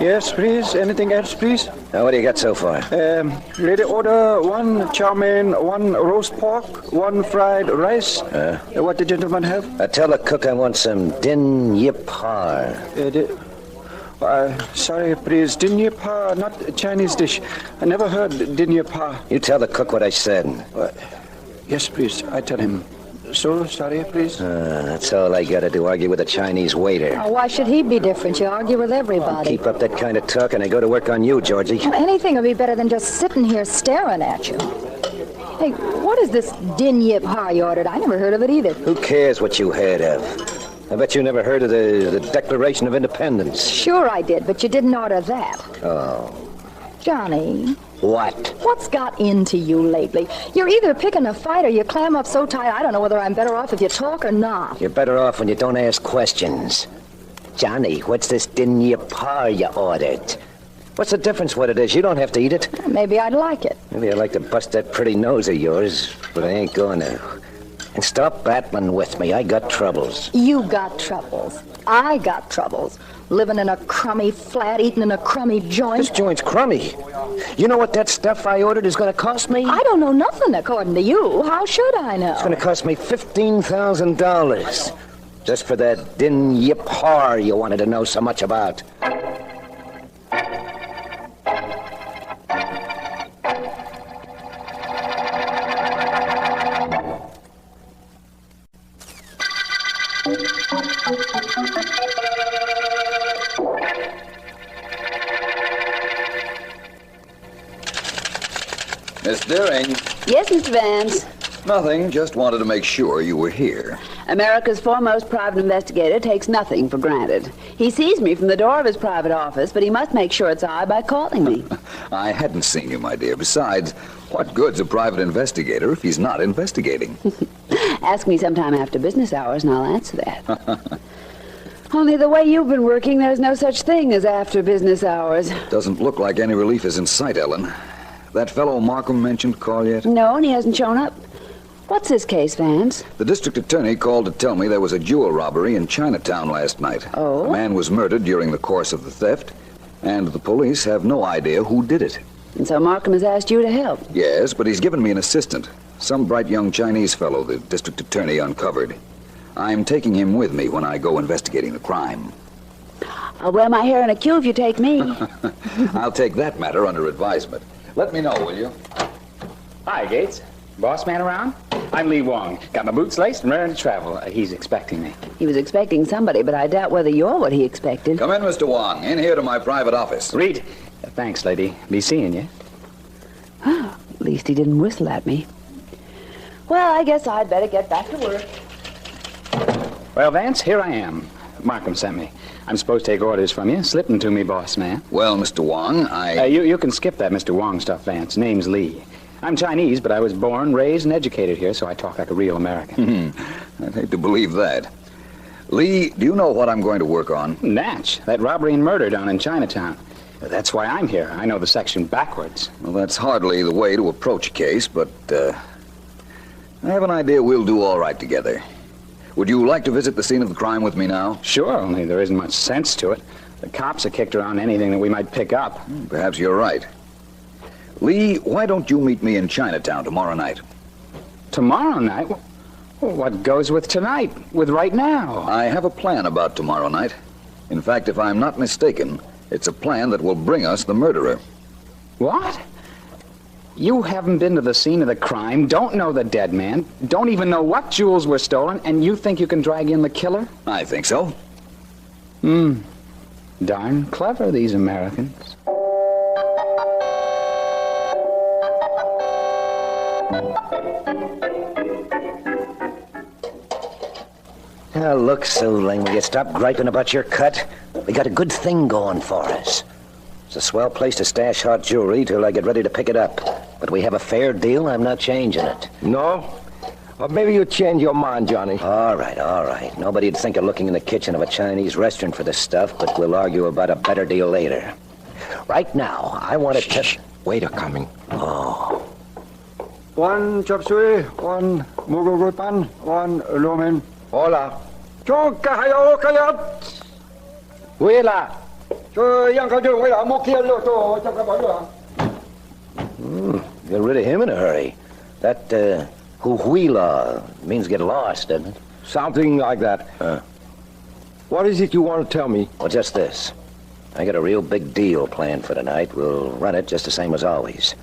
Yes, please. Anything else, please? Now, what do you got so far? Lady, order 1 chow mein, 1 roast pork, 1 fried rice. What the gentleman have? Tell the cook I want some din yip har. Sorry, please. Din yip har, not a Chinese dish. I never heard din yip har. You tell the cook what I said. Yes, please. I tell him. So, sorry, please. That's all I gotta do, argue with a Chinese waiter. Oh, why should he be different? You argue with everybody. Keep up that kind of talk and I go to work on you, Georgie. Well, anything would be better than just sitting here staring at you. Hey, what is this din yip har you ordered? I never heard of it either. Who cares what you heard of? I bet you never heard of the Declaration of Independence. Sure I did, but you didn't order that. Oh. Johnny. What? What's got into you lately? You're either picking a fight or you clam up so tight I don't know whether I'm better off if you talk or not. You're better off when you don't ask questions. Johnny, what's this din yip har you ordered? What's the difference what it is? You don't have to eat it. Maybe I'd like it. Maybe I'd like to bust that pretty nose of yours, but I ain't going to. And stop battling with me. I got troubles. You got troubles. I got troubles. Living in a crummy flat, eating in a crummy joint. This joint's crummy. You know what that stuff I ordered is going to cost me? I don't know nothing according to you. How should I know? It's going to cost me $15,000. Just for that din yip har you wanted to know so much about. Miss Deering. Yes, Mr. Vance. Nothing, just wanted to make sure you were here. America's foremost private investigator takes nothing for granted. He sees me from the door of his private office, but he must make sure it's I by calling me. I hadn't seen you, my dear. Besides, what good's a private investigator if he's not investigating? Ask me sometime after business hours, and I'll answer that. Only the way you've been working, there's no such thing as after business hours. Doesn't look like any relief is in sight, Ellen. That fellow Markham mentioned call yet? No, and he hasn't shown up. What's this case, Vance? The district attorney called to tell me there was a jewel robbery in Chinatown last night. Oh? A man was murdered during the course of the theft, and the police have no idea who did it. And so Markham has asked you to help? Yes, but he's given me an assistant. Some bright young Chinese fellow the district attorney uncovered. I'm taking him with me when I go investigating the crime. I'll wear my hair in a queue if you take me. I'll take that matter under advisement. Let me know, will you? Hi, Gates. Boss man around? I'm Lee Wong. Got my boots laced and ready to travel. He's expecting me. He was expecting somebody, but I doubt whether you're what he expected. Come in, Mr. Wong. In here to my private office. Reed. Thanks, lady. Be seeing you. At least he didn't whistle at me. Well, I guess I'd better get back to work. Well, Vance, here I am. Markham sent me. I'm supposed to take orders from you. Slip them to me, boss man. Well, Mr. Wong, You can skip that Mr. Wong stuff, Vance. Name's Lee. I'm Chinese, but I was born, raised, and educated here, so I talk like a real American. I'd hate to believe that. Lee, do you know what I'm going to work on? Natch, that robbery and murder down in Chinatown. That's why I'm here. I know the section backwards. Well, that's hardly the way to approach a case, but I have an idea we'll do all right together. Would you like to visit the scene of the crime with me now? Sure, only there isn't much sense to it. The cops have kicked around anything that we might pick up. Perhaps you're right. Lee, why don't you meet me in Chinatown tomorrow night? Tomorrow night? Well, what goes with tonight? With right now? I have a plan about tomorrow night. In fact, if I'm not mistaken, it's a plan that will bring us the murderer. What? You haven't been to the scene of the crime, don't know the dead man, don't even know what jewels were stolen, and you think you can drag in the killer? I think so. Darn clever, these Americans. Now, look, Suling, will you stop griping about your cut? We got a good thing going for us. It's a swell place to stash hot jewelry till I get ready to pick it up. But we have a fair deal, I'm not changing it. No? Or maybe you change your mind, Johnny. All right. Nobody'd think of looking in the kitchen of a Chinese restaurant for this stuff, but we'll argue about a better deal later. Right now, I want to test... Waiter coming. Oh. 1 chop suey, 1 mugu pan, 1 lumen. Hola. Chonka hayo kayat. Wela. Get rid of him in a hurry. That, huila means get lost, doesn't it? Something like that. What is it you want to tell me? Well, just this. I got a real big deal planned for tonight. We'll run it just the same as always.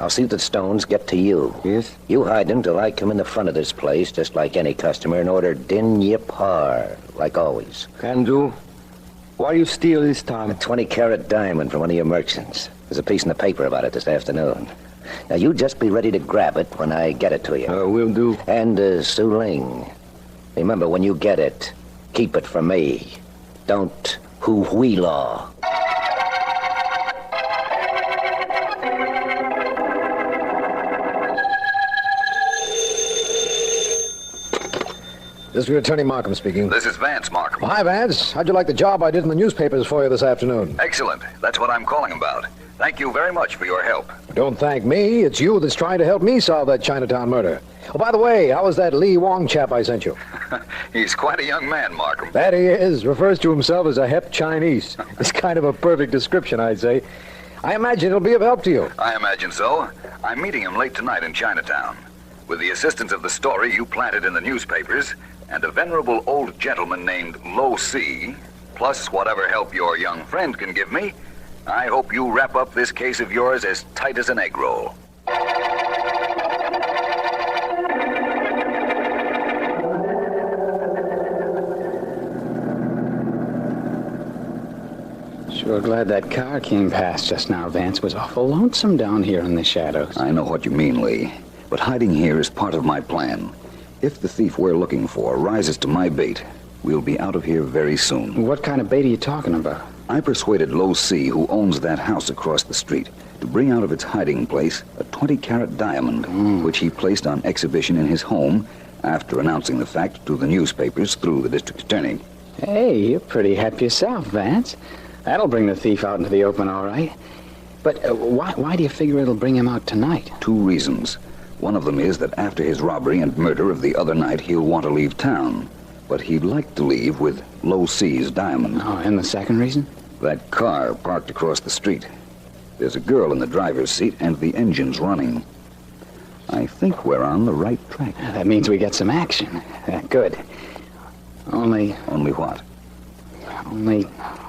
I'll see that the stones get to you. Yes? You hide them till I come in the front of this place, just like any customer, and order din yip har, like always. Can do. What do you steal this time? A 20-carat diamond from one of your merchants. There's a piece in the paper about it this afternoon. Now, you just be ready to grab it when I get it to you. Will do. And, Su Ling, remember, when you get it, keep it for me. Don't hu-hui-law. District Attorney Markham speaking. This is Vance, Markham. Well, hi, Vance. How'd you like the job I did in the newspapers for you this afternoon? Excellent. That's what I'm calling about. Thank you very much for your help. Don't thank me. It's you that's trying to help me solve that Chinatown murder. Oh, by the way, how was that Lee Wong chap I sent you? He's quite a young man, Markham. That he is. Refers to himself as a hep Chinese. It's kind of a perfect description, I'd say. I imagine it'll be of help to you. I imagine so. I'm meeting him late tonight in Chinatown. With the assistance of the story you planted in the newspapers, and a venerable old gentleman named Lo Si, plus whatever help your young friend can give me, I hope you wrap up this case of yours as tight as an egg roll. Sure glad that car came past just now, Vance. Was awful lonesome down here in the shadows. I know what you mean, Lee, but hiding here is part of my plan. If the thief we're looking for rises to my bait, we'll be out of here very soon. What kind of bait are you talking about? I persuaded Lo Si, who owns that house across the street, to bring out of its hiding place a 20-carat diamond, which he placed on exhibition in his home after announcing the fact to the newspapers through the district attorney. Hey, you're pretty hep yourself, Vance. That'll bring the thief out into the open, all right. But why do you figure it'll bring him out tonight? 2 reasons. One of them is that after his robbery and murder of the other night, he'll want to leave town. But he'd like to leave with Lo Si's diamond. Oh, and the second reason? That car parked across the street. There's a girl in the driver's seat, and the engine's running. I think we're on the right track. That means we get some action. Good. Only what?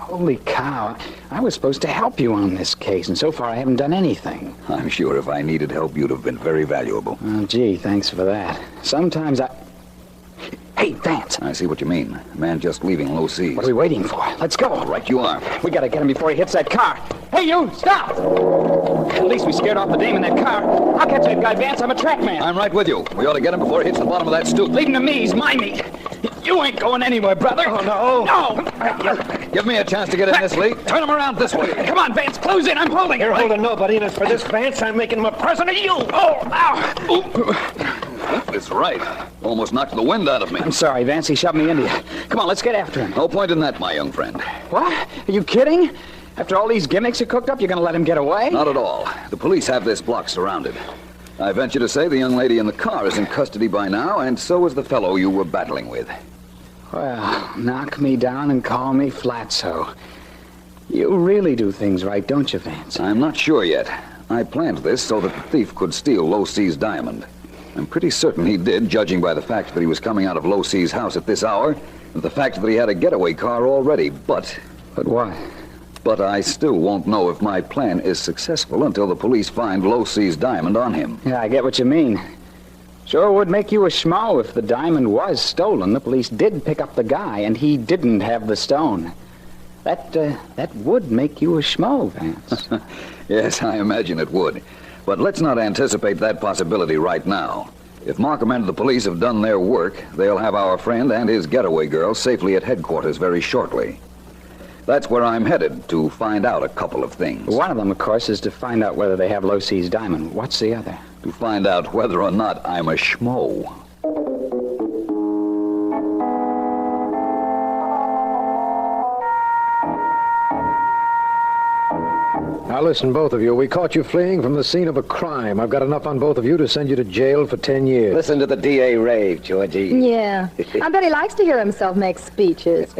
Holy cow. I was supposed to help you on this case, and so far I haven't done anything. I'm sure if I needed help, you'd have been very valuable. Oh, gee, thanks for that. Sometimes Hey, Vance. I see what you mean. A man just leaving Lo Si's. What are we waiting for? Let's go. All right, you are. We gotta get him before he hits that car. Hey, you, stop! At least we scared off the dame in that car. I'll catch that guy, Vance. I'm a track man. I'm right with you. We ought to get him before he hits the bottom of that stoop. Leave him to me. He's my meat. You ain't going anywhere, brother. Oh, no. No! Give me a chance to get in this, Lee. Turn him around this way. Come on, Vance. Close in. I'm holding. You're holding nobody, and as for this, Vance, I'm making him a present of you. Oh, ow. That's right. Almost knocked the wind out of me. I'm sorry, Vance. He shoved me into you. Come on, let's get after him. No point in that, my young friend. What? Are you kidding? After all these gimmicks you cooked up, you're going to let him get away? Not at all. The police have this block surrounded. I venture to say the young lady in the car is in custody by now, and so is the fellow you were battling with. Well, knock me down and call me Flatso. You really do things right, don't you, Vance? I'm not sure yet. I planned this so that the thief could steal Lo Si's diamond. I'm pretty certain he did, judging by the fact that he was coming out of Lo Si's house at this hour, and the fact that he had a getaway car already. But what? But I still won't know if my plan is successful until the police find Lo Si's diamond on him. Yeah, I get what you mean. Sure would make you a schmo if the diamond was stolen. The police did pick up the guy, and he didn't have the stone. That would make you a schmo, Vance. Yes, I imagine it would. But let's not anticipate that possibility right now. If Markham and the police have done their work, they'll have our friend and his getaway girl safely at headquarters very shortly. That's where I'm headed, to find out a couple of things. One of them, of course, is to find out whether they have Lo Si's diamond. What's the other? To find out whether or not I'm a schmo. Now listen, both of you. We caught you fleeing from the scene of a crime. I've got enough on both of you to send you to jail for 10 years. Listen to the DA rave, Georgie. Yeah. I bet he likes to hear himself make speeches.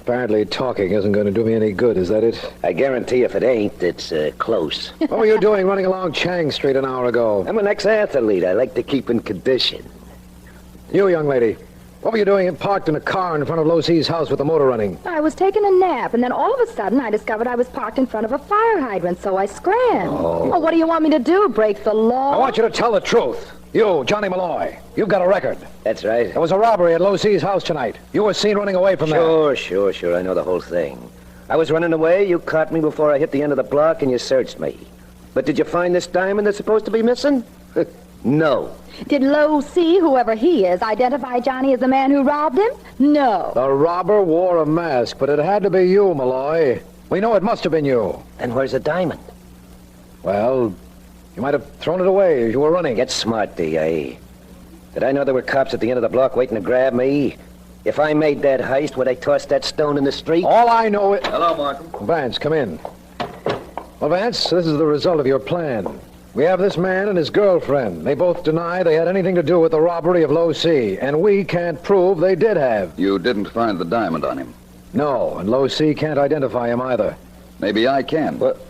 Apparently talking isn't going to do me any good, is that it? I guarantee if it ain't, it's close. What were you doing running along Chang Street an hour ago? I'm an ex-athlete. I like to keep in condition. You, young lady, what were you doing parked in a car in front of Lo C's house with the motor running? I was taking a nap, and then all of a sudden I discovered I was parked in front of a fire hydrant, so I scram. Oh, what do you want me to do, break the law? I want you to tell the truth. You, Johnny Malloy, you've got a record. That's right. There was a robbery at Lo C's house tonight. You were seen running away from there. Sure. I know the whole thing. I was running away, you caught me before I hit the end of the block, and you searched me. But did you find this diamond that's supposed to be missing? No. Did Lo C, whoever he is, identify Johnny as the man who robbed him? No. The robber wore a mask, but it had to be you, Malloy. We know it must have been you. Then where's the diamond? Well, you might have thrown it away as you were running. Get smart, D.A. Did I know there were cops at the end of the block waiting to grab me? If I made that heist, would I toss that stone in the street? All I know is... Hello, Markham. Vance, come in. Well, Vance, this is the result of your plan. We have this man and his girlfriend. They both deny they had anything to do with the robbery of Lo C, and we can't prove they did have. You didn't find the diamond on him? No, and Lo C can't identify him either. Maybe I can. What?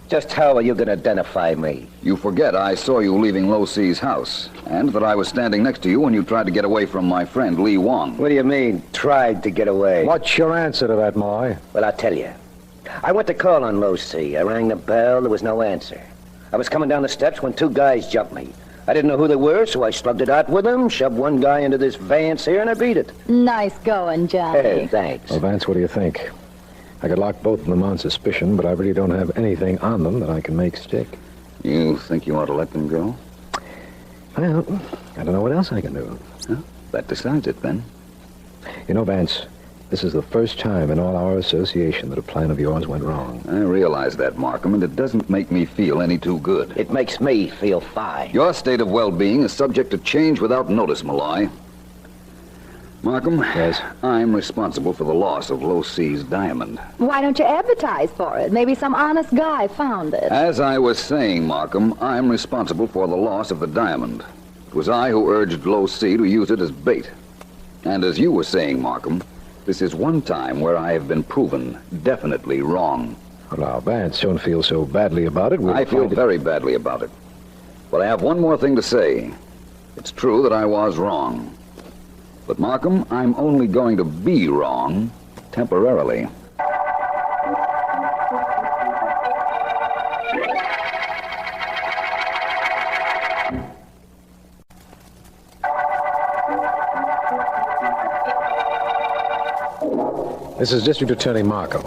Just how are you going to identify me? You forget I saw you leaving Lo C's house, and that I was standing next to you when you tried to get away from my friend Lee Wong. What do you mean, tried to get away? What's your answer to that, Malloy? Well, I'll tell you. I went to call on Lo C. I rang the bell. There was no answer. I was coming down the steps when two guys jumped me. I didn't know who they were, so I slugged it out with them, shoved one guy into this Vance here, and I beat it. Nice going, Johnny. Hey, thanks. Well, Vance, what do you think? I could lock both of them on suspicion, but I really don't have anything on them that I can make stick. You think you ought to let them go? Well, I don't know what else I can do. Huh? That decides it, then. You know, Vance, this is the first time in all our association that a plan of yours went wrong. I realize that, Markham, and it doesn't make me feel any too good. It makes me feel fine. Your state of well-being is subject to change without notice, Malloy. Markham? Yes? I'm responsible for the loss of Lo C's diamond. Why don't you advertise for it? Maybe some honest guy found it. As I was saying, Markham, I'm responsible for the loss of the diamond. It was I who urged Lo C to use it as bait. And as you were saying, Markham, this is one time where I have been proven definitely wrong. Well, now, Vance, don't feel so badly about it. I feel very badly about it. But I have one more thing to say. It's true that I was wrong. But, Markham, I'm only going to be wrong temporarily. This is District Attorney Markham.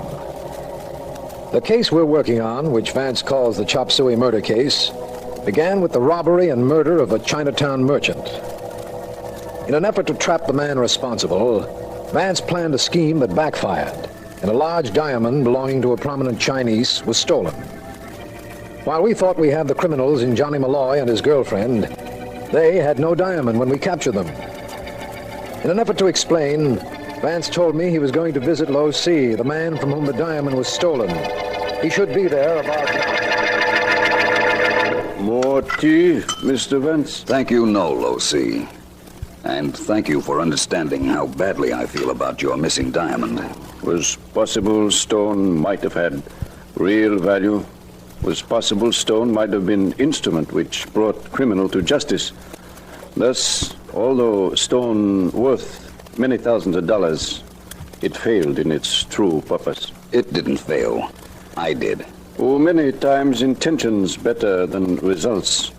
The case we're working on, which Vance calls the Chop Suey murder case, began with the robbery and murder of a Chinatown merchant. In an effort to trap the man responsible, Vance planned a scheme that backfired, and a large diamond belonging to a prominent Chinese was stolen. While we thought we had the criminals in Johnny Malloy and his girlfriend, they had no diamond when we captured them. In an effort to explain, Vance told me he was going to visit Lo C, the man from whom the diamond was stolen. He should be there about... More tea, Mr. Vance? Thank you, no, Lo C. And thank you for understanding how badly I feel about your missing diamond. Was possible stone might have had real value. Was possible stone might have been instrument which brought criminal to justice. Thus, although stone worth many thousands of dollars, it failed in its true purpose. It didn't fail. I did. Oh, many times intentions better than results.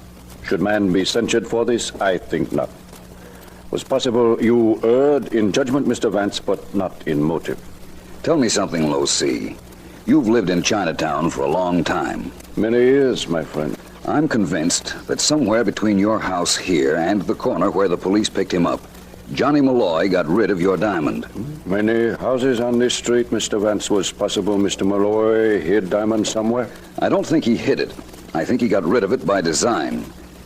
Should man be censured for this? I think not. Was possible you erred in judgment, Mr. Vance, but not in motive. Tell me something, Lo C. You've lived in Chinatown for a long time. Many years, my friend. I'm convinced that somewhere between your house here and the corner where the police picked him up, Johnny Malloy got rid of your diamond. Many houses on this street, Mr. Vance. Was possible Mr. Malloy hid diamond somewhere? I don't think he hid it. I think he got rid of it by design,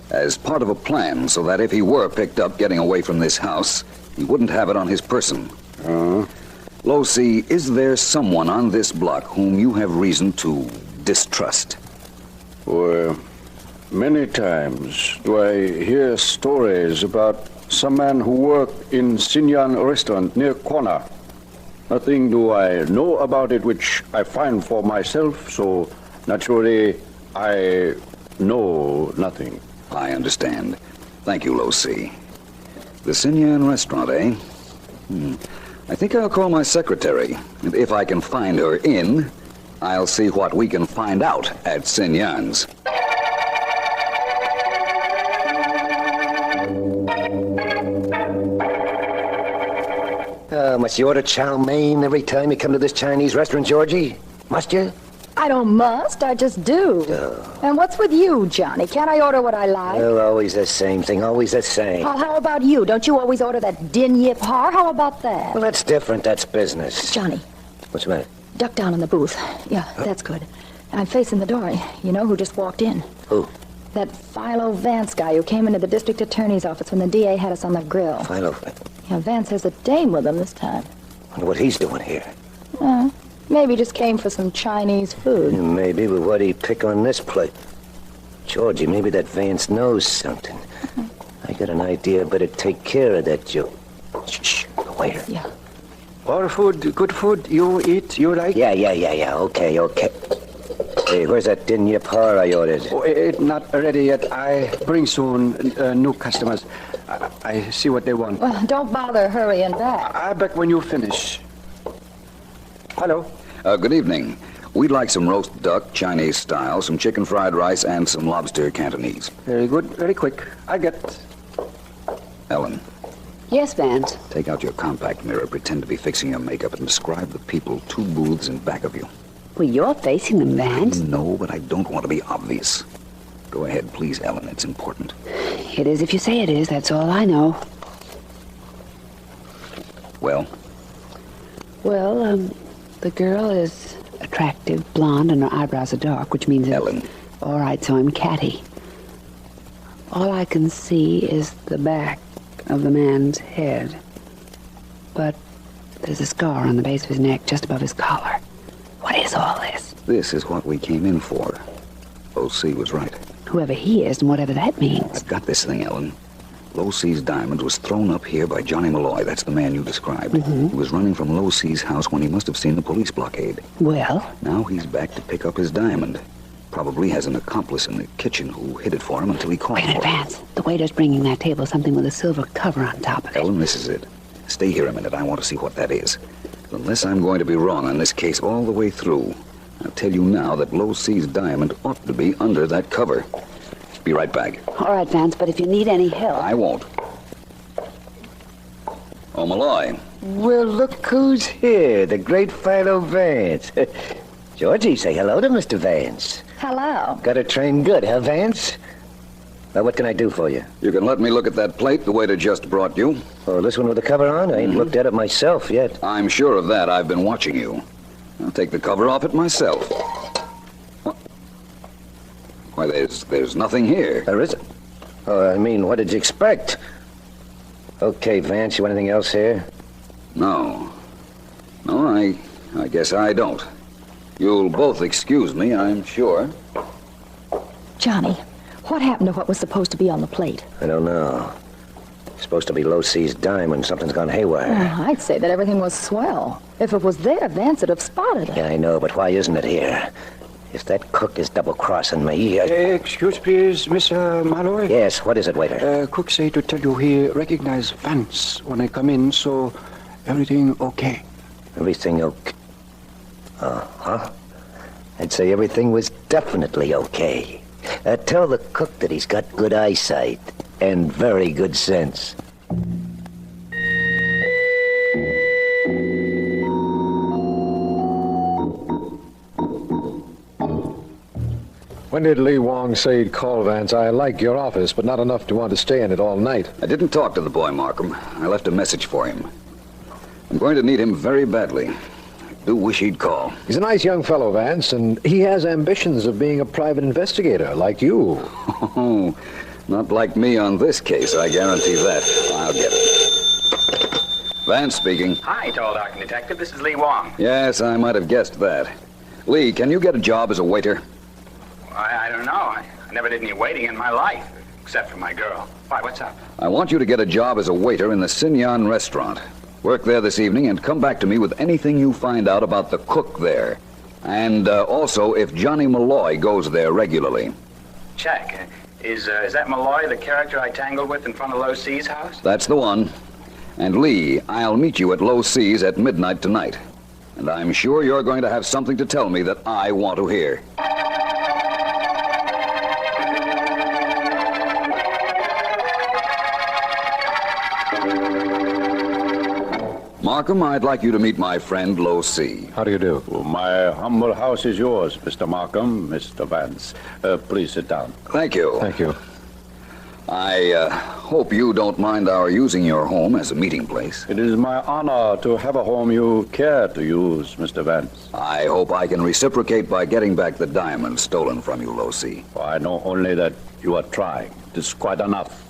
as part of a plan so that if he were picked up getting away from this house, he wouldn't have it on his person. Lo C, is there someone on this block whom you have reason to distrust? Well, many times do I hear stories about some man who worked in Sinyan restaurant near corner. Nothing do I know about it which I find for myself, so naturally I know nothing. I understand. Thank you, Low C. The Sinyan restaurant, eh? I think I'll call my secretary, and if I can find her in, I'll see what we can find out at Sinyan's. Must you order chow mein every time you come to this Chinese restaurant, Georgie? Must you? I don't must, I just do. And what's with you, Johnny? Can't I order what I like? Well, always the same thing, always the same. Oh, how about you? Don't you always order that din yip har? How about that? Well, that's different, that's business. Johnny, What's the matter? duck down in the booth. Yeah, that's good. I'm facing the door. You know who just walked in? Who? That Philo Vance guy who came into the district attorney's office when the DA had us on the grill. Philo. Yeah, Vance has a dame with him this time. Wonder what he's doing here. Maybe just came for some Chinese food. Maybe, but why'd he pick on this plate? Georgie, maybe that Vance knows something. I got an idea, better take care of that Joe. Shh, the waiter. Yeah. Our food, good food, you eat, you like? Yeah, okay. Hey, where's that din yip har I ordered? Oh, it not ready yet. I bring soon new customers. I see what they want. Well, don't bother hurrying back. I back when you finish. Hello. Good evening. We'd like some roast duck, Chinese style, some chicken fried rice, and some lobster Cantonese. Very good, very quick. I get. Ellen, Yes, Vance. take out your compact mirror, pretend to be fixing your makeup, and describe the people 2 booths in back of you. Well, you're facing them, Vance. No, but I don't want to be obvious. Go ahead, please, Ellen. It's important. It is if you say it is. That's all I know. Well, Well, the girl is attractive, blonde, and her eyebrows are dark, which means... Ellen. All right, so I'm catty. All I can see is the back of the man's head. But there's a scar on the base of his neck just above his collar. What is all this? this is what we came in for. O.C. was right. Whoever he is and whatever that means. I've got this thing, Ellen. Low C's diamond was thrown up here by Johnny Malloy. That's the man you described. He was running from Low C's house when he must have seen the police blockade. Well? Now he's back to pick up his diamond. Probably has an accomplice in the kitchen who hid it for him until he called Wait a minute, for it. Vance. The waiter's bringing that table something with a silver cover on top of it. Ellen, this is it. Stay here a minute. I want to see what that is. Unless I'm going to be wrong on this case all the way through, I'll tell you now that Low C's diamond ought to be under that cover. Be right back. All right, Vance, but if you need any help... I won't. Oh, Malloy. Well, look who's here, the great Philo Vance. Georgie, say hello to Mr. Vance. Hello. Got her trained good, huh, Vance? Now, what can I do for you? You can let me look at that plate the waiter just brought you. Oh, this one with the cover on? I ain't looked at it myself yet. I'm sure of that. I've been watching you. I'll take the cover off it myself. What? Why, there's nothing here. There isn't. Oh, I mean, what did you expect? Okay, Vance, you want anything else here? No. No, I guess I don't. You'll both excuse me, I'm sure. Johnny, what happened to what was supposed to be on the plate? I don't know. It's supposed to be Low C's diamond. Something's gone haywire. I'd say that everything was swell. If it was there, Vance would have spotted it. Yeah, I know, but why isn't it here? If that cook is double-crossing me, Excuse please, Miss Malloy? Yes, what is it, waiter? Cook say to tell you he recognized Vance when I come in, so everything okay. Everything okay? Uh-huh. I'd say everything was definitely okay. Tell the cook that he's got good eyesight and very good sense. When did Lee Wong say he'd call, Vance? I like your office, but not enough to want to stay in it all night. I didn't talk to the boy, Markham. I left a message for him. I'm going to need him very badly. I do wish he'd call. He's a nice young fellow, Vance, and he has ambitions of being a private investigator, like you. Oh, not like me on this case, I guarantee that. I'll get it. Vance speaking. Hi, tall, dark detective. This is Lee Wong. Yes, I might have guessed that. Lee, can you get a job as a waiter? I don't know. I never did any waiting in my life, except for my girl. Why, what's up? I want you to get a job as a waiter in the Sinyan restaurant. Work there this evening and come back to me with anything you find out about the cook there. And also if Johnny Malloy goes there regularly. Check. Is that Malloy the character I tangled with in front of Low C's house? That's the one. And Lee, I'll meet you at Low C's at midnight tonight. And I'm sure you're going to have something to tell me that I want to hear. Markham, I'd like you to meet my friend Low C. How do you do? Oh, my humble house is yours, Mr. Markham, Mr. Vance. Please sit down. Thank you. Thank you. I hope you don't mind our using your home as a meeting place. It is my honor to have a home you care to use, Mr. Vance. I hope I can reciprocate by getting back the diamonds stolen from you, Low C. I know only that you are trying. It is quite enough.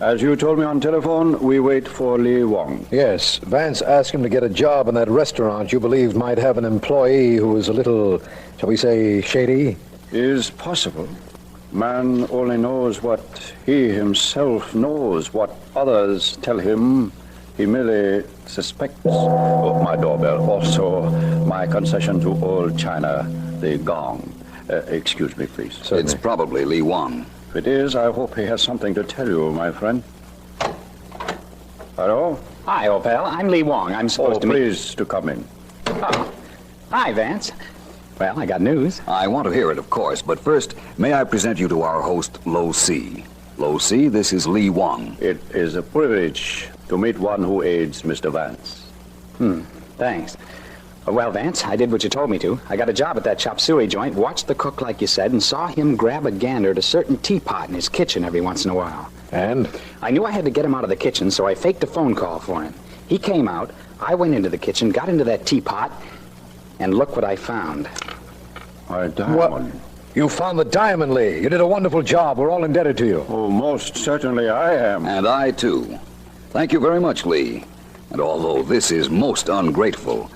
As you told me on telephone, we wait for Lee Wong. Yes, Vance asked him to get a job in that restaurant you believed might have an employee who was a little, shall we say, shady? Is possible. Man only knows what he himself knows. What others tell him, he merely suspects. Oh, my doorbell. Also, my concession to old China, the gong. Excuse me, please. Certainly. It's probably Lee Wong. If it is, I hope he has something to tell you, my friend. Hello? Hi, old pal. I'm Lee Wong. I'm supposed to meet... Please to come in. Oh. Hi, Vance. Well, I got news. I want to hear it, of course, but first, may I present you to our host, Low C. Low C, this is Lee Wong. It is a privilege to meet one who aids Mr. Vance. Thanks. Well, Vance, I did what you told me to. I got a job at that chop suey joint, watched the cook like you said, and saw him grab a gander at a certain teapot in his kitchen every once in a while. And? I knew I had to get him out of the kitchen, so I faked a phone call for him. He came out, I went into the kitchen, got into that teapot, and look what I found. My diamond. What? You found the diamond, Lee. You did a wonderful job. We're all indebted to you. Oh, most certainly I am. And I, too. Thank you very much, Lee. And although this is most ungrateful,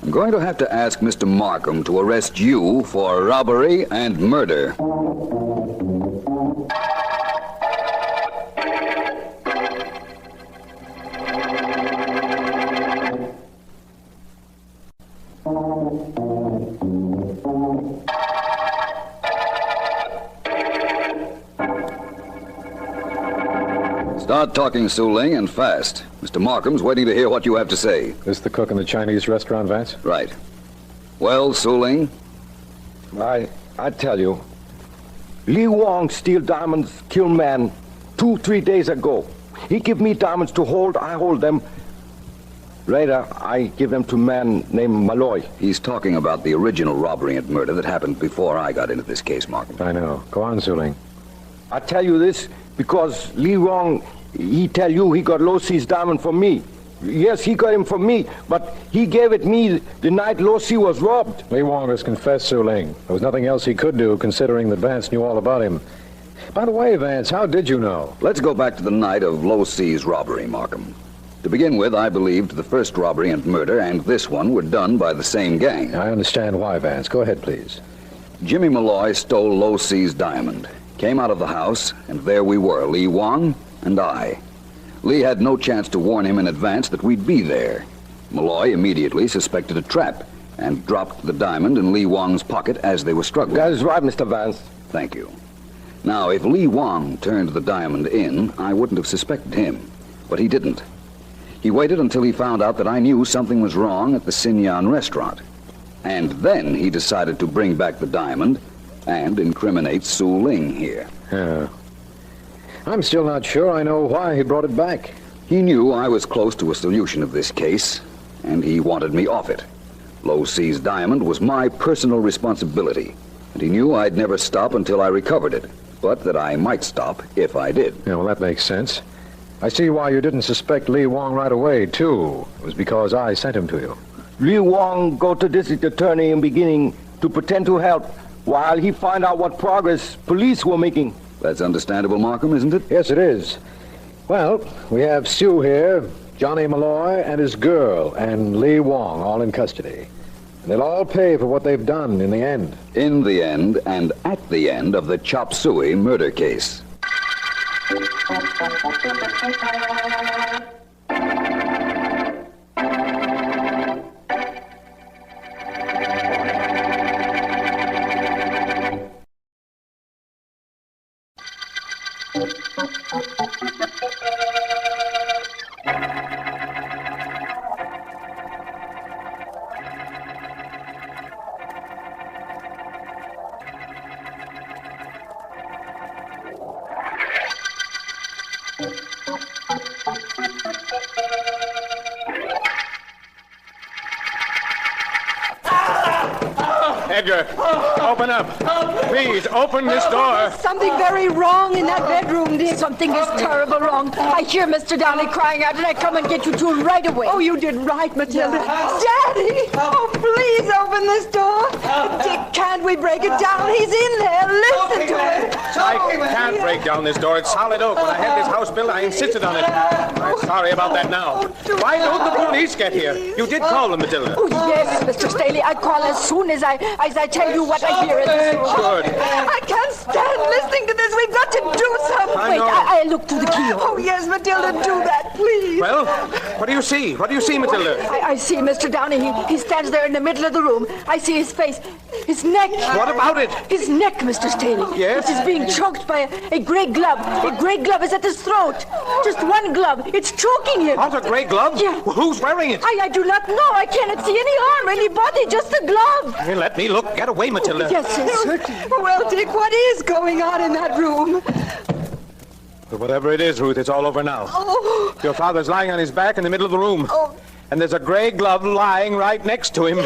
I'm going to have to ask Mr. Markham to arrest you for robbery and murder. Start talking, Su Ling, and fast. Mr. Markham's waiting to hear what you have to say. This the cook in the Chinese restaurant, Vance? Right. Well, Su Ling? I tell you, Lee Wong steal diamonds, kill man 2-3 days ago. He give me diamonds to hold, I hold them. Later, I give them to man named Malloy. He's talking about the original robbery and murder that happened before I got into this case, Markham. I know. Go on, Su Ling. I tell you this because Lee Wong, he tell you he got Low C's diamond from me. Yes, he got him from me, but he gave it me the night Low C was robbed. Lee Wong has confessed, Su Ling. There was nothing else he could do, considering that Vance knew all about him. By the way, Vance, how did you know? Let's go back to the night of Low C's robbery, Markham. To begin with, I believed the first robbery and murder and this one were done by the same gang. I understand why, Vance. Go ahead, please. Jimmy Malloy stole Low C's diamond, came out of the house, and there we were, Lee Wong and I. Lee had no chance to warn him in advance that we'd be there. Malloy immediately suspected a trap and dropped the diamond in Lee Wong's pocket as they were struggling. That is right, Mr. Vance. Thank you. Now, if Lee Wong turned the diamond in, I wouldn't have suspected him. But he didn't. He waited until he found out that I knew something was wrong at the Sinyan restaurant. And then he decided to bring back the diamond and incriminate Su Ling here. Yeah. I'm still not sure I know why he brought it back. He knew I was close to a solution of this case, and he wanted me off it. Low C's diamond was my personal responsibility, and he knew I'd never stop until I recovered it, but that I might stop if I did. Yeah, well, that makes sense. I see why you didn't suspect Lee Wong right away, too. It was because I sent him to you. Lee Wong go to district attorney in beginning to pretend to help while he find out what progress police were making. That's understandable, Markham, isn't it? Yes, it is. Well, we have Sue here, Johnny Malloy and his girl, and Lee Wong, all in custody. And they'll all pay for what they've done in the end. In the end, and at the end of the Chop Suey murder case. Edgar, open up. Please, open this door. There's something very wrong in that bedroom, Dick. Something is terrible wrong. I hear Mr. Downey crying out, and I come and get you two right away. Oh, you did right, Matilda. Daddy! Oh, please open this door. Dick, can't we break it down? He's in there. Listen to him. I can't break down this door. It's solid oak. When I had this house built, I insisted on it. I'm sorry about that now. Why don't the police get here? You did call them, Matilda. Oh, yes, Mr. Staley. I call as soon as I tell you what I hear in this room. Good. I can't stand listening to this. We've got to do something. Wait, I look through the keyhole. Oh, yes, Matilda, do that, please. Well, what do you see? What do you see, Matilda? I see Mr. Downey. He stands there in the middle of the room. I see his face, his neck. What about it? His neck, Mr. Staley. Yes? It is being choked by a gray glove. A gray glove is at his throat. Just one glove. It's choking him. What, a gray glove? Yeah. Well, who's wearing it? I do not know. I cannot see any arm, any body, just a glove. Hey, let me look. Get away, Matilda. Yes, certainly. Well, Dick, what is going on in that room? But whatever it is, Ruth, it's all over now. Oh. Your father's lying on his back in the middle of the room. Oh. And there's a gray glove lying right next to him.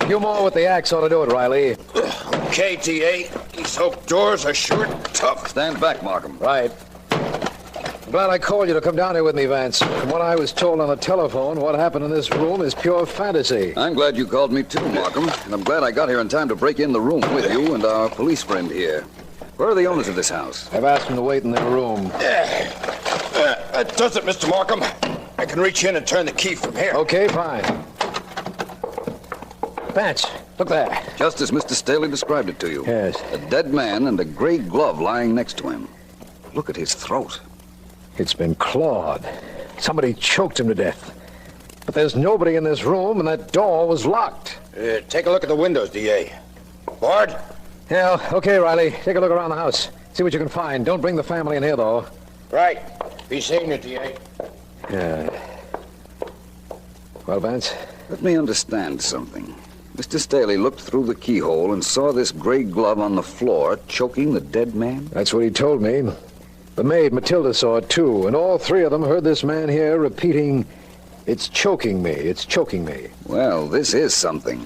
A few more with the axe ought to do it, Riley. Okay, T.A. These oak doors are sure tough. Stand back, Markham. Right. I'm glad I called you to come down here with me, Vance. From what I was told on the telephone, what happened in this room is pure fantasy. I'm glad you called me too, Markham. And I'm glad I got here in time to break in the room with you and our police friend here. Where are the owners of this house? I've asked them to wait in their room. That does it, Mr. Markham. I can reach in and turn the key from here. Okay, fine. Vance, look there. Just as Mr. Staley described it to you. Yes. A dead man and a gray glove lying next to him. Look at his throat. It's been clawed. Somebody choked him to death. But there's nobody in this room, and that door was locked. Take a look at the windows, D.A. Bard? Yeah, okay, Riley. Take a look around the house. See what you can find. Don't bring the family in here, though. Right. Be seeing you, D.A. Yeah. Well, Vance? Let me understand something. Mr. Staley looked through the keyhole and saw this gray glove on the floor choking the dead man? That's what he told me. The maid, Matilda, saw it, too, and all three of them heard this man here repeating, "It's choking me, it's choking me." Well, this is something.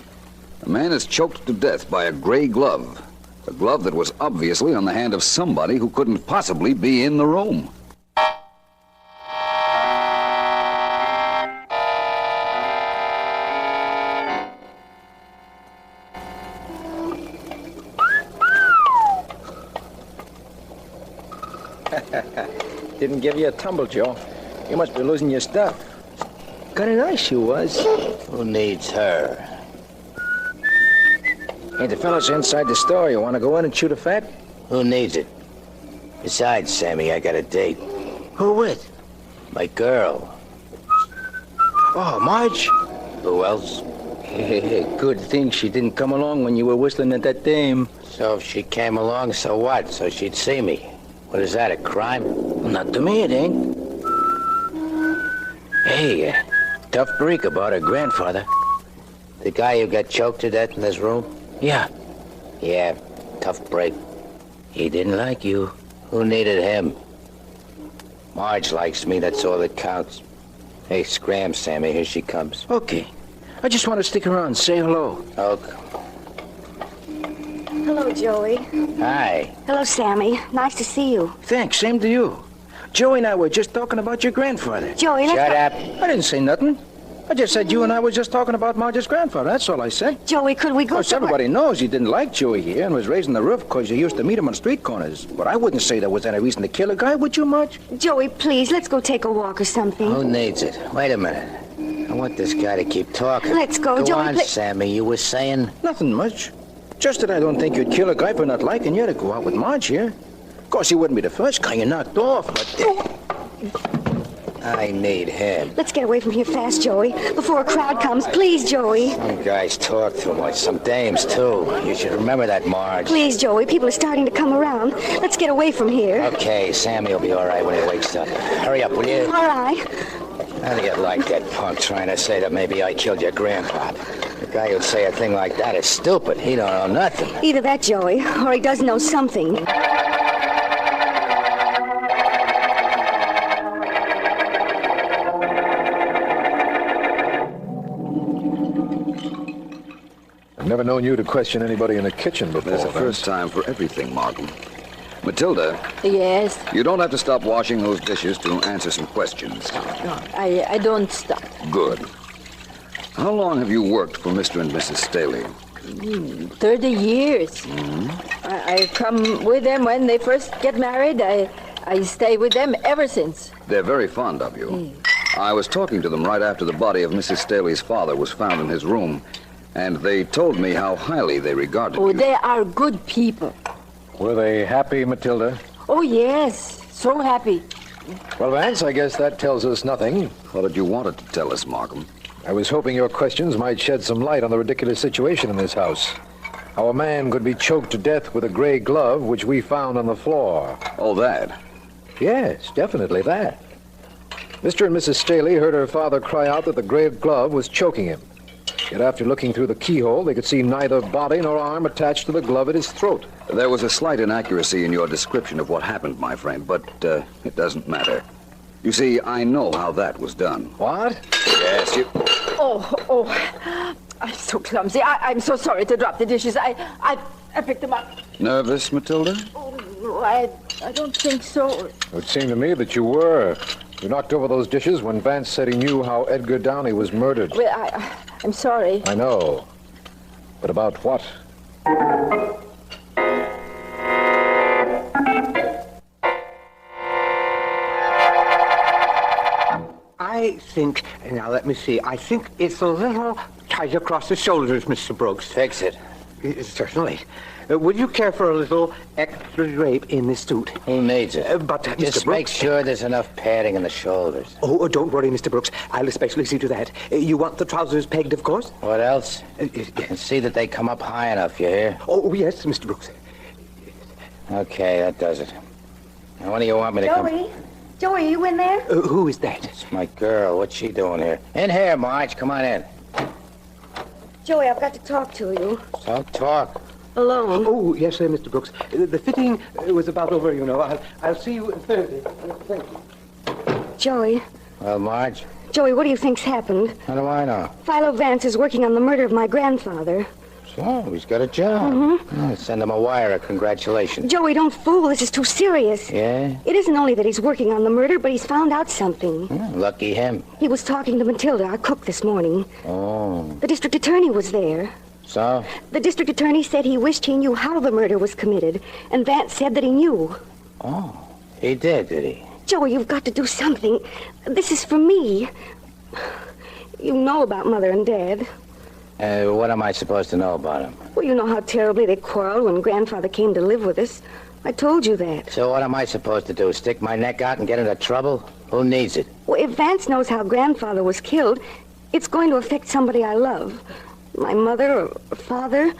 A man is choked to death by a gray glove. A glove that was obviously on the hand of somebody who couldn't possibly be in the room. Didn't give you a tumble, Joe. You must be losing your stuff. Kind of nice you was. Who needs her? Ain't the fellas inside the store. You want to go in and shoot a fat? Who needs it? Besides, Sammy, I got a date. Who with? My girl. Oh, Marge? Who else? Hey, good thing she didn't come along when you were whistling at that dame. So if she came along, so what? So she'd see me. What is that, a crime? Not to me, it ain't. Hey, tough break about her grandfather. The guy who got choked to death in this room? Yeah. Yeah, tough break. He didn't like you. Who needed him? Marge likes me, that's all that counts. Hey, scram, Sammy, here she comes. Okay. I just want to stick around, say hello. Okay. Hello, Joey. Hi. Hello, Sammy. Nice to see you. Thanks, same to you. Joey and I were just talking about your grandfather. Joey, let's Shut go. up. I didn't say nothing. I just said you and I were just talking about Marge's grandfather. That's all I said. Joey, could we go Of course, everybody knows you didn't like Joey here and was raising the roof because you used to meet him on street corners. But I wouldn't say there was any reason to kill a guy, would you, Marge? Joey, please, let's go take a walk or something. Who needs it? Wait a minute. I want this guy to keep talking. Let's go, Go Joey. on, Sammy. You were saying? Nothing much. Just that I don't think you'd kill a guy for not liking you to go out with Marge here. Of course, he wouldn't be the first guy you knocked off, but... I need him. Let's get away from here fast, Joey, before a crowd comes. Please, Joey. Some guys talk too much. Some dames, too. You should remember that, Marge. Please, Joey. People are starting to come around. Let's get away from here. Okay, Sammy will be all right when he wakes up. Hurry up, will you? All right. How do you like that punk trying to say that maybe I killed your grandpa? The guy who'd say a thing like that is stupid. He don't know nothing. Either that, Joey, or he does know something. I've never known you to question anybody in the kitchen before. There's a first time for everything, Markham. Matilda. Yes? You don't have to stop washing those dishes to answer some questions. No, I don't stop. Good. How long have you worked for Mr. and Mrs. Staley? 30 years. Mm-hmm. I come with them when they first get married. I stay with them ever since. They're very fond of you. I was talking to them right after the body of Mrs. Staley's father was found in his room, and they told me how highly they regarded you. They are good people. Were they happy, Matilda? Oh, yes. So happy. Well, Vance, I guess that tells us nothing. What did you want it to tell us, Markham? I was hoping your questions might shed some light on the ridiculous situation in this house. How a man could be choked to death with a gray glove, which we found on the floor. Oh, that? Yes, definitely that. Mr. and Mrs. Staley heard her father cry out that the gray glove was choking him. Yet after looking through the keyhole, they could see neither body nor arm attached to the glove at his throat. There was a slight inaccuracy in your description of what happened, my friend, but it doesn't matter. You see, I know how that was done. What? Yes, you... Oh, I'm so clumsy. I'm so sorry to drop the dishes. I picked them up. Nervous, Matilda? Oh, no, I don't think so. It would seem to me that you were. You knocked over those dishes when Vance said he knew how Edgar Downey was murdered. Well, I'm sorry. I know. But about what? I think, now let me see, I think it's a little tight across the shoulders, Mr. Brooks. Fix it. Certainly. Would you care for a little extra drape in this suit? Who needs it? But, Just Mr. Brooks... make sure there's enough padding in the shoulders. Oh, don't worry, Mr. Brooks. I'll especially see to that. You want the trousers pegged, of course? What else? And see that they come up high enough, you hear? Oh, yes, Mr. Brooks. Okay, that does it. Now, when do you want me to come? Joey, are you in there? Who is that? It's my girl. What's she doing here? In here, Marge. Come on in. Joey, I've got to talk to you. So talk. Alone. Oh, yes, sir, Mr. Brooks. The fitting was about over, you know. I'll see you Thursday. Thank you. Joey. Well, Marge? Joey, what do you think's happened? How do I know? Philo Vance is working on the murder of my grandfather. So, he's got a job. Mm-hmm. Oh, send him a wire of congratulations. Joey, don't fool. This is too serious. Yeah? It isn't only that he's working on the murder, but he's found out something. Lucky him. He was talking to Matilda, our cook, this morning. Oh. The district attorney was there. So? The district attorney said he wished he knew how the murder was committed, and Vance said that he knew. Oh, he did he? Joey, you've got to do something. This is for me. You know about Mother and Dad. What am I supposed to know about him? Well, you know how terribly they quarreled when Grandfather came to live with us. I told you that. So what am I supposed to do? Stick my neck out and get into trouble? Who needs it? Well, if Vance knows how Grandfather was killed, it's going to affect somebody I love. My mother or father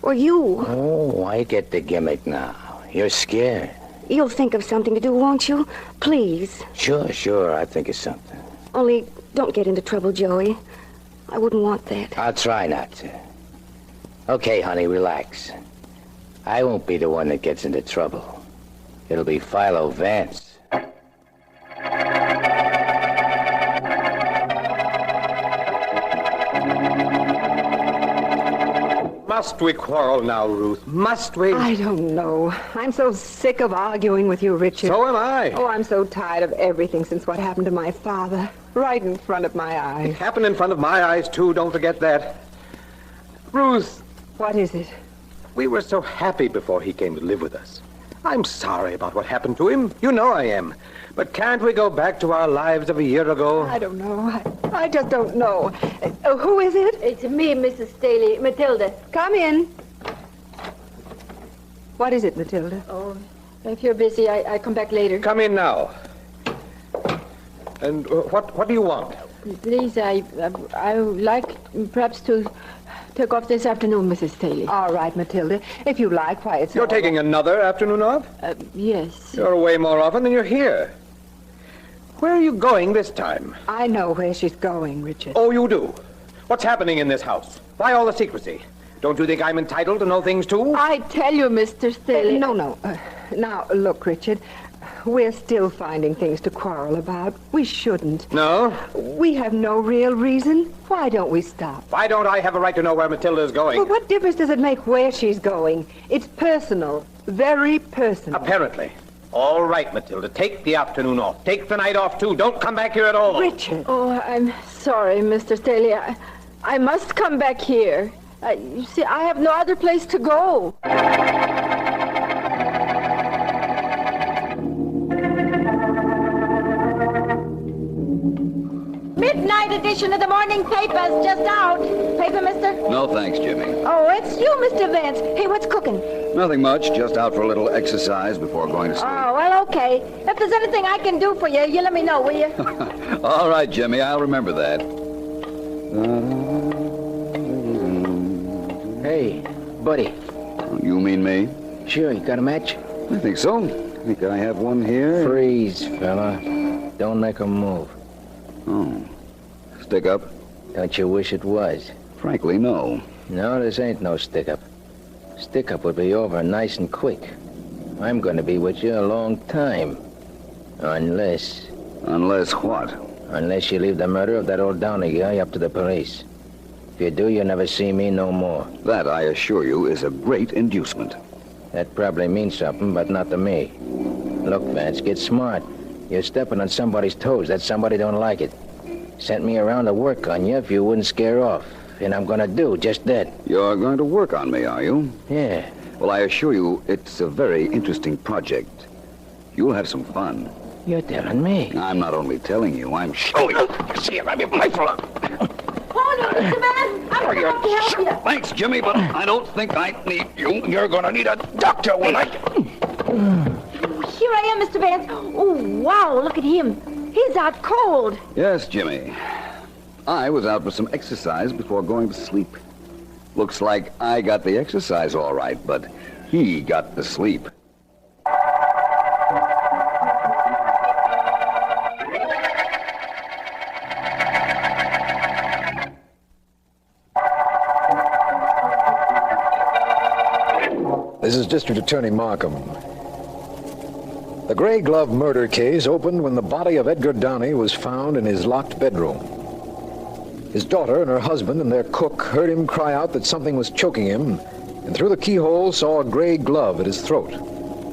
or you. Oh, I get the gimmick now. You're scared. You'll think of something to do, won't you? Please. Sure. I think of something. Only don't get into trouble, Joey. I wouldn't want that. I'll try not to. Okay, honey, relax. I won't be the one that gets into trouble. It'll be Philo Vance. Must we quarrel now, Ruth? Must we? I don't know. I'm so sick of arguing with you, Richard. So am I. Oh, I'm so tired of everything since what happened to my father. Right in front of my eyes. It happened in front of my eyes, too. Don't forget that. Ruth. What is it? We were so happy before he came to live with us. I'm sorry about what happened to him. You know I am. But can't we go back to our lives of a year ago? I don't know. I just don't know. Who is it? It's me, Mrs. Staley. Matilda. Come in. What is it, Matilda? Oh, if you're busy, I come back later. Come in now. And what do you want? Please, I would like perhaps to take off this afternoon, Mrs. Staley. All right, Matilda. If you like, why, it's You're all taking another afternoon off? Yes. You're away more often than you're here. Where are you going this time? I know where she's going, Richard. Oh, you do? What's happening in this house? Why all the secrecy? Don't you think I'm entitled to know things, too? I tell you, Mr. Staley. No. Now, look, Richard. We're still finding things to quarrel about. We shouldn't. No? We have no real reason. Why don't we stop? Why don't I have a right to know where Matilda's going? Well, what difference does it make where she's going? It's personal. Very personal. Apparently. All right, Matilda. Take the afternoon off. Take the night off, too. Don't come back here at all. Richard. Oh, I'm sorry, Mr. Staley. I must come back here. You see, I have no other place to go. Midnight edition of the morning paper's just out. Paper, mister? No, thanks, Jimmy. Oh, it's you, Mr. Vance. Hey, what's cooking? Nothing much. Just out for a little exercise before going to sleep. Oh, well, okay. If there's anything I can do for you, you let me know, will you? All right, Jimmy. I'll remember that. Hey, buddy. You mean me? Sure, you got a match? I think so. I think I have one here. Freeze, fella. Don't make a move. Oh. Stick-up? Don't you wish it was? Frankly, no. No, this ain't no stick-up. Stick-up would be over nice and quick. I'm going to be with you a long time. Unless... Unless what? Unless you leave the murder of that old Downey guy up to the police. If you do, you'll never see me no more. That, I assure you, is a great inducement. That probably means something, but not to me. Look, Vance, get smart. You're stepping on somebody's toes. That somebody don't like it. Sent me around to work on you if you wouldn't scare off. And I'm gonna do just that. You're going to work on me, are you? Yeah. Well, I assure you, it's a very interesting project. You'll have some fun. You're telling me? I'm not only telling you, I'm showing you. See if I'm mindful of. Hold on, Mr. Vance. I'm going to help you. Thanks, Jimmy, but I don't think I need you. You're going to need a doctor when I... Here I am, Mr. Vance. Oh, wow, look at him. He's out cold. Yes, Jimmy. I was out for some exercise before going to sleep. Looks like I got the exercise all right, but he got the sleep. This is District Attorney Markham. The Gray Glove murder case opened when the body of Edgar Downey was found in his locked bedroom. His daughter and her husband and their cook heard him cry out that something was choking him, and through the keyhole saw a gray glove at his throat,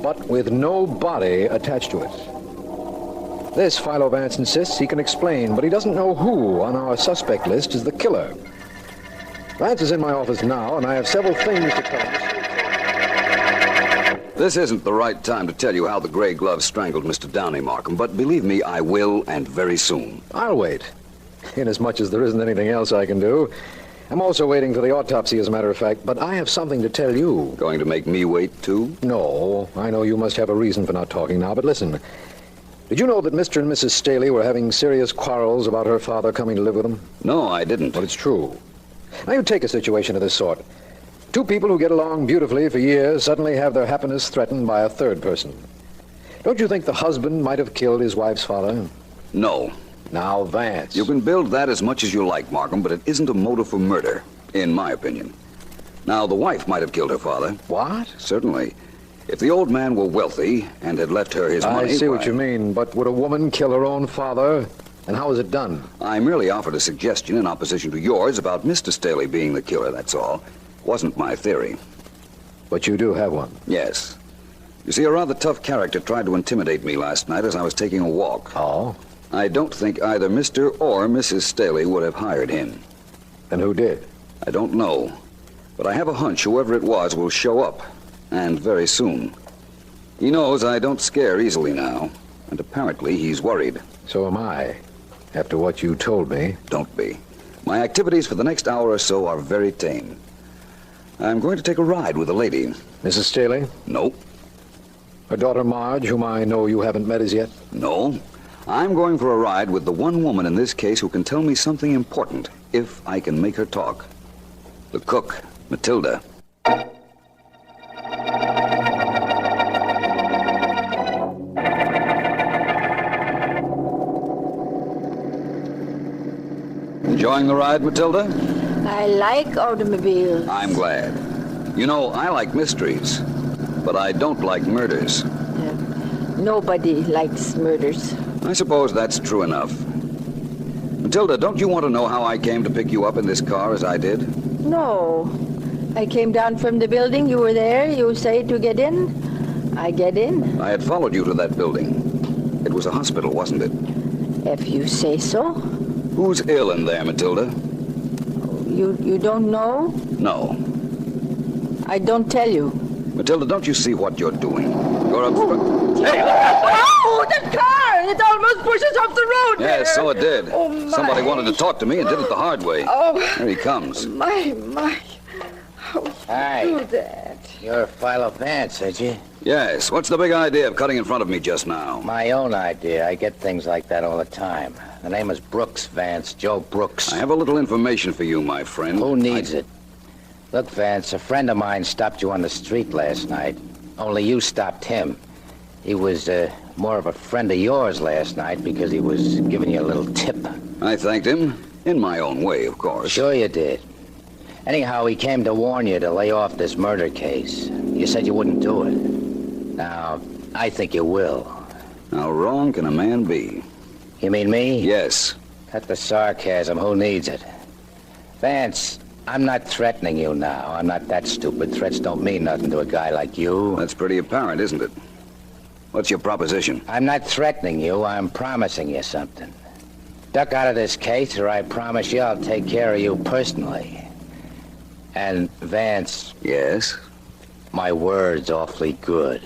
but with no body attached to it. This, Philo Vance insists he can explain, but he doesn't know who on our suspect list is the killer. Vance is in my office now, and I have several things to tell him. This isn't the right time to tell you how the gray glove strangled Mr. Downey, Markham, but believe me, I will, and very soon. I'll wait, inasmuch as there isn't anything else I can do. I'm also waiting for the autopsy, as a matter of fact, but I have something to tell you. Going to make me wait, too? No, I know you must have a reason for not talking now, but listen. Did you know that Mr. and Mrs. Staley were having serious quarrels about her father coming to live with them? No, I didn't. But it's true. Now, you take a situation of this sort. Two people who get along beautifully for years suddenly have their happiness threatened by a third person. Don't you think the husband might have killed his wife's father? No. Now, Vance. You can build that as much as you like, Markham, but it isn't a motive for murder, in my opinion. Now, the wife might have killed her father. What? Certainly. If the old man were wealthy and had left her his money... I see what you mean, but would a woman kill her own father? And how was it done? I merely offered a suggestion in opposition to yours about Mr. Staley being the killer, that's all. Wasn't my theory. But you do have one? Yes. You see, a rather tough character tried to intimidate me last night as I was taking a walk. Oh? I don't think either Mr. or Mrs. Staley would have hired him. And who did? I don't know. But I have a hunch whoever it was will show up. And very soon. He knows I don't scare easily now. And apparently he's worried. So am I. After what you told me. Don't be. My activities for the next hour or so are very tame. I'm going to take a ride with a lady. Mrs. Staley? No. Her daughter Marge, whom I know you haven't met as yet? No. I'm going for a ride with the one woman in this case who can tell me something important, if I can make her talk. The cook, Matilda. Enjoying the ride, Matilda? I like automobiles. I'm glad. You know, I like mysteries, but I don't like murders. Nobody likes murders. I suppose that's true enough. Matilda, don't you want to know how I came to pick you up in this car as I did? No. I came down from the building. You were there. You say to get in. I get in. I had followed you to that building. It was a hospital, wasn't it? If you say so. Who's ill in there, Matilda? You don't know? No. I don't tell you. Matilda, don't you see what you're doing? You're obstructing. Hey! Oh, the car! It almost pushes off the road there. Yes, so it did. Oh, my. Somebody wanted to talk to me and did it the hard way. Oh. Here he comes. My. How Hi. do that? You're Philo Vance, ain't you? Yes. What's the big idea of cutting in front of me just now? My own idea. I get things like that all the time. The name is Brooks Vance, Joe Brooks. I have a little information for you, my friend. Who needs it? Look, Vance, a friend of mine stopped you on the street last night. Only you stopped him. He was more of a friend of yours last night because he was giving you a little tip. I thanked him, in my own way, of course. Sure you did. Anyhow, he came to warn you to lay off this murder case. You said you wouldn't do it. Now, I think you will. How wrong can a man be? You mean me? Yes. Cut the sarcasm. Who needs it? Vance, I'm not threatening you now. I'm not that stupid. Threats don't mean nothing to a guy like you. That's pretty apparent, isn't it? What's your proposition? I'm not threatening you. I'm promising you something. Duck out of this case, or I promise you I'll take care of you personally. And, Vance... Yes? My word's awfully good.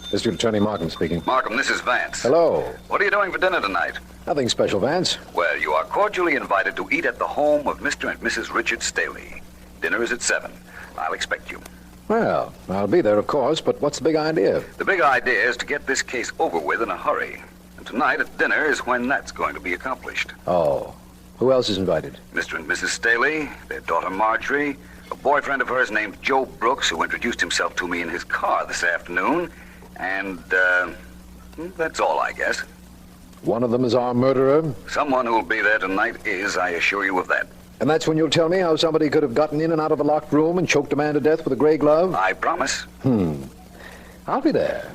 District Attorney Markham speaking. Markham, this is Vance. Hello. What are you doing for dinner tonight? Nothing special, Vance. Well, you are cordially invited to eat at the home of Mr. and Mrs. Richard Staley. Dinner is at 7. I'll expect you. Well, I'll be there, of course, but what's the big idea? The big idea is to get this case over with in a hurry. And tonight at dinner is when that's going to be accomplished. Oh. Who else is invited? Mr. and Mrs. Staley, their daughter Marjorie, a boyfriend of hers named Joe Brooks, who introduced himself to me in his car this afternoon, and, that's all, I guess. One of them is our murderer? Someone who'll be there tonight is, I assure you of that. And that's when you'll tell me how somebody could have gotten in and out of a locked room and choked a man to death with a gray glove? I promise. I'll be there.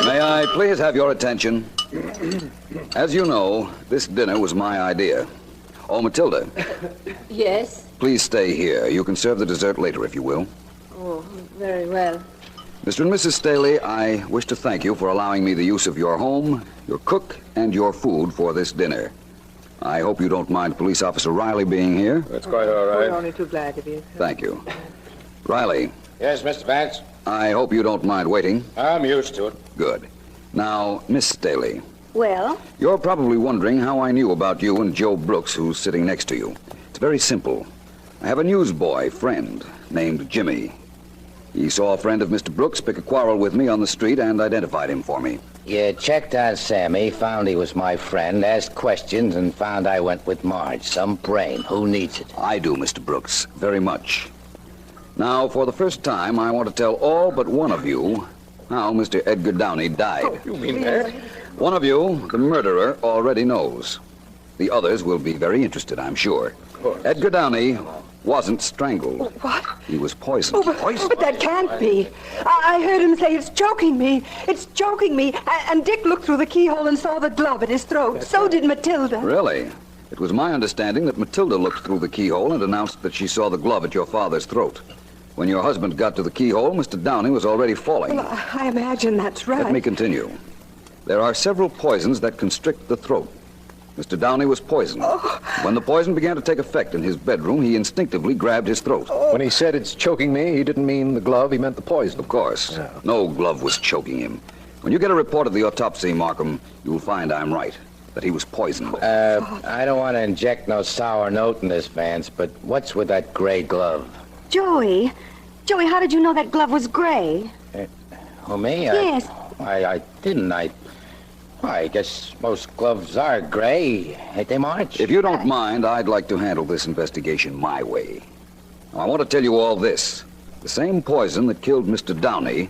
May I please have your attention? As you know, this dinner was my idea. Oh, Matilda. Yes? Please stay here. You can serve the dessert later if you will. Oh, very well. Mr. and Mrs. Staley, I wish to thank you for allowing me the use of your home, your cook, and your food for this dinner. I hope you don't mind Police Officer Riley being here. That's quite all right. We're only too glad to be here. Thank you. Riley. Yes, Mr. Vance? I hope you don't mind waiting. I'm used to it. Good. Now, Miss Staley. Well? You're probably wondering how I knew about you and Joe Brooks, who's sitting next to you. It's very simple. I have a newsboy friend named Jimmy. He saw a friend of Mr. Brooks pick a quarrel with me on the street and identified him for me. You checked on Sammy, found he was my friend, asked questions, and found I went with Marge. Some brain. Who needs it? I do, Mr. Brooks, very much. Now, for the first time, I want to tell all but one of you how Mr. Edgar Downey died. Oh, you mean that? One of you, the murderer, already knows. The others will be very interested, I'm sure. Edgar Downey wasn't strangled. What? He was poisoned. But that can't be. I heard him say it's choking me. It's choking me. And Dick looked through the keyhole and saw the glove at his throat. So did Matilda. Really? It was my understanding that Matilda looked through the keyhole and announced that she saw the glove at your father's throat. When your husband got to the keyhole, Mr. Downey was already falling. Well, I imagine that's right. Let me continue. There are several poisons that constrict the throat. Mr. Downey was poisoned. When the poison began to take effect in his bedroom, he instinctively grabbed his throat. When he said it's choking me, he didn't mean the glove, he meant the poison. Of course. Yeah. No glove was choking him. When you get a report of the autopsy, Markham, you'll find I'm right, that he was poisoned. I don't want to inject no sour note in this, Vance, but what's with that gray glove? Joey, how did you know that glove was gray? Oh, me? Yes. I didn't. I guess most gloves are gray, ain't they, Marge? If you don't mind, I'd like to handle this investigation my way. Now, I want to tell you all this. The same poison that killed Mr. Downey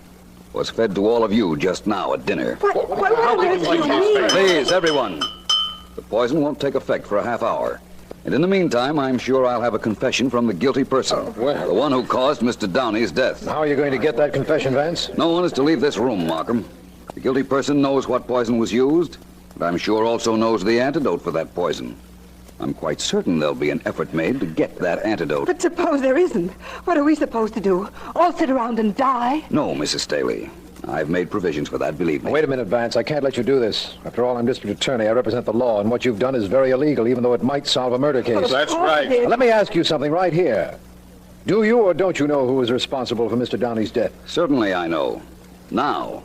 was fed to all of you just now at dinner. What on earth do you mean? Please, everyone. The poison won't take effect for a half hour. And in the meantime, I'm sure I'll have a confession from the guilty person. The one who caused Mr. Downey's death. How are you going to get that confession, Vance? No one is to leave this room, Markham. The guilty person knows what poison was used, and I'm sure also knows the antidote for that poison. I'm quite certain there'll be an effort made to get that antidote. But suppose there isn't. What are we supposed to do? All sit around and die? No, Mrs. Staley. I've made provisions for that, believe me. Wait a minute, Vance. I can't let you do this. After all, I'm district attorney. I represent the law, and what you've done is very illegal, even though it might solve a murder case. That's right. Now, let me ask you something right here. Do you or don't you know who was responsible for Mr. Downey's death? Certainly I know. Now.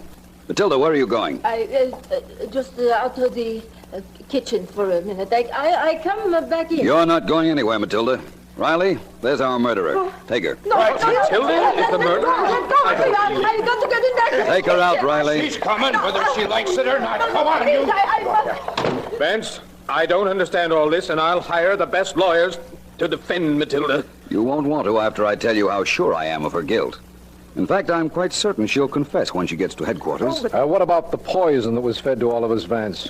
Matilda, where are you going? I just out to the kitchen for a minute. I come back in. You're not going anywhere, Matilda. Riley, there's our murderer. Take her. No, Matilda is the murderer? I've got to get in there. Take her out, Riley. She's coming, whether she likes it or not. Come on, you. Vance, I don't understand all this, and I'll hire the best lawyers to defend Matilda. You won't want to after I tell you how sure I am of her guilt. In fact, I'm quite certain she'll confess when she gets to headquarters. What about the poison that was fed to all of us, Vance?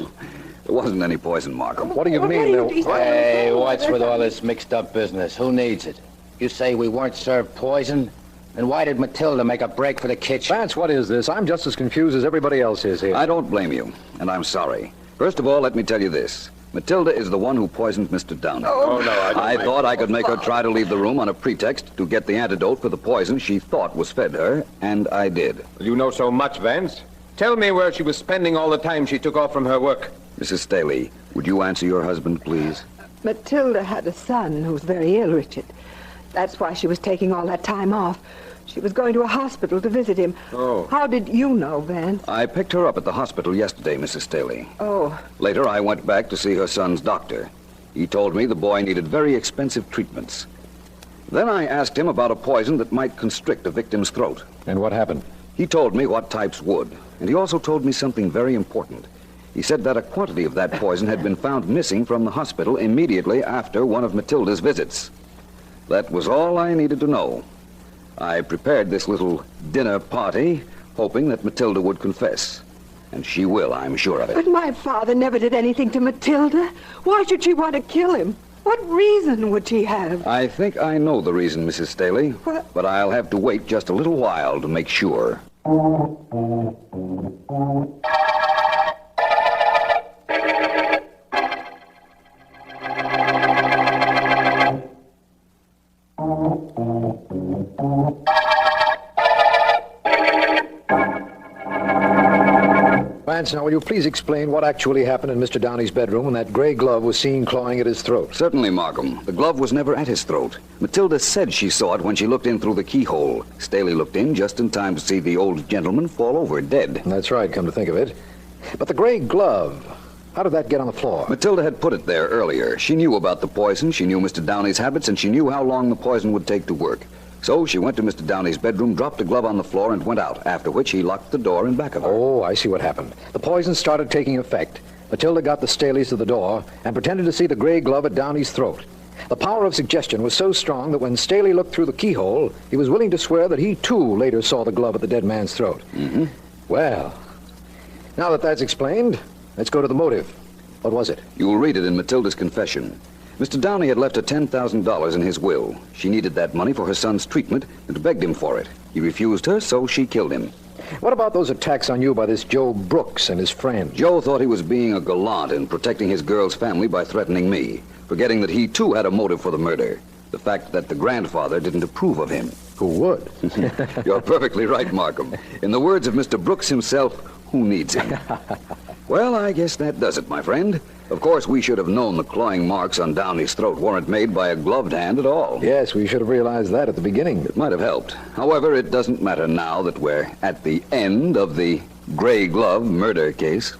There wasn't any poison, Markham. What do you mean? Hey, what's with all this mixed-up business? Who needs it? You say we weren't served poison? Then why did Matilda make a break for the kitchen? Vance, what is this? I'm just as confused as everybody else is here. I don't blame you, and I'm sorry. First of all, let me tell you this. Matilda is the one who poisoned Mr. Downey. Oh, no, I thought I could make her try to leave the room on a pretext to get the antidote for the poison she thought was fed her, and I did. You know so much, Vance. Tell me where she was spending all the time she took off from her work. Mrs. Staley, would you answer your husband, please? Matilda had a son who was very ill, Richard. That's why she was taking all that time off. She was going to a hospital to visit him. Oh. How did you know, Vance? I picked her up at the hospital yesterday, Mrs. Staley. Oh. Later, I went back to see her son's doctor. He told me the boy needed very expensive treatments. Then I asked him about a poison that might constrict a victim's throat. And what happened? He told me what types would. And he also told me something very important. He said that a quantity of that poison had been found missing from the hospital immediately after one of Matilda's visits. That was all I needed to know. I prepared this little dinner party, hoping that Matilda would confess. And she will, I'm sure of it. But my father never did anything to Matilda. Why should she want to kill him? What reason would she have? I think I know the reason, Mrs. Staley. What? But I'll have to wait just a little while to make sure. Vance, now will you please explain what actually happened in Mr. Downey's bedroom when that gray glove was seen clawing at his throat? Certainly, Markham. The glove was never at his throat. Matilda said she saw it when she looked in through the keyhole. Staley looked in just in time to see the old gentleman fall over dead. That's right, come to think of it. But the gray glove, how did that get on the floor? Matilda had put it there earlier. She knew about the poison, she knew Mr. Downey's habits, and she knew how long the poison would take to work. So she went to Mr. Downey's bedroom, dropped the glove on the floor, and went out, after which he locked the door in back of her. Oh, I see what happened. The poison started taking effect. Matilda got the Staleys to the door and pretended to see the gray glove at Downey's throat. The power of suggestion was so strong that when Staley looked through the keyhole, he was willing to swear that he, too, later saw the glove at the dead man's throat. Mm-hmm. Well, now that that's explained, let's go to the motive. What was it? You'll read it in Matilda's confession. Mr. Downey had left her $10,000 in his will. She needed that money for her son's treatment and begged him for it. He refused her, so she killed him. What about those attacks on you by this Joe Brooks and his friend? Joe thought he was being a gallant in protecting his girl's family by threatening me, forgetting that he, too, had a motive for the murder. The fact that the grandfather didn't approve of him. Who would? You're perfectly right, Markham. In the words of Mr. Brooks himself, who needs him? Well, I guess that does it, my friend. Of course, we should have known the clawing marks on Downey's throat weren't made by a gloved hand at all. Yes, we should have realized that at the beginning. It might have helped. However, it doesn't matter now that we're at the end of the gray glove murder case.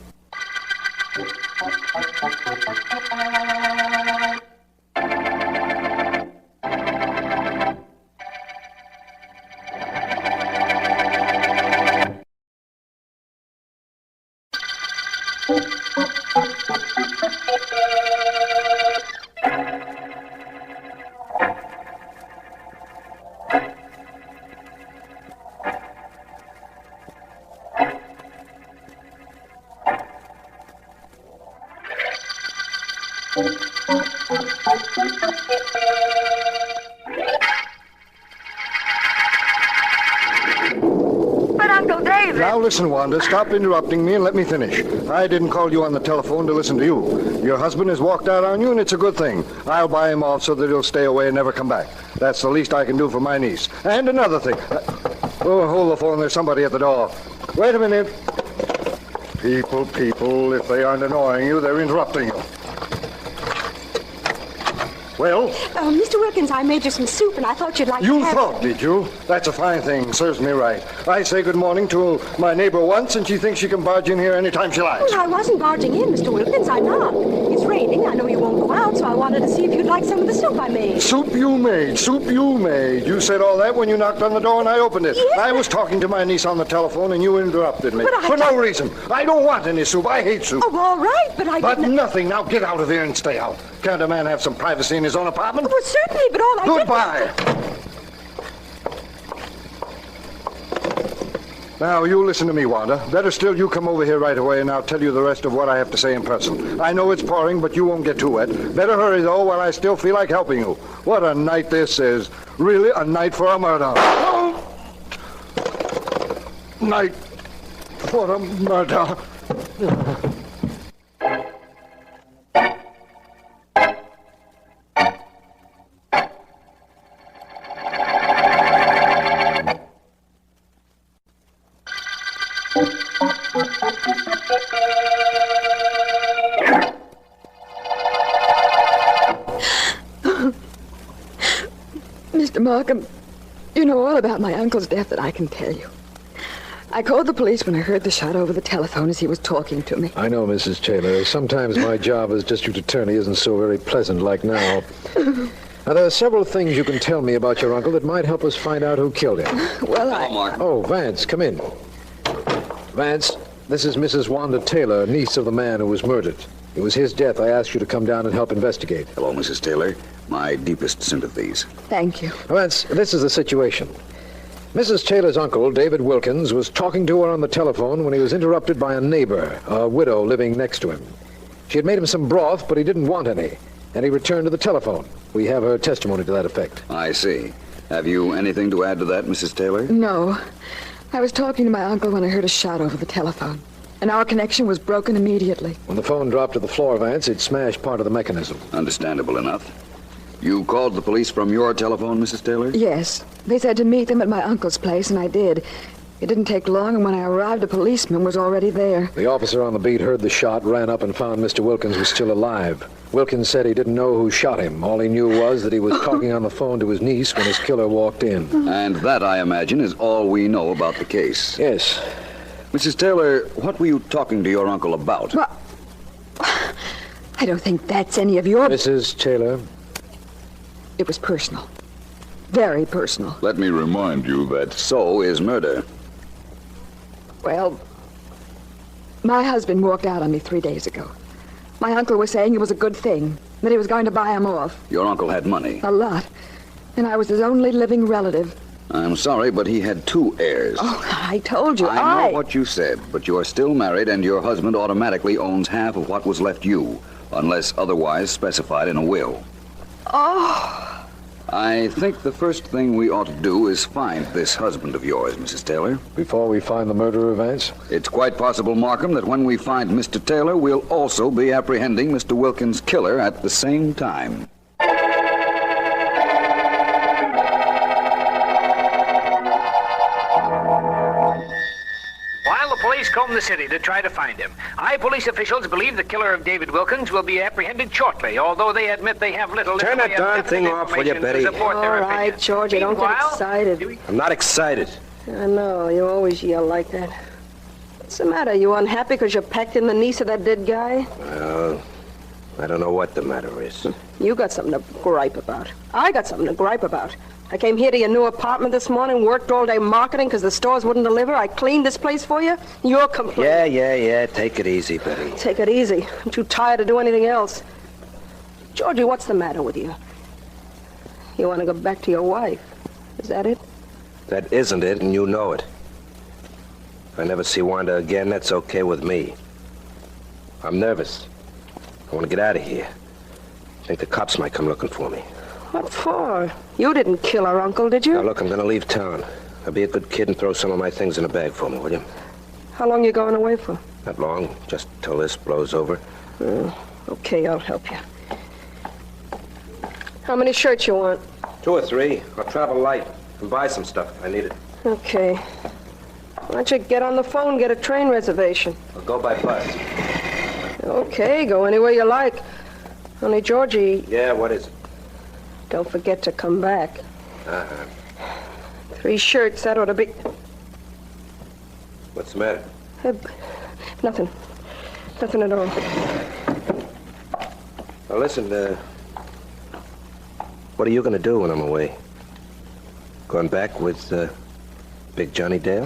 But Uncle David... Now listen, Wanda, stop interrupting me and let me finish. I didn't call you on the telephone to listen to you. Your husband has walked out on you, and it's a good thing. I'll buy him off so that he'll stay away and never come back. That's the least I can do for my niece. And another thing. Oh, hold the phone. There's somebody at the door. Wait a minute. People, if they aren't annoying you, they're interrupting you. Well? Mr. Wilkins, I made you some soup, and I thought you'd like to have... You thought, did you? That's a fine thing. Serves me right. I say good morning to my neighbor once, and she thinks she can barge in here anytime she likes. Well, I wasn't barging in, Mr. Wilkins. I'm not. It's raining. I know you won't go out, so I wanted to see if you'd like some of the soup I made. Soup you made. Soup you made. You said all that when you knocked on the door and I opened it. Yes, I was talking to my niece on the telephone, and you interrupted me. But For no reason. I don't want any soup. I hate soup. Oh, all right, but I But didn't... nothing. Now get out of here and stay out. Can't a man have some privacy in his own apartment? Well, certainly, but all I did... Goodbye. Now, you listen to me, Wanda. Better still, you come over here right away, and I'll tell you the rest of what I have to say in person. I know it's pouring, but you won't get too wet. Better hurry, though, while I still feel like helping you. What a night this is. Really a night for a murder. Night for a murder. Mr. Markham, you know all about my uncle's death that I can tell you. I called the police when I heard the shot over the telephone as he was talking to me. I know, Mrs. Taylor. Sometimes my job as district attorney isn't so very pleasant like now. Now, there are several things you can tell me about your uncle that might help us find out who killed him. Well, Oh, Vance, come in. Vance, this is Mrs. Wanda Taylor, niece of the man who was murdered. It was his death I asked you to come down and help investigate. Hello, Mrs. Taylor. My deepest sympathies. Thank you. Vance, this is the situation. Mrs. Taylor's uncle, David Wilkins, was talking to her on the telephone when he was interrupted by a neighbor, a widow living next to him. She had made him some broth, but he didn't want any, and he returned to the telephone. We have her testimony to that effect. I see. Have you anything to add to that, Mrs. Taylor? No. I was talking to my uncle when I heard a shot over the telephone, and our connection was broken immediately. When the phone dropped to the floor, Vance, it smashed part of the mechanism. Understandable enough. You called the police from your telephone, Mrs. Taylor? Yes. They said to meet them at my uncle's place, and I did. It didn't take long, and when I arrived, a policeman was already there. The officer on the beat heard the shot, ran up and found Mr. Wilkins was still alive. Wilkins said he didn't know who shot him. All he knew was that he was talking on the phone to his niece when his killer walked in. And that, I imagine, is all we know about the case. Yes. Mrs. Taylor, what were you talking to your uncle about? Well, I don't think that's any of your... Mrs. Taylor? It was personal. Very personal. Let me remind you that so is murder. Well, my husband walked out on me 3 days ago. My uncle was saying it was a good thing, that he was going to buy him off. Your uncle had money? A lot. And I was his only living relative. I'm sorry, but he had 2 heirs. Oh, I told you, I know what you said, but you're still married and your husband automatically owns half of what was left you, unless otherwise specified in a will. Oh. I think the first thing we ought to do is find this husband of yours, Mrs. Taylor. Before we find the murderer, Vance? It's quite possible, Markham, that when we find Mr. Taylor, we'll also be apprehending Mr. Wilkins' killer at the same time. While the police police comb the city to try to find him. High police officials believe the killer of David Wilkins will be apprehended shortly, although they admit they have little... Turn that darn thing off, will you, Betty? All right, George, don't get excited. I'm not excited. I know, you always yell like that. What's the matter? You unhappy because you packed in the niece of that dead guy? Well, I don't know what the matter is. You got something to gripe about. I got something to gripe about. I came here to your new apartment this morning, worked all day marketing because the stores wouldn't deliver. I cleaned this place for you. You're complaining. Yeah. Take it easy, Betty. Take it easy. I'm too tired to do anything else. Georgie, what's the matter with you? You want to go back to your wife. Is that it? That isn't it, and you know it. If I never see Wanda again, that's okay with me. I'm nervous. I want to get out of here. I think the cops might come looking for me. What for? You didn't kill our uncle, did you? Now, look, I'm going to leave town. Now, be a good kid and throw some of my things in a bag for me, will you? How long you going away for? Not long, just till this blows over. Okay, I'll help you. How many shirts you want? 2 or 3. I'll travel light and buy some stuff if I need it. Okay. Why don't you get on the phone and get a train reservation? I'll go by bus. Okay, go anywhere you like. Only, Georgie... Yeah, what is it? Don't forget to come back. 3 shirts, that ought to be... What's the matter? Nothing. Nothing at all. Now, listen, what are you going to do when I'm away? Going back with, Big Johnny Dale?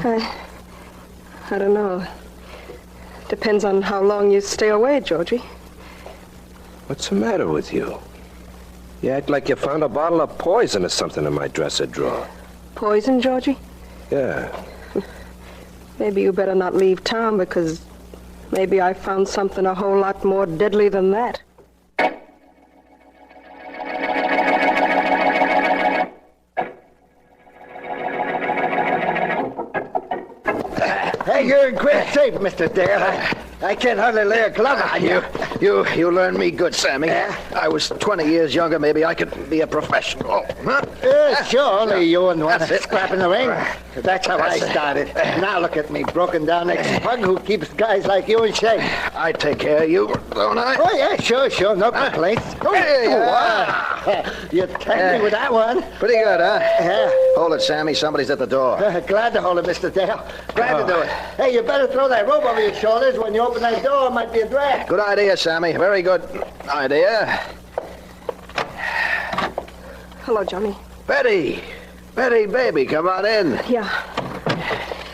I don't know. Depends on how long you stay away, Georgie. What's the matter with you? You act like you found a bottle of poison or something in my dresser drawer. Poison, Georgie? Yeah. Maybe you better not leave town because maybe I found something a whole lot more deadly than that. Hey, you're in great shape, Mr. Dale. I can't hardly lay a glove on you. You learned me good, Sammy. I was 20 years younger. Maybe I could be a professional. Huh? Sure, only you and one scrap in the ring. That's how I started. Now look at me, broken down ex-pug who keeps guys like you in shape. I take care of you, don't I? Oh, yeah, sure. No complaints. You tagged me with that one. Pretty good, huh? Yeah. Hold it, Sammy. Somebody's at the door. Glad to hold it, Mr. Dale. Glad to do it. Hey, you better throw that rope over your shoulders. When you open that door, it might be a drag. Good idea, Sammy. Very good idea. Hello, Johnny. Betty, baby, come on in. Yeah.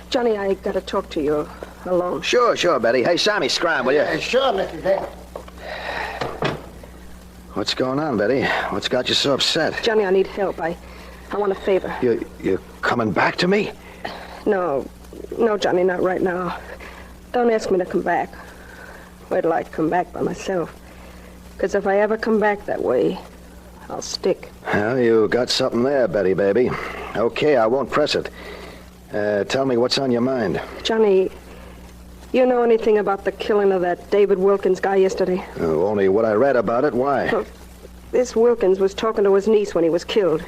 Johnny, I gotta talk to you alone. Sure, Betty. Hey, Sammy, scram, will you? Sure, Mr. Dale. What's going on, Betty? What's got you so upset? Johnny, I need help. I want a favor. You're coming back to me? No, Johnny, not right now. Don't ask me to come back. Wait till I come back by myself. Because if I ever come back that way, I'll stick. Well, you got something there, Betty, baby. Okay, I won't press it. Tell me what's on your mind. Johnny, you know anything about the killing of that David Wilkins guy yesterday? Only what I read about it. Why? Well, this Wilkins was talking to his niece when he was killed.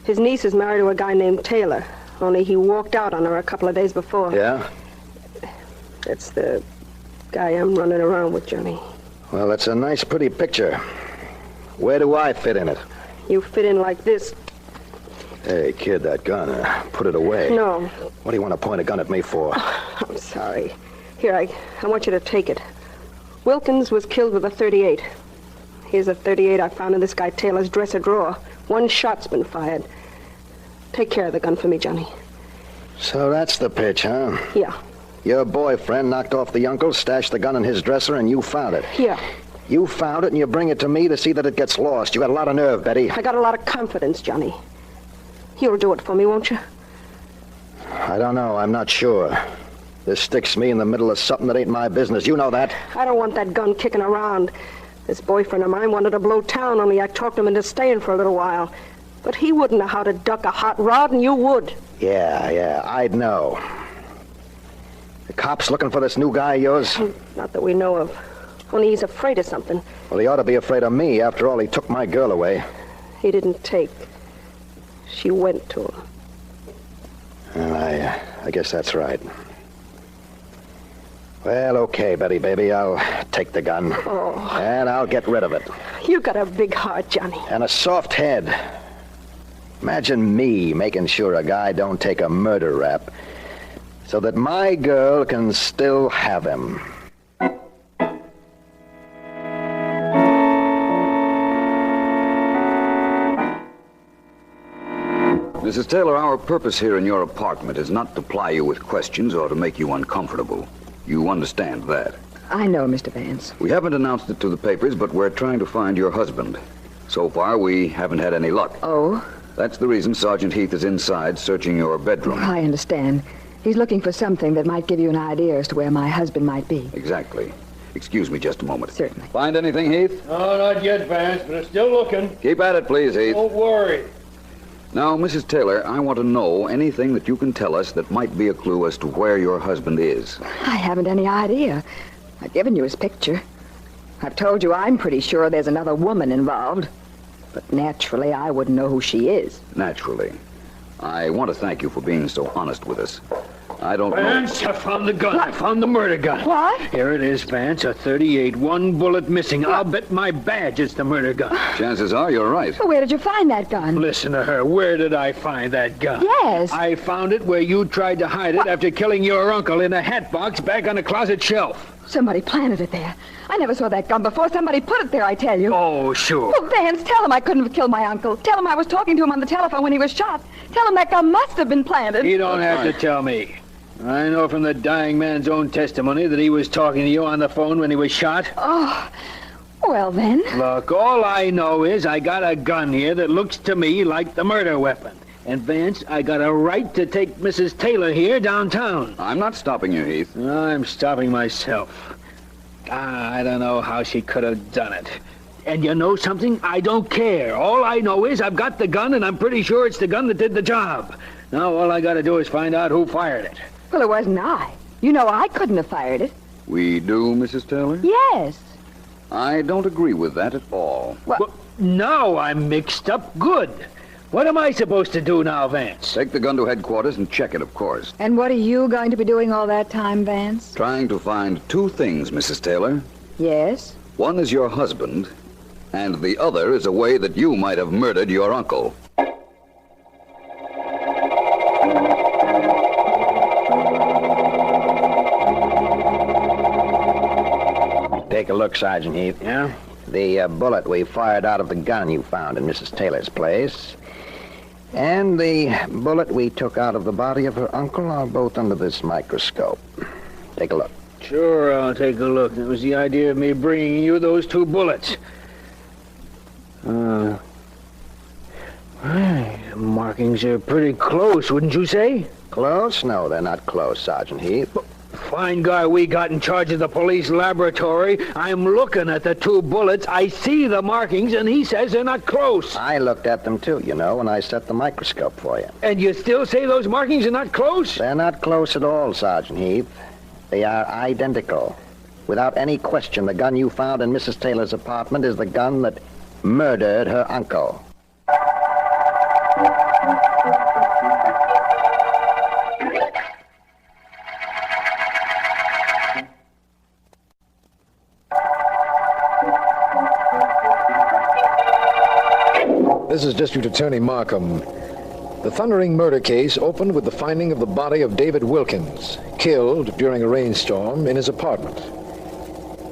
His niece is married to a guy named Taylor, only he walked out on her a couple of days before. Yeah? That's the guy I'm running around with, Johnny. Well, that's a nice, pretty picture. Where do I fit in it? You fit in like this. Hey, kid, that gun, put it away. No. What do you want to point a gun at me for? I'm sorry. Here, I want you to take it. Wilkins was killed with a .38. Here's a .38 I found in this guy Taylor's dresser drawer. 1 shot's been fired. Take care of the gun for me, Johnny. So that's the pitch, huh? Yeah. Your boyfriend knocked off the uncle, stashed the gun in his dresser, and you found it. Yeah. You found it, and you bring it to me to see that it gets lost. You got a lot of nerve, Betty. I got a lot of confidence, Johnny. You'll do it for me, won't you? I don't know. I'm not sure. This sticks me in the middle of something that ain't my business. You know that. I don't want that gun kicking around. This boyfriend of mine wanted to blow town, only I talked him into staying for a little while. But he wouldn't know how to duck a hot rod, and you would. Yeah, I'd know. The cops looking for this new guy of yours? Not that we know of. Only he's afraid of something. Well, he ought to be afraid of me. After all, he took my girl away. He didn't take. She went to him. Well, I guess that's right. Well, okay, Betty, baby. I'll take the gun. Oh. And I'll get rid of it. You got a big heart, Johnny. And a soft head. Imagine me making sure a guy don't take a murder rap so that my girl can still have him. Mrs. Taylor, our purpose here in your apartment is not to ply you with questions or to make you uncomfortable. You understand that. I know, Mr. Vance. We haven't announced it to the papers, but we're trying to find your husband. So far, we haven't had any luck. Oh? That's the reason Sergeant Heath is inside searching your bedroom. I understand. He's looking for something that might give you an idea as to where my husband might be. Exactly. Excuse me just a moment. Certainly. Find anything, Heath? No, not yet, Vance, but I'm still looking. Keep at it, please, Heath. Don't worry. Now, Mrs. Taylor, I want to know anything that you can tell us that might be a clue as to where your husband is. I haven't any idea. I've given you his picture. I've told you I'm pretty sure there's another woman involved. But naturally, I wouldn't know who she is. Naturally. I want to thank you for being so honest with us. I don't know... Vance, I found the gun. What? I found the murder gun. What? Here it is, Vance, a .38, one bullet missing. What? I'll bet my badge it's the murder gun. Chances are you're right. Well, where did you find that gun? Listen to her. Where did I find that gun? Yes. I found it where you tried to hide it after killing your uncle in a hat box back on a closet shelf. Somebody planted it there. I never saw that gun before. Somebody put it there, I tell you. Oh, sure. Well, Vance, tell him I couldn't have killed my uncle. Tell him I was talking to him on the telephone when he was shot. Tell him that gun must have been planted. You don't have to tell me. I know from the dying man's own testimony that he was talking to you on the phone when he was shot. Oh, well then. Look, all I know is I got a gun here that looks to me like the murder weapon. And, Vance, I got a right to take Mrs. Taylor here downtown. I'm not stopping you, Heath. I'm stopping myself. I don't know how she could have done it. And you know something? I don't care. All I know is I've got the gun, and I'm pretty sure it's the gun that did the job. Now all I got to do is find out who fired it. Well, it wasn't I. You know I couldn't have fired it. We do, Mrs. Taylor? Yes. I don't agree with that at all. Well, now I'm mixed up good. What am I supposed to do now, Vance? Take the gun to headquarters and check it, of course. And what are you going to be doing all that time, Vance? Trying to find two things, Mrs. Taylor. Yes? One is your husband, and the other is a way that you might have murdered your uncle. Take a look, Sergeant Heath. Yeah? The bullet we fired out of the gun you found in Mrs. Taylor's place and the bullet we took out of the body of her uncle are both under this microscope. Take a look. Sure, I'll take a look. That was the idea of me bringing you those two bullets. The markings are pretty close, wouldn't you say? Close? No, they're not close, Sergeant Heath. Fine guy we got in charge of the police laboratory. I'm looking at the two bullets. I see the markings, and he says they're not close. I looked at them, too, you know, when I set the microscope for you. And you still say those markings are not close? They're not close at all, Sergeant Heath. They are identical. Without any question, the gun you found in Mrs. Taylor's apartment is the gun that murdered her uncle. This is District Attorney Markham. The thundering murder case opened with the finding of the body of David Wilkins, killed during a rainstorm in his apartment.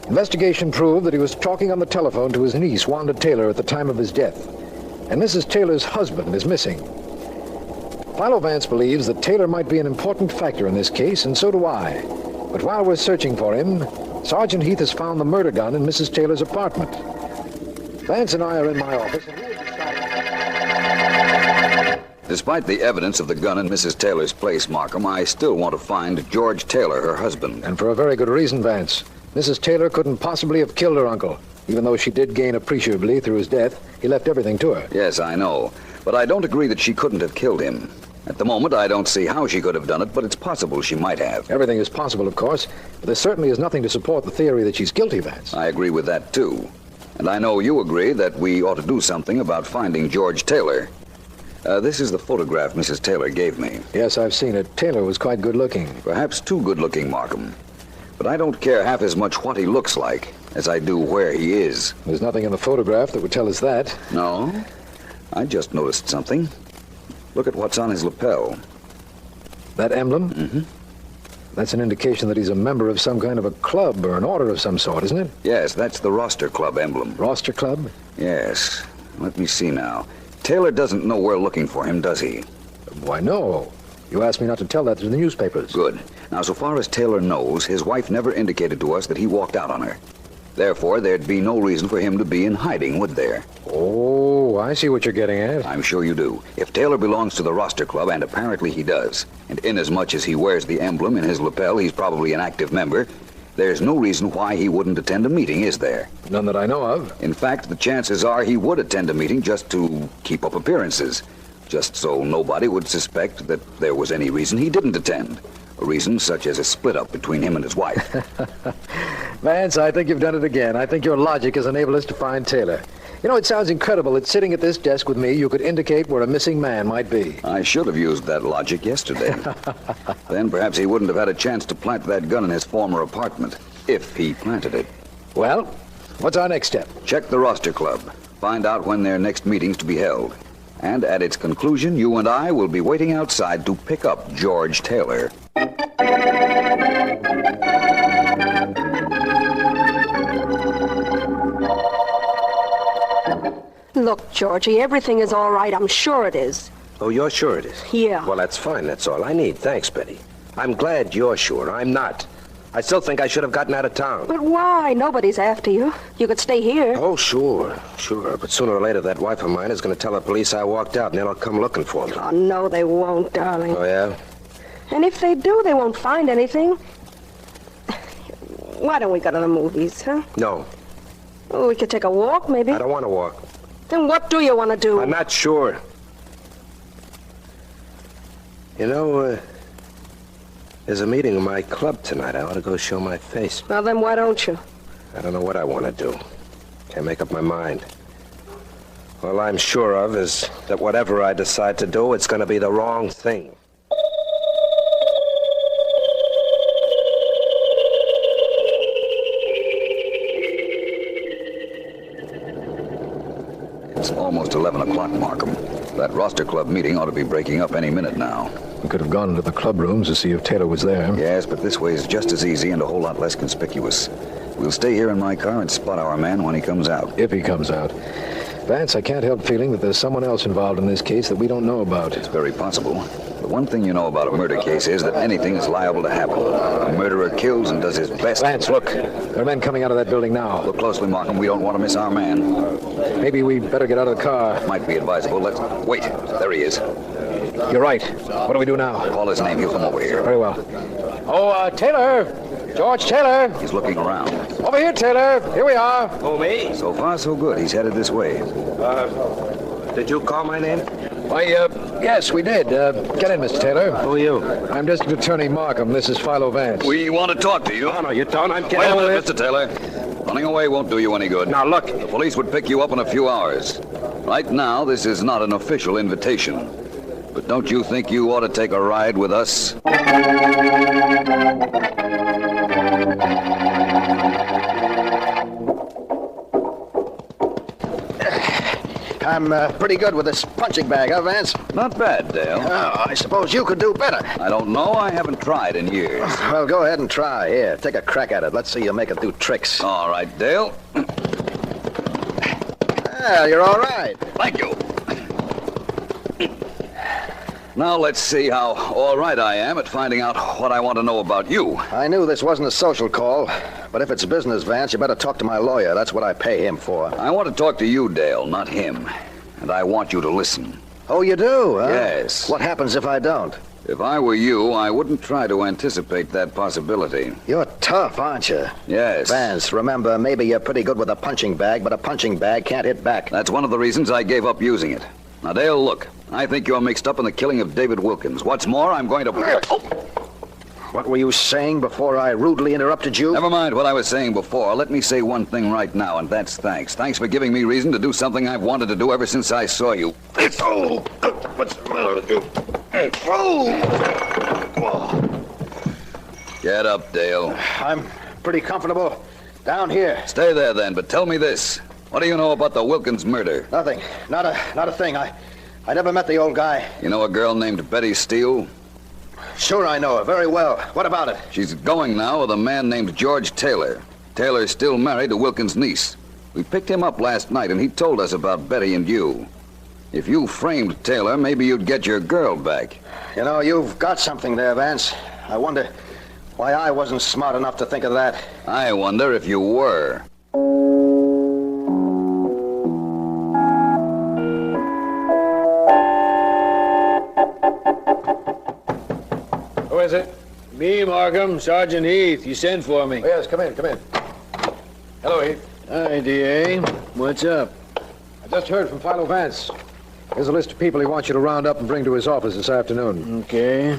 Investigation proved that he was talking on the telephone to his niece, Wanda Taylor, at the time of his death, and Mrs. Taylor's husband is missing. Philo Vance believes that Taylor might be an important factor in this case, and so do I. But while we're searching for him, Sergeant Heath has found the murder gun in Mrs. Taylor's apartment. Vance and I are in my office. Despite the evidence of the gun in Mrs. Taylor's place, Markham, I still want to find George Taylor, her husband. And for a very good reason, Vance. Mrs. Taylor couldn't possibly have killed her uncle. Even though she did gain appreciably through his death, he left everything to her. Yes, I know. But I don't agree that she couldn't have killed him. At the moment, I don't see how she could have done it, but it's possible she might have. Everything is possible, of course, but there certainly is nothing to support the theory that she's guilty, Vance. I agree with that, too. And I know you agree that we ought to do something about finding George Taylor. This is the photograph Mrs. Taylor gave me. Yes, I've seen it. Taylor was quite good-looking. Perhaps too good-looking, Markham. But I don't care half as much what he looks like as I do where he is. There's nothing in the photograph that would tell us that. No. I just noticed something. Look at what's on his lapel. That emblem? Mm-hmm. That's an indication that he's a member of some kind of a club or an order of some sort, isn't it? Yes, that's the Roster Club emblem. Roster Club? Yes. Let me see now. Taylor doesn't know we're looking for him, does he? Why, no. You asked me not to tell that to the newspapers. Good. Now, so far as Taylor knows, his wife never indicated to us that he walked out on her. Therefore, there'd be no reason for him to be in hiding, would there? Oh, I see what you're getting at. I'm sure you do. If Taylor belongs to the Roster Club, and apparently he does, and inasmuch as he wears the emblem in his lapel, he's probably an active member, there's no reason why he wouldn't attend a meeting, is there? None that I know of. In fact, the chances are he would attend a meeting just to keep up appearances. Just so nobody would suspect that there was any reason he didn't attend. A reason such as a split-up between him and his wife. Vance, I think you've done it again. I think your logic has enabled us to find Taylor. You know, it sounds incredible that sitting at this desk with me, you could indicate where a missing man might be. I should have used that logic yesterday. Then perhaps he wouldn't have had a chance to plant that gun in his former apartment, if he planted it. Well, what's our next step? Check the Roster Club. Find out when their next meeting's to be held. And at its conclusion, you and I will be waiting outside to pick up George Taylor. Look, Georgie, everything is all right. I'm sure it is. Oh, you're sure it is? Yeah. Well, that's fine. That's all I need. Thanks, Betty. I'm glad you're sure. I'm not. I still think I should have gotten out of town. But why? Nobody's after you. You could stay here. Oh, sure. But sooner or later, that wife of mine is going to tell the police I walked out, and they'll come looking for me. Oh, no, they won't, darling. Oh, yeah? And if they do, they won't find anything. Why don't we go to the movies, huh? No. Oh, we could take a walk, maybe. I don't want to walk. Then what do you want to do? I'm not sure. You know, there's a meeting in my club tonight. I ought to go show my face. Well, then why don't you? I don't know what I want to do. Can't make up my mind. All I'm sure of is that whatever I decide to do, it's going to be the wrong thing. It's almost 11 o'clock, Markham. That Roster Club meeting ought to be breaking up any minute now. We could have gone into the club rooms to see if Taylor was there. Yes, but this way is just as easy and a whole lot less conspicuous. We'll stay here in my car and spot our man when he comes out. If he comes out. Vance, I can't help feeling that there's someone else involved in this case that we don't know about. It's very possible. The one thing you know about a murder case is that anything is liable to happen. A murderer kills and does his best. Vance, look. There are men coming out of that building now. Look closely, Markham. We don't want to miss our man. Maybe we better get out of the car. Might be advisable. Let's... Wait. There he is. You're right. What do we do now? Call his name. He'll come over here. Very well. Oh, Taylor! George Taylor! He's looking around. Over here, Taylor. Here we are. Oh, me? So far, so good. He's headed this way. Did you call my name? Why, yes, we did. Get in, Mr. Taylor. Who are you? I'm District Attorney Markham. This is Philo Vance. We want to talk to you. Oh, no, you don't. I'm kidding. Wait a minute, Mr. Taylor. Running away won't do you any good. Now, look. The police would pick you up in a few hours. Right now, this is not an official invitation. But don't you think you ought to take a ride with us? I'm pretty good with this punching bag, huh, Vance? Not bad, Dale. Oh, I suppose you could do better. I don't know. I haven't tried in years. Well, go ahead and try. Here, take a crack at it. Let's see you make it do tricks. All right, Dale. Well, you're all right. Thank you. Now let's see how all right I am at finding out what I want to know about you. I knew this wasn't a social call, but if it's business, Vance, you better talk to my lawyer. That's what I pay him for. I want to talk to you, Dale, not him. And I want you to listen. Oh, you do, huh? Yes. What happens if I don't? If I were you, I wouldn't try to anticipate that possibility. You're tough, aren't you? Yes. Vance, remember, maybe you're pretty good with a punching bag, but a punching bag can't hit back. That's one of the reasons I gave up using it. Now, Dale, look. I think you're mixed up in the killing of David Wilkins. What's more, I'm going to... Oh. What were you saying before I rudely interrupted you? Never mind what I was saying before. Let me say one thing right now, and that's thanks. Thanks for giving me reason to do something I've wanted to do ever since I saw you. Oh, what's the matter with you? Oh. Get up, Dale. I'm pretty comfortable down here. Stay there then, but tell me this. What do you know about the Wilkins murder? Nothing. Not a thing. I never met the old guy. You know a girl named Betty Steele? Sure I know her very well. What about it? She's going now with a man named George Taylor. Taylor's still married to Wilkins' niece. We picked him up last night, and he told us about Betty and you. If you framed Taylor, maybe you'd get your girl back. You know, you've got something there, Vance. I wonder why I wasn't smart enough to think of that. I wonder if you were. Who is it? Me, Markham. Sergeant Heath. You sent for me. Oh, yes, come in. Hello, Heath. Hi, D.A. What's up? I just heard from Philo Vance. Here's a list of people he wants you to round up and bring to his office this afternoon. Okay.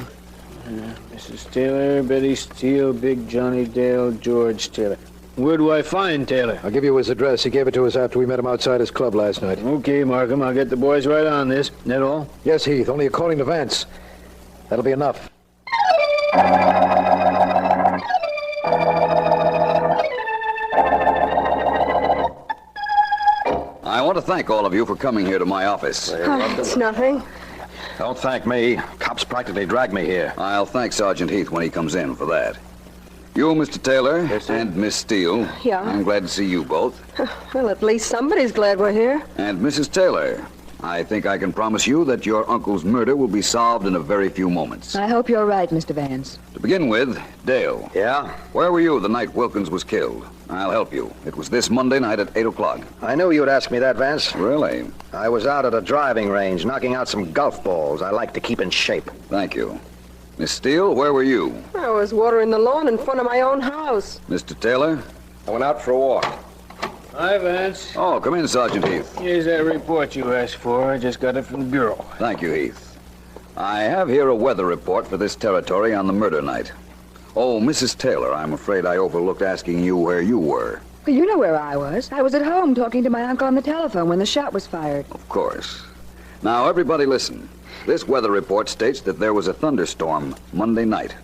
Mrs. Taylor, Betty Steele, Big Johnny Dale, George Taylor. Where do I find Taylor? I'll give you his address. He gave it to us after we met him outside his club last night. Okay, Markham. I'll get the boys right on this. That all? Yes, Heath. Only according to Vance. That'll be enough. I want to thank all of you for coming here to my office. It's nothing. Don't thank me. Cops practically dragged me here. I'll thank Sergeant Heath when he comes in for that. You, Mr. Taylor, and Miss Steele. Yeah. I'm glad to see you both. Well, at least somebody's glad we're here. And Mrs. Taylor, I think I can promise you that your uncle's murder will be solved in a very few moments. I hope you're right, Mr. Vance. To begin with, Dale. Yeah? Where were you the night Wilkins was killed? I'll help you. It was this Monday night at 8 o'clock. I knew you'd ask me that, Vance. Really? I was out at a driving range knocking out some golf balls. I like to keep in shape. Thank you. Miss Steele, where were you? I was watering the lawn in front of my own house. Mr. Taylor? I went out for a walk. Hi, Vance. Oh, come in, Sergeant Heath. Here's that report you asked for. I just got it from the Bureau. Thank you, Heath. I have here a weather report for this territory on the murder night. Oh, Mrs. Taylor, I'm afraid I overlooked asking you where you were. Well, you know where I was. I was at home talking to my uncle on the telephone when the shot was fired. Of course. Now, everybody listen. This weather report states that there was a thunderstorm Monday night.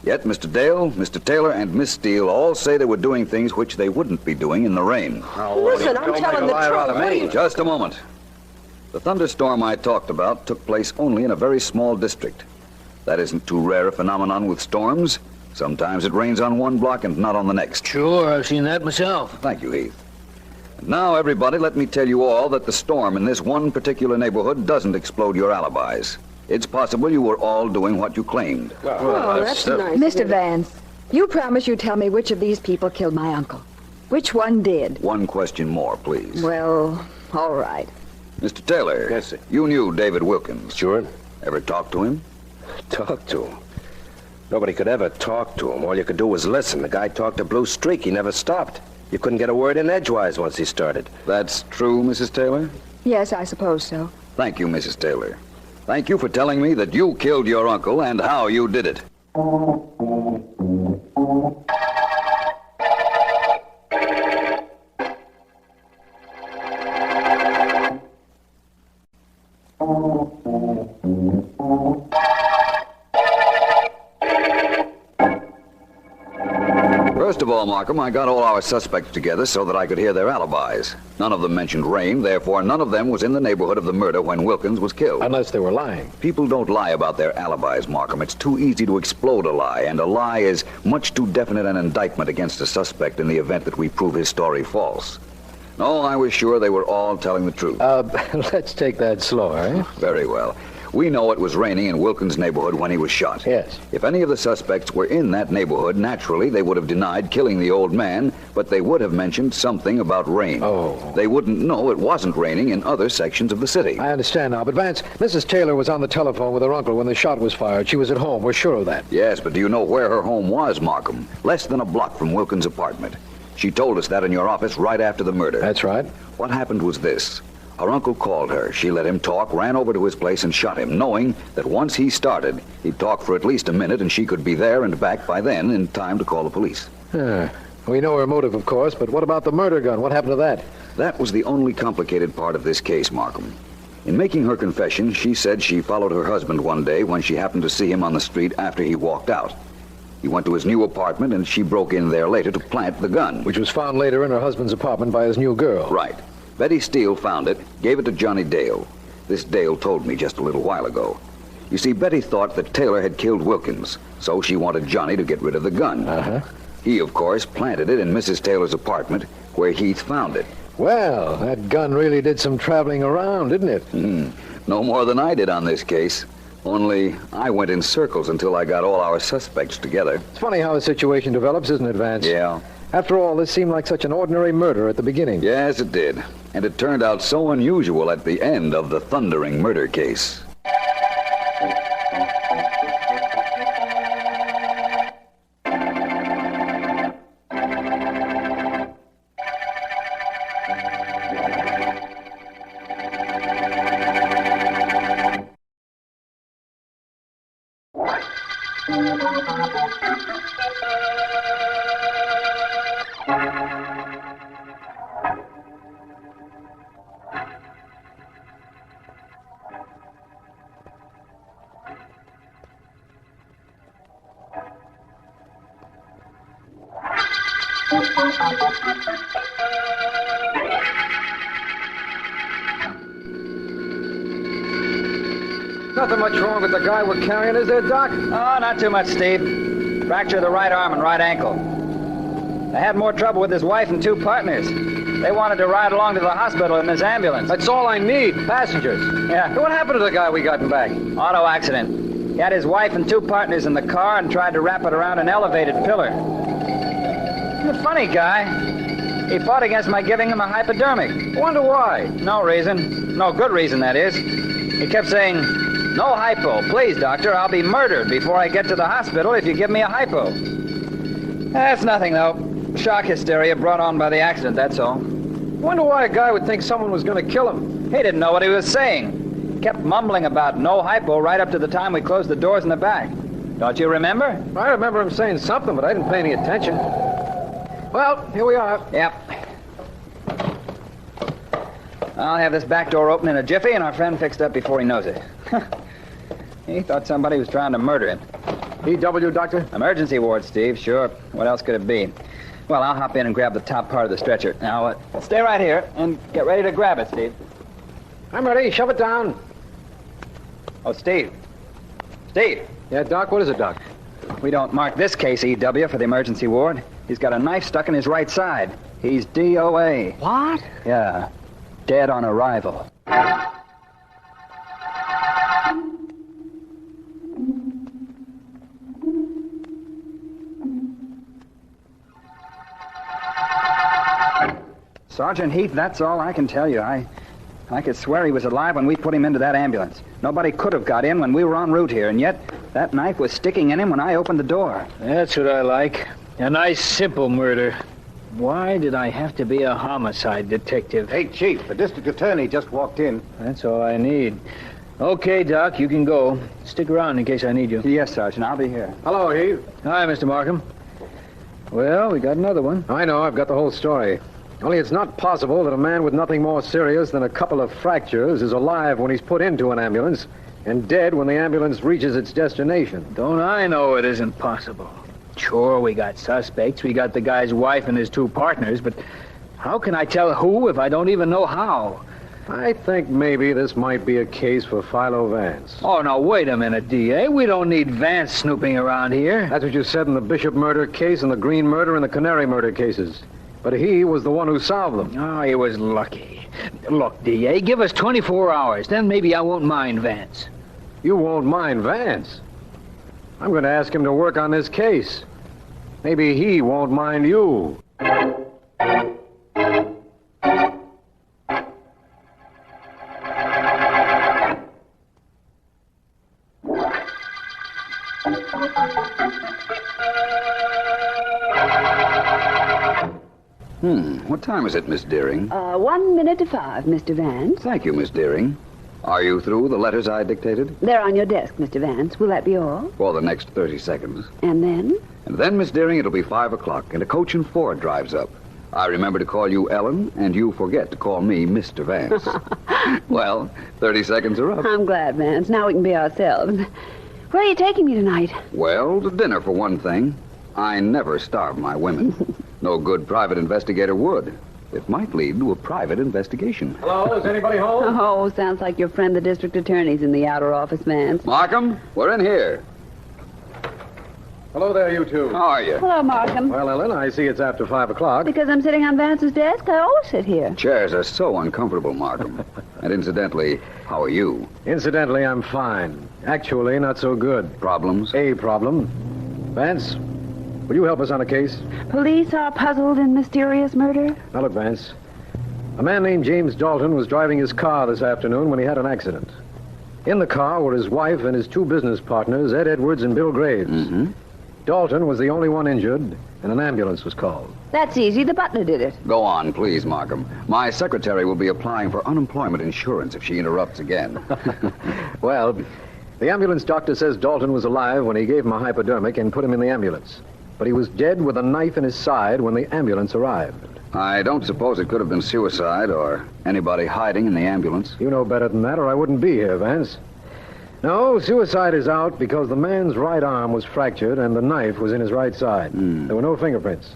Yet Mr. Dale, Mr. Taylor, and Miss Steele all say they were doing things which they wouldn't be doing in the rain. Listen, I'm telling the truth. Just a moment. The thunderstorm I talked about took place only in a very small district. That isn't too rare a phenomenon with storms. Sometimes it rains on one block and not on the next. Sure, I've seen that myself. Thank you, Heath. And now, everybody, let me tell you all that the storm in this one particular neighborhood doesn't explode your alibis. It's possible you were all doing what you claimed. Oh, that's nice. Mr. Vance, you promised you'd tell me which of these people killed my uncle. Which one did? One question more, please. Well, all right. Mr. Taylor. Yes, sir. You knew David Wilkins. Sure. Ever talk to him? Talk to him? Nobody could ever talk to him. All you could do was listen. The guy talked a blue streak. He never stopped. You couldn't get a word in edgewise once he started. That's true, Mrs. Taylor? Yes, I suppose so. Thank you, Mrs. Taylor. Thank you for telling me that you killed your uncle and how you did it. First of all, Markham, I got all our suspects together so that I could hear their alibis. None of them mentioned rain, therefore none of them was in the neighborhood of the murder when Wilkins was killed. Unless they were lying. People don't lie about their alibis, Markham. It's too easy to explode a lie, and a lie is much too definite an indictment against a suspect in the event that we prove his story false. No, I was sure they were all telling the truth. Let's take that slow, eh? Very well. We know it was raining in Wilkins' neighborhood when he was shot. Yes. If any of the suspects were in that neighborhood, naturally, they would have denied killing the old man, but they would have mentioned something about rain. Oh. They wouldn't know it wasn't raining in other sections of the city. I understand now, but Vance, Mrs. Taylor was on the telephone with her uncle when the shot was fired. She was at home. We're sure of that. Yes, but do you know where her home was, Markham? Less than a block from Wilkins' apartment. She told us that in your office right after the murder. That's right. What happened was this. Her uncle called her. She let him talk, ran over to his place, and shot him, knowing that once he started, he'd talk for at least a minute, and she could be there and back by then in time to call the police. We know her motive, of course, but what about the murder gun? What happened to that? That was the only complicated part of this case, Markham. In making her confession, she said she followed her husband one day when she happened to see him on the street after he walked out. He went to his new apartment, and she broke in there later to plant the gun. Which was found later in her husband's apartment by his new girl. Right. Betty Steele found it, gave it to Johnny Dale. This Dale told me just a little while ago. You see, Betty thought that Taylor had killed Wilkins, so she wanted Johnny to get rid of the gun. He, of course, planted it in Mrs. Taylor's apartment, where Heath found it. Well, that gun really did some traveling around, didn't it? No more than I did on this case. Only I went in circles until I got all our suspects together. It's funny how a situation develops, isn't it, Vance? Yeah. After all, this seemed like such an ordinary murder at the beginning. Yes, it did. And it turned out so unusual at the end of the thundering murder case. Nothing much wrong with the guy we're carrying, is there, Doc? Oh, not too much, Steve. Fracture of the right arm and right ankle. I had more trouble with his wife and two partners. They wanted to ride along to the hospital in this ambulance. That's all I need, passengers. Yeah. What happened to the guy we got in back? Auto accident. He had his wife and two partners in the car and tried to wrap it around an elevated pillar. He's a funny guy. He fought against my giving him a hypodermic. I wonder why. No reason. No good reason, that is. He kept saying, "No hypo. Please, doctor, I'll be murdered before I get to the hospital if you give me a hypo." That's nothing, though. Shock hysteria brought on by the accident, that's all. I wonder why a guy would think someone was going to kill him. He didn't know what he was saying. He kept mumbling about no hypo right up to the time we closed the doors in the back. Don't you remember? I remember him saying something, but I didn't pay any attention. Well, here we are. Yep. I'll have this back door open in a jiffy and our friend fixed up before he knows it. He thought somebody was trying to murder him. EW, Doctor? Emergency ward, Steve, sure. What else could it be? Well, I'll hop in and grab the top part of the stretcher. Now, stay right here and get ready to grab it, Steve. I'm ready. Shove it down. Oh, Steve. Steve. Yeah, Doc? What is it, Doc? We don't mark this case EW for the emergency ward. He's got a knife stuck in his right side. He's DOA. What? Yeah. Dead on arrival. Sergeant Heath, that's all I can tell you. I could swear he was alive when we put him into that ambulance. Nobody could have got in when we were en route here, and yet that knife was sticking in him when I opened the door. That's what I like. A nice, simple murder. Why did I have to be a homicide detective? Hey, Chief, the district attorney just walked in. That's all I need. Okay, Doc, you can go. Stick around in case I need you. Yes, Sergeant, I'll be here. Hello, Heath. Hi, Mr. Markham. Well, we got another one. I know, I've got the whole story. Only it's not possible that a man with nothing more serious than a couple of fractures is alive when he's put into an ambulance and dead when the ambulance reaches its destination. Don't I know it isn't possible? Sure, we got suspects. We got the guy's wife and his two partners, but how can I tell who if I don't even know how? I think maybe this might be a case for Philo Vance. Oh, now, wait a minute, D.A. We don't need Vance snooping around here. That's what you said in the Bishop murder case and the Green murder and the Canary murder cases. But he was the one who solved them. Oh, he was lucky. Look, D.A., give us 24 hours. Then maybe I won't mind Vance. You won't mind Vance? I'm going to ask him to work on this case. Maybe he won't mind you. What time is it, Miss Deering? 1 minute to 5, Mr. Vance. Thank you, Miss Deering. Are you through with the letters I dictated? They're on your desk, Mr. Vance. Will that be all? For the next 30 seconds. And then? And then, Miss Deering, it'll be 5 o'clock, and a coach and four drives up. I remember to call you Ellen, and you forget to call me Mr. Vance. Well, 30 seconds are up. I'm glad, Vance. Now we can be ourselves. Where are you taking me tonight? Well, to dinner for one thing. I never starve my women. No good private investigator would. It might lead to a private investigation. Hello, is anybody home? Oh, sounds like your friend the district attorney's in the outer office, Vance. Markham, we're in here. Hello there, you two. How are you? Hello, Markham. Well, Ellen, I see it's after 5 o'clock. Because I'm sitting on Vance's desk, I always sit here. Chairs are so uncomfortable, Markham. And incidentally, how are you? Incidentally, I'm fine. Actually, not so good. Problems? A problem. Vance, will you help us on a case? Police are puzzled in mysterious murder. Now, look, Vance. A man named James Dalton was driving his car this afternoon when he had an accident. In the car were his wife and his two business partners, Ed Edwards and Bill Graves. Mm-hmm. Dalton was the only one injured, and an ambulance was called. That's easy. The butler did it. Go on, please, Markham. My secretary will be applying for unemployment insurance if she interrupts again. Well, the ambulance doctor says Dalton was alive when he gave him a hypodermic and put him in the ambulance. But he was dead with a knife in his side when the ambulance arrived. I don't suppose it could have been suicide or anybody hiding in the ambulance. You know better than that, or I wouldn't be here, Vance. No, suicide is out because the man's right arm was fractured and the knife was in his right side. There were no fingerprints.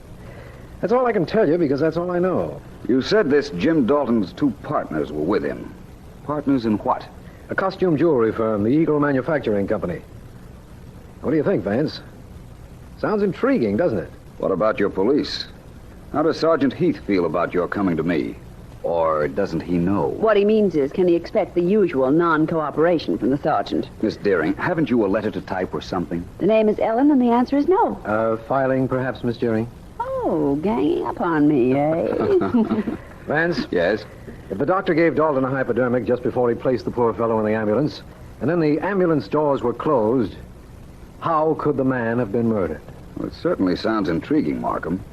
That's all I can tell you because that's all I know. You said this Jim Dalton's two partners were with him. Partners in what? A costume jewelry firm, the Eagle Manufacturing Company. What do you think, Vance? Sounds intriguing, doesn't it? What about your police? How does Sergeant Heath feel about your coming to me? Or doesn't he know? What he means is, can he expect the usual non-cooperation from the sergeant? Miss Deering, haven't you a letter to type or something? The name is Ellen, and the answer is no. Filing, perhaps, Miss Deering? Oh, ganging up on me, eh? Vance? Yes? If the doctor gave Dalton a hypodermic just before he placed the poor fellow in the ambulance, and then the ambulance doors were closed, how could the man have been murdered? Well, it certainly sounds intriguing, Markham.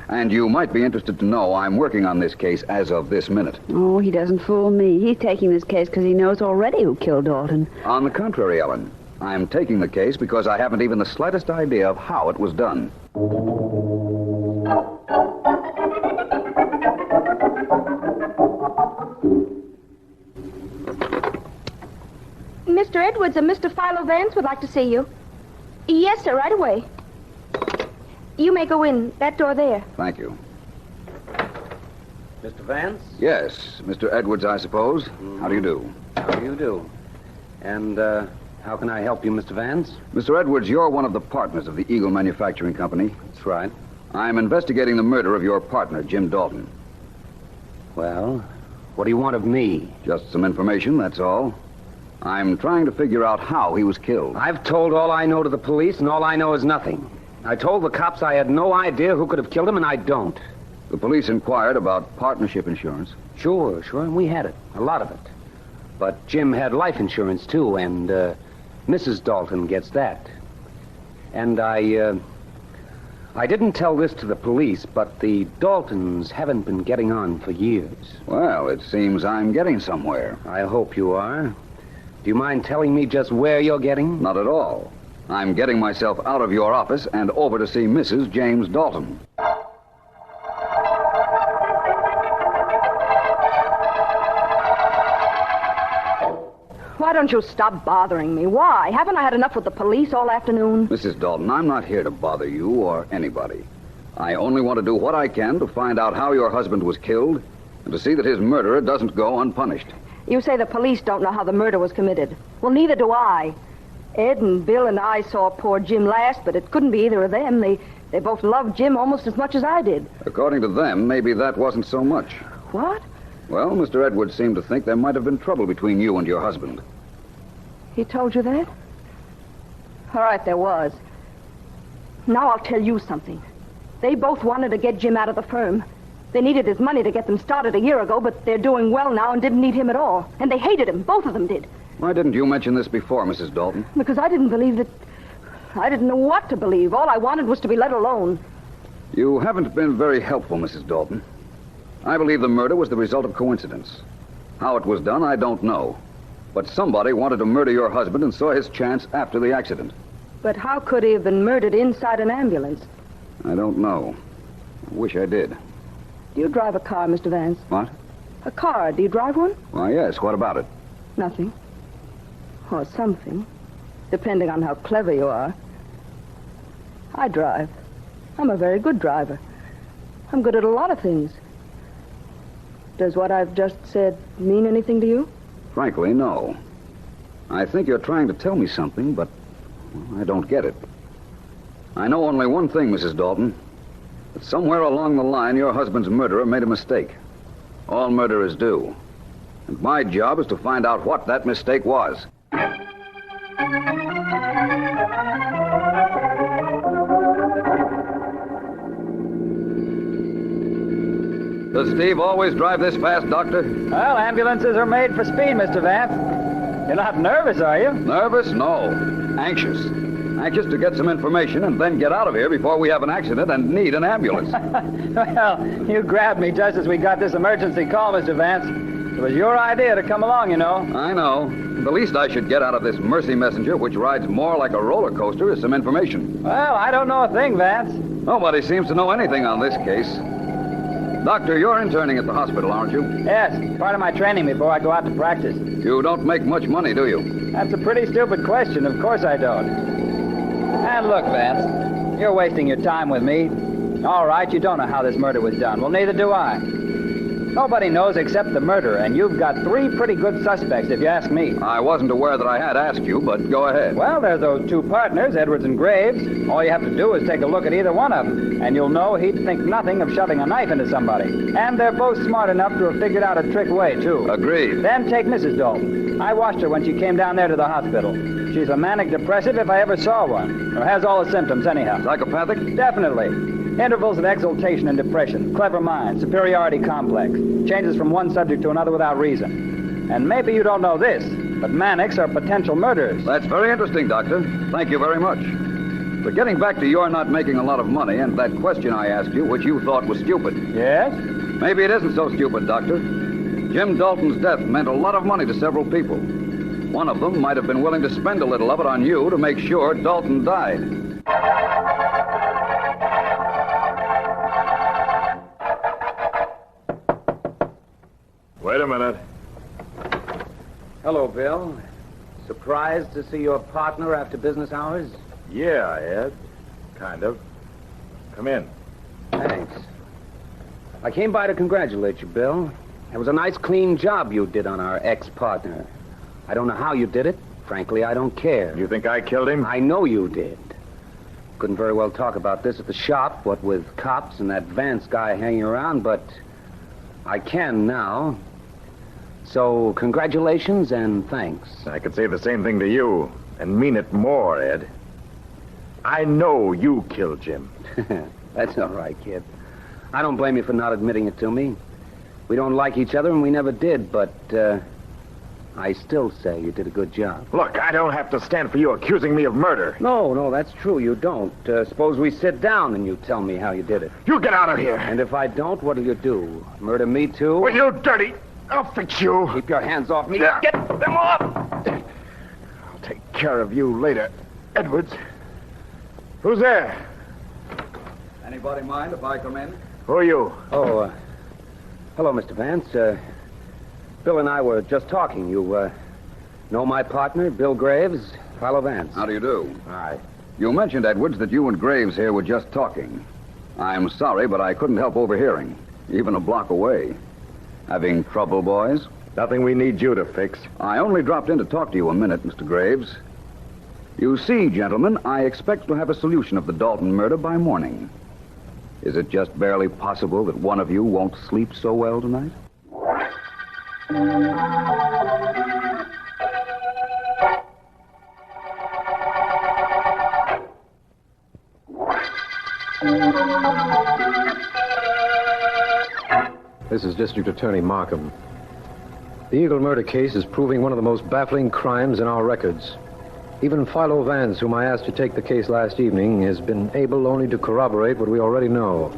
And you might be interested to know I'm working on this case as of this minute. Oh, he doesn't fool me. He's taking this case because he knows already who killed Dalton. On the contrary, Ellen. I'm taking the case because I haven't even the slightest idea of how it was done. Mr. Edwards and Mr. Philo Vance would like to see you. Yes, sir, right away. You may go in. That door there. Thank you. Mr. Vance? Yes, Mr. Edwards, I suppose. How do you do? How do you do? And, how can I help you, Mr. Vance? Mr. Edwards, you're one of the partners of the Eagle Manufacturing Company. That's right. I'm investigating the murder of your partner, Jim Dalton. Well, what do you want of me? Just some information, that's all. I'm trying to figure out how he was killed. I've told all I know to the police, and all I know is nothing. I told the cops I had no idea who could have killed him, and I don't. The police inquired about partnership insurance. Sure, and we had it. A lot of it. But Jim had life insurance, too, and, Mrs. Dalton gets that. And I didn't tell this to the police, but the Daltons haven't been getting on for years. Well, it seems I'm getting somewhere. I hope you are. Do you mind telling me just where you're getting? Not at all. I'm getting myself out of your office and over to see Mrs. James Dalton. Why don't you stop bothering me? Why? Haven't I had enough with the police all afternoon? Mrs. Dalton, I'm not here to bother you or anybody. I only want to do what I can to find out how your husband was killed and to see that his murderer doesn't go unpunished. You say the police don't know how the murder was committed. Well, neither do I. Ed and Bill and I saw poor Jim last, but it couldn't be either of them. They both loved Jim almost as much as I did. According to them, maybe that wasn't so much. What? Well, Mr. Edwards seemed to think there might have been trouble between you and your husband. He told you that? All right, there was. Now I'll tell you something. They both wanted to get Jim out of the firm. They needed his money to get them started a year ago, but they're doing well now and didn't need him at all. And they hated him. Both of them did. Why didn't you mention this before, Mrs. Dalton? Because I didn't believe that... I didn't know what to believe. All I wanted was to be let alone. You haven't been very helpful, Mrs. Dalton. I believe the murder was the result of coincidence. How it was done, I don't know. But somebody wanted to murder your husband and saw his chance after the accident. But how could he have been murdered inside an ambulance? I don't know. I wish I did. Do you drive a car, Mr. Vance? What? A car. Do you drive one? Why, yes. What about it? Nothing. Or something. depending on how clever you are. I drive. I'm a very good driver. I'm good at a lot of things. Does what I've just said mean anything to you? Frankly, no. I think you're trying to tell me something, but I don't get it. I know only one thing, Mrs. Dalton. That somewhere along the line, your husband's murderer made a mistake. All murderers do. And my job is to find out what that mistake was. Does Steve always drive this fast, Doctor? Well, ambulances are made for speed, Mr. Vance. You're not nervous, are you? Nervous? No. Anxious. Anxious to get some information and then get out of here before we have an accident and need an ambulance. Well, you grabbed me just as we got this emergency call, Mr. Vance. It was your idea to come along, you know. I know. The least I should get out of this mercy messenger, which rides more like a roller coaster, is some information. Well, I don't know a thing, Vance. Nobody seems to know anything on this case. Doctor, you're interning at the hospital, aren't you? Yes, part of my training before I go out to practice. You don't make much money, do you? That's a pretty stupid question. Of course I don't. And look, Vance, you're wasting your time with me. All right, you don't know how this murder was done. Well, neither do I. Nobody knows except the murderer, and you've got 3 pretty good suspects, if you ask me. I wasn't aware that I had asked you, but go ahead. Well, there's those 2 partners, Edwards and Graves. All you have to do is take a look at either one of them, and you'll know he'd think nothing of shoving a knife into somebody. And they're both smart enough to have figured out a trick way, too. Agreed. Then take Mrs. Dalton. I watched her when she came down there to the hospital. She's a manic depressive if I ever saw one. Or has all the symptoms, anyhow. Psychopathic? Definitely. Intervals of exaltation and depression, clever mind, superiority complex, changes from one subject to another without reason. And maybe you don't know this, but manics are potential murderers. That's very interesting, Doctor. Thank you very much. But getting back to your not making a lot of money and that question I asked you, which you thought was stupid. Yes? Maybe it isn't so stupid, Doctor. Jim Dalton's death meant a lot of money to several people. One of them might have been willing to spend a little of it on you to make sure Dalton died. Wait a minute. Hello, Bill. Surprised to see your partner after business hours? Yeah, Ed. Kind of. Come in. Thanks. I came by to congratulate you, Bill. It was a nice, clean job you did on our ex-partner. I don't know how you did it. Frankly, I don't care. You think I killed him? I know you did. Couldn't very well talk about this at the shop, what with cops and that Vance guy hanging around, but I can now. So, congratulations and thanks. I could say the same thing to you, and mean it more, Ed. I know you killed Jim. That's all right, kid. I don't blame you for not admitting it to me. We don't like each other, and we never did, but, I still say you did a good job. Look, I don't have to stand for you accusing me of murder. No, that's true. You don't. Suppose we sit down and you tell me how you did it. You get out of here. And if I don't, what'll you do? Murder me, too? Well, you dirty... I'll fix you. Keep your hands off me. Yeah. Get them off! I'll take care of you later, Edwards. Who's there? Anybody mind if I come in? Who are you? Oh, hello, Mr. Vance. Bill and I were just talking. You, know my partner, Bill Graves, Philo Vance. How do you do? Hi. You mentioned, Edwards, that you and Graves here were just talking. I'm sorry, but I couldn't help overhearing, even a block away. Having trouble, boys? Nothing we need you to fix. I only dropped in to talk to you a minute, Mr. Graves. You see, gentlemen, I expect to have a solution of the Dalton murder by morning. Is it just barely possible that one of you won't sleep so well tonight? This is District Attorney Markham. The Eagle murder case is proving one of the most baffling crimes in our records. Even Philo Vance, whom I asked to take the case last evening, has been able only to corroborate what we already know.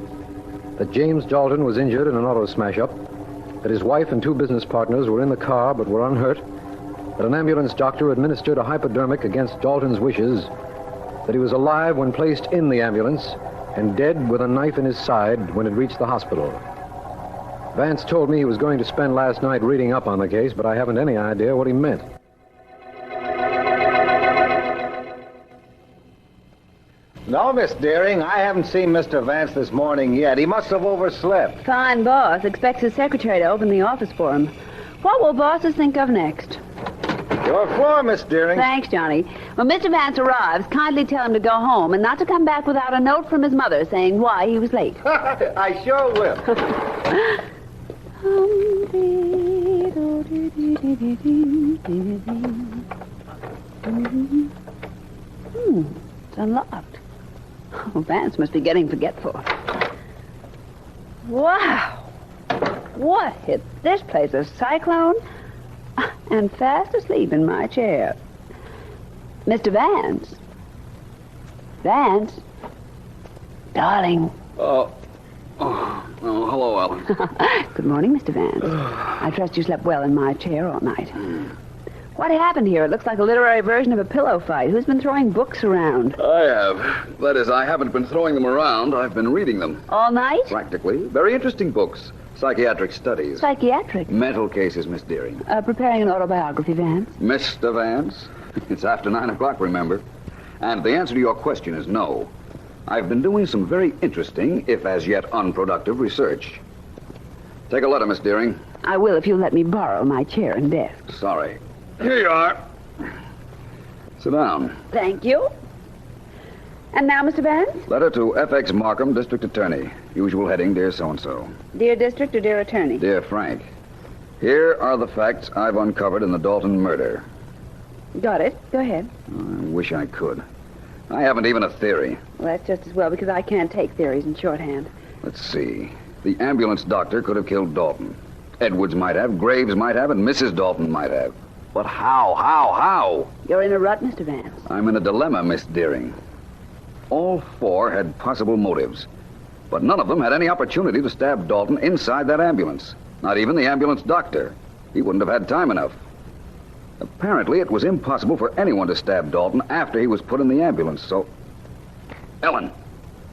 That James Dalton was injured in an auto smash-up, that his wife and 2 business partners were in the car but were unhurt, that an ambulance doctor administered a hypodermic against Dalton's wishes, that he was alive when placed in the ambulance, and dead with a knife in his side when it reached the hospital. Vance told me he was going to spend last night reading up on the case, but I haven't any idea what he meant. No, Miss Deering, I haven't seen Mr. Vance this morning yet. He must have overslept. Fine boss expects his secretary to open the office for him. What will bosses think of next? Your floor, Miss Deering. Thanks, Johnny. When Mr. Vance arrives, kindly tell him to go home and not to come back without a note from his mother saying why he was late. I sure will. It's unlocked. Oh, Vance must be getting forgetful. Wow! What hit this place? A cyclone? And fast asleep in my chair. Mr. Vance? Vance? Darling. Oh, hello, Ellen. Good morning, Mr. Vance. I trust you slept well in my chair all night. What happened here? It looks like a literary version of a pillow fight. Who's been throwing books around? I have. That is, I haven't been throwing them around. I've been reading them. All night? Practically. Very interesting books. Psychiatric studies. Psychiatric? Mental cases, Miss Deering. Preparing an autobiography, Vance. Mr. Vance? It's after 9 o'clock, remember? And the answer to your question is no. I've been doing some very interesting, if as yet unproductive, research. Take a letter, Miss Deering. I will if you'll let me borrow my chair and desk. Sorry. Here you are. Sit down. Thank you. And now, Mr. Vance? Letter to F.X. Markham, District Attorney. Usual heading, Dear So-and-so. Dear District or Dear Attorney? Dear Frank, here are the facts I've uncovered in the Dalton murder. Got it. Go ahead. I wish I could. I haven't even a theory. Well, that's just as well, because I can't take theories in shorthand. Let's see. The ambulance doctor could have killed Dalton. Edwards might have, Graves might have, and Mrs. Dalton might have. But how? You're in a rut, Mr. Vance. I'm in a dilemma, Miss Deering. All four had possible motives, but none of them had any opportunity to stab Dalton inside that ambulance. Not even the ambulance doctor. He wouldn't have had time enough. Apparently, it was impossible for anyone to stab Dalton after he was put in the ambulance, so... Ellen!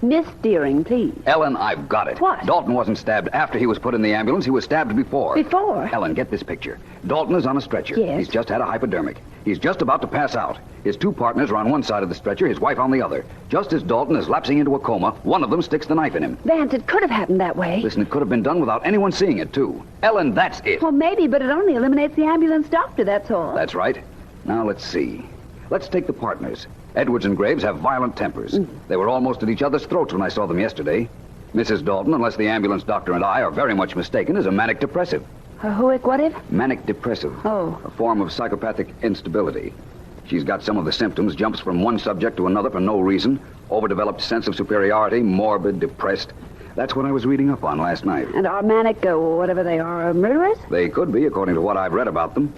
Miss Deering, please. Ellen, I've got it. What? Dalton wasn't stabbed after he was put in the ambulance. He was stabbed before. Before? Ellen, get this picture. Dalton is on a stretcher. Yes. He's just had a hypodermic. He's just about to pass out. His two partners are on one side of the stretcher, his wife on the other. Just as Dalton is lapsing into a coma, one of them sticks the knife in him. Vance, it could have happened that way. Listen, it could have been done without anyone seeing it, too. Ellen, that's it. Well, maybe, but it only eliminates the ambulance doctor, that's all. That's right. Now, let's see. Let's take the partners. Edwards and Graves have violent tempers. They were almost at each other's throats when I saw them yesterday. Mrs. Dalton, unless the ambulance doctor and I are very much mistaken, is a manic depressive. What if? Manic depressive. Oh. A form of psychopathic instability. She's got some of the symptoms, jumps from one subject to another for no reason, overdeveloped sense of superiority, morbid, depressed. That's what I was reading up on last night. And are manic, whatever they are, murderers? They could be, according to what I've read about them.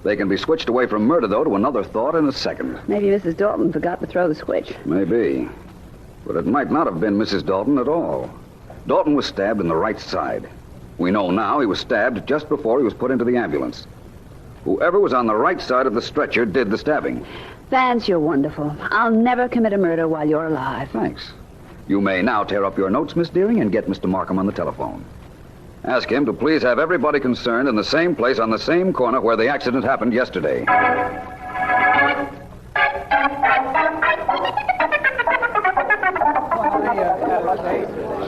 They can be switched away from murder, though, to another thought in a second. Maybe Mrs. Dalton forgot to throw the switch. Maybe. But it might not have been Mrs. Dalton at all. Dalton was stabbed in the right side. We know now he was stabbed just before he was put into the ambulance. Whoever was on the right side of the stretcher did the stabbing. Vance, you're wonderful. I'll never commit a murder while you're alive. Thanks. You may now tear up your notes, Miss Deering, and get Mr. Markham on the telephone. Ask him to please have everybody concerned in the same place on the same corner where the accident happened yesterday.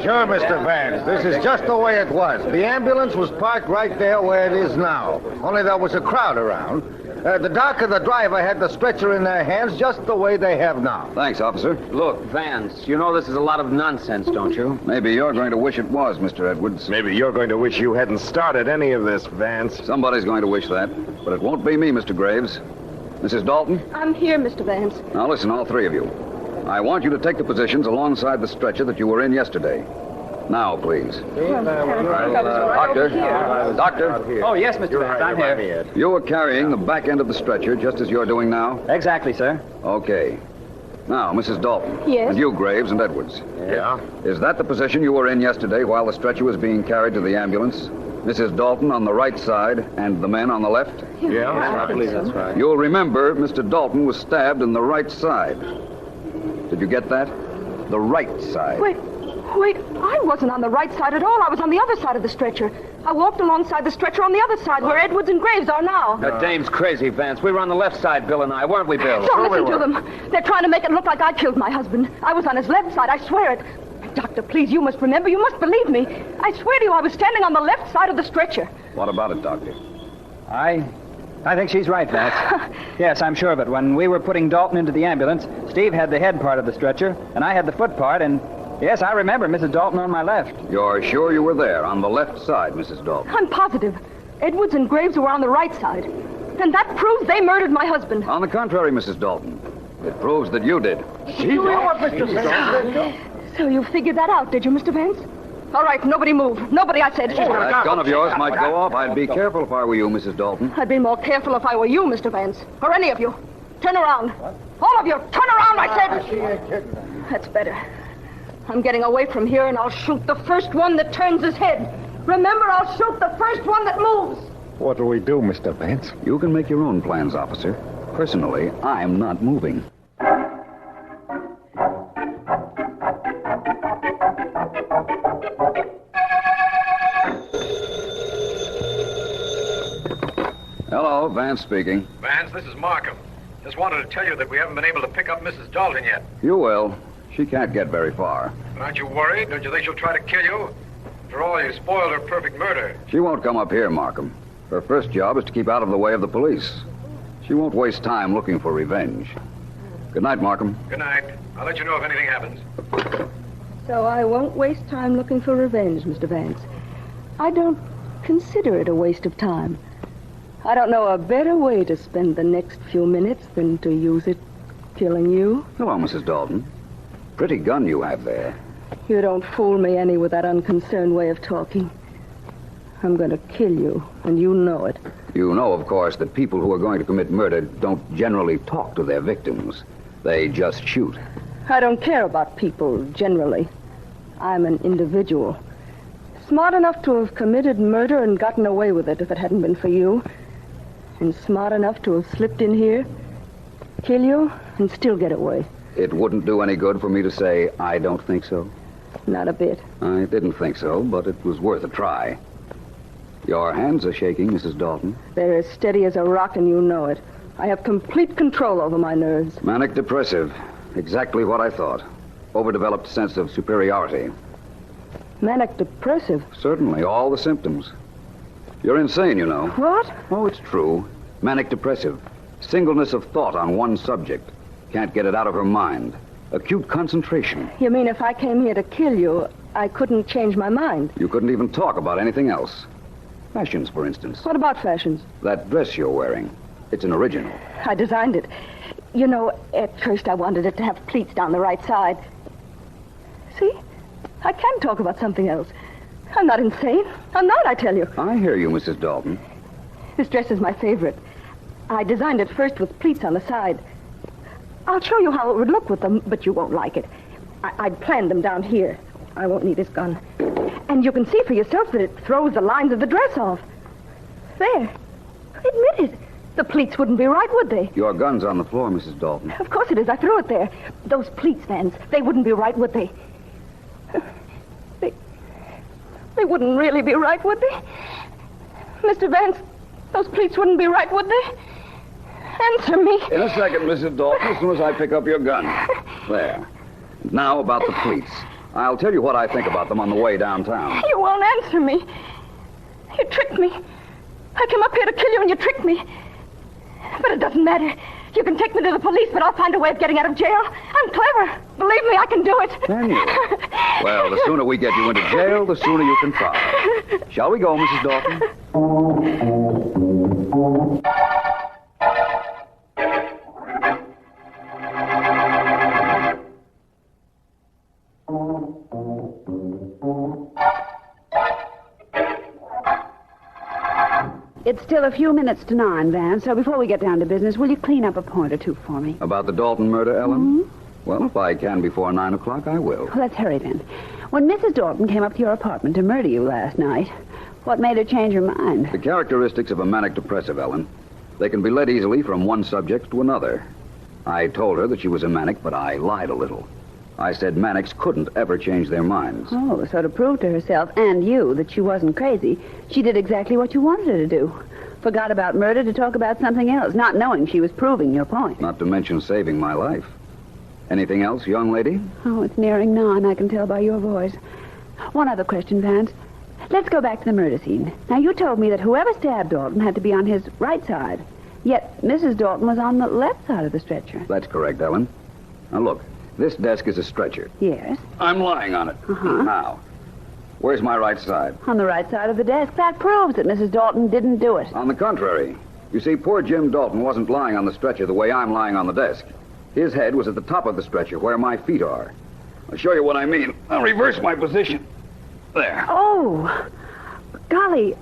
Sure, Mr. Vance. This is just the way it was. The ambulance was parked right there where it is now. Only there was a crowd around. The doc and the driver had the stretcher in their hands just the way they have now. Thanks, officer. Look, Vance, you know this is a lot of nonsense, don't you? Maybe you're going to wish it was, Mr. Edwards. Maybe you're going to wish you hadn't started any of this, Vance. Somebody's going to wish that, but it won't be me, Mr. Graves. Mrs. Dalton? I'm here, Mr. Vance. Now listen, all three of you. I want you to take the positions alongside the stretcher that you were in yesterday. Now, please. Doctor. Oh, yes, Mr. Vance, I'm here. You were carrying the back end of the stretcher just as you're doing now? Exactly, sir. Okay. Now, Mrs. Dalton. Yes? And you, Graves and Edwards. Yeah? Is that the position you were in yesterday while the stretcher was being carried to the ambulance? Mrs. Dalton on the right side and the men on the left? Yeah, I believe that's right. You'll remember Mr. Dalton was stabbed in the right side. Did you get that? The right side. Wait, Wait, I wasn't on the right side at all. I was on the other side of the stretcher. I walked alongside the stretcher on the other side, where Edwards and Graves are now. That dame's crazy, Vance. We were on the left side, Bill and I, weren't we, Bill? Don't listen to them. They're trying to make it look like I killed my husband. I was on his left side, I swear it. Doctor, please, you must remember, you must believe me. I swear to you, I was standing on the left side of the stretcher. What about it, Doctor? I think she's right, Vance. Yes, I'm sure of it. When we were putting Dalton into the ambulance, Steve had the head part of the stretcher, and I had the foot part, and yes, I remember Mrs. Dalton on my left. You're sure you were there, on the left side, Mrs. Dalton? I'm positive. Edwards and Graves were on the right side. And that proves they murdered my husband. On the contrary, Mrs. Dalton. It proves that you did. You know what, Mr. Vance? So you figured that out, did you, Mr. Vance? All right, nobody move. Nobody, I said. That gun of yours might go off. I'd be careful if I were you, Mrs. Dalton. I'd be more careful if I were you, Mr. Vance. Or any of you. Turn around. All of you, turn around, I said. She ain't kidding. That's better. I'm getting away from here, and I'll shoot the first one that turns his head. Remember, I'll shoot the first one that moves. What'll we do, Mr. Vance? You can make your own plans, officer. Personally, I'm not moving. Hello, Vance speaking. Vance, this is Markham. Just wanted to tell you that we haven't been able to pick up Mrs. Dalton yet. You will. She can't get very far. But aren't you worried? Don't you think she'll try to kill you? After all, you spoiled her perfect murder. She won't come up here, Markham. Her first job is to keep out of the way of the police. She won't waste time looking for revenge. Good night, Markham. Good night. I'll let you know if anything happens. So I won't waste time looking for revenge, Mr. Vance. I don't consider it a waste of time. I don't know a better way to spend the next few minutes than to use it killing you. Hello, Mrs. Dalton. Pretty gun you have there. You don't fool me any with that unconcerned way of talking. I'm going to kill you, and you know it. You know, of course, that people who are going to commit murder don't generally talk to their victims. They just shoot. I don't care about people, generally. I'm an individual. Smart enough to have committed murder and gotten away with it if it hadn't been for you. And smart enough to have slipped in here, kill you, and still get away. It wouldn't do any good for me to say, I don't think so. Not a bit. I didn't think so, but it was worth a try. Your hands are shaking, Mrs. Dalton. They're as steady as a rock, and you know it. I have complete control over my nerves. Manic depressive. Exactly what I thought. Overdeveloped sense of superiority. Manic depressive? Certainly, all the symptoms. You're insane, you know. What? Oh, it's true. Manic depressive. Singleness of thought on one subject. Can't get it out of her mind. Acute concentration. You mean if I came here to kill you, I couldn't change my mind? You couldn't even talk about anything else. Fashions, for instance. What about fashions? That dress you're wearing. It's an original. I designed it. You know, at first I wanted it to have pleats down the right side. See? I can talk about something else. I'm not insane. I'm not, I tell you. I hear you, Mrs. Dalton. This dress is my favorite. I designed it first with pleats on the side. I'll show you how it would look with them, but you won't like it. I'd planned them down here. I won't need this gun. And you can see for yourself that it throws the lines of the dress off. There. Admit it. The pleats wouldn't be right, would they? Your gun's on the floor, Mrs. Dalton. Of course it is. I threw it there. Those pleats, Vance, they wouldn't be right, would they? They wouldn't really be right, would they? Mr. Vance, those pleats wouldn't be right, would they? Answer me. In a second, Mrs. Dalton, as soon as I pick up your gun. There. Now about the pleats. I'll tell you what I think about them on the way downtown. You won't answer me. You tricked me. I came up here to kill you and you tricked me. But it doesn't matter. You can take me to the police, but I'll find a way of getting out of jail. I'm clever. Believe me, I can do it. Can you? Well, the sooner we get you into jail, the sooner you can try. Shall we go, Mrs. Dalton? It's still a few minutes to 9, Van, so before we get down to business, will you clean up a point or two for me? About the Dalton murder, Ellen? Mm-hmm. Well, if I can before 9 o'clock, I will. Well, let's hurry then. When Mrs. Dalton came up to your apartment to murder you last night, what made her change her mind? The characteristics of a manic depressive, Ellen. They can be led easily from one subject to another. I told her that she was a manic, but I lied a little. I said Mannix couldn't ever change their minds. Oh, so to prove to herself and you that she wasn't crazy, she did exactly what you wanted her to do. Forgot about murder to talk about something else, not knowing she was proving your point. Not to mention saving my life. Anything else, young lady? Oh, it's nearing 9, I can tell by your voice. One other question, Vance. Let's go back to the murder scene. Now, you told me that whoever stabbed Dalton had to be on his right side, yet Mrs. Dalton was on the left side of the stretcher. That's correct, Ellen. Now, look, this desk is a stretcher. Yes? I'm lying on it. Uh-huh. Now, where's my right side? On the right side of the desk. That proves that Mrs. Dalton didn't do it. On the contrary. You see, poor Jim Dalton wasn't lying on the stretcher the way I'm lying on the desk. His head was at the top of the stretcher, where my feet are. I'll show you what I mean. I'll reverse my position. There. Oh, golly.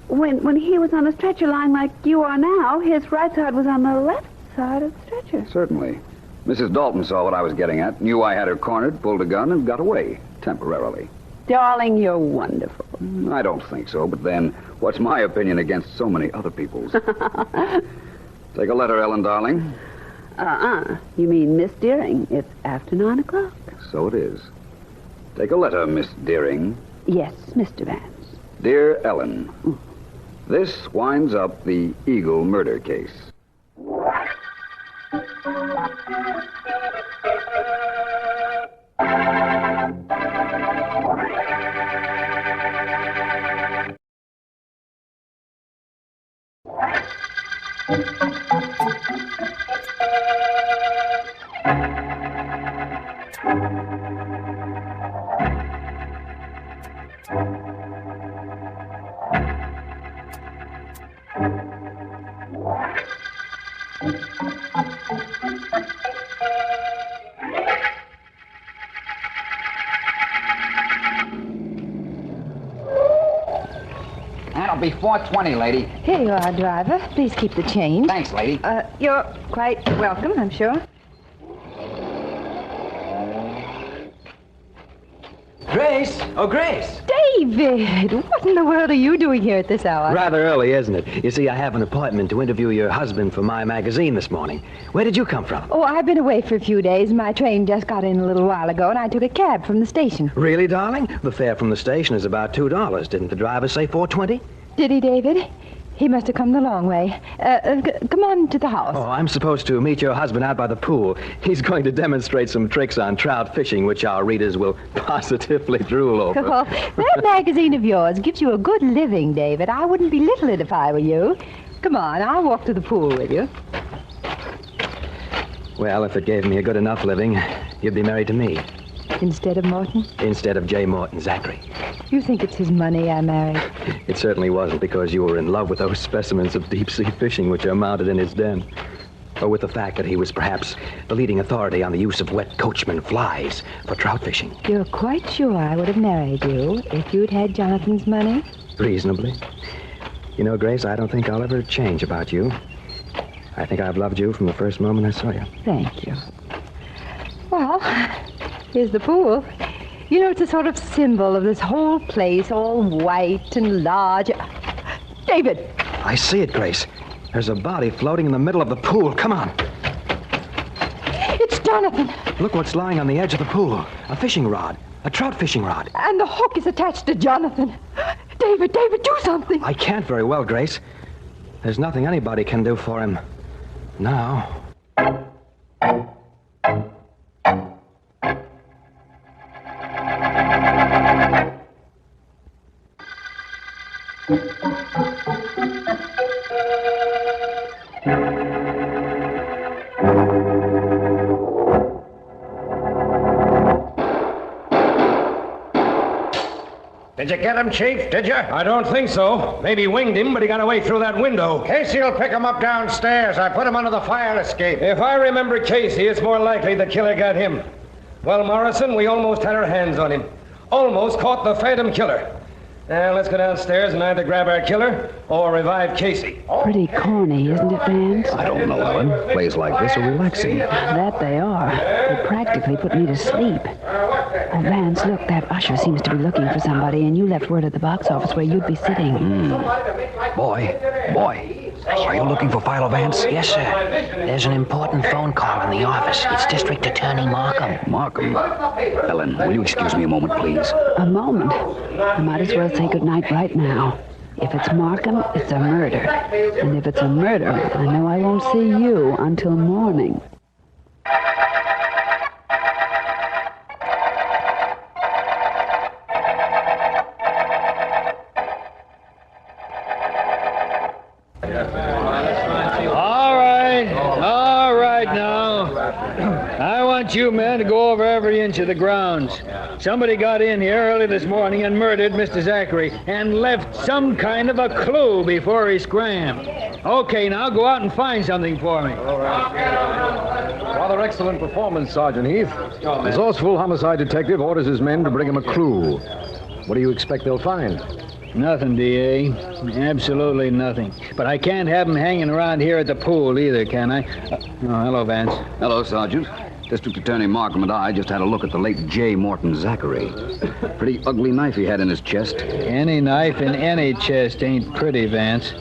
When he was on the stretcher lying like you are now, his right side was on the left side of the stretcher. Certainly. Mrs. Dalton saw what I was getting at, knew I had her cornered, pulled a gun, and got away, temporarily. Darling, you're wonderful. I don't think so, but then, what's my opinion against so many other people's? Take a letter, Ellen, darling. You mean Miss Deering. It's after 9 o'clock. So it is. Take a letter, Miss Deering. Yes, Mr. Vance. Dear Ellen, this winds up the Eagle murder case. That'll be $4.20, lady. Here you are, driver. Please keep the change. Thanks, lady. You're quite welcome, I'm sure. Grace! Oh, Grace! David! What in the world are you doing here at this hour? Rather early, isn't it? You see, I have an appointment to interview your husband for my magazine this morning. Where did you come from? Oh, I've been away for a few days. My train just got in a little while ago, and I took a cab from the station. Really, darling? The fare from the station is about $2. Didn't the driver say $4.20? Did he, David? He must have come the long way. Come on to the house. Oh, I'm supposed to meet your husband out by the pool. He's going to demonstrate some tricks on trout fishing, which our readers will positively drool over. Oh, that magazine of yours gives you a good living, David. I wouldn't belittle it if I were you. Come on, I'll walk to the pool with you. Well, if it gave me a good enough living, you'd be married to me. Instead of Morton? Instead of J. Morton Zachary. You think it's his money I married? It certainly wasn't because you were in love with those specimens of deep-sea fishing which are mounted in his den. Or with the fact that he was perhaps the leading authority on the use of wet coachman flies for trout fishing. You're quite sure I would have married you if you'd had Jonathan's money? Reasonably. You know, Grace, I don't think I'll ever change about you. I think I've loved you from the first moment I saw you. Thank you. Well, here's the pool. You know, it's a sort of symbol of this whole place, all white and large. David! I see it, Grace. There's a body floating in the middle of the pool. Come on. It's Jonathan. Look what's lying on the edge of the pool. A fishing rod. A trout fishing rod. And the hook is attached to Jonathan. David, do something. I can't very well, Grace. There's nothing anybody can do for him now. Did you get him, Chief? Did you? I don't think so. Maybe winged him, but he got away through that window. Casey will pick him up downstairs. I put him under the fire escape. If I remember Casey, it's more likely the killer got him. Well, Morrison, we almost had our hands on him. Almost caught the phantom killer. Now, let's go downstairs and either grab our killer or revive Casey. Pretty corny, isn't it, Vance? I don't know, Ellen. Plays like this are relaxing. That they are. They practically put me to sleep. Oh, Vance, look, that usher seems to be looking for somebody, and you left word at the box office where you'd be sitting. Boy. Are you looking for Philo Vance? Yes, sir. There's an important phone call in the office. It's District Attorney Markham. Markham? Ellen, will you excuse me a moment, please? A moment? I might as well say goodnight right now. If it's Markham, it's a murder. And if it's a murder, I know I won't see you until morning. All right now. I want you men to go over every inch of the grounds. Somebody got in here early this morning and murdered Mr. Zachary and left some kind of a clue before he scrammed. Okay, now go out and find something for me. Rather excellent performance, Sergeant Heath. Resourceful homicide detective orders his men to bring him a clue. What do you expect they'll find? Nothing, D.A. Absolutely nothing. But I can't have him hanging around here at the pool either, can I? Hello, Vance. Hello, Sergeant. District Attorney Markham and I just had a look at the late J. Morton Zachary. Pretty ugly knife he had in his chest. Any knife in any chest ain't pretty, Vance.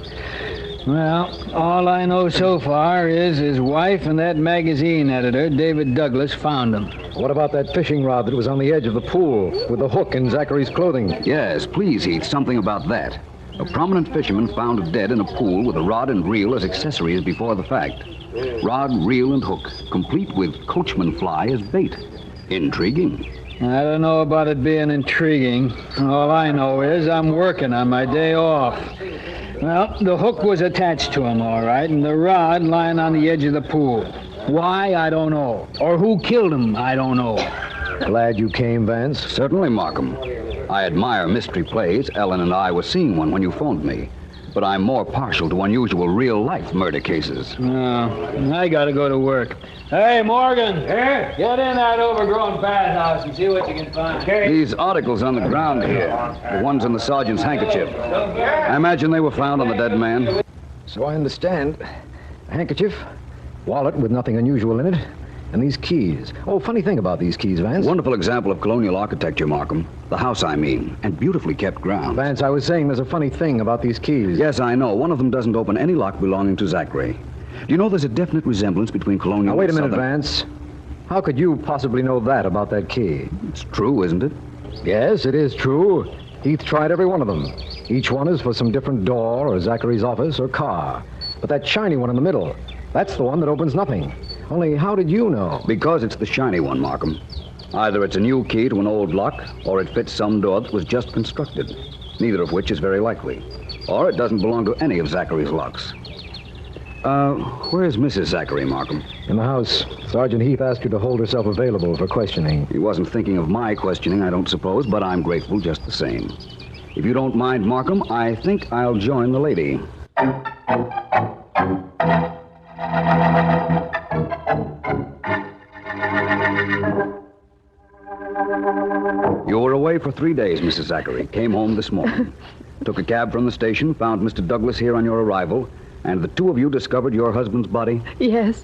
Well, all I know so far is his wife and that magazine editor, David Douglas, found him. What about that fishing rod that was on the edge of the pool with the hook in Zachary's clothing? Yes, please, Heath, something about that. A prominent fisherman found dead in a pool with a rod and reel as accessories before the fact. Rod, reel, and hook, complete with coachman fly as bait. Intriguing. I don't know about it being intriguing. All I know is I'm working on my day off. Well, the hook was attached to him, all right, and the rod lying on the edge of the pool. Why, I don't know. Or who killed him, I don't know. Glad you came, Vance. Certainly, Markham. I admire mystery plays. Ellen and I were seeing one when you phoned me. But I'm more partial to unusual real-life murder cases. No, I gotta go to work. Hey, Morgan. Here? Get in that overgrown bathhouse and see what you can find. Okay. These articles on the ground here, the ones in the sergeant's handkerchief. I imagine they were found on the dead man. So I understand. A handkerchief, wallet with nothing unusual in it, and these keys. Oh, funny thing about these keys, Vance. Wonderful example of colonial architecture, Markham. The house, I mean, and beautifully kept grounds. Vance, I was saying there's a funny thing about these keys. Yes, I know. One of them doesn't open any lock belonging to Zachary. Do you know there's a definite resemblance between colonial Now, wait a and minute, Southern... Vance. How could you possibly know that about that key? It's true, isn't it? Yes, it is true. Heath tried every one of them. Each one is for some different door or Zachary's office or car. But that shiny one in the middle, that's the one that opens nothing. Only how did you know? Because it's the shiny one, Markham. Either it's a new key to an old lock, or it fits some door that was just constructed. Neither of which is very likely. Or it doesn't belong to any of Zachary's locks. Where's Mrs. Zachary, Markham? In the house. Sergeant Heath asked her to hold herself available for questioning. He wasn't thinking of my questioning, I don't suppose, but I'm grateful just the same. If you don't mind, Markham, I think I'll join the lady. You were away for 3 days, Mrs. Zachary. Came home this morning. Took a cab from the station, found Mr. Douglas here on your arrival, and the two of you discovered your husband's body? Yes.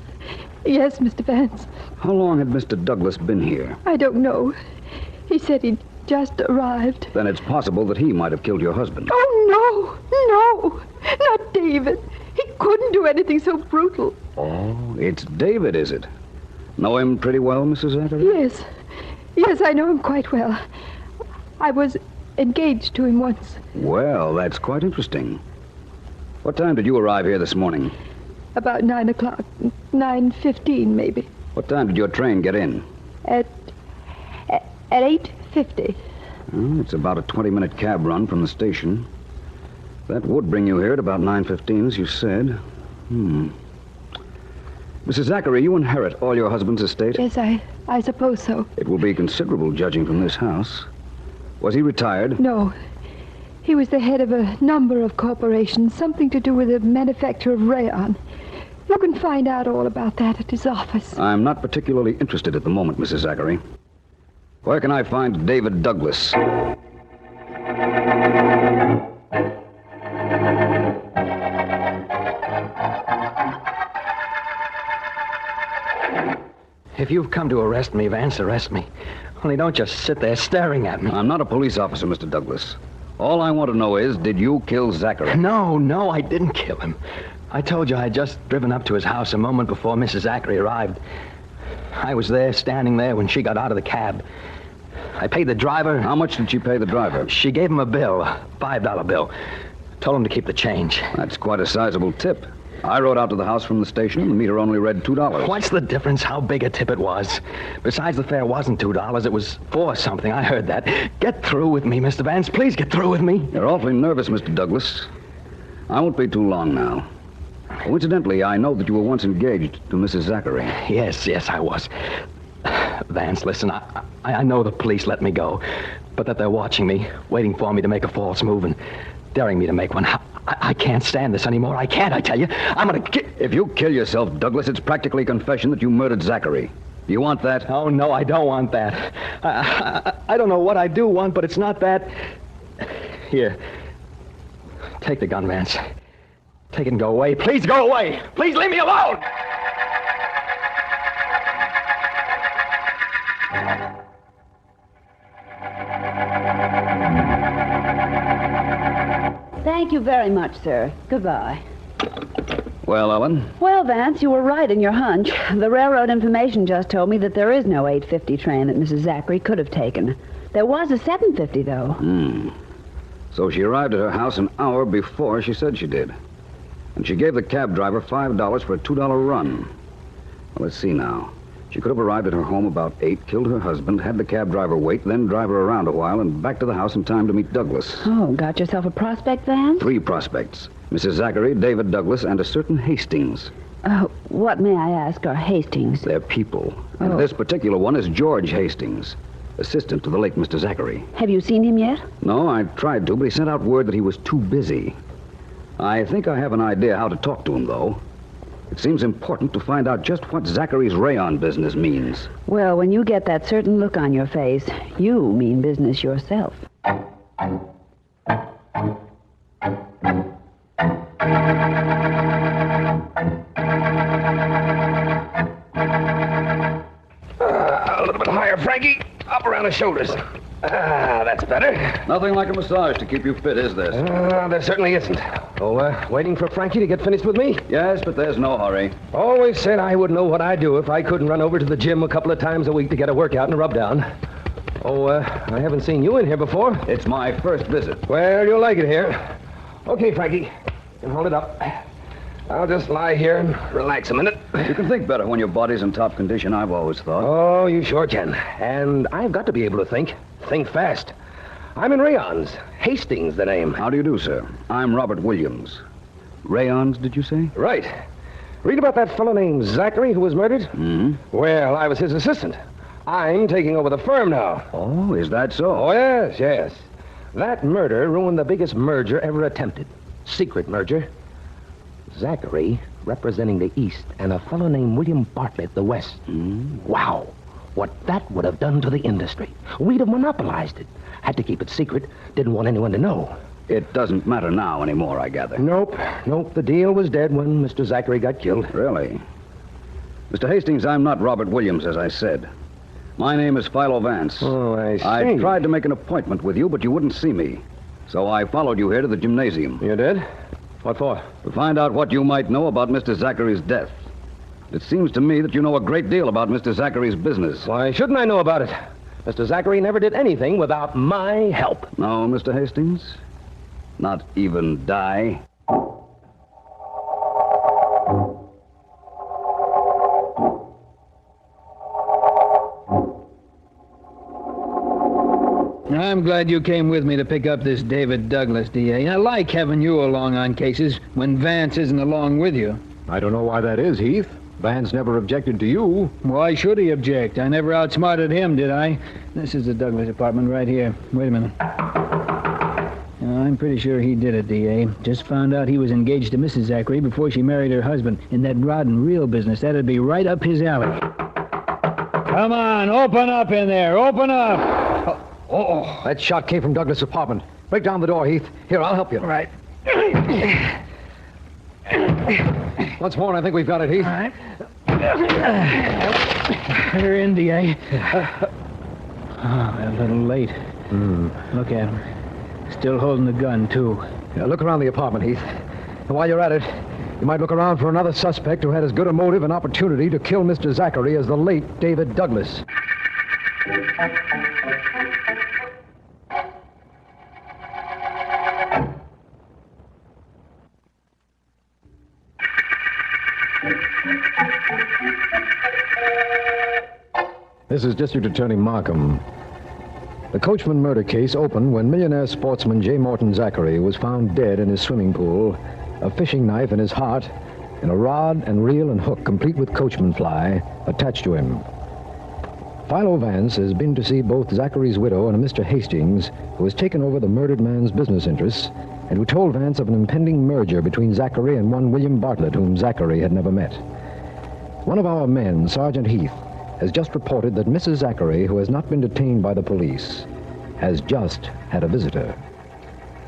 Yes, Mr. Vance. How long had Mr. Douglas been here? I don't know. He said he'd just arrived. Then it's possible that he might have killed your husband. Oh, no. Not David. He couldn't do anything so brutal. Oh, it's David, is it? Know him pretty well, Mrs. Zachary? Yes. Yes, I know him quite well. I was engaged to him once. Well, that's quite interesting. What time did you arrive here this morning? About 9 o'clock. 9:15, maybe. What time did your train get in? At 8:50. Well, it's about a 20-minute cab run from the station. That would bring you here at about 9:15, as you said. Mrs. Zachary, you inherit all your husband's estate? Yes, I suppose so. It will be considerable, judging from this house. Was he retired? No. He was the head of a number of corporations, something to do with the manufacture of rayon. You can find out all about that at his office. I'm not particularly interested at the moment, Mrs. Zachary. Where can I find David Douglas? If you've come to arrest me, Vance, arrest me. Only don't just sit there staring at me. I'm not a police officer, Mr. Douglas. All I want to know is, did you kill Zachary? No, I didn't kill him. I told you I had just driven up to his house a moment before Mrs. Zachary arrived. I was there, standing there, when she got out of the cab. I paid the driver. How much did she pay the driver? She gave him a bill, a $5 bill. Told him to keep the change. That's quite a sizable tip. I rode out to the house from the station, and the meter only read $2. What's the difference how big a tip it was? Besides, the fare wasn't $2. It was $4 something. I heard that. Get through with me, Mr. Vance. Please get through with me. You're awfully nervous, Mr. Douglas. I won't be too long now. Coincidentally, I know that you were once engaged to Mrs. Zachary. Yes, I was. Vance, listen, I know the police let me go, but that they're watching me, waiting for me to make a false move and daring me to make one. I can't stand this anymore. I can't, I tell you. I'm gonna If you kill yourself, Douglas, it's practically confession that you murdered Zachary. Do you want that? Oh, no, I don't want that. I don't know what I do want, but it's not that. Here. Take the gun, Vance. Take it and go away. Please go away. Please leave me alone. Thank you very much, sir. Goodbye. Well, Ellen? Well, Vance, you were right in your hunch. The railroad information just told me that there is no 8:50 train that Mrs. Zachary could have taken. There was a 7:50, though. So she arrived at her house an hour before she said she did. And she gave the cab driver $5 for a $2 run. Well, let's see now. She could have arrived at her home about 8, killed her husband, had the cab driver wait, then drive her around a while and back to the house in time to meet Douglas. Oh, got yourself a prospect, Vance? 3 prospects. Mrs. Zachary, David Douglas, and a certain Hastings. What, may I ask, are Hastings? They're people. And this particular one is George Hastings, assistant to the late Mr. Zachary. Have you seen him yet? No, I tried to, but he sent out word that he was too busy. I think I have an idea how to talk to him, though. It seems important to find out just what Zachary's rayon business means. Well, when you get that certain look on your face, you mean business yourself. A little bit higher, Frankie. Up around the shoulders. That's better. Nothing like a massage to keep you fit, is there? There certainly isn't. Oh, waiting for Frankie to get finished with me? Yes, but there's no hurry. Always said I wouldn't know what I'd do if I couldn't run over to the gym a couple of times a week to get a workout and a rub down. Oh, I haven't seen you in here before. It's my first visit. Well, you'll like it here. Okay, Frankie. You can hold it up. I'll just lie here and relax a minute. You can think better when your body's in top condition, I've always thought. Oh, you sure can. And I've got to be able to think. Think fast. I'm in rayons. Hastings, the name. How do you do, sir? I'm Robert Williams. Rayons, did you say? Right. Read about that fellow named Zachary who was murdered? Mm-hmm. Well, I was his assistant. I'm taking over the firm now. Oh, is that so? Oh, yes. That murder ruined the biggest merger ever attempted. Secret merger. Zachary representing the East and a fellow named William Bartlett the West. Wow. What that would have done to the industry. We'd have monopolized it. Had to keep it secret. Didn't want anyone to know. It doesn't matter now anymore, I gather. Nope. The deal was dead when Mr. Zachary got killed. Really? Mr. Hastings, I'm not Robert Williams, as I said. My name is Philo Vance. Oh, I see. I tried to make an appointment with you, but you wouldn't see me. So I followed you here to the gymnasium. You did? What for? To find out what you might know about Mr. Zachary's death. It seems to me that you know a great deal about Mr. Zachary's business. Why shouldn't I know about it? Mr. Zachary never did anything without my help. No, Mr. Hastings? Not even die? I'm glad you came with me to pick up this David Douglas, D.A. I like having you along on cases when Vance isn't along with you. I don't know why that is, Heath. Vance never objected to you. Why should he object? I never outsmarted him, did I? This is the Douglas apartment right here. Wait a minute. I'm pretty sure he did it, D.A. Just found out he was engaged to Mrs. Zachary before she married her husband in that rod and reel business. That'd be right up his alley. Come on, open up in there. Open up. Oh, that shot came from Douglas' apartment. Break down the door, Heath. Here, I'll help you. Right. Once more, and I think we've got it, Heath. All right. They're in, D.A. A little late. Look at him. Still holding the gun, too. Yeah, look around the apartment, Heath. And while you're at it, You might look around for another suspect who had as good a motive and opportunity to kill Mr. Zachary as the late David Douglas. This is District Attorney Markham. The Coachman murder case opened when millionaire sportsman J. Morton Zachary was found dead in his swimming pool, a fishing knife in his heart, and a rod and reel and hook complete with coachman fly attached to him. Philo Vance has been to see both Zachary's widow and a Mr. Hastings, who has taken over the murdered man's business interests, and who told Vance of an impending merger between Zachary and one William Bartlett, whom Zachary had never met. One of our men, Sergeant Heath, has just reported that Mrs. Zachary, who has not been detained by the police, has just had a visitor.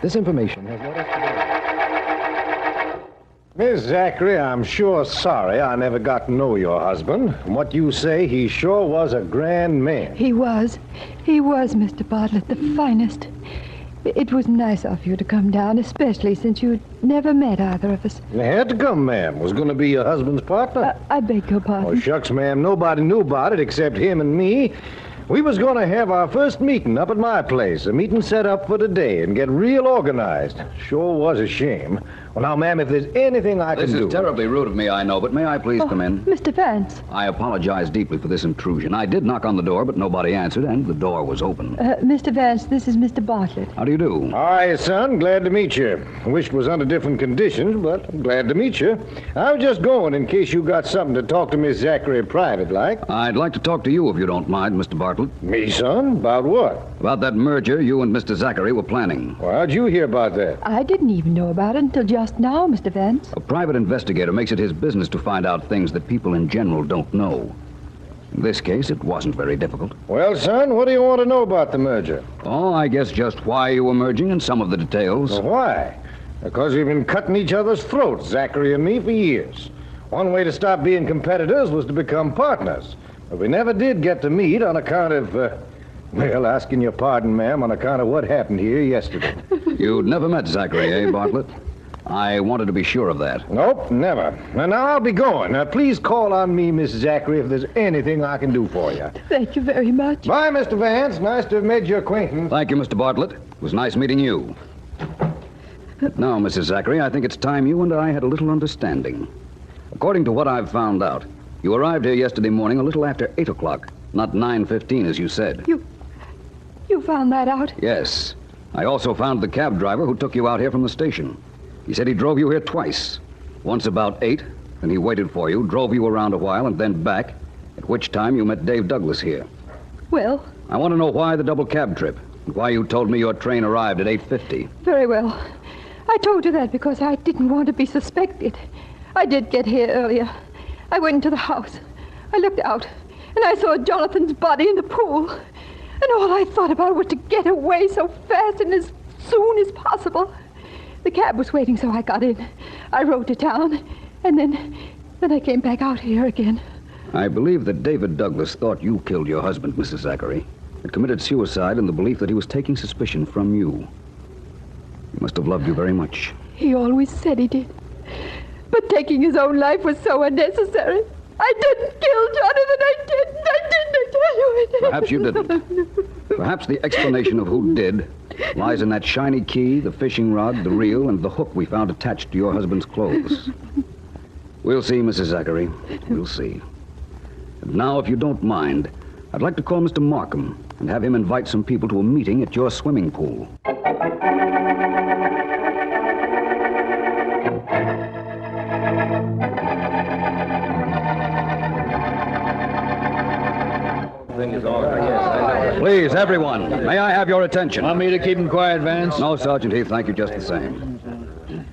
This information has led us to... Miss Zachary, I'm sure sorry I never got to know your husband. From what you say, he sure was a grand man. He was. He was, Mr. Bartlett, the finest. It was nice of you to come down, especially since you'd never met either of us. You had to come, ma'am. Was going to be your husband's partner. I beg your pardon. Oh, shucks, ma'am. Nobody knew about it except him and me. We was going to have our first meeting up at my place, a meeting set up for today, and get real organized. Sure was a shame. Well, now, ma'am, if there's anything I can do... This is terribly rude of me, I know, but may I please come in? Mr. Vance. I apologize deeply for this intrusion. I did knock on the door, but nobody answered, and the door was open. Mr. Vance, this is Mr. Bartlett. How do you do? Hi, son. Glad to meet you. I wished it was under different conditions, but I'm glad to meet you. I was just going in case you got something to talk to Miss Zachary private, like. I'd like to talk to you, if you don't mind, Mr. Bartlett. Me, son? About what? About that merger you and Mr. Zachary were planning. Well, how'd you hear about that? I didn't even know about it until just now, Mr. Vance. A private investigator makes it his business to find out things that people in general don't know. In this case, it wasn't very difficult. Well, son, what do you want to know about the merger? Oh, I guess just why you were merging and some of the details. Well, why? Because we've been cutting each other's throats, Zachary and me, for years. One way to stop being competitors was to become partners. But we never did get to meet on account of, well, asking your pardon, ma'am, on account of what happened here yesterday. You'd never met Zachary, eh, Bartlett? I wanted to be sure of that. Nope, never. And now I'll be going. Now, please call on me, Miss Zachary, if there's anything I can do for you. Thank you very much. Bye, Mr. Vance. Nice to have made your acquaintance. Thank you, Mr. Bartlett. It was nice meeting you. Now, Mrs. Zachary, I think it's time you and I had a little understanding. According to what I've found out, you arrived here yesterday morning a little after 8 o'clock, not 9:15 as you said. You found that out? Yes. I also found the cab driver who took you out here from the station. He said he drove you here twice. Once about 8, then he waited for you, drove you around a while, and then back, at which time you met Dave Douglas here. Well? I want to know why the double cab trip, and why you told me your train arrived at 8:50. Very well. I told you that because I didn't want to be suspected. I did get here earlier. I went into the house. I looked out, and I saw Jonathan's body in the pool. And all I thought about was to get away so fast and as soon as possible. The cab was waiting, so I got in. I rode to town, and then I came back out here again. I believe that David Douglas thought you killed your husband, Mrs. Zachary, and committed suicide in the belief that he was taking suspicion from you. He must have loved you very much. He always said he did. But taking his own life was so unnecessary. I didn't kill Jonathan. I didn't. I tell you I didn't. Perhaps you didn't. Perhaps the explanation of who did lies in that shiny key, the fishing rod, the reel, and the hook we found attached to your husband's clothes. We'll see, Mrs. Zachary. We'll see. And now, if you don't mind, I'd like to call Mr. Markham and have him invite some people to a meeting at your swimming pool. Please, everyone, may I have your attention? Want me to keep him quiet, Vance? No, Sergeant Heath, thank you just the same.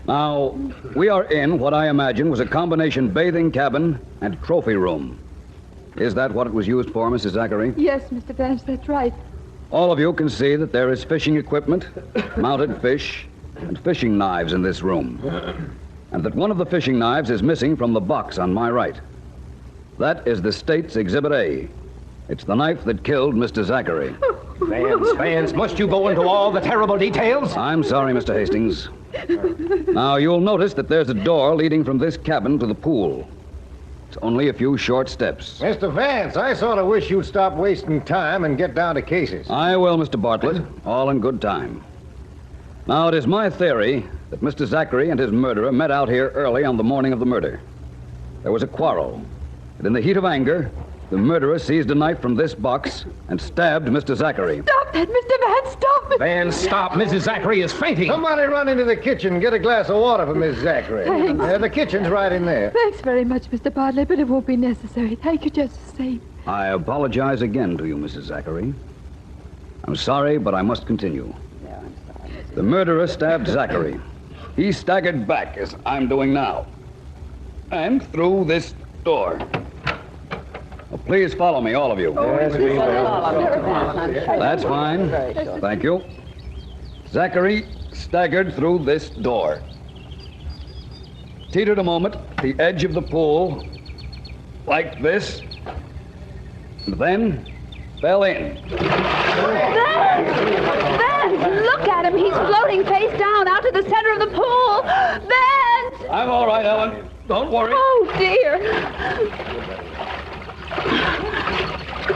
Now, we are in what I imagine was a combination bathing cabin and trophy room. Is that what it was used for, Mrs. Zachary? Yes, Mr. Vance, that's right. All of you can see that there is fishing equipment, mounted fish, and fishing knives in this room. And that one of the fishing knives is missing from the box on my right. That is the state's Exhibit A. It's the knife that killed Mr. Zachary. Vance, must you go into all the terrible details? I'm sorry, Mr. Hastings. Now, you'll notice that there's a door leading from this cabin to the pool. It's only a few short steps. Mr. Vance, I sort of wish you'd stop wasting time and get down to cases. I will, Mr. Bartlett, all in good time. Now, it is my theory that Mr. Zachary and his murderer met out here early on the morning of the murder. There was a quarrel, and in the heat of anger, the murderer seized a knife from this box and stabbed Mr. Zachary. Stop that, Mr. Vance, stop it! Vance, stop. Mrs. Zachary is fainting. Somebody run into the kitchen and get a glass of water for Miss Zachary. Thanks. The kitchen's right in there. Thanks very much, Mr. Bartlett, but it won't be necessary. Thank you just the same. I apologize again to you, Mrs. Zachary. I'm sorry, but I must continue. The murderer stabbed Zachary. He staggered back, as I'm doing now, and through this door. Well, please follow me, all of you. That's fine. Thank you. Zachary staggered through this door. Teetered a moment at the edge of the pool, like this, and then fell in. Vance, look at him. He's floating face down out to the center of the pool. Vance! I'm all right, Ellen. Don't worry. Oh, dear.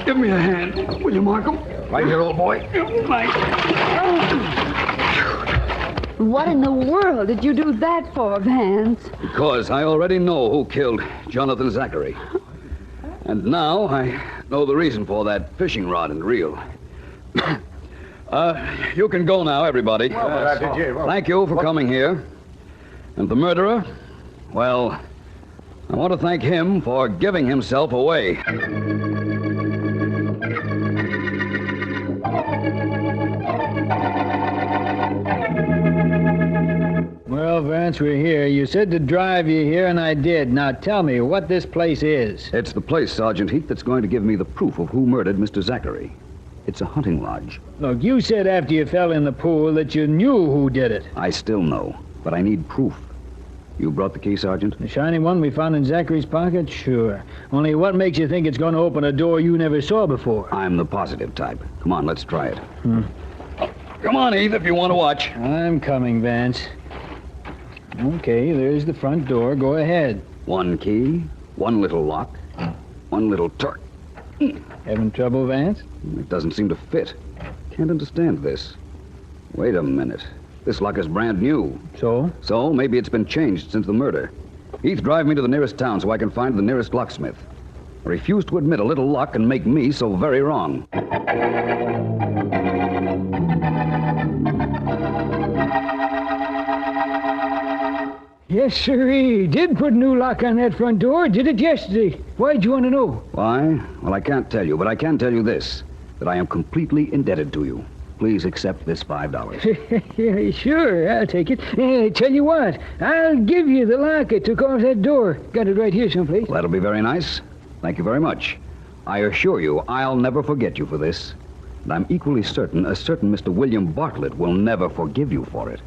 Give me a hand, will you, Markham? Right here, old boy. What in the world did you do that for, Vance? Because I already know who killed Jonathan Zachary. And now I know the reason for that fishing rod and reel. You can go now, everybody. Thank you for coming here. And the murderer, well, I want to thank him for giving himself away. Well, Vance, we're here. You said to drive you here, and I did. Now tell me what this place is. It's the place, Sergeant Heath, that's going to give me the proof of who murdered Mr. Zachary. It's a hunting lodge. Look, you said after you fell in the pool that you knew who did it. I still know, but I need proof. You brought the key, Sergeant? The shiny one we found in Zachary's pocket? Sure. Only what makes you think it's going to open a door you never saw before? I'm the positive type. Come on, let's try it. Come on, Heath, if you want to watch. I'm coming, Vance. Okay, there's the front door. Go ahead. One key, one little lock, one little turn. Having trouble, Vance? It doesn't seem to fit. Can't understand this. Wait a minute. This lock is brand new. So? So, maybe it's been changed since the murder. Heath, drive me to the nearest town so I can find the nearest locksmith. I refuse to admit a little luck can make me so very wrong. Yes, sirree. Did put a new lock on that front door. Did it yesterday. Why'd you want to know? Why? Well, I can't tell you, but I can tell you this, that I am completely indebted to you. Please accept this $5. Yeah, sure, I'll take it. Tell you what, I'll give you the lock I took off that door. Got it right here someplace. Well, that'll be very nice. Thank you very much. I assure you, I'll never forget you for this. And I'm equally certain a certain Mr. William Bartlett will never forgive you for it.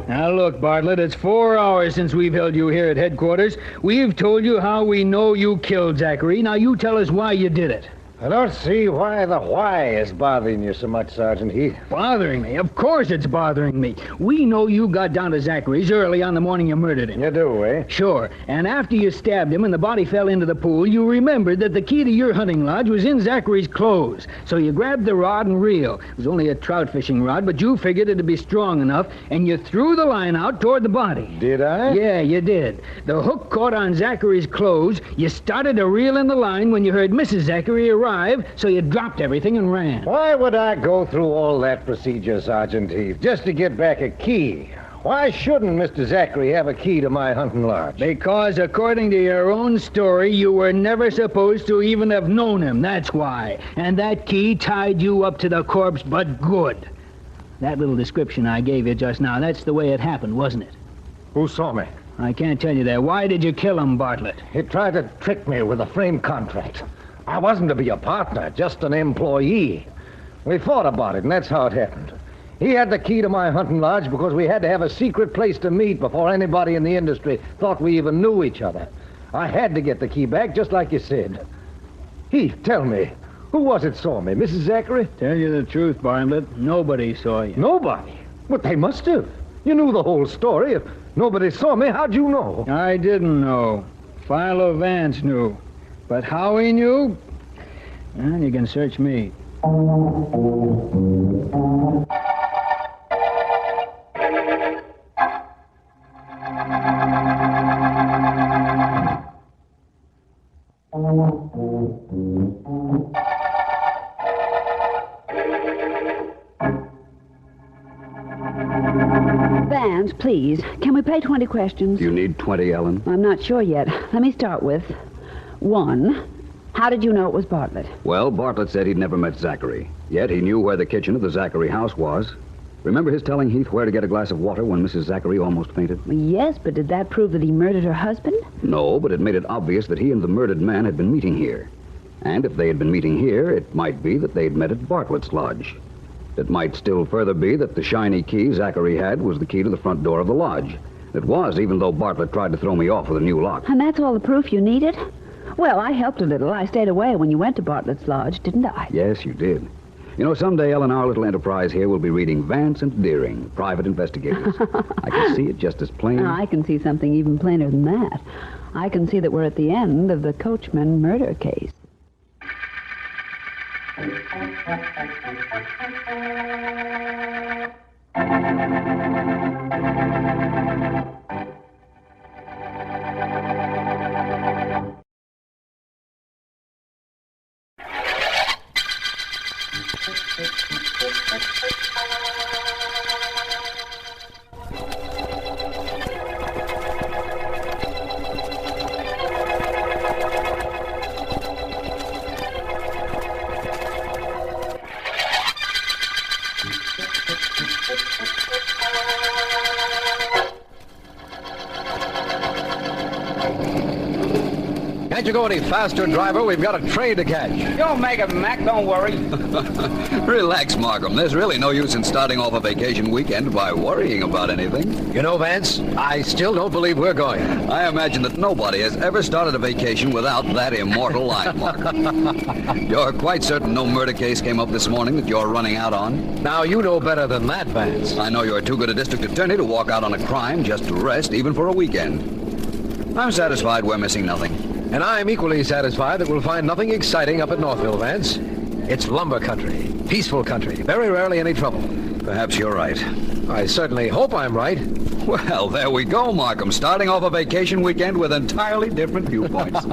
Now, look, Bartlett, it's 4 hours since we've held you here at headquarters. We've told you how we know you killed Zachary. Now, you tell us why you did it. I don't see why the why is bothering you so much, Sergeant Heath. Bothering me? Of course it's bothering me. We know you got down to Zachary's early on the morning you murdered him. You do, eh? Sure. And after you stabbed him and the body fell into the pool, you remembered that the key to your hunting lodge was in Zachary's clothes. So you grabbed the rod and reel. It was only a trout fishing rod, but you figured it'd be strong enough, and you threw the line out toward the body. Did I? Yeah, you did. The hook caught on Zachary's clothes. You started to reel in the line when you heard Mrs. Zachary arrive, so you dropped everything and ran. Why would I go through all that procedure, Sergeant Heath, just to get back a key? Why shouldn't Mr. Zachary have a key to my hunting lodge? Because according to your own story, you were never supposed to even have known him. That's why. And that key tied you up to the corpse, but good. That little description I gave you just now, that's the way it happened, wasn't it? Who saw me? I can't tell you that. Why did you kill him, Bartlett? He tried to trick me with a frame contract. I wasn't to be a partner, just an employee. We fought about it, and that's how it happened. He had the key to my hunting lodge because we had to have a secret place to meet before anybody in the industry thought we even knew each other. I had to get the key back, just like you said. Heath, tell me. Who was it saw me? Mrs. Zachary? Tell you the truth, Bartlett, nobody saw you. Nobody? But they must have. You knew the whole story. If nobody saw me, how'd you know? I didn't know. Philo Vance knew. But how he knew? Well, you can search me. Vance, please, can we play 20 questions? You need 20, Ellen? I'm not sure yet. Let me start with 1. How did you know it was Bartlett? Well, Bartlett said he'd never met Zachary. Yet he knew where the kitchen of the Zachary house was. Remember his telling Heath where to get a glass of water when Mrs. Zachary almost fainted? Yes, but did that prove that he murdered her husband? No, but it made it obvious that he and the murdered man had been meeting here. And if they had been meeting here, it might be that they'd met at Bartlett's lodge. It might still further be that the shiny key Zachary had was the key to the front door of the lodge. It was, even though Bartlett tried to throw me off with a new lock. And that's all the proof you needed? Well, I helped a little. I stayed away when you went to Bartlett's lodge, didn't I? Yes, you did. You know, someday, Ellen, our little enterprise here will be reading Vance and Deering, private investigators. I can see it just as plain. I can see something even plainer than that. I can see that we're at the end of the COACHMAN murder case. Can't you go any faster, driver? We've got a train to catch. You'll make it, Mac. Don't worry. Relax, Markham. There's really no use in starting off a vacation weekend by worrying about anything. You know, Vance, I still don't believe we're going. I imagine that nobody has ever started a vacation without that immortal line marker. You're quite certain no murder case came up this morning that you're running out on? Now, you know better than that, Vance. I know you're too good a district attorney to walk out on a crime just to rest, even for a weekend. I'm satisfied we're missing nothing. And I'm equally satisfied that we'll find nothing exciting up at Northville, Vance. It's lumber country, peaceful country, very rarely any trouble. Perhaps you're right. I certainly hope I'm right. Well, there we go, Markham, starting off a vacation weekend with entirely different viewpoints.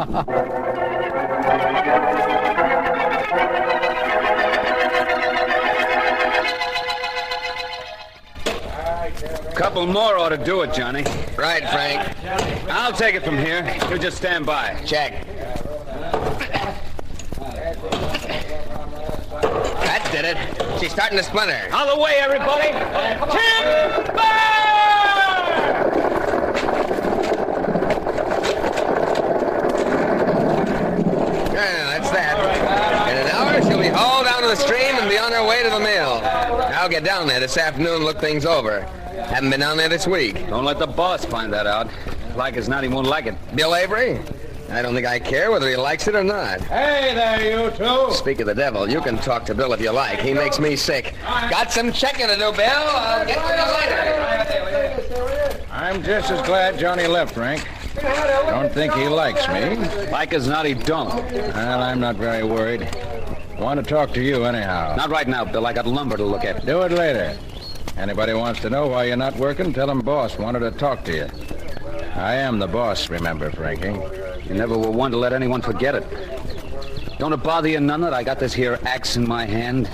Couple more ought to do it, Johnny. Right, Frank. I'll take it from here. You just stand by. Check. That did it. She's starting to splinter. Out of the way, everybody! Timber! Yeah, that's that. In an hour, she'll be hauled down to the stream and be on her way to the mill. I'll get down there this afternoon and look things over. Haven't been down there this week. Don't let the boss find that out. Like as not, he won't like it. Bill Avery? I don't think I care whether he likes it or not. Hey there, you two. Speak of the devil, you can talk to Bill if you like. He makes me sick. Got some checking to do, Bill. I'll get to you later. I'm just as glad Johnny left, Frank. Don't think he likes me. Like as not, he don't. Well, I'm not very worried. Want to talk to you anyhow. Not right now, Bill. I got lumber to look at. Do it later. Anybody wants to know why you're not working, tell them boss wanted to talk to you. I am the boss, remember, Frankie. You never were one to let anyone forget it. Don't it bother you none that I got this here axe in my hand?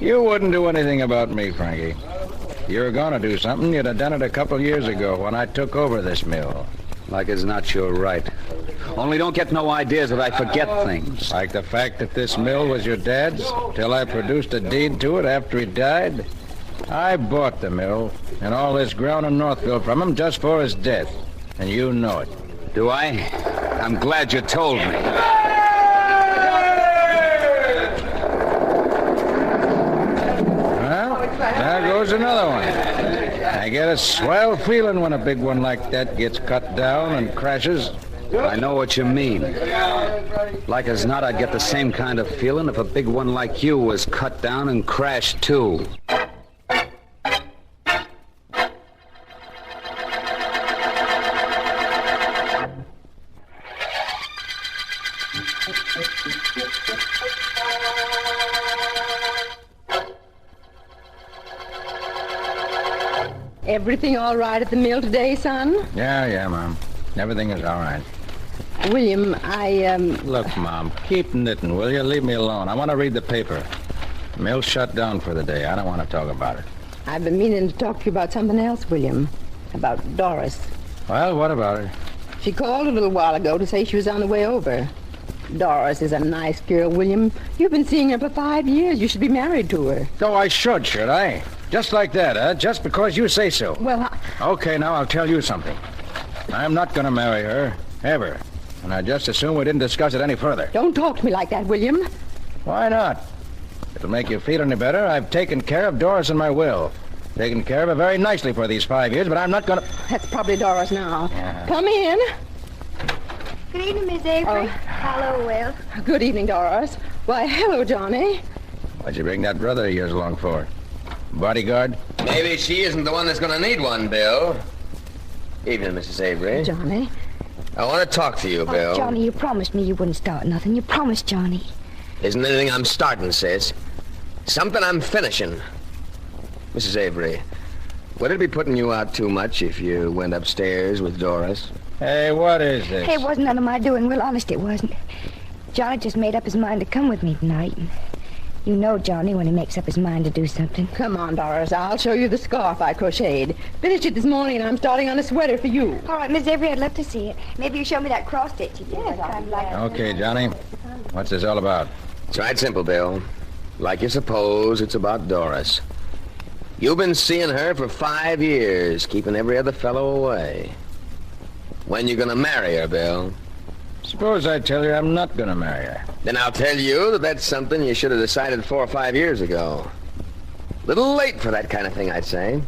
You wouldn't do anything about me, Frankie. You were going to do something, you'd have done it a couple years ago when I took over this mill. Like as not, you're right. Only don't get no ideas that I forget things. Like the fact that this mill was your dad's, till I produced a deed to it after he died? I bought the mill and all this ground in Northville from him just for his death. And you know it. Do I? I'm glad you told me. Well, there goes another one. I get a swell feeling when a big one like that gets cut down and crashes. I know what you mean. Like as not, I'd get the same kind of feeling if a big one like you was cut down and crashed, too. Everything all right at the mill today, son? Yeah, Mom. Everything is all right. William, Look, Mom, keep knitting, will you? Leave me alone. I want to read the paper. The mill's shut down for the day. I don't want to talk about it. I've been meaning to talk to you about something else, William. About Doris. Well, what about her? She called a little while ago to say she was on the way over. Doris is a nice girl, William. You've been seeing her for 5 years. You should be married to her. Oh, I should I? Just like that, huh? Just because you say so. Well, Okay, now I'll tell you something. I'm not going to marry her, ever. And I just assume we didn't discuss it any further. Don't talk to me like that, William. Why not? It'll make you feel any better. I've taken care of Doris in my will. Taken care of her very nicely for these 5 years, but I'm not going to... That's probably Doris now. Yeah. Come in. Good evening, Miss Avery. Hello, Will. Good evening, Doris. Why, hello, Johnny. What'd you bring that brother of yours along for? Bodyguard? Maybe she isn't the one that's going to need one, Bill. Evening, Mrs. Avery. Johnny. I want to talk to you, Bill. Johnny, you promised me you wouldn't start nothing. You promised, Johnny. Isn't anything I'm starting, sis. Something I'm finishing. Mrs. Avery, would it be putting you out too much if you went upstairs with Doris? Hey, what is this? Hey, it wasn't none of my doing, Will. Honest, it wasn't. Johnny just made up his mind to come with me tonight. And you know Johnny when he makes up his mind to do something. Come on, Doris. I'll show you the scarf I crocheted. Finished it this morning, and I'm starting on a sweater for you. All right, Miss Avery, I'd love to see it. Maybe you show me that cross stitch you did. Yes, I'd like Okay, Johnny. What's this all about? It's right simple, Bill. Like you suppose, it's about Doris. You've been seeing her for 5 years, keeping every other fellow away. When you gonna marry her, Bill? Suppose I tell you I'm not gonna marry her. Then I'll tell you that that's something you should have decided 4 or 5 years ago. Little late for that kind of thing, I'd say.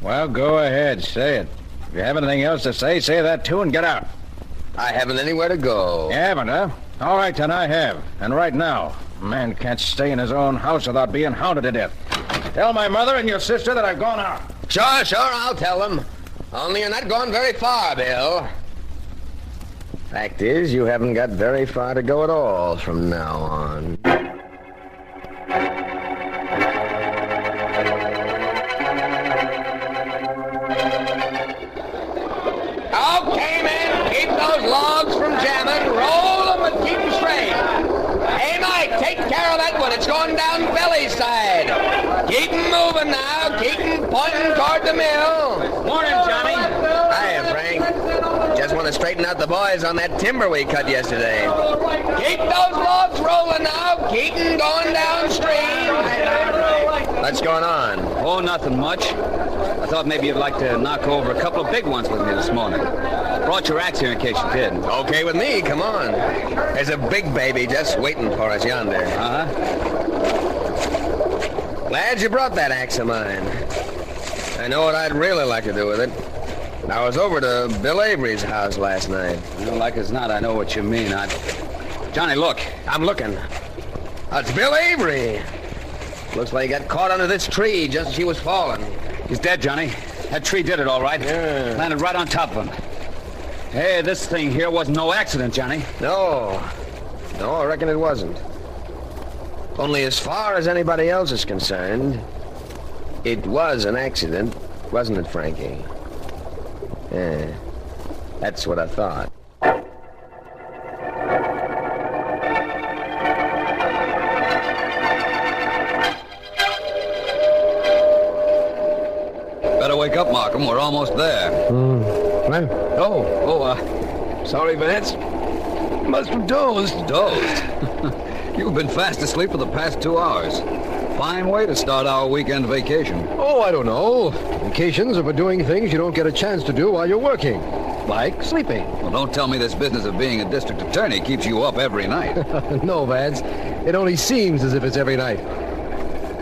Well, go ahead, say it. If you have anything else to say that too and get out. I haven't anywhere to go. You haven't, huh? All right, then I have. And right now. A man can't stay in his own house without being hounded to death. Tell my mother and your sister that I've gone out. Sure, I'll tell them. Only you're not going very far, Bill. Fact is, you haven't got very far to go at all from now on. Okay, men, keep those logs from jamming. Roll them and keep them straight. Hey, Mike, take care of that one. It's going down Belly's side. Keep them moving now. Keep them pointing toward the mill. Morning, Johnny. Hiya, Frank. Just want to straighten out the boys on that timber we cut yesterday. Keep those logs rolling now. Keep them going downstream. What's going on? Oh, nothing much. I thought maybe you'd like to knock over a couple of big ones with me this morning. Brought your axe here in case you did. Okay with me, come on. There's a big baby just waiting for us yonder. Uh-huh. Glad you brought that axe of mine. I know what I'd really like to do with it. I was over to Bill Avery's house last night. Well, like as not, I know what you mean. Johnny, look. I'm looking. It's Bill Avery. Looks like he got caught under this tree just as he was falling. He's dead, Johnny. That tree did it, all right. Yeah. Landed right on top of him. Hey, this thing here wasn't no accident, Johnny. No, I reckon it wasn't. Only as far as anybody else is concerned, it was an accident, wasn't it, Frankie? Yeah, that's what I thought. Better wake up, Markham. We're almost there. When? Sorry, Vance. Must have dozed. Dozed? You've been fast asleep for the past 2 hours. Fine way to start our weekend vacation. Oh, I don't know. Vacations are for doing things you don't get a chance to do while you're working. Like sleeping. Well, don't tell me this business of being a district attorney keeps you up every night. No, Vance. It only seems as if it's every night.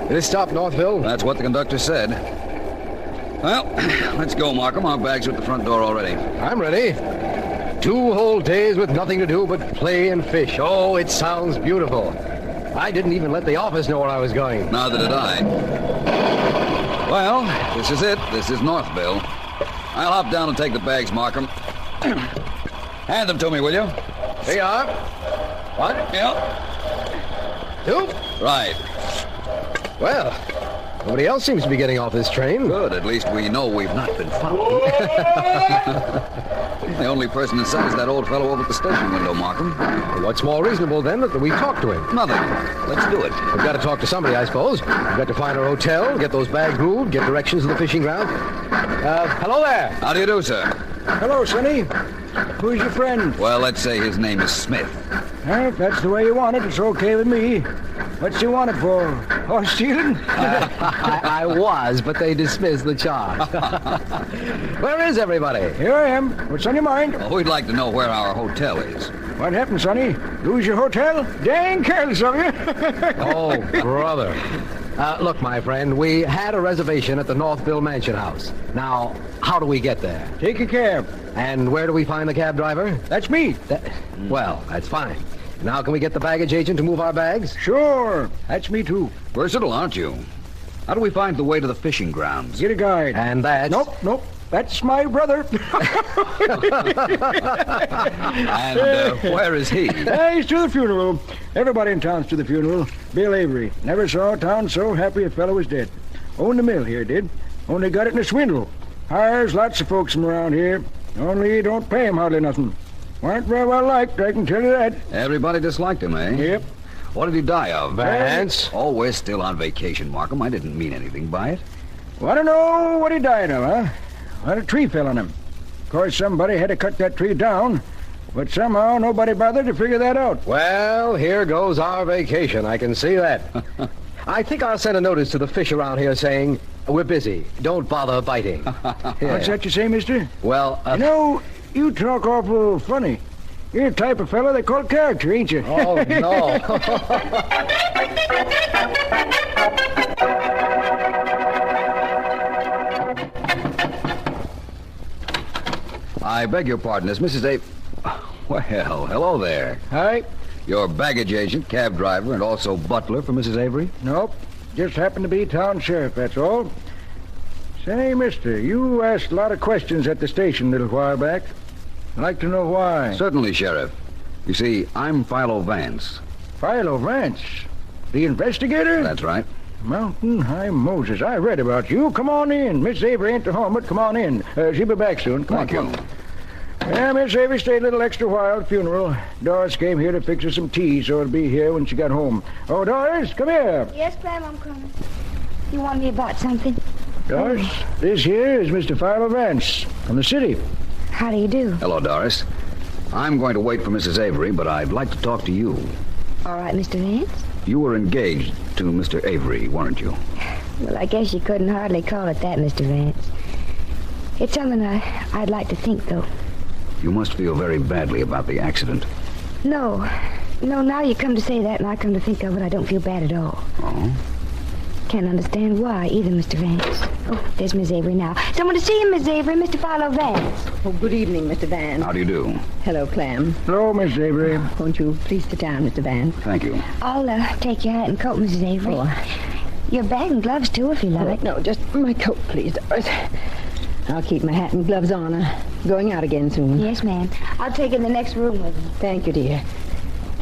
Did it stop Northville? That's what the conductor said. Well, let's go, Markham. Our bags are at the front door already. I'm ready. 2 whole days with nothing to do but play and fish. Oh, it sounds beautiful. I didn't even let the office know where I was going. Neither did I. Well, this is it. This is Northville. I'll hop down and take the bags, Markham. Hand them to me, will you? Here you are. 1. Yep. 2. Right. Well, nobody else seems to be getting off this train. Good. At least we know we've not been found. The only person in sight is that old fellow over at the station window, Markham. What's more reasonable, then, that we talk to him? Nothing. Let's do it. We've got to talk to somebody, I suppose. We've got to find our hotel, get those bags moved, get directions to the fishing ground. Hello there. How do you do, sir? Hello, Sonny. Who's your friend? Well, let's say his name is Smith. Well, if that's the way you want it, it's okay with me. What's you want it for? Horse stealing? I was, but they dismissed the charge. Where is everybody? Here I am. What's on your mind? Well, we'd like to know where our hotel is. What happened, Sonny? Lose your hotel? Dang careless of you. Oh, brother. Look, my friend, we had a reservation at the Northville Mansion House. Now, how do we get there? Take a cab. And where do we find the cab driver? That's me. Well, that's fine. Now, can we get the baggage agent to move our bags? Sure. That's me, too. Versatile, aren't you? How do we find the way to the fishing grounds? Get a guide. And that's... Nope. That's my brother. And where is he? He's to the funeral. Everybody in town's to the funeral. Bill Avery. Never saw a town so happy a fellow was dead. Owned the mill here, did. Only got it in a swindle. Hires lots of folks from around here. Only don't pay him hardly nothing. Weren't very well liked, I can tell you that. Everybody disliked him, eh? Yep. What did he die of? Vance? Oh, we're still on vacation, Markham. I didn't mean anything by it. Want to know what he died of, huh? Well, a tree fell on him. Of course, somebody had to cut that tree down, but somehow nobody bothered to figure that out. Well, here goes our vacation. I can see that. I think I'll send a notice to the fish around here saying, we're busy. Don't bother biting. What's that you say, mister? Well, You know, you talk awful funny. You're the type of fellow they call character, ain't you? Oh, no. I beg your pardon. Is Mrs. A... Well, hello there. Hi. You're baggage agent, cab driver, and also butler for Mrs. Avery? Nope. Just happened to be town sheriff, that's all. Say, mister, you asked a lot of questions at the station a little while back. I'd like to know why. Certainly, Sheriff. You see, I'm Philo Vance. Philo Vance? The investigator? That's right. Mountain High Moses. I read about you. Come on in. Miss Avery ain't at home, but come on in. She'll be back soon. Come Thank on. you. Yeah, Miss Avery stayed a little extra while at the funeral. Doris came here to fix her some tea, so it'll be here when she got home. Oh, Doris, come here. Yes, Clem, I'm coming. You want me about something? Doris, this here is Mr. Philo Vance from the city. How do you do? Hello, Doris. I'm going to wait for Mrs. Avery, but I'd like to talk to you. All right, Mr. Vance. You were engaged to Mr. Avery, weren't you? Well, I guess you couldn't hardly call it that, Mr. Vance. It's something I'd like to think, though. You must feel very badly about the accident. No, now you come to say that, and I come to think of it, I don't feel bad at all. Oh? Can't understand why either, Mr. Vance. Oh, there's Miss Avery now. Someone to see him, Miss Avery, Mr. Philo Vance. Oh, good evening, Mr. Vance. How do you do? Hello, Clem. Hello, Miss Avery. Won't you please sit down, Mr. Vance? Thank you. I'll take your hat and coat, Mrs. Avery. Your bag and gloves, too, if you like. No, just my coat, please, Doris. I'll keep my hat and gloves on. Going out again soon. Yes, ma'am. I'll take it in the next room with me. Thank you, dear.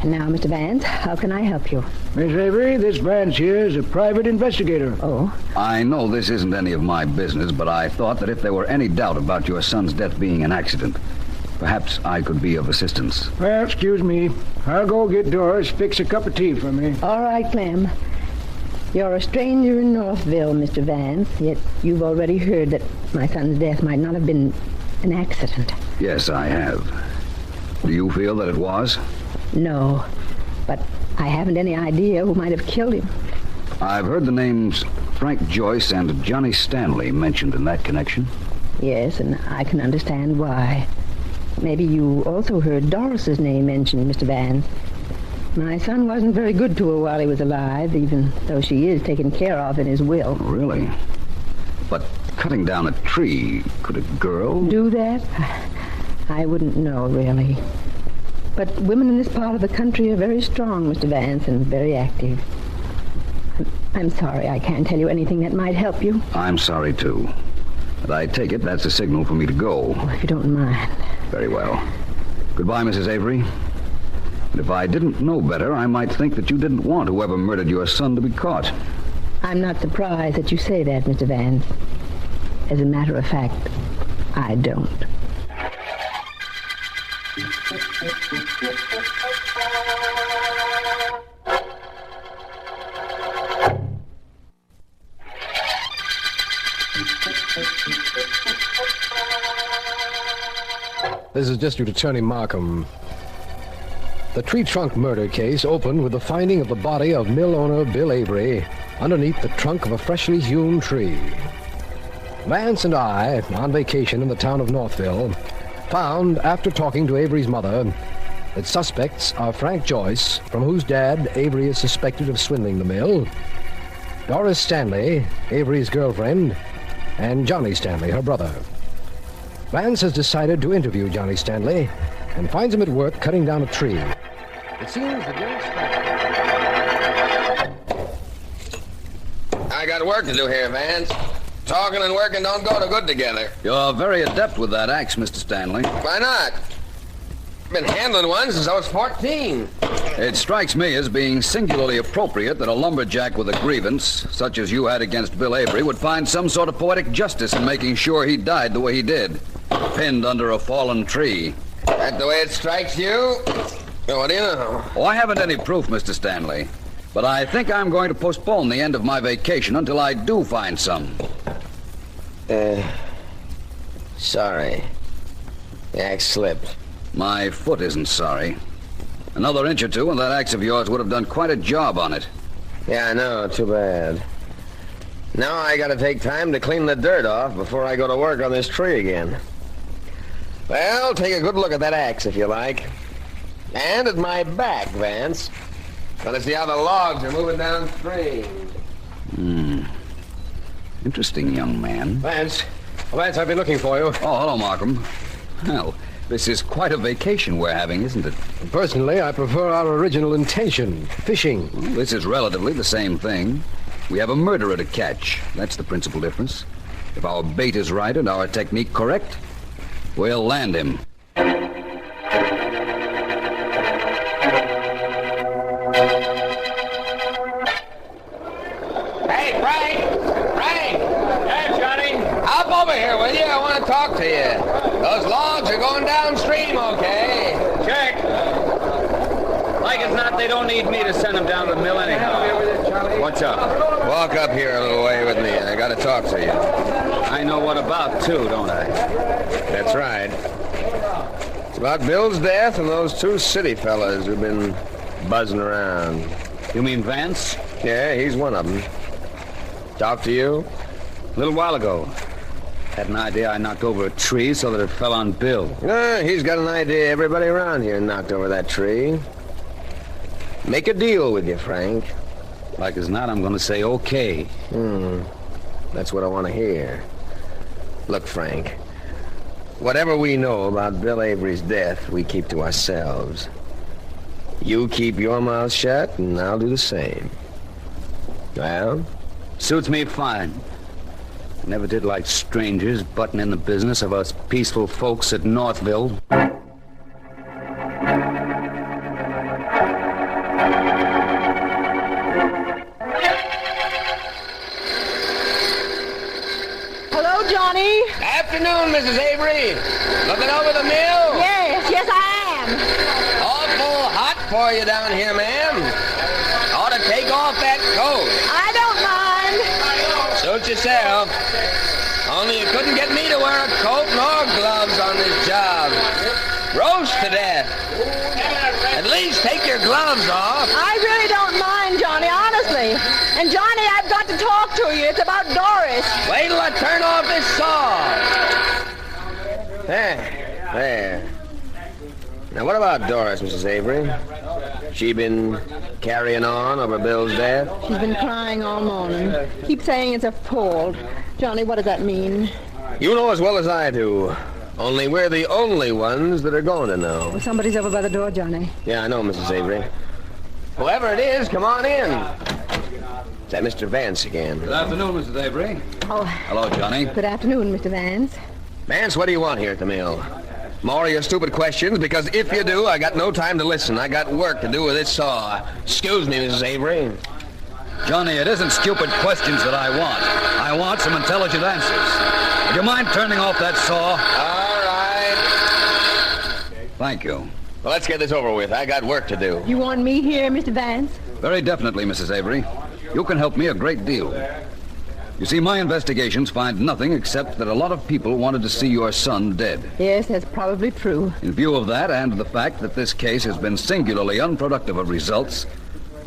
And now, Mr. Vance, how can I help you? Miss Avery, this Vance here is a private investigator. Oh? I know this isn't any of my business, but I thought that if there were any doubt about your son's death being an accident, perhaps I could be of assistance. Well, excuse me. I'll go get Doris, fix a cup of tea for me. All right, Clem. You're a stranger in Northville, Mr. Vance, yet you've already heard that my son's death might not have been an accident. Yes, I have. Do you feel that it was? No, but I haven't any idea who might have killed him. I've heard the names Frank Joyce and Johnny Stanley mentioned in that connection. Yes, and I can understand why. Maybe you also heard Doris's name mentioned, Mr. Vance. My son wasn't very good to her while he was alive, even though she is taken care of in his will. Really? But cutting down a tree, could a girl? Do that? I wouldn't know, really. But women in this part of the country are very strong, Mr. Vance, and very active. I'm sorry I can't tell you anything that might help you. I'm sorry, too. But I take it that's a signal for me to go. Oh, if you don't mind. Very well. Goodbye, Mrs. Avery. And if I didn't know better, I might think that you didn't want whoever murdered your son to be caught. I'm not surprised that you say that, Mr. Vance. As a matter of fact, I don't. This is District Attorney Markham. The tree trunk murder case opened with the finding of the body of mill owner Bill Avery underneath the trunk of a freshly hewn tree. Vance and I, on vacation in the town of Northville, found, after talking to Avery's mother, that suspects are Frank Joyce, from whose dad Avery is suspected of swindling the mill, Doris Stanley, Avery's girlfriend, and Johnny Stanley, her brother. Vance has decided to interview Johnny Stanley and finds him at work cutting down a tree. It seems the I got work to do here, Vance. Talking and working don't go too good together. You're very adept with that axe, Mr. Stanley. Why not? Been handling one since I was 14. It strikes me as being singularly appropriate that a lumberjack with a grievance, such as you had against Bill Avery, would find some sort of poetic justice in making sure he died the way he did, pinned under a fallen tree. That the way it strikes you? What do you know? Oh, I haven't any proof, Mr. Stanley, but I think I'm going to postpone the end of my vacation until I do find some. Sorry. The axe slipped. My foot isn't sorry. Another inch or two and that axe of yours would have done quite a job on it. Yeah, I know. Too bad. Now I gotta take time to clean the dirt off before I go to work on this tree again. Well, take a good look at that axe if you like. And at my back, Vance. Want to see how the logs are moving downstream. Interesting young man. Vance, I've been looking for you. Oh, hello, Markham. Well, this is quite a vacation we're having, isn't it? Personally, I prefer our original intention, fishing. Well, this is relatively the same thing. We have a murderer to catch. That's the principal difference. If our bait is right and our technique correct, we'll land him. Hey, Frank! Frank! Hey, Johnny! Hop over here, will you? I want to talk to you. Those logs are going downstream, okay? Check. Like as not, they don't need me to send them down the mill anyhow. What's up? Walk up here a little way with me. I got to talk to you. I know what about, too, don't I? That's right. It's about Bill's death and those two city fellas who've been buzzing around. You mean Vance? Yeah, he's one of them. Talk to you? A little while ago. Had an idea I knocked over a tree so that it fell on Bill. He's got an idea everybody around here knocked over that tree. Make a deal with you, Frank. Like as not, I'm going to say okay. That's what I want to hear. Look, Frank. Whatever we know about Bill Avery's death, we keep to ourselves. You keep your mouth shut, and I'll do the same. Well? Suits me fine. Never did like strangers butting in the business of us peaceful folks at Northville. Hello, Johnny. Afternoon, Mrs. Avery. Looking over the mill? Yes, I am. Awful hot for you down here, ma'am. Ought to take off that coat. I don't mind. Suit yourself. Only you couldn't get me to wear a coat nor gloves on this job. Roast to death. At least take your gloves off. I really don't mind, Johnny, honestly. And Johnny, I've got to talk to you. It's about Doris. Wait till I turn off this saw. There. Now, what about Doris, Mrs. Avery? She been carrying on over Bill's death? She's been crying all morning. Keep saying it's her fault. Johnny, what does that mean? You know as well as I do. Only we're the only ones that are going to know. Well, somebody's over by the door, Johnny. Yeah, I know, Mrs. Avery. Whoever it is, come on in. Is that Mr. Vance again? Good afternoon, Mrs. Avery. Oh. Hello, Johnny. Good afternoon, Mr. Vance. Vance, what do you want here at the mill? More of your stupid questions, because if you do, I got no time to listen. I got work to do with this saw. Excuse me, Mrs. Avery. Johnny, it isn't stupid questions that I want. I want some intelligent answers. Would you mind turning off that saw? All right. Thank you. Well, let's get this over with. I got work to do. You want me here, Mr. Vance? Very definitely, Mrs. Avery. You can help me a great deal. You see, my investigations find nothing except that a lot of people wanted to see your son dead. Yes, that's probably true. In view of that and the fact that this case has been singularly unproductive of results,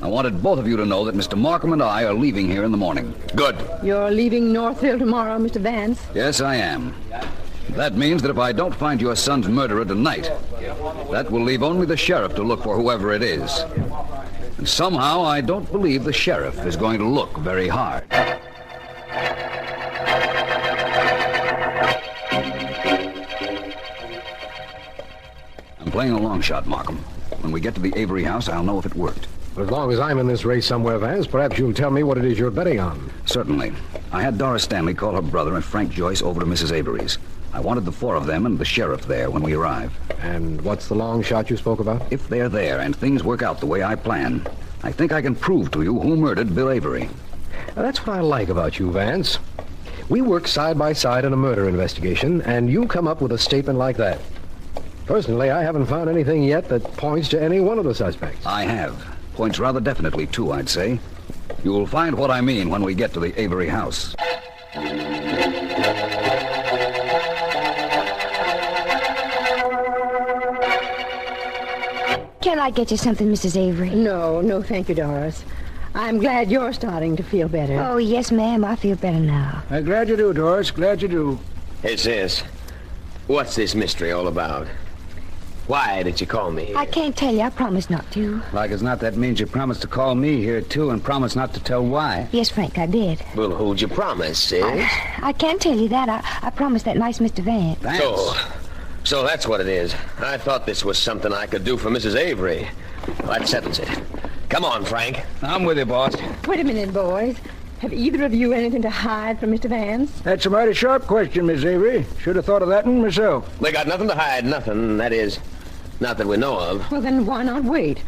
I wanted both of you to know that Mr. Markham and I are leaving here in the morning. Good. You're leaving Northville tomorrow, Mr. Vance? Yes, I am. That means that if I don't find your son's murderer tonight, that will leave only the sheriff to look for whoever it is. And somehow I don't believe the sheriff is going to look very hard. I'm playing a long shot, Markham. When we get to the Avery house, I'll know if it worked. As long as I'm in this race somewhere, Vance, perhaps you'll tell me what it is you're betting on. Certainly. I had Doris Stanley call her brother and Frank Joyce over to Mrs. Avery's. I wanted the four of them and the sheriff there when we arrive. And what's the long shot you spoke about? If they're there and things work out the way I plan, I think I can prove to you who murdered Bill Avery. Now, that's what I like about you, Vance. We work side by side in a murder investigation, and you come up with a statement like that. Personally, I haven't found anything yet that points to any one of the suspects. I have. Points rather definitely, too, I'd say. You'll find what I mean when we get to the Avery house. Can I get you something, Mrs. Avery? No, thank you, Doris. I'm glad you're starting to feel better. Oh, yes, ma'am. I feel better now. I'm glad you do, Doris. Glad you do. Hey, sis. What's this mystery all about? Why did you call me? I can't tell you. I promised not to. Like as not, that means you promised to call me here, too, and promised not to tell why. Yes, Frank, I did. Well, who'd you promise, sis? I can't tell you that. I promised that nice Mr. Vance. So that's what it is. I thought this was something I could do for Mrs. Avery. Well, that settles it. Come on, Frank. I'm with you, boss. Wait a minute, boys. Have either of you anything to hide from Mr. Vance? That's a mighty sharp question, Miss Avery. Should have thought of that one myself. They got nothing to hide, nothing. That is, not that we know of. Well, then why not wait?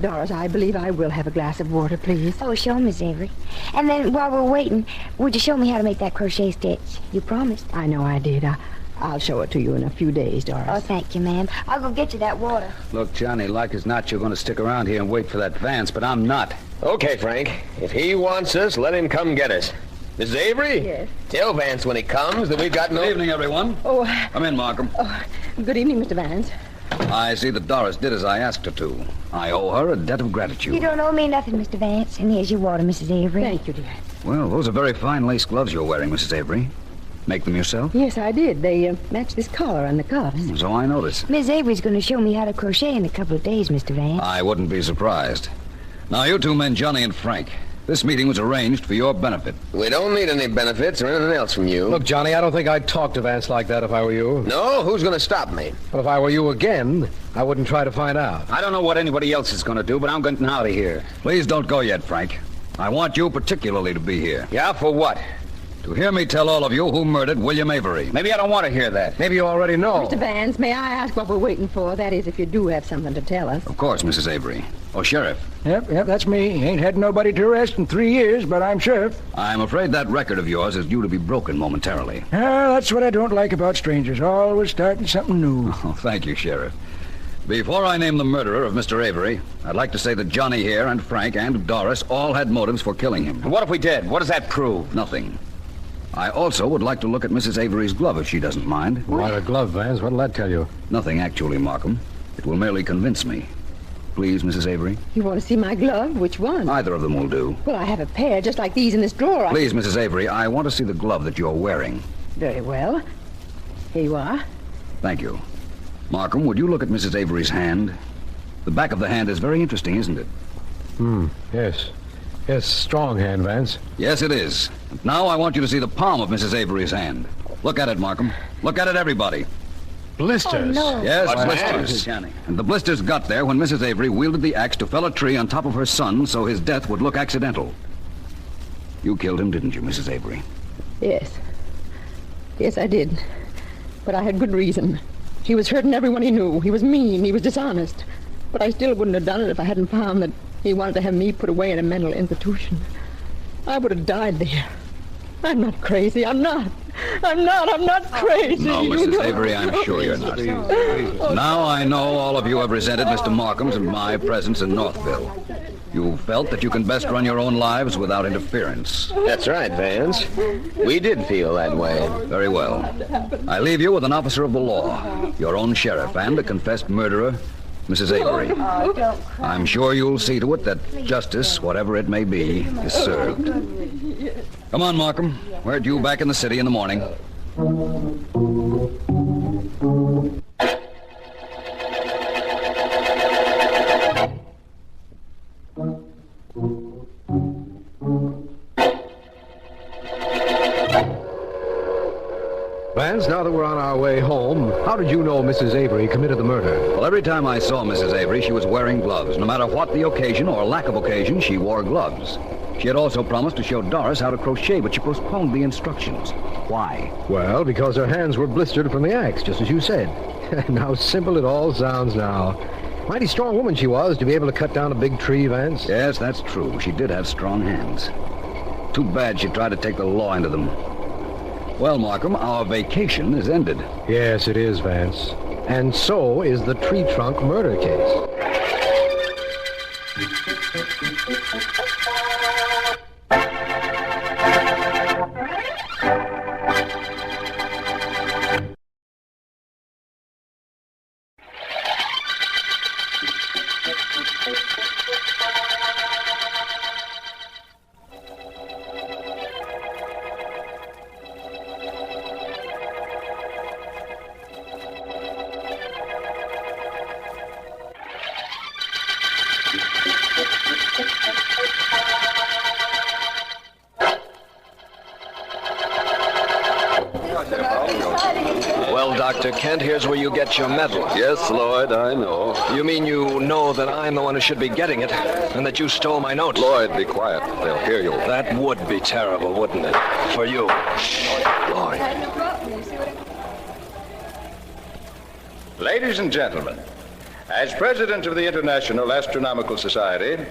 Doris, I believe I will have a glass of water, please. Oh, sure, Miss Avery. And then while we're waiting, would you show me how to make that crochet stitch? You promised. I know I did. I'll show it to you in a few days, Doris. Oh, thank you, ma'am. I'll go get you that water. Look, Johnny, like as not, you're going to stick around here and wait for that Vance, but I'm not. Okay, Frank. If he wants us, let him come get us. Mrs. Avery? Yes? Tell Vance when he comes that we've got no... Good evening, everyone. Oh. Come in, Markham. Oh, good evening, Mr. Vance. I see that Doris did as I asked her to. I owe her a debt of gratitude. You don't owe me nothing, Mr. Vance. And here's your water, Mrs. Avery. Thank you, dear. Well, those are very fine lace gloves you're wearing, Mrs. Avery. Make them yourself? Yes, I did. They match this collar and the cuffs. So I notice. Miss Avery's going to show me how to crochet in a couple of days, Mr. Vance. I wouldn't be surprised. Now, you two men, Johnny and Frank, this meeting was arranged for your benefit. We don't need any benefits or anything else from you. Look, Johnny, I don't think I'd talk to Vance like that if I were you. No? Who's going to stop me? But if I were you again, I wouldn't try to find out. I don't know what anybody else is going to do, but I'm getting out of here. Please don't go yet, Frank. I want you particularly to be here. Yeah, for what? To hear me tell all of you who murdered William Avery. Maybe I don't want to hear that. Maybe you already know. Mr. Vance, may I ask what we're waiting for? That is, if you do have something to tell us. Of course, Mrs. Avery. Oh, Sheriff. Yep, that's me. Ain't had nobody to arrest in 3 years, but I'm sheriff. I'm afraid that record of yours is due to be broken momentarily. That's what I don't like about strangers. Always starting something new. Oh, thank you, Sheriff. Before I name the murderer of Mr. Avery, I'd like to say that Johnny here and Frank and Doris all had motives for killing him. What if we did? What does that prove? Nothing. I also would like to look at Mrs. Avery's glove, if she doesn't mind. Why a glove, Vance? What'll that tell you? Nothing, actually, Markham. It will merely convince me. Please, Mrs. Avery? You want to see my glove? Which one? Either of them will do. Well, I have a pair just like these in this drawer. Please, Mrs. Avery, I want to see the glove that you're wearing. Very well. Here you are. Thank you. Markham, would you look at Mrs. Avery's hand? The back of the hand is very interesting, isn't it? Yes. Yes, strong hand, Vance. Yes, it is. And now I want you to see the palm of Mrs. Avery's hand. Look at it, Markham. Look at it, everybody. Blisters? Oh, no. Yes, What blisters. And the blisters got there when Mrs. Avery wielded the axe to fell a tree on top of her son so his death would look accidental. You killed him, didn't you, Mrs. Avery? Yes. Yes, I did. But I had good reason. He was hurting everyone he knew. He was mean. He was dishonest. But I still wouldn't have done it if I hadn't found that he wanted to have me put away in a mental institution. I would have died there. I'm not crazy. I'm not crazy. No, Mrs. Avery, I'm sure you're not. Now I know all of you have resented Mr. Markham's and my presence in Northville. You felt that you can best run your own lives without interference. That's right, Vance. We did feel that way. Very well. I leave you with an officer of the law, your own sheriff, and a confessed murderer, Mrs. Avery. I'm sure you'll see to it that justice, whatever it may be, is served. Come on, Markham. We're due back in the city in the morning. Vance, now that we're on our way home, how did you know Mrs. Avery committed the murder? Well, every time I saw Mrs. Avery, she was wearing gloves. No matter what the occasion or lack of occasion, she wore gloves. She had also promised to show Doris how to crochet, but she postponed the instructions. Why? Well, because her hands were blistered from the axe, just as you said. And how simple it all sounds now. Mighty strong woman she was to be able to cut down a big tree, Vance. Yes, that's true. She did have strong hands. Too bad she tried to take the law into them. Well, Markham, our vacation is ended. Yes, it is, Vance. And so is the tree trunk murder case. Well, Dr. Kent, here's where you get your medal. Yes, Lloyd, I know. You mean you know that I'm the one who should be getting it, and that you stole my notes? Lloyd, be quiet. They'll hear you. That would be terrible, wouldn't it? For you. Lloyd. Ladies and gentlemen, as president of the International Astronomical Society,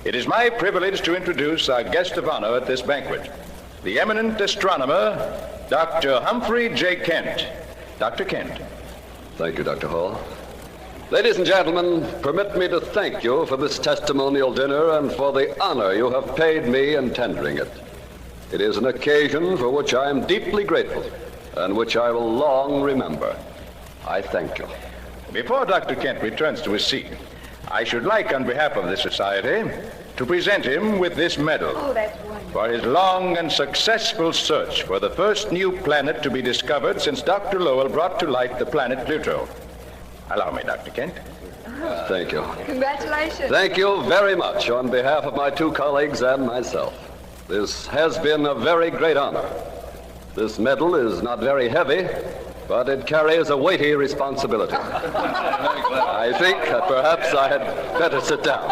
it is my privilege to introduce our guest of honor at this banquet, the eminent astronomer, Dr. Humphrey J. Kent. Dr. Kent. Thank you, Dr. Hall. Ladies and gentlemen, permit me to thank you for this testimonial dinner and for the honor you have paid me in tendering it. It is an occasion for which I am deeply grateful and which I will long remember. I thank you. Before Dr. Kent returns to his seat, I should like, on behalf of the Society, to present him with this medal for his long and successful search for the first new planet to be discovered since Dr. Lowell brought to light the planet Pluto. Allow me, Dr. Kent. Thank you. Congratulations. Thank you very much on behalf of my two colleagues and myself. This has been a very great honor. This medal is not very heavy, but it carries a weighty responsibility. I think that perhaps I had better sit down.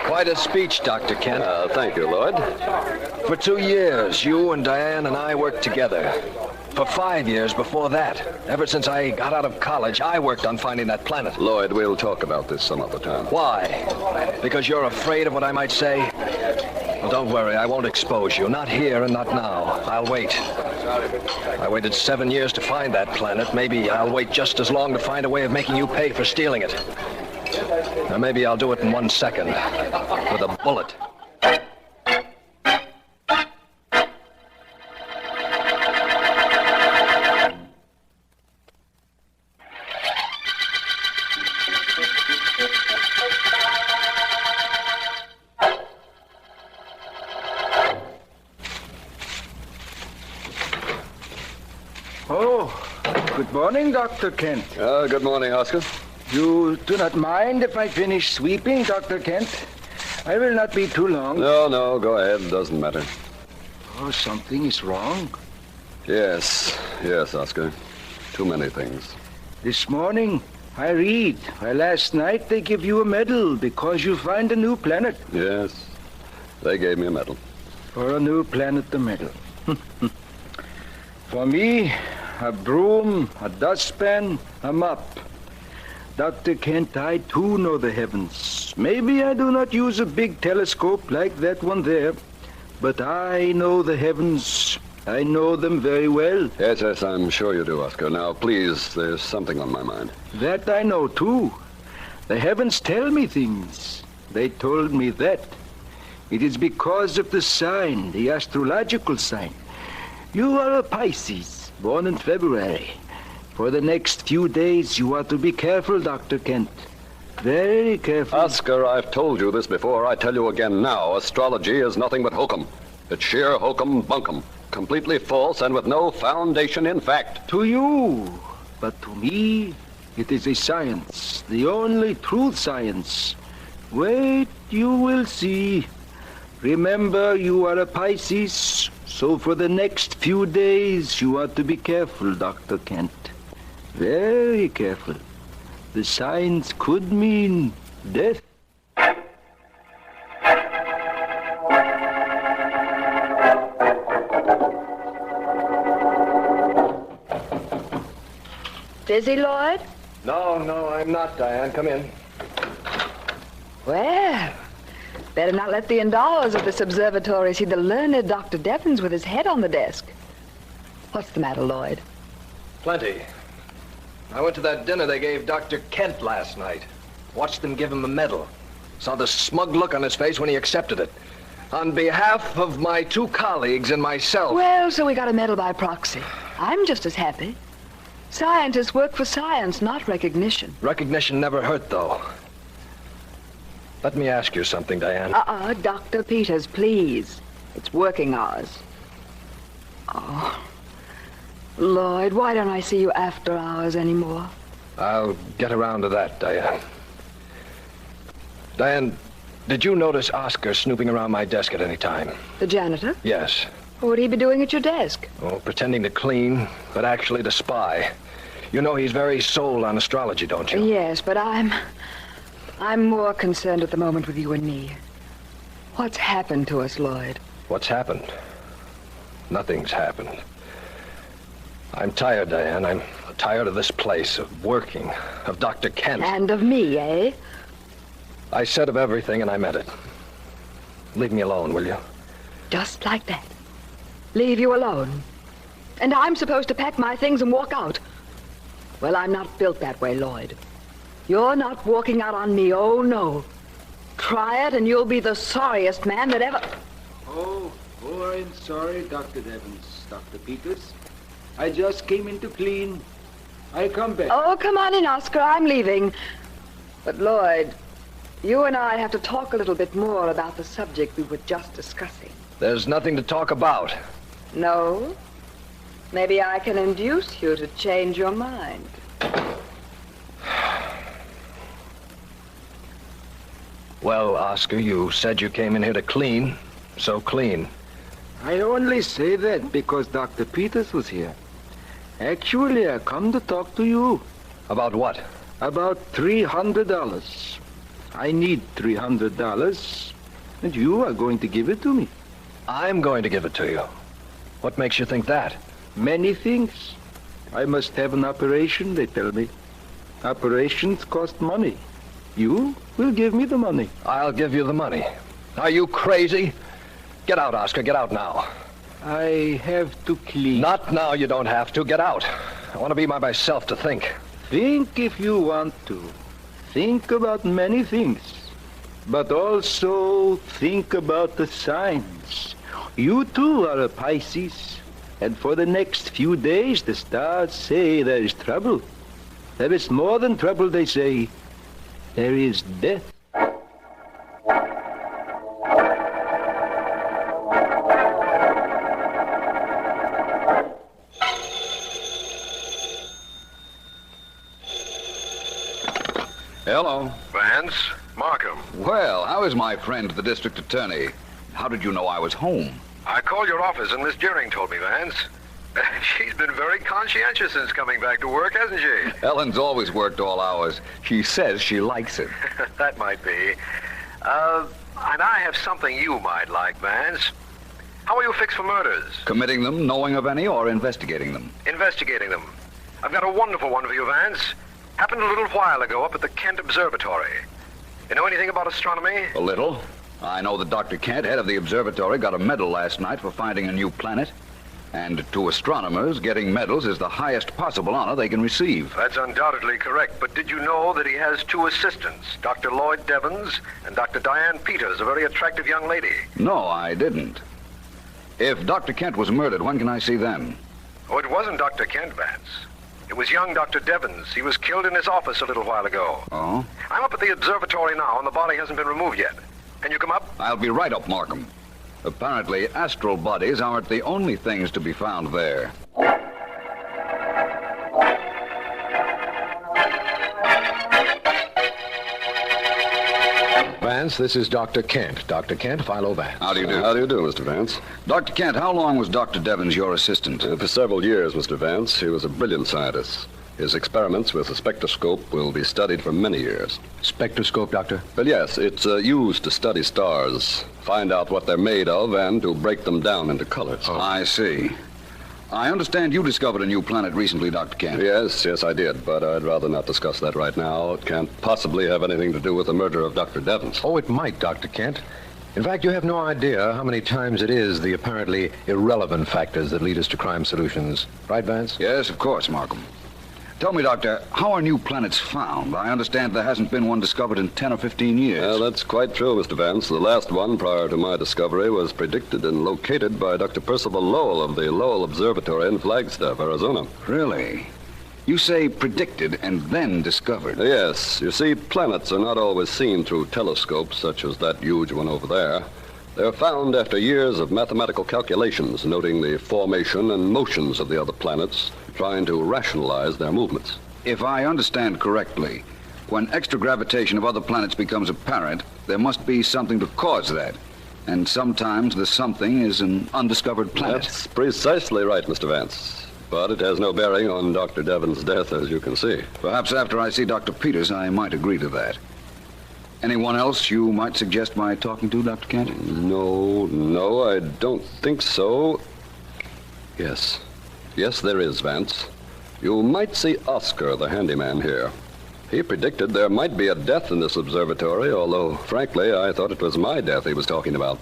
Quite a speech, Dr. Kent. Thank you, Lloyd. For 2 years, you and Diane and I worked together. For 5 years before that, ever since I got out of college, I worked on finding that planet. Lloyd, we'll talk about this some other time. Why? Because you're afraid of what I might say? Well, don't worry, I won't expose you. Not here and not now. I'll wait. I waited 7 years to find that planet. Maybe I'll wait just as long to find a way of making you pay for stealing it. Or maybe I'll do it in 1 second. With a bullet. Oh, good morning, Dr. Kent. Good morning, Oscar. You do not mind if I finish sweeping, Dr. Kent? I will not be too long. No, go ahead. Doesn't matter. Oh, something is wrong. Yes, Oscar. Too many things. This morning, I read. Last night they give you a medal because you find a new planet. Yes, they gave me a medal. For a new planet, the medal. For me, a broom, a dustpan, a mop. Dr. Kent, I too know the heavens. Maybe I do not use a big telescope like that one there, but I know the heavens. I know them very well. Yes, I'm sure you do, Oscar. Now, please, there's something on my mind. That I know, too. The heavens tell me things. They told me that. It is because of the sign, the astrological sign. You are a Pisces, born in February. For the next few days, you are to be careful, Dr. Kent. Very careful. Oscar, I've told you this before. I tell you again now. Astrology is nothing but hokum. It's sheer hokum bunkum. Completely false and with no foundation in fact. To you. But to me, it is a science. The only true science. Wait, you will see. Remember, you are a Pisces. So for the next few days, you are to be careful, Dr. Kent. Very careful. The signs could mean death. Busy, Lloyd? No, I'm not, Diane. Come in. Well, better not let the indoors of this observatory see the learned Dr. Devons with his head on the desk. What's the matter, Lloyd? Plenty. I went to that dinner they gave Dr. Kent last night. Watched them give him a medal. Saw the smug look on his face when he accepted it. On behalf of my 2 colleagues and myself. Well, so we got a medal by proxy. I'm just as happy. Scientists work for science, not recognition. Recognition never hurt, though. Let me ask you something, Diane. Dr. Peters, please. It's working hours. Oh. Lloyd, why don't I see you after hours anymore? I'll get around to that, Diane. Diane, did you notice Oscar snooping around my desk at any time? The janitor? Yes. What would he be doing at your desk? Oh, pretending to clean, but actually to spy. You know he's very sold on astrology, don't you? Yes, but I'm more concerned at the moment with you and me. What's happened to us, Lloyd? What's happened? Nothing's happened. I'm tired, Diane. I'm tired of this place, of working, of Dr. Kent. And of me, eh? I said of everything, and I meant it. Leave me alone, will you? Just like that. Leave you alone. And I'm supposed to pack my things and walk out. Well, I'm not built that way, Lloyd. You're not walking out on me, oh no. Try it and you'll be the sorriest man that ever... Oh, I'm sorry, Dr. Devons, Dr. Peters. I just came in to clean. I come back. Oh, come on in, Oscar. I'm leaving. But, Lloyd, you and I have to talk a little bit more about the subject we were just discussing. There's nothing to talk about. No? Maybe I can induce you to change your mind. Well, Oscar, you said you came in here to clean, so clean. I only say that because Dr. Peters was here. Actually, I come to talk to you. About what? About $300. I need $300, and you are going to give it to me. I'm going to give it to you. What makes you think that? Many things. I must have an operation, they tell me. Operations cost money. You will give me the money. I'll give you the money. Are you crazy? Get out, Oscar. Get out now. I have to clean. Not now. You don't have to. Get out. I want to be by myself to think. Think if you want to. Think about many things. But also think about the signs. You too are a Pisces. And for the next few days, the stars say there is trouble. There is more than trouble, they say. There is death. Hello. Vance, Markham. Well, how is my friend, the district attorney? How did you know I was home? I called your office and Miss Deering told me, Vance. She's been very conscientious since coming back to work, hasn't she? Ellen's always worked all hours. She says she likes it. That might be. And I have something you might like, Vance. How are you fixed for murders? Committing them, knowing of any, or investigating them? Investigating them. I've got a wonderful one for you, Vance. Happened a little while ago up at the Kent Observatory. You know anything about astronomy? A little. I know that Dr. Kent, head of the observatory, got a medal last night for finding a new planet. And to astronomers, getting medals is the highest possible honor they can receive. That's undoubtedly correct, but did you know that he has two assistants, Dr. Lloyd Devons and Dr. Diane Peters, a very attractive young lady? No, I didn't. If Dr. Kent was murdered, when can I see them? Oh, it wasn't Dr. Kent, Vance. It was young Dr. Devons. He was killed in his office a little while ago. Oh? I'm up at the observatory now, and the body hasn't been removed yet. Can you come up? I'll be right up, Markham. Apparently, astral bodies aren't the only things to be found there. Vance, this is Dr. Kent. Dr. Kent, Philo Vance. How do you do? How do you do, Mr. Vance? Dr. Kent, how long was Dr. Devons your assistant? For several years, Mr. Vance. He was a brilliant scientist. His experiments with the spectroscope will be studied for many years. Spectroscope, Doctor? Well, yes, it's used to study stars, find out what they're made of, and to break them down into colors. Oh. I see. I understand you discovered a new planet recently, Dr. Kent. Yes, I did, but I'd rather not discuss that right now. It can't possibly have anything to do with the murder of Dr. Devons. Oh, it might, Dr. Kent. In fact, you have no idea how many times it is the apparently irrelevant factors that lead us to crime solutions. Right, Vance? Yes, of course, Markham. Tell me, Doctor, how are new planets found? I understand there hasn't been one discovered in 10 or 15 years. Well, that's quite true, Mr. Vance. The last one prior to my discovery was predicted and located by Dr. Percival Lowell of the Lowell Observatory in Flagstaff, Arizona. Really? You say predicted and then discovered? Yes. You see, planets are not always seen through telescopes such as that huge one over there. They're found after years of mathematical calculations, noting the formation and motions of the other planets, trying to rationalize their movements. If I understand correctly, when extragravitation of other planets becomes apparent, there must be something to cause that. And sometimes the something is an undiscovered planet. That's precisely right, Mr. Vance. But it has no bearing on Dr. Devons' death, as you can see. Perhaps after I see Dr. Peters, I might agree to that. Anyone else you might suggest my talking to, Dr. Kent? No, I don't think so. Yes, there is, Vance. You might see Oscar, the handyman here. He predicted there might be a death in this observatory, although, frankly, I thought it was my death he was talking about.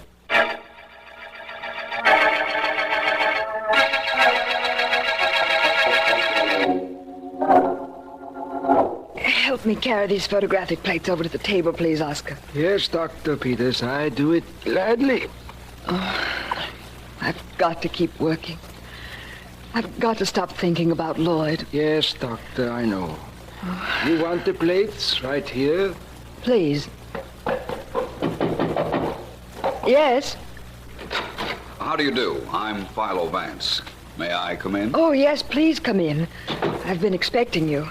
Help me carry these photographic plates over to the table, please, Oscar. Yes, Dr. Peters, I do it gladly. Oh, I've got to keep working. I've got to stop thinking about Lloyd. Yes, Doctor, I know. You want the plates right here? Please. Yes? How do you do? I'm Philo Vance. May I come in? Oh, yes, please come in. I've been expecting you.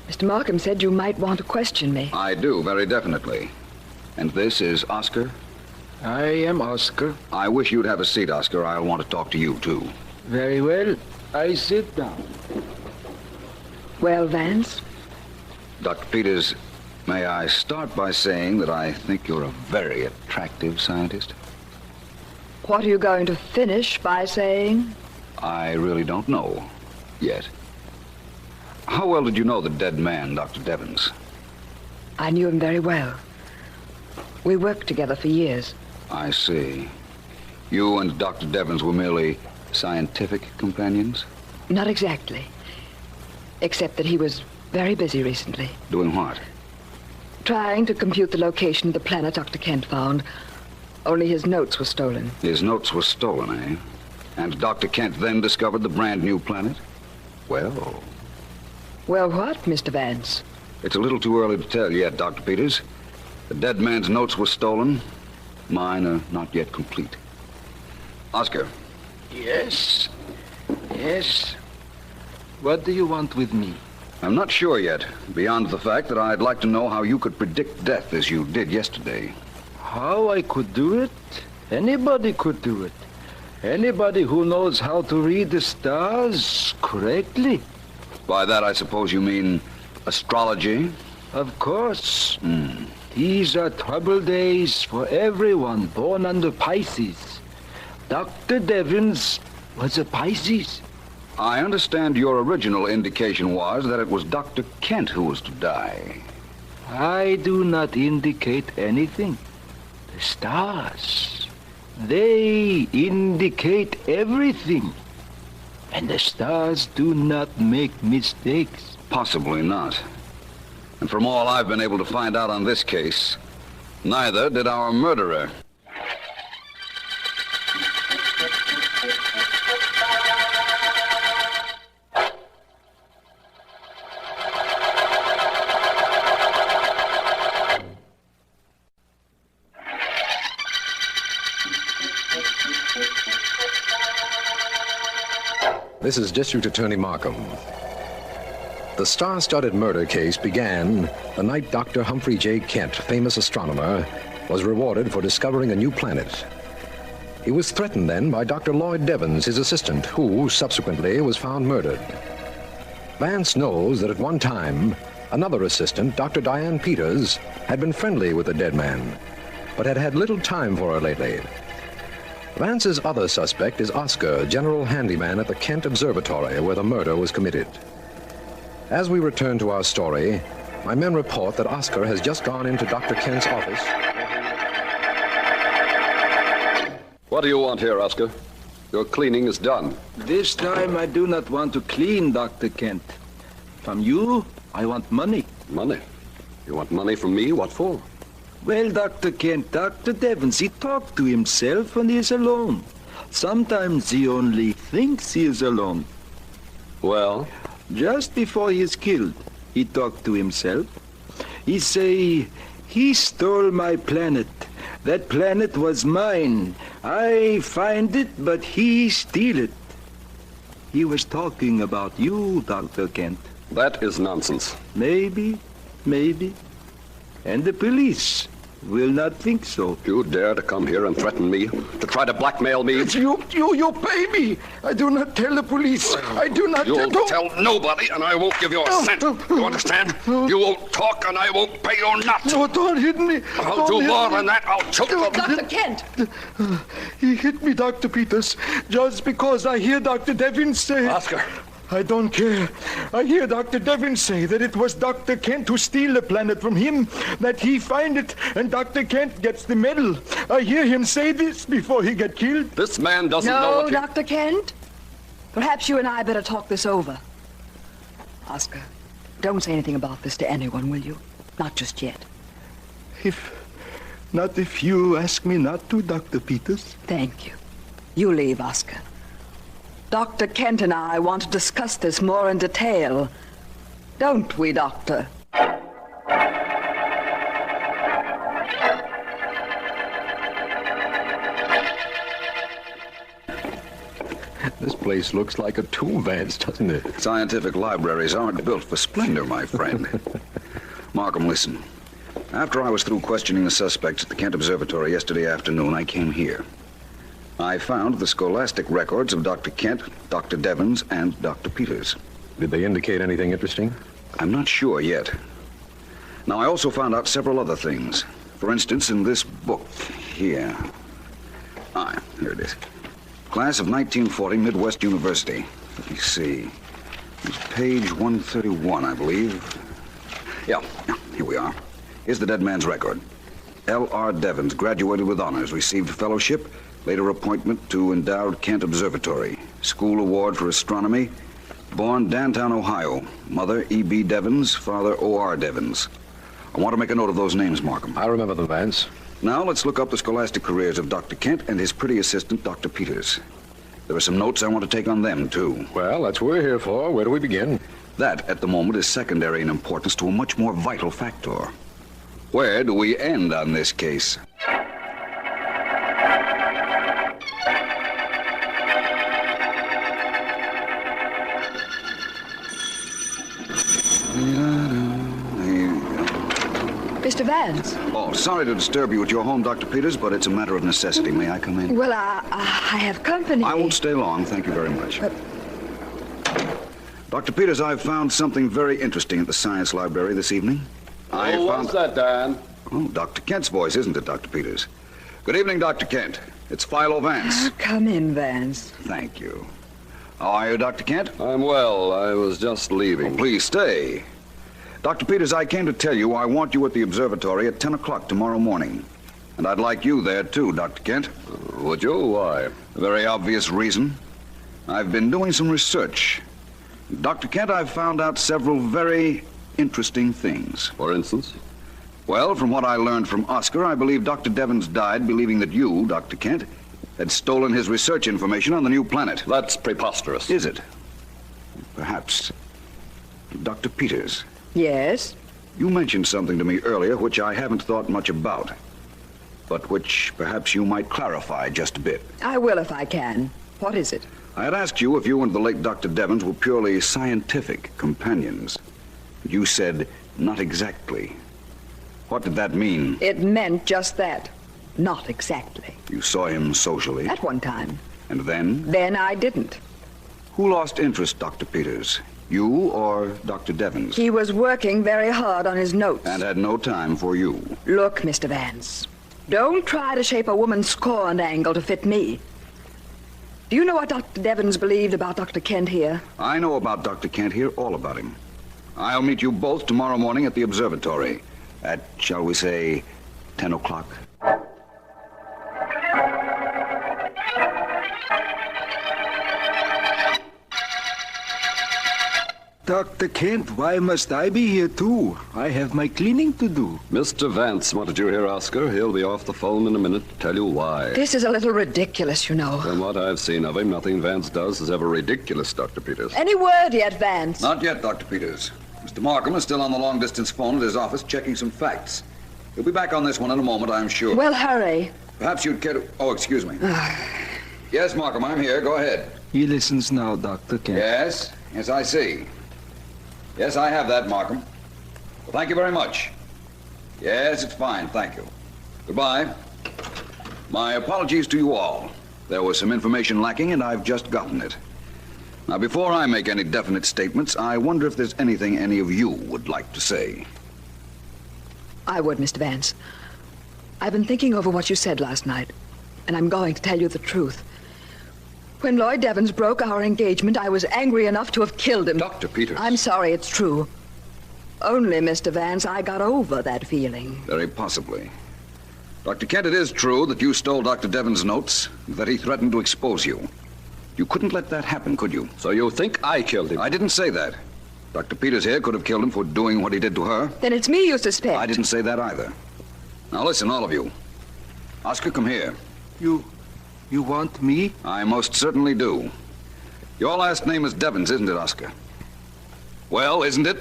Mr. Markham said you might want to question me. I do, very definitely. And this is Oscar? I am Oscar. I wish you'd have a seat, Oscar. I'll want to talk to you, too. Very well. I sit down. Well, Vance? Dr. Peters, may I start by saying that I think you're a very attractive scientist? What are you going to finish by saying? I really don't know yet. How well did you know the dead man, Dr. Devons? I knew him very well. We worked together for years. I see. You and Dr. Devons were merely scientific companions? Not exactly. Except that he was very busy recently. Doing what? Trying to compute the location of the planet Dr. Kent found. Only his notes were stolen. His notes were stolen, eh? And Dr. Kent then discovered the brand new planet? Well... Well, what, Mr. Vance? It's a little too early to tell yet, Dr. Peters. The dead man's notes were stolen. Mine are not yet complete. Oscar. Yes. Yes. What do you want with me? I'm not sure yet, beyond the fact that I'd like to know how you could predict death as you did yesterday. How I could do it? Anybody could do it. Anybody who knows how to read the stars correctly. By that, I suppose you mean astrology? Of course. These are troubled days for everyone born under Pisces. Dr. Devens was a Pisces. I understand your original indication was that it was Dr. Kent who was to die. I do not indicate anything. The stars, they indicate everything. And the stars do not make mistakes. Possibly not. And from all I've been able to find out on this case, neither did our murderer. This is District Attorney Markham. The star-studded murder case began the night Dr. Humphrey J. Kent, famous astronomer, was rewarded for discovering a new planet. He was threatened then by Dr. Lloyd Devens, his assistant, who subsequently was found murdered. Vance knows that at one time, another assistant, Dr. Diane Peters, had been friendly with the dead man, but had had little time for her lately. Vance's other suspect is Oscar, general handyman at the Kent Observatory, where the murder was committed. As we return to our story, my men report that Oscar has just gone into Dr. Kent's office. What do you want here, Oscar? Your cleaning is done. This time I do not want to clean, Dr. Kent. From you, I want money. Money? You want money from me? What for? Well, Dr. Kent, Dr. Devens, he talks to himself when he is alone. Sometimes he only thinks he is alone. Well? Just before he is killed, he talked to himself. He say, he stole my planet. That planet was mine. I find it, but he steal it. He was talking about you, Dr. Kent. That is nonsense. Maybe. And the police will not think so. You dare to come here and threaten me? To try to blackmail me? It's you pay me. I do not tell the police. I do not You'll tell nobody, and I won't give you a cent. You understand? You won't talk, and I won't pay you nothing. No, don't hit me. I'll do more than that. I'll choke you. Dr. Kent! He hit me, Dr. Peters, just because I hear Dr. Devens say... Oscar. I don't care. I hear Dr. Devens say that it was Dr. Kent who steal the planet from him, that he find it, and Dr. Kent gets the medal. I hear him say this before he get killed. This man doesn't know No, what Dr. Kent. Perhaps you and I better talk this over. Oscar, don't say anything about this to anyone, will you? Not just yet. Not if you ask me not to, Dr. Peters. Thank you. You leave, Oscar. Dr. Kent and I want to discuss this more in detail. Don't we, Doctor? This place looks like a tomb, Vance, doesn't it? Scientific libraries aren't built for splendor, my friend. Markham, listen. After I was through questioning the suspects at the Kent Observatory yesterday afternoon, I came here. I found the scholastic records of Dr. Kent, Dr. Devens, and Dr. Peters. Did they indicate anything interesting? I'm not sure yet. Now, I also found out several other things. For instance, in this book here. Here it is. Class of 1940, Midwest University. Let me see. It's page 131, I believe. Yeah, here we are. Here's the dead man's record. L.R. Devens, graduated with honors, received fellowship, later appointment to endowed Kent Observatory, school award for astronomy, born Dantown, Ohio, mother E.B. Devens, father O.R. Devens. I want to make a note of those names, Markham. I remember them, Vance. Now let's look up the scholastic careers of Dr. Kent and his pretty assistant, Dr. Peters. There are some notes I want to take on them, too. Well, that's what we're here for. Where do we begin? That, at the moment, is secondary in importance to a much more vital factor. Where do we end on this case? Mr. Mr. Vance. Oh, sorry to disturb you at your home, Dr. Peters, but it's a matter of necessity. May I come in? Well, I have company. I won't stay long. Thank you very much. Dr. Peters, I've found something very interesting at the science library this evening. What's that, Dan? Oh, Dr. Kent's voice, isn't it, Dr. Peters? Good evening, Dr. Kent. It's Philo Vance. Come in, Vance. Thank you. How are you, Dr. Kent? I'm well. I was just leaving. Oh, please stay. Dr. Peters, I came to tell you I want you at the observatory at 10 o'clock tomorrow morning. And I'd like you there, too, Dr. Kent. Would you? Why? A very obvious reason. I've been doing some research. Dr. Kent, I've found out several very interesting things. For instance? Well, from what I learned from Oscar, I believe Dr. Devens died believing that you, Dr. Kent, had stolen his research information on the new planet. That's preposterous. Is it? Perhaps. Dr. Peters. Yes? You mentioned something to me earlier which I haven't thought much about, but which perhaps you might clarify just a bit. I will if I can. What is it? I had asked you if you and the late Dr. Devens were purely scientific companions. You said, not exactly. What did that mean? It meant just that. Not exactly. You saw him socially? At one time. And then? Then I didn't. Who lost interest, Dr. Peters? You or Dr. Devens? He was working very hard on his notes. And had no time for you. Look, Mr. Vance, don't try to shape a woman's scorn angle to fit me. Do you know what Dr. Devens believed about Dr. Kent here? I know about Dr. Kent here, all about him. I'll meet you both tomorrow morning at the observatory at, shall we say, 10 o'clock. Dr. Kent, why must I be here too? I have my cleaning to do. Mr. Vance wanted you here, Oscar. He'll be off the phone in a minute to tell you why. This is a little ridiculous, you know. From what I've seen of him, nothing Vance does is ever ridiculous, Dr. Peters. Any word yet, Vance? Not yet, Dr. Peters. Mr. Markham is still on the long-distance phone at his office checking some facts. He'll be back on this one in a moment, I'm sure. Well, hurry. Perhaps you'd care to... Oh, excuse me. Yes, Markham, I'm here. Go ahead. He listens now, Dr. Kent. Yes? Yes, I see. Yes, I have that, Markham. Well, thank you very much. Yes, it's fine, thank you. Goodbye. My apologies to you all. There was some information lacking, and I've just gotten it. Now, before I make any definite statements, I wonder if there's anything any of you would like to say. I would, Mr. Vance. I've been thinking over what you said last night, and I'm going to tell you the truth. When Lloyd Devens broke our engagement, I was angry enough to have killed him. Dr. Peters. I'm sorry, it's true. Only, Mr. Vance, I got over that feeling. Very possibly. Dr. Kent, it is true that you stole Dr. Devens' notes, that he threatened to expose you. You couldn't let that happen, could you? So you think I killed him? I didn't say that. Dr. Peters here could have killed him for doing what he did to her. Then it's me you suspect. I didn't say that either. Now listen, all of you. Oscar, come here. You want me? I most certainly do. Your last name is Devens, isn't it, Oscar? Well, isn't it?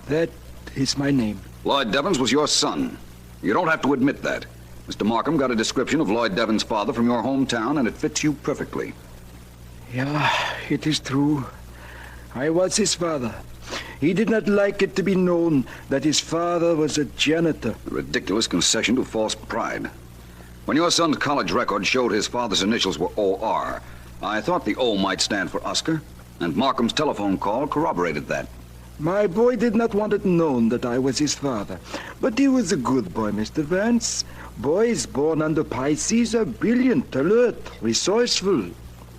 That is my name. Lloyd Devens was your son. You don't have to admit that. Mr. Markham got a description of Lloyd Devens' father from your hometown, and it fits you perfectly. Yeah, it is true. I was his father. He did not like it to be known that his father was a janitor. A ridiculous concession to false pride. When your son's college record showed his father's initials were O.R., I thought the O might stand for Oscar, and Markham's telephone call corroborated that. My boy did not want it known that I was his father, but he was a good boy, Mr. Vance. Boys born under Pisces are brilliant, alert, resourceful,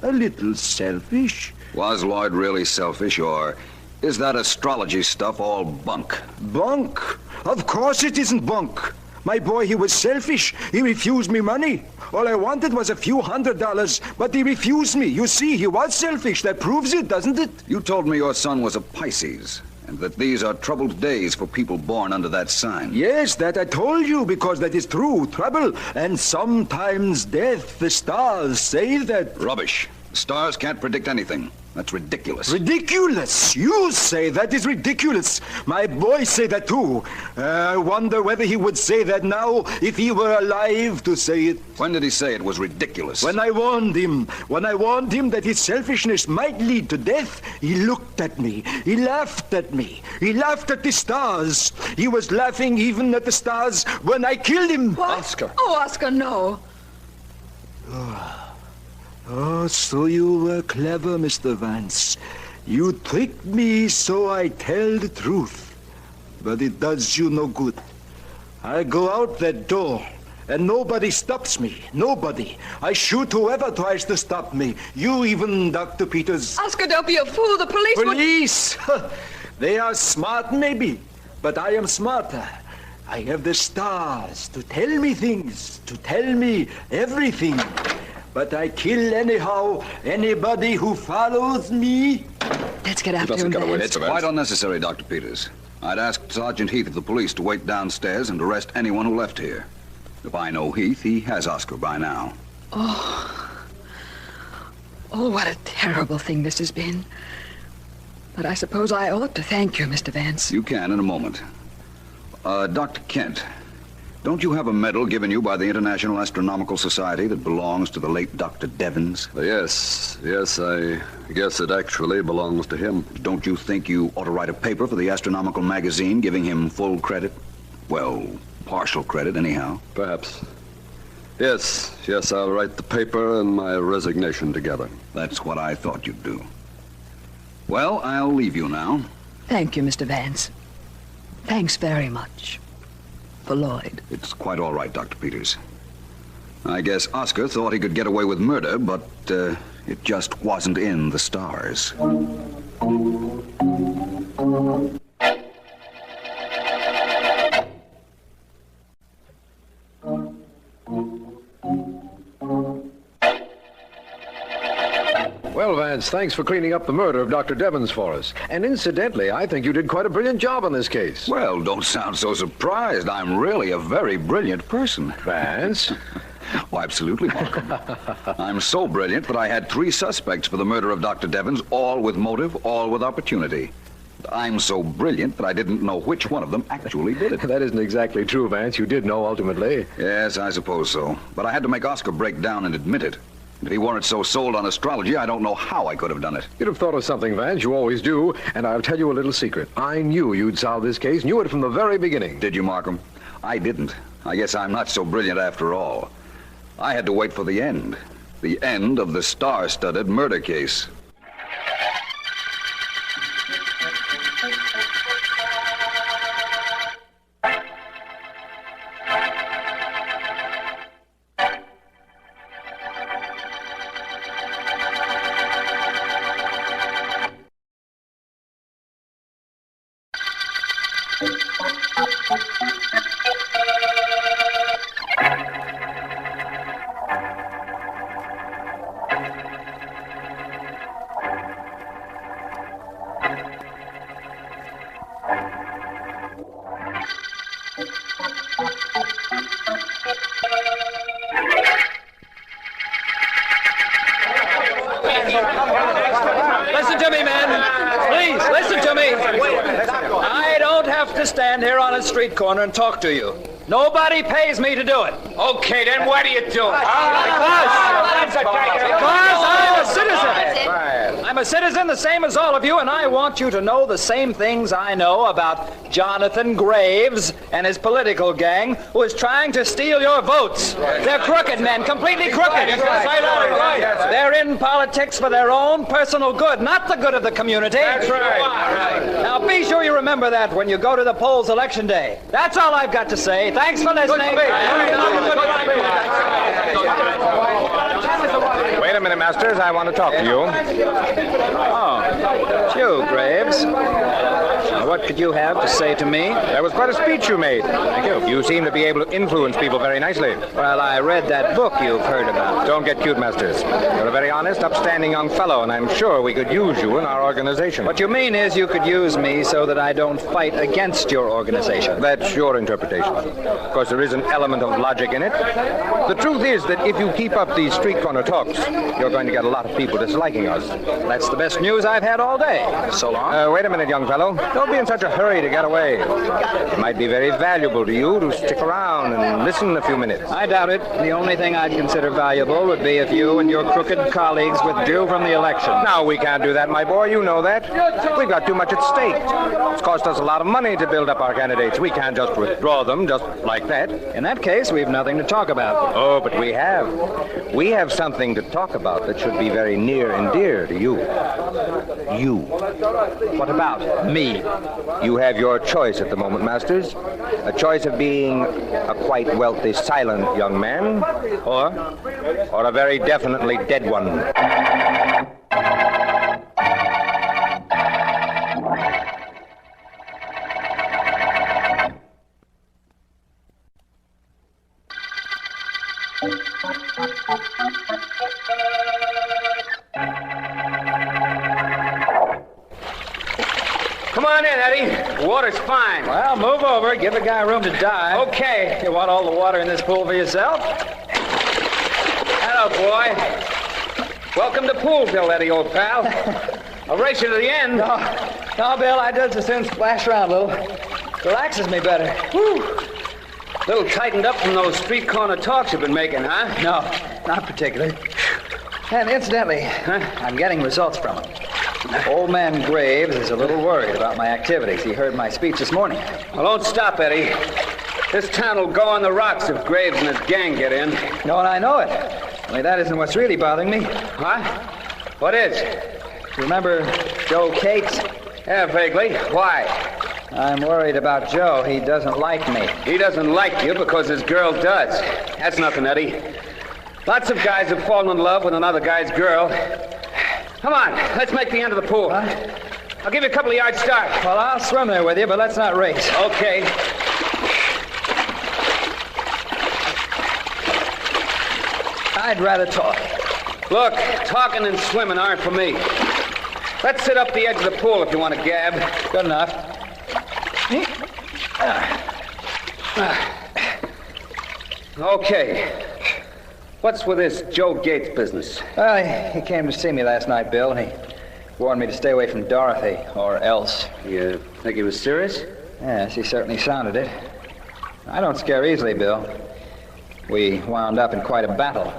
a little selfish. Was Lloyd really selfish, or is that astrology stuff all bunk? Bunk? Of course it isn't bunk. My boy, he was selfish. He refused me money. All I wanted was a few $100, but he refused me. You see, he was selfish. That proves it, doesn't it? You told me your son was a Pisces, and that these are troubled days for people born under that sign. Yes, that I told you, because that is true. Trouble, and sometimes death. The stars say that. Rubbish. Stars can't predict anything. That's ridiculous. Ridiculous? You say that is ridiculous. My boy say that too. I wonder whether he would say that now if he were alive to say it. When did he say it was ridiculous? When I warned him. When I warned him that his selfishness might lead to death, he looked at me. He laughed at me. He laughed at the stars. He was laughing even at the stars when I killed him. What? Oscar. Oh, Oscar, no. Oh, so you were clever, Mr. Vance. You tricked me so I tell the truth. But it does you no good. I go out that door, and nobody stops me. Nobody. I shoot whoever tries to stop me. You even, Dr. Peters. Oscar, don't be a fool. The police would... Police? They are smart, maybe. But I am smarter. I have the stars to tell me things, to tell me everything. But I kill anyhow anybody who follows me. Let's get after him. It's quite unnecessary, Dr. Peters. I'd asked Sergeant Heath of the police to wait downstairs and arrest anyone who left here. If I know Heath, he has Oscar by now. Oh, what a terrible thing this has been. But I suppose I ought to thank you, Mr. Vance. You can in a moment. Dr. Kent, don't you have a medal given you by the International Astronomical Society that belongs to the late Dr. Devens? Yes, I guess it actually belongs to him. Don't you think you ought to write a paper for the Astronomical Magazine giving him full credit? Well, partial credit, anyhow. Perhaps. Yes, I'll write the paper and my resignation together. That's what I thought you'd do. Well, I'll leave you now. Thank you, Mr. Vance. Thanks very much. For Lloyd. It's quite all right, Dr. Peters. I guess Oscar thought he could get away with murder, but it just wasn't in the stars. Well, Vance, thanks for cleaning up the murder of Dr. Devens for us. And incidentally, I think you did quite a brilliant job on this case. Well, don't sound so surprised. I'm really a very brilliant person. Vance? Oh, absolutely, Markham. I'm so brilliant that I had 3 suspects for the murder of Dr. Devens, all with motive, all with opportunity. I'm so brilliant that I didn't know which one of them actually did it. That isn't exactly true, Vance. You did know, ultimately. Yes, I suppose so. But I had to make Oscar break down and admit it. If he weren't so sold on astrology, I don't know how I could have done it. You'd have thought of something, Vance. You always do. And I'll tell you a little secret. I knew you'd solve this case. Knew it from the very beginning. Did you, Markham? I didn't. I guess I'm not so brilliant after all. I had to wait for the end. The end of the star-studded murder case. Listen to me, men. Please, listen to me. I don't have to stand here on a street corner and talk to you. Nobody pays me to do it. Okay, then why do you do it? Because I'm a citizen. I'm a citizen the same as all of you, and I want you to know the same things I know about Jonathan Graves and his political gang who is trying to steal your votes. They're crooked men, completely crooked. They're in politics for their own personal good, not the good of the community. That's right. Now be sure you remember that when you go to the polls election day. That's all I've got to say. Thanks for listening. Wait a minute, Masters. I want to talk to you. Oh, it's you, Graves. Well, what could you have to say to me? That was quite a speech you made. Thank you. You seem to be able to influence people very nicely. Well, I read that book you've heard about. Don't get cute, Masters. You're a very honest, upstanding young fellow, and I'm sure we could use you in our organization. What you mean is you could use me so that I don't fight against your organization. That's your interpretation. Of course, there is an element of logic in it. The truth is that if you keep up these street corner talks, you're going to get a lot of people disliking us. That's the best news I've had all day. So long. Wait a minute, young fellow. Don't be in such a hurry to get away. It might be very valuable to you to stick around and listen a few minutes. I doubt it. The only thing I'd consider valuable would be if you and your crooked colleagues withdrew from the election. No, we can't do that, my boy. You know that. We've got too much at stake. It's cost us a lot of money to build up our candidates. We can't just withdraw them just like that. In that case, we've nothing to talk about. Oh, but we have. We have something to talk about that should be very near and dear to you. You. What about me? You have your choice at the moment, Masters. A choice of being a quite wealthy, silent young man, or a very definitely dead one. Come on in, Eddie. The water's fine. Well, move over. Give the guy room to die. Okay. You want all the water in this pool for yourself? Hello, boy. Welcome to Poolville, Eddie, old pal. I'll race you to the end. No, Bill, I just as soon splash around a little. Relaxes me better. Whew. A little tightened up from those street corner talks you've been making, huh? No, not particularly. And incidentally, I'm getting results from them. Old man Graves is a little worried about my activities. He heard my speech this morning. Well, don't stop, Eddie. This town will go on the rocks if Graves and his gang get in. No, and I know it. Only that isn't what's really bothering me. Huh? What is? Remember Joe Cates? Yeah, vaguely. Why? I'm worried about Joe. He doesn't like me. He doesn't like you because his girl does. That's nothing, Eddie. Lots of guys have fallen in love with another guy's girl. Come on, let's make the end of the pool. I'll give you a couple of yards start. Well, I'll swim there with you, but let's not race. Okay. I'd rather talk. Look, talking and swimming aren't for me. Let's sit up the edge of the pool if you want to gab. Good enough. Okay. What's with this Joe Gates business? He came to see me last night, Bill, and he warned me to stay away from Dorothy, or else. You think he was serious? Yes, he certainly sounded it. I don't scare easily, Bill. We wound up in quite a battle.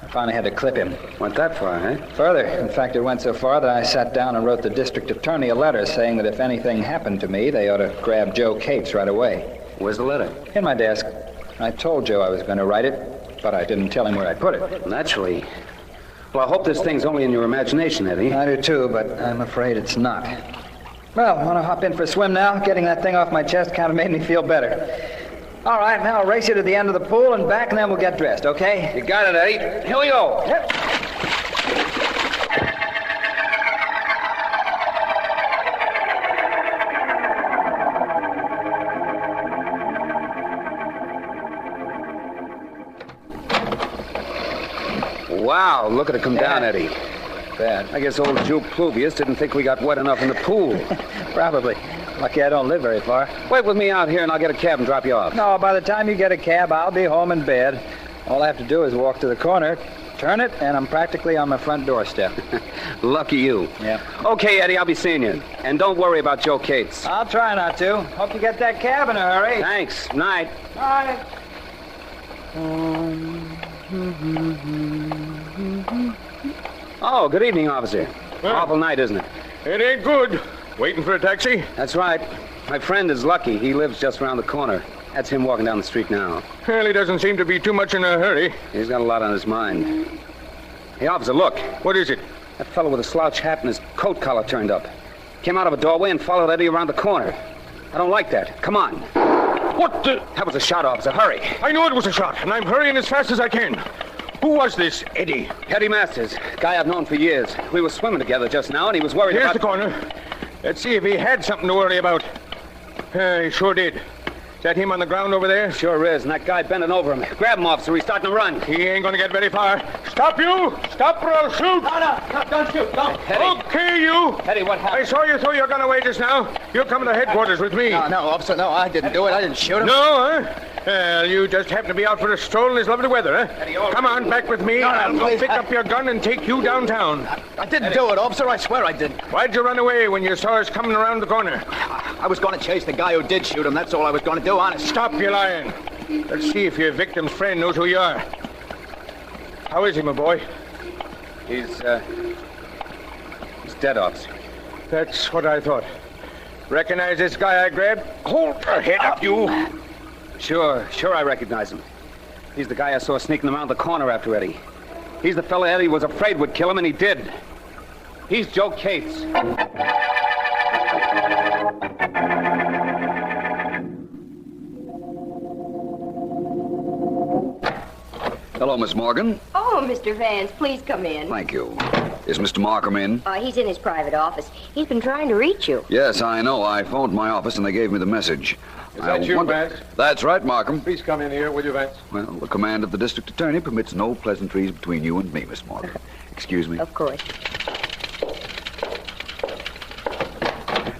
I finally had to clip him. Went that far, huh? Further. In fact, it went so far that I sat down and wrote the district attorney a letter saying that if anything happened to me, they ought to grab Joe Cates right away. Where's the letter? In my desk. I told Joe I was going to write it, but I didn't tell him where I put it. Naturally. Well, I hope this thing's only in your imagination, Eddie. I do too, but I'm afraid it's not. Well, want to hop in for a swim now? Getting that thing off my chest kind of made me feel better. All right, now I'll race you to the end of the pool and back, and then we'll get dressed, okay? You got it, Eddie. Here we go. Yep. Wow, look at it come down, Eddie. Bad. I guess old Joe Pluvius didn't think we got wet enough in the pool. Probably. Lucky I don't live very far. Wait with me out here and I'll get a cab and drop you off. No, by the time you get a cab, I'll be home in bed. All I have to do is walk to the corner, turn it, and I'm practically on my front doorstep. Lucky you. Yeah. Okay, Eddie, I'll be seeing you. And don't worry about Joe Cates. I'll try not to. Hope you get that cab in a hurry. Thanks. Night. Night. Oh, good evening, officer. Well, awful night, isn't it? It ain't good. Waiting for a taxi? That's right. My friend is Lucky. He lives just around the corner. That's him walking down the street now. Well, he doesn't seem to be too much in a hurry. He's got a lot on his mind. Hey, officer, look. What is it? That fellow with a slouch hat and his coat collar turned up. Came out of a doorway and followed Eddie around the corner. I don't like that. Come on. What the? That was a shot, officer. Hurry. I know it was a shot, and I'm hurrying as fast as I can. Who was this, Eddie? Eddie Masters. Guy I've known for years. We were swimming together just now, and he was worried Here's about... the corner. Let's see if he had something to worry about. He sure did. Is that him on the ground over there? Sure is, and that guy bending over him. Grab him, officer. He's starting to run. He ain't gonna get very far. Stop, you! Stop or I'll shoot! No, don't shoot, don't. Okay, you! Eddie, what happened? I saw you throw your gun away just now. You're coming to headquarters with me. No, officer, no, I didn't do it. I didn't shoot him. No, huh? Well, you just happen to be out for a stroll in this lovely weather, huh? Eddie, Come on, back with me. I'll go pick up your gun and take you downtown. I didn't do it, officer. I swear I didn't. Why'd you run away when you saw us coming around the corner? I was going to chase the guy who did shoot him. That's all I was going to do, honest. Stop your lying. Let's see if your victim's friend knows who you are. How is he, my boy? He's dead, officer. That's what I thought. Recognize this guy I grabbed? Hold your head up, you. Sure, I recognize him. He's the guy I saw sneaking around the corner after Eddie. He's the fella Eddie was afraid would kill him, and he did. He's Joe Cates. Hello, Miss Morgan. Oh, Mr. Vance, please come in. Thank you. Is Mr. Markham in? He's in his private office. He's been trying to reach you. Yes, I know. I phoned my office and they gave me the message. Is that you, Vance? That's right, Markham. Please come in here, will you, Vance? Well, the command of the district attorney permits no pleasantries between you and me, Miss Morgan. Excuse me. Of course.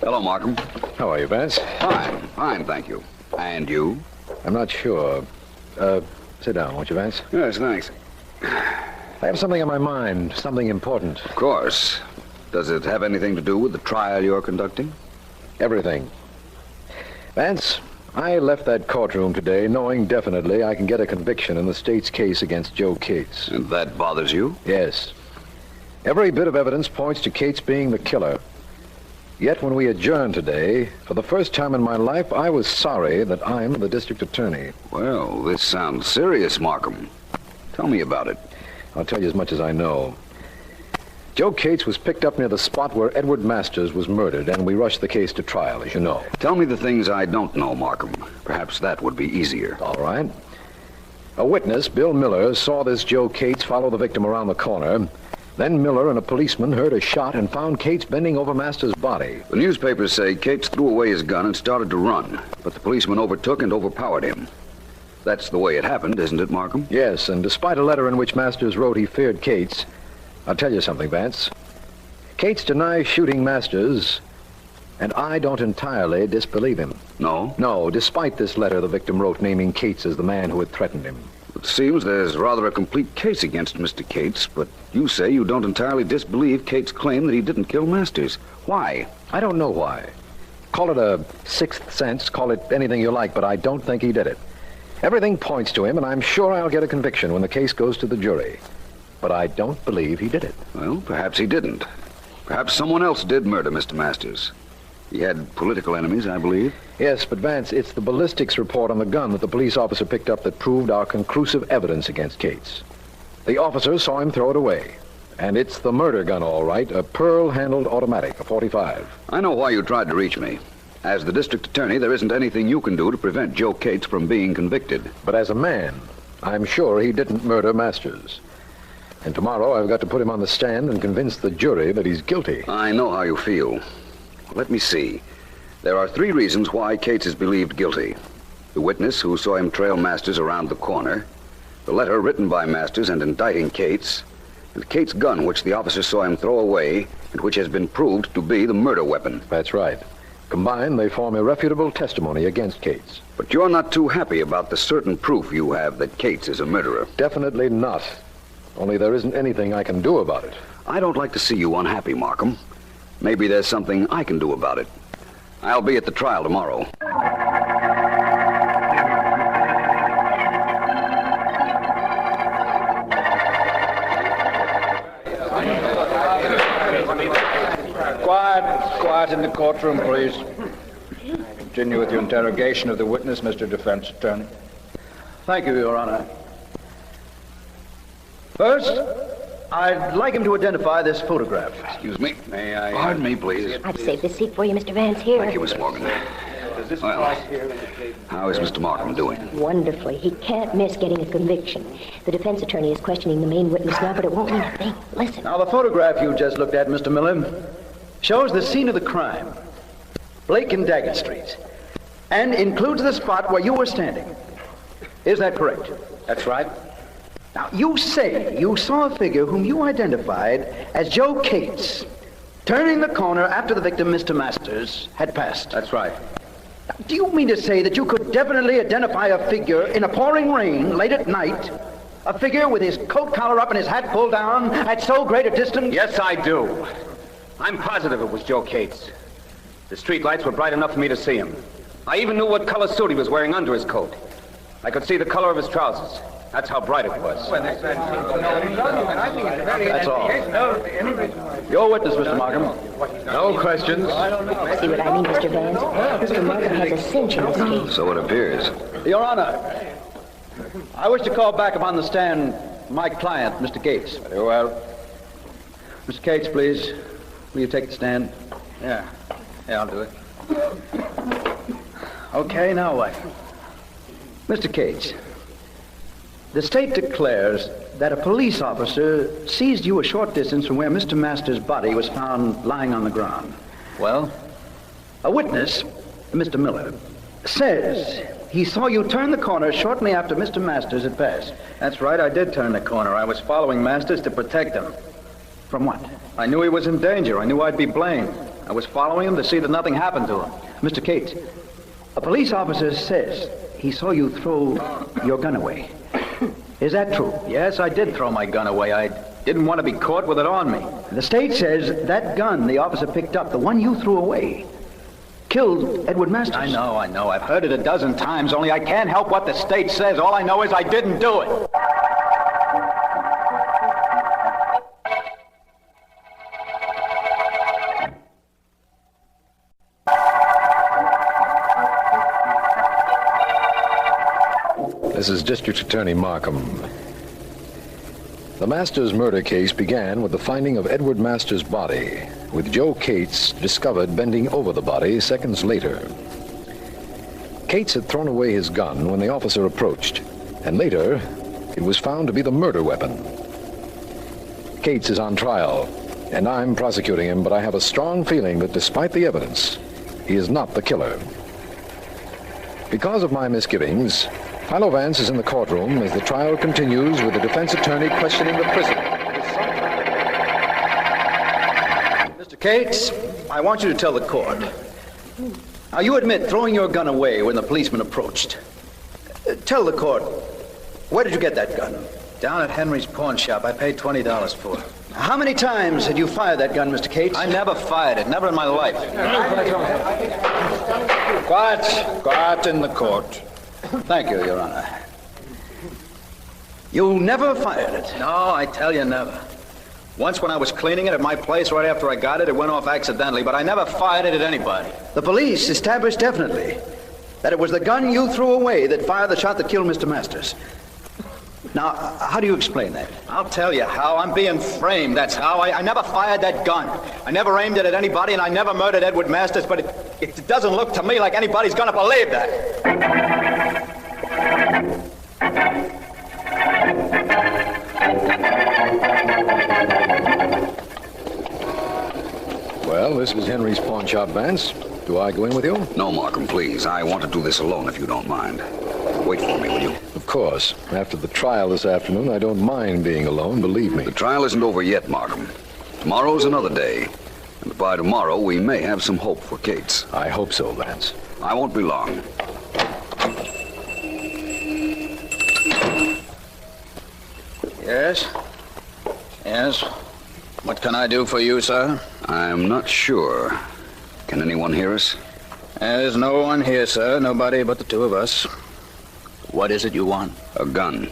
Hello, Markham. How are you, Vance? Fine, thank you. And you? I'm not sure. Sit down, won't you, Vance? Yes, thanks. I have something on my mind, something important. Of course. Does it have anything to do with the trial you're conducting? Everything. Vance, I left that courtroom today knowing definitely I can get a conviction in the state's case against Joe Cates. And that bothers you? Yes. Every bit of evidence points to Cates being the killer. Yet when we adjourned today, for the first time in my life, I was sorry that I'm the district attorney. Well, this sounds serious, Markham. Tell me about it. I'll tell you as much as I know. Joe Cates was picked up near the spot where Edward Masters was murdered, and we rushed the case to trial, as you know. Tell me the things I don't know, Markham. Perhaps that would be easier. All right. A witness, Bill Miller, saw this Joe Cates follow the victim around the corner. Then Miller and a policeman heard a shot and found Cates bending over Masters' body. The newspapers say Cates threw away his gun and started to run, but the policeman overtook and overpowered him. That's the way it happened, isn't it, Markham? Yes, and despite a letter in which Masters wrote he feared Cates, I'll tell you something, Vance. Cates denies shooting Masters, and I don't entirely disbelieve him. No? No, despite this letter the victim wrote naming Cates as the man who had threatened him. It seems there's rather a complete case against Mr. Cates, but you say you don't entirely disbelieve Cates' claim that he didn't kill Masters. Why? I don't know why. Call it a sixth sense, call it anything you like, but I don't think he did it. Everything points to him, and I'm sure I'll get a conviction when the case goes to the jury. But I don't believe he did it. Well, perhaps he didn't. Perhaps someone else did murder Mr. Masters. He had political enemies, I believe. Yes, but Vance, it's the ballistics report on the gun that the police officer picked up that proved our conclusive evidence against Cates. The officer saw him throw it away. And it's the murder gun, all right, a pearl-handled automatic, a .45. I know why you tried to reach me. As the district attorney, there isn't anything you can do to prevent Joe Cates from being convicted. But as a man, I'm sure he didn't murder Masters. And tomorrow I've got to put him on the stand and convince the jury that he's guilty. I know how you feel. Let me see. There are 3 reasons why Cates is believed guilty. The witness who saw him trail Masters around the corner, the letter written by Masters and indicting Cates, and Cates' gun which the officer saw him throw away and which has been proved to be the murder weapon. That's right. Combined, they form irrefutable testimony against Cates. But you're not too happy about the certain proof you have that Cates is a murderer. Definitely not. Only there isn't anything I can do about it. I don't like to see you unhappy, Markham. Maybe there's something I can do about it. I'll be at the trial tomorrow. Quiet in the courtroom, please. Continue with your interrogation of the witness, Mr. Defense Attorney. Thank you, Your Honor. First, I'd like him to identify this photograph. Excuse me. May I... Pardon me, please. I've saved the seat for you, Mr. Vance, here. Thank you, Miss Morgan. Well, how is Mr. Markham doing? Wonderfully. He can't miss getting a conviction. The defense attorney is questioning the main witness now, but it won't mean a thing. Listen. Now, the photograph you just looked at, Mr. Miller, shows the scene of the crime, Blake and Daggett Streets, and includes the spot where you were standing. Is that correct? That's right. Now, you say you saw a figure whom you identified as Joe Cates turning the corner after the victim, Mr. Masters, had passed. That's right. Now, do you mean to say that you could definitely identify a figure in a pouring rain late at night? A figure with his coat collar up and his hat pulled down at so great a distance? Yes, I do. I'm positive it was Joe Cates. The street lights were bright enough for me to see him. I even knew what color suit he was wearing under his coat. I could see the color of his trousers. That's how bright it was. That's all. Your witness, Mr. Markham. No questions. See what I mean, Mr. Vance? Mr. Markham has a cinch in this case. So it appears. Your Honor, I wish to call back upon the stand my client, Mr. Cates. Very well. Mr. Cates, please. Will you take the stand? Yeah, I'll do it. Okay, now what? Mr. Cates, the state declares that a police officer seized you a short distance from where Mr. Masters' body was found lying on the ground. Well? A witness, Mr. Miller, says he saw you turn the corner shortly after Mr. Masters had passed. That's right, I did turn the corner. I was following Masters to protect him. From what? I knew he was in danger. I knew I'd be blamed. I was following him to see that nothing happened to him. Mr. Cates, a police officer says he saw you throw your gun away. Is that true? Yes, I did throw my gun away. I didn't want to be caught with it on me. The state says that gun the officer picked up, the one you threw away, killed Edward Masters. I know. I've heard it a dozen times, only I can't help what the state says. All I know is I didn't do it. This is District Attorney Markham. The Masters murder case began with the finding of Edward Masters' body, with Joe Cates discovered bending over the body seconds later. Cates had thrown away his gun when the officer approached, and later it was found to be the murder weapon. Cates is on trial, and I'm prosecuting him, but I have a strong feeling that despite the evidence, he is not the killer. Because of my misgivings, Philo Vance is in the courtroom as the trial continues with the defense attorney questioning the prisoner. Mr. Cates, I want you to tell the court. Now, you admit throwing your gun away when the policeman approached. Tell the court, where did you get that gun? Down at Henry's pawn shop. I paid $20 for it. How many times had you fired that gun, Mr. Cates? I never fired it, never in my life. Quiet in the court. Thank you, Your Honor. You never fired it? No, I tell you, never. Once when I was cleaning it at my place right after I got it, it went off accidentally, but I never fired it at anybody. The police established definitely that it was the gun you threw away that fired the shot that killed Mr. Masters. Now, how do you explain that? I'll tell you how. I'm being framed, that's how. I never fired that gun. I never aimed it at anybody, and I never murdered Edward Masters, but it doesn't look to me like anybody's gonna believe that. Well, this is Henry's pawn shop, Vance. Do I go in with you? No, Markham, please. I want to do this alone if you don't mind. Wait for me, will you? Of course. After the trial this afternoon, I don't mind being alone, believe me. The trial isn't over yet, Markham. Tomorrow's another day. And by tomorrow, we may have some hope for Cates. I hope so, Vance. I won't be long. Yes? Yes? What can I do for you, sir? I'm not sure. Can anyone hear us? There's no one here, sir. Nobody but the two of us. What is it you want? A gun.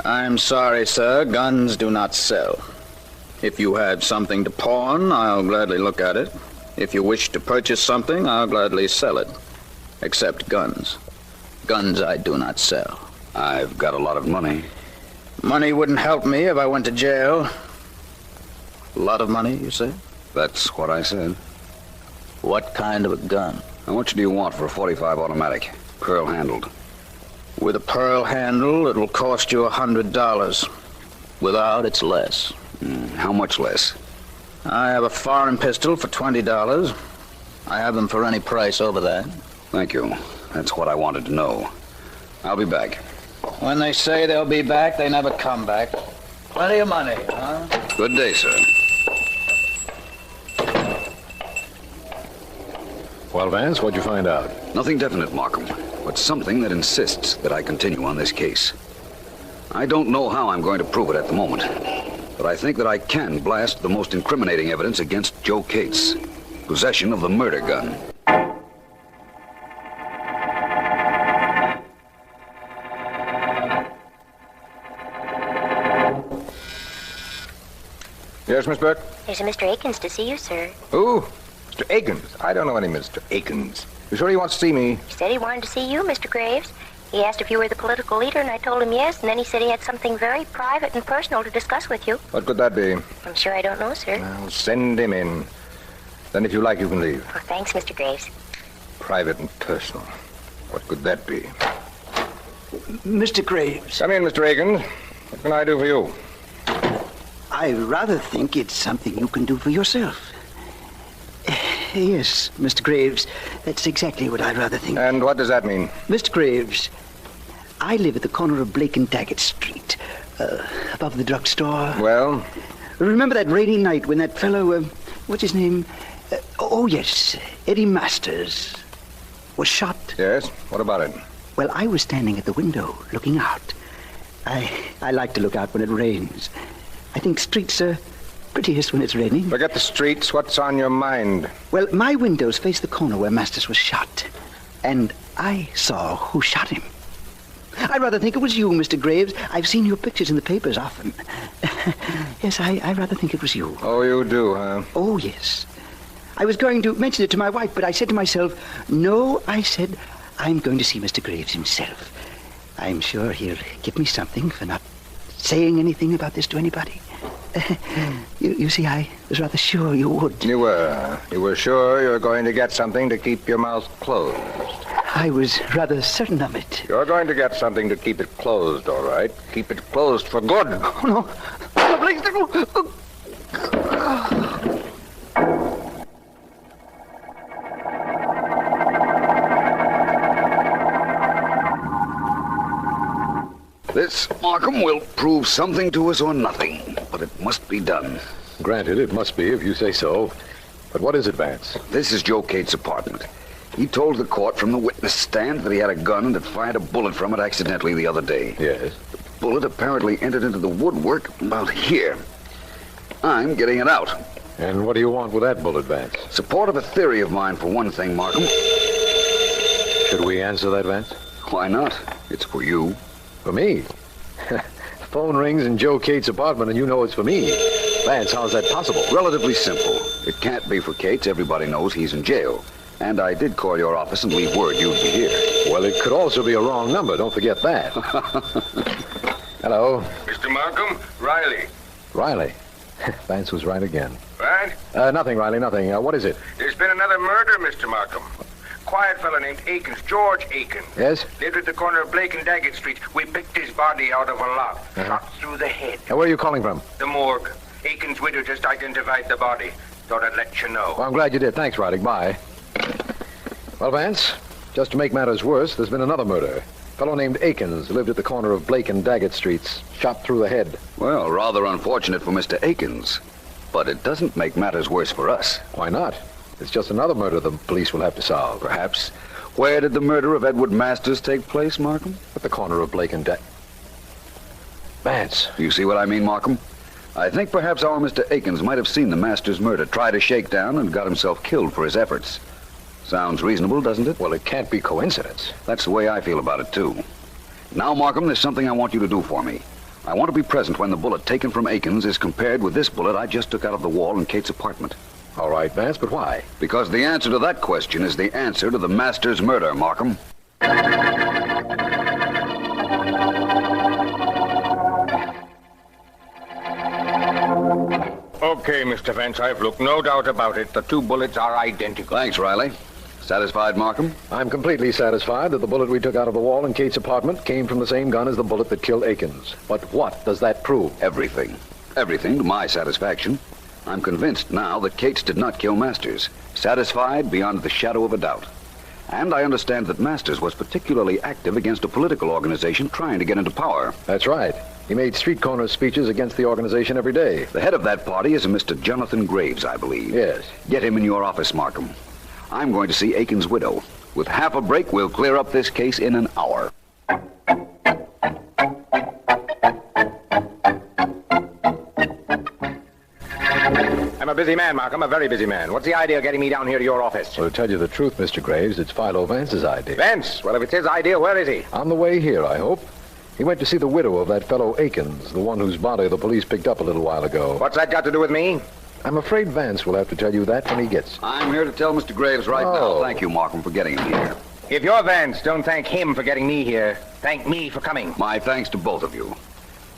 I'm sorry, sir. Guns do not sell. If you have something to pawn, I'll gladly look at it. If you wish to purchase something, I'll gladly sell it. Except guns. Guns I do not sell. I've got a lot of money. Money wouldn't help me if I went to jail. A lot of money, you say? That's what I said. What kind of a gun? How much do you want for a .45 automatic, pearl-handled? With a pearl handle, it'll cost you $100. Without, it's less. How much less? I have a foreign pistol for $20. I have them for any price over that. Thank you. That's what I wanted to know. I'll be back. When they say they'll be back, they never come back. Plenty of money, huh? Good day, sir. Well, Vance, what'd you find out? Nothing definite, Markham, but something that insists that I continue on this case. I don't know how I'm going to prove it at the moment, but I think that I can blast the most incriminating evidence against Joe Cates. Possession of the murder gun. Yes, Miss Burke? There's a Mr. Akins to see you, sir. Who? Mr. Akins. I don't know any Mr. Akins. You sure he wants to see me? He said he wanted to see you, Mr. Graves. He asked if you were the political leader, and I told him yes, and then he said he had something very private and personal to discuss with you. What could that be? I'm sure I don't know, sir. Well, send him in. Then if you like, you can leave. Oh, thanks, Mr. Graves. Private and personal. What could that be? Mr. Graves. Come in, Mr. Akins. What can I do for you? I rather think it's something you can do for yourself. Yes, Mr. Graves, that's exactly what I'd rather think. And what does that mean? Mr. Graves, I live at the corner of Blake and Daggett Street, above the drugstore. Well? Remember that rainy night when that fellow, what's his name? Oh, yes, Eddie Masters was shot? Yes, what about it? Well, I was standing at the window, looking out. I like to look out when it rains. I think streets are prettiest when it's raining. Forget the streets. What's on your mind? Well, my windows face the corner where Masters was shot. And I saw who shot him. I rather think it was you, Mr. Graves. I've seen your pictures in the papers often. Yes, I rather think it was you. Oh, you do, huh? Oh, yes. I was going to mention it to my wife, but I said to myself, no, I said, I'm going to see Mr. Graves himself. I'm sure he'll give me something for not saying anything about this to anybody. You see, I was rather sure you would. You were. You were sure you were going to get something to keep your mouth closed. I was rather certain of it. You're going to get something to keep it closed, all right? Keep it closed for good. Oh, no. No, please, no. This, Markham, will prove something to us or nothing, but it must be done. Granted, it must be if you say so. But what is it, Vance? This is Joe Cates' apartment. He told the court from the witness stand that he had a gun and had fired a bullet from it accidentally the other day. Yes. The bullet apparently entered into the woodwork about here. I'm getting it out. And what do you want with that bullet, Vance? Support of a theory of mine, for one thing, Markham. Should we answer that, Vance? Why not? It's for you. For me? Phone rings in Joe Cates' apartment and you know it's for me. Vance, how's that possible? Relatively simple. It can't be for Cates. Everybody knows he's in jail. And I did call your office and leave word you'd be here. Well, it could also be a wrong number. Don't forget that. Hello? Mr. Markham, Riley. Riley? Vance was right again. Right? Nothing, Riley, nothing. What is it? There's been another murder, Mr. Markham. Quiet fellow named Akins, George Akins. Yes? Lived at the corner of Blake and Daggett Street. We picked his body out of a lot. Shot through the head. Where are you calling from? The morgue. Akins' widow just identified the body. Thought I'd let you know. Well, I'm glad you did. Thanks, Riley. Bye. Well, Vance, just to make matters worse, there's been another murder. A fellow named Akins lived at the corner of Blake and Daggett Streets. Shot through the head. Well, rather unfortunate for Mr. Akins. But it doesn't make matters worse for us. Why not? It's just another murder the police will have to solve. Perhaps. Where did the murder of Edward Masters take place, Markham? At the corner of Blake and Daggett. Vance. You see what I mean, Markham? I think perhaps our Mr. Akins might have seen the Masters murder, tried a shakedown, and got himself killed for his efforts. Sounds reasonable, doesn't it? Well, it can't be coincidence. That's the way I feel about it, too. Now, Markham, there's something I want you to do for me. I want to be present when the bullet taken from Akins is compared with this bullet I just took out of the wall in Cates' apartment. All right, Vance, but why? Because the answer to that question is the answer to the Masters murder, Markham. Okay, Mr. Vance, I've looked. No doubt about it. The two bullets are identical. Thanks, Riley. Satisfied, Markham? I'm completely satisfied that the bullet we took out of the wall in Cates' apartment came from the same gun as the bullet that killed Akins. But what does that prove? Everything. Everything to my satisfaction. I'm convinced now that Cates did not kill Masters, satisfied beyond the shadow of a doubt. And I understand that Masters was particularly active against a political organization trying to get into power. That's right. He made street corner speeches against the organization every day. The head of that party is a Mr. Jonathan Graves, I believe. Yes. Get him in your office, Markham. I'm going to see Aiken's widow. With half a break, we'll clear up this case in an hour. I'm a busy man, Markham, a very busy man. What's the idea of getting me down here to your office? Well, to tell you the truth, Mr. Graves, it's Philo Vance's idea. Vance? Well, if it's his idea, where is he? On the way here, I hope. He went to see the widow of that fellow Aikens, the one whose body the police picked up a little while ago. What's that got to do with me? I'm afraid Vance will have to tell you that when he gets. I'm here to tell Mr. Graves right now. Thank you, Markham, for getting him here. If you're Vance, don't thank him for getting me here. Thank me for coming. My thanks to both of you.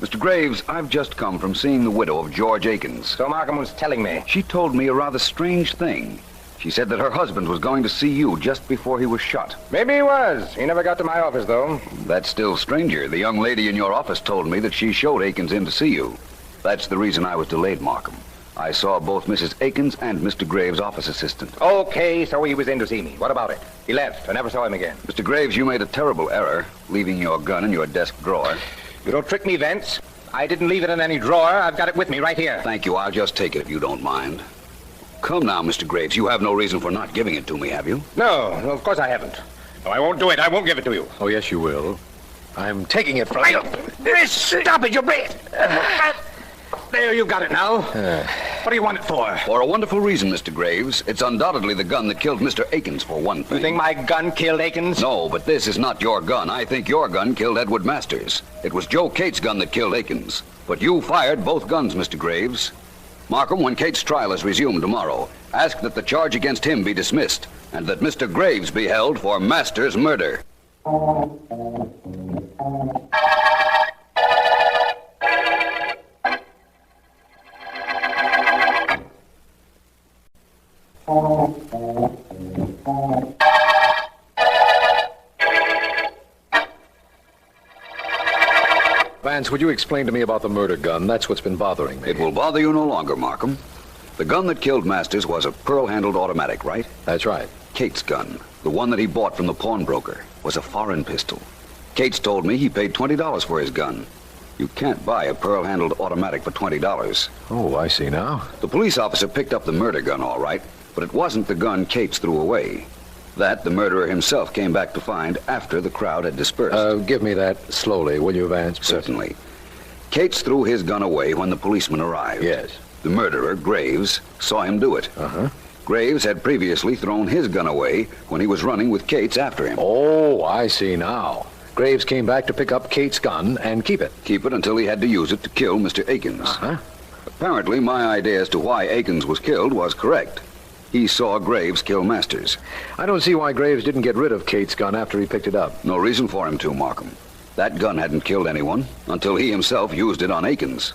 Mr. Graves, I've just come from seeing the widow of George Aikens. So Markham was telling me. She told me a rather strange thing. She said that her husband was going to see you just before he was shot. Maybe he was. He never got to my office, though. That's still stranger. The young lady in your office told me that she showed Aikens in to see you. That's the reason I was delayed, Markham. I saw both Mrs. Aikens and Mr. Graves' office assistant. Okay, so he was in to see me. What about it? He left. I never saw him again. Mr. Graves, you made a terrible error, leaving your gun in your desk drawer. You don't trick me, Vance. I didn't leave it in any drawer. I've got it with me right here. Thank you. I'll just take it if you don't mind. Come now, Mr. Graves. You have no reason for not giving it to me, have you? No, of course I haven't. No, I won't do it. I won't give it to you. Oh, yes, you will. I'm taking it from you. Stop it, you breath. There, you've got it now. What do you want it for? For a wonderful reason, Mr. Graves. It's undoubtedly the gun that killed Mr. Aikens, for one thing. You think my gun killed Aikens? No, but this is not your gun. I think your gun killed Edward Masters. It was Joe Cates' gun that killed Aikens. But you fired both guns, Mr. Graves. Markham, when Cates' trial is resumed tomorrow, ask that the charge against him be dismissed and that Mr. Graves be held for Masters' murder. Vance, would you explain to me about the murder gun? That's what's been bothering me. It will bother you no longer, Markham. The gun that killed Masters was a pearl-handled automatic, right? That's right. Cates' gun, the one that he bought from the pawnbroker, was a foreign pistol. Cates told me he paid $20 for his gun. You can't buy a pearl-handled automatic for $20. Oh, I see now. The police officer picked up the murder gun, all right, but it wasn't the gun Cates threw away. That the murderer himself came back to find after the crowd had dispersed. Give me that slowly, will you, Vance? Please? Certainly. Cates threw his gun away when the policeman arrived. Yes. The murderer, Graves, saw him do it. Uh-huh. Graves had previously thrown his gun away when he was running with Cates after him. Oh, I see now. Graves came back to pick up Cates' gun and keep it. Keep it until he had to use it to kill Mr. Aikens. Uh-huh. Apparently, my idea as to why Aikens was killed was correct. He saw Graves kill Masters. I don't see why Graves didn't get rid of Cates' gun after he picked it up. No reason for him to, Markham. That gun hadn't killed anyone until he himself used it on Aikens.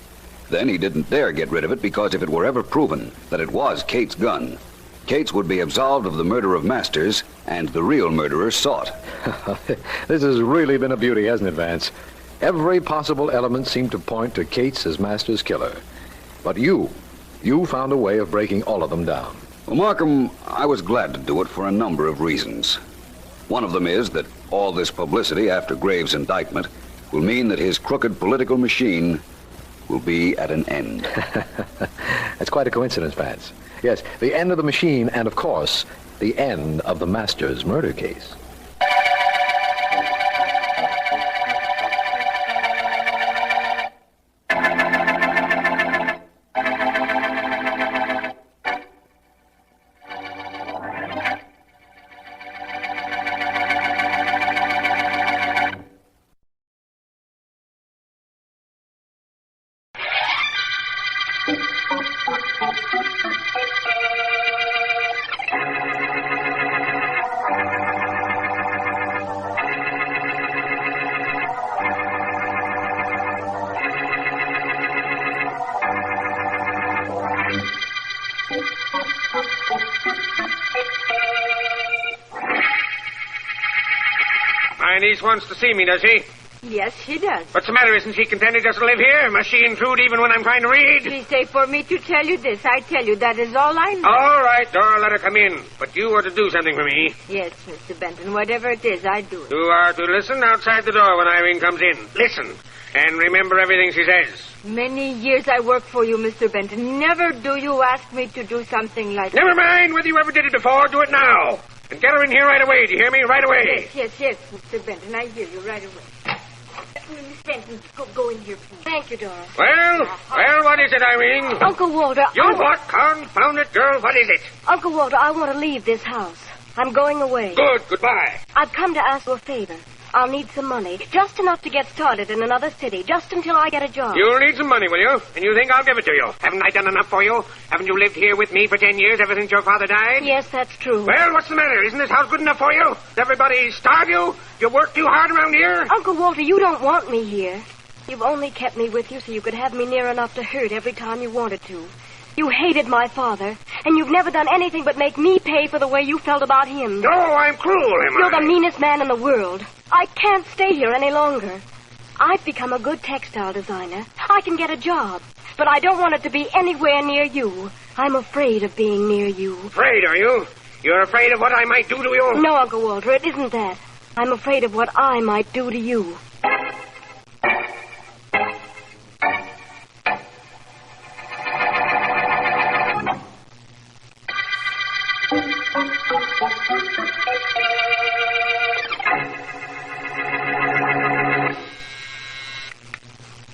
Then he didn't dare get rid of it because if it were ever proven that it was Cates' gun, Cates would be absolved of the murder of Masters and the real murderer sought. This has really been a beauty, hasn't it, Vance? Every possible element seemed to point to Cates as Masters' killer. But you found a way of breaking all of them down. Well, Markham, I was glad to do it for a number of reasons. One of them is that all this publicity after Graves' indictment will mean that his crooked political machine will be at an end. That's quite a coincidence, Vance. Yes, the end of the machine and, of course, the end of the Masters murder case. My niece wants to see me, does she? Yes, she does. What's the matter? Isn't she contented just to live here? Must she intrude even when I'm trying to read? She say for me to tell you this. I tell you that is all I know. All right, Dora, let her come in. But you are to do something for me. Yes, Mr. Benton. Whatever it is, I do it. You are to listen outside the door when Irene comes in. Listen. And remember everything she says. Many years I work for you, Mr. Benton. Never do you ask me to do something like Never that. mind whether you ever did it before. Do it now. And get her in here right away. Do you hear me? Right away. Yes, Mr. Benton. I hear you right away. Miss Benton, go in here, please. Thank you, Dora. Well, what is it, Irene? Uncle Walter. You what? Confound it, girl. What is it? Uncle Walter, I want to leave this house. I'm going away. Good. Goodbye. I've come to ask you a favor. I'll need some money, just enough to get started in another city, just until I get a job. You'll need some money, will you? And you think I'll give it to you? Haven't I done enough for you? Haven't you lived here with me for 10 years ever since your father died? Yes, that's true. Well, what's the matter? Isn't this house good enough for you? Does everybody starve you? You work too hard around here? Uncle Walter, you don't want me here. You've only kept me with you so you could have me near enough to hurt every time you wanted to. You hated my father, and you've never done anything but make me pay for the way you felt about him. No, I'm cruel, am I? You're the meanest man in the world. I can't stay here any longer. I've become a good textile designer. I can get a job, but I don't want it to be anywhere near you. I'm afraid of being near you. Afraid, are you? You're afraid of what I might do to you? No, Uncle Walter, it isn't that. I'm afraid of what I might do to you.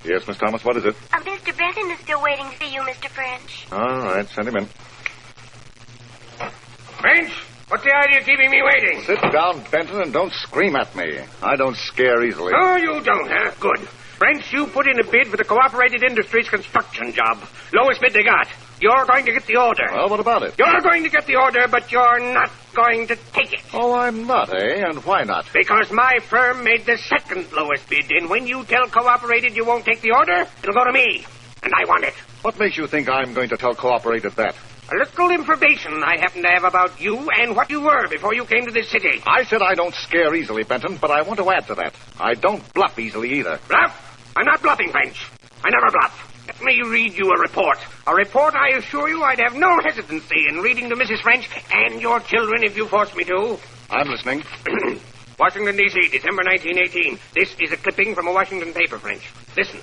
Yes, Miss Thomas, what is it? Mr. Benton is still waiting to see you, Mr. French. All right, send him in. French, what's the idea of keeping me waiting? Sit down, Benton, and don't scream at me. I don't scare easily. Oh, you don't, huh? Good. French, you put in a bid for the Cooperated Industries construction job. Lowest bid they got. You're going to get the order. Well, what about it? You're going to get the order, but you're not going to take it. Oh, I'm not, eh? And why not? Because my firm made the second lowest bid, and when you tell Cooperated you won't take the order, it'll go to me. And I want it. What makes you think I'm going to tell Cooperated that? A little information I happen to have about you and what you were before you came to this city. I said I don't scare easily, Benton, but I want to add to that. I don't bluff easily either. Bluff? I'm not bluffing, French. I never bluff. Let me read you a report. A report I assure you I'd have no hesitancy in reading to Mrs. French and your children if you forced me to. I'm listening. Washington, D.C., December 1918. This is a clipping from a Washington paper, French. Listen.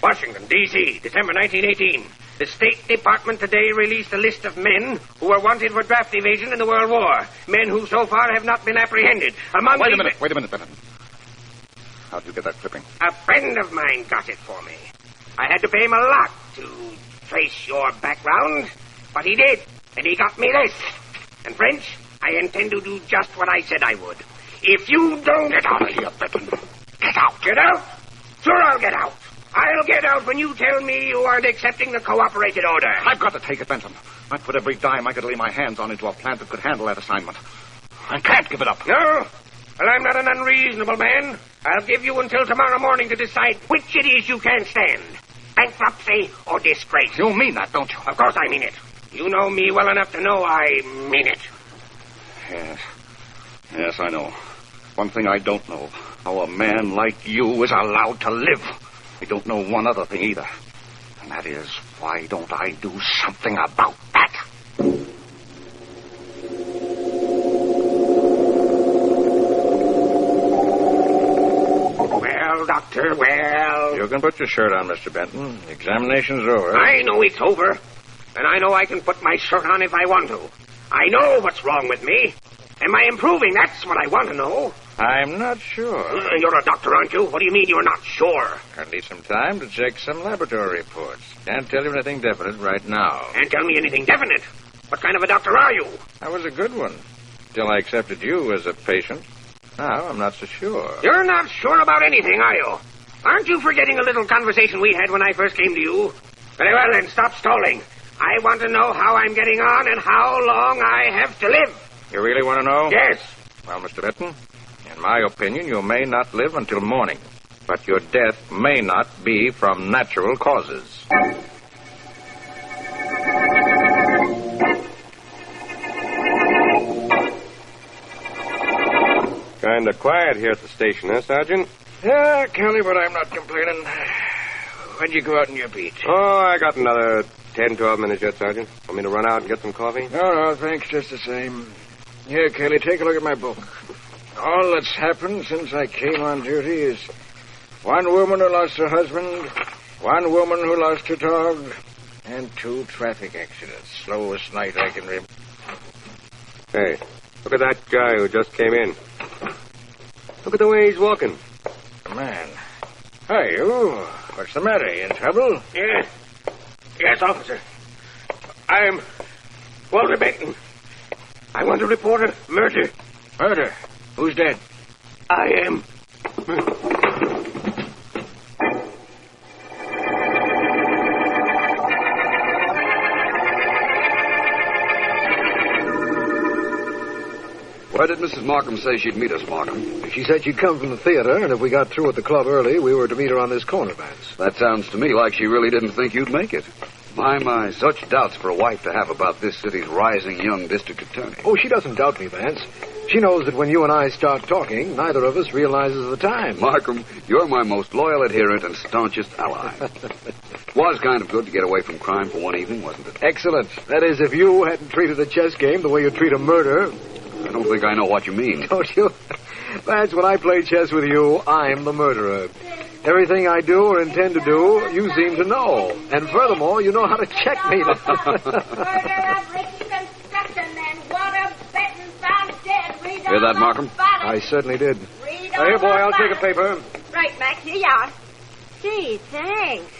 Washington, D.C., December 1918. The State Department today released a list of men who were wanted for draft evasion in the World War. Men who so far have not been apprehended. Wait a minute, Benton. How'd you get that clipping? A friend of mine got it for me. I had to pay him a lot to trace your background, but he did, and he got me this. And, French, I intend to do just what I said I would. If you don't... Get out of here, Benton. Get out. Get out? Sure, I'll get out. I'll get out when you tell me you aren't accepting the cooperated order. I've got to take it, Benton. I put every dime I could lay my hands on into a plant that could handle that assignment. I can't give it up. No? Well, I'm not an unreasonable man. I'll give you until tomorrow morning to decide which it is you can't stand. Bankruptcy or disgrace. You mean that, don't you? Of course I mean it. You know me well enough to know I mean it. Yes, I know. One thing I don't know, how a man like you is allowed to live. I don't know one other thing either. And that is, why don't I do something about that? Well, Doctor, well... You can put your shirt on, Mr. Benton. The examination's over. I know it's over. And I know I can put my shirt on if I want to. I know what's wrong with me. Am I improving? That's what I want to know. I'm not sure. You're a doctor, aren't you? What do you mean you're not sure? I need some time to check some laboratory reports. Can't tell you anything definite right now. Can't tell me anything definite? What kind of a doctor are you? I was a good one, till I accepted you as a patient. Now, I'm not so sure. You're not sure about anything, are you? Aren't you forgetting a little conversation we had when I first came to you? Very well, then, stop stalling. I want to know how I'm getting on and how long I have to live. You really want to know? Yes. Well, Mr. Benton, in my opinion, you may not live until morning. But your death may not be from natural causes. Kind of quiet here at the station, huh, Sergeant? Yeah, Kelly, but I'm not complaining. When'd you go out on your beat? Oh, I got another 10, 12 minutes yet, Sergeant. Want me to run out and get some coffee? No, thanks, just the same. Here, Kelly, take a look at my book. All that's happened since I came on duty is one woman who lost her husband, one woman who lost her dog, and 2 traffic accidents. Slowest night I can remember. Hey, look at that guy who just came in. Look at the way he's walking. Man. Hi, you. What's the matter? You in trouble? Yeah. Yes, officer. I am Walter Benton. I want to report a murder. Murder? Who's dead? I am. Where did Mrs. Markham say she'd meet us, Markham? She said she'd come from the theater, and if we got through at the club early, we were to meet her on this corner, Vance. That sounds to me like she really didn't think you'd make it. My, such doubts for a wife to have about this city's rising young district attorney. Oh, she doesn't doubt me, Vance. She knows that when you and I start talking, neither of us realizes the time. Markham, you're my most loyal adherent and staunchest ally. Was kind of good to get away from crime for one evening, wasn't it? Excellent. That is, if you hadn't treated a chess game the way you treat a murder. I don't think I know what you mean. Don't you? Vance, when I play chess with you, I'm the murderer. Everything I do or intend to do, you seem to know. And furthermore, you know how to checkmate it. Murder of Rick's construction man. Walter Benton found dead. Read Hear that, Markham? I certainly did. Here, boy, I'll take a paper. Right, Max, here you are. Gee, thanks.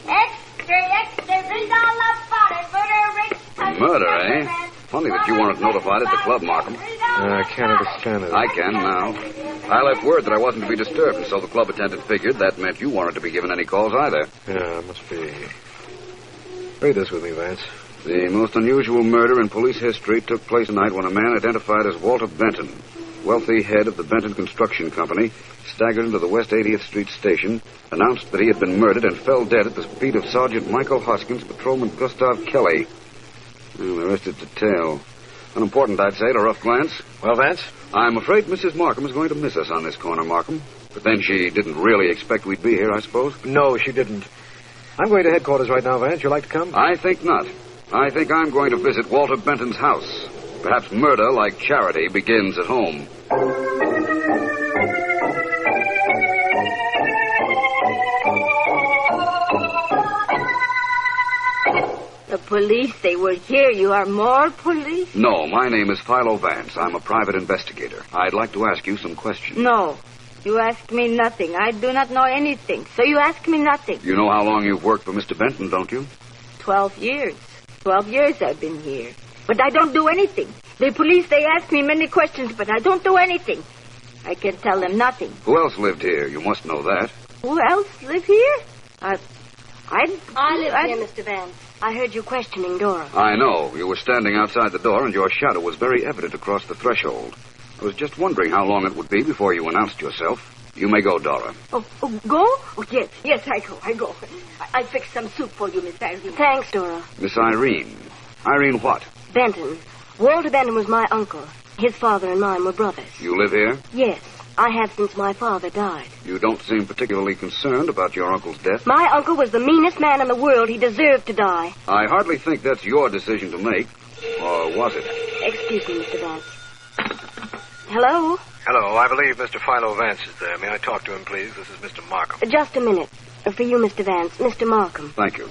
Extra, read all about it. Murder of Rick's construction Murder, eh? man. Funny that you weren't notified at the club, Markham. I can't understand it. I can now. I left word that I wasn't to be disturbed, and so the club attendant figured that meant you weren't to be given any calls either. Yeah, it must be. Read this with me, Vance. The most unusual murder in police history took place tonight when a man identified as Walter Benton, wealthy head of the Benton Construction Company, staggered into the West 80th Street station, announced that he had been murdered, and fell dead at the feet of Sergeant Michael Hoskins, Patrolman Gustav Kelly. Well, the rest is to tell. Unimportant, I'd say, at a rough glance. Well, Vance? I'm afraid Mrs. Markham is going to miss us on this corner, Markham. But then she didn't really expect we'd be here, I suppose. No, she didn't. I'm going to headquarters right now, Vance. You like to come? I think not. I think I'm going to visit Walter Benton's house. Perhaps murder, like charity, begins at home. The police, they were here. You are more police? No, my name is Philo Vance. I'm a private investigator. I'd like to ask you some questions. No. You ask me nothing. I do not know anything. So you ask me nothing. You know how long you've worked for Mr. Benton, don't you? 12 years. 12 years I've been here. But I don't do anything. The police, they ask me many questions, but I don't do anything. I can tell them nothing. Who else lived here? You must know that. Who else live here? I live here, Mr. Vance. I heard you questioning Dora. I know. You were standing outside the door, and your shadow was very evident across the threshold. I was just wondering how long it would be before you announced yourself. You may go, Dora. Oh, go? Oh, yes, I go. I fix some soup for you, Miss Irene. Thanks, Dora. Miss Irene. Irene what? Benton. Walter Benton was my uncle. His father and mine were brothers. You live here? Yes, I have since my father died. You don't seem particularly concerned about your uncle's death. My uncle was the meanest man in the world. He deserved to die. I hardly think that's your decision to make. Or was it? Excuse me, Mr. Vance. Hello? Hello, I believe Mr. Philo Vance is there. May I talk to him, please? This is Mr. Markham. Just a minute. For you, Mr. Vance. Mr. Markham. Thank you.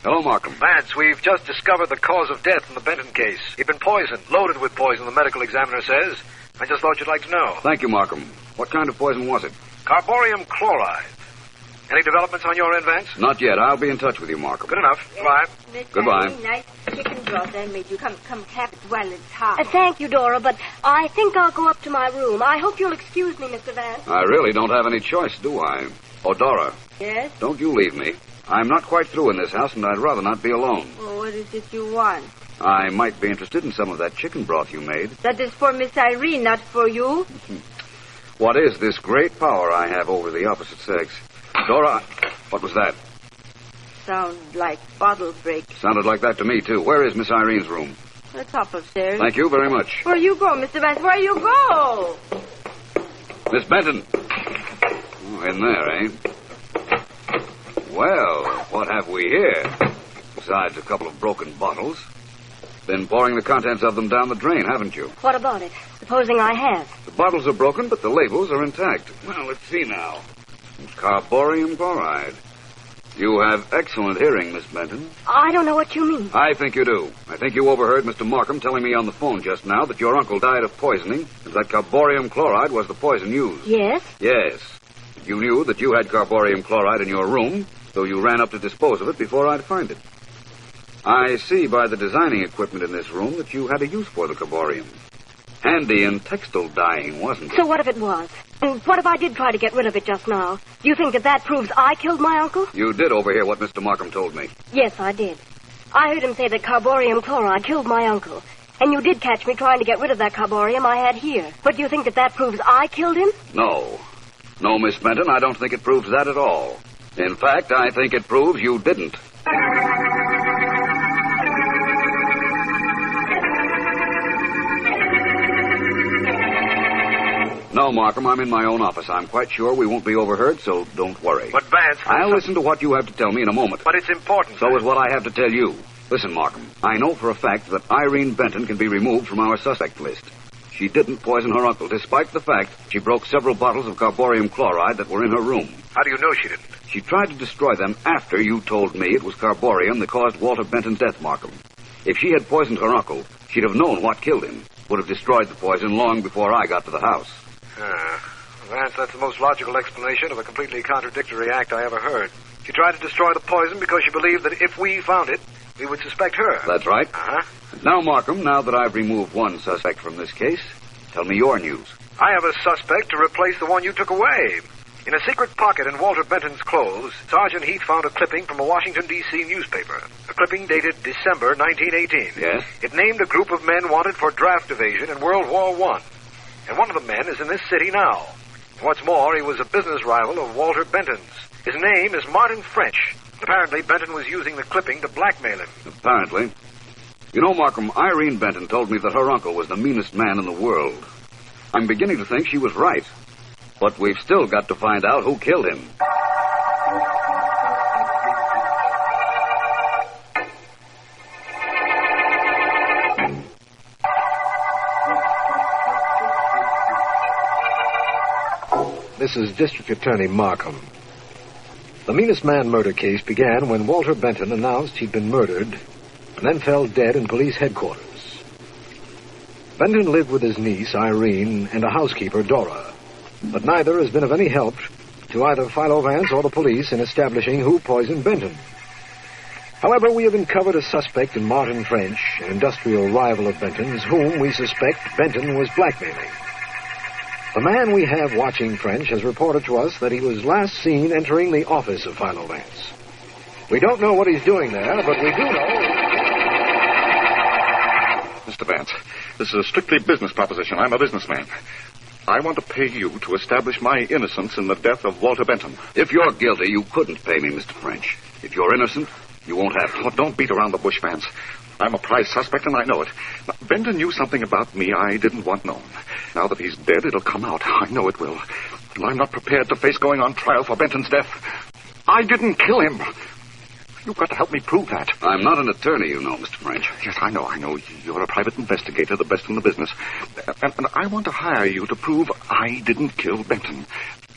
Hello, Markham. Vance, we've just discovered the cause of death in the Benton case. He'd been poisoned, loaded with poison, the medical examiner says. I just thought you'd like to know. Thank you, Markham. What kind of poison was it? Carborium chloride. Any developments on your end, Vance? Not yet. I'll be in touch with you, Markham. Good enough. Bye. Goodbye. Nice chicken broth I made you. Come have it while it's hot. Thank you, Dora, but I think I'll go up to my room. I hope you'll excuse me, Mr. Vance. I really don't have any choice, do I? Oh, Dora. Yes? Don't you leave me. I'm not quite through in this house, and I'd rather not be alone. Well, what is it you want? I might be interested in some of that chicken broth you made. That is for Miss Irene, not for you. What is this great power I have over the opposite sex? Dora, what was that? Sound like bottle break. Sounded like that to me, too. Where is Miss Irene's room? The top upstairs. Thank you very much. Where you go, Mr. Vance? Where you go? Miss Benton. In there, eh? Well, what have we here? Besides a couple of broken bottles. Been pouring the contents of them down the drain, haven't you? What about it? Supposing I have. The bottles are broken, but the labels are intact. Well, let's see now. Carborium chloride. You have excellent hearing, Miss Benton. I don't know what you mean. I think you do. I think you overheard Mr. Markham telling me on the phone just now that your uncle died of poisoning and that carborium chloride was the poison used. Yes? Yes. You knew that you had carborium chloride in your room, so you ran up to dispose of it before I'd find it. I see by the designing equipment in this room that you had a use for the carborium. Handy in textile dyeing, wasn't it? So what if it was? And what if I did try to get rid of it just now? Do you think that proves I killed my uncle? You did overhear what Mr. Markham told me. Yes, I did. I heard him say that carborium chloride killed my uncle. And you did catch me trying to get rid of that carborium I had here. But do you think that proves I killed him? No. No, Miss Benton, I don't think it proves that at all. In fact, I think it proves you didn't. No, Markham, I'm in my own office. I'm quite sure we won't be overheard, so don't worry. But, Vance... I'll listen to what you have to tell me in a moment. But it's important. So is what I have to tell you. Listen, Markham, I know for a fact that Irene Benton can be removed from our suspect list. She didn't poison her uncle, despite the fact she broke several bottles of carborium chloride that were in her room. How do you know she didn't? She tried to destroy them after you told me it was carborium that caused Walter Benton's death, Markham. If she had poisoned her uncle, she'd have known what killed him. Would have destroyed the poison long before I got to the house. Vance, that's the most logical explanation of a completely contradictory act I ever heard. She tried to destroy the poison because she believed that if we found it, we would suspect her. That's right. Uh-huh. Now, Markham, now that I've removed one suspect from this case, tell me your news. I have a suspect to replace the one you took away. In a secret pocket in Walter Benton's clothes, Sergeant Heath found a clipping from a Washington, D.C. newspaper. A clipping dated December 1918. Yes? It named a group of men wanted for draft evasion in World War I. And one of the men is in this city now. And what's more, he was a business rival of Walter Benton's. His name is Martin French. Apparently, Benton was using the clipping to blackmail him. Apparently. You know, Markham, Irene Benton told me that her uncle was the meanest man in the world. I'm beginning to think she was right. But we've still got to find out who killed him. This is District Attorney Markham. The Meanest Man murder case began when Walter Benton announced he'd been murdered and then fell dead in police headquarters. Benton lived with his niece, Irene, and a housekeeper, Dora, but neither has been of any help to either Philo Vance or the police in establishing who poisoned Benton. However, we have uncovered a suspect in Martin French, an industrial rival of Benton's, whom we suspect Benton was blackmailing. The man we have watching French has reported to us that he was last seen entering the office of Philo Vance. We don't know what he's doing there, but we do know... Mr. Vance, this is a strictly business proposition. I'm a businessman. I want to pay you to establish my innocence in the death of Walter Benton. If you're guilty, you couldn't pay me, Mr. French. If you're innocent, you won't have to. Oh, don't beat around the bush, Vance. I'm a prize suspect, and I know it. Now, Benton knew something about me I didn't want known. Now that he's dead, it'll come out. I know it will. And I'm not prepared to face going on trial for Benton's death. I didn't kill him. You've got to help me prove that. I'm not an attorney, you know, Mr. French. Yes, I know. You're a private investigator, the best in the business. And I want to hire you to prove I didn't kill Benton.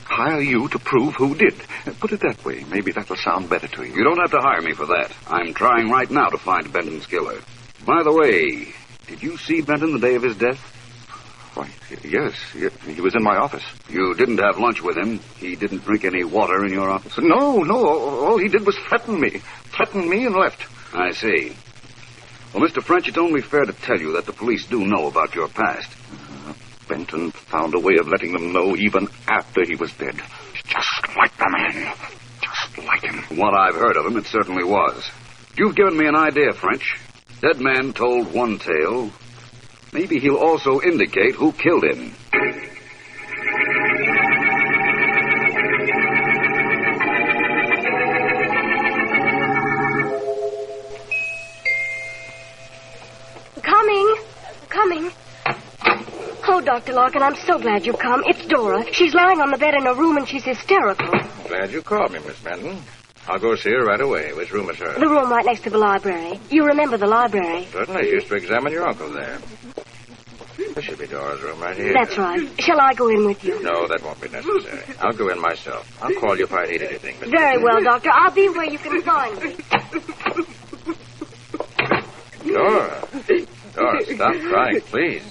Hire you to prove who did. Put it that way. Maybe that'll sound better to you. You don't have to hire me for that. I'm trying right now to find Benton's killer. By the way, did you see Benton the day of his death? Why, yes. He was in my office. You didn't have lunch with him? He didn't drink any water in your office? No. All he did was threaten me. Threatened me and left. I see. Well, Mr. French, it's only fair to tell you that the police do know about your past. Benton found a way of letting them know even after he was dead. Just like the man. Just like him. From what I've heard of him, it certainly was. You've given me an idea, French. Dead man told one tale. Maybe he'll also indicate who killed him. Coming. Oh, Dr. Larkin, I'm so glad you've come. It's Dora. She's lying on the bed in her room and she's hysterical. Glad you called me, Miss Benton. I'll go see her right away. Which room is hers? The room right next to the library. You remember the library? Certainly. I used to examine your uncle there. This should be Dora's room right here. That's right. Shall I go in with you? No, that won't be necessary. I'll go in myself. I'll call you if I need anything. Miss Very Benton. well, Doctor. I'll be where you can find me. Dora, stop crying, please.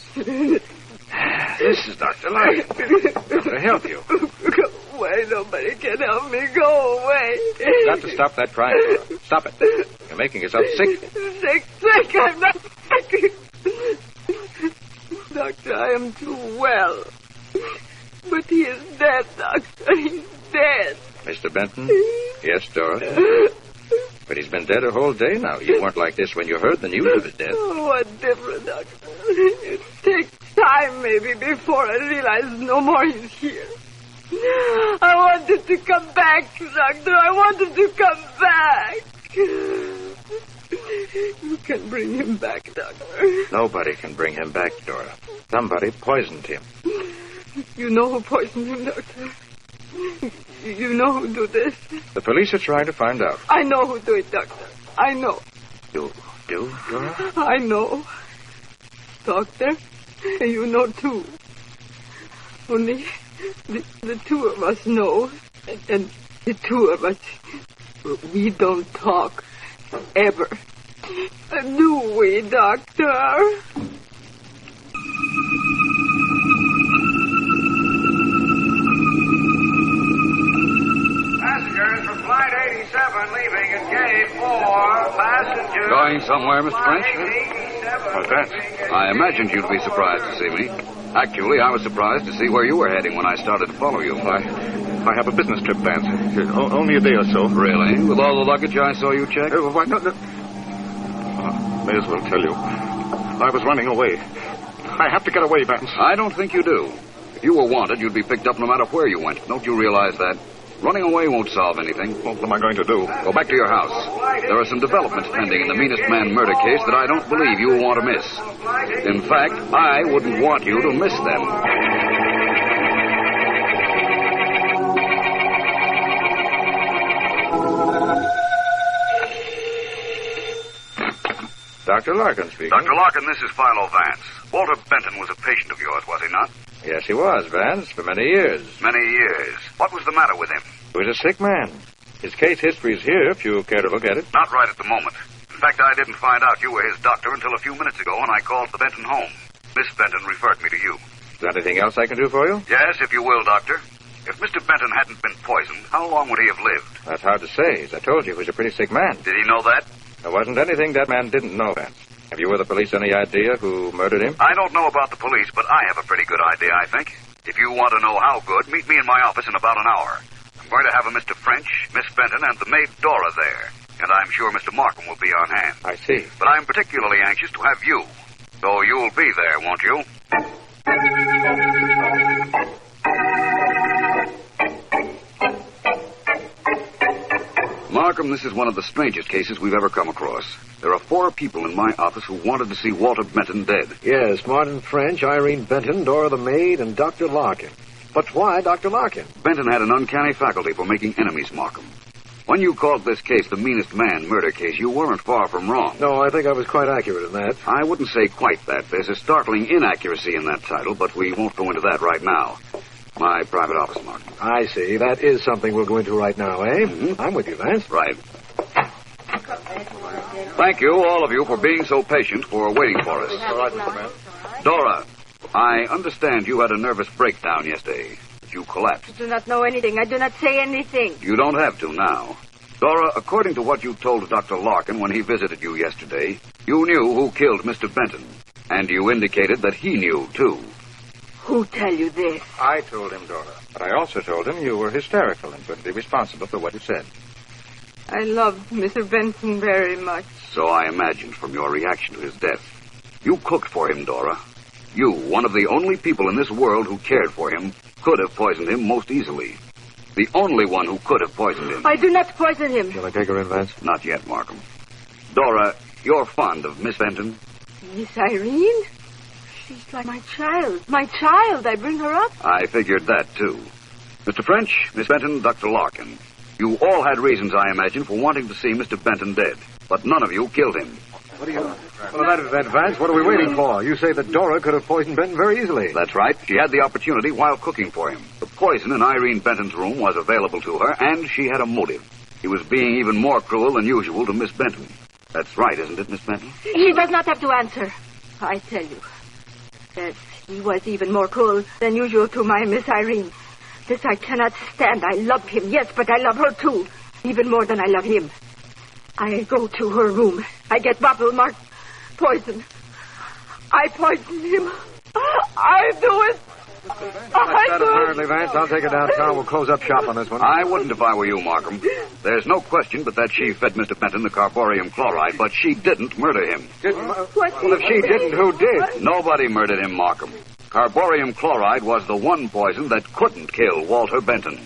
This is Dr. Larkin. I'm to help you. Go away. Nobody can help me. Go away. You've got to stop that crying, Dora. Stop it. You're making yourself sick. Sick. I'm not sick. Doctor, I am too well. But he is dead, Doctor. He's dead. Mr. Benton? Yes, Dora. But he's been dead a whole day now. You weren't like this when you heard the news of his death. Oh, what different, Doctor. It takes time, maybe, before I realize no more he's here. I wanted to come back, Doctor. I wanted to come back. You can bring him back, Doctor. Nobody can bring him back, Dora. Somebody poisoned him. You know who poisoned him, Doctor. You know who do this. The police are trying to find out. I know who do it, Doctor. I know. You do, Dora? I know. Doctor, you know too. Only the two of us know. And the two of us, we don't talk. Ever. Do we, Doctor? Passengers from Flight 87 leaving at Gate 4. Passengers... Going somewhere, Mr. French? What's that? I imagined you'd be surprised to see me. Actually, I was surprised to see where you were heading when I started to follow you. I have a business trip, Vance. Only a day or so. Really? With all the luggage I saw you check? Why, no. May as well tell you. I was running away. I have to get away, Vance. I don't think you do. If you were wanted, you'd be picked up no matter where you went. Don't you realize that? Running away won't solve anything. What am I going to do? Go back to your house. There are some developments pending in the Meanest Man murder case that I don't believe you will want to miss. In fact, I wouldn't want you to miss them. Dr. Larkin speaking. Dr. Larkin, this is Philo Vance. Walter Benton was a patient of yours, was he not? Yes, he was, Vance, for many years. Many years. What was the matter with him? He was a sick man. His case history is here, if you care to look at it. Not right at the moment. In fact, I didn't find out you were his doctor until a few minutes ago when I called the Benton home. Miss Benton referred me to you. Is there anything else I can do for you? Yes, if you will, Doctor. If Mr. Benton hadn't been poisoned, how long would he have lived? That's hard to say. As I told you, he was a pretty sick man. Did he know that? There wasn't anything that man didn't know, Vance. Have you or the police any idea who murdered him? I don't know about the police, but I have a pretty good idea, I think. If you want to know how good, meet me in my office in about an hour. I'm going to have a Mr. French, Miss Benton, and the maid Dora there. And I'm sure Mr. Markham will be on hand. I see. But I'm particularly anxious to have you. So you'll be there, won't you? Markham, this is one of the strangest cases we've ever come across. There are 4 people in my office who wanted to see Walter Benton dead. Yes, Martin French, Irene Benton, Dora the maid, and Dr. Larkin. But why Dr. Larkin? Benton had an uncanny faculty for making enemies, Markham. When you called this case the Meanest Man murder case, you weren't far from wrong. No, I think I was quite accurate in that. I wouldn't say quite that. There's a startling inaccuracy in that title, but we won't go into that right now. My private office, Markham. I see. That is something we'll go into right now, eh? Mm-hmm. I'm with you, Vance. Right. Thank you, all of you, for being so patient, for waiting for us. All right, Mr. Man. Dora, I understand you had a nervous breakdown yesterday. You collapsed. I do not know anything. I do not say anything. You don't have to now. Dora, according to what you told Dr. Larkin when he visited you yesterday, you knew who killed Mr. Benton. And you indicated that he knew, too. Who tell you this? I told him, Dora. But I also told him you were hysterical and couldn't be responsible for what you said. I loved Mr. Benton very much. So I imagined from your reaction to his death. You cooked for him, Dora. You, one of the only people in this world who cared for him, could have poisoned him most easily. The only one who could have poisoned him. I do not poison him. Shall I take her in, Vance? Not yet, Markham. Dora, you're fond of Miss Benton? Miss Irene? She's like my child. My child. I bring her up. I figured that, too. Mr. French, Miss Benton, Dr. Larkin. You all had reasons, I imagine, for wanting to see Mr. Benton dead. But none of you killed him. What do you... Well, that Vance, what are we waiting for? You say that Dora could have poisoned Benton very easily. That's right. She had the opportunity while cooking for him. The poison in Irene Benton's room was available to her, and she had a motive. He was being even more cruel than usual to Miss Benton. That's right, isn't it, Miss Benton? He does not have to answer. I tell you that he was even more cruel than usual to my Miss Irene. This I cannot stand. I love him, yes, but I love her too, even more than I love him. I go to her room. I get bottle marked poison. I poison him. I do it. That's that apparently, Vance. I'll take it downtown. We'll close up shop on this one. I wouldn't if I were you, Markham. There's no question but that she fed Mr. Benton the carborium chloride, but she didn't murder him. Well, if she didn't, who did? Nobody murdered him, Markham. Carborium chloride was the one poison that couldn't kill Walter Benton.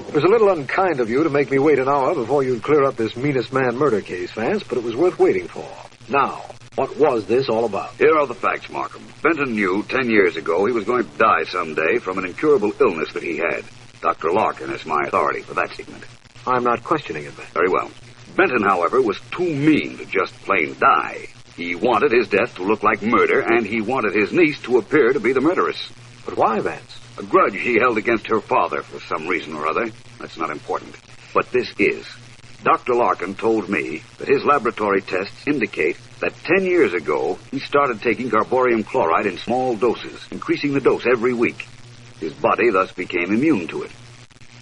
It was a little unkind of you to make me wait an hour before you'd clear up this meanest man murder case, Vance, but it was worth waiting for. Now, what was this all about? Here are the facts, Markham. Benton knew 10 years ago he was going to die someday from an incurable illness that he had. Dr. Larkin is my authority for that statement. I'm not questioning it, then. Very well. Benton, however, was too mean to just plain die. He wanted his death to look like murder, and he wanted his niece to appear to be the murderess. But why, Vance? A grudge he held against her father for some reason or other. That's not important. But this is. Dr. Larkin told me that his laboratory tests indicate that 10 years ago he started taking carborium chloride in small doses, increasing the dose every week. His body thus became immune to it.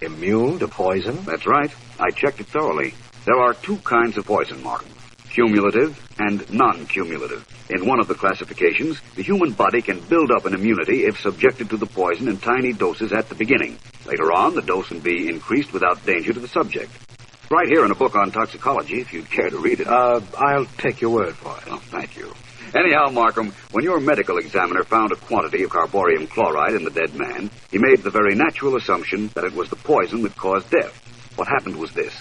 Immune to poison? That's right. I checked it thoroughly. There are two kinds of poison, Markham. Cumulative and non-cumulative. In one of the classifications, the human body can build up an immunity if subjected to the poison in tiny doses at the beginning. Later on, the dose can be increased without danger to the subject. Right here in a book on toxicology, if you'd care to read it. I'll take your word for it. Oh, thank you. Anyhow, Markham, when your medical examiner found a quantity of carborium chloride in the dead man, he made the very natural assumption that it was the poison that caused death. What happened was this.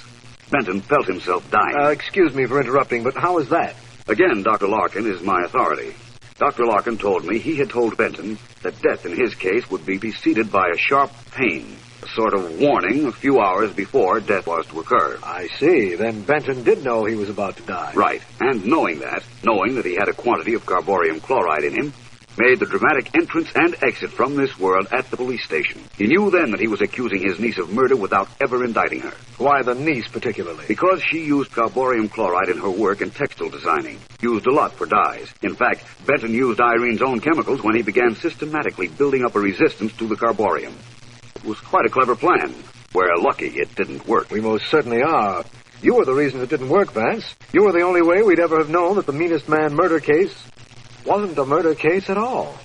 Benton felt himself dying. Excuse me for interrupting, but how is that? Again, Dr. Larkin is my authority. Dr. Larkin told me he had told Benton that death in his case would be preceded by a sharp pain, a sort of warning a few hours before death was to occur. I see. Then Benton did know he was about to die. Right. And knowing that he had a quantity of carborium chloride in him, made the dramatic entrance and exit from this world at the police station. He knew then that he was accusing his niece of murder without ever indicting her. Why the niece particularly? Because she used carborium chloride in her work in textile designing. Used a lot for dyes. In fact, Benton used Irene's own chemicals when he began systematically building up a resistance to the carborium. It was quite a clever plan. We're lucky it didn't work. We most certainly are. You were the reason it didn't work, Vance. You were the only way we'd ever have known that the meanest man murder case wasn't a murder case at all.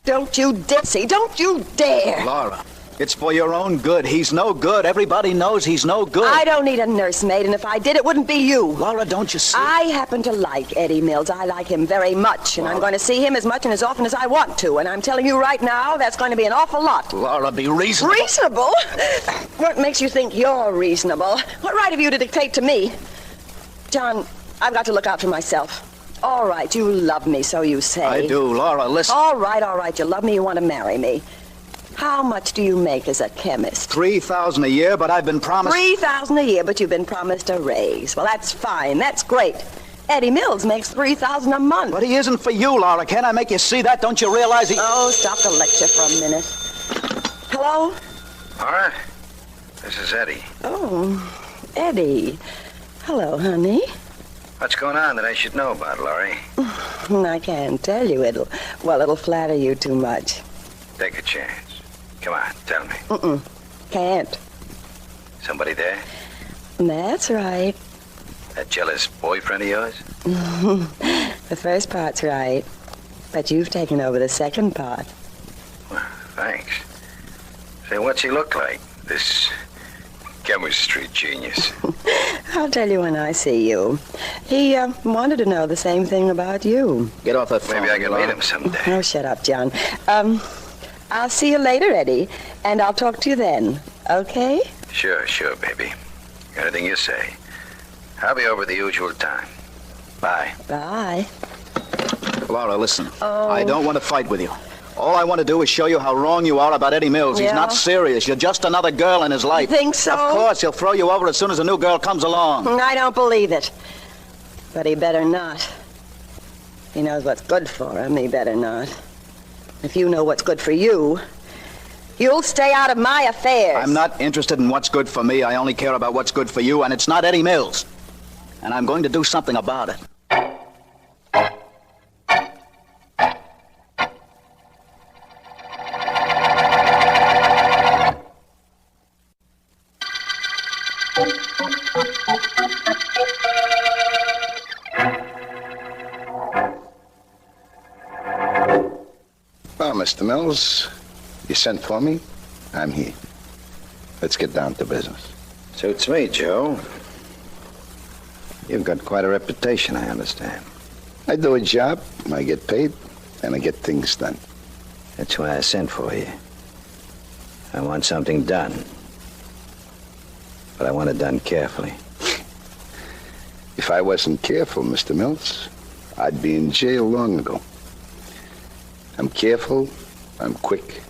Don't you ditsy, don't you dare! Laura, it's for your own good. He's no good. Everybody knows he's no good. I don't need a nursemaid, and if I did, it wouldn't be you. Laura, don't you see? I happen to like Eddie Mills. I like him very much, and I'm going to see him as much and as often as I want to, and I'm telling you right now, that's going to be an awful lot. Laura, be reasonable. Reasonable? What makes you think you're reasonable? What right have you to dictate to me? John, I've got to look out for myself. All right, you love me, so you say. I do. Laura, listen. All right, you love me, you want to marry me. How much do you make as a chemist? $3,000 a year, but I've been promised... $3,000 a year, but you've been promised a raise. Well, that's fine. That's great. Eddie Mills makes $3,000 a month. But he isn't for you, Laura. Can't I make you see that? Don't you realize he... Oh, stop the lecture for a minute. Hello? Laura, this is Eddie. Oh, Eddie. Hello, honey. What's going on that I should know about, Laurie? I can't tell you. It'll flatter you too much. Take a chance. Come on, tell me. Can't. Somebody there? That's right. That jealous boyfriend of yours? The first part's right. But you've taken over the second part. Well, thanks. Say, what's he look like, this chemistry genius? I'll tell you when I see you. He wanted to know the same thing about you. Get off that phone. Maybe I can meet him someday. Oh, shut up, John. I'll see you later, Eddie, and I'll talk to you then, okay? Sure, baby. Anything you say. I'll be over the usual time. Bye. Bye. Laura, listen. I don't want to fight with you. All I want to do is show you how wrong you are about Eddie Mills. He's not serious. You're just another girl in his life. You think so? Of course, he'll throw you over as soon as a new girl comes along. I don't believe it. But he better not. He knows what's good for him. He better not. If you know what's good for you, you'll stay out of my affairs. I'm not interested in what's good for me. I only care about what's good for you, and it's not Eddie Mills. And I'm going to do something about it. Well, Mr. Mills, you sent for me. I'm here. Let's get down to business. Suits me, Joe. You've got quite a reputation, I understand. I do a job, I get paid, and I get things done. That's why I sent for you. I want something done. But I want it done carefully. If I wasn't careful, Mr. Mills, I'd be in jail long ago. I'm careful, I'm quick,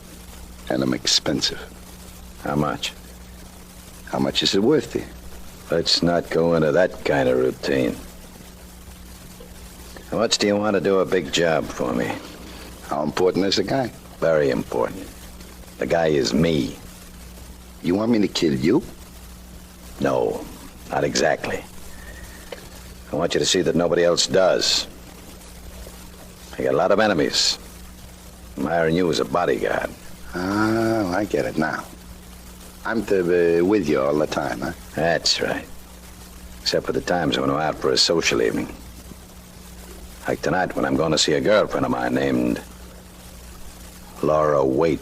and I'm expensive. How much? How much is it worth to you? Let's not go into that kind of routine. How much do you want to do a big job for me? How important is the guy? Very important. The guy is me. You want me to kill you? No, not exactly. I want you to see that nobody else does. I got a lot of enemies. I'm hiring you as a bodyguard. Oh, I get it now. I'm to be with you all the time, huh? That's right. Except for the times when I'm out for a social evening. Like tonight when I'm going to see a girlfriend of mine named Laura Waite.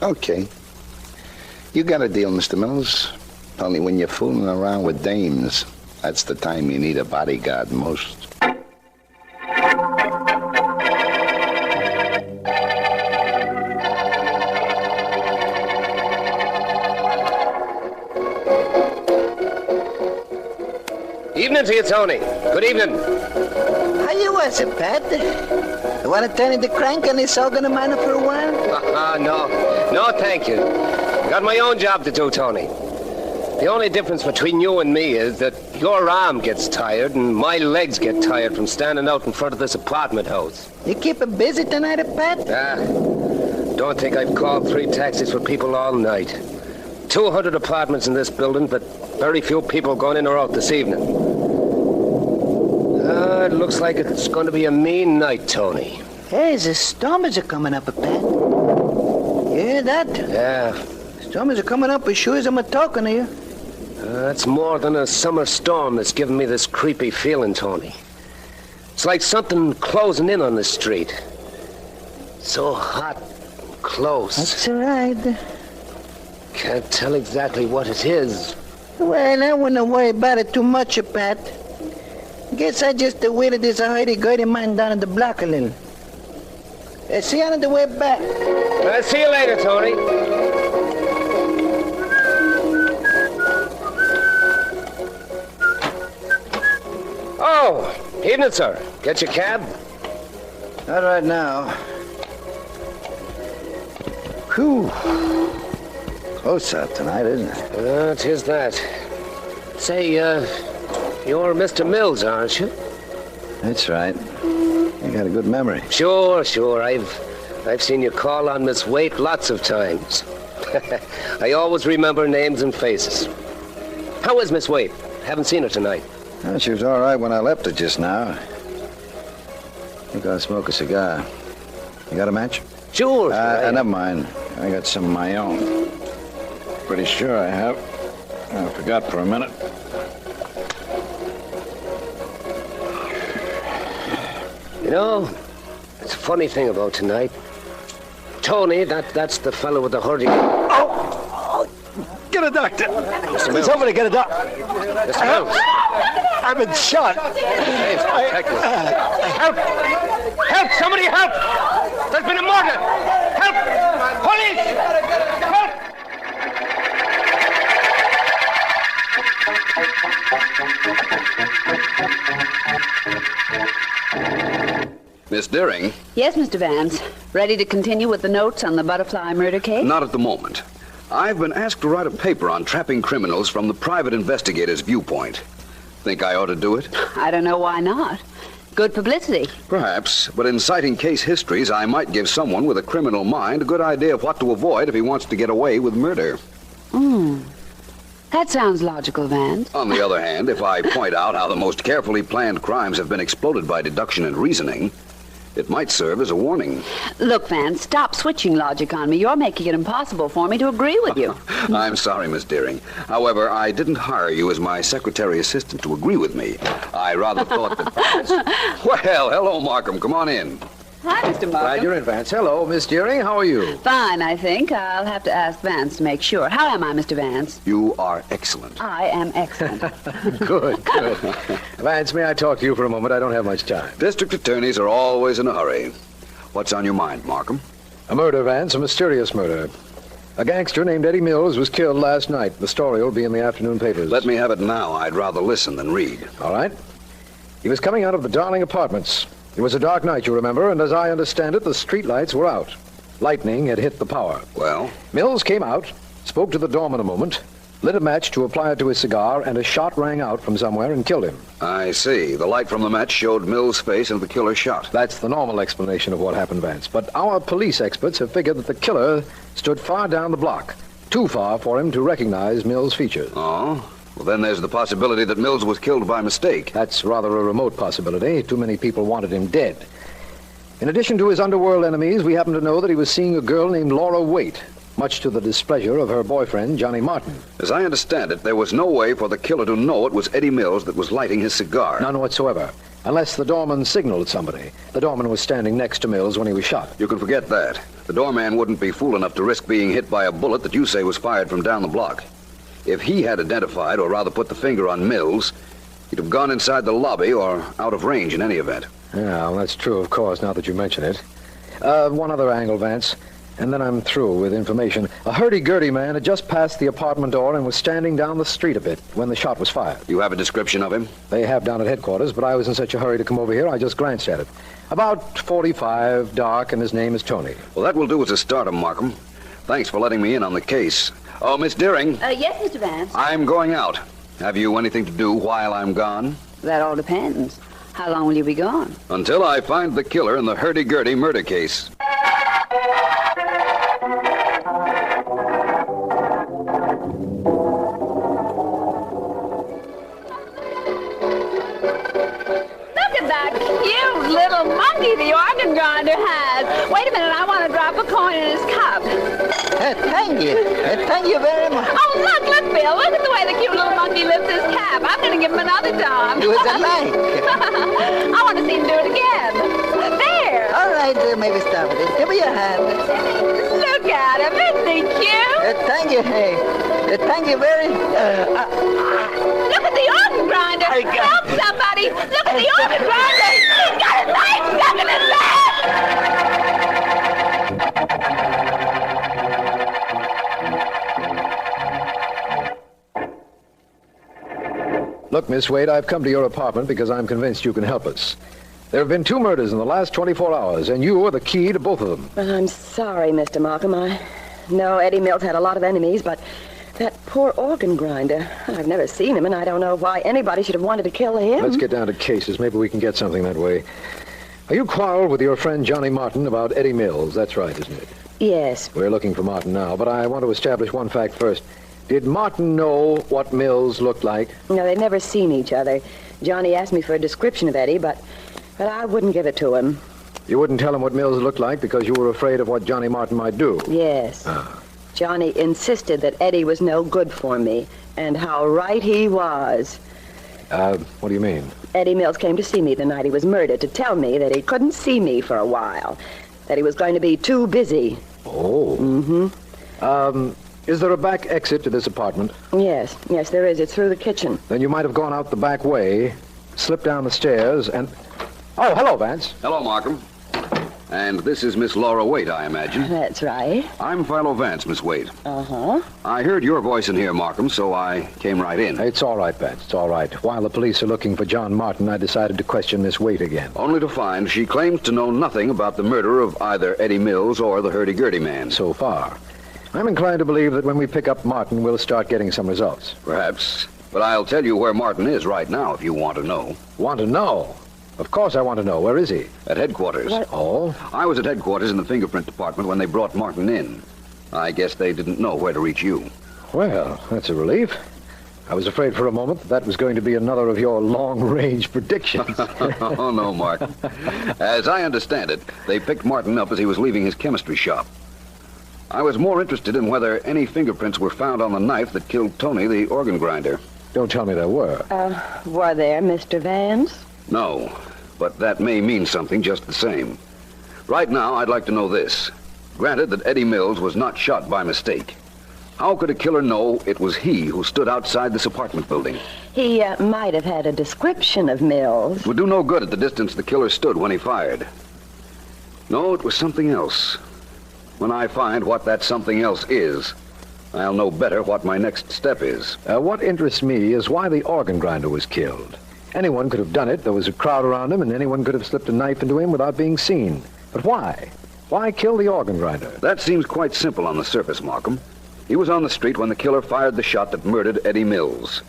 Okay. You got a deal, Mr. Mills. Only when you're fooling around with dames, that's the time you need a bodyguard most. Evening to you, Tony. Good evening. How you was it, Pat? You want to turn into crank on this organ of mine for a while? No, thank you. Got my own job to do, Tony. The only difference between you and me is that your arm gets tired and my legs get tired from standing out in front of this apartment house. You keep it busy tonight, Pat? Don't think I've called 3 taxis for people all night. 200 apartments in this building, but very few people going in or out this evening. It looks like it's going to be a mean night, Tony. Hey, the stormers are coming up, Pat. You hear that? Yeah. Stormers are coming up as sure as I'm talking to you. It's more than a summer storm that's giving me this creepy feeling, Tony. It's like something closing in on the street. So hot, close. That's right. Can't tell exactly what it is. Well, I wouldn't worry about it too much, Pat. Guess I just waited this hurdy-gurdy mine down at the block a little. See you on the way back. See you later, Tony. Oh, evening, sir. Get your cab? Not right now. Whew. Close out tonight, isn't it? 'Tis that. Say, you're Mr. Mills, aren't you? That's right. You got a good memory. Sure. I've I've seen you call on Miss Waite lots of times. I always remember names and faces. How is Miss Waite? Haven't seen her tonight. Well, she was all right when I left her just now. I think I'll smoke a cigar. You got a match? Sure. Never mind. I got some of my own. Pretty sure I have. I forgot for a minute. You know, it's a funny thing about tonight. Tony, that's the fellow with the HURDY. Oh! Get a doctor! Mr. Mills. Somebody get a doctor! Mr. Mills. I've been shot. Help! Help! Somebody help! There's been a murder! Help! Police! Help! Miss Deering? Yes, Mr. Vance. Ready to continue with the notes on the butterfly murder case? Not at the moment. I've been asked to write a paper on trapping criminals from the private investigator's viewpoint. Think I ought to do it? I don't know why not. Good publicity. Perhaps, but in citing case histories, I might give someone with a criminal mind a good idea of what to avoid if he wants to get away with murder. That sounds logical, Vance. On the other hand, if I point out how the most carefully planned crimes have been exploded by deduction and reasoning, it might serve as a warning. Look, Vance, stop switching logic on me. You're making it impossible for me to agree with you. I'm sorry, Miss Deering. However, I didn't hire you as my secretary assistant to agree with me. I rather thought that... Well, hello, Markham. Come on in. Hi, Mr. Markham. Glad you're in, Vance. Hello, Miss Deering. How are you? Fine, I think. I'll have to ask Vance to make sure. How am I, Mr. Vance? You are excellent. I am excellent. Good. Vance, may I talk to you for a moment? I don't have much time. District attorneys are always in a hurry. What's on your mind, Markham? A murder, Vance, a mysterious murder. A gangster named Eddie Mills was killed last night. The story will be in the afternoon papers. Let me have it now. I'd rather listen than read. All right. He was coming out of the Darling Apartments. It was a dark night, you remember, and as I understand it, the streetlights were out. Lightning had hit the power. Well? Mills came out, spoke to the doorman a moment, lit a match to apply it to his cigar, and a shot rang out from somewhere and killed him. I see. The light from the match showed Mills' face and the killer shot. That's the normal explanation of what happened, Vance. But our police experts have figured that the killer stood far down the block, too far for him to recognize Mills' features. Oh? Well, then there's the possibility that Mills was killed by mistake. That's rather a remote possibility. Too many people wanted him dead. In addition to his underworld enemies, we happen to know that he was seeing a girl named Laura Waite, much to the displeasure of her boyfriend, Johnny Martin. As I understand it, there was no way for the killer to know it was Eddie Mills that was lighting his cigar. None whatsoever. Unless the doorman signaled somebody. The doorman was standing next to Mills when he was shot. You can forget that. The doorman wouldn't be fool enough to risk being hit by a bullet that you say was fired from down the block. If he had identified, or rather put the finger on Mills, he'd have gone inside the lobby or out of range in any event. Yeah, well, that's true, of course, now that you mention it. One other angle, Vance, and then I'm through with information. A hurdy-gurdy man had just passed the apartment door and was standing down the street a bit when the shot was fired. You have a description of him? They have down at headquarters, but I was in such a hurry to come over here, I just glanced at it. About 45, dark, and his name is Tony. Well, that will do as a start, Markham. Thanks for letting me in on the case. Oh, Miss Deering. Yes, Mr. Vance. I'm going out. Have you anything to do while I'm gone? That all depends. How long will you be gone? Until I find the killer in the hurdy-gurdy murder case. Look at that cute little monkey the organ grinder has. Wait a minute, I want to drop a coin in his cup. Thank you. Thank you very much. Oh, look, Bill. Look at the way the cute little monkey lifts his cap. I'm going to give him another dime. Do as I like. I want to see him do it again. There. All right, maybe stop it. Give me your hand. Look at him. Isn't he cute? Thank you, hey. Thank you very... Look at the organ grinder. Help somebody. Look at the organ grinder. He's got his knife stuck in his leg. Look, Miss Wade, I've come to your apartment because I'm convinced you can help us. There have been 2 murders in the last 24 hours, and you are the key to both of them. Well, I'm sorry, Mr. Markham. I know Eddie Mills had a lot of enemies, but that poor organ grinder, I've never seen him, and I don't know why anybody should have wanted to kill him. Let's get down to cases. Maybe we can get something that way. You quarreled with your friend Johnny Martin about Eddie Mills. That's right, isn't it? Yes. We're looking for Martin now, but I want to establish one fact first. Did Martin know what Mills looked like? No, they'd never seen each other. Johnny asked me for a description of Eddie, but I wouldn't give it to him. You wouldn't tell him what Mills looked like because you were afraid of what Johnny Martin might do? Yes. Johnny insisted that Eddie was no good for me, and how right he was. What do you mean? Eddie Mills came to see me the night he was murdered to tell me that he couldn't see me for a while, that he was going to be too busy. Oh. Mm-hmm. Is there a back exit to this apartment? Yes, there is. It's through the kitchen. Then you might have gone out the back way, slipped down the stairs, and... Oh, hello, Vance. Hello, Markham. And this is Miss Laura Waite, I imagine. That's right. I'm Philo Vance, Miss Waite. Uh-huh. I heard your voice in here, Markham, so I came right in. It's all right, Vance. It's all right. While the police are looking for John Martin, I decided to question Miss Waite again. Only to find she claims to know nothing about the murder of either Eddie Mills or the hurdy-gurdy man. So far. I'm inclined to believe that when we pick up Martin, we'll start getting some results. Perhaps. But I'll tell you where Martin is right now if you want to know. Want to know? Of course I want to know. Where is he? At headquarters. What? Oh? I was at headquarters in the fingerprint department when they brought Martin in. I guess they didn't know where to reach you. Well, that's a relief. I was afraid for a moment that was going to be another of your long-range predictions. Oh, no, Mark. As I understand it, they picked Martin up as he was leaving his chemistry shop. I was more interested in whether any fingerprints were found on the knife that killed Tony, the organ grinder. Don't tell me there were. Were there, Mr. Vance? No, but that may mean something just the same. Right now, I'd like to know this. Granted that Eddie Mills was not shot by mistake, how could a killer know it was he who stood outside this apartment building? He might have had a description of Mills. It would do no good at the distance the killer stood when he fired. No, it was something else. When I find what that something else is, I'll know better what my next step is. What interests me is why the organ grinder was killed. Anyone could have done it. There was a crowd around him, and anyone could have slipped a knife into him without being seen. But why? Why kill the organ grinder? That seems quite simple on the surface, Markham. He was on the street when the killer fired the shot that murdered Eddie Mills.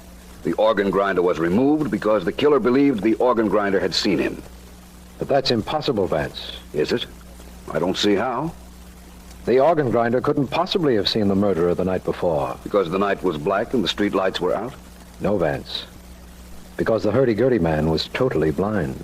The organ grinder was removed because the killer believed the organ grinder had seen him. But that's impossible, Vance. Is it? I don't see how. The organ grinder couldn't possibly have seen the murderer the night before. Because the night was black and the street lights were out? No, Vance. Because the hurdy-gurdy man was totally blind.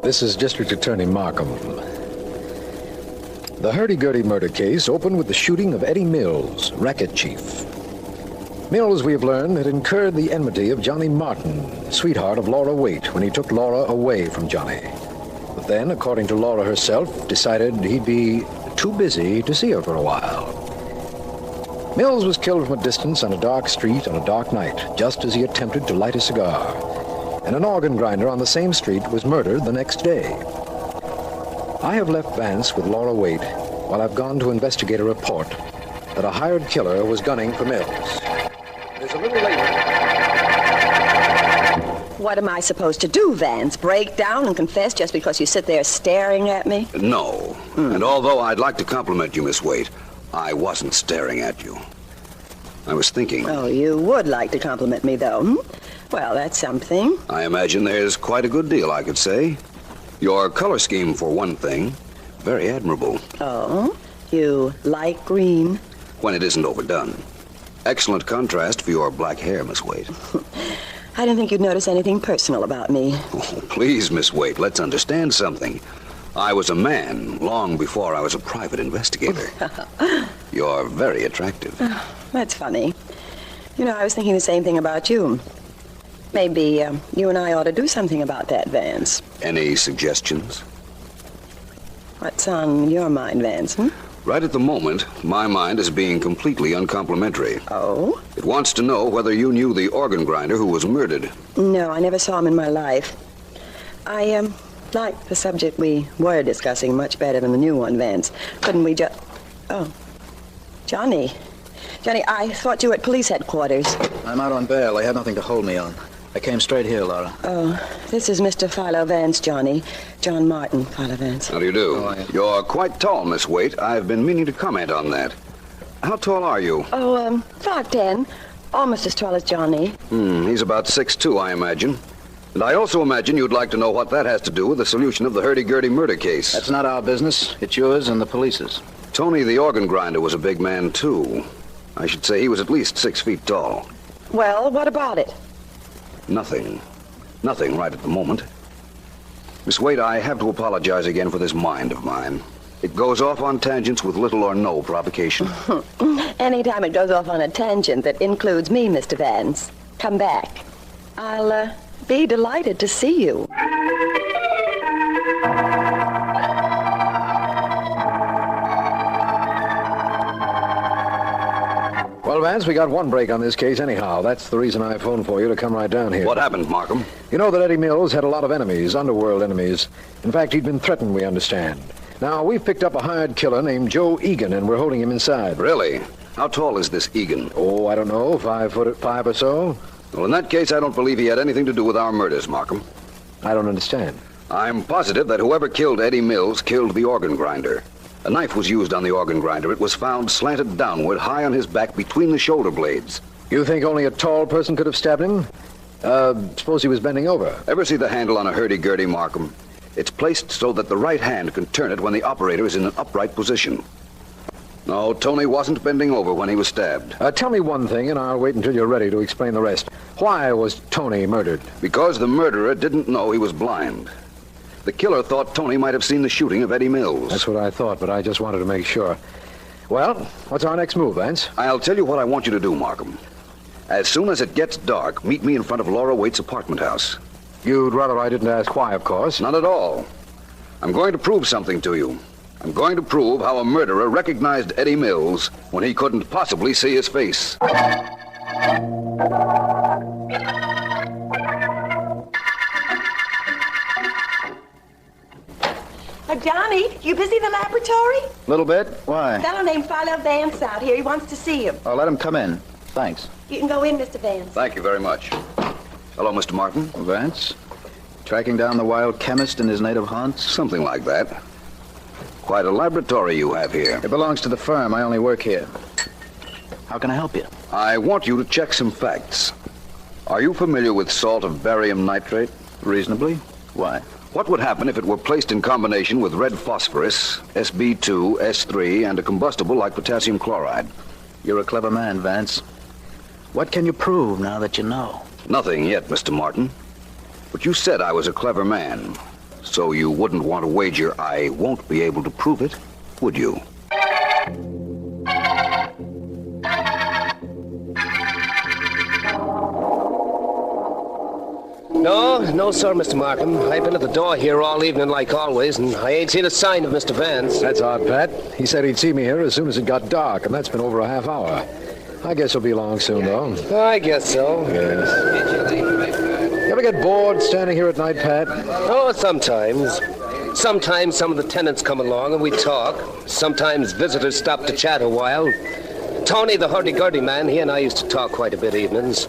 This is District Attorney Markham. The hurdy-gurdy murder case opened with the shooting of Eddie Mills, racket chief. Mills, we have learned, had incurred the enmity of Johnny Martin, sweetheart of Laura Waite, when he took Laura away from Johnny. But then, according to Laura herself, decided he'd be too busy to see her for a while. Mills was killed from a distance on a dark street on a dark night, just as he attempted to light a cigar. And an organ grinder on the same street was murdered the next day. I have left Vance with Laura Waite while I've gone to investigate a report that a hired killer was gunning for Mills. There's a little later. What am I supposed to do, Vance? Break down and confess just because you sit there staring at me? No. And although I'd like to compliment you, Miss Waite, I wasn't staring at you. I was thinking. Oh, you would like to compliment me, though, hmm? Well, that's something. I imagine there's quite a good deal I could say. Your color scheme, for one thing, very admirable. Oh? You like green? When it isn't overdone. Excellent contrast for your black hair, Miss Waite. I didn't think you'd notice anything personal about me. Oh, please, Miss Waite, let's understand something. I was a man long before I was a private investigator. You're very attractive. That's funny. You know, I was thinking the same thing about you. Maybe you and I ought to do something about that, Vance. Any suggestions? What's on your mind, Vance, hmm? Right at the moment, my mind is being completely uncomplimentary. Oh? It wants to know whether you knew the organ grinder who was murdered. No, I never saw him in my life. I liked the subject we were discussing much better than the new one, Vance. Couldn't we just... Oh. Johnny. Johnny, I thought you were at police headquarters. I'm out on bail. They had nothing to hold me on. I came straight here, Laura. Oh, this is Mr. Philo Vance, Johnny. John Martin, Philo Vance. How do you do? You're quite tall, Miss Waite. I've been meaning to comment on that. How tall are you? Oh, 5'10". Almost as tall as Johnny. He's about 6'2", I imagine. And I also imagine you'd like to know what that has to do with the solution of the hurdy-gurdy murder case. That's not our business. It's yours and the police's. Tony, the organ grinder, was a big man, too. I should say he was at least 6 feet tall. Well, what about it? Nothing. Nothing right at the moment. Miss Waite, I have to apologize again for this mind of mine. It goes off on tangents with little or no provocation. Anytime it goes off on a tangent that includes me, Mr. Vance, come back. I'll be delighted to see you. Well, Vance, we got one break on this case anyhow. That's the reason I phoned for you to come right down here. What happened, Markham? You know that Eddie Mills had a lot of enemies, underworld enemies. In fact, he'd been threatened, we understand. Now, we've picked up a hired killer named Joe Egan, and we're holding him inside. Really? How tall is this Egan? Oh, I don't know, 5'5" or so. Well, in that case, I don't believe he had anything to do with our murders, Markham. I don't understand. I'm positive that whoever killed Eddie Mills killed the organ grinder. A knife was used on the organ grinder. It was found slanted downward, high on his back, between the shoulder blades. You think only a tall person could have stabbed him? Suppose he was bending over. Ever see the handle on a hurdy-gurdy, Markham? It's placed so that the right hand can turn it when the operator is in an upright position. No, Tony wasn't bending over when he was stabbed. Tell me one thing, and I'll wait until you're ready to explain the rest. Why was Tony murdered? Because the murderer didn't know he was blind. The killer thought Tony might have seen the shooting of Eddie Mills. That's what I thought, but I just wanted to make sure. Well, what's our next move, Vance? I'll tell you what I want you to do, Markham. As soon as it gets dark, meet me in front of Laura Waite's apartment house. You'd rather I didn't ask why, of course. Not at all. I'm going to prove something to you. I'm going to prove how a murderer recognized Eddie Mills when he couldn't possibly see his face. Johnny, you busy in the laboratory? A little bit. Why? A fellow named Philo Vance out here. He wants to see you. Oh, let him come in. Thanks. You can go in, Mr. Vance. Thank you very much. Hello, Mr. Martin. Vance? Tracking down the wild chemist in his native haunts? Something like that. Quite a laboratory you have here. It belongs to the firm. I only work here. How can I help you? I want you to check some facts. Are you familiar with salt of barium nitrate? Reasonably. Why? What would happen if it were placed in combination with red phosphorus, Sb2, S3, and a combustible like potassium chloride? You're a clever man, Vance. What can you prove now that you know? Nothing yet, Mr. Martin. But you said I was a clever man. So you wouldn't want to wager I won't be able to prove it, would you? No, sir, Mr. Markham. I've been at the door here all evening like always, and I ain't seen a sign of Mr. Vance. That's odd, Pat. He said he'd see me here as soon as it got dark, and that's been over a half hour. I guess he'll be along soon, though. I guess so. Yes. You ever get bored standing here at night, Pat? Oh, sometimes. Sometimes some of the tenants come along and we talk. Sometimes visitors stop to chat a while. Tony, the hurdy-gurdy man, he and I used to talk quite a bit evenings.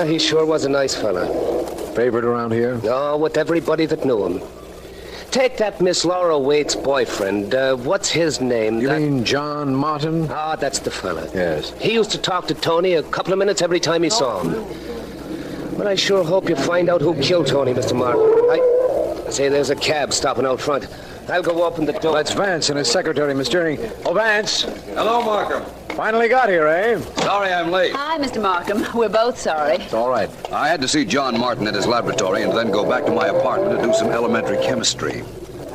He sure was a nice fella. Favorite around here? Oh, with everybody that knew him. Take that Miss Laura Waite's boyfriend. What's his name? You mean John Martin? Ah, that's the fella. Yes. He used to talk to Tony a couple of minutes every time he saw him. But I sure hope you find out who killed Tony, Mr. Martin. I say there's a cab stopping out front. I'll go open the door. That's Vance and his secretary, Miss Deering. Oh, Vance. Hello, Markham. Finally got here, eh? Sorry I'm late. Hi, Mr. Markham. We're both sorry. It's all right. I had to see John Martin at his laboratory and then go back to my apartment to do some elementary chemistry.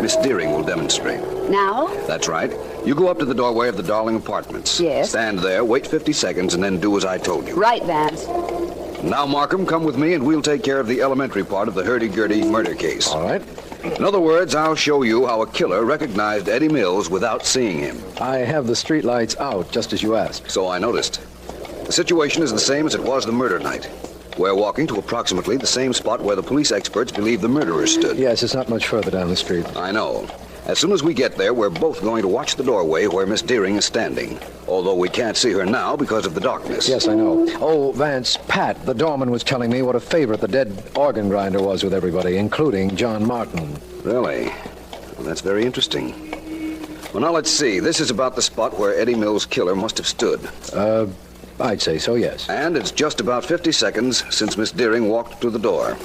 Miss Deering will demonstrate. Now? That's right. You go up to the doorway of the Darling Apartments. Yes. Stand there, wait 50 seconds, and then do as I told you. Right, Vance. Now, Markham, come with me and we'll take care of the elementary part of the hurdy-gurdy murder case. All right. In other words, I'll show you how a killer recognized Eddie Mills without seeing him. I have the street lights out, just as you asked. So I noticed. The situation is the same as it was the murder night. We're walking to approximately the same spot where the police experts believe the murderer stood. Yes, it's not much further down the street. I know. As soon as we get there, we're both going to watch the doorway where Miss Deering is standing. Although we can't see her now because of the darkness. Yes, I know. Oh, Vance, Pat, the doorman, was telling me what a favorite the dead organ grinder was with everybody, including John Martin. Really? Well, that's very interesting. Well, now let's see. This is about the spot where Eddie Mills' killer must have stood. I'd say so, yes. And it's just about 50 seconds since Miss Deering walked through the door.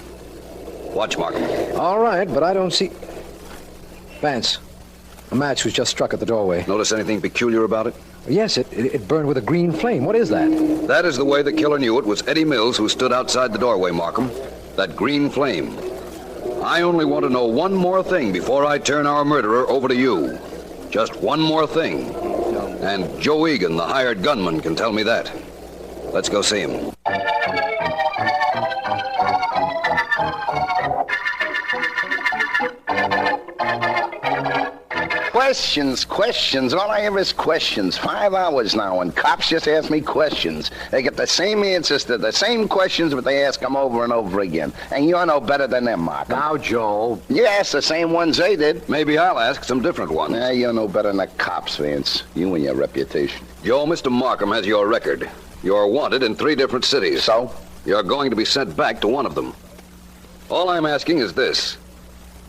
Watch, Markham. All right, but I don't see... Vance, a match was just struck at the doorway. Notice anything peculiar about it? Yes, it burned with a green flame. What is that? That is the way the killer knew it was Eddie Mills who stood outside the doorway, Markham. That green flame. I only want to know one more thing before I turn our murderer over to you. Just one more thing. And Joe Egan, the hired gunman, can tell me that. Let's go see him. Questions. All I hear is questions. 5 hours now, and cops just ask me questions. They get the same answers to the same questions, but they ask them over and over again. And you're no better than them, Mark. Now, Joe. You ask the same ones they did. Maybe I'll ask some different ones. You're no better than the cops, Vance. You and your reputation. Joe, Mr. Markham has your record. You're wanted in 3 different cities. So? You're going to be sent back to one of them. All I'm asking is this.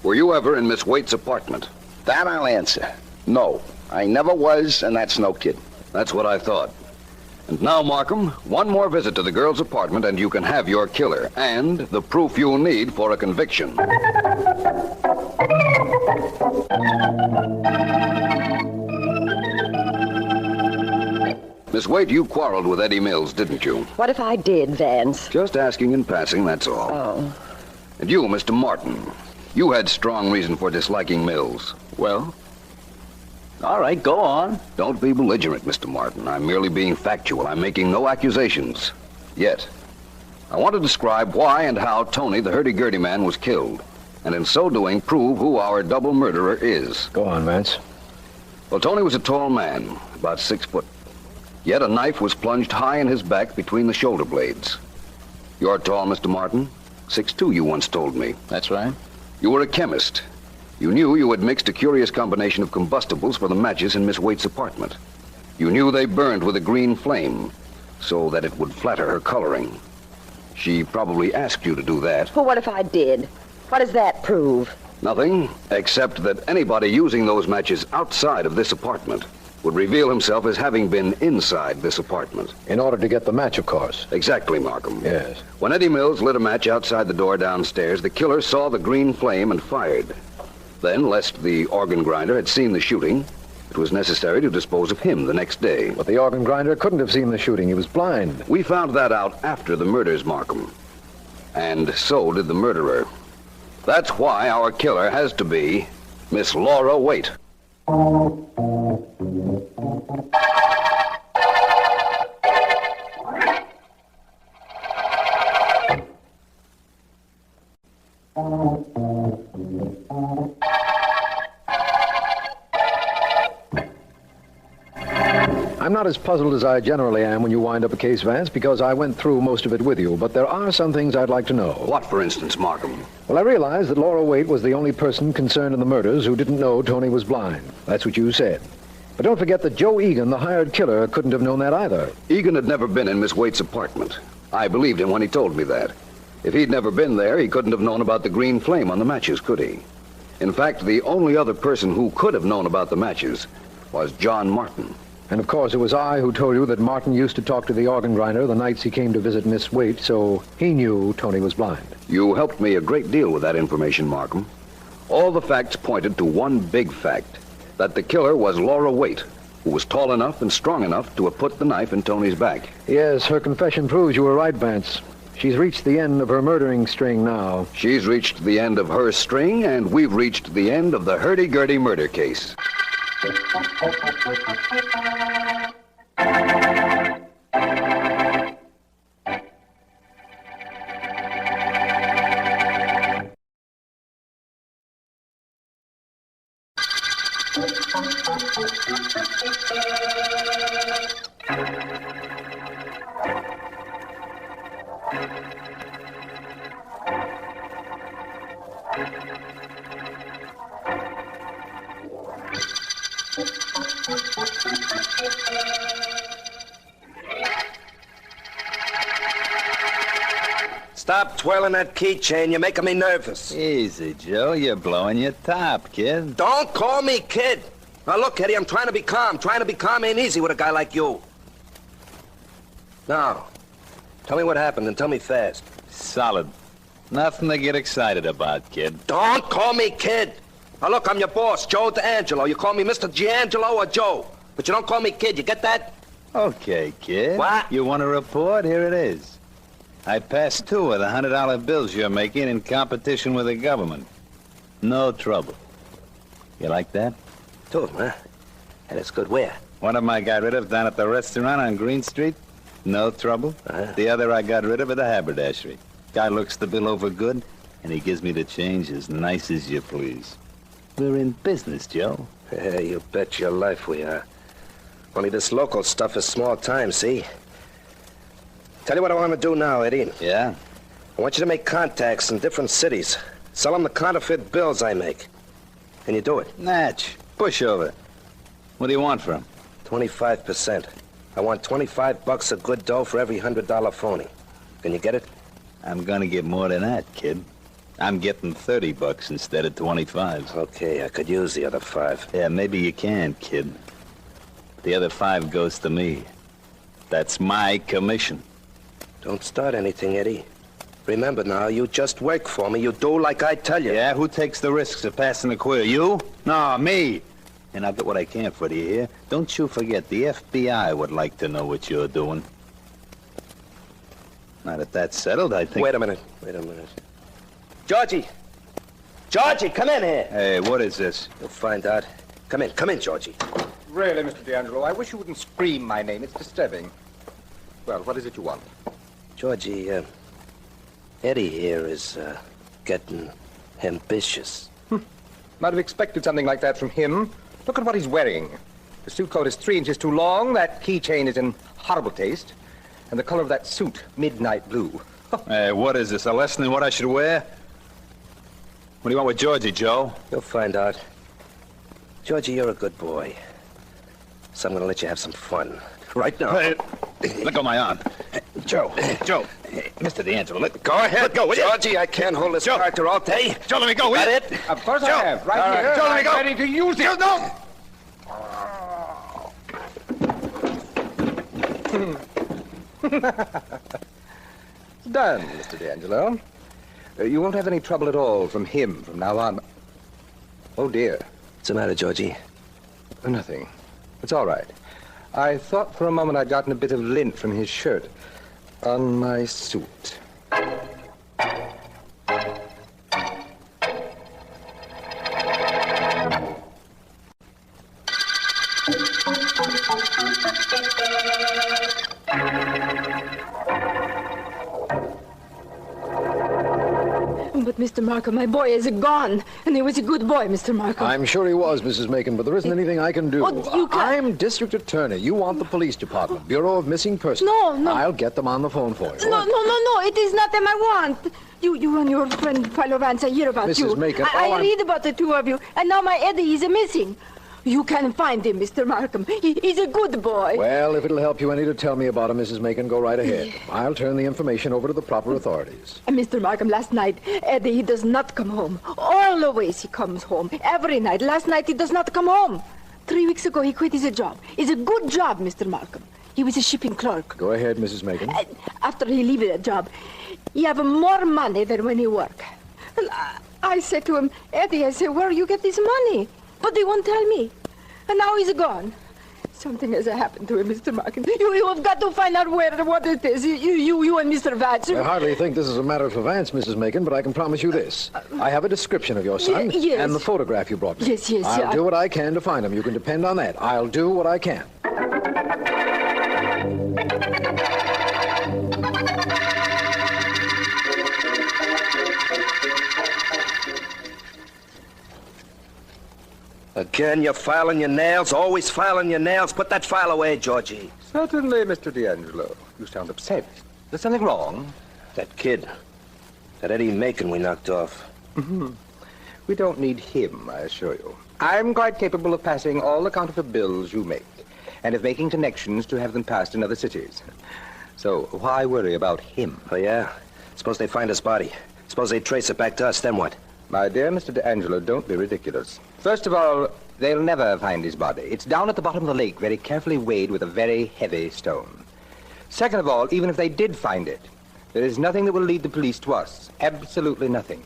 Were you ever in Miss Waite's apartment? That I'll answer. No, I never was, and that's no kid. That's what I thought. And now, Markham, one more visit to the girl's apartment and you can have your killer and the proof you'll need for a conviction. Miss Waite, you quarreled with Eddie Mills, didn't you? What if I did, Vance? Just asking in passing, that's all. Oh. And you, Mr. Martin, you had strong reason for disliking Mills. Well? All right, go on. Don't be belligerent, Mr. Martin. I'm merely being factual. I'm making no accusations. Yet. I want to describe why and how Tony, the hurdy-gurdy man, was killed. And in so doing, prove who our double murderer is. Go on, Vance. Well, Tony was a tall man, about 6 foot. Yet a knife was plunged high in his back between the shoulder blades. You're tall, Mr. Martin. 6'2", you once told me. That's right. You were a chemist. You knew you had mixed a curious combination of combustibles for the matches in Miss Waite's apartment. You knew they burned with a green flame, so that it would flatter her coloring. She probably asked you to do that. Well, what if I did? What does that prove? Nothing, except that anybody using those matches outside of this apartment would reveal himself as having been inside this apartment. In order to get the match, of course. Exactly, Markham. Yes. When Eddie Mills lit a match outside the door downstairs, the killer saw the green flame and fired. Then, lest the organ grinder had seen the shooting, it was necessary to dispose of him the next day. But the organ grinder couldn't have seen the shooting. He was blind. We found that out after the murders, Markham. And so did the murderer. That's why our killer has to be Miss Laura Waite. I'm not as puzzled as I generally am when you wind up a case, Vance, because I went through most of it with you, but there are some things I'd like to know. What, for instance, Markham? Well, I realized that Laura Waite was the only person concerned in the murders who didn't know Tony was blind. That's what you said. But don't forget that Joe Egan, the hired killer, couldn't have known that either. Egan had never been in Miss Waite's apartment. I believed him when he told me that. If he'd never been there, he couldn't have known about the green flame on the matches, could he? In fact, the only other person who could have known about the matches was John Martin. And of course, it was I who told you that Martin used to talk to the organ grinder the nights he came to visit Miss Waite, so he knew Tony was blind. You helped me a great deal with that information, Markham. All the facts pointed to one big fact, that the killer was Laura Waite, who was tall enough and strong enough to have put the knife in Tony's back. Yes, her confession proves you were right, Vance. She's reached the end of her murdering string now. She's reached the end of her string, and we've reached the end of the hurdy-gurdy murder case. Stop twirling that keychain. You're making me nervous. Easy, Joe. You're blowing your top, kid. Don't call me kid. Now, look, Eddie, I'm trying to be calm. Trying to be calm ain't easy with a guy like you. Now, tell me what happened and tell me fast. Solid. Nothing to get excited about, kid. Don't call me kid. Now, look, I'm your boss, Joe D'Angelo. You call me Mr. D'Angelo or Joe. But you don't call me kid. You get that? Okay, kid. What? You want a report? Here it is. I passed 2 of the $100 bills you're making in competition with the government. No trouble. You like that? 2 of them, huh? And it's good where? One of them I got rid of down at the restaurant on Green Street. No trouble. The other I got rid of at the haberdashery. Guy looks the bill over good, and he gives me the change as nice as you please. We're in business, Joe. Yeah, you bet your life we are. Only this local stuff is small time, see? Tell you what I want to do now, Eddie. Yeah? I want you to make contacts in different cities. Sell them the counterfeit bills I make. Can you do it? Natch. Pushover. What do you want for 'em? 25%. I want $25 of good dough for every $100 phony. Can you get it? I'm gonna get more than that, kid. I'm getting $30 instead of 25. Okay, I could use the other 5. Yeah, maybe you can, kid. The other 5 goes to me. That's my commission. Don't start anything, Eddie. Remember now, you just work for me. You do like I tell you. Yeah, who takes the risks of passing the queer? You? No, me. And I'll get what I can for you here. Don't you forget, the FBI would like to know what you're doing. Now that that's settled, I think... Wait a minute. Georgie! Georgie, come in here. Hey, what is this? You'll find out. Come in, Georgie. Really, Mr. D'Angelo, I wish you wouldn't scream my name. It's disturbing. Well, what is it you want? Georgie, Eddie here is, getting ambitious. Might have expected something like that from him. Look at what he's wearing. The suit coat is 3 inches too long, that keychain is in horrible taste, and the color of that suit, midnight blue. Hey, what is this, a lesson in what I should wear? What do you want with Georgie, Joe? You'll find out. Georgie, you're a good boy. So I'm gonna let you have some fun. Right now. Hey, let go of my arm. Joe, Mr. D'Angelo, Go ahead. Let go, will you? Georgie, I can't hold this character all day. Joe, let me go, will you? That it? Of course Joe. I have. Right here. Joe, let me go. I'm ready to use it. Joe, no! Done, Mr. D'Angelo. You won't have any trouble at all from him from now on. Oh, dear. What's the matter, Georgie? Nothing. It's all right. I thought for a moment I'd gotten a bit of lint from his shirt on my suit. But, Mr. Markham, my boy is gone. And he was a good boy, Mr. Markham. I'm sure he was, Mrs. Macon, but there isn't anything I can do. Oh, you can't... I'm district attorney. You want the police department, Bureau of Missing Persons. No. I'll get them on the phone for you. No. It is not them I want. You and your friend Philo Vance, I hear about Mrs. you. Macon, I read about the 2 of you. And now my Eddie is missing. You can find him, Mr. Markham. He's a good boy. Well, if it'll help you any to tell me about him, Mrs. Macon, go right ahead. I'll turn the information over to the proper authorities. And Mr. Markham, last night, Eddie, he does not come home. All the ways he comes home. Every night. Last night, he does not come home. 3 weeks ago, he quit his job. It's a good job, Mr. Markham. He was a shipping clerk. Go ahead, Mrs. Macon. After he leave that job, he have more money than when he work. And I said to him, Eddie, I said, where you get this money? But they won't tell me. And now he's gone. Something has happened to him, Mr. Markham. You have got to find out what it is. You and Mr. Vance. I hardly think this is a matter for Vance, Mrs. Macon, but I can promise you this. I have a description of your son Yes. and the photograph you brought me. Yes. I'll do what I can to find him. You can depend on that. I'll do what I can. Again, you're filing your nails, always filing your nails. Put that file away, Georgie. Certainly, Mr. D'Angelo. You sound upset. There's something wrong? That kid. That Eddie Macon we knocked off. We don't need him, I assure you. I'm quite capable of passing all the counterfeit bills you make, and of making connections to have them passed in other cities. So why worry about him? Oh, yeah? Suppose they find his body. Suppose they trace it back to us, then what? My dear Mr. D'Angelo, don't be ridiculous. First of all, they'll never find his body. It's down at the bottom of the lake, very carefully weighed with a very heavy stone. Second of all, even if they did find it, there is nothing that will lead the police to us. Absolutely nothing.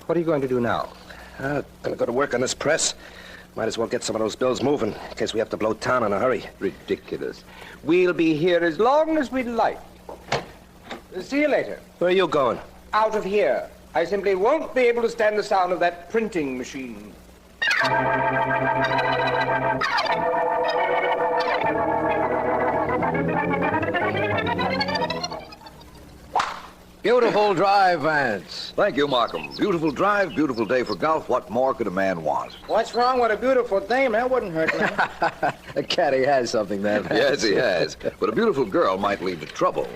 What are you going to do now? Gonna go to work on this press. Might as well get some of those bills moving, in case we have to blow town in a hurry. Ridiculous. We'll be here as long as we like. See you later. Where are you going? Out of here. I simply won't be able to stand the sound of that printing machine. Beautiful drive, Vance. Thank you, Markham. Beautiful drive, beautiful day for golf. What more could a man want? What's wrong with a beautiful dame? That wouldn't hurt me. A caddy has something there, Vance. Yes, he has. But a beautiful girl might lead to trouble.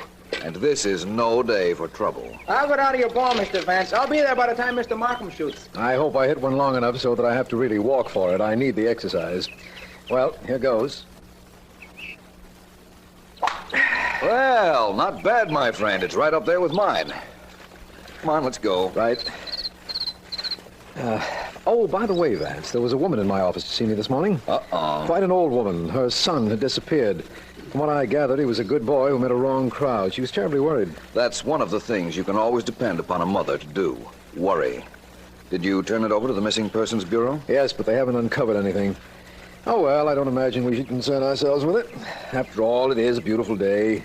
And this is no day for trouble. I'll get out of your ball, Mr. Vance. I'll be there by the time Mr. Markham shoots. I hope I hit one long enough so that I have to really walk for it. I need the exercise. Well, here goes. Well, not bad, my friend. It's right up there with mine. Come on, let's go. Right. Oh, by the way, Vance, there was a woman in my office to see me this morning. Uh-oh. Quite an old woman. Her son had disappeared. From what I gathered, he was a good boy who met a wrong crowd. She was terribly worried. That's one of the things you can always depend upon a mother to do. Worry. Did you turn it over to the Missing Persons Bureau? Yes, but they haven't uncovered anything. Oh, well, I don't imagine we should concern ourselves with it. After all, it is a beautiful day.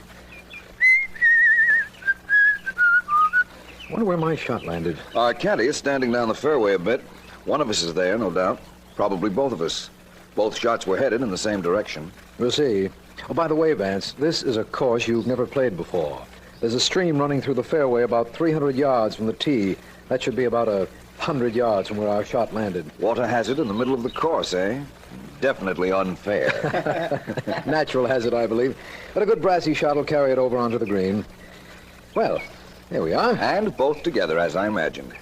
Wonder where my shot landed. Our caddy is standing down the fairway a bit. One of us is there, no doubt. Probably both of us. Both shots were headed in the same direction. We'll see. Oh, by the way, Vance, this is a course you've never played before. There's a stream running through the fairway about 300 yards from the tee. That should be about 100 yards from where our shot landed. Water hazard in the middle of the course, eh? Definitely unfair. Natural hazard, I believe. But a good brassy shot will carry it over onto the green. Well, here we are. And both together, as I imagined.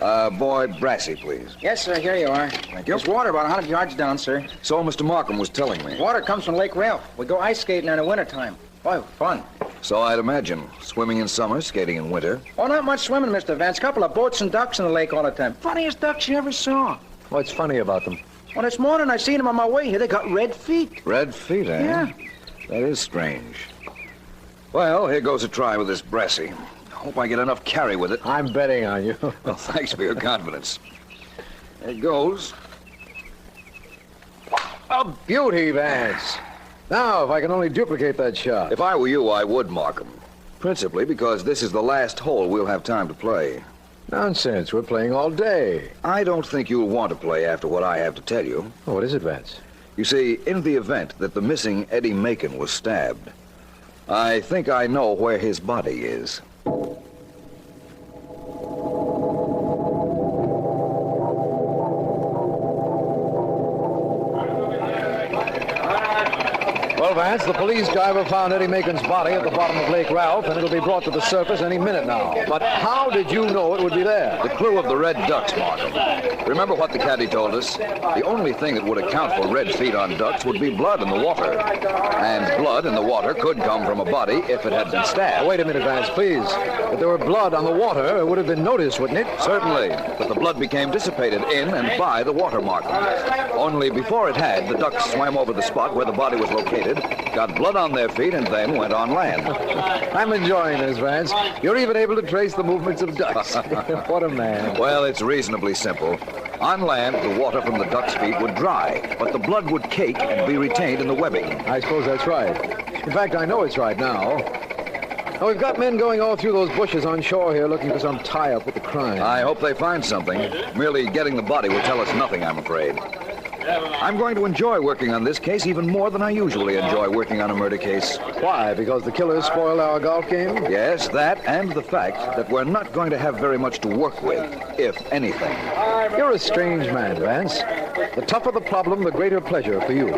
Boy, Brassy, please. Yes, sir, here you are. Thank you. There's water about 100 yards down, sir. So Mr. Markham was telling me. Water comes from Lake Ralph. We go ice skating in the wintertime. Boy, fun. So I'd imagine. Swimming in summer, skating in winter. Oh, not much swimming, Mr. Vance. Couple of boats and ducks in the lake all the time. Funniest ducks you ever saw. What's funny about them? Well, this morning I seen them on my way here. They got red feet. Red feet, eh? Yeah. That is strange. Well, here goes a try with this Brassy. Hope I get enough carry with it. I'm betting on you. Well, thanks for your confidence. There it goes. A beauty, Vance. Now, if I can only duplicate that shot. If I were you, I would, Markham. Principally because this is the last hole we'll have time to play. Nonsense. We're playing all day. I don't think you'll want to play after what I have to tell you. Oh, what is it, Vance? You see, in the event that the missing Eddie Macon was stabbed, I think I know where his body is. Well, Vance, the police driver found Eddie Macon's body at the bottom of Lake Ralph, and it'll be brought to the surface any minute now. But how did you know it would be there? The clue of the red ducks, Markham. Remember what the caddy told us? The only thing that would account for red feet on ducks would be blood in the water. And blood in the water could come from a body if it had been stabbed. Wait a minute, Vance, please. If there were blood on the water, it would have been noticed, wouldn't it? Certainly. But the blood became dissipated in and by the water, Markham. Only before it had, the ducks swam over the spot where the body was located, got blood on their feet, and then went on land. I'm enjoying this, Vance. You're even able to trace the movements of ducks. What a man. Well, it's reasonably simple. On land, the water from the duck's feet would dry, but the blood would cake and be retained in the webbing. I suppose that's right. In fact, I know it's right now. Now, we've got men going all through those bushes on shore here looking for some tie-up with the crime. I hope they find something. Merely getting the body will tell us nothing, I'm afraid. I'm going to enjoy working on this case even more than I usually enjoy working on a murder case. Why? Because the killers spoiled our golf game? Yes, that and the fact that we're not going to have very much to work with, if anything. You're a strange man, Vance. The tougher the problem, the greater pleasure for you.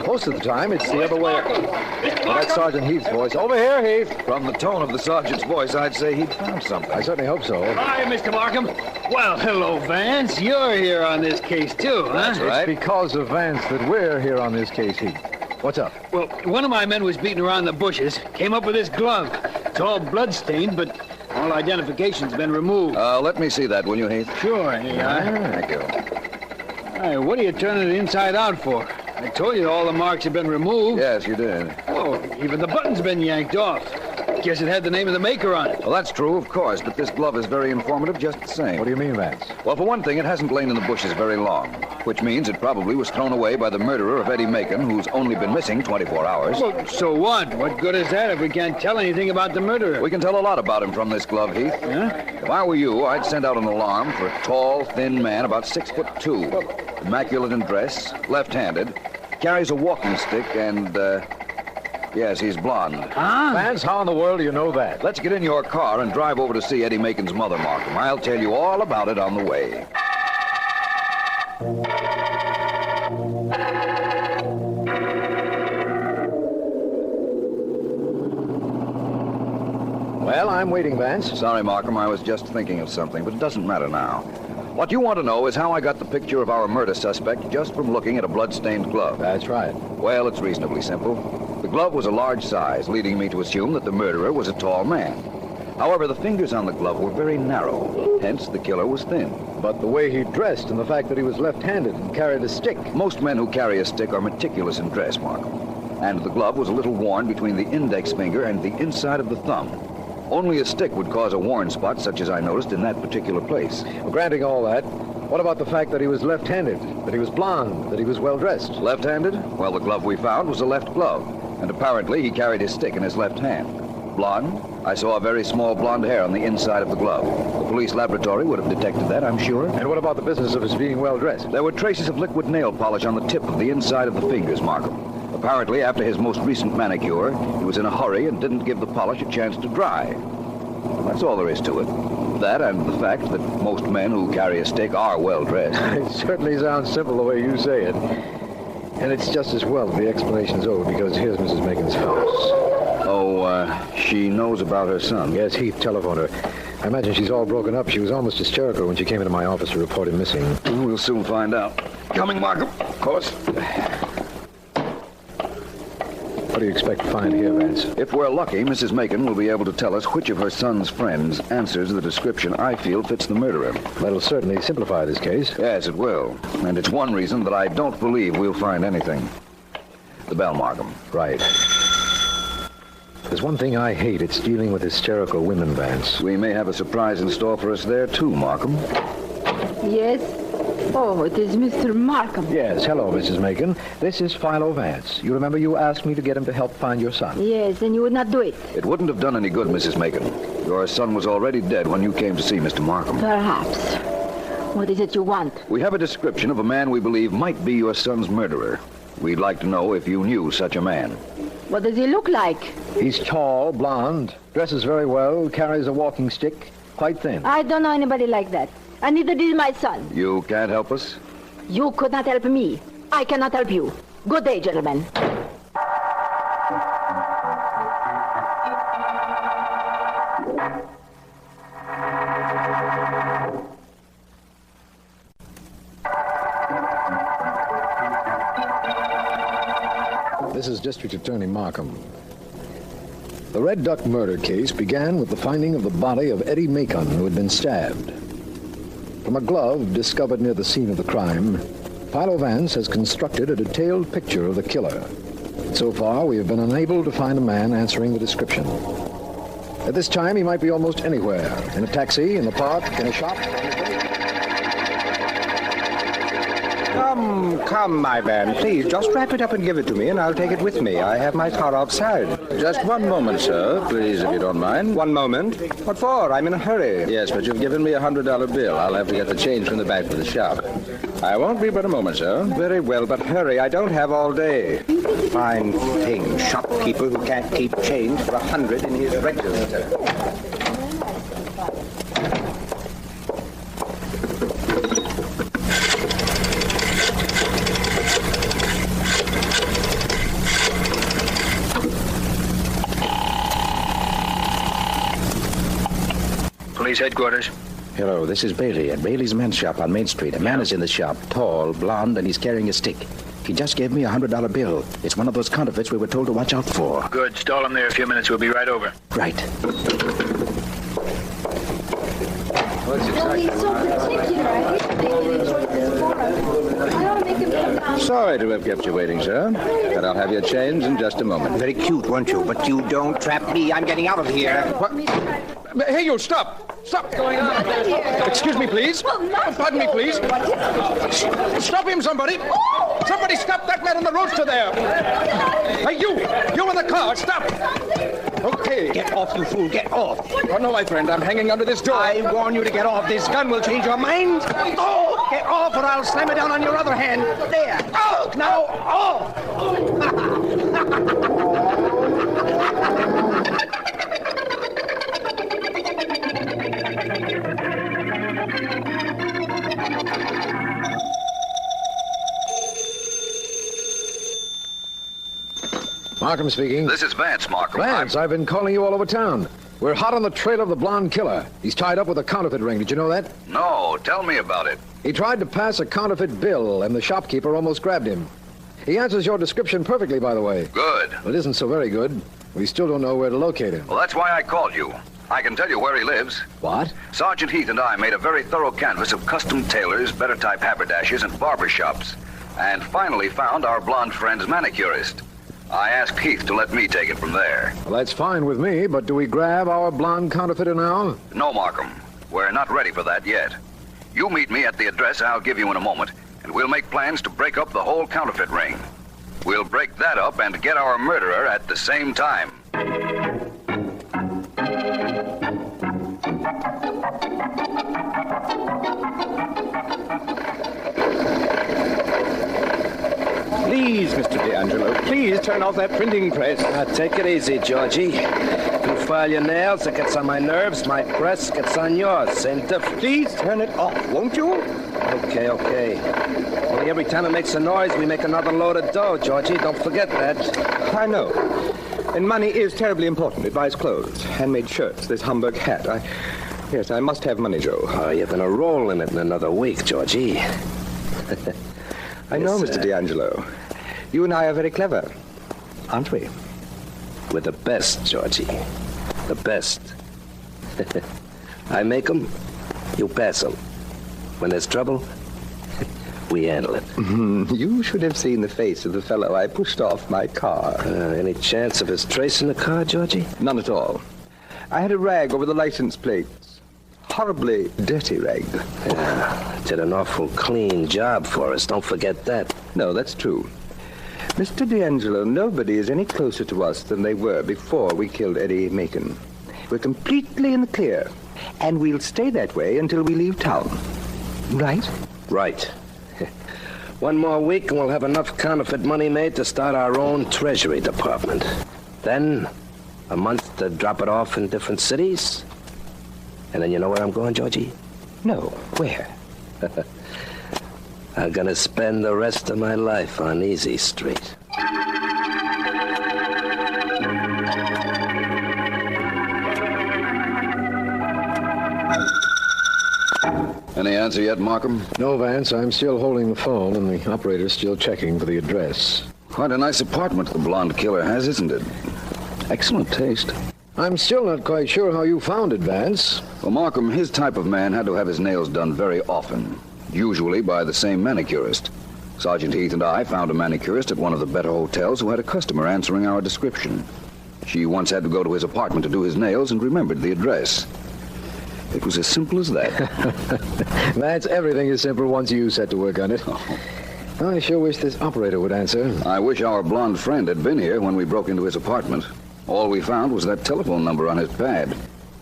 Most of the time, it's the other way. Well, that's Sergeant Heath's voice. Over here, Heath. From the tone of the sergeant's voice, I'd say he'd found something. I certainly hope so. Hi, Mr. Markham. Well, hello, Vance. You're here on this case, too, huh? That's right. It's because of Vance that we're here on this case, Heath. What's up? Well, one of my men was beating around the bushes, came up with this glove. It's all blood-stained, but All identification's been removed. Let me see that, will you, Heath? Sure, here you are. Thank you. Hey, what are you turning it inside out for? I told you all the marks have been removed. Yes, you did. Oh, even the button's been yanked off. Guess it had the name of the maker on it. Well, that's true, of course, but this glove is very informative just the same. What do you mean, Vance? Well, for one thing, it hasn't lain in the bushes very long, which means it probably was thrown away by the murderer of Eddie Macon, who's only been missing 24 hours. Well, so what? What good is that if we can't tell anything about the murderer? We can tell a lot about him from this glove, Heath. Huh? If I were you, I'd send out an alarm for a tall, thin man, about 6'2", immaculate in dress, left-handed, carries a walking stick, and, yes, he's blonde. Huh? Vance, how in the world do you know that? Let's get in your car and drive over to see Eddie Macon's mother, Markham. I'll tell you all about it on the way. Well, I'm waiting, Vance. Sorry, Markham, I was just thinking of something, but it doesn't matter now. What you want to know is how I got the picture of our murder suspect just from looking at a blood-stained glove. That's right. Well, it's reasonably simple. The glove was a large size, leading me to assume that the murderer was a tall man. However, the fingers on the glove were very narrow, hence the killer was thin. But the way he dressed and the fact that he was left-handed and carried a stick. Most men who carry a stick are meticulous in dress, Markham. And the glove was a little worn between the index finger and the inside of the thumb. Only a stick would cause a worn spot, such as I noticed in that particular place. Well, granting all that, what about the fact that he was left-handed, that he was blonde, that he was well-dressed? Left-handed? Well, the glove we found was a left glove, and apparently he carried his stick in his left hand. Blonde? I saw a very small blonde hair on the inside of the glove. The police laboratory would have detected that, I'm sure. And what about the business of his being well-dressed? There were traces of liquid nail polish on the tip of the inside of the fingers, Markham. Apparently, after his most recent manicure, he was in a hurry and didn't give the polish a chance to dry. That's all there is to it. That and the fact that most men who carry a stick are well-dressed. It certainly sounds simple the way you say it. And it's just as well that the explanation's over, because here's Mrs. Macon's house. Oh, she knows about her son? Yes, Heath telephoned her. I imagine she's all broken up. She was almost hysterical when she came into my office to report him missing. We'll soon find out. Coming, Markham. Of course. What do you expect to find here, Vance? If we're lucky, Mrs. Macon will be able to tell us which of her son's friends answers the description I feel fits the murderer. That'll certainly simplify this case. Yes, it will. And it's one reason that I don't believe we'll find anything. The bell, Markham. Right. There's one thing I hate. It's dealing with hysterical women, Vance. We may have a surprise in store for us there, too, Markham. Yes? Oh, it is Mr. Markham. Yes, hello, Mrs. Macon. This is Philo Vance. You remember you asked me to get him to help find your son? Yes, and you would not do it. It wouldn't have done any good, Mrs. Macon. Your son was already dead when you came to see Mr. Markham. Perhaps. What is it you want? We have a description of a man we believe might be your son's murderer. We'd like to know if you knew such a man. What does he look like? He's tall, blonde, dresses very well, carries a walking stick, quite thin. I don't know anybody like that. And neither did my son. You can't help us? You could not help me. I cannot help you. Good day, gentlemen. This is District Attorney Markham. The Red Duck murder case began with the finding of the body of Eddie Macon, who had been stabbed. From a glove discovered near the scene of the crime, Philo Vance has constructed a detailed picture of the killer. So far, we have been unable to find a man answering the description. At this time, he might be almost anywhere. In a taxi, in the park, in a shop. Come, my man, please, just wrap it up and give it to me, and I'll take it with me. I have my car outside. Just one moment, sir, please, if you don't mind. One moment? What for? I'm in a hurry. Yes, but you've given me a $100 bill. I'll have to get the change from the back of the shop. I won't be but a moment, sir. Very well, but hurry. I don't have all day. Fine thing, shopkeeper who can't keep change for 100 in his register. Police headquarters. Hello, this is Bailey at Bailey's Men's Shop on Main Street. A man is in the shop, tall, blonde, and he's carrying a stick. He just gave me a $100 bill. It's one of those counterfeits we were told to watch out for. Good. Stall him there a few minutes. We'll be right over. Right. He's so particular. I hate to make him enjoy this bar. I ought to make him come down. Sorry to have kept you waiting, sir. But I'll have your change in just a moment. Very cute, weren't you? But you don't trap me. I'm getting out of here. What? Hey, you, stop! Stop! What's going on? Excuse me, please. Pardon me, please. Stop him, somebody! Somebody stop that man on the roadster there! Hey, you in the car, stop! Okay. Get off, you fool, get off. Oh, no, my friend, I'm hanging under this door. I warn you to get off. This gun will change your mind. Oh, get off or I'll slam it down on your other hand. There. Oh, now, Markham speaking. This is Vance, Markham. Vance, I've been calling you all over town. We're hot on the trail of the blonde killer. He's tied up with a counterfeit ring. Did you know that? No, tell me about it. He tried to pass a counterfeit bill, and the shopkeeper almost grabbed him. He answers your description perfectly, by the way. Good. Well, it isn't so very good. We still don't know where to locate him. Well, that's why I called you. I can tell you where he lives. What? Sergeant Heath and I made a very thorough canvass of custom tailors, better type haberdashers, and barber shops, and finally found our blonde friend's manicurist. I asked Heath to let me take it from there. Well, that's fine with me, but do we grab our blonde counterfeiter now? No, Markham. We're not ready for that yet. You meet me at the address I'll give you in a moment, and we'll make plans to break up the whole counterfeit ring. We'll break that up and get our murderer at the same time. Please, Mr. D'Angelo, please turn off that printing press. Now, take it easy, Georgie. You file your nails, it gets on my nerves. My press gets on yours. Same difference. Please turn it off, won't you? Okay. Only every time it makes a noise, we make another load of dough, Georgie. Don't forget that. I know. And money is terribly important. It buys clothes, handmade shirts, this Hamburg hat. Yes, I must have money, Joe. Oh, you're going to roll in it in another week, Georgie. I know, Mr. D'Angelo. You and I are very clever, aren't we? We're the best, Georgie. The best. I make 'em, you pass 'em. When there's trouble, we handle it. You should have seen the face of the fellow I pushed off my car. Any chance of his tracing the car, Georgie? None at all. I had a rag over the license plates. Horribly dirty rag. Yeah, did an awful clean job for us. Don't forget that. No, that's true. Mr. D'Angelo, nobody is any closer to us than they were before we killed Eddie Macon. We're completely in the clear, and we'll stay that way until we leave town. Right? Right. One more week and we'll have enough counterfeit money made to start our own treasury department. Then, a month to drop it off in different cities. And then you know where I'm going, Georgie? No. Where? I'm gonna spend the rest of my life on Easy Street. Any answer yet, Markham? No, Vance. I'm still holding the phone, and the operator's still checking for the address. Quite a nice apartment the blonde killer has, isn't it? Excellent taste. I'm still not quite sure how you found it, Vance. Well, Markham, his type of man had to have his nails done very often, usually by the same manicurist. Sergeant Heath and I found a manicurist at one of the better hotels who had a customer answering our description. She once had to go to his apartment to do his nails and remembered the address. It was as simple as that. Vance, everything is simple once you set to work on it. Oh. I sure wish this operator would answer. I wish our blonde friend had been here when we broke into his apartment. All we found was that telephone number on his pad.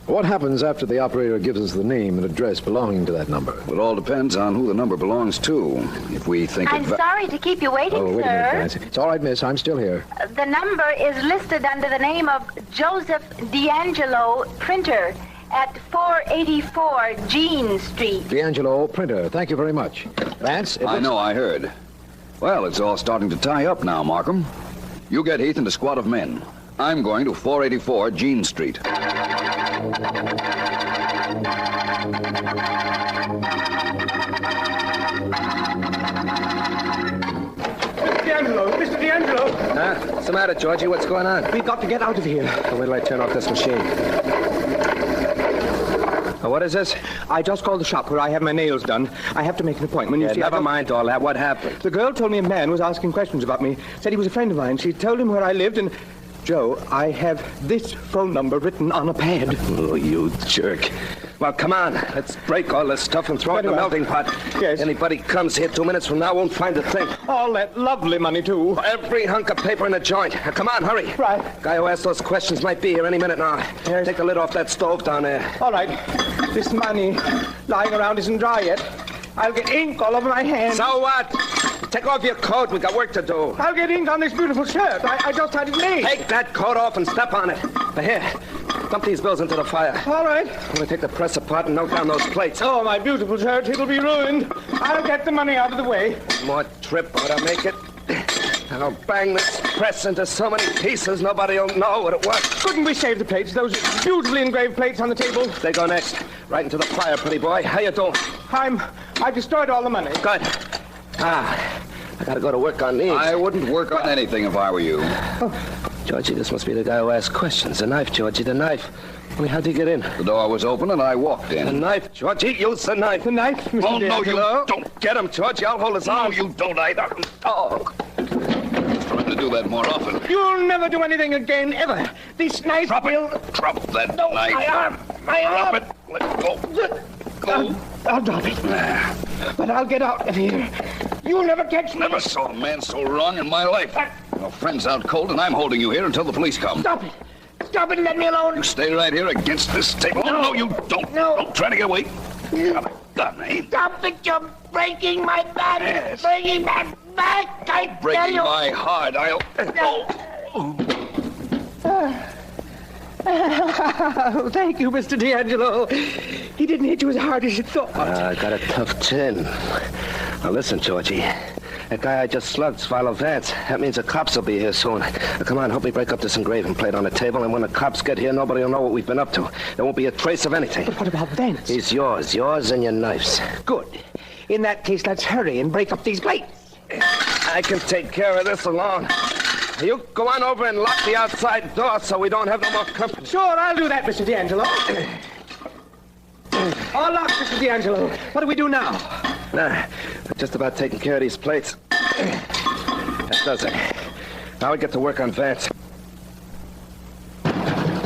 What happens after the operator gives us the name and address belonging to that number? It all depends on who the number belongs to. If we think I'm sorry to keep you waiting, Oh, wait a minute, sir. Vance. It's all right, miss. I'm still here. The number is listed under the name of Joseph D'Angelo, printer, at 484 Jean Street. D'Angelo, printer. Thank you very much. Vance? I know, I heard. Well, it's all starting to tie up now, Markham. You get Heath and a squad of men. I'm going to 484 Jean Street. Mr. D'Angelo! Huh? What's the matter, Georgie? What's going on? We've got to get out of here. Wait till I turn off this machine. What is this? I just called the shop where I have my nails done. I have to make an appointment. You see, never mind all that. What happened? The girl told me a man was asking questions about me. Said he was a friend of mine. She told him where I lived and... Joe, I have this phone number written on a pad. Oh, you jerk. Well, come on. Let's break all this stuff and throw it in the melting pot. Yes. Anybody comes here 2 minutes from now won't find a thing. All that lovely money, too. Every hunk of paper in the joint. Now, come on, hurry. Right. Guy who asked those questions might be here any minute now. Yes. Take the lid off that stove down there. All right. This money lying around isn't dry yet. I'll get ink all over my hands. So what? Take off your coat. We got work to do. I'll get ink on this beautiful shirt. I just had it made. Take that coat off and step on it. Now, here. Dump these bills into the fire. All right. I'm going to take the press apart and note down those plates. Oh, my beautiful shirt. It'll be ruined. I'll get the money out of the way. More trip. Ought to make it. I'll bang this press into so many pieces nobody will know what it was. Couldn't we save the plates? Those beautifully engraved plates on the table. They go next. Right into the fire, pretty boy. How you doing? I destroyed all the money. Good. I gotta go to work on these. I wouldn't work on anything if I were you. Georgie, this must be the guy who asked questions. The knife, Georgie, the knife. I mean, how'd you get in? The door was open and I walked in. The knife, Georgie, use the knife. The knife, Mr. Oh, no, you D'Angelo. don't. Get him, Georgie. I'll hold his arm. No, you don't either. Oh. Trying to do that more often. You'll never do anything again, ever. This knife will... Drop that No, knife. my arm. My arm. Drop it. Let go. Go. I'll drop it. But I'll get out of here. You'll never catch me. Never saw a man so wrong in my life. Your friend's out cold, and I'm holding you here until the police come. Stop it. Stop it and let me alone. You stay right here against this table. No. No, you don't. No. Don't try to get away. Gun, eh? Stop it. You're breaking my back. Yes. Breaking my back. I tell Breaking you. my heart. I'll... Oh, thank you, Mr. D'Angelo. He didn't hit you as hard as you thought. I got a tough chin. Now, listen, Georgie. That guy I just slugged's Philo Vance. That means the cops will be here soon. Now, come on, help me break up this engraving plate on the table, and when the cops get here, nobody will know what we've been up to. There won't be a trace of anything. But what about Vance? He's yours and your knives. Good. In that case, let's hurry and break up these plates. I can take care of this alone. You go on over and lock the outside door so we don't have no more company. Sure, I'll do that, Mr. D'Angelo. All locked, Mr. D'Angelo. What do we do now? Nah, just about taking care of these plates. That does it. Now we get to work on Vance.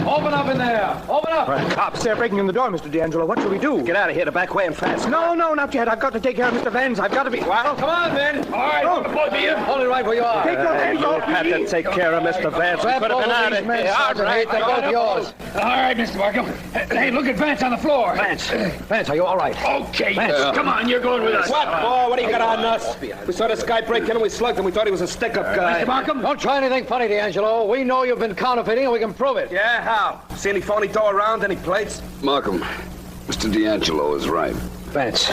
Open up in there. Open up. Right. Cops, they're breaking in the door, Mr. D'Angelo. What shall we do? Get out of here the back way and fast. No, not yet. I've got to take care of Mr. Vance. I've got to be... Well, come on, then. All right, both of you. Hold it right where you are. Take your hands You off had me. to take care of Mr. Vance. We could have been out of here. All right. They're both yours. All right, Mr. Markham. Hey, look at Vance on the floor. Vance, are you all right? Okay, Vance. Come on, you're going with us. What, boy? What do you got on us? We saw this guy break in and we slugged him. We thought he was a stick-up guy. Mr. Markham? Don't try anything funny, D'Angelo. We know you've been counterfeiting and we can prove it. Yeah, how? See any phony dough around? Any plates? Markham, Mr. D'Angelo is right. Vance,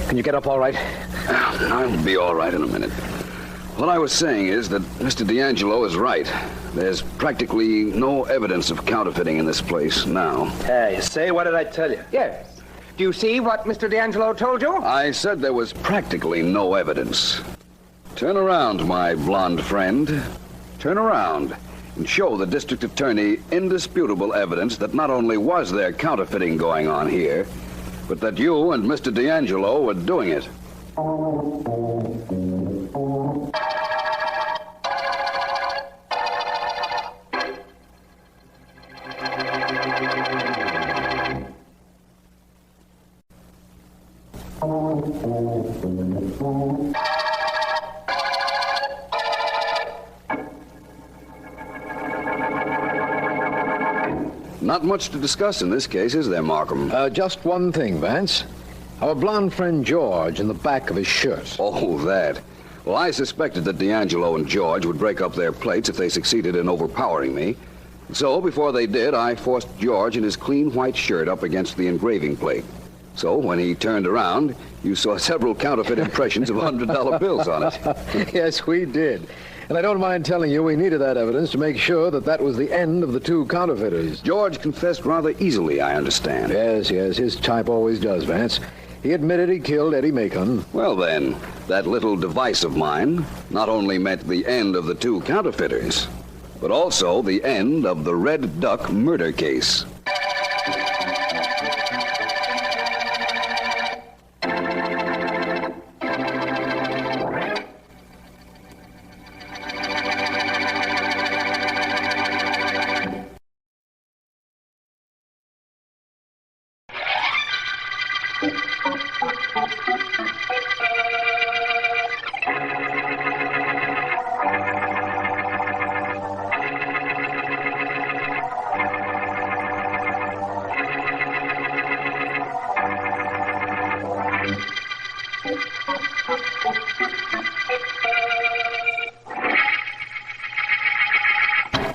can you get up all right? I'll be all right in a minute. What I was saying is that Mr. D'Angelo is right. There's practically no evidence of counterfeiting in this place now. Hey, you say, what did I tell you? Yes. Do you see what Mr. D'Angelo told you? I said there was practically no evidence. Turn around, my blonde friend. Turn around and show the district attorney indisputable evidence that not only was there counterfeiting going on here, but that you and Mr. D'Angelo were doing it. Not much to discuss in this case, is there, Markham? Just one thing, Vance. Our blonde friend George in the back of his shirt. Oh, that. Well, I suspected that D'Angelo and George would break up their plates if they succeeded in overpowering me. So, before they did, I forced George in his clean white shirt up against the engraving plate. So, when he turned around, you saw several counterfeit impressions of $100 bills on it. Yes, we did. And I don't mind telling you we needed that evidence to make sure that that was the end of the two counterfeiters. George confessed rather easily, I understand. Yes, his type always does, Vance. He admitted he killed Eddie Macon. Well, then, that little device of mine not only meant the end of the two counterfeiters, but also the end of the Red Duck murder case.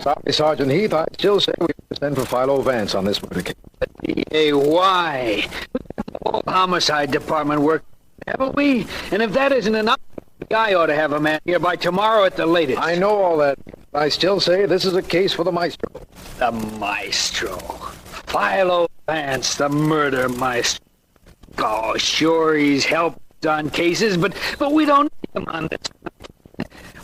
Sorry, Sergeant Heath, I still say we must send for Philo Vance on this murder case. Hey, why? Homicide department work, haven't we? And if that isn't enough, the guy ought to have a man here by tomorrow at the latest. I know all that. I still say this is a case for the maestro. The maestro. Philo Vance, the murder maestro. Oh, sure, he's helped on cases, but we don't need him on this.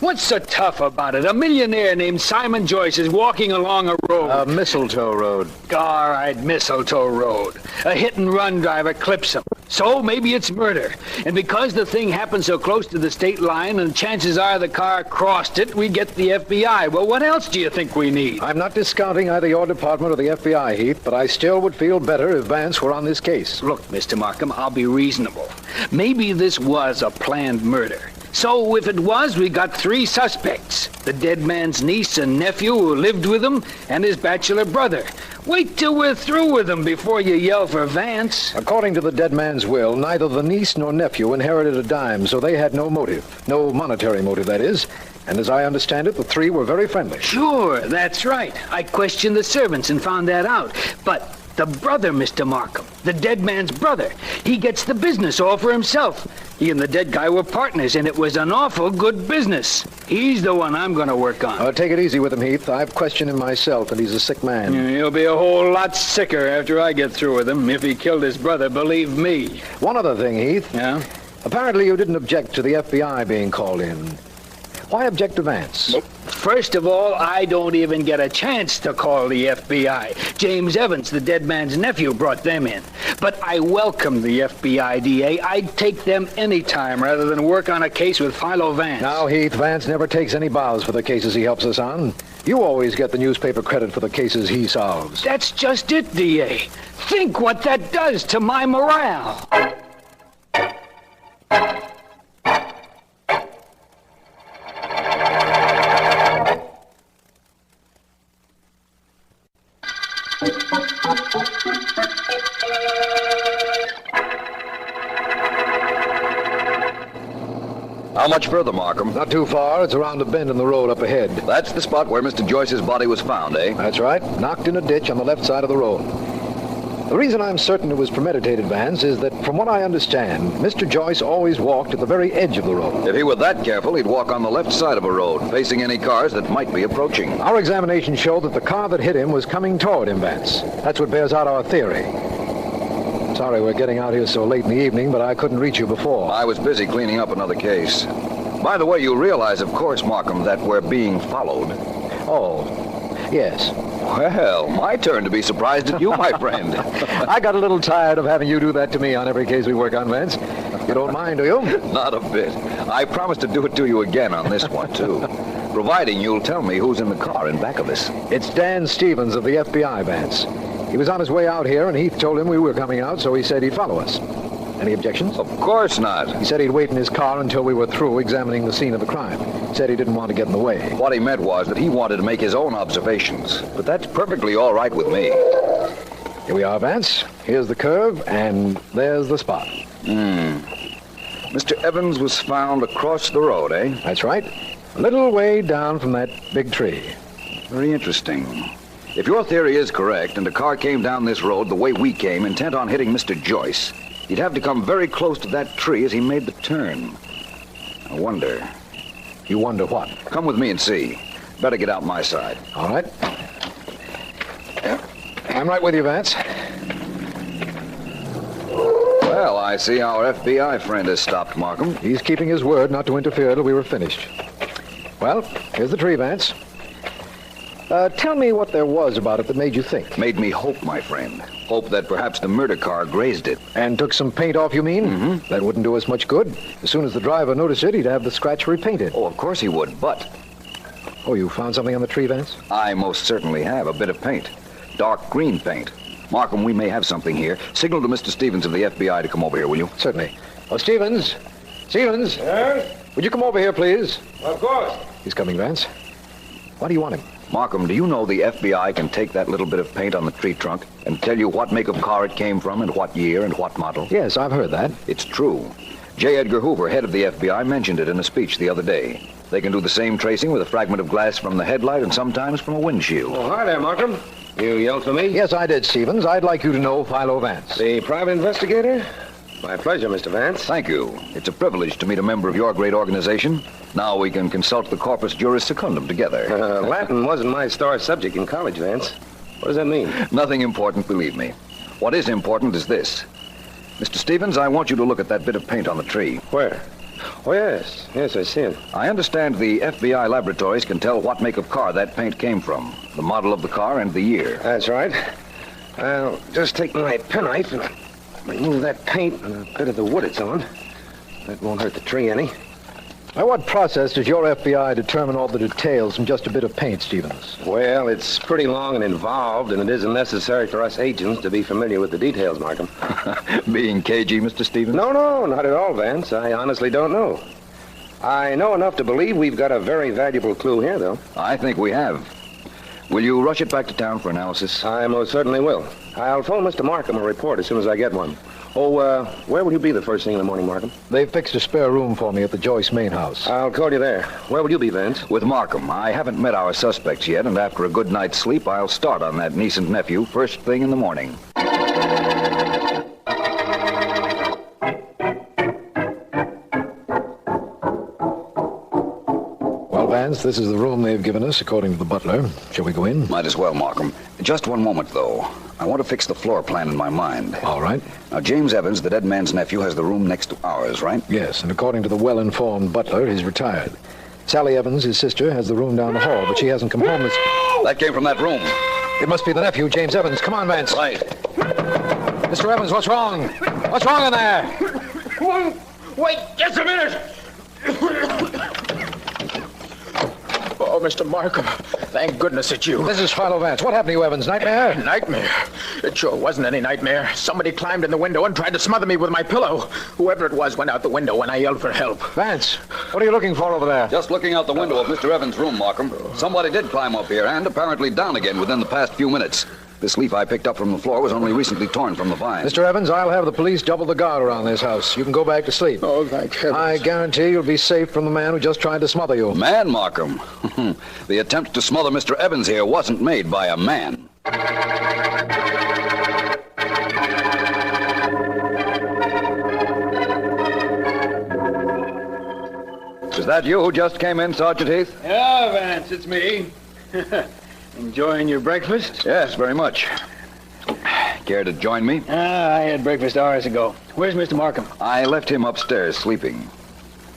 What's so tough about it? A millionaire named Simon Joyce is walking along a road. Mistletoe Road. All right, Mistletoe Road. A hit-and-run driver clips him. So maybe it's murder. And because the thing happened so close to the state line and chances are the car crossed it, we get the FBI. Well, what else do you think we need? I'm not discounting either your department or the FBI, Heath, but I still would feel better if Vance were on this case. Look, Mr. Markham, I'll be reasonable. Maybe this was a planned murder. So if it was, we got 3 suspects. The dead man's niece and nephew who lived with him, and his bachelor brother. Wait till we're through with them before you yell for Vance. According to the dead man's will, neither the niece nor nephew inherited a dime, so they had no motive. No monetary motive, that is. And as I understand it, the 3 were very friendly. Sure, that's right. I questioned the servants and found that out. But the brother, Mr. Markham, the dead man's brother, he gets the business all for himself. He and the dead guy were partners, and it was an awful good business. He's the one I'm going to work on. Take it easy with him, Heath. I've questioned him myself, and he's a sick man. He'll be a whole lot sicker after I get through with him. If he killed his brother, believe me. One other thing, Heath. Yeah? Apparently you didn't object to the FBI being called in. Why object to Vance? First of all, I don't even get a chance to call the FBI. James Evans, the dead man's nephew, brought them in. But I welcome the FBI, DA. I'd take them any time rather than work on a case with Philo Vance. Now, Heath, Vance never takes any bows for the cases he helps us on. You always get the newspaper credit for the cases he solves. That's just it, DA. Think what that does to my morale. How much further, Markham? Not too far. It's around a bend in the road up ahead. That's the spot where Mr. Joyce's body was found, eh? That's right. Knocked in a ditch on the left side of the road. The reason I'm certain it was premeditated, Vance, is that from what I understand, Mr. Joyce always walked at the very edge of the road. If he were that careful, he'd walk on the left side of a road, facing any cars that might be approaching. Our examination showed that the car that hit him was coming toward him, Vance. That's what bears out our theory. Sorry we're getting out here so late in the evening, but I couldn't reach you before. I was busy cleaning up another case. By the way, you realize, of course, Markham, that we're being followed. Oh, yes. Well, my turn to be surprised at you, my friend. I got a little tired of having you do that to me on every case we work on, Vance. You don't mind, do you? Not a bit. I promise to do it to you again on this one, too. Providing you'll tell me who's in the car in back of us. It's Dan Stevens of the FBI, Vance. He was on his way out here, and Heath told him we were coming out, so he said he'd follow us. Any objections? Of course not. He said he'd wait in his car until we were through examining the scene of the crime. He said he didn't want to get in the way. What he meant was that he wanted to make his own observations. But that's perfectly all right with me. Here we are, Vance. Here's the curve, and there's the spot. Mr. Evans was found across the road, eh? That's right. A little way down from that big tree. Very interesting. If your theory is correct, and the car came down this road the way we came, intent on hitting Mr. Joyce, he'd have to come very close to that tree as he made the turn. I wonder. You wonder what? Come with me and see. Better get out my side. All right. Yeah. I'm right with you, Vance. Well, I see our FBI friend has stopped, Markham. He's keeping his word not to interfere till we were finished. Well, here's the tree, Vance. Tell me what there was about it that made you think. Made me hope, my friend. Hope that perhaps the murder car grazed it. And took some paint off, you mean? Mm-hmm. That wouldn't do us much good. As soon as the driver noticed it, he'd have the scratch repainted. Oh, of course he would, but... Oh, you found something on the tree, Vance? I most certainly have. A bit of paint. Dark green paint. Markham, we may have something here. Signal to Mr. Stevens of the FBI to come over here, will you? Certainly. Oh, Stevens! Stevens! Yes? Would you come over here, please? Of course. He's coming, Vance. Why do you want him? Markham, do you know the FBI can take that little bit of paint on the tree trunk and tell you what make of car it came from and what year and what model? Yes, I've heard that. It's true. J. Edgar Hoover, head of the FBI, mentioned it in a speech the other day. They can do the same tracing with a fragment of glass from the headlight and sometimes from a windshield. Oh, hi there, Markham. You yelled for me? Yes, I did, Stevens. I'd like you to know Philo Vance. The private investigator? My pleasure, Mr. Vance. Thank you. It's a privilege to meet a member of your great organization. Now we can consult the corpus juris secundum together. Latin wasn't my star subject in college, Vance. What does that mean? Nothing important, believe me. What is important is this. Mr. Stevens, I want you to look at that bit of paint on the tree. Where? Oh, yes. Yes, I see it. I understand the FBI laboratories can tell what make of car that paint came from, the model of the car and the year. That's right. I'll just take my penknife and remove that paint and a bit of the wood it's on. That won't hurt the tree any. By what process does your FBI determine all the details from just a bit of paint, Stevens? Well, it's pretty long and involved, and it isn't necessary for us agents to be familiar with the details, Markham. Being cagey, Mr. Stevens? No, not at all, Vance. I honestly don't know. I know enough to believe we've got a very valuable clue here, though. I think we have. Will you rush it back to town for analysis? I most certainly will. I'll phone Mr. Markham a report as soon as I get one. Oh, where will you be the first thing in the morning, Markham? They've fixed a spare room for me at the Joyce main house. I'll call you there. Where will you be, Vance? With Markham. I haven't met our suspects yet, and after a good night's sleep, I'll start on that niece and nephew first thing in the morning. Well, Vance, this is the room they've given us, according to the butler. Shall we go in? Might as well, Markham. Just one moment, though. I want to fix the floor plan in my mind. All right. Now, James Evans, the dead man's nephew, has the room next to ours, right? Yes, and according to the well-informed butler, he's retired. Sally Evans, his sister, has the room down the hall, but she hasn't come home. That came from that room. It must be the nephew, James Evans. Come on, Vance. Right. Mr. Evans, what's wrong? What's wrong in there? Wait just a minute. Oh, Mr. Markham, thank goodness it's you. This is Philo Vance. What happened to you, Evans? Nightmare? Nightmare? It sure wasn't any nightmare. Somebody climbed in the window and tried to smother me with my pillow. Whoever it was went out the window when I yelled for help. Vance, what are you looking for over there? Just looking out the window of Mr. Evans' room, Markham. Somebody did climb up here and apparently down again within the past few minutes. This leaf I picked up from the floor was only recently torn from the vine. Mr. Evans, I'll have the police double the guard around this house. You can go back to sleep. Oh, thank heavens. I guarantee you'll be safe from the man who just tried to smother you. Man, Markham? The attempt to smother Mr. Evans here wasn't made by a man. Is that you who just came in, Sergeant Heath? Yeah, Vance, it's me. Enjoying your breakfast? Yes, very much. Care to join me? I had breakfast hours ago. Where's Mr. Markham? I left him upstairs sleeping.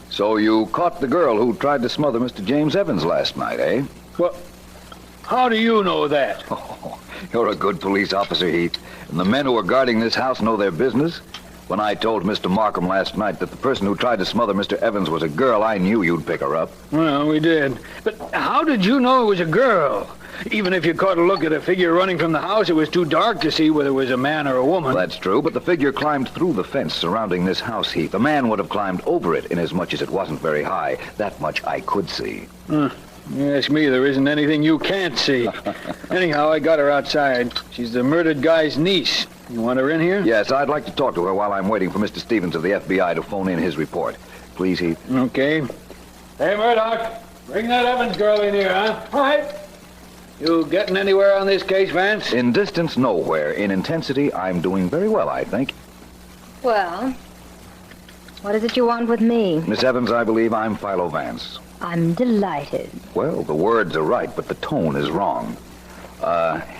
So you caught the girl who tried to smother Mr. James Evans last night, eh? Well, how do you know that? Oh, you're a good police officer, Heath. And the men who are guarding this house know their business. When I told Mr. Markham last night that the person who tried to smother Mr. Evans was a girl, I knew you'd pick her up. Well, we did. But how did you know it was a girl? Even if you caught a look at a figure running from the house, it was too dark to see whether it was a man or a woman. That's true, but the figure climbed through the fence surrounding this house, Heath. A man would have climbed over it, inasmuch as it wasn't very high. That much I could see. Ask me, there isn't anything you can't see. Anyhow, I got her outside. She's the murdered guy's niece. You want her in here? Yes, I'd like to talk to her while I'm waiting for Mr. Stevens of the FBI to phone in his report. Please, Heath. Okay. Hey, Murdoch, bring that Evans girl in here, huh? All right. You getting anywhere on this case, Vance? In distance, nowhere. In intensity, I'm doing very well, I think. Well, what is it you want with me? Miss Evans, I believe I'm Philo Vance. I'm delighted. Well, the words are right, but the tone is wrong.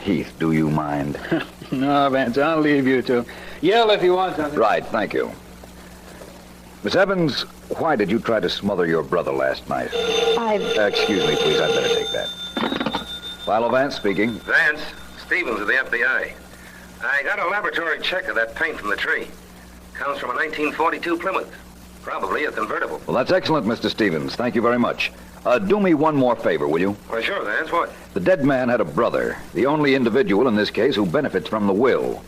Heath, do you mind? No, Vance, I'll leave you to. Yell if you want something. Right, thank you. Miss Evans, why did you try to smother your brother last night? Excuse me, please, I'd better take that. Philo Vance speaking. Vance, Stevens of the FBI. I got a laboratory check of that paint from the tree. Comes from a 1942 Plymouth. Probably a convertible. Well, that's excellent, Mr. Stevens. Thank you very much. Do me one more favor, will you? Well, sure, Vance. What? The dead man had a brother, the only individual in this case who benefits from the will.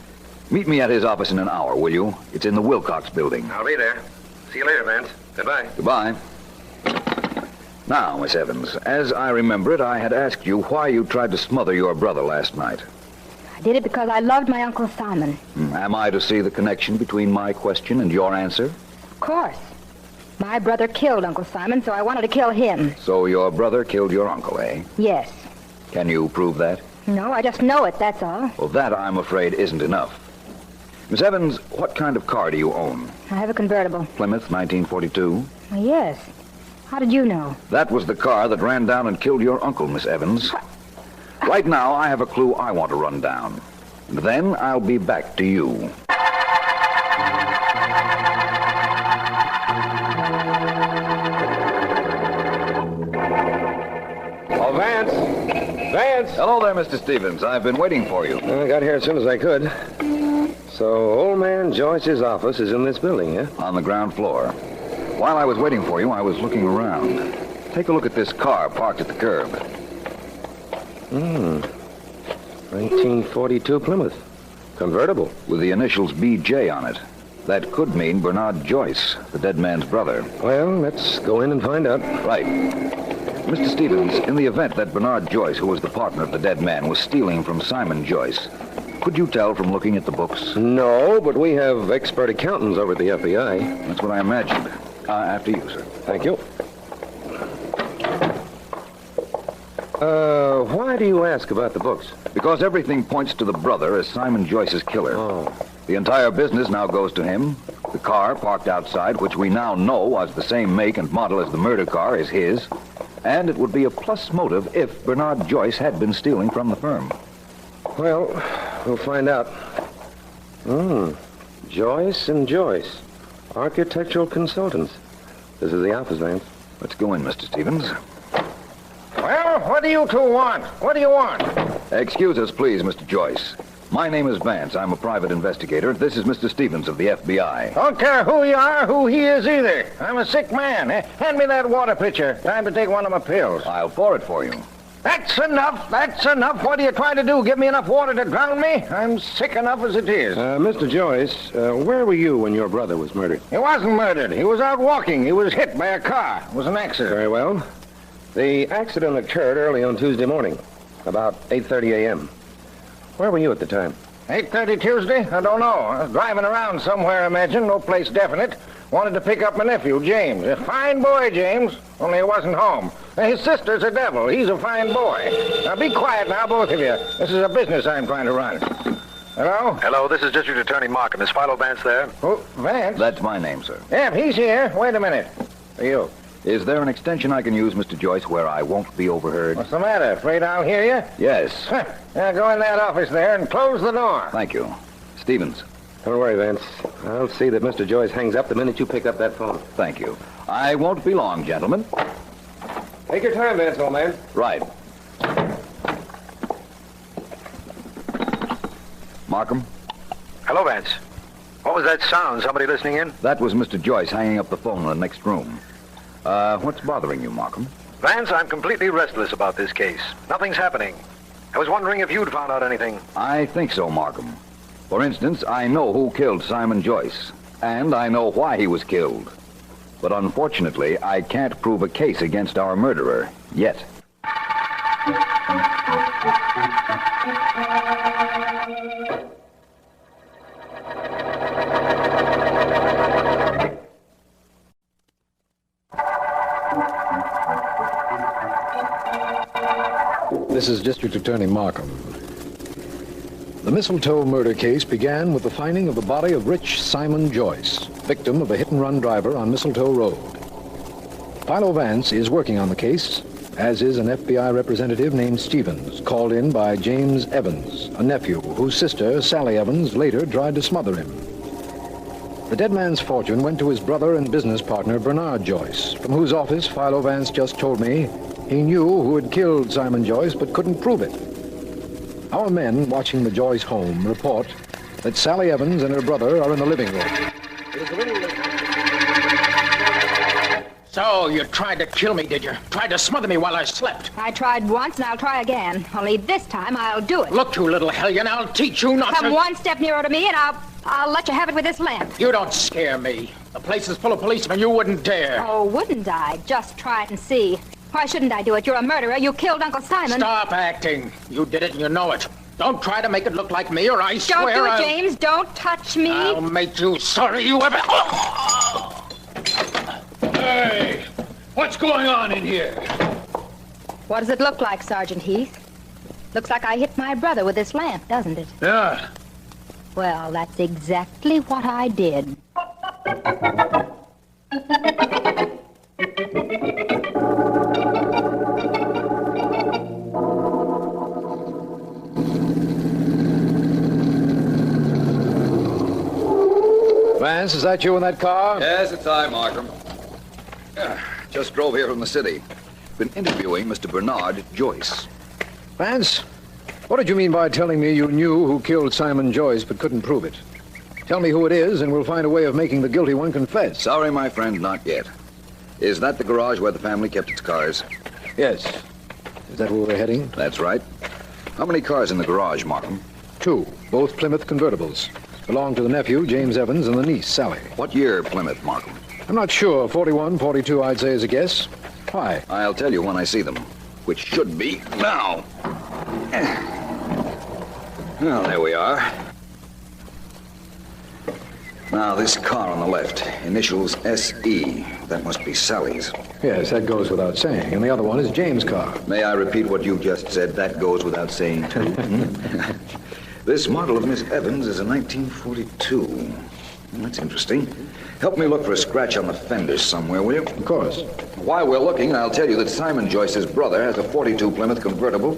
Meet me at his office in an hour, will you? It's in the Wilcox building. I'll be there. See you later, Vance. Goodbye. Goodbye. Now, Miss Evans, as I remember it, I had asked you why you tried to smother your brother last night. I did it because I loved my Uncle Simon. Am I to see the connection between my question and your answer? Of course. My brother killed Uncle Simon, so I wanted to kill him. So your brother killed your uncle, eh? Yes. Can you prove that? No, I just know it, that's all. Well, that, I'm afraid, isn't enough. Miss Evans, what kind of car do you own? I have a convertible. Plymouth, 1942? Yes. How did you know? That was the car that ran down and killed your uncle, Miss Evans. Right now, I have a clue I want to run down. Then I'll be back to you. Oh, Vance! Vance! Hello there, Mr. Stevens. I've been waiting for you. I got here as soon as I could. So, old man Joyce's office is in this building, huh? On the ground floor. While I was waiting for you, I was looking around. Take a look at this car parked at the curb. 1942 Plymouth. Convertible. With the initials BJ on it. That could mean Bernard Joyce, the dead man's brother. Well, let's go in and find out. Right. Mr. Stevens, in the event that Bernard Joyce, who was the partner of the dead man, was stealing from Simon Joyce, could you tell from looking at the books? No, but we have expert accountants over at the FBI. That's what I imagined. After you, sir. Thank you. Why do you ask about the books? Because everything points to the brother as Simon Joyce's killer. Oh. The entire business now goes to him. The car parked outside, which we now know was the same make and model as the murder car, is his. And it would be a plus motive if Bernard Joyce had been stealing from the firm. Well, we'll find out. Joyce and Joyce. Architectural consultants. This is the office, Vance. Let's go in, Mr. Stevens. Well, what do you two want? What do you want? Excuse us, please, Mr. Joyce. My name is Vance. I'm a private investigator. This is Mr. Stevens of the FBI. Don't care who you are, who he is either. I'm a sick man. Hand me that water pitcher. Time to take one of my pills. I'll pour it for you. That's enough. That's enough. What are you trying to do? Give me enough water to drown me? I'm sick enough as it is. Mr. Joyce, where were you when your brother was murdered? He wasn't murdered. He was out walking. He was hit by a car. It was an accident. Very well. The accident occurred early on Tuesday morning, about 8:30 a.m. Where were you at the time? 8:30 Tuesday? I don't know. I was driving around somewhere, I imagine. No place definite. Wanted to pick up my nephew, James. A fine boy, James. Only he wasn't home. His sister's a devil. He's a fine boy. Now, be quiet now, both of you. This is a business I'm trying to run. Hello? Hello, this is District Attorney Markham. Is Philo Vance there? Oh, Vance? That's my name, sir. Yeah, he's here. Wait a minute. Are you? Is there an extension I can use, Mr. Joyce, where I won't be overheard? What's the matter? Afraid I'll hear you? Yes. Now, go in that office there and close the door. Thank you. Stevens. Don't worry, Vance. I'll see that Mr. Joyce hangs up the minute you pick up that phone. Thank you. I won't be long, gentlemen. Take your time, Vance, old man. Right. Markham? Hello, Vance. What was that sound? Somebody listening in? That was Mr. Joyce hanging up the phone in the next room. What's bothering you, Markham? Vance, I'm completely restless about this case. Nothing's happening. I was wondering if you'd found out anything. I think so, Markham. For instance, I know who killed Simon Joyce, and I know why he was killed. But unfortunately, I can't prove a case against our murderer, yet. This is District Attorney Markham. The Mistletoe murder case began with the finding of the body of Rich Simon Joyce, victim of a hit-and-run driver on Mistletoe Road. Philo Vance is working on the case, as is an FBI representative named Stevens, called in by James Evans, a nephew whose sister, Sally Evans, later tried to smother him. The dead man's fortune went to his brother and business partner, Bernard Joyce, from whose office Philo Vance just told me he knew who had killed Simon Joyce but couldn't prove it. Our men watching the Joyce home report that Sally Evans and her brother are in the living room. So, you tried to kill me, did you? Tried to smother me while I slept. I tried once, and I'll try again. Only this time, I'll do it. Look, you little hellion, I'll teach you not to... Come one step nearer to me, and I'll let you have it with this lamp. You don't scare me. The place is full of policemen. You wouldn't dare. Oh, wouldn't I? Just try it and see. Why shouldn't I do it? You're a murderer. You killed Uncle Simon. Stop acting. You did it and you know it. Don't try to make it look like me or I swear Don't do it, I'll... James. Don't touch me. I'll make you sorry you ever... Hey! What's going on in here? What does it look like, Sergeant Heath? Looks like I hit my brother with this lamp, doesn't it? Yeah. Well, that's exactly what I did. Vance, is that you in that car? Yes, it's I, Markham. Just drove here from the city. Been interviewing Mr. Bernard Joyce. Vance, what did you mean by telling me you knew who killed Simon Joyce but couldn't prove it? Tell me who it is, and we'll find a way of making the guilty one confess. Sorry, my friend, not yet. Is that the garage where the family kept its cars? Yes. Is that where we're heading? That's right. How many cars in the garage, Markham? 2, both Plymouth convertibles. Belong to the nephew, James Evans, and the niece, Sally. What year Plymouth, Markham? I'm not sure. 41, 42, I'd say, as a guess. Why? I'll tell you when I see them, which should be now. Well, there we are. Now, this car on the left, initials S.E. That must be Sally's. Yes, that goes without saying. And the other one is James' car. May I repeat what you just said? That goes without saying, too. This model of Miss Evans is a 1942. That's interesting. Help me look for a scratch on the fender somewhere, will you? Of course. While we're looking, I'll tell you that Simon Joyce's brother has a 42 Plymouth convertible.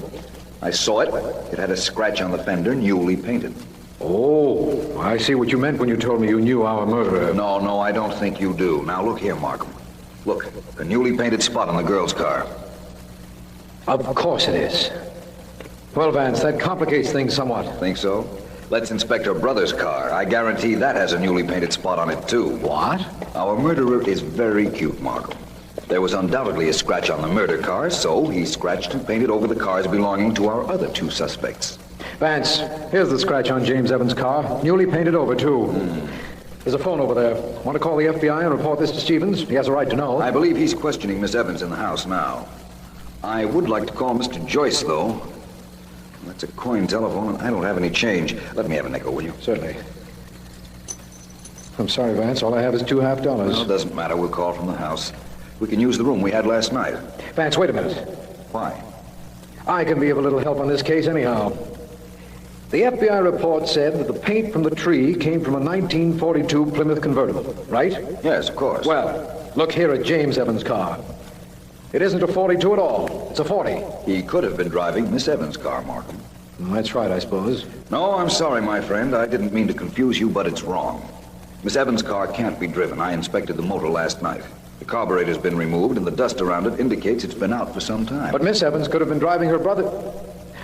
I saw it. It had a scratch on the fender, newly painted. Oh, I see what you meant when you told me you knew our murderer. No, I don't think you do. Now, look here, Markham. Look, a newly painted spot on the girl's car. Of course it is. Well, Vance, that complicates things somewhat. Think so? Let's inspect her brother's car. I guarantee that has a newly painted spot on it, too. What? Our murderer is very cute, Markham. There was undoubtedly a scratch on the murder car, so he scratched and painted over the cars belonging to our other 2 suspects. Vance, here's the scratch on James Evans' car. Newly painted over, too. There's a phone over there. Want to call the FBI and report this to Stevens? He has a right to know. I believe he's questioning Miss Evans in the house now. I would like to call Mr. Joyce, though. That's a coin telephone, and I don't have any change. Let me have a nickel, will you? Certainly. I'm sorry, Vance. All I have is $2 half dollars. No, it doesn't matter. We'll call from the house. We can use the room we had last night. Vance, wait a minute. Why? I can be of a little help on this case anyhow. The FBI report said that the paint from the tree came from a 1942 Plymouth convertible, right? Yes, of course. Well, look here at James Evans' car. It isn't a 42 at all. It's a 40. He could have been driving Miss Evans' car, Markham. That's right, I suppose. No, I'm sorry, my friend. I didn't mean to confuse you, but it's wrong. Miss Evans' car can't be driven. I inspected the motor last night. The carburetor's been removed, and the dust around it indicates it's been out for some time. But Miss Evans could have been driving her brother.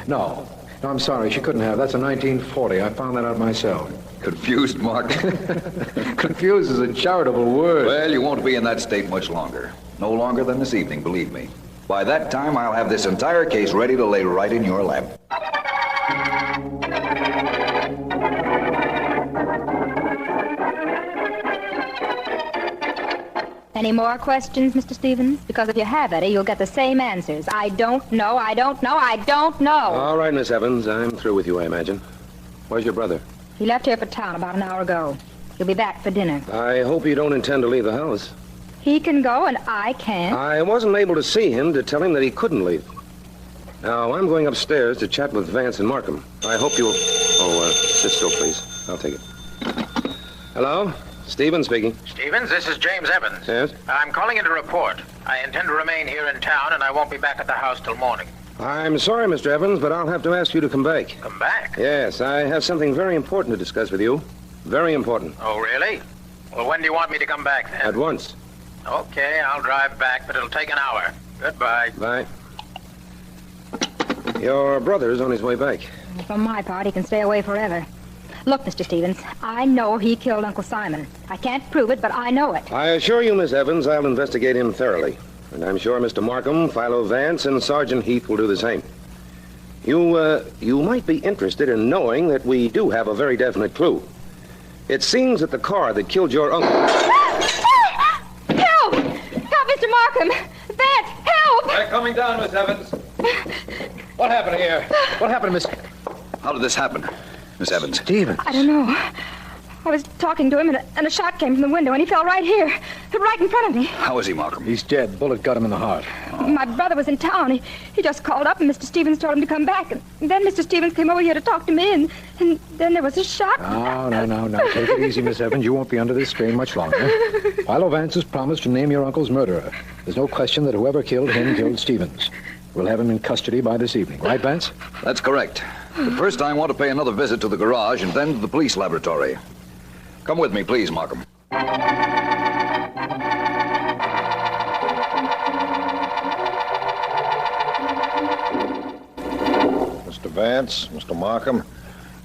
No, I'm sorry. She couldn't have. That's a 1940. I found that out myself. Confused, Mark? Confused is a charitable word. Well, you won't be in that state much longer. No longer than this evening, believe me. By that time, I'll have this entire case ready to lay right in your lap. Any more questions, Mr. Stevens? Because if you have any, you'll get the same answers. I don't know, I don't know, I don't know. All right, Miss Evans. I'm through with you, I imagine. Where's your brother? He left here for town about an hour ago. He'll be back for dinner. I hope you don't intend to leave the house. He can go and I can't. I wasn't able to see him to tell him that he couldn't leave. Now, I'm going upstairs to chat with Vance and Markham. I hope you'll... sit still, please. I'll take it. Hello? Stevens speaking. Stevens, this is James Evans. Yes? I'm calling in to report. I intend to remain here in town, and I won't be back at the house till morning. I'm sorry, Mr. Evans, but I'll have to ask you to come back. Come back? Yes, I have something very important to discuss with you. Very important. Oh, really? Well, when do you want me to come back, then? At once. Okay, I'll drive back, but it'll take an hour. Goodbye. Bye. Your brother's on his way back. For my part, he can stay away forever. Look, Mr. Stevens, I know he killed Uncle Simon. I can't prove it, but I know it. I assure you, Miss Evans, I'll investigate him thoroughly. And I'm sure Mr. Markham, Philo Vance, and Sergeant Heath will do the same. You might be interested in knowing that we do have a very definite clue. It seems that the car that killed your uncle... Help! Help, Mr. Markham! Vance, help! They're coming down, Miss Evans. What happened here? What happened, Miss... How did this happen, Miss Evans? Stevens. I don't know. I was talking to him, and a shot came from the window, and he fell right here, right in front of me. How is he, Markham? He's dead. Bullet got him in the heart. My brother was in town. He just called up, and Mr. Stevens told him to come back. And then Mr. Stevens came over here to talk to me, and then there was a shot. No. Take it easy, Miss Evans. You won't be under this strain much longer. Philo Vance has promised to name your uncle's murderer. There's no question that whoever killed him killed Stevens. We'll have him in custody by this evening. Right, Vance? That's correct. But first, I want to pay another visit to the garage and then to the police laboratory. Come with me, please, Markham. Mr. Vance, Mr. Markham,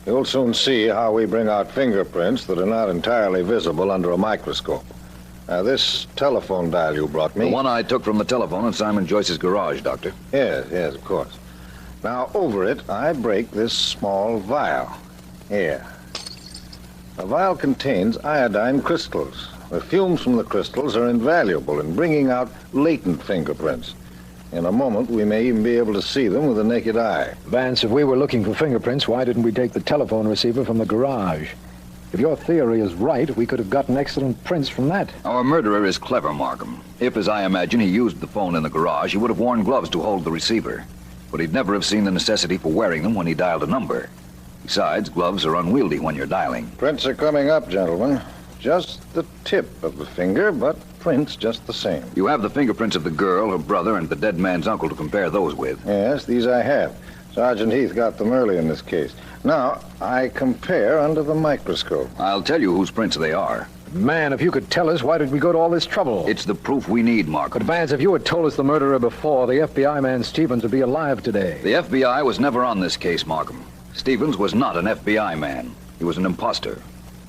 you'll soon see how we bring out fingerprints that are not entirely visible under a microscope. Now, this telephone dial you brought me... The one I took from the telephone in Simon Joyce's garage, Doctor. Yes, of course. Now, over it, I break this small vial. Here. The vial contains iodine crystals. The fumes from the crystals are invaluable in bringing out latent fingerprints. In a moment, we may even be able to see them with the naked eye. Vance, if we were looking for fingerprints, why didn't we take the telephone receiver from the garage? If your theory is right, we could have gotten excellent prints from that. Our murderer is clever, Markham. If, as I imagine, he used the phone in the garage, he would have worn gloves to hold the receiver. But he'd never have seen the necessity for wearing them when he dialed a number. Besides, gloves are unwieldy when you're dialing. Prints are coming up, gentlemen. Just the tip of the finger, but prints just the same. You have the fingerprints of the girl, her brother, and the dead man's uncle to compare those with. Yes, these I have. Sergeant Heath got them early in this case. Now, I compare under the microscope. I'll tell you whose prints they are. Man, if you could tell us, why did we go to all this trouble? It's the proof we need, Markham. But Vance, if you had told us the murderer before, the FBI man Stevens would be alive today. The FBI was never on this case, Markham. Stevens was not an FBI man. He was an imposter.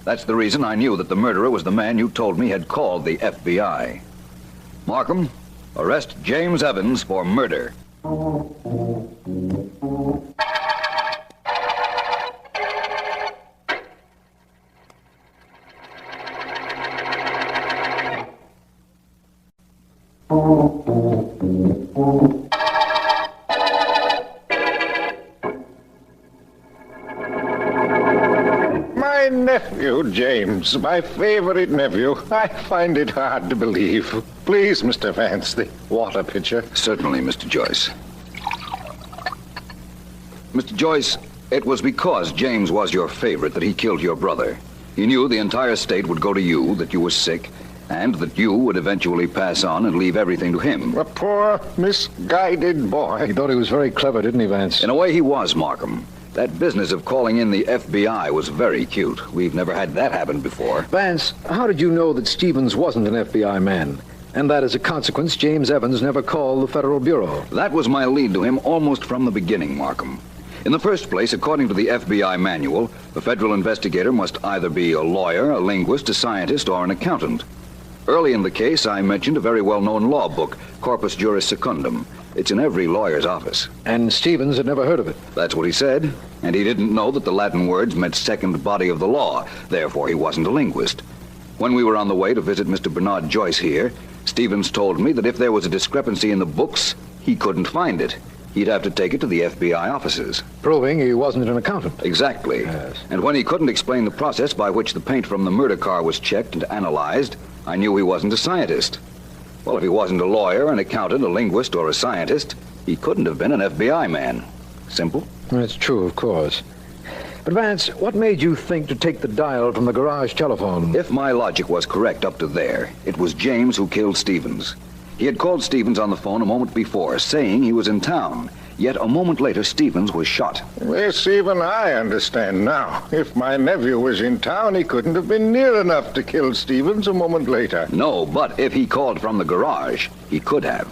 That's the reason I knew that the murderer was the man you told me had called the FBI. Markham, arrest James Evans for murder. My nephew, James, my favorite nephew. I find it hard to believe. Please, Mr. Vance, the water pitcher. Certainly, Mr. Joyce. Mr. Joyce, it was because James was your favorite that he killed your brother. He knew the entire state would go to you, that you were sick, and that you would eventually pass on and leave everything to him. A poor, misguided boy. He thought he was very clever, didn't he, Vance? In a way, he was, Markham. That business of calling in the FBI was very cute. We've never had that happen before. Vance, how did you know that Stevens wasn't an FBI man? And that as a consequence, James Evans never called the Federal Bureau? That was my lead to him almost from the beginning, Markham. In the first place, according to the FBI manual, the federal investigator must either be a lawyer, a linguist, a scientist, or an accountant. Early in the case, I mentioned a very well-known law book, Corpus Juris Secundum. It's in every lawyer's office. And Stevens had never heard of it. That's what he said. And he didn't know that the Latin words meant second body of the law. Therefore, he wasn't a linguist. When we were on the way to visit Mr. Bernard Joyce here, Stevens told me that if there was a discrepancy in the books, he couldn't find it. He'd have to take it to the FBI offices. Proving he wasn't an accountant. Exactly. Yes. And when he couldn't explain the process by which the paint from the murder car was checked and analyzed, I knew he wasn't a scientist. Well, if he wasn't a lawyer, an accountant, a linguist, or a scientist, he couldn't have been an FBI man. Simple? That's true, of course. But Vance, what made you think to take the dial from the garage telephone? If my logic was correct up to there, it was James who killed Stevens. He had called Stevens on the phone a moment before, saying he was in town. Yet a moment later, Stevens was shot. This even I understand now. If my nephew was in town, he couldn't have been near enough to kill Stevens a moment later. No, but if he called from the garage, he could have.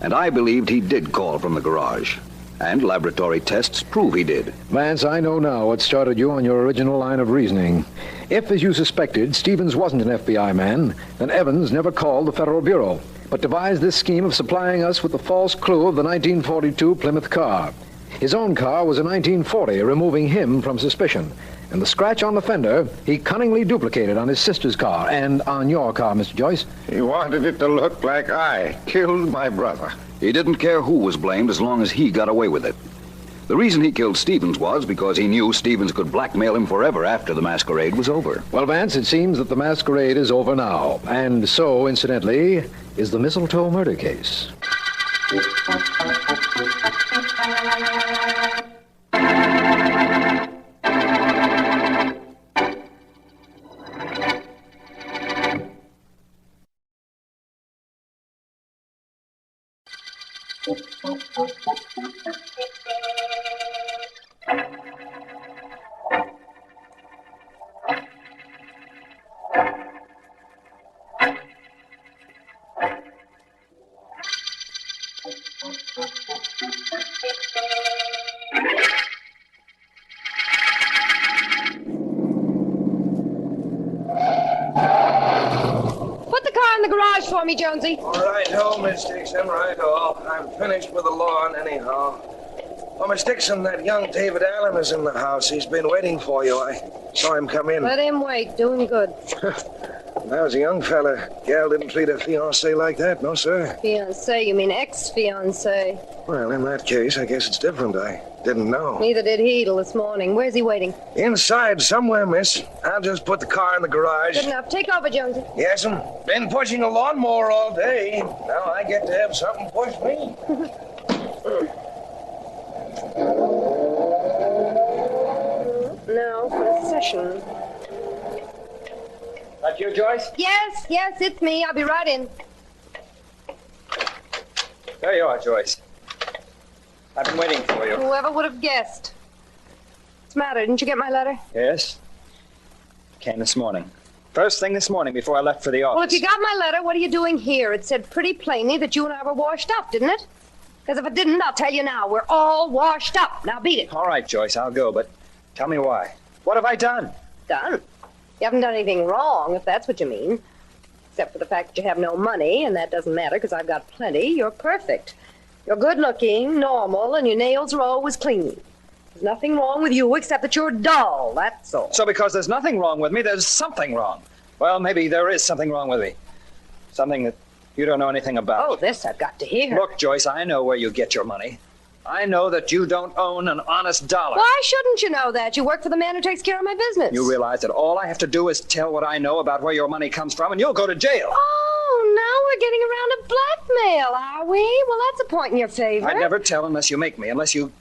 And I believed he did call from the garage. And laboratory tests prove he did. Vance, I know now what started you on your original line of reasoning. If, as you suspected, Stevens wasn't an FBI man, then Evans never called the Federal Bureau, but devised this scheme of supplying us with the false clue of the 1942 Plymouth car. His own car was a 1940, removing him from suspicion. And the scratch on the fender, he cunningly duplicated on his sister's car and on your car, Mr. Joyce. He wanted it to look like I killed my brother. He didn't care who was blamed as long as he got away with it. The reason he killed Stevens was because he knew Stevens could blackmail him forever after the masquerade was over. Well, Vance, it seems that the masquerade is over now. And so, incidentally, is the Mistletoe murder case. Put the car in the garage for me, Jonesy. Right-o, Miss Dixon, right-o. I'm finished with the lawn anyhow. Oh, Miss Dixon, that young David Allen is in the house. He's been waiting for you. I saw him come in. Let him wait. Doing good. That was a young fella. Gal didn't treat a fiancé like that, no, sir. Fiancé? You mean ex-fiancé? Well, in that case, I guess it's different. I didn't know. Neither did he till this morning. Where's he waiting? Inside somewhere, miss. I'll just put the car in the garage. Good enough. Take over, Jonesy. Yes'm. Been pushing a lawnmower all day. Now I get to have something push me. Now for a session. That you, Joyce? Yes, it's me. I'll be right in. There you are, Joyce. I've been waiting for you. Whoever would have guessed. What's the matter? Didn't you get my letter? Yes. Came this morning. First thing this morning before I left for the office. Well, if you got my letter, what are you doing here? It said pretty plainly that you and I were washed up, didn't it? Because if it didn't, I'll tell you now. We're all washed up. Now beat it. All right, Joyce, I'll go, but tell me why. What have I done? Done? You haven't done anything wrong, if that's what you mean. Except for the fact that you have no money, and that doesn't matter because I've got plenty. You're perfect. You're good-looking, normal, and your nails are always clean. There's nothing wrong with you except that you're dull, that's all. So because there's nothing wrong with me, there's something wrong. Well, maybe there is something wrong with me. Something that you don't know anything about. Oh, this I've got to hear. Look, Joyce, I know where you get your money. I know that you don't own an honest dollar. Why shouldn't you know that? You work for the man who takes care of my business. You realize that all I have to do is tell what I know about where your money comes from, and you'll go to jail. Oh, now we're getting around to blackmail, are we? Well, that's a point in your favor. I'd never tell unless you make me, unless you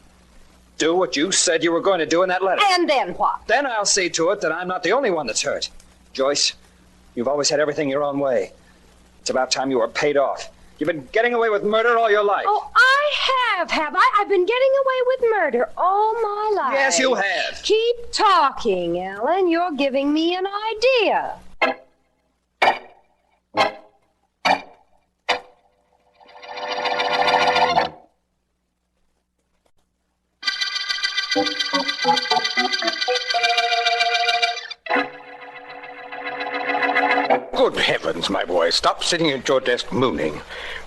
do what you said you were going to do in that letter. And then what? Then I'll see to it that I'm not the only one that's hurt. Joyce, you've always had everything your own way. It's about time you were paid off. You've been getting away with murder all your life. Oh, I have I? I've been getting away with murder all my life. Yes, you have. Keep talking, Ellen. You're giving me an idea. Good heavens, my boy, stop sitting at your desk mooning.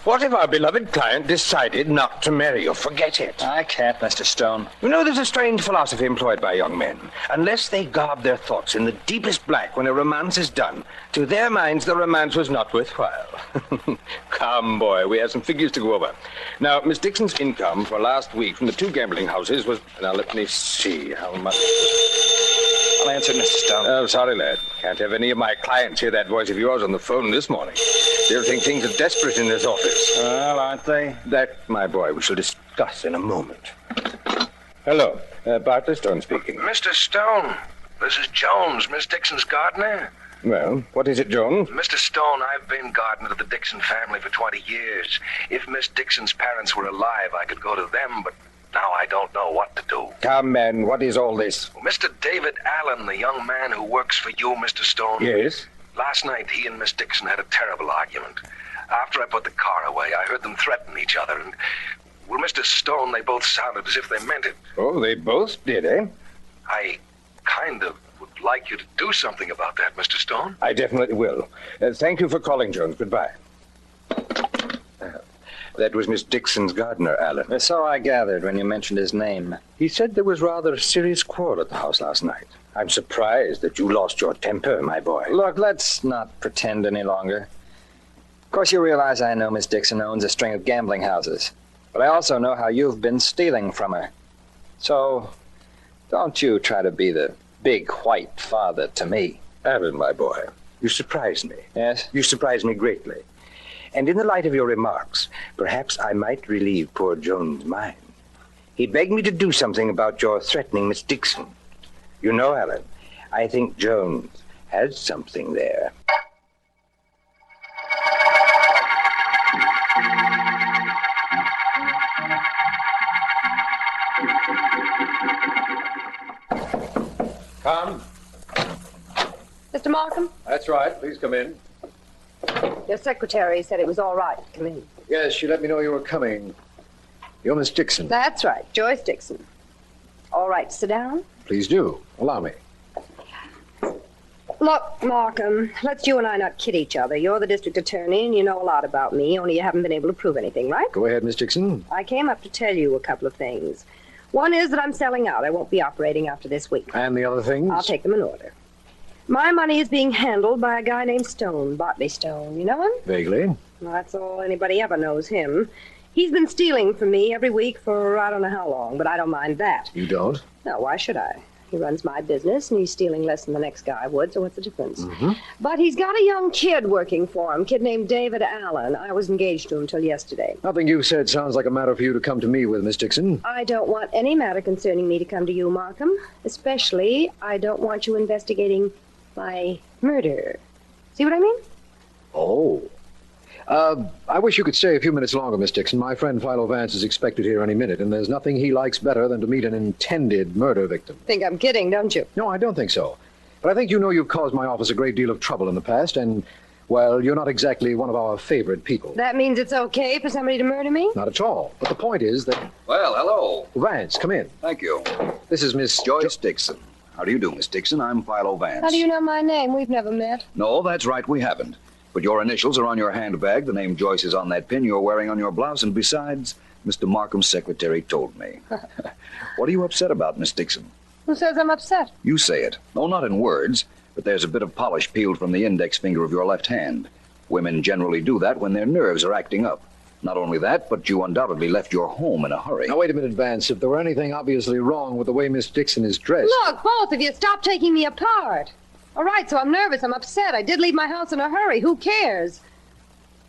What if our beloved client decided not to marry you? Forget it. I can't, Mr. Stone. You know, there's a strange philosophy employed by young men. Unless they garb their thoughts in the deepest black when a romance is done, to their minds the romance was not worthwhile. Come, boy, we have some figures to go over. Now, Miss Dixon's income for last week from the two gambling houses was... Now, let me see how much... I'll answer, Mr. Stone. Oh, sorry, lad. Can't have any of my clients hear that voice of yours on the phone this morning. They'll think things are desperate in this office. Well, aren't they? That, my boy, we shall discuss in a moment. Hello. Bartley Stone speaking. Mr. Stone, this is Jones, Miss Dixon's gardener. Well, what is it, Jones? Mr. Stone, I've been gardener to the Dixon family for 20 years. If Miss Dixon's parents were alive, I could go to them, but now I don't know what to do. Come, man, what is all this? Well, Mr. David Allen, the young man who works for you, Mr. Stone. Yes? Last night, he and Miss Dixon had a terrible argument. After I put the car away, I heard them threaten each other, and, well, Mr. Stone, they both sounded as if they meant it. Oh, they both did, eh? I kind of would like you to do something about that, Mr. Stone. I definitely will. Thank you for calling, Jones. Goodbye. That was Miss Dixon's gardener, Allen. So I gathered when you mentioned his name. He said there was rather a serious quarrel at the house last night. I'm surprised that you lost your temper, my boy. Look, let's not pretend any longer. Of course, you realize I know Miss Dixon owns a string of gambling houses. But I also know how you've been stealing from her. So, don't you try to be the big white father to me. Allen, my boy, you surprised me. Yes? You surprised me greatly. And in the light of your remarks, perhaps I might relieve poor Jones' mind. He begged me to do something about your threatening Miss Dixon. You know, Allen, I think Jones has something there. Come. Mr. Markham, That's right. Please come in. your secretary said it was all right to come in. Yes, she let me know you were coming. You're Miss Dixon. That's right, Joyce Dixon. All right, sit down. Please do. Allow me. Look, Markham, let's you and I not kid each other. You're the district attorney and you know a lot about me, only you haven't been able to prove anything, right? Go ahead, Miss Dixon. I came up to tell you a couple of things. One is that I'm selling out. I won't be operating after this week. And the other things? I'll take them in order. My money is being handled by a guy named Stone, Bartley Stone. You know him? Vaguely. Well, that's all anybody ever knows him. He's been stealing from me every week for I don't know how long, but I don't mind that. You don't? No, why should I? He runs my business, and he's stealing less than the next guy would, so what's the difference? Mm-hmm. But he's got a young kid working for him, kid named David Allen. I was engaged to him till yesterday. Nothing you've said sounds like a matter for you to come to me with, Miss Dixon. I don't want any matter concerning me to come to you, Markham. Especially, I don't want you investigating my murder. See what I mean? Oh. I wish you could stay a few minutes longer, Miss Dixon. My friend Philo Vance is expected here any minute, and there's nothing he likes better than to meet an intended murder victim. Think I'm kidding, don't you? No, I don't think so. But I think you know you've caused my office a great deal of trouble in the past, and, well, you're not exactly one of our favorite people. That means it's okay for somebody to murder me? Not at all. But the point is that... Well, hello. Vance, come in. Thank you. This is Miss... Joyce Dixon. How do you do, Miss Dixon? I'm Philo Vance. How do you know my name? We've never met. No, that's right, we haven't. But your initials are on your handbag, the name Joyce is on that pin you're wearing on your blouse, and besides, Mr. Markham's secretary told me. What are you upset about, Miss Dixon? Who says I'm upset? You say it. No, not in words, but there's a bit of polish peeled from the index finger of your left hand. Women generally do that when their nerves are acting up. Not only that, but you undoubtedly left your home in a hurry. Now, wait a minute, Vance. If there were anything obviously wrong with the way Miss Dixon is dressed... Look, both of you, stop taking me apart. All right, so I'm nervous, I'm upset. I did leave my house in a hurry. Who cares?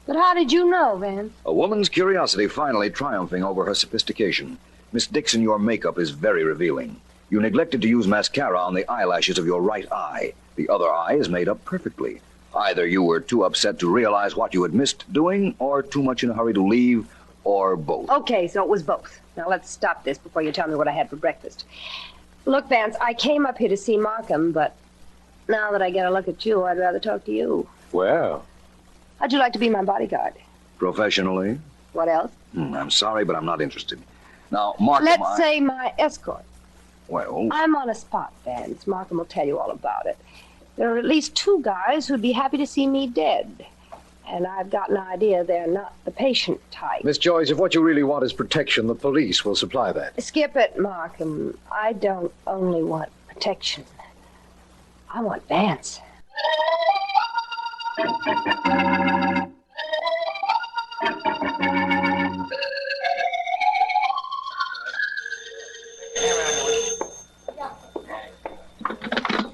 But how did you know, Vance? A woman's curiosity finally triumphing over her sophistication. Miss Dixon, your makeup is very revealing. You neglected to use mascara on the eyelashes of your right eye. The other eye is made up perfectly. Either you were too upset to realize what you had missed doing, or too much in a hurry to leave, or both. Okay, so it was both. Now let's stop this before you tell me what I had for breakfast. Look, Vance, I came up here to see Markham, but now that I get a look at you, I'd rather talk to you. Well, How'd you like to be my bodyguard? professionally? What else? I'm sorry, but I'm not interested. Now, Markham, Let's say my escort. Well, I'm on a spot, Vance. Markham will tell you all about it. There are at least 2 guys who'd be happy to see me dead. And I've got an idea they're not the patient type. Miss Joyce, if what you really want is protection, the police will supply that. Skip it, Markham. I don't only want protection. I want Vance.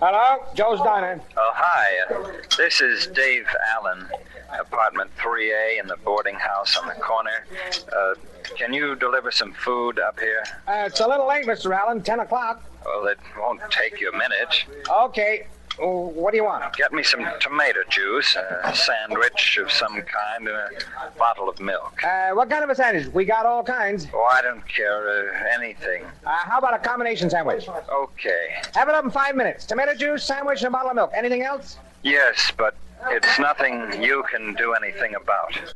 Hello, Joe's Diner. Oh, hi. This is Dave Allen, apartment 3A in the boarding house on the corner. Can you deliver some food up here? It's a little late, Mr. Allen, 10 o'clock. Well, it won't take you a minute. Okay. What do you want? Get me some tomato juice, a sandwich of some kind, and a bottle of milk. What kind of a sandwich? We got all kinds. Oh, I don't care. Anything. How about a combination sandwich? Okay. Have it up in 5 minutes. Tomato juice, sandwich, and a bottle of milk. Anything else? Yes, but it's nothing you can do anything about.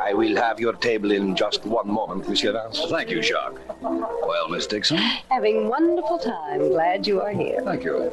I will have your table in just one moment, Monsieur Vance. Thank you, Jacques. Well, Miss Dixon? Having wonderful time. Glad you are here. Thank you.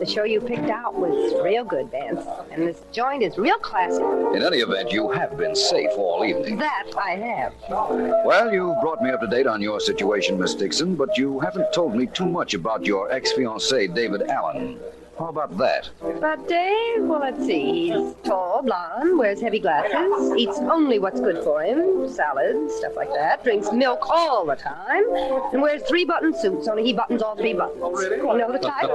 The show you picked out was real good, Vance. And this joint is real classy. In any event, you have been safe all evening. That I have. Well, you brought me up to date on your situation, Miss Dixon, but you haven't told me too much about your ex-fiancé, David Allen. How about that? But Dave, well, let's see. He's tall, blonde, wears heavy glasses, eats only what's good for him, salads, stuff like that, drinks milk all the time, and wears 3-button suits, only he buttons all 3 buttons. You know the type?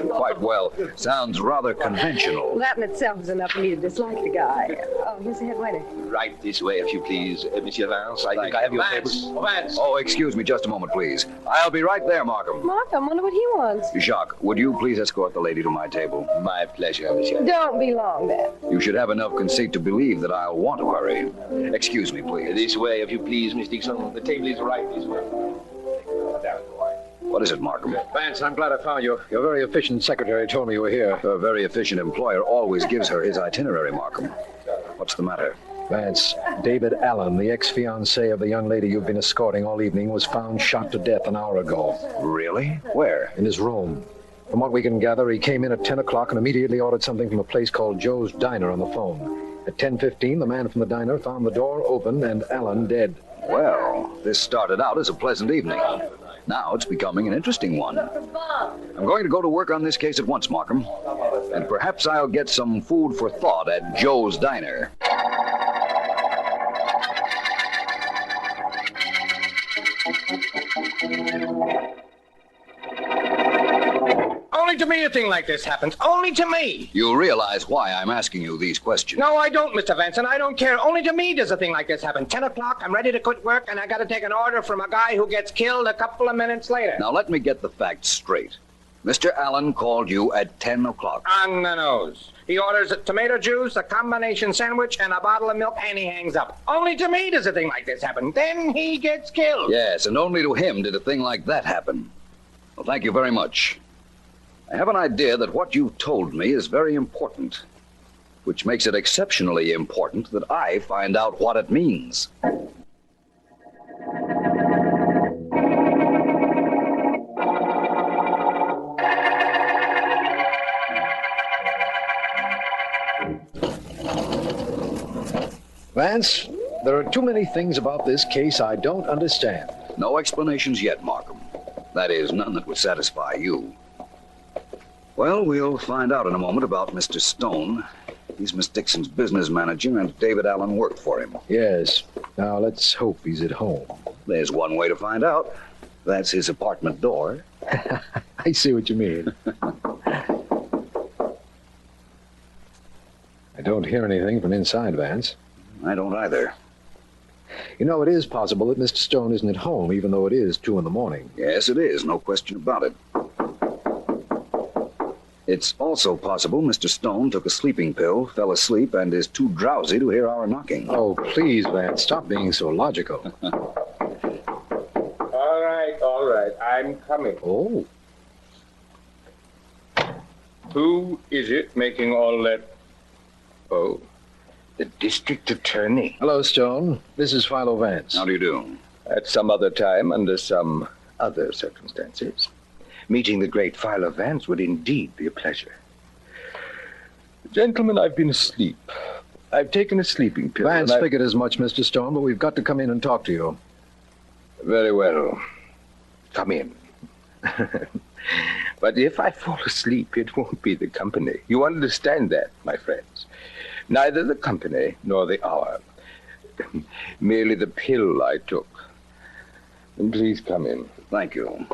Quite well. Sounds rather conventional. That in itself is enough for me to dislike the guy. Oh, here's the head waiter. Right this way, if you please, Monsieur Vance. I think I have your Vance. papers. Vance! Oh, excuse me just a moment, please. I'll be right there, Markham. Markham, wonder what he wants. Jacques, would you please escort the lady to my table? My pleasure, Monsieur. Don't be long, then. You should have enough conceit to believe that I'll want to hurry. Excuse me, please. This way, if you please, Miss Dixon. The table is right this way. What is it, Markham? Vance, I'm glad I found you. Your very efficient secretary told me you were here. A very efficient employer always gives her his itinerary, Markham. What's the matter? Vance, David Allen, the ex-fiancé of the young lady you've been escorting all evening, was found shot to death an hour ago. Really? Where? In his room. From what we can gather, he came in at 10 o'clock and immediately ordered something from a place called Joe's Diner on the phone. At 10:15, the man from the diner found the door open and Allen dead. Well, this started out as a pleasant evening. Now it's becoming an interesting one. I'm going to go to work on this case at once, Markham. And perhaps I'll get some food for thought at Joe's Diner. Only to me a thing like this happens. Only to me. You realize why I'm asking you these questions. No, I don't, Mr. Vance, and I don't care. Only to me does a thing like this happen. 10 o'clock, I'm ready to quit work, and I got to take an order from a guy who gets killed a couple of minutes later. Now, let me get the facts straight. Mr. Allen called you at 10 o'clock. On the nose. He orders tomato juice, a combination sandwich, and a bottle of milk, and he hangs up. Only to me does a thing like this happen. Then he gets killed. Yes, and only to him did a thing like that happen. Well, thank you very much. I have an idea that what you've told me is very important, which makes it exceptionally important that I find out what it means. Vance, there are too many things about this case I don't understand. No explanations yet, Markham. That is, none that would satisfy you. Well, we'll find out in a moment about Mr. Stone. He's Miss Dixon's business manager, and David Allen worked for him. Yes. Now, let's hope he's at home. There's one way to find out. That's his apartment door. I see what you mean. I don't hear anything from inside, Vance. I don't either. You know, it is possible that Mr. Stone isn't at home, even though it is 2 in the morning. Yes, it is. No question about it. It's also possible Mr. Stone took a sleeping pill, fell asleep, and is too drowsy to hear our knocking. Oh, please, Vance, stop being so logical. All right. I'm coming. Oh. Who is it making all that? Oh, the district attorney. Hello, Stone. This is Philo Vance. How do you do? At some other time, under some other circumstances, meeting the great Philo Vance would indeed be a pleasure. Gentlemen, I've been asleep. I've taken a sleeping pill. Vance figured as much, Mr. Stone, but we've got to come in and talk to you. Very well. Come in. But if I fall asleep, it won't be the company. You understand that, my friends. Neither the company nor the hour. Merely the pill I took. And please come in. Thank you.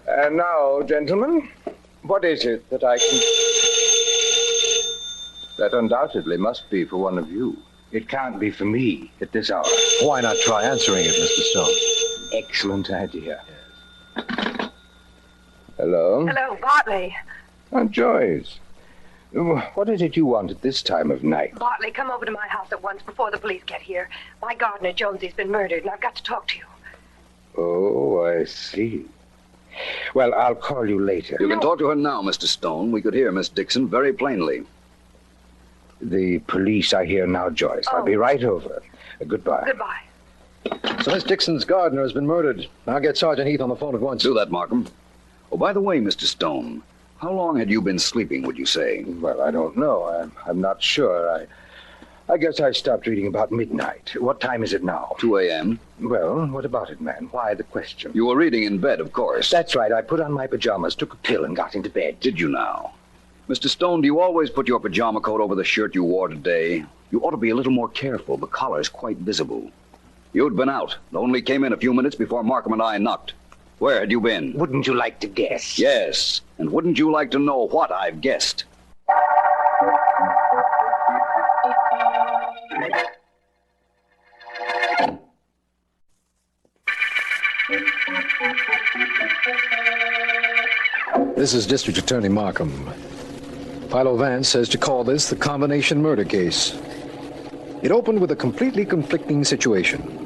And now, gentlemen, what is it that I can... That undoubtedly must be for one of you. It can't be for me at this hour. Why not try answering it, Mr. Stone? Excellent idea. Hello? Hello, Bartley. Aunt Joyce. What is it you want at this time of night? Bartley, come over to my house at once before the police get here. My gardener, Jonesy's been murdered, and I've got to talk to you. Oh, I see. Well, I'll call you later. You can talk to her now, Mr. Stone. We could hear Miss Dixon very plainly. The police are here now, Joyce. I'll be right over. Goodbye. Goodbye. So Miss Dixon's gardener has been murdered. I'll get Sergeant Heath on the phone at once. Do that, Markham. Oh, by the way, Mr. Stone, how long had you been sleeping, would you say? Well, I don't know. I'm not sure. I guess I stopped reading about midnight. What time is it now? 2 a.m. Well, what about it, man? Why the question? You were reading in bed, of course. That's right. I put on my pajamas, took a pill, and got into bed. Did you now? Mr. Stone, do you always put your pajama coat over the shirt you wore today? You ought to be a little more careful. The collar's quite visible. You'd been out. Only came in a few minutes before Markham and I knocked. Where had you been? Wouldn't you like to guess? Yes. And wouldn't you like to know what I've guessed? This is District Attorney Markham. Philo Vance says to call this the combination murder case. It opened with a completely conflicting situation.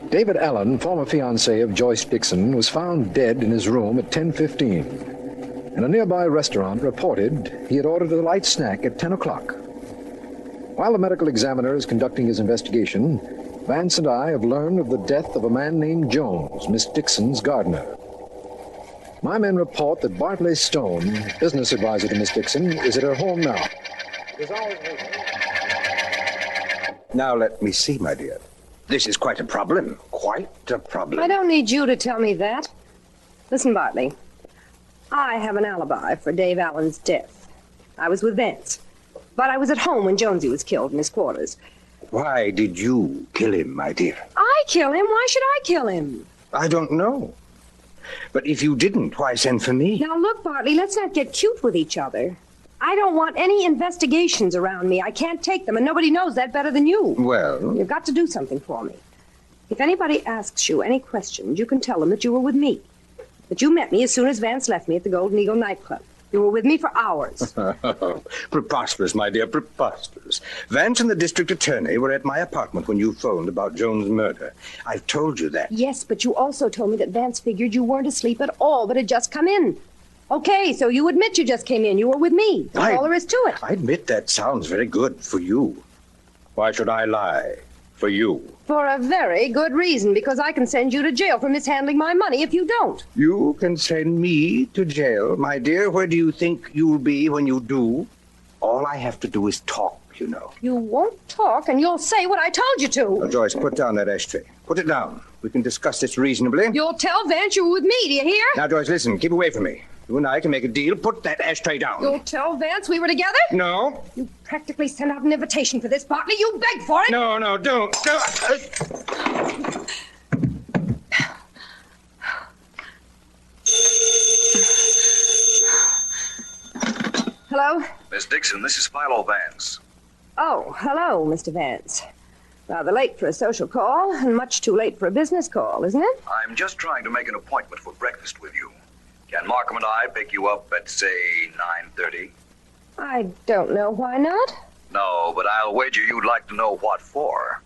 David Allen, former fiancé of Joyce Dixon, was found dead in his room at 10:15. And a nearby restaurant reported he had ordered a light snack at 10 o'clock. While the medical examiner is conducting his investigation, Vance and I have learned of the death of a man named Jones, Miss Dixon's gardener. My men report that Bartley Stone, business advisor to Miss Dixon, is at her home now. Now let me see, my dear. This is quite a problem. Quite a problem. I don't need you to tell me that. Listen, Bartley. I have an alibi for Dave Allen's death. I was with Vance. But I was at home when Jonesy was killed in his quarters. Why did you kill him, my dear? I kill him? Why should I kill him? I don't know. But if you didn't, why send for me? Now, look, Bartley, let's not get cute with each other. I don't want any investigations around me. I can't take them, and nobody knows that better than you. Well? You've got to do something for me. If anybody asks you any questions, you can tell them that you were with me. That you met me as soon as Vance left me at the Golden Eagle nightclub. You were with me for hours. Preposterous, my dear, preposterous. Vance and the district attorney were at my apartment when you phoned about Jones' murder. I've told you that. Yes, but you also told me that Vance figured you weren't asleep at all, but had just come in. Okay, so you admit you just came in. You were with me. That's all there is to it. I admit that sounds very good for you. Why should I lie? For you. For a very good reason, because I can send you to jail for mishandling my money if you don't. You can send me to jail, my dear. Where do you think you'll be when you do? All I have to do is talk, you know. You won't talk, and you'll say what I told you to. Now, Joyce, put down that ashtray. Put it down. We can discuss this reasonably. You'll tell Vance you were with me, do you hear? Now, Joyce, listen. Keep away from me. You and I can make a deal. Put that ashtray down. You'll tell Vance we were together? No. You practically sent out an invitation for this, Bartley. You begged for it. No, don't. Hello? Miss Dixon, this is Philo Vance. Oh, hello, Mr. Vance. Rather late for a social call, and much too late for a business call, isn't it? I'm just trying to make an appointment for breakfast with you. Can Markham and I pick you up at, say, 9:30? I don't know. Why not? No, but I'll wager you'd like to know what for.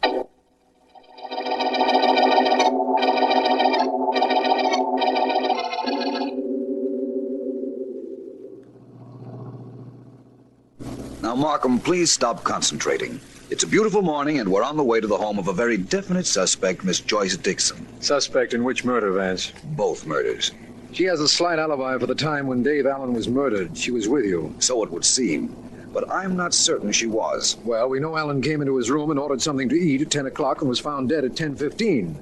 Now, Markham, please stop concentrating. It's a beautiful morning, and we're on the way to the home of a very definite suspect, Miss Joyce Dixon. Suspect in which murder, Vance? Both murders. She has a slight alibi for the time when Dave Allen was murdered. She was with you. So it would seem. But I'm not certain she was. Well, we know Allen came into his room and ordered something to eat at 10 o'clock and was found dead at 10:15.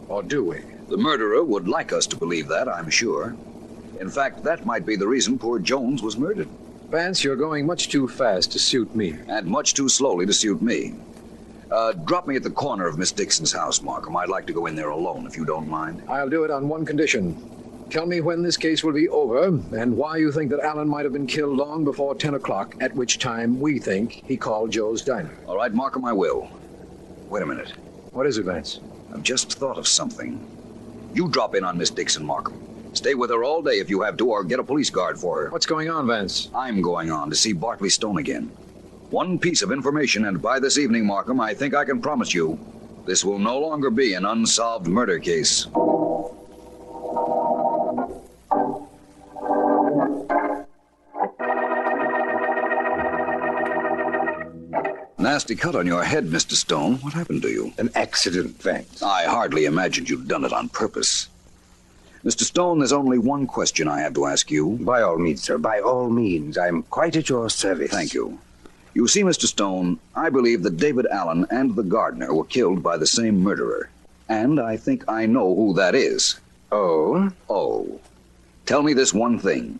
Or do we? The murderer would like us to believe that, I'm sure. In fact, that might be the reason poor Jones was murdered. Vance, you're going much too fast to suit me. And much too slowly to suit me. Drop me at the corner of Miss Dixon's house, Markham. I'd like to go in there alone, if you don't mind. I'll do it on one condition. Tell me when this case will be over, and why you think that Allen might have been killed long before 10 o'clock, at which time we think he called Joe's Diner. All right, Markham, I will. Wait a minute. What is it, Vance? I've just thought of something. You drop in on Miss Dixon, Markham. Stay with her all day if you have to, or get a police guard for her. What's going on, Vance? I'm going on to see Bartley Stone again. One piece of information, and by this evening, Markham, I think I can promise you, this will no longer be an unsolved murder case. Nasty cut on your head, Mr. Stone. What happened to you? An accident, Vance. I hardly imagined you'd done it on purpose. Mr. Stone, there's only one question I have to ask you. By all means, sir. By all means. I'm quite at your service. Thank you. You see, Mr. Stone, I believe that David Allen and the gardener were killed by the same murderer. And I think I know who that is. Oh? Oh. Tell me this one thing.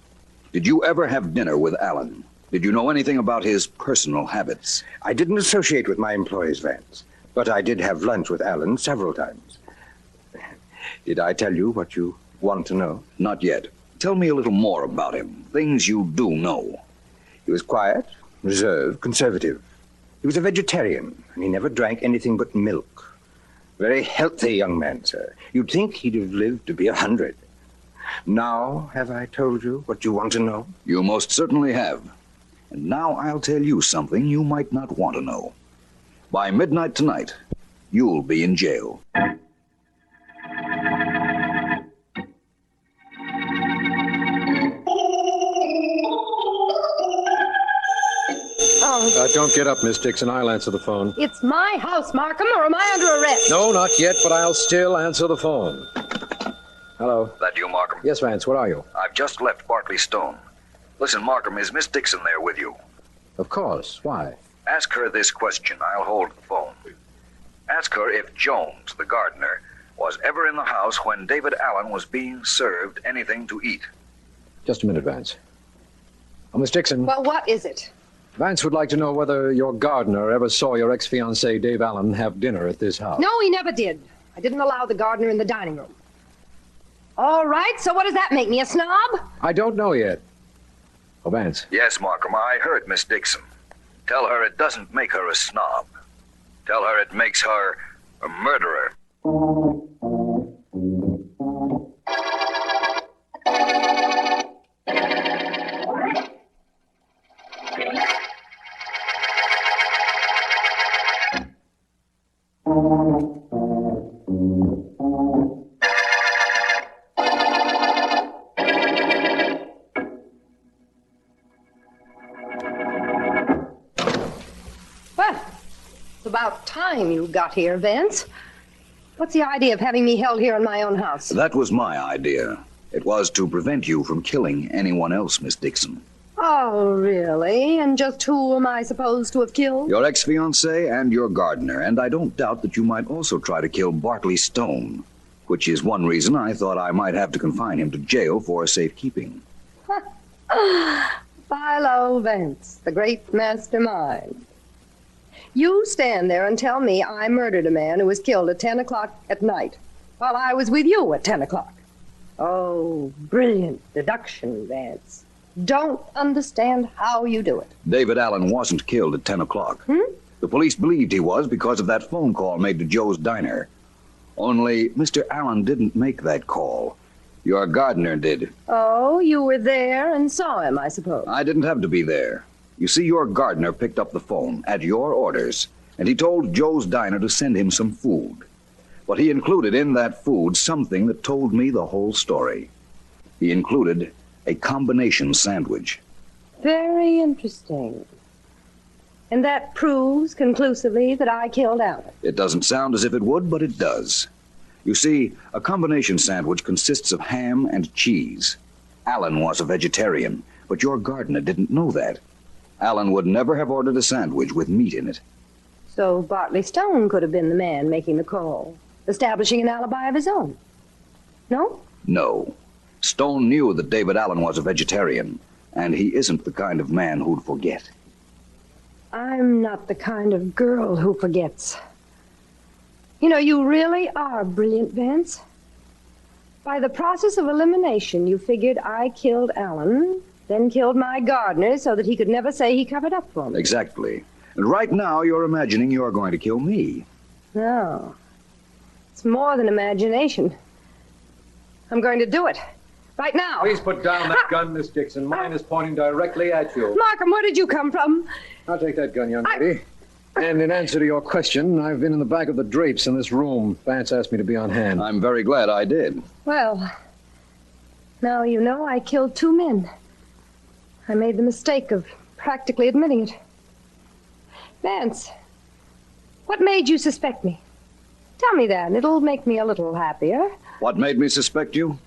Did you ever have dinner with Allen? Did you know anything about his personal habits? I didn't associate with my employees, Vance, but I did have lunch with Allen several times. Did I tell you what you want to know? Not yet. Tell me a little more about him. Things you do know. He was quiet, reserved, conservative. He was a vegetarian, and he never drank anything but milk. Very healthy young man, sir. You'd think he'd have lived to be 100. Now, have I told you what you want to know? You most certainly have. And now I'll tell you something you might not want to know. By midnight tonight, you'll be in jail. Don't get up, Miss Dixon. I'll answer the phone. It's my house, Markham, or am I under arrest? No, not yet, but I'll still answer the phone. Hello. That you, Markham? Yes, Vance, what are you? I've just left Bartley Stone. Listen, Markham, is Miss Dixon there with you? Of course. Why? Ask her this question. I'll hold the phone. Ask her if Jones, the gardener, was ever in the house when David Allen was being served anything to eat. Just a minute, Vance. Oh, Miss Dixon. Well, what is it? Vance would like to know whether your gardener ever saw your ex-fiancé, Dave Allen, have dinner at this house. No, he never did. I didn't allow the gardener in the dining room. All right, so what does that make me, a snob? I don't know yet. Oh, Vance. Yes, Markham, I heard Miss Dixon. Tell her it doesn't make her a snob. Tell her it makes her a murderer. About time you got here, Vance. What's the idea of having me held here in my own house? That was my idea. It was to prevent you from killing anyone else, Miss Dixon. Oh, really? And just who am I supposed to have killed? Your ex-fiancé and your gardener, and I don't doubt that you might also try to kill Bartley Stone, which is one reason I thought I might have to confine him to jail for safekeeping. Philo Vance, the great mastermind. You stand there and tell me I murdered a man who was killed at 10 o'clock at night while I was with you at 10 o'clock. Oh, brilliant deduction, Vance. Don't understand how you do it. David Allen wasn't killed at 10 o'clock. The police believed he was because of that phone call made to Joe's diner. Only Mr. Allen didn't make that call. Your gardener did. Oh, you were there and saw him, I suppose. I didn't have to be there. You see, your gardener picked up the phone at your orders, and he told Joe's diner to send him some food. But he included in that food something that told me the whole story. He included a combination sandwich. Very interesting. And that proves conclusively that I killed Allen. It doesn't sound as if it would, but it does. You see, a combination sandwich consists of ham and cheese. Allen was a vegetarian, but your gardener didn't know that. Allen would never have ordered a sandwich with meat in it. So Bartley Stone could have been the man making the call, establishing an alibi of his own. No? No. Stone knew that David Allen was a vegetarian, and he isn't the kind of man who'd forget. I'm not the kind of girl who forgets. You know, you really are brilliant, Vance. By the process of elimination, you figured I killed Allen, then killed my gardener so that he could never say he covered up for me. Exactly. And right now, you're imagining you're going to kill me. No. It's more than imagination. I'm going to do it. Right now. Please put down that gun, Miss Dixon. Mine is pointing directly at you. Markham, where did you come from? I'll take that gun, young lady. And in answer to your question, I've been in the back of the drapes in this room. Vance asked me to be on hand. I'm very glad I did. Well, now you know I killed 2 men. I made the mistake of practically admitting it. Vance, what made you suspect me? Tell me that, and it'll make me a little happier. What made me suspect you?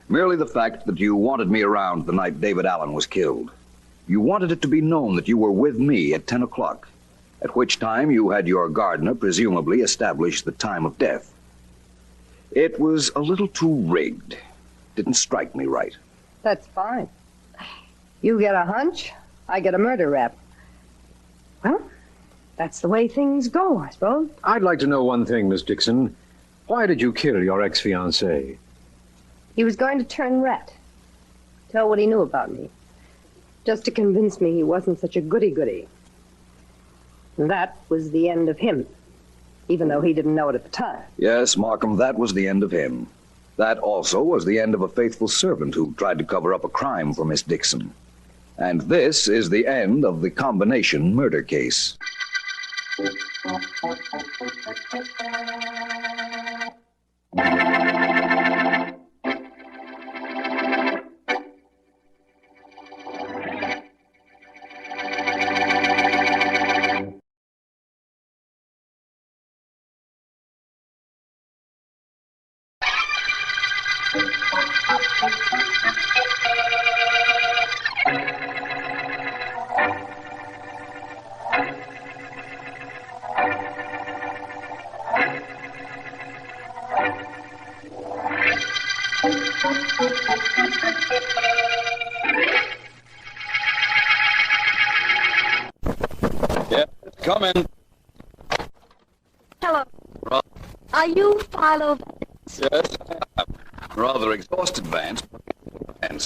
Merely the fact that you wanted me around the night David Allen was killed. You wanted it to be known that you were with me at 10 o'clock, at which time you had your gardener presumably establish the time of death. It was a little too rigged. Didn't strike me right. That's fine. You get a hunch, I get a murder rap. Well, that's the way things go, I suppose. I'd like to know one thing, Miss Dixon. Why did you kill your ex-fiancé? He was going to turn rat. Tell what he knew about me. Just to convince me he wasn't such a goody-goody. That was the end of him, even though he didn't know it at the time. Yes, Markham, that was the end of him. That also was the end of a faithful servant who tried to cover up a crime for Miss Dixon. And this is the end of the combination murder case. Yeah, come in. Hello. Are you Philo Vance? Yes, I am. Rather exhausted, Vance. You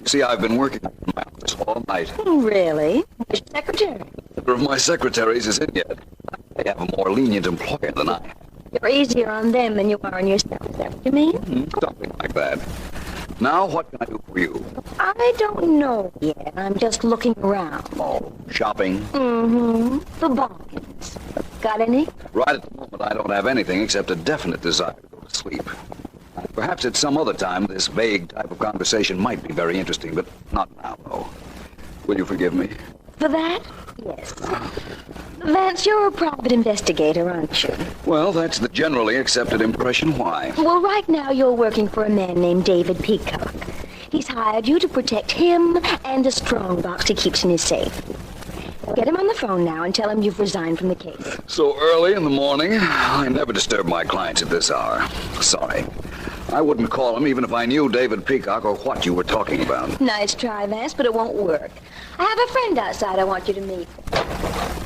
see, I've been working in my office all night. Really? Where's your secretary? Neither of my secretaries is in yet. They have a more lenient employer than I. You're easier on them than you are on yourself. Is that what you mean? Something like that. Now, what can I do for you? I don't know yet. I'm just looking around. Oh, shopping? Mm-hmm. For bargains. Got any? Right at the moment, I don't have anything except a definite desire to go to sleep. Perhaps at some other time, this vague type of conversation might be very interesting, but not now, though. Will you forgive me? For that? Yes. Vance, you're a private investigator, aren't you? Well, that's the generally accepted impression. Why? Well, right now you're working for a man named David Peacock. He's hired you to protect him and a strongbox he keeps in his safe. Get him on the phone now and tell him you've resigned from the case. So early in the morning? I never disturb my clients at this hour. Sorry. I wouldn't call him even if I knew David Peacock or what you were talking about. Nice try, Vance, but it won't work. I have a friend outside I want you to meet.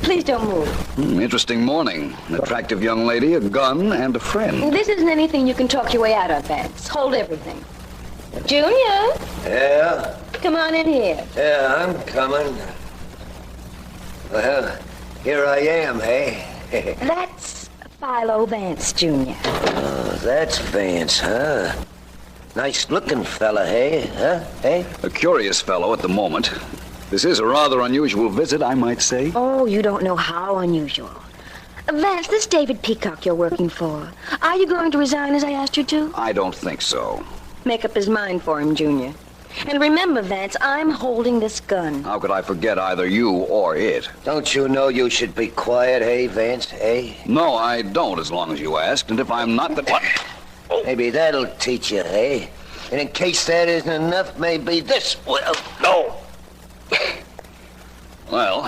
Please don't move. Interesting morning. An attractive young lady, a gun, and a friend. This isn't anything you can talk your way out of, Vance. Hold everything. Junior? Yeah? Come on in here. Yeah, I'm coming. Well, here I am, hey? That's Philo Vance, Jr. Oh, that's Vance, huh? Nice-looking fella, hey? Huh? Hey? A curious fellow at the moment. This is a rather unusual visit, I might say. Oh, you don't know how unusual. Vance, this David Peacock you're working for. Are you going to resign as I asked you to? I don't think so. Make up his mind for him, Junior. And remember, Vance, I'm holding this gun. How could I forget either you or it? Don't you know you should be quiet, hey, Vance, hey? No, I don't, as long as you asked. And if I'm not, then what? Maybe that'll teach you, hey? And in case that isn't enough, maybe this will. No! Well,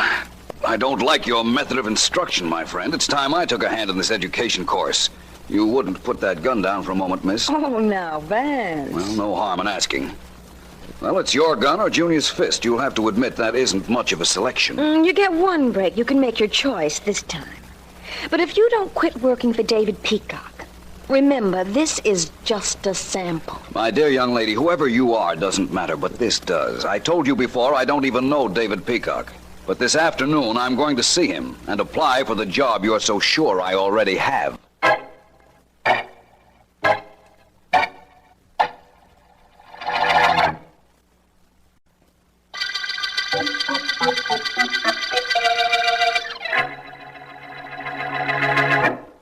I don't like your method of instruction, my friend. It's time I took a hand in this education course. You wouldn't put that gun down for a moment, miss? Oh, now, Vance. Well, no harm in asking. Well, it's your gun or Junior's fist. You'll have to admit that isn't much of a selection. You get one break. You can make your choice this time. But if you don't quit working for David Peacock, remember, this is just a sample. My dear young lady, whoever you are doesn't matter, but this does. I told you before I don't even know David Peacock. But this afternoon, I'm going to see him and apply for the job you're so sure I already have.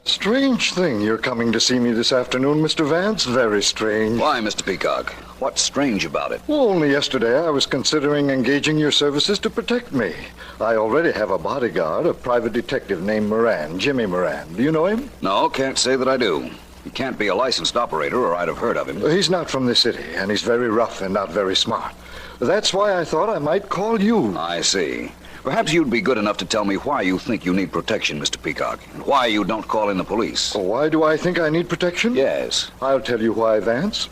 Strange thing you're coming to see me this afternoon, Mr. Vance. Very strange. Why, Mr. Peacock? What's strange about it? Well, only yesterday I was considering engaging your services to protect me. I already have a bodyguard, a private detective named Moran, Jimmy Moran. Do you know him? No, can't say that I do. He can't be a licensed operator, or I'd have heard of him. He's not from the city, and he's very rough and not very smart. That's why I thought I might call you. I see. Perhaps you'd be good enough to tell me why you think you need protection, Mr. Peacock, and why you don't call in the police. Why do I think I need protection? Yes. I'll tell you why, Vance.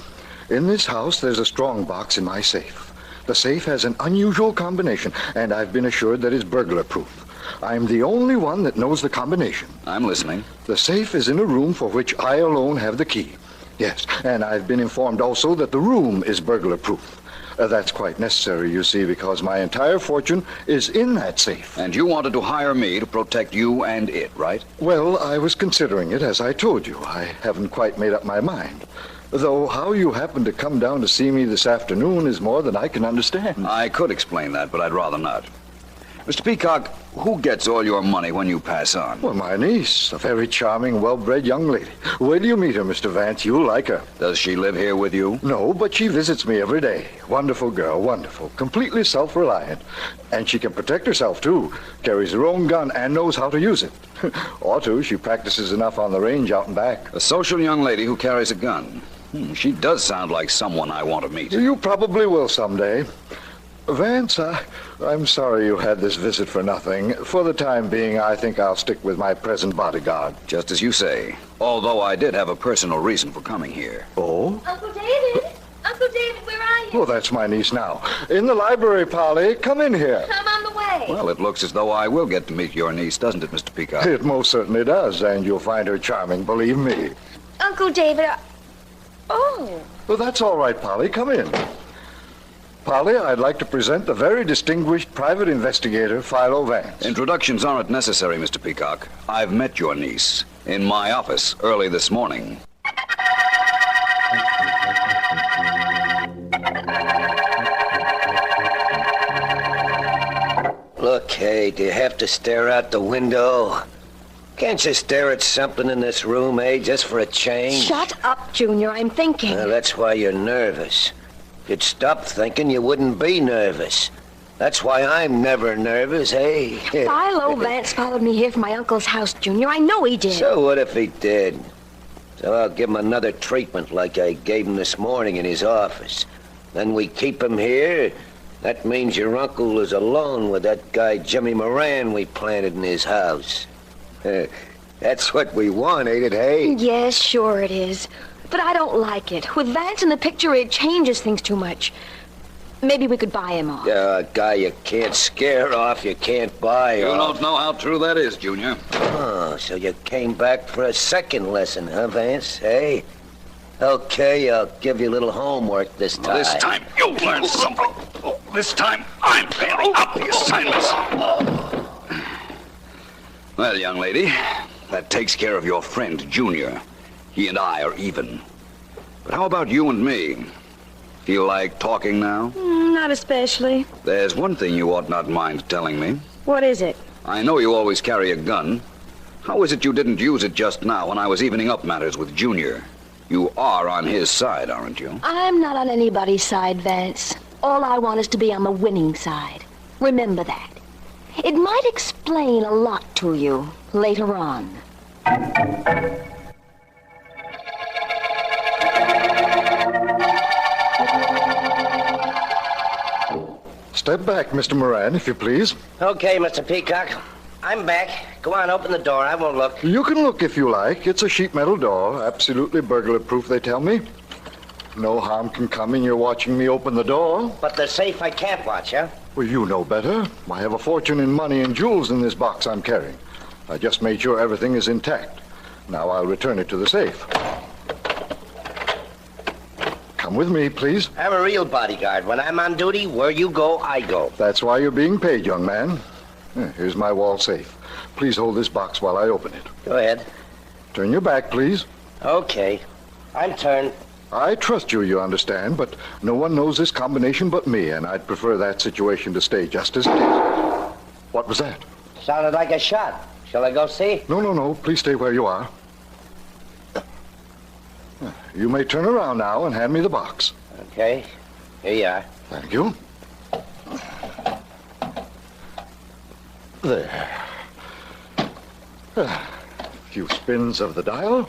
In this house, there's a strong box in my safe. The safe has an unusual combination, and I've been assured that it's burglar-proof. I'm the only one that knows the combination. I'm listening. The safe is in a room for which I alone have the key. Yes, and I've been informed also that the room is burglar-proof. That's quite necessary, you see, because my entire fortune is in that safe. And you wanted to hire me to protect you and it, right? Well, I was considering it, as I told you. I haven't quite made up my mind. Though how you happened to come down to see me this afternoon is more than I can understand. I could explain that, but I'd rather not. Mr. Peacock, who gets all your money when you pass on? Well, my niece, a very charming, well-bred young lady. Wait till you meet her, Mr. Vance. You'll like her. Does she live here with you? No, but she visits me every day. Wonderful girl, wonderful. Completely self-reliant. And she can protect herself, too. Carries her own gun and knows how to use it. Ought to. She practices enough on the range out and back. A social young lady who carries a gun. She does sound like someone I want to meet. You probably will someday. Vance, I'm sorry you had this visit for nothing. For the time being, I think I'll stick with my present bodyguard. Just as you say. Although I did have a personal reason for coming here. Oh? Uncle David! Uncle David, where are you? Oh, that's my niece now. In the library, Polly. Come in here. I'm on the way. Well, it looks as though I will get to meet your niece, doesn't it, Mr. Peacock? It most certainly does, and you'll find her charming, believe me. Uncle David, Oh. Well, that's all right, Polly. Come in. Polly, I'd like to present the very distinguished private investigator, Philo Vance. Introductions aren't necessary, Mr. Peacock. I've met your niece in my office early this morning. Look, hey, do you have to stare out the window? Can't you stare at something in this room, eh, just for a change? Shut up, Junior. I'm thinking. Well, that's why you're nervous. If you'd stop thinking, you wouldn't be nervous. That's why I'm never nervous, eh? Philo Vance followed me here from my uncle's house, Junior. I know he did. So what if he did? So I'll give him another treatment like I gave him this morning in his office. Then we keep him here. That means your uncle is alone with that guy Jimmy Moran we planted in his house. That's what we want, ain't it, hey? Yes, sure it is. But I don't like it. With Vance in the picture, it changes things too much. Maybe we could buy him off. A guy you can't scare off, you can't buy You off. don't know how true that is, Junior. Oh, so you came back for a second lesson, huh, Vance? Hey? Okay, I'll give you a little homework this time. This time you'll learn something. This time I'm failing out the assignments. Well, young lady, that takes care of your friend, Junior. He and I are even. But how about you and me? Feel like talking now? Not especially. There's one thing you ought not mind telling me. What is it? I know you always carry a gun. How is it you didn't use it just now when I was evening up matters with Junior? You are on his side, aren't you? I'm not on anybody's side, Vance. All I want is to be on the winning side. Remember that. It might explain a lot to you later on. Step back, Mr. Moran, if you please. Okay, Mr. Peacock. I'm back. Go on, open the door. I won't look. You can look if you like. It's a sheet metal door. Absolutely burglar-proof, they tell me. No harm can come in your watching me open the door. But the safe I can't watch, huh? Well, you know better. I have a fortune in money and jewels in this box I'm carrying. I just made sure everything is intact. Now I'll return it to the safe. Come with me, please. I'm a real bodyguard. When I'm on duty, where you go, I go. That's why you're being paid, young man. Here's my wall safe. Please hold this box while I open it. Go ahead. Turn your back, please. Okay. I'm turned. I trust you, you understand, but no one knows this combination but me, and I'd prefer that situation to stay just as it is. What was that? Sounded like a shot. Shall I go see? No. Please stay where you are. You may turn around now and hand me the box. Okay. Here you are. Thank you. There. A few spins of the dial.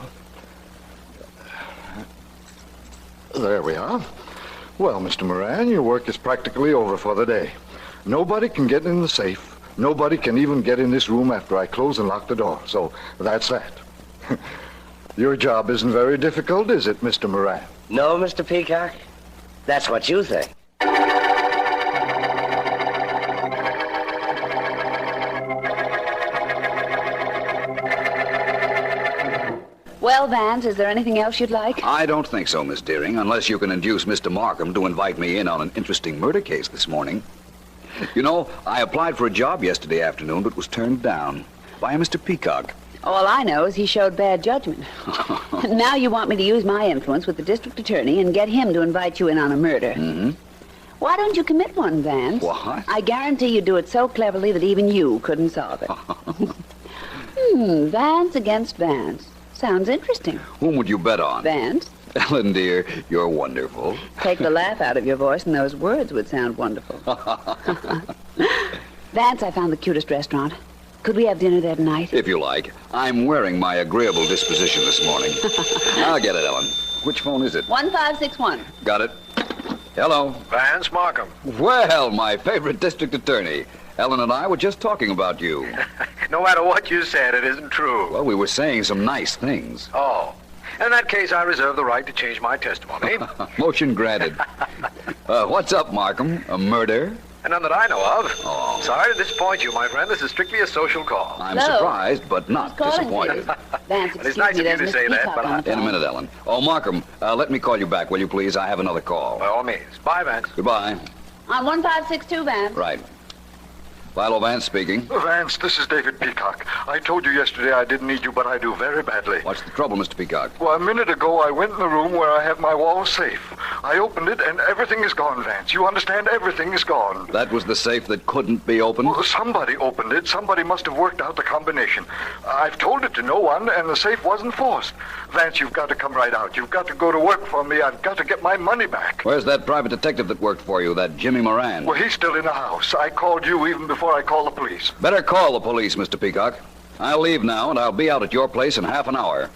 There we are. Well, Mr. Moran, your work is practically over for the day. Nobody can get in the safe. Nobody can even get in this room after I close and lock the door. So that's that. Your job isn't very difficult, is it, Mr. Moran? No, Mr. Peacock? That's what you think. Well, Vance, is there anything else you'd like? I don't think so, Miss Deering, unless you can induce Mr. Markham to invite me in on an interesting murder case this morning. You know, I applied for a job yesterday afternoon, but was turned down by a Mr. Peacock. All I know is he showed bad judgment. Now you want me to use my influence with the district attorney and get him to invite you in on a murder. Mm-hmm. Why don't you commit one, Vance? What? I guarantee you do it so cleverly that even you couldn't solve it. Vance against Vance. Sounds interesting. Whom would you bet on? Vance. Ellen, dear, you're wonderful. Take the laugh out of your voice and those words would sound wonderful. Vance, I found the cutest restaurant. Could we have dinner there tonight? If you like. I'm wearing my agreeable disposition this morning. I'll get it, Ellen. Which phone is it? 1561. Got it. Hello. Vance Markham. Well, my favorite district attorney. Ellen and I were just talking about you. No matter what you said, it isn't true. Well, we were saying some nice things. Oh. In that case, I reserve the right to change my testimony. Motion granted. What's up, Markham? A murder? None that I know of. Oh. Sorry to disappoint you, my friend. This is strictly a social call. I'm surprised, but not disappointed. Vance, It's nice of you to say that, but In a minute, Ellen. Oh, Markham, let me call you back, will you please? I have another call. By all means. Bye, Vance. Goodbye. On 1562, Vance. Right. Philo Vance speaking. Vance, this is David Peacock. I told you yesterday I didn't need you, but I do very badly. What's the trouble, Mr. Peacock? Well, a minute ago, I went in the room where I have my wall safe. I opened it, and everything is gone, Vance. You understand? Everything is gone. That was the safe that couldn't be opened? Well, somebody opened it. Somebody must have worked out the combination. I've told it to no one, and the safe wasn't forced. Vance, you've got to come right out. You've got to go to work for me. I've got to get my money back. Where's that private detective that worked for you, that Jimmy Moran? Well, he's still in the house. I called you even before I called the police. Better call the police, Mr. Peacock. I'll leave now, and I'll be out at your place in half an hour.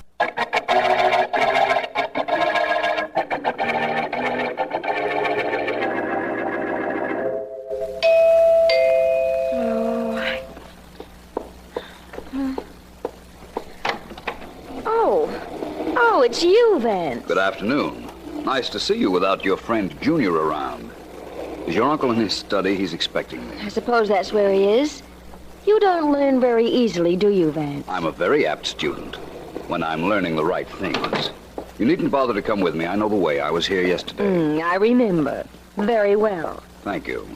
Oh, it's you, Vance. Good afternoon. Nice to see you without your friend Junior around. Is your uncle in his study? He's expecting me. I suppose that's where he is. You don't learn very easily, do you, Vance? I'm a very apt student when I'm learning the right things. You needn't bother to come with me. I know the way. I was here yesterday. I remember. Very well. Thank you.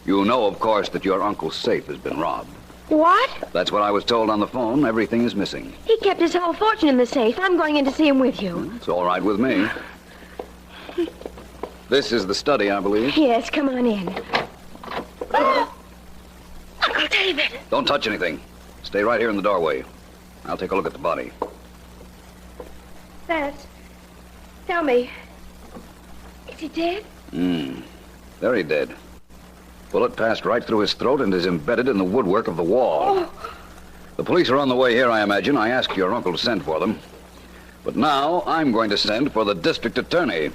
You know, of course, that your uncle's safe has been robbed. What? That's what I was told on the phone. Everything is missing. He kept his whole fortune in the safe. I'm going in to see him with you. It's all right with me. This is the study, I believe. Yes, come on in. Uncle David. Don't touch anything. Stay right here in the doorway. I'll take a look at the body. Vance, tell me, is he dead? Very dead. Bullet passed right through his throat and is embedded in the woodwork of the wall. The police are on the way here, I imagine. I asked your uncle to send for them. But now I'm going to send for the district attorney.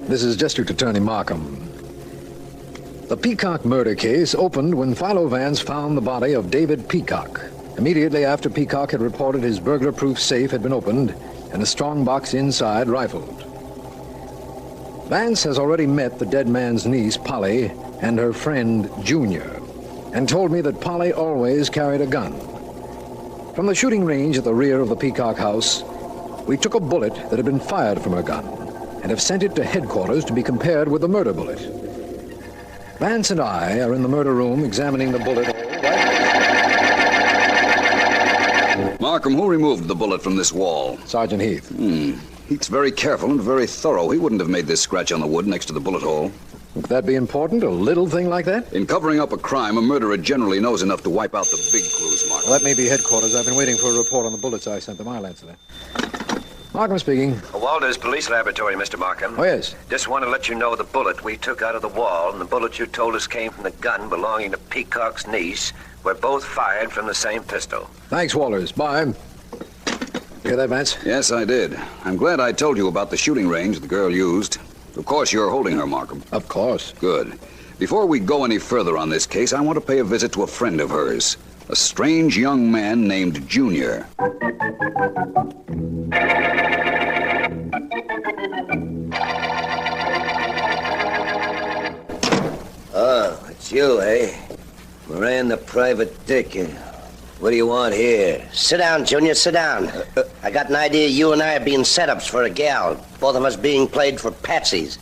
This is District Attorney Markham. The Peacock murder case opened when Philo Vance found the body of David Peacock, immediately after Peacock had reported his burglar-proof safe had been opened and a strong box inside rifled. Vance has already met the dead man's niece, Polly, and her friend, Junior, and told me that Polly always carried a gun. From the shooting range at the rear of the Peacock house, we took a bullet that had been fired from her gun and have sent it to headquarters to be compared with the murder bullet. Vance and I are in the murder room examining the bullet. Markham, who removed the bullet from this wall? Sergeant Heath. Heath's very careful and very thorough. He wouldn't have made this scratch on the wood next to the bullet hole. Would that be important, a little thing like that? In covering up a crime, a murderer generally knows enough to wipe out the big clues, Markham. Well, that may be headquarters. I've been waiting for a report on the bullets I sent them. I'll answer that. Markham speaking. Walter's Police Laboratory, Mr. Markham. Oh, yes. Just want to let you know the bullet we took out of the wall and the bullet you told us came from the gun belonging to Peacock's niece were both fired from the same pistol. Thanks, Walters. Bye. Hear that, Vance? Yes, I did. I'm glad I told you about the shooting range the girl used. Of course, you're holding her, Markham. Of course. Good. Before we go any further on this case, I want to pay a visit to a friend of hers. A strange young man named Junior. Oh, it's you, eh? Moran the private dick. What do you want here? Sit down, Junior, sit down. I got an idea you and I are being setups for a gal. Both of us being played for patsies.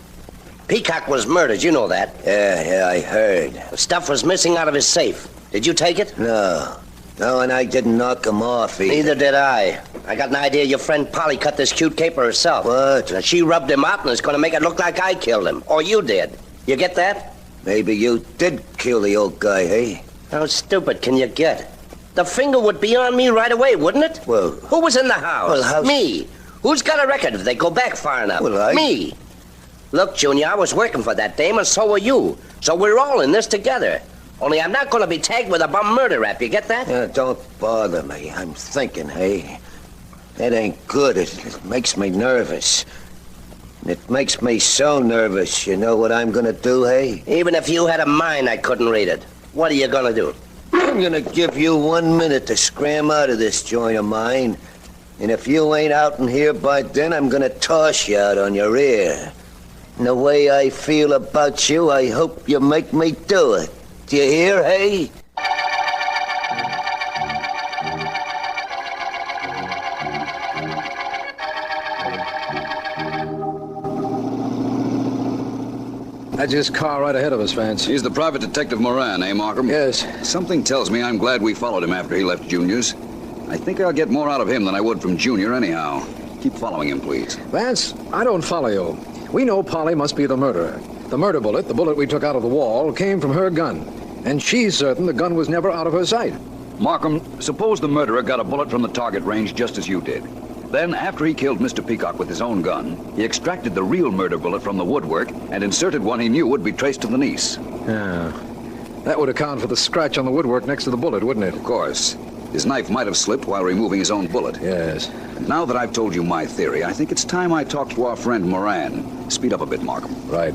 Peacock was murdered, you know that. Yeah, I heard. The stuff was missing out of his safe. Did you take it? No, and I didn't knock him off either. Neither did I. I got an idea your friend Polly cut this cute caper herself. What? And she rubbed him out and is going to make it look like I killed him. Or you did. You get that? Maybe you did kill the old guy, eh? How stupid can you get? The finger would be on me right away, wouldn't it? Well... Who was in the house? Well, me. Who's got a record if they go back far enough? Well, Me. Look, Junior, I was working for that dame and so were you. So we're all in this together. Only I'm not going to be tagged with a bum murder rap, you get that? Don't bother me. I'm thinking, hey. That ain't good. It makes me nervous. It makes me so nervous. You know what I'm going to do, hey? Even if you had a mind, I couldn't read it. What are you going to do? I'm going to give you 1 minute to scram out of this joint of mine. And if you ain't out in here by then, I'm going to toss you out on your ear. And the way I feel about you, I hope you make me do it. Do you hear, hey? That's his car right ahead of us, Vance. He's the private detective Moran, eh, Markham? Yes. Something tells me I'm glad we followed him after he left Junior's. I think I'll get more out of him than I would from Junior anyhow. Keep following him, please. Vance, I don't follow you. We know Polly must be the murderer. The murder bullet, the bullet we took out of the wall, came from her gun. And she's certain the gun was never out of her sight. Markham, suppose the murderer got a bullet from the target range just as you did. Then, after he killed Mr. Peacock with his own gun, he extracted the real murder bullet from the woodwork and inserted one he knew would be traced to the niece. Yeah. That would account for the scratch on the woodwork next to the bullet, wouldn't it? Of course. His knife might have slipped while removing his own bullet. Yes. And now that I've told you my theory, I think it's time I talk to our friend Moran. Speed up a bit, Markham. Right.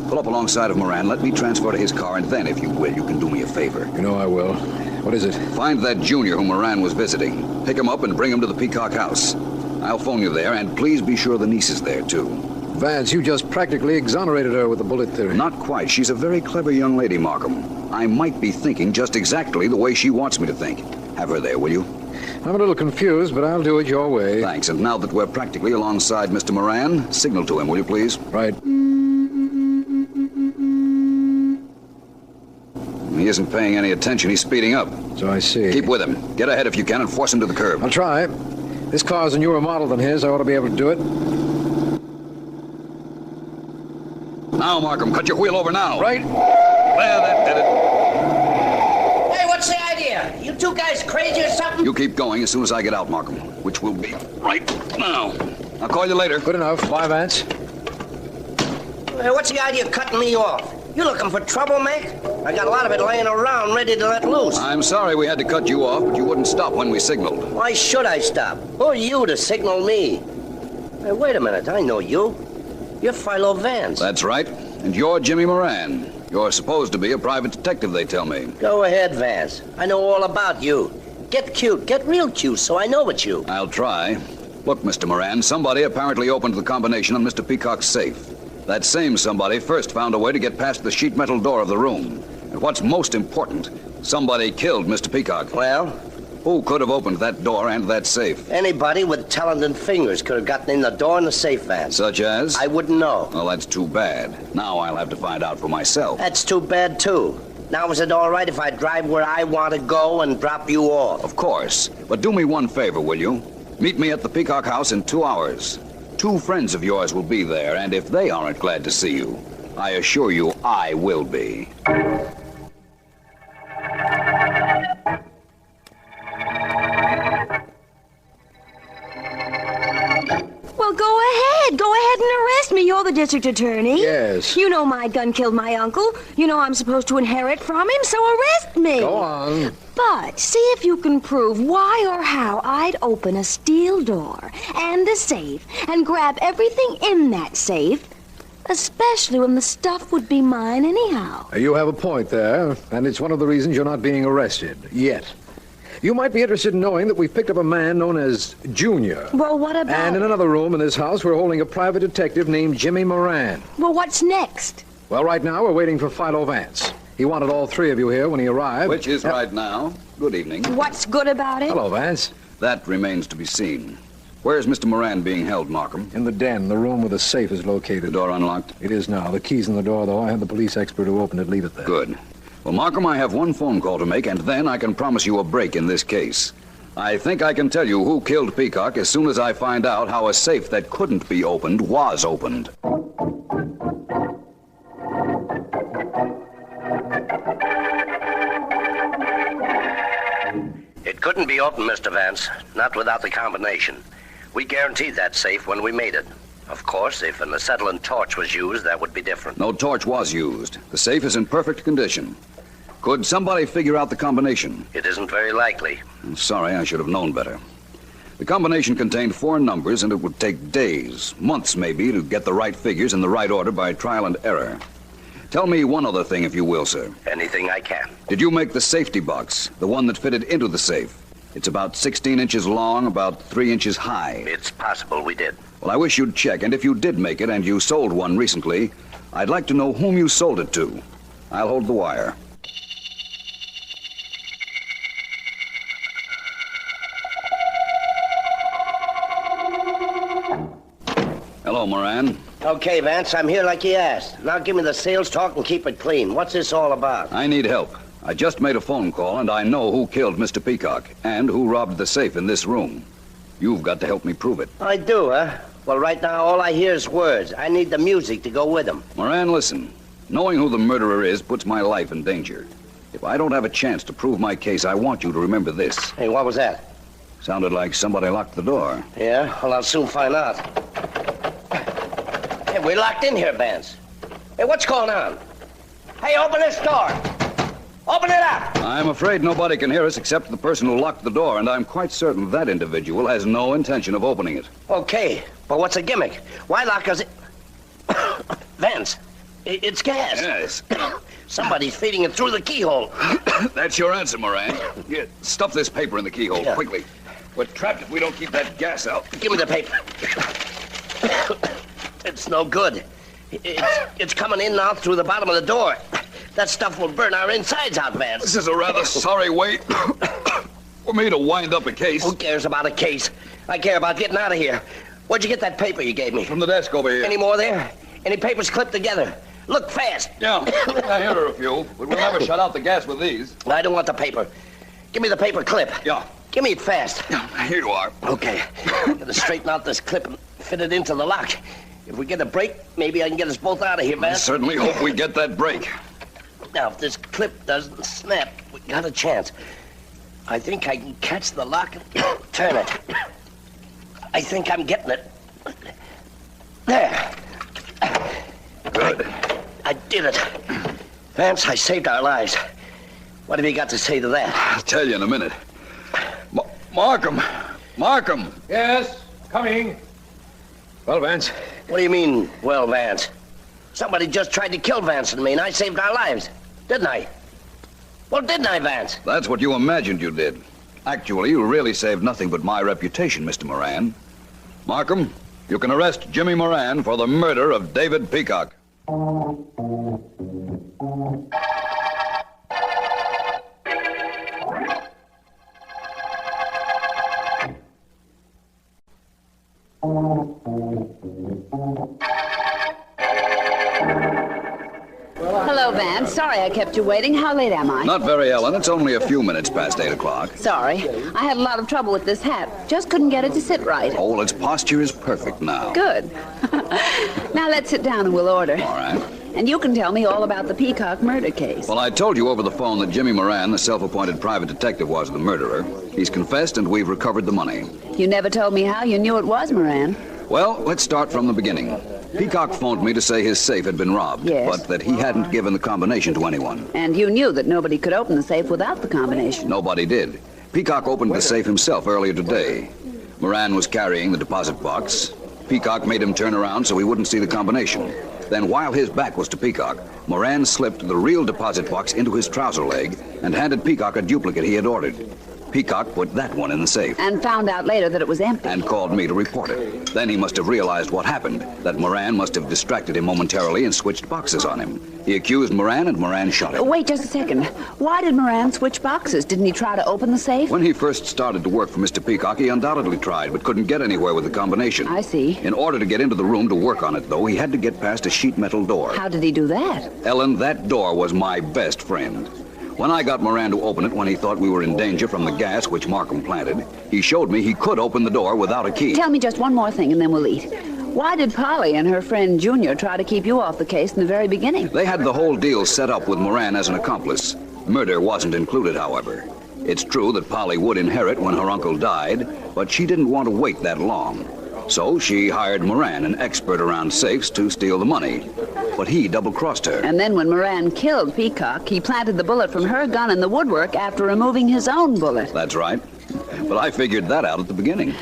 Pull up alongside of Moran, let me transfer to his car, and then, if you will, you can do me a favor. You know I will. What is it? Find that Junior who Moran was visiting. Pick him up and bring him to the Peacock house. I'll phone you there, and please be sure the niece is there, too. Vance, you just practically exonerated her with the bullet theory. Not quite. She's a very clever young lady, Markham. I might be thinking just exactly the way she wants me to think. Have her there, will you? I'm a little confused, but I'll do it your way. Thanks. And now that we're practically alongside Mr. Moran, signal to him, will you please? Right. He isn't paying any attention. He's speeding up. So I see. Keep with him. Get ahead if you can and force him to the curb. I'll try. This car's a newer model than his. I ought to be able to do it. Now, Markham, cut your wheel over now. Right. There, that did it. Hey, what's the idea? You two guys crazy or something? You keep going as soon as I get out, Markham, which will be right now. I'll call you later. Good enough. Bye, Vance. Hey, what's the idea of cutting me off? You looking for trouble, Mac? I got a lot of it laying around ready to let loose. I'm sorry we had to cut you off, but you wouldn't stop when we signaled. Why should I stop? Who are you to signal me? Hey, wait a minute. I know you. You're Philo Vance. That's right. And you're Jimmy Moran. You're supposed to be a private detective, they tell me. Go ahead, Vance. I know all about you. Get cute. Get real cute so I know it's you. I'll try. Look, Mr. Moran, somebody apparently opened the combination on Mr. Peacock's safe. That same somebody first found a way to get past the sheet metal door of the room. And what's most important, somebody killed Mr. Peacock. Well? Who could have opened that door and that safe? Anybody with talented fingers could have gotten in the door and the safe, Vance. Such as? I wouldn't know. Well, that's too bad. Now I'll have to find out for myself. That's too bad, too. Now, is it all right if I drive where I want to go and drop you off? Of course. But do me one favor, will you? Meet me at the Peacock house in 2 hours. 2 friends of yours will be there, and if they aren't glad to see you, I assure you I will be. the district attorney. Yes. You know my gun killed my uncle. You know I'm supposed to inherit from him, so arrest me. Go on. But see if you can prove why or how I'd open a steel door and a safe and grab everything in that safe, especially when the stuff would be mine anyhow. You have a point there, and it's one of the reasons you're not being arrested yet. You might be interested in knowing that we've picked up a man known as Junior. Well, what about... And in another room in this house, we're holding a private detective named Jimmy Moran. Well, what's next? Well, right now, we're waiting for Philo Vance. He wanted all three of you here when he arrived. Which is right now. Good evening. What's good about it? Hello, Vance. That remains to be seen. Where's Mr. Moran being held, Markham? In the den, the room where the safe is located. The door unlocked? It is now. The key's in the door, though. I had the police expert who opened it leave it there. Good. Well, Markham, I have one phone call to make, and then I can promise you a break in this case. I think I can tell you who killed Peacock as soon as I find out how a safe that couldn't be opened was opened. It couldn't be opened, Mr. Vance, not without the combination. We guaranteed that safe when we made it. Of course, if an acetylene torch was used, that would be different. No torch was used. The safe is in perfect condition. Could somebody figure out the combination? It isn't very likely. I'm sorry, I should have known better. The combination contained 4 numbers, and it would take days, months maybe, to get the right figures in the right order by trial and error. Tell me one other thing, if you will, sir. Anything I can. Did you make the safety box, the one that fitted into the safe? It's about 16 inches long, about 3 inches high. It's possible we did. Well, I wish you'd check, and if you did make it and you sold one recently, I'd like to know whom you sold it to. I'll hold the wire. Hello, Moran. Okay, Vance, I'm here like you asked. Now give me the sales talk and keep it clean. What's this all about? I need help. I just made a phone call, and I know who killed Mr. Peacock and who robbed the safe in this room. You've got to help me prove it. I do, huh? Well, right now, all I hear is words. I need the music to go with them. Moran, listen. Knowing who the murderer is puts my life in danger. If I don't have a chance to prove my case, I want you to remember this. Hey, what was that? Sounded like somebody locked the door. Yeah? Well, I'll soon find out. Hey, we're locked in here, Vance. Hey, what's going on? Hey, open this door. Open it up! I'm afraid nobody can hear us except the person who locked the door, and I'm quite certain that individual has no intention of opening it. Okay, but what's the gimmick? Why lock us in? Vance, it's gas. Yes. Somebody's feeding it through the keyhole. That's your answer, Moran. Here, stuff this paper in the keyhole, quickly. We're trapped if we don't keep that gas out. Give me the paper. It's no good. It's coming in now through the bottom of the door. That stuff will burn our insides out, Vance. This is a rather sorry way for me to wind up a case. Who cares about a case? I care about getting out of here. Where'd you get that paper you gave me? From the desk over here. Any more there? Any papers clipped together? Look fast. Yeah, here are a few, but we'll never shut out the gas with these. I don't want the paper. Give me the paper clip. Yeah. Give me it fast. Yeah, here you are. Okay. Gotta straighten out this clip and fit it into the lock. If we get a break, maybe I can get us both out of here, Vance. I certainly hope we get that break. Now, if this clip doesn't snap, we got a chance. I think I can catch the lock and turn it. I think I'm getting it. There. Good. I did it. Vance, I saved our lives. What have you got to say to that? I'll tell you in a minute. Markham! Markham! Yes, coming. Well, Vance? What do you mean, well, Vance? Somebody just tried to kill Vance and me, and I saved our lives. Didn't I? Well, didn't I, Vance? That's what you imagined you did. Actually, you really saved nothing but my reputation, Mr. Moran. Markham, you can arrest Jimmy Moran for the murder of David Peacock. Hello, Vance. Sorry I kept you waiting. How late am I? Not very, Ellen. It's only a few minutes past 8 o'clock. Sorry. I had a lot of trouble with this hat. Just couldn't get it to sit right. Oh, its posture is perfect now. Good. Now let's sit down and we'll order. All right. And you can tell me all about the Peacock murder case. Well, I told you over the phone that Jimmy Moran, the self-appointed private detective, was the murderer. He's confessed, and we've recovered the money. You never told me how you knew it was Moran. Well, let's start from the beginning. Peacock phoned me to say his safe had been robbed, Yes. but that he hadn't given the combination to anyone. And you knew that nobody could open the safe without the combination. Nobody did. Peacock opened the safe himself earlier today. Moran was carrying the deposit box. Peacock made him turn around so he wouldn't see the combination. Then, while his back was to Peacock, Moran slipped the real deposit box into his trouser leg and handed Peacock a duplicate he had ordered. Peacock put that one in the safe. And found out later that it was empty. And called me to report it. Then he must have realized what happened, that Moran must have distracted him momentarily and switched boxes on him. He accused Moran, and Moran shot him. Wait just a second. Why did Moran switch boxes? Didn't he try to open the safe? When he first started to work for Mr. Peacock, he undoubtedly tried, but couldn't get anywhere with the combination. I see. In order to get into the room to work on it, though, he had to get past a sheet metal door. How did he do that? Ellen, that door was my best friend. When I got Moran to open it when he thought we were in danger from the gas which Markham planted, he showed me he could open the door without a key. Tell me just one more thing and then we'll eat. Why did Polly and her friend Junior try to keep you off the case in the very beginning? They had the whole deal set up with Moran as an accomplice. Murder wasn't included, however. It's true that Polly would inherit when her uncle died, but she didn't want to wait that long. So she hired Moran, an expert around safes, to steal the money. But he double-crossed her. And then when Moran killed Peacock, he planted the bullet from her gun in the woodwork after removing his own bullet. That's right. But I figured that out at the beginning.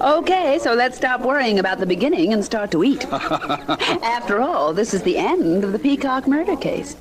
Okay, so let's stop worrying about the beginning and start to eat. After all, this is the end of the Peacock murder case.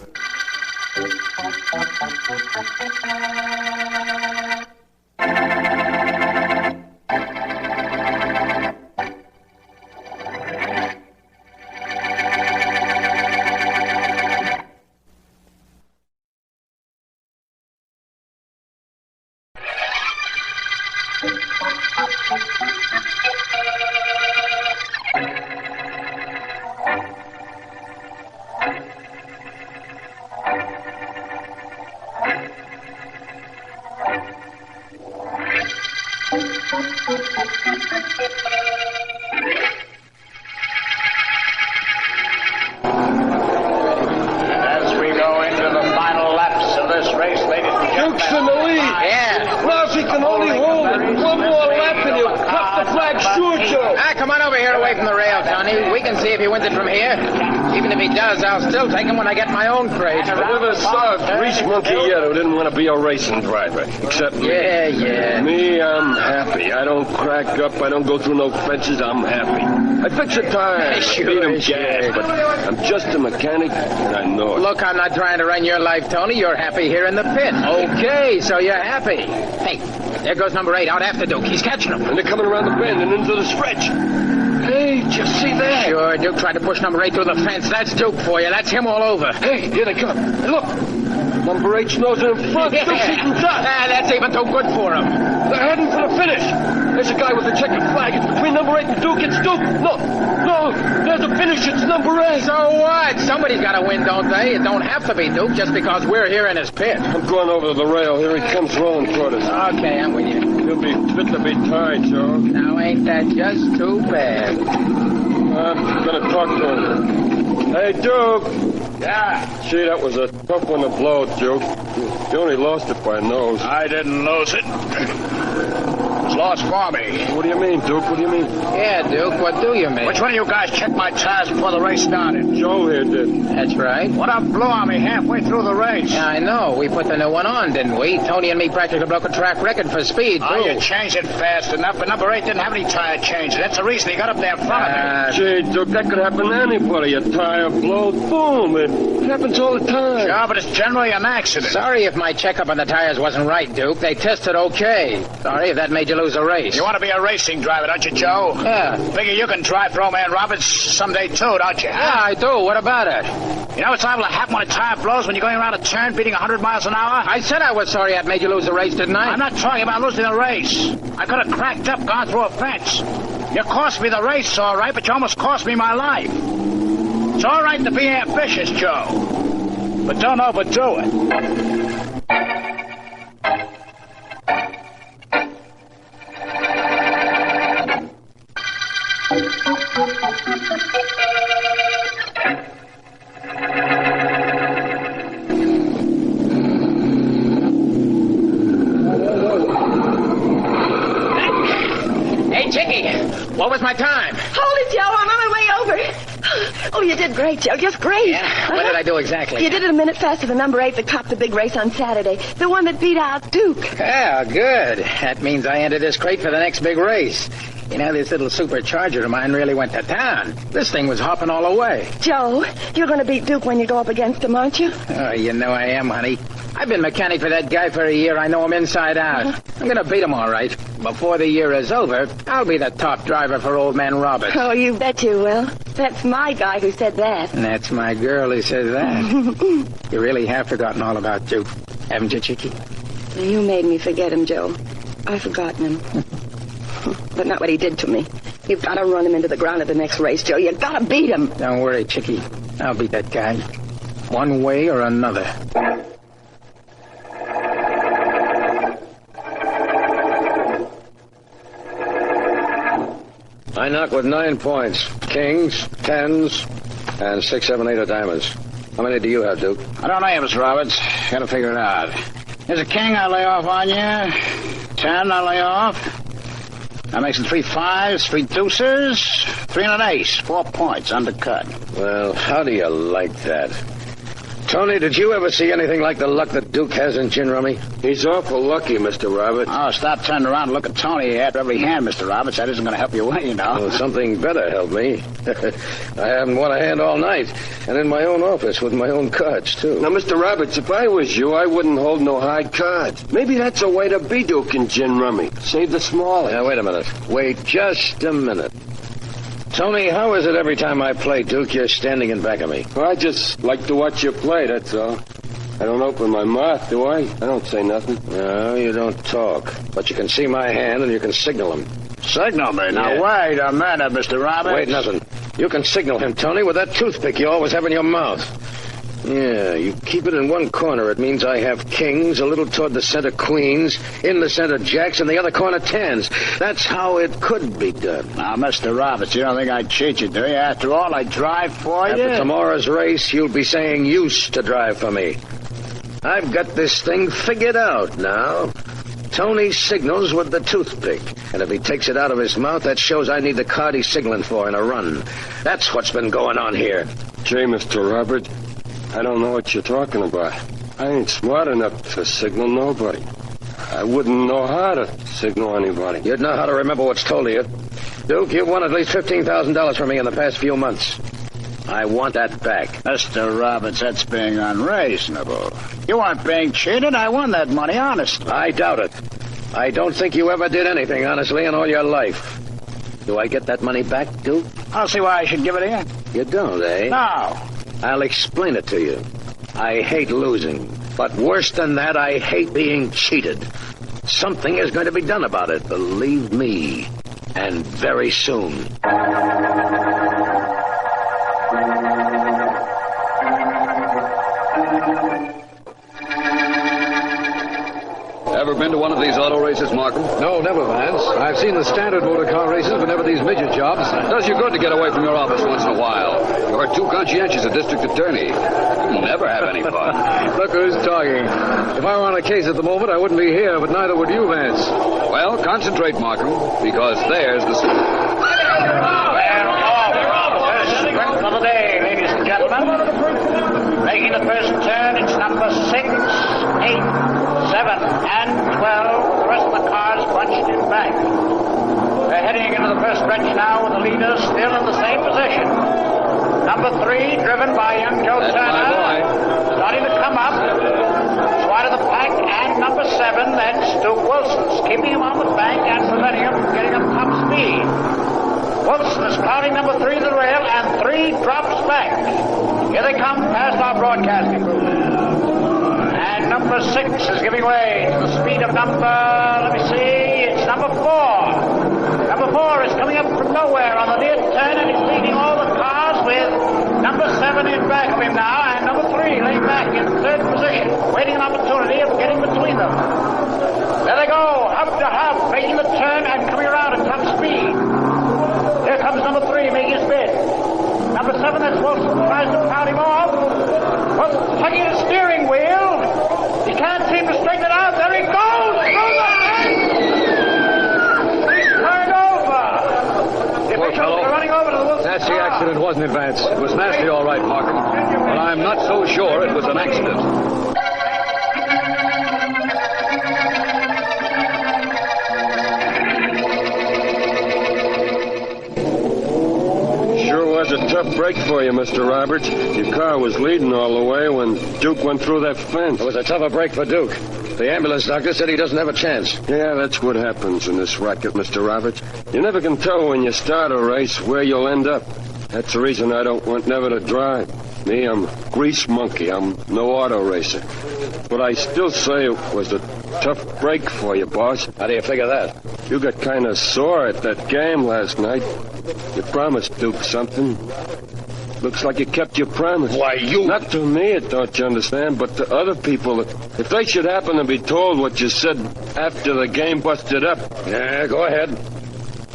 As we go into the final laps of this race, ladies and gentlemen. Duke's in the lead. Yeah. Rousey can only hold it. One more lap and he'll cut the flag sure, Joe. Come on over here away from the rail, Tony. We can see if he wins it from here. Even if he does, I'll still take him when I get my own crate. I never saw a grease monkey yet who didn't want to be a racing driver, except me. Yeah. Me, I'm happy. I don't crack up. I don't go through no fences. I'm happy. I fix a tire, beat him gas, but I'm just a mechanic, and I know it. Look, I'm not trying to run your life, Tony. You're happy here in the pit. Okay, so you're happy. Hey, there goes number 8 out after Duke. He's catching him. And they're coming around the bend and into the stretch. Hey, did you see that? Sure, Duke tried to push number 8 through the fence. That's Duke for you. That's him all over. Hey, here they come. Hey, look. Number 8's nosing in front. Yeah. Duke's eating top. That's even too good for him. They're heading for the finish. There's a guy with a checkered flag. It's between number 8 and Duke. It's Duke. No, there's a finish. It's number 8. So what? Somebody's got to win, don't they? It don't have to be Duke just because we're here in his pit. I'm going over to the rail. Here he comes rolling toward us. Okay, I'm with you. He'll be fit to be tied, Joe. Now, ain't that just too bad? I'm going to talk to him. Hey, Duke. Yeah? Gee, that was a tough one to blow, Duke. You only lost it by nose. I didn't lose it. It's lost for me. What do you mean, Duke? What do you mean? Yeah, Duke, what do you mean? Which one of you guys checked my tires before the race started? Joe here did. That's right. What up blew on me halfway through the race? Yeah, I know. We put the new one on, didn't we? Tony and me practically broke a track record for speed, too. Oh, you changed it fast enough, but number 8 didn't have any tire changes. That's the reason he got up there in front of me. Gee, Duke, that could happen to anybody. A tire blows, boom. It happens all the time. Sure, but it's generally an accident. Sorry if my checkup on the tires wasn't right, Duke. They tested okay. Sorry if that made you lose a race. You want to be a racing driver, don't you, Joe? Yeah. Figure you can drive for old man Roberts someday, too, don't you? Yeah, I do. What about it? You know what's liable to happen when a tire blows when you're going around a turn beating 100 miles an hour? I said I was sorry I made you lose the race, didn't I? I'm not talking about losing the race. I could have cracked up, gone through a fence. You cost me the race, all right, but you almost cost me my life. It's all right to be ambitious, Joe, but don't overdo it. Hey, Chicky, what was my time? Hold it, Joe. I'm on my way over. Oh, you did great, Joe. Just great. Yeah? What did I do exactly? You did it a minute faster than number 8 that topped the big race on Saturday. The one that beat out Duke. Yeah, good. That means I entered this crate for the next big race. You know, this little supercharger of mine really went to town. This thing was hopping all the way. Joe, you're going to beat Duke when you go up against him, aren't you? Oh, you know I am, honey. I've been mechanic for that guy for a year. I know him inside out. I'm going to beat him all right. Before the year is over, I'll be the top driver for old man Roberts. Oh, you bet you will. That's my guy who said that. And that's my girl who says that. You really have forgotten all about Duke, haven't you, Chickie? You made me forget him, Joe. I've forgotten him. But not what he did to me. You've got to run him into the ground at the next race, Joe. You've got to beat him. Don't worry, Chickie. I'll beat that guy. One way or another. I knock with 9 points. Kings, 10s, and 6, 7, 8 of diamonds. How many do you have, Duke? I don't know, Mr. Roberts. Got to figure it out. There's a king I lay off on you. 10 I lay off. That makes it 3 5s, 3 deuces, 3 and an ace. 4 points, undercut. Well, how do you like that? Tony, did you ever see anything like the luck that Duke has in gin rummy? He's awful lucky, Mr. Roberts. Oh, stop turning around and look at Tony after every hand, Mr. Roberts. That isn't going to help you win, you know. Well, something better helped me. I haven't won a hand all night, and in my own office with my own cards, too. Now, Mr. Roberts, if I was you, I wouldn't hold no hard cards. Maybe that's a way to be Duke in gin rummy. Save the small. Now, wait a minute. Wait just a minute. Tony, how is it every time I play Duke, you're standing in back of me? Well, I just like to watch you play, that's all. I don't open my mouth, do I? I don't say nothing. No, you don't talk. But you can see my hand and you can signal him. Signal me? Now, wait a minute, Mr. Roberts. Wait, nothing. You can signal him, Tony, with that toothpick you always have in your mouth. Yeah, you keep it in one corner. It means I have kings, a little toward the center queens, in the center jacks, and the other corner tens. That's how it could be done. Now, Mr. Roberts, you don't think I'd cheat you, do you? After all, I drive for you. After tomorrow's race, you'll be saying used to drive for me. I've got this thing figured out now. Tony signals with the toothpick, and if he takes it out of his mouth, that shows I need the card he's signaling for in a run. That's what's been going on here. Gee, Mr. Roberts, I don't know what you're talking about. I ain't smart enough to signal nobody. I wouldn't know how to signal anybody. You'd know how to remember what's told to you. Duke, you've won at least $15,000 from me in the past few months. I want that back. Mr. Roberts, that's being unreasonable. You aren't being cheated. I won that money, honestly. I doubt it. I don't think you ever did anything honestly in all your life. Do I get that money back, Duke? I'll see why I should give it to you. You don't, eh? No. I'll explain it to you. I hate losing. But worse than that, I hate being cheated. Something is going to be done about it, believe me. And very soon. Ever been to one of these auto races, Markham? No, never, Vance. I've seen the standard motor car races, but never these midget jobs. Does you good to get away from your office once in a while. You're too conscientious a district attorney. You never have any fun. Look who's talking. If I were on a case at the moment, I wouldn't be here, but neither would you, Vance. Well, concentrate, Markham, because there's the... Sprint of the day, ladies and gentlemen. Making the first turn, it's number 6, 8, 7, and 12. The rest of the cars bunched in back. They're heading into the first stretch now with the leaders still in the same position. Number 3, driven by young Joe Turner, starting to come up. Wide of the pack, and number 7, that's Duke Wilson's, keeping him on the bank and preventing him from getting up top speed. Wilson is crowding number 3 to the rail, and 3 drops back. Here they come past our broadcasting booth. And number 6 is giving way to the speed of it's number 4. Number 4 is coming up from nowhere on the near turn, and he's leading all the cars with number 7 in back of him now, and number 3 laying back in 3rd position, waiting an opportunity of getting between them. There they go, hub to hub, making the turn and coming around at top speed. Here comes number 3 making his bid. Number 7, that's Wilson, tries to crowd him off. Wilson's tugging the steering wheel. He can't seem to straighten it out. There he goes! Through the fence! He's turned over. The officials are running over to the Wilson nasty accident, wasn't it, Vance? It was nasty, all right, Markham. But I'm not so sure it was an accident. A tough break for you, Mr. Roberts. Your car was leading all the way when Duke went through that fence. It was a tougher break for Duke. The ambulance doctor said he doesn't have a chance. Yeah, that's what happens in this racket, Mr. Roberts. You never can tell when you start a race where you'll end up. That's the reason I don't want never to drive. Me, I'm grease monkey. I'm no auto racer. But I still say it was a tough break for you, boss. How do you figure that? You got kind of sore at that game last night. You promised Duke something. Looks like you kept your promise. Why, you... Not to me, don't you understand, but to other people. If they should happen to be told what you said after the game busted up. Yeah, go ahead.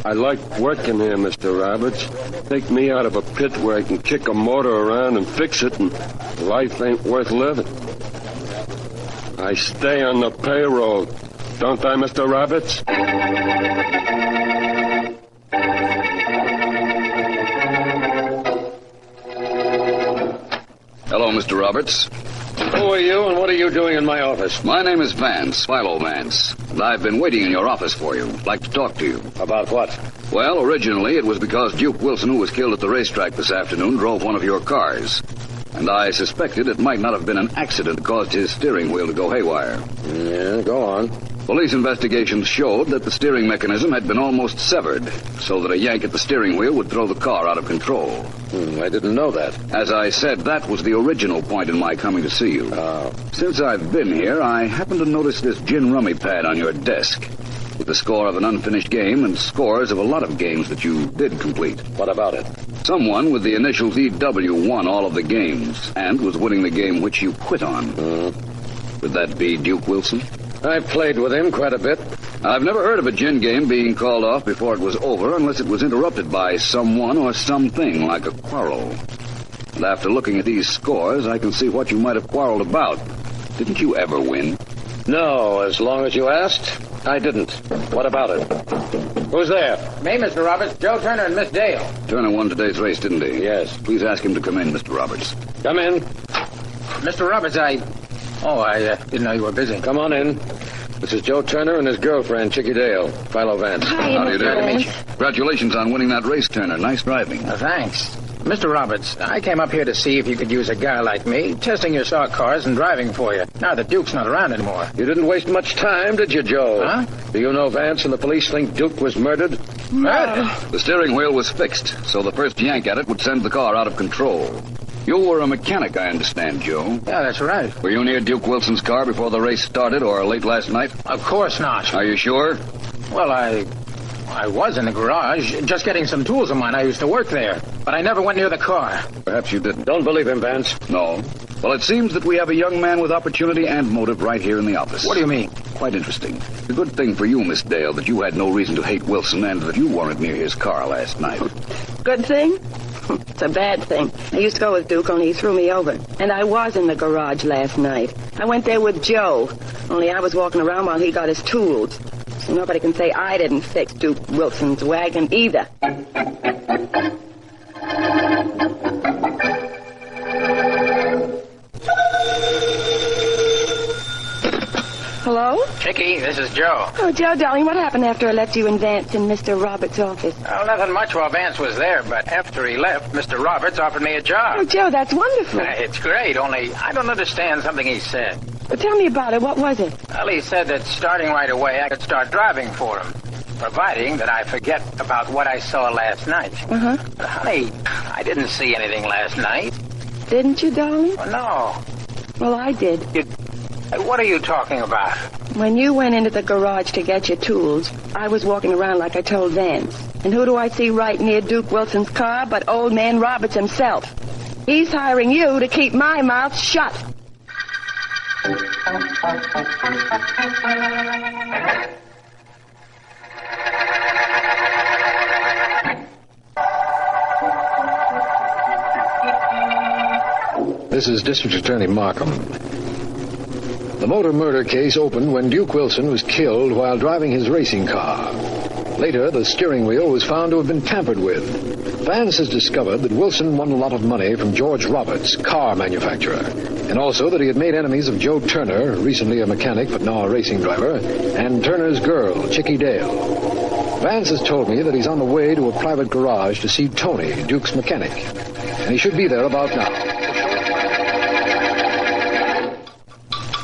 I like working here, Mr. Roberts. Take me out of a pit where I can kick a motor around and fix it, and life ain't worth living. I stay on the payroll, don't I, Mr. Roberts? Hello, Mr. Roberts. Who are you, and what are you doing in my office? My name is Vance, Philo Vance, and I've been waiting in your office for you. I'd like to talk to you. About what? Well, originally it was because Duke Wilson, who was killed at the racetrack this afternoon, drove one of your cars. And I suspected it might not have been an accident that caused his steering wheel to go haywire. Yeah, go on. Police investigations showed that the steering mechanism had been almost severed, so that a yank at the steering wheel would throw the car out of control. I didn't know that. As I said, that was the original point in my coming to see you. Since I've been here, I happened to notice this gin rummy pad on your desk, with the score of an unfinished game and scores of a lot of games that you did complete. What about it? Someone with the initials EW won all of the games, and was winning the game which you quit on. Would that be Duke Wilson? I've played with him quite a bit. I've never heard of a gin game being called off before it was over unless it was interrupted by someone or something like a quarrel. And after looking at these scores, I can see what you might have quarreled about. Didn't you ever win? No, as long as you asked, I didn't. What about it? Who's there? Me, Mr. Roberts, Joe Turner and Miss Dale. Turner won today's race, didn't he? Yes. Please ask him to come in, Mr. Roberts. Come in. Mr. Roberts, I didn't know you were busy. Come on in. This is Joe Turner and his girlfriend, Chickie Dale. Philo Vance. Hi, How do you do? Mr. Vance. Congratulations on winning that race, Turner. Nice driving. Thanks. Mr. Roberts, I came up here to see if you could use a guy like me, testing your stock cars and driving for you, now that Duke's not around anymore. You didn't waste much time, did you, Joe? Huh? Do you know Vance and the police think Duke was murdered? Murdered? The steering wheel was fixed, so the first yank at it would send the car out of control. You were a mechanic, I understand, Joe. Yeah, that's right. Were you near Duke Wilson's car before the race started or late last night? Of course not. Are you sure? Well, I was in the garage, just getting some tools of mine. I used to work there. But I never went near the car. Perhaps you didn't. Don't believe him, Vance. No. Well, it seems that we have a young man with opportunity and motive right here in the office. What do you mean? Quite interesting. It's a good thing for you, Miss Dale, that you had no reason to hate Wilson and that you weren't near his car last night. Good thing? It's a bad thing. I used to go with Duke, only he threw me over. And I was in the garage last night. I went there with Joe, only I was walking around while he got his tools. So nobody can say I didn't fix Duke Wilson's wagon either. Hello? Chickie, this is Joe. Oh, Joe, darling, what happened after I left you in Vance in Mr. Roberts' office? Well, nothing much while Vance was there, but after he left, Mr. Roberts offered me a job. Oh, Joe, that's wonderful. It's great, only I don't understand something he said. Well, tell me about it. What was it? Well, he said that starting right away, I could start driving for him, providing that I forget about what I saw last night. Uh-huh. But, honey, I didn't see anything last night. Didn't you, darling? Well, no. Well, I did. What are you talking about? When you went into the garage to get your tools, I was walking around like I told Vance. And who do I see right near Duke Wilson's car but old man Roberts himself? He's hiring you to keep my mouth shut. This is District Attorney Markham. The motor murder case opened when Duke Wilson was killed while driving his racing car. Later, the steering wheel was found to have been tampered with. Vance has discovered that Wilson won a lot of money from George Roberts, car manufacturer, and also that he had made enemies of Joe Turner, recently a mechanic but now a racing driver, and Turner's girl, Chickie Dale. Vance has told me that he's on the way to a private garage to see Tony, Duke's mechanic, and he should be there about now.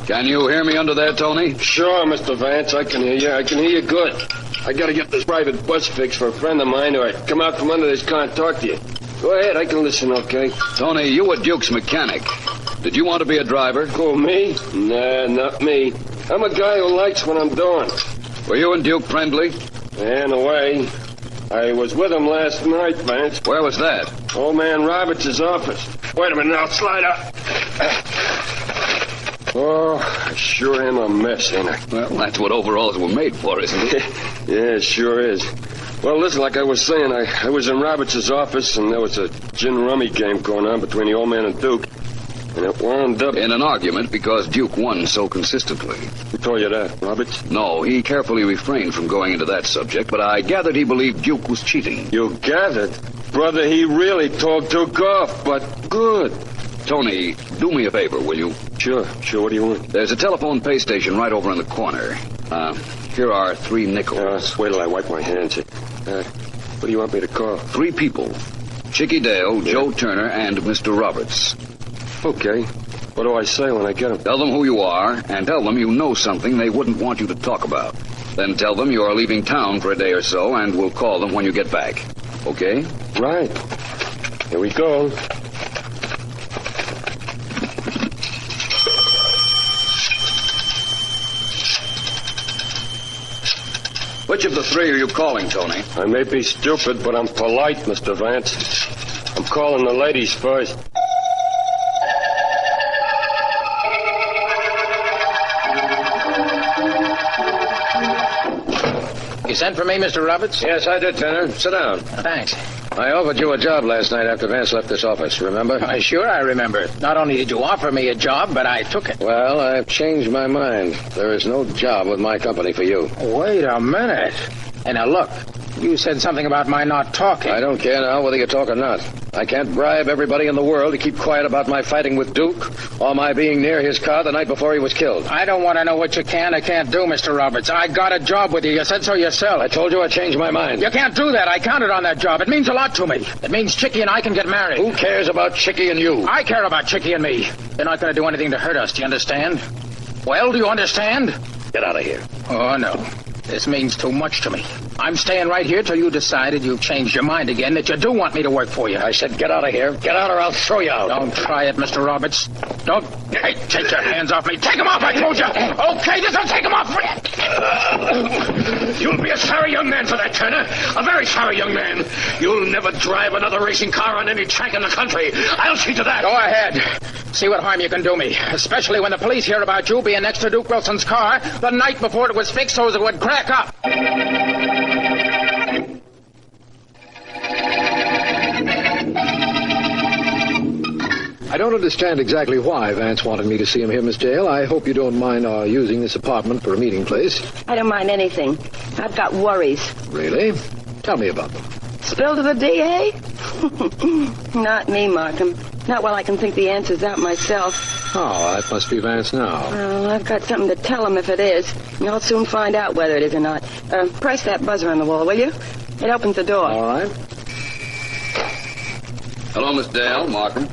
Can you hear me under there, Tony? Sure, Mr. Vance, I can hear you. I can hear you good. I gotta get this private bus fixed for a friend of mine, or I'd come out from under this car and talk to you. Go ahead, I can listen, okay? Tony, you were Duke's mechanic. Did you want to be a driver? Who, me? Nah, not me. I'm a guy who likes what I'm doing. Were you and Duke friendly? In a way. I was with him last night, Vance. Where was that? Old man Roberts' office. Wait a minute, I'll slide up. Oh, I sure am a mess, ain't I? Well, that's what overalls were made for, isn't it? Yeah, it sure is. Well, listen, like I was saying, I was in Roberts' office, and there was a gin rummy game going on between the old man and Duke. And it wound up... in an argument because Duke won so consistently. Who told you that, Roberts? No, he carefully refrained from going into that subject, but I gathered he believed Duke was cheating. You gathered? Brother, he really told Duke off, but good. Tony, do me a favor, will you? Sure. What do you want? There's a telephone pay station right over in the corner. Here are 3 nickels. Wait till I wipe my hands. What do you want me to call? 3 people. Chickie Dale, Joe Turner, and Mr. Roberts. Okay. What do I say when I get them? Tell them who you are, and tell them you know something they wouldn't want you to talk about. Then tell them you are leaving town for a day or so, and we'll call them when you get back. Okay? Right. Here we go. Which of the 3 are you calling, Tony? I may be stupid, but I'm polite, Mr. Vance. I'm calling the ladies first. You sent for me, Mr. Roberts? Yes, I did, Turner. Sit down. Thanks. I offered you a job last night after Vance left this office, remember? Sure, I remember. Not only did you offer me a job, but I took it. Well, I've changed my mind. There is no job with my company for you. Wait a minute. And now look, you said something about my not talking. I don't care now whether you talk or not. I can't bribe everybody in the world to keep quiet about my fighting with Duke or my being near his car the night before he was killed. I don't want to know what you can or can't do, Mr. Roberts. I got a job with you. You said so yourself. I told you I changed my mind. You can't do that. I counted on that job. It means a lot to me. It means Chickie and I can get married. Who cares about Chickie and you? I care about Chickie and me. They're not going to do anything to hurt us. Do you understand? Well, do you understand? Get out of here. Oh, no. This means too much to me. I'm staying right here till you decided you've changed your mind again, that you do want me to work for you. I said get out of here. Get out or I'll throw you out. Don't try it, Mr. Roberts. Don't... Hey, take your hands off me. Take them off, I told you. Okay, this'll take them off. You'll be a sorry young man for that, Turner. A very sorry young man. You'll never drive another racing car on any track in the country. I'll see to that. Go ahead. See what harm you can do me, especially when the police hear about you being next to Duke Wilson's car the night before it was fixed so as it would crack up. I don't understand exactly why Vance wanted me to see him here, Miss Dale. I hope you don't mind our using this apartment for a meeting place. I don't mind anything. I've got worries. Really? Tell me about them. Spill to the DA? Not me, Markham. Not while I can think the answers out myself. Oh, that must be Vance now. Well, I've got something to tell him if it is. You'll soon find out whether it is or not. Press that buzzer on the wall, will you? It opens the door. All right. Hello, Miss Dale. Markham.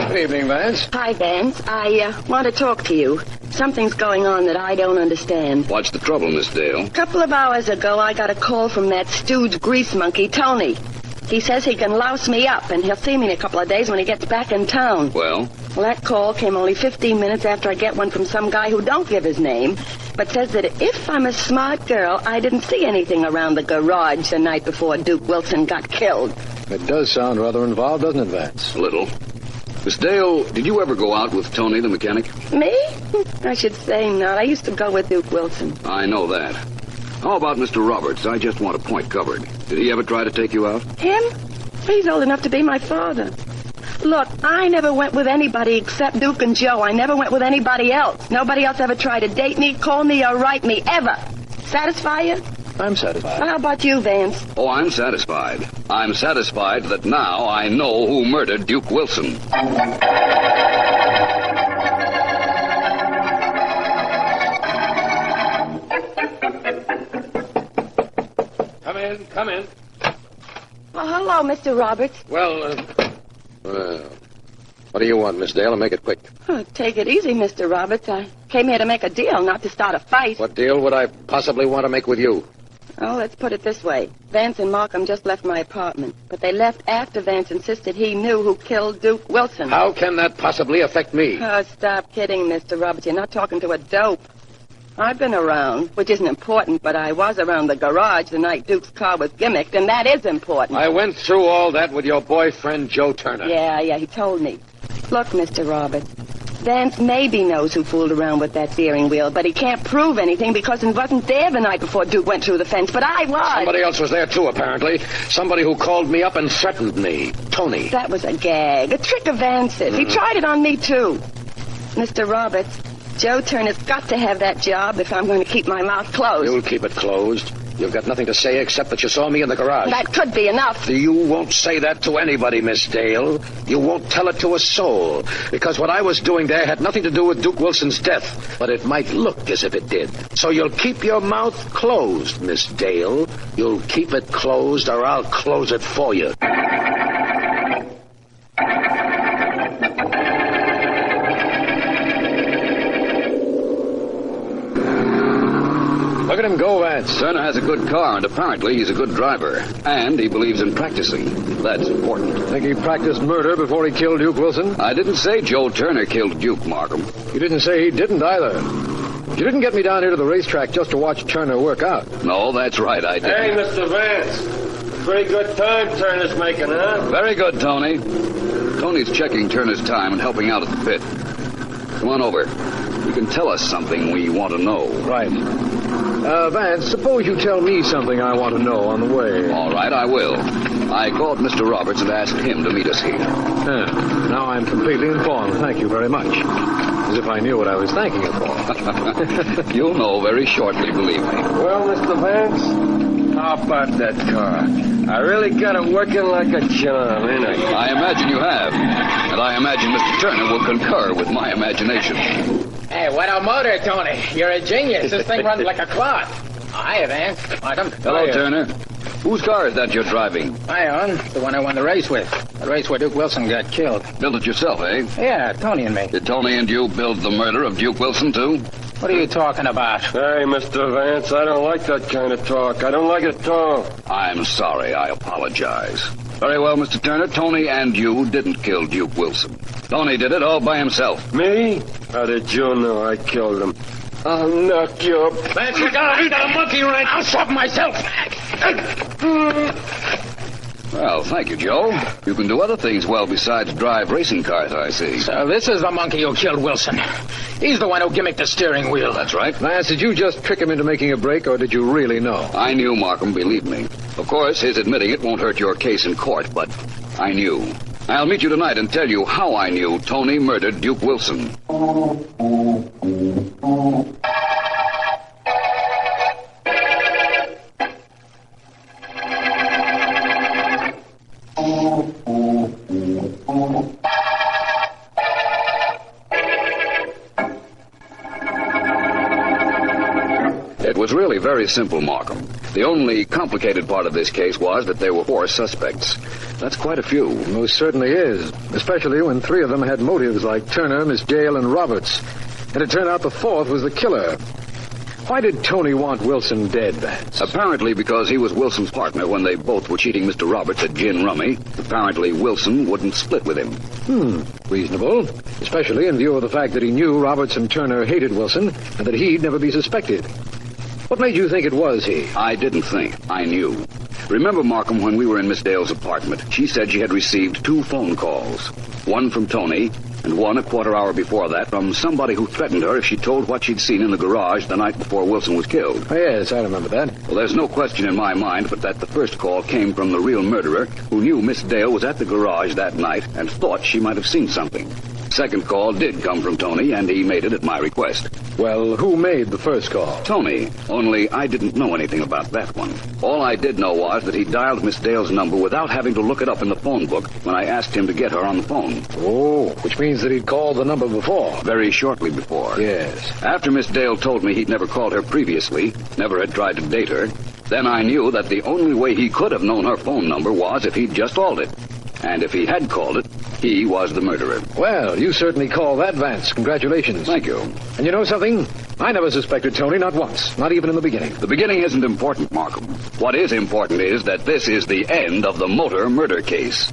Good evening, Vance. Hi, Vance. I want to talk to you. Something's going on that I don't understand. What's the trouble, Miss Dale? A couple of hours ago, I got a call from that stooge grease monkey, Tony. He says he can louse me up, and he'll see me in a couple of days when he gets back in town. Well, that call came only 15 minutes after I get one from some guy who don't give his name, but says that if I'm a smart girl, I didn't see anything around the garage the night before Duke Wilson got killed. It does sound rather involved, doesn't it, Vance? A little. Miss Dale, did you ever go out with Tony, the mechanic? Me? I should say not. I used to go with Duke Wilson. I know that. How about Mr. Roberts? I just want a point covered. Did he ever try to take you out? Him? He's old enough to be my father. Look, I never went with anybody except Duke and Joe. I never went with anybody else. Nobody else ever tried to date me, call me, or write me, ever. Satisfy you? I'm satisfied. How about you, Vance? Oh, I'm satisfied. I'm satisfied that now I know who murdered Duke Wilson. Come in. Well, hello, Mr. Roberts. Well, what do you want, Miss Dale? And make it quick. Oh, take it easy, Mr. Roberts. I came here to make a deal, not to start a fight. What deal would I possibly want to make with you? Oh, let's put it this way. Vance and Markham just left my apartment, but they left after Vance insisted he knew who killed Duke Wilson. How can that possibly affect me? Oh, stop kidding, Mr. Roberts. You're not talking to a dope. I've been around, which isn't important, but I was around the garage the night Duke's car was gimmicked, and that is important. I went through all that with your boyfriend, Joe Turner. Yeah, he told me. Look, Mr. Roberts, Vance maybe knows who fooled around with that steering wheel, but he can't prove anything because he wasn't there the night before Duke went through the fence, but I was. Somebody else was there, too, apparently. Somebody who called me up and threatened me. Tony. That was a gag, a trick of Vance's. He tried it on me, too. Mr. Roberts, Joe Turner's got to have that job if I'm going to keep my mouth closed. You'll keep it closed. You've got nothing to say except that you saw me in the garage. That could be enough. You won't say that to anybody, Miss Dale. You won't tell it to a soul. Because what I was doing there had nothing to do with Duke Wilson's death. But it might look as if it did. So you'll keep your mouth closed, Miss Dale. You'll keep it closed or I'll close it for you. Look at him go, Vance. Turner has a good car, and apparently he's a good driver. And he believes in practicing. That's important. Think he practiced murder before he killed Duke Wilson? I didn't say Joe Turner killed Duke, Markham. You didn't say he didn't either. You didn't get me down here to the racetrack just to watch Turner work out. No, that's right, I didn't. Hey, Mr. Vance. Pretty good time Turner's making, huh? Very good, Tony. Tony's checking Turner's time and helping out at the pit. Come on over. You can tell us something we want to know. Right. Vance, suppose you tell me something I want to know on the way. All right, I will. I called Mr. Roberts and asked him to meet us here. Now I'm completely informed. Thank you very much. As if I knew what I was thanking you for. You'll know very shortly, believe me. Well, Mr. Vance, how about that car? I really got it working like a charm, ain't I? I imagine you have. And I imagine Mr. Turner will concur with my imagination. Hey, what a motor, Tony. You're a genius. This thing runs like a clock. Hiya, Vance. Welcome. Hello, Turner. Whose car is that you're driving? I own. The one I won the race with. The race where Duke Wilson got killed. Built it yourself, eh? Yeah, Tony and me. Did Tony and you build the murder of Duke Wilson, too? What are you talking about? Hey, Mr. Vance, I don't like that kind of talk. I don't like it at all. I'm sorry. I apologize. Very well, Mr. Turner. Tony and you didn't kill Duke Wilson. Tony did it all by himself. Me? How did you know I killed him? I'll knock you up. Vance, you got a monkey wrench. I'll shove myself. Well, thank you, Joe. You can do other things well besides drive racing cars, I see. So this is the monkey who killed Wilson. He's the one who gimmicked the steering wheel. That's right. Vance, did you just trick him into making a break, or did you really know? I knew, Markham, believe me. Of course, his admitting it won't hurt your case in court, but I knew. I'll meet you tonight and tell you how I knew Tony murdered Duke Wilson. It was really very simple, Markham. The only complicated part of this case was that there were 4 suspects. That's quite a few. Most certainly is, especially when 3 of them had motives like Turner, Miss Dale, and Roberts. And it turned out the 4th was the killer. Why did Tony want Wilson dead, Vance? Apparently because he was Wilson's partner when they both were cheating Mr. Roberts at gin rummy. Apparently Wilson wouldn't split with him. Reasonable. Especially in view of the fact that he knew Roberts and Turner hated Wilson and that he'd never be suspected. What made you think it was he? I didn't think. I knew. Remember, Markham, when we were in Miss Dale's apartment, she said she had received 2 phone calls. One from Tony, and one a quarter hour before that from somebody who threatened her if she told what she'd seen in the garage the night before Wilson was killed. Oh, yes, I remember that. Well, there's no question in my mind but that the first call came from the real murderer who knew Miss Dale was at the garage that night and thought she might have seen something. Second call did come from Tony, and he made it at my request. Well, who made the first call? Tony, only I didn't know anything about that one. All I did know was that he dialed Miss Dale's number without having to look it up in the phone book when I asked him to get her on the phone. Oh, which means that he'd called the number before. Very shortly before. Yes. After Miss Dale told me he'd never called her previously, never had tried to date her, then I knew that the only way he could have known her phone number was if he'd just called it. And if he had called it, he was the murderer. Well, you certainly call that, Vance. Congratulations. Thank you. And you know something? I never suspected Tony, not once. Not even in the beginning. The beginning isn't important, Markham. What is important is that this is the end of the motor murder case.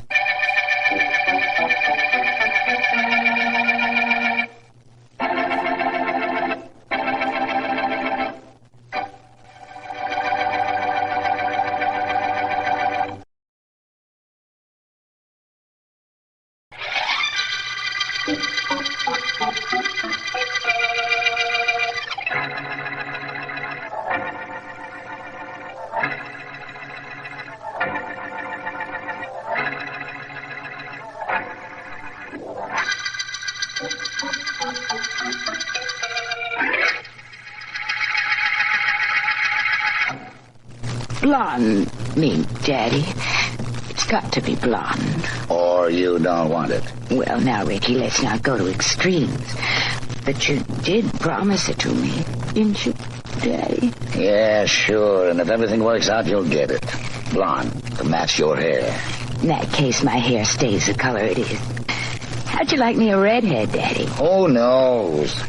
Blonde, me, Daddy. It's got to be blonde. Or you don't want it? Well, now, Ricky, let's not go to extremes. But you did promise it to me, didn't you, Daddy? Yeah, sure. And if everything works out, you'll get it. Blonde, to match your hair. In that case, my hair stays the color it is. How'd you like me a redhead, Daddy? Who knows?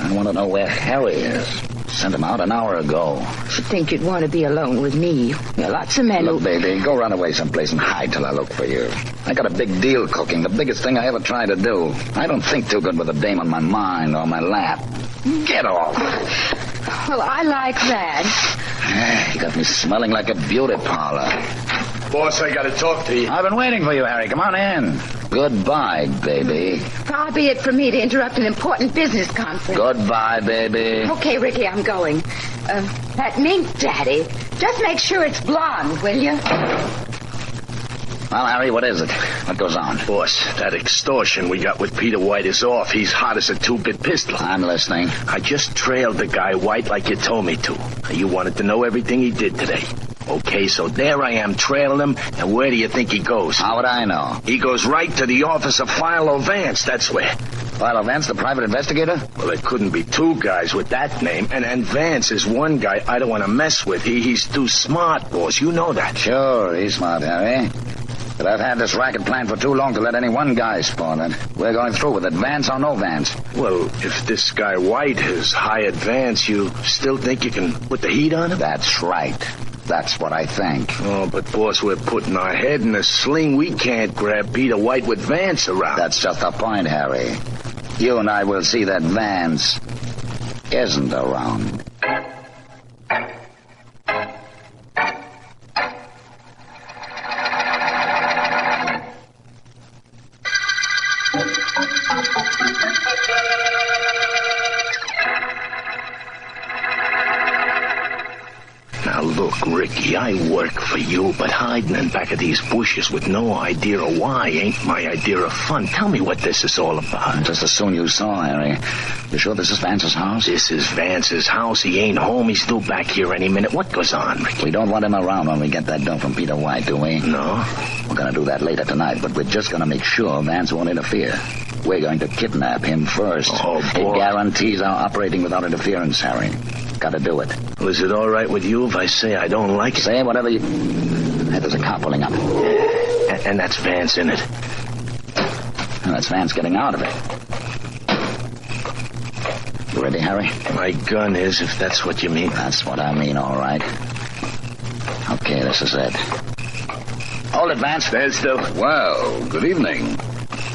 I want to know where Harry is. Sent him out an hour ago. Should think you'd want to be alone with me. There are lots of men Look, baby, go run away someplace and hide till I look for you. I got a big deal cooking, the biggest thing I ever tried to do. I don't think too good with a dame on my mind or my lap. Get off. Well, I like that. You got me smelling like a beauty parlor. Boss, I gotta talk to you. I've been waiting for you, Harry. Come on in. Goodbye, baby. Far be it from me to interrupt an important business conference. Goodbye, baby. Okay, Ricky, I'm going. That mink, Daddy. Just make sure it's blonde, will you? Well, Harry, what is it? What goes on? Boss, that extortion we got with Peter White is off. He's hot as a two-bit pistol. I'm listening. I just trailed the guy White like you told me to. You wanted to know everything he did today. Okay, so there I am trailing him, and where do you think he goes? How would I know? He goes right to the office of Philo Vance, that's where. Philo Vance, the private investigator? Well, there couldn't be two guys with that name, and Vance is one guy I don't want to mess with. He's too smart, boss, you know that. Sure, he's smart, Harry. But I've had this racket planned for too long to let any one guy spawn it. We're going through with it, Vance or no Vance. Well, if this guy White has hired Vance, you still think you can put the heat on him? That's right. That's what I think. Oh, but, boss, we're putting our head in a sling. We can't grab Peter White with Vance around. That's just the point, Harry. You and I will see that Vance isn't around. Now, look, Ricky, I work for you, but hiding in back of these bushes with no idea of why ain't my idea of fun. Tell me what this is all about. Just as soon you saw, Harry. You sure this is Vance's house? This is Vance's house. He ain't home. He's due back here any minute. What goes on, Ricky? We don't want him around when we get that dough from Peter White, do we? No. We're going to do that later tonight, but we're just going to make sure Vance won't interfere. We're going to kidnap him first. Oh, boy. It guarantees our operating without interference, Harry. Got to do it. Well, is it all right with you if I say I don't like it? Say whatever you... Hey, there's a car pulling up. And that's Vance in it. And that's Vance getting out of it. You ready, Harry? My gun is, if that's what you mean. That's what I mean, all right. Okay, this is it. Hold it, Vance. There's the... Well, good evening.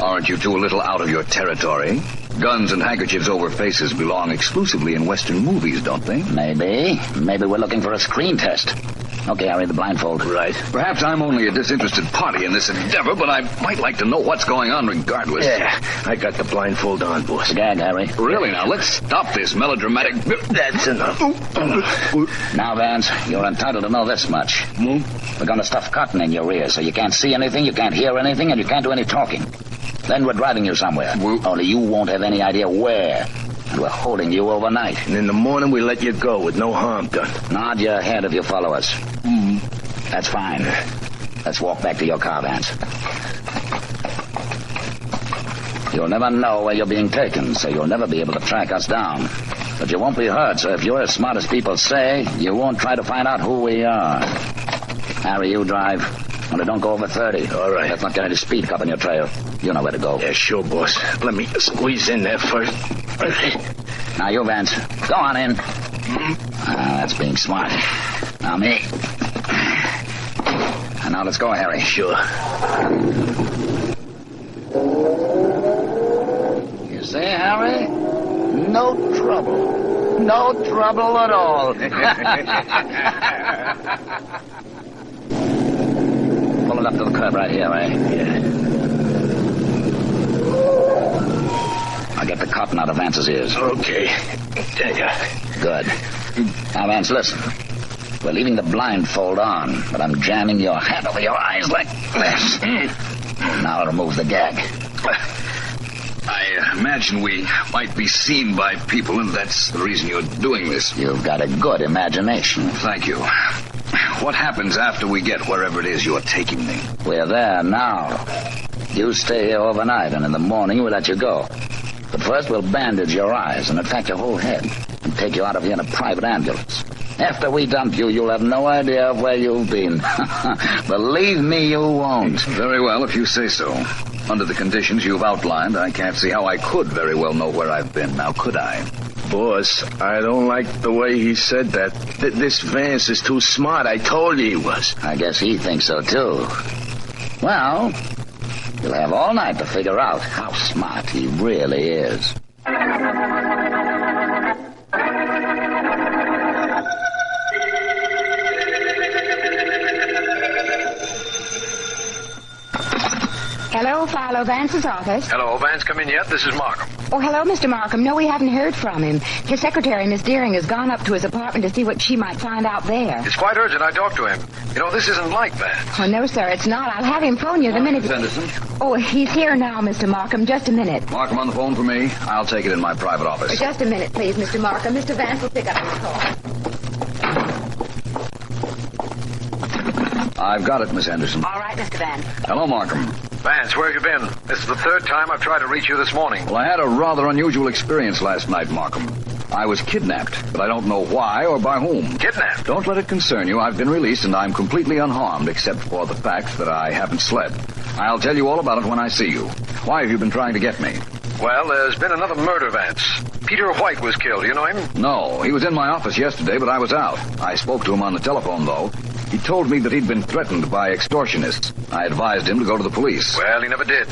Aren't you two a little out of your territory? Guns and handkerchiefs over faces belong exclusively in Western movies, don't they? Maybe. Maybe we're looking for a screen test. Okay, Harry, the blindfold. Right. Perhaps I'm only a disinterested party in this endeavor, but I might like to know what's going on regardless. Yeah, I got the blindfold on, boss. The gag, Harry. Really, now, let's stop this melodramatic... That's enough. Now, Vance, you're entitled to know this much. We're going to stuff cotton in your ears so you can't see anything, you can't hear anything, and you can't do any talking. Then we're driving you somewhere. Only you won't have any idea where. And we're holding you overnight. And in the morning we let you go with no harm done. Nod your head if you follow us. That's fine. Let's walk back to your car, Vance. You'll never know where you're being taken, so you'll never be able to track us down. But you won't be hurt, so if you're as smart as people say, you won't try to find out who we are. Harry, you drive. Only don't go over 30. All right. Let's not get any speed cop on your trail. You know where to go. Yeah, sure, boss. Let me squeeze in there first. Now you, Vance. Go on in. That's being smart. Now me. And now let's go, Harry. Sure. You see, Harry? No trouble. No trouble at all. Pull it up to the curb right here, eh? Yeah. I'll get the cotton out of Vance's ears. Okay. There you Good. Now, Vance, listen. We're leaving the blindfold on, but I'm jamming your hat over your eyes like this. Now I'll remove the gag. I imagine we might be seen by people, and that's the reason you're doing this. You've got a good imagination. Thank you. What happens after we get wherever it is you're taking me? We're there now. You stay here overnight, and in the morning we'll let you go. But first we'll bandage your eyes, and in fact your whole head, and take you out of here in a private ambulance. After we dump you, you'll have no idea of where you've been. Believe me, you won't. Very well, if you say so. Under the conditions you've outlined, I can't see how I could very well know where I've been. Now, could I? Boss, I don't like the way he said that. This Vance is too smart. I told you he was. I guess he thinks so, too. Well, you'll have all night to figure out how smart he really is. Hello, Philo Vance's office. Hello, Vance, come in yet? This is Markham. Oh, hello, Mr. Markham. No, we haven't heard from him. His secretary, Miss Deering, has gone up to his apartment to see what she might find out there. It's quite urgent I talk to him. You know, this isn't like that. Oh, no, sir, it's not. I'll have him phone you the minute... Miss Henderson? Oh, he's here now, Mr. Markham. Just a minute. Markham on the phone for me. I'll take it in my private office. Just a minute, please, Mr. Markham. Mr. Vance will pick up his call. I've got it, Miss Henderson. All right, Mr. Vance. Hello, Markham. Vance, where have you been? This is the third time I've tried to reach you this morning. Well, I had a rather unusual experience last night, Markham. I was kidnapped, but I don't know why or by whom. Kidnapped? Don't let it concern you. I've been released, and I'm completely unharmed, except for the fact that I haven't slept. I'll tell you all about it when I see you. Why have you been trying to get me? Well, there's been another murder, Vance. Peter White was killed. You know him? No, he was in my office yesterday, but I was out. I spoke to him on the telephone, though. He told me that he'd been threatened by extortionists. I advised him to go to the police. Well, he never did.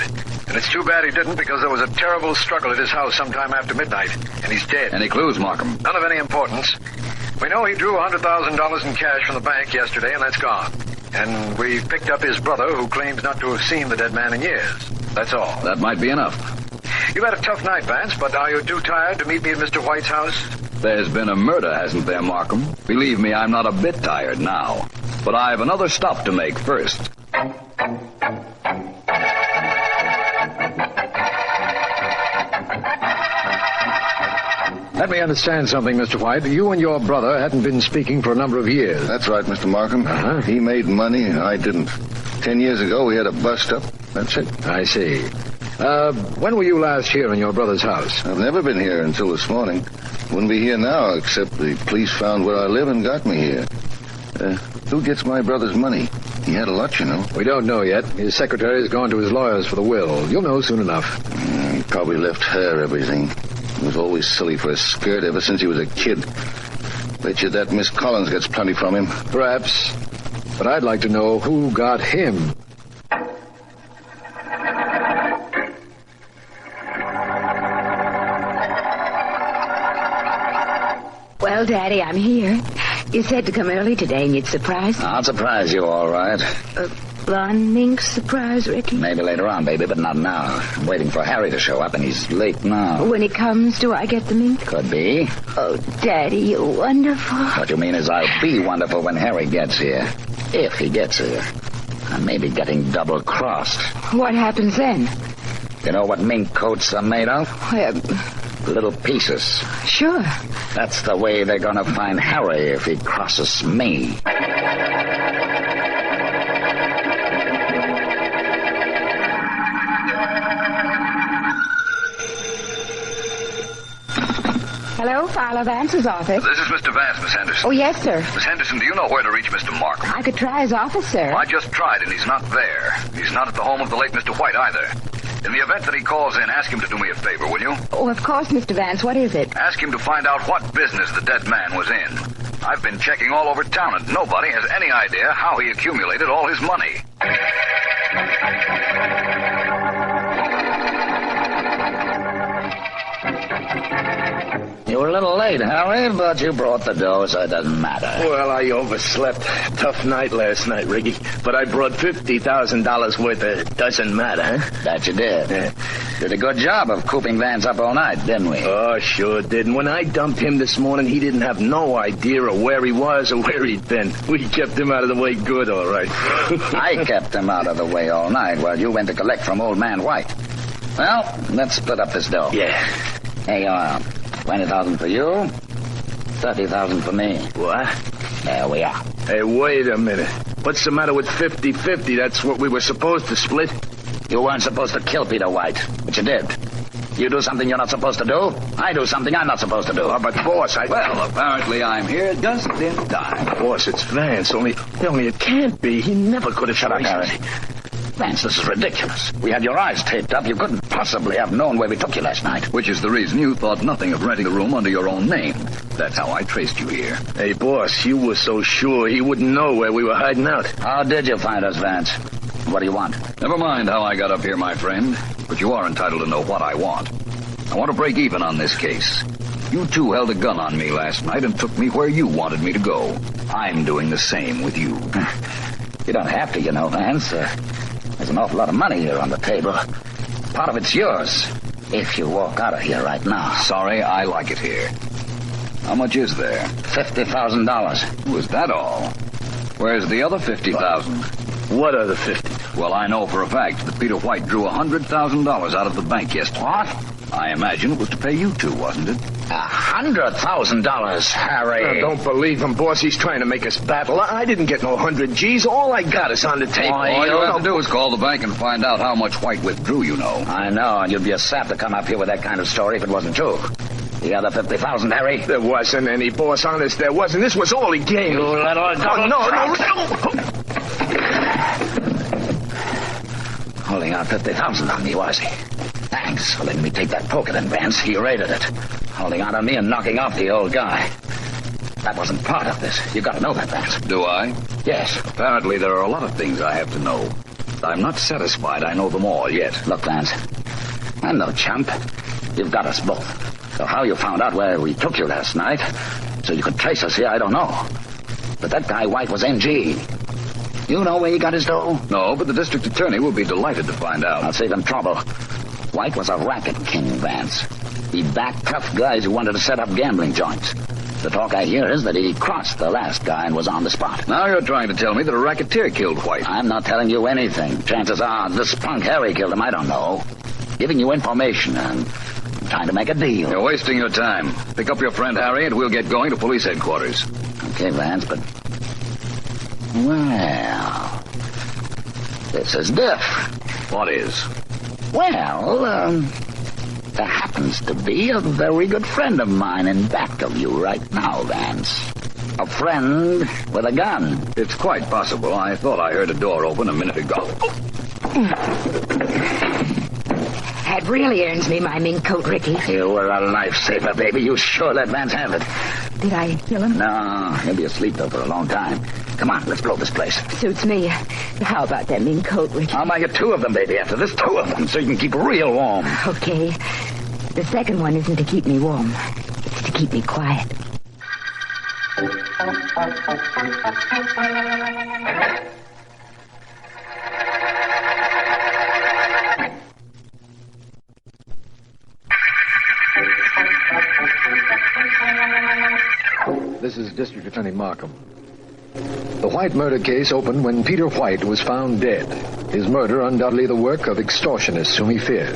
And it's too bad he didn't, because there was a terrible struggle at his house sometime after midnight, and he's dead. Any clues, Markham? None of any importance. We know he drew $100,000 in cash from the bank yesterday, and that's gone. And we picked up his brother, who claims not to have seen the dead man in years. That's all. That might be enough. You've had a tough night, Vance, but are you too tired to meet me at Mr. White's house? There's been a murder, hasn't there, Markham? Believe me, I'm not a bit tired now. But I have another stop to make first. Let me understand something, Mr. White. You and your brother hadn't been speaking for a number of years. That's right, Mr. Markham. He made money, and I didn't. 10 years ago, we had a bust-up. That's it. I see. When were you last here in your brother's house? I've never been here until this morning. Wouldn't be here now, except the police found where I live and got me here. Who gets my brother's money? He had a lot, you know. We don't know yet. His secretary's gone to his lawyers for the will. You'll know soon enough. He probably left her everything. He was always silly for a skirt ever since he was a kid. Bet you that Miss Collins gets plenty from him. Perhaps. But I'd like to know who got him. Well, Daddy, I'm here. You said to come early today and you'd surprise me. I'll surprise you, all right. Blonde mink surprise, Ricky? Maybe later on, baby, but not now. I'm waiting for Harry to show up, and he's late now. When he comes, do I get the mink? Could be. Oh, Daddy, you're wonderful. What you mean is I'll be wonderful when Harry gets here. If he gets here. I may be getting double-crossed. What happens then? You know what mink coats are made of? Well, Little pieces. sure. That's the way they're gonna find Harry if he crosses me. Hello, Philo Vance's office. This is Mr. Vance, Miss Henderson. Oh, yes, sir. Miss Henderson, do you know where to reach Mr. Markham? I could try his office, sir. I just tried, and he's not there. He's not at the home of the late Mr. White, either. In the event that he calls in, ask him to do me a favor, will you? Oh, of course, Mr. Vance. What is it? Ask him to find out what business the dead man was in. I've been checking all over town, and nobody has any idea how he accumulated all his money. You were a little late, Harry, but you brought the dough, so it doesn't matter. Well, I overslept. Tough night last night, Ricky. But I brought $50,000 worth of doesn't matter, huh? That you did. Did a good job of cooping Vance up all night, didn't we? Oh, sure did. And when I dumped him this morning, he didn't have no idea of where he was or where he'd been. We kept him out of the way good, all right. I kept him out of the way all night while you went to collect from old man White. Well, let's split up this dough. Yeah. Hey, 20,000 for you, 30,000 for me. What? There we are. Hey, wait a minute. What's the matter with 50-50? That's what we were supposed to split. You weren't supposed to kill Peter White, but you did. You do something you're not supposed to do. I do something I'm not supposed to do. Oh, but, boss, Well, apparently I'm here just in time. Boss, it's Vance. Only it can't be. He never could have Shut up, Harry. Vance, this is ridiculous. We had your eyes taped up. You couldn't possibly have known where we took you last night. Which is the reason you thought nothing of renting a room under your own name. That's how I traced you here. Hey, boss, you were so sure he wouldn't know where we were hiding out. How did you find us, Vance? What do you want? Never mind how I got up here, my friend. But you are entitled to know what I want. I want to break even on this case. You two held a gun on me last night and took me where you wanted me to go. I'm doing the same with you. You don't have to, you know, Vance. There's an awful lot of money here on the table. Part of it's yours, if you walk out of here right now. Sorry, I like it here. How much is there? $50,000. Was that all? Where's the other 50,000? What other 50? Well, I know for a fact that Peter White drew $100,000 out of the bank yesterday. What? I imagine it was to pay you two, wasn't it? $100,000, Harry. Don't believe him, boss. He's trying to make us battle. I didn't get no 100 G's. All I got is on the table. All you have to do is call the bank and find out how much White withdrew, you know. I know, and you'd be a sap to come up here with that kind of story if it wasn't true. The other 50,000, Harry? There wasn't any, boss. Honest, there wasn't. This was all he gave. You little double no. Holding out 50,000 on me, was he? Thanks for letting me take that poker then, Vance. He raided it. Holding out on me and knocking off the old guy. That wasn't part of this. You got to know that, Vance. Do I? Yes. Apparently there are a lot of things I have to know. I'm not satisfied I know them all yet. Look, Vance, I'm no chump. You've got us both. So how you found out where we took you last night, so you could trace us here, I don't know. But that guy White was NG. You know where he got his dough? No, but the district attorney will be delighted to find out. I'll save him trouble. White was a racket king, Vance. He backed tough guys who wanted to set up gambling joints. The talk I hear is that he crossed the last guy and was on the spot. Now you're trying to tell me that a racketeer killed White. I'm not telling you anything. Chances are this punk Harry killed him, I don't know. Giving you information and trying to make a deal. You're wasting your time. Pick up your friend Harry and we'll get going to police headquarters. Okay, Vance, but... Well... This is different. What is? Well, there happens to be a very good friend of mine in back of you right now, Vance. A friend with a gun. It's quite possible. I thought I heard a door open a minute ago. That really earns me my mink coat, Ricky. You were a lifesaver, baby. You sure let Vance have it. Did I kill him? No, he'll be asleep, though, for a long time. Come on, let's blow this place. Suits me. How about that mink coat, Ricky? I'll buy you 2 of them, baby, after this. 2 of them, so you can keep real warm. Okay. The second one isn't to keep me warm. It's to keep me quiet. This is District Attorney Markham. The White murder case opened when Peter White was found dead. His murder undoubtedly the work of extortionists whom he feared.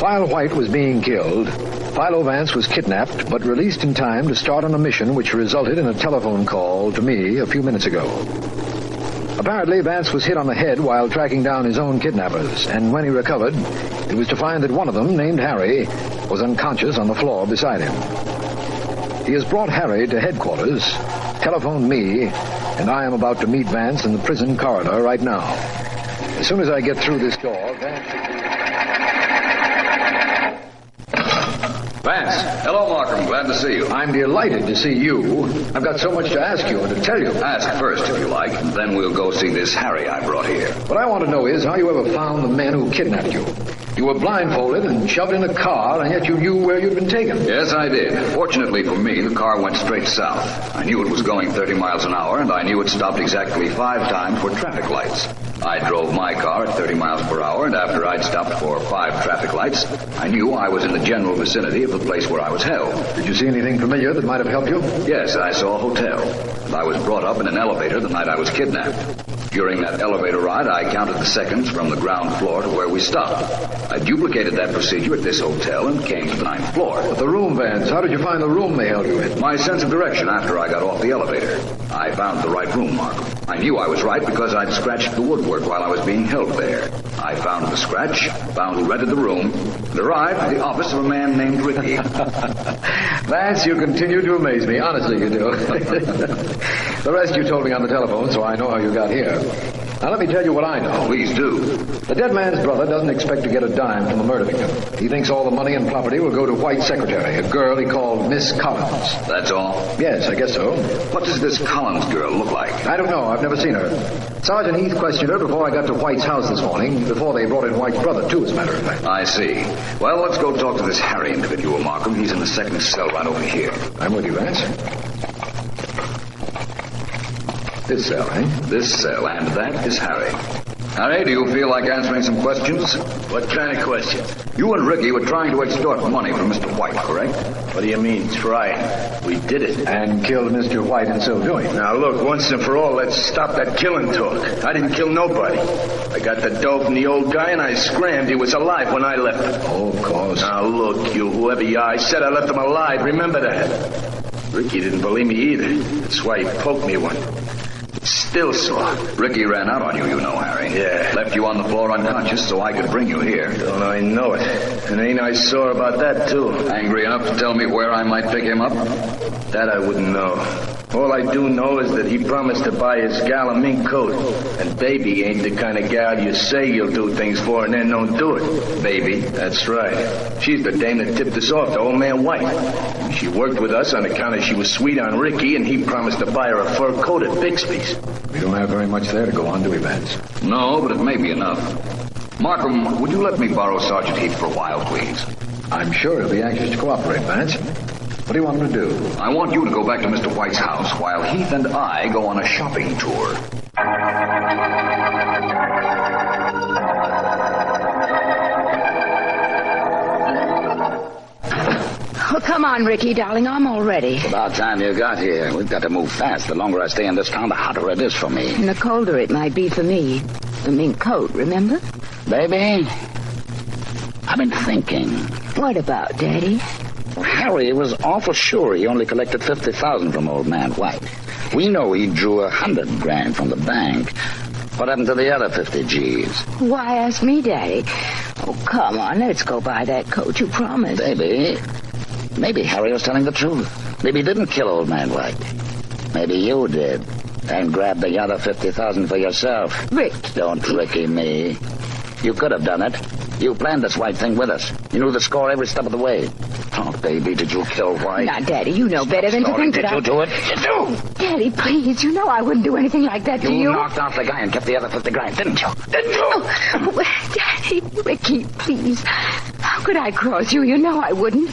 While White was being killed, Philo Vance was kidnapped but released in time to start on a mission which resulted in a telephone call to me a few minutes ago. Apparently, Vance was hit on the head while tracking down his own kidnappers, and when he recovered, it was to find that one of them, named Harry, was unconscious on the floor beside him. He has brought Harry to headquarters, telephoned me, and I am about to meet Vance in the prison corridor right now. As soon as I get through this door, Vance, hello, Markham. Glad to see you. I'm delighted to see you. I've got so much to ask you and to tell you. Ask first, if you like, and then we'll go see this Harry I brought here. What I want to know is how you ever found the men who kidnapped you. You were blindfolded and shoved in a car, and yet you knew where you'd been taken. Yes, I did. Fortunately for me, the car went straight south. I knew it was going 30 miles an hour, and I knew it stopped exactly 5 times for traffic lights. I drove my car at 30 miles per hour, and after I'd stopped for 5 traffic lights, I knew I was in the general vicinity of the place where I was held. Did you see anything familiar that might have helped you? Yes, I saw a hotel. And I was brought up in an elevator the night I was kidnapped. During that elevator ride, I counted the seconds from the ground floor to where we stopped. I duplicated that procedure at this hotel and came to the 9th floor. But the room, Vance, how did you find the room they held you in? My sense of direction after I got off the elevator. I found the right room, Markham. I knew I was right because I'd scratched the woodwork while I was being held there. I found the scratch, found who rented the room, and arrived at the office of a man named Ricky. Vance, you continue to amaze me. Honestly, you do. The rest you told me on the telephone, so I know how you got here. Now, let me tell you what I know. Please do. The dead man's brother doesn't expect to get a dime from the murder victim. He thinks all the money and property will go to White's secretary, a girl he called Miss Collins. That's all? Yes, I guess so. What does this Collins girl look like? I don't know. I've never seen her. Sergeant Heath questioned her before I got to White's house this morning, before they brought in White's brother, too, as a matter of fact. I see. Well, let's go talk to this Harry individual, Markham. He's in the 2nd cell right over here. I'm with you, Vance. This cell, eh? This cell, and that is Harry. Harry, do you feel like answering some questions? What kind of questions? You and Ricky were trying to extort money from Mr. White, correct? What do you mean, trying? We did it. And killed Mr. White in so doing. Now, look, once and for all, let's stop that killing talk. I didn't kill nobody. I got the dough from the old guy, and I scrammed. He was alive when I left him. Oh, of course. Now, look, you, whoever you are, I said I left him alive. Remember that. Ricky didn't believe me either. That's why he poked me one. Still sore. Ricky ran out on you, you know, Harry. Yeah. Left you on the floor unconscious so I could bring you here. Don't I know it. And ain't I sore about that, too. Angry enough to tell me where I might pick him up? That I wouldn't know. All I do know is that he promised to buy his gal a mink coat. And Baby ain't the kind of gal you say you'll do things for and then don't do it. Baby? That's right. She's the dame that tipped us off to old man White. She worked with us on account of she was sweet on Ricky, and he promised to buy her a fur coat at Bixby's. We don't have very much there to go on, do we, Vance? No, but it may be enough. Markham, would you let me borrow Sergeant Heath for a while, please? I'm sure he'll be anxious to cooperate, Vance. What do you want him to do? I want you to go back to Mr. White's house while Heath and I go on a shopping tour. Oh, come on, Ricky, darling. I'm all ready. About time you got here. We've got to move fast. The longer I stay in this town, the hotter it is for me. And the colder it might be for me. The mink coat, remember? Baby, I've been thinking. What about, Daddy? Harry was awful sure he only collected $50,000 from old man White. We know he drew $100,000 from the bank. What happened to the other 50 G's? Why ask me, Daddy? Oh, come on, let's go buy that coat you promised. Baby, maybe Harry was telling the truth. Maybe he didn't kill old man White. Maybe you did. And grabbed the other 50,000 for yourself. Rick. Don't Ricky me. You could have done it. You planned this White thing with us. You knew the score every step of the way. Oh, baby, did you kill White? Now, Daddy, you know better than to think that Did you do it? You do! Daddy, please, you know I wouldn't do anything like that to you. You knocked out the guy and kept the other 50 grand, didn't you? Didn't you? Oh, Daddy, Ricky, please. How could I cross you? You know I wouldn't.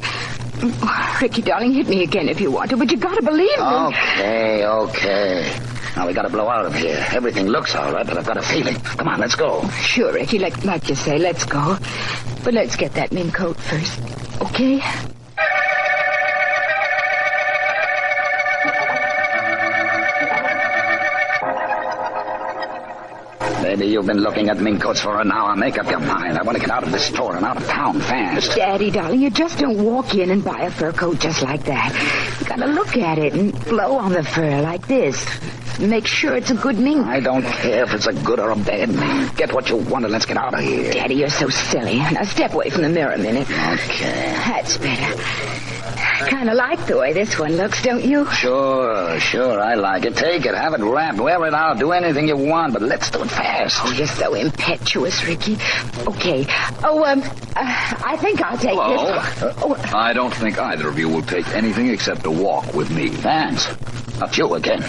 Oh, Ricky, darling, hit me again if you want to, but you gotta believe me. Okay. Now, we gotta blow out of here. Everything looks all right, but I've got a feeling. Come on, let's go. Sure, Ricky, like you say, let's go. But let's get that mink coat first, okay? Maybe you've been looking at mink coats for an hour. Make up your mind. I want to get out of this store and out of town fast. Daddy, darling, you just don't walk in and buy a fur coat just like that. You gotta look at it and blow on the fur like this. Make sure it's a good mink. I don't care if it's a good or a bad mink. Get what you want and let's get out of here. Daddy, you're so silly. Now step away from the mirror a minute. Okay. That's better. Kind of like the way this one looks, don't you? Sure, I like it. Take it, have it wrapped, wear it out, do anything you want, but let's do it fast. Oh, you're so impetuous, Ricky. Okay. I think I'll take this. I don't think either of you will take anything except a walk with me. Vance, not you again.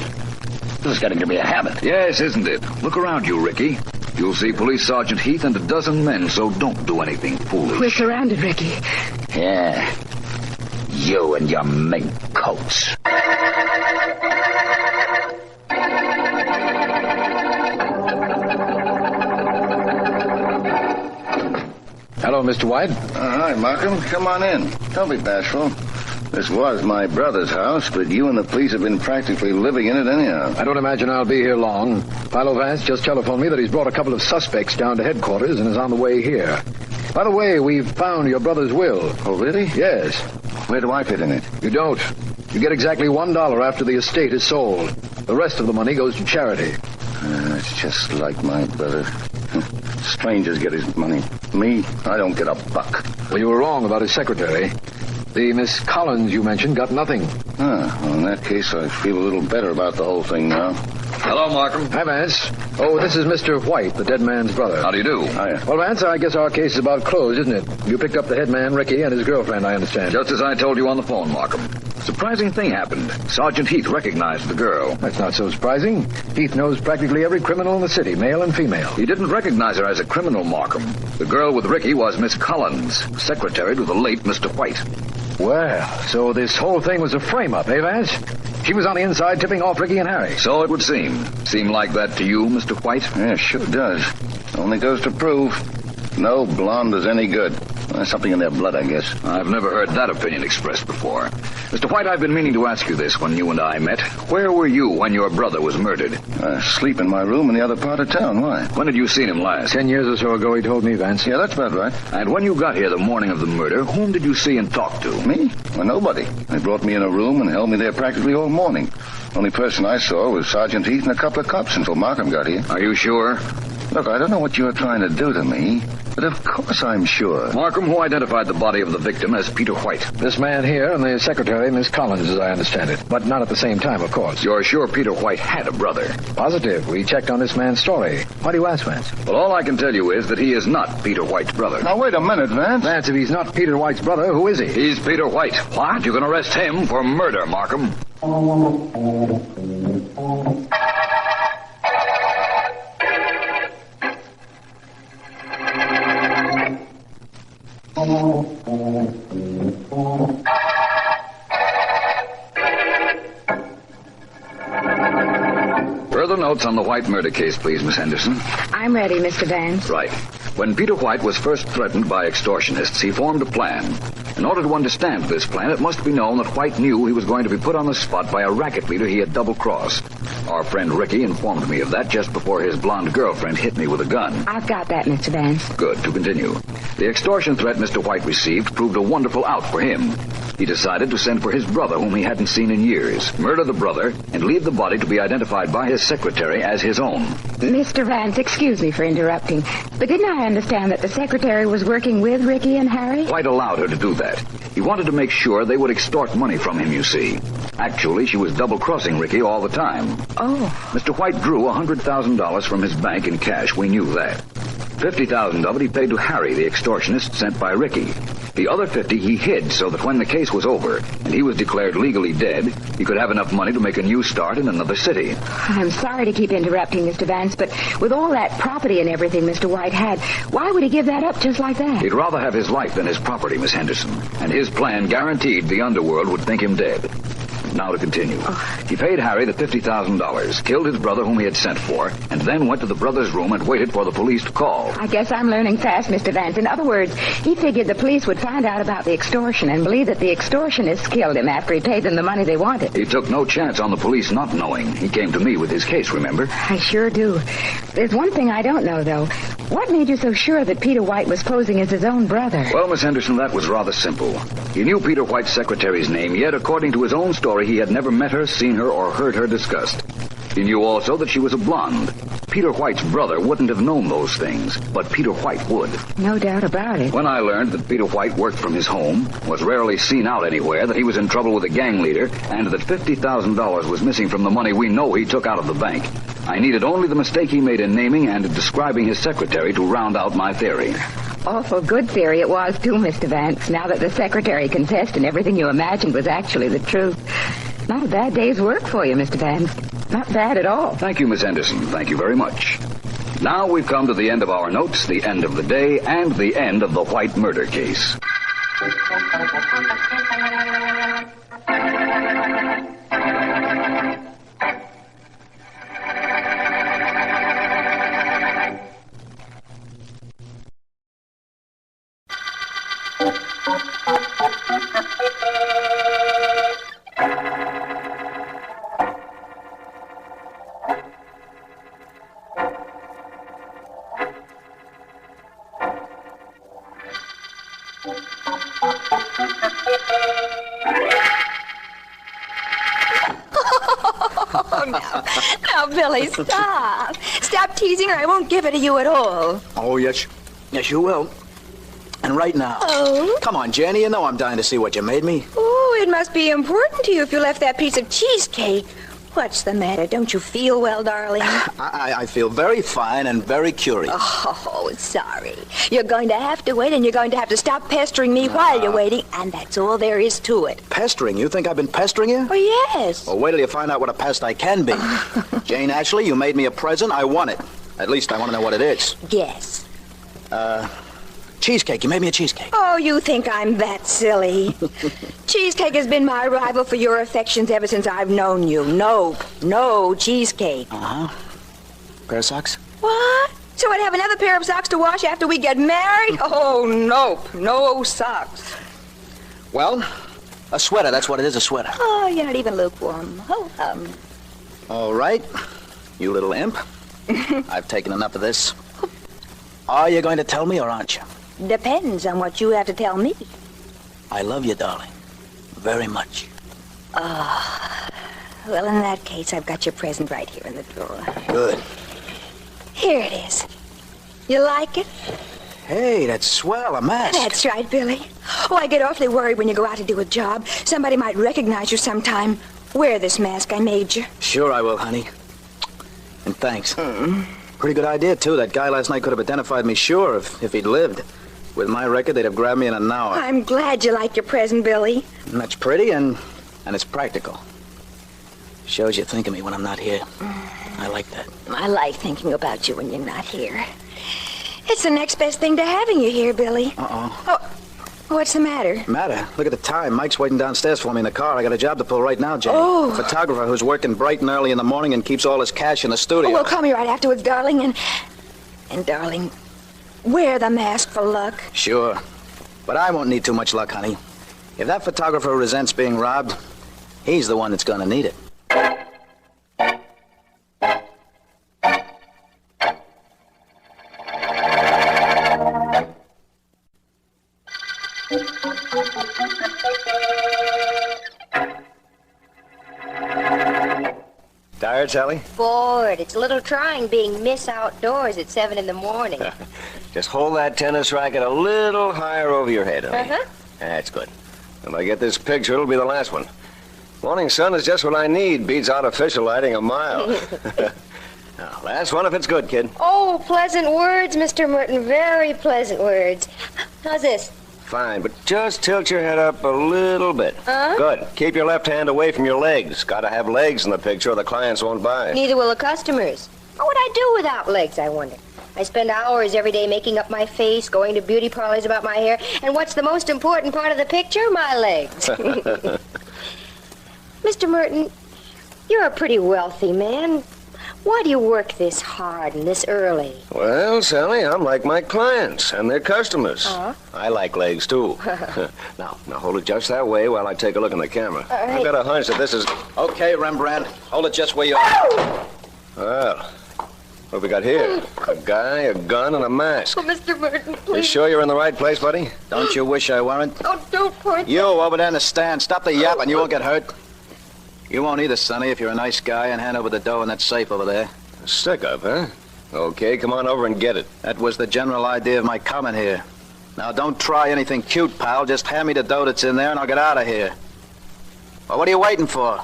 This is getting to be a habit. Yes, isn't it? Look around you, Ricky. You'll see Police Sergeant Heath and a dozen men, so don't do anything foolish. We're surrounded, Ricky. Yeah. You and your mink coats. Hello, Mr. White. Hi, Markham. Come on in. Don't be bashful. This was my brother's house, but you and the police have been practically living in it anyhow. I don't imagine I'll be here long. Philo Vance just telephoned me that he's brought a couple of suspects down to headquarters and is on the way here. By the way, we've found your brother's will. Oh, really? Yes. Where do I fit in it? You don't. You get exactly $1 after the estate is sold. The rest of the money goes to charity. It's just like my brother. Strangers get his money. Me, I don't get a buck. Well, you were wrong about his secretary. The Miss Collins you mentioned got nothing. Well, in that case, I feel a little better about the whole thing now. Hello, Markham. Hi, Vance. Oh, this is Mr. White, the dead man's brother. How do you do? Hiya. Well, Vance, I guess our case is about closed, isn't it? You picked up the head man, Ricky, and his girlfriend, I understand. Just as I told you on the phone, Markham. Surprising thing happened. Sergeant Heath recognized the girl. That's not so surprising. Heath knows practically every criminal in the city, male and female. He didn't recognize her as a criminal, Markham. The girl with Ricky was Miss Collins, secretary to the late Mr. White. Well, so this whole thing was a frame-up, eh, Vance? She was on the inside tipping off Ricky and Harry. So it would seem. Seem like that to you, Mr. White? Yeah, sure does. Only goes to prove no blonde is any good. There's something in their blood, I guess. I've never heard that opinion expressed before. Mr. White, I've been meaning to ask you this when you and I met. Where were you when your brother was murdered? Sleep in my room in the other part of town. Why? When had you seen him last? 10 years or so ago, he told me, Vance. Yeah, that's about right. And when you got here the morning of the murder, whom did you see and talk to? Me? Well, nobody. They brought me in a room and held me there practically all morning. Only person I saw was Sergeant Heath and a couple of cops until Markham got here. Are you sure? Look, I don't know what you're trying to do to me, but of course I'm sure. Markham, who identified the body of the victim as Peter White? This man here and the secretary, Miss Collins, as I understand it. But not at the same time, of course. You're sure Peter White had a brother? Positive. We checked on this man's story. Why do you ask, Vance? Well, all I can tell you is that he is not Peter White's brother. Now, wait a minute, Vance. Vance, if he's not Peter White's brother, who is he? He's Peter White. What? You can arrest him for murder, Markham. Further notes on the White murder case, please, Miss Henderson. I'm ready, Mr. Vance. Right. When Peter White was first threatened by extortionists, he formed a plan. In order to understand this plan, it must be known that White knew he was going to be put on the spot by a racket leader he had double-crossed. Our friend Ricky informed me of that just before his blonde girlfriend hit me with a gun. I've got that, Mr. Vance. Good. To continue. The extortion threat Mr. White received proved a wonderful out for him. He decided to send for his brother, whom he hadn't seen in years, murder the brother, and leave the body to be identified by his secretary as his own. Mr. Vance, excuse me for interrupting, but didn't I understand that the secretary was working with Ricky and Harry? White allowed her to do that. He wanted to make sure they would extort money from him, you see. Actually, she was double-crossing Ricky all the time. Oh. Mr. White drew $100,000 from his bank in cash. We knew that. $50,000 of it he paid to Harry, the extortionist sent by Ricky. The other $50,000 he hid so that when the case was over and he was declared legally dead, he could have enough money to make a new start in another city. I'm sorry to keep interrupting, Mr. Vance, but with all that property and everything Mr. White had, why would he give that up just like that? He'd rather have his life than his property, Miss Henderson. And his plan guaranteed the underworld would think him dead. Now to continue. He paid Harry the $50,000, killed his brother whom he had sent for, and then went to the brother's room and waited for the police to call. I guess I'm learning fast, Mr. Vance. In other words, he figured the police would find out about the extortion and believe that the extortionists killed him after he paid them the money they wanted. He took no chance on the police not knowing. He came to me with his case, remember? I sure do. There's one thing I don't know, though. What made you so sure that Peter White was posing as his own brother? Well, Miss Henderson, that was rather simple. He knew Peter White's secretary's name, yet according to his own story, he had never met her, seen her, or heard her discussed. He knew also that she was a blonde. Peter White's brother wouldn't have known those things, but Peter White would. No doubt about it. When I learned that Peter White worked from his home, was rarely seen out anywhere, that he was in trouble with a gang leader, and that $50,000 was missing from the money we know he took out of the bank, I needed only the mistake he made in naming and describing his secretary to round out my theory. Awful good theory it was, too, Mr. Vance, now that the secretary confessed and everything you imagined was actually the truth. Not a bad day's work for you, Mr. Vance. Not bad at all. Thank you, Miss Henderson. Thank you very much. Now we've come to the end of our notes, the end of the day, and the end of the White murder case. Now, Billy, stop. Stop teasing or I won't give it to you at all. Oh, yes. Yes, you will. And right now. Oh? Come on, Jenny, you know I'm dying to see what you made me. Oh, it must be important to you if you left that piece of cheesecake. What's the matter? Don't you feel well, darling? I feel very fine and very curious. Oh, sorry. You're going to have to wait, and you're going to have to stop pestering me while you're waiting, and that's all there is to it. Pestering? You think I've been pestering you? Oh, yes. Well, wait till you find out what a pest I can be. Jane Ashley, you made me a present. I want it. At least I want to know what it is. Yes. Cheesecake. You made me a cheesecake. Oh, you think I'm that silly? Cheesecake has been my rival for your affections ever since I've known you. No cheesecake. Uh-huh. Pair of socks? What? So I'd have another pair of socks to wash after we get married? Oh, nope. No socks. Well, a sweater. That's what it is, a sweater. Oh, you're not even lukewarm. Oh, All right. You little imp. I've taken enough of this. Are you going to tell me or aren't you? Depends on what you have to tell me. I love you, darling. Very much. Well, in that case, I've got your present right here in the drawer. Good. Here it is. You like it? Hey, that's swell, a mask. That's right, Billy. Oh, I get awfully worried when you go out to do a job. Somebody might recognize you sometime. Wear this mask I made you. Sure I will, honey. And thanks. Pretty good idea, too. That guy last night could have identified me, sure, if he'd lived. With my record, they'd have grabbed me in an hour. I'm glad you like your present, Billy. And that's pretty, and it's practical. Shows you think of me when I'm not here. I like that. I like thinking about you when you're not here. It's the next best thing to having you here, Billy. Uh-oh. Oh, what's the matter? Matter? Look at the time. Mike's waiting downstairs for me in the car. I got a job to pull right now, Jane. Oh. A photographer who's working bright and early in the morning and keeps all his cash in the studio. Oh, well, call me right afterwards, darling, and darling, wear the mask for luck. Sure. But I won't need too much luck, honey. If that photographer resents being robbed, he's the one that's gonna need it. Tired, Sally? Bored. It's a little trying being Miss Outdoors at 7 in the morning. Just hold that tennis racket a little higher over your head, honey. Uh-huh. That's good. When I get this picture, it'll be the last one. Morning sun is just what I need. Beats artificial lighting a mile. Now, last one if it's good, kid. Oh, pleasant words, Mr. Merton. Very pleasant words. How's this? Fine, but just tilt your head up a little bit. Huh? Good. Keep your left hand away from your legs. Gotta have legs in the picture or the clients won't buy. Neither will the customers. What would I do without legs, I wonder? I spend hours every day making up my face, going to beauty parlors about my hair, and what's the most important part of the picture? My legs. Mr. Merton, you're a pretty wealthy man. Why do you work this hard and this early? Well, Sally, I'm like my clients and their customers. I like legs, too. Now hold it just that way while I take a look in the camera. All right. I've got a hunch that this is... Okay, Rembrandt. Hold it just where you are. Well, what have we got here? A guy, a gun, and a mask. Oh, Mr. Merton, You please. sure you're in the right place, buddy? Don't you wish I weren't? Oh, don't point. You over there in the stand. Stop the yapping. You won't get hurt. You won't either, Sonny, if you're a nice guy and hand over the dough in that safe over there. Stick up, huh? Okay, come on over and get it. That was the general idea of my coming here. Now, don't try anything cute, pal. Just hand me the dough that's in there and I'll get out of here. Well, what are you waiting for?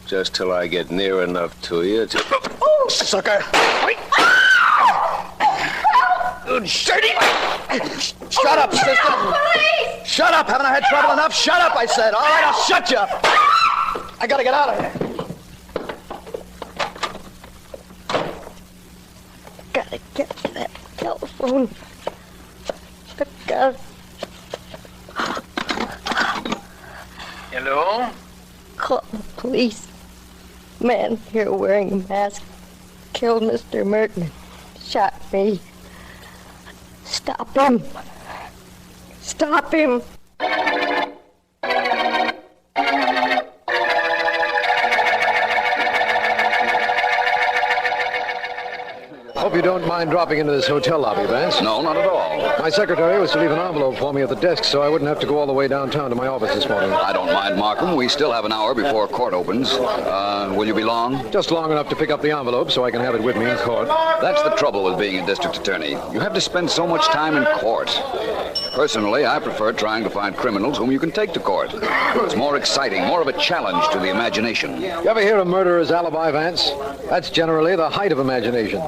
Just till I get near enough to you to... Oh, sucker! Dirty! Shut up, sister! Police! Shut up! Haven't I had trouble enough? Shut up, I said. All right, I'll shut you up. I gotta get out of here. Gotta get that telephone. God. Hello? Call the police. Man here wearing a mask killed Mr. Merton. Shot me. Stop him. Stop him. Hope you don't mind dropping into this hotel lobby, Vance. No, not at all. My secretary was to leave an envelope for me at the desk so I wouldn't have to go all the way downtown to my office this morning. I don't mind, Markham. We still have an hour before court opens. Will you be long? Just long enough to pick up the envelope so I can have it with me in court. That's the trouble with being a district attorney. You have to spend so much time in court. Personally, I prefer trying to find criminals whom you can take to court. It's more exciting, more of a challenge to the imagination. You ever hear of murderer's alibi, Vance? That's generally the height of imagination.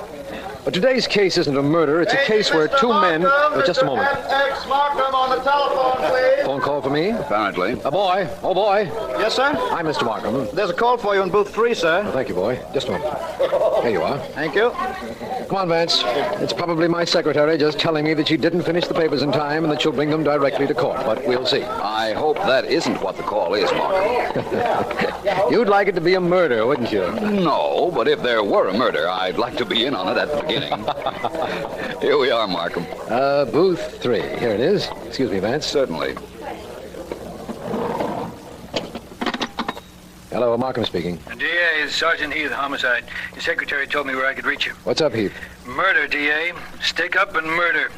But today's case isn't a murder. It's a case where two men... just a moment. Markham on the telephone, please. Phone call for me? Apparently. A boy. Oh, boy. Yes, sir? Hi, Mr. Markham. There's a call for you in booth 3, sir. Oh, thank you, boy. Just a moment. Here you are. Thank you. Come on, Vance. It's probably my secretary just telling me that she didn't finish the papers in time and that she'll bring them directly to court, but we'll see. I hope that isn't what the call is, Markham. You'd like it to be a murder, wouldn't you? No, but if there were a murder, I'd like to be in on it at the beginning. Here we are, Markham. Booth 3. Here it is. Excuse me, Vance. Certainly. Hello, Markham speaking. DA, it's Sergeant Heath, homicide. Your secretary told me where I could reach you. What's up, Heath? Murder, DA. Stick up and murder.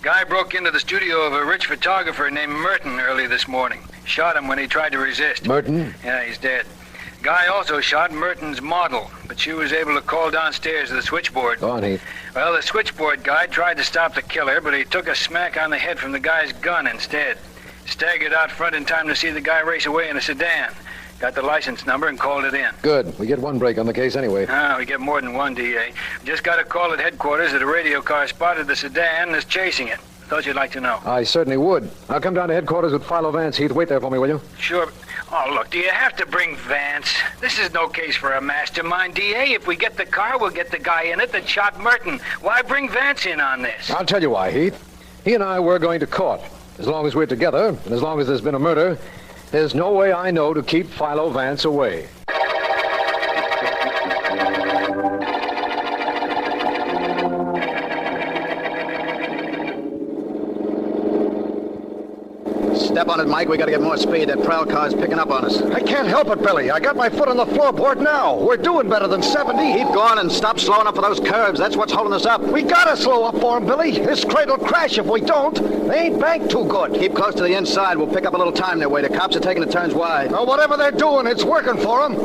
Guy broke into the studio of a rich photographer named Merton early this morning. Shot him when he tried to resist. Merton? Yeah, he's dead. Guy also shot Merton's model, but she was able to call downstairs to the switchboard. Go on, Heath. Well, the switchboard guy tried to stop the killer, but he took a smack on the head from the guy's gun instead. Staggered out front in time to see the guy race away in a sedan. Got the license number and called it in. Good. We get one break on the case anyway. We get more than one, DA. Just got a call at headquarters that a radio car spotted the sedan and is chasing it. Thought you'd like to know. I certainly would. I'll come down to headquarters with Philo Vance, Heath. Wait there for me, will you? Sure. Oh, look, do you have to bring Vance? This is no case for a mastermind, DA. If we get the car, we'll get the guy in it that shot Merton. Why bring Vance in on this? I'll tell you why, Heath. He and I were going to court. As long as we're together, and as long as there's been a murder, there's no way I know to keep Philo Vance away. Step on it, Mike. We gotta get more speed. That prowl car's picking up on us. I can't help it, Billy. I got my foot on the floorboard now. We're doing better than 70. Keep going and stop slowing up for those curves. That's what's holding us up. We gotta slow up for 'em, Billy. This crate'll crash if we don't. They ain't banked too good. Keep close to the inside. We'll pick up a little time their way. The cops are taking the turns wide. Now, whatever they're doing, it's working for 'em.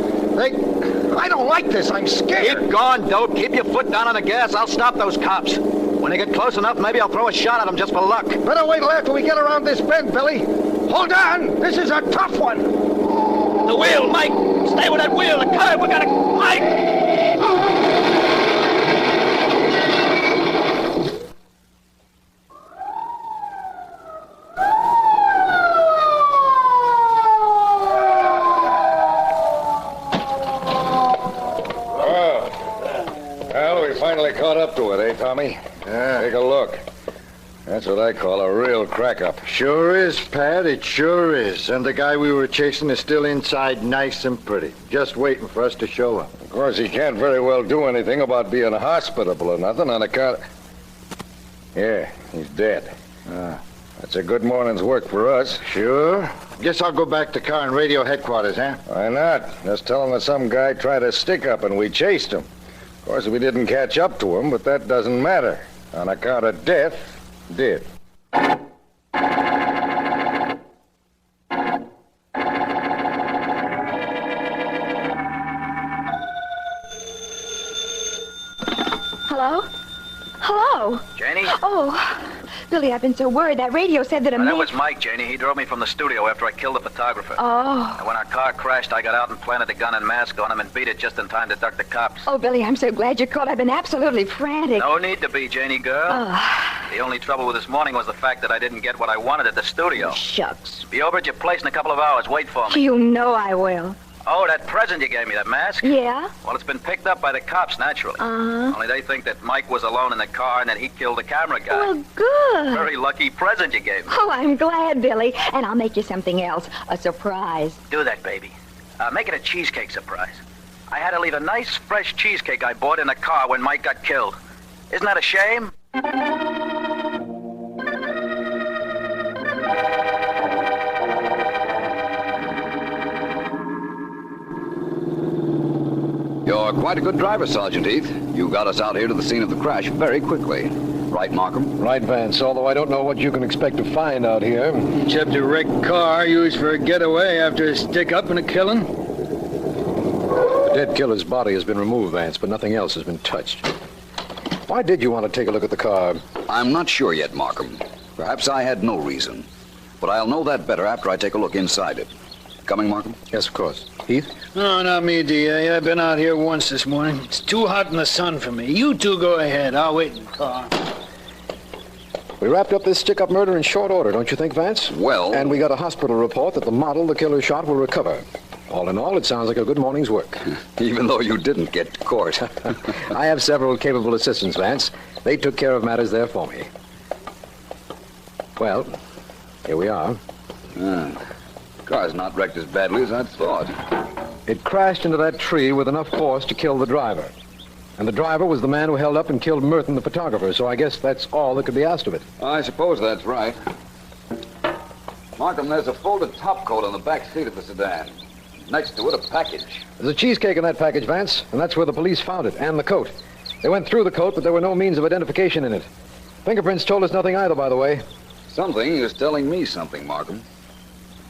I don't like this. I'm scared. Keep going, dope. Keep your foot down on the gas. I'll stop those cops. When they get close enough, maybe I'll throw a shot at them just for luck. Better wait till after we get around this bend, Billy. Hold on. This is a tough one. The wheel, Mike. Stay with that wheel. The curve. We gotta... Mike! Well, we finally caught up to it, eh, Tommy? Yeah. Take a look. That's what I call a real crack-up. Sure is, Pat. It sure is. And the guy we were chasing is still inside nice and pretty. Just waiting for us to show up. Of course, he can't very well do anything about being hospitable or nothing on account... Yeah, he's dead. That's a good morning's work for us. Sure. Guess I'll go back to car and radio headquarters, huh? Why not? Just tell him that some guy tried to stick up and we chased him. Of course, we didn't catch up to him, but that doesn't matter. On account of death, did. Hello? Hello? Janie? Oh, Billy, I've been so worried. That radio said that That was Mike, Janie. He drove me from the studio after I killed the photographer. Oh. And when our car crashed, I got out and planted a gun and mask on him and beat it just in time to duck the cops. Oh, Billy, I'm so glad you called. I've been absolutely frantic. No need to be, Janie girl. The only trouble with this morning was the fact that I didn't get what I wanted at the studio. Shucks. Be over at your place in a couple of hours. Wait for me. You know I will. Oh, that present you gave me, that mask? Yeah? Well, it's been picked up by the cops, naturally. Only they think that Mike was alone in the car and that he killed the camera guy. Well, good. Very lucky present you gave me. Oh, I'm glad, Billy. And I'll make you something else. A surprise. Do that, baby. Make it a cheesecake surprise. I had to leave a nice, fresh cheesecake I bought in the car when Mike got killed. Isn't that a shame? You're quite a good driver, Sergeant Heath. You got us out here to the scene of the crash very quickly. Right, Markham? Right, Vance, although I don't know what you can expect to find out here. Except a wrecked car used for a getaway after a stick-up and a killing. The dead killer's body has been removed, Vance, but nothing else has been touched. Why did you want to take a look at the car? I'm not sure yet, Markham. Perhaps I had no reason. But I'll know that better after I take a look inside it. Coming, Markham? Yes, of course. Heath? No, not me, DA. I've been out here once this morning. It's too hot in the sun for me. You two go ahead. I'll wait in the car. We wrapped up this stick-up murder in short order, don't you think, Vance? Well... And we got a hospital report that the model the killer shot will recover. All in all, it sounds like a good morning's work. Even though you didn't get to court. I have several capable assistants, Vance. They took care of matters there for me. Well, here we are. The car's not wrecked as badly as I'd thought. It crashed into that tree with enough force to kill the driver. And the driver was the man who held up and killed Merton, the photographer, so I guess that's all that could be asked of it. I suppose that's right. Markham, there's a folded topcoat on the back seat of the sedan. Next to it, a package. There's a cheesecake in that package, Vance, and that's where the police found it, and the coat. They went through the coat, but there were no means of identification in it. Fingerprints told us nothing either, by the way. Something is telling me something, Markham.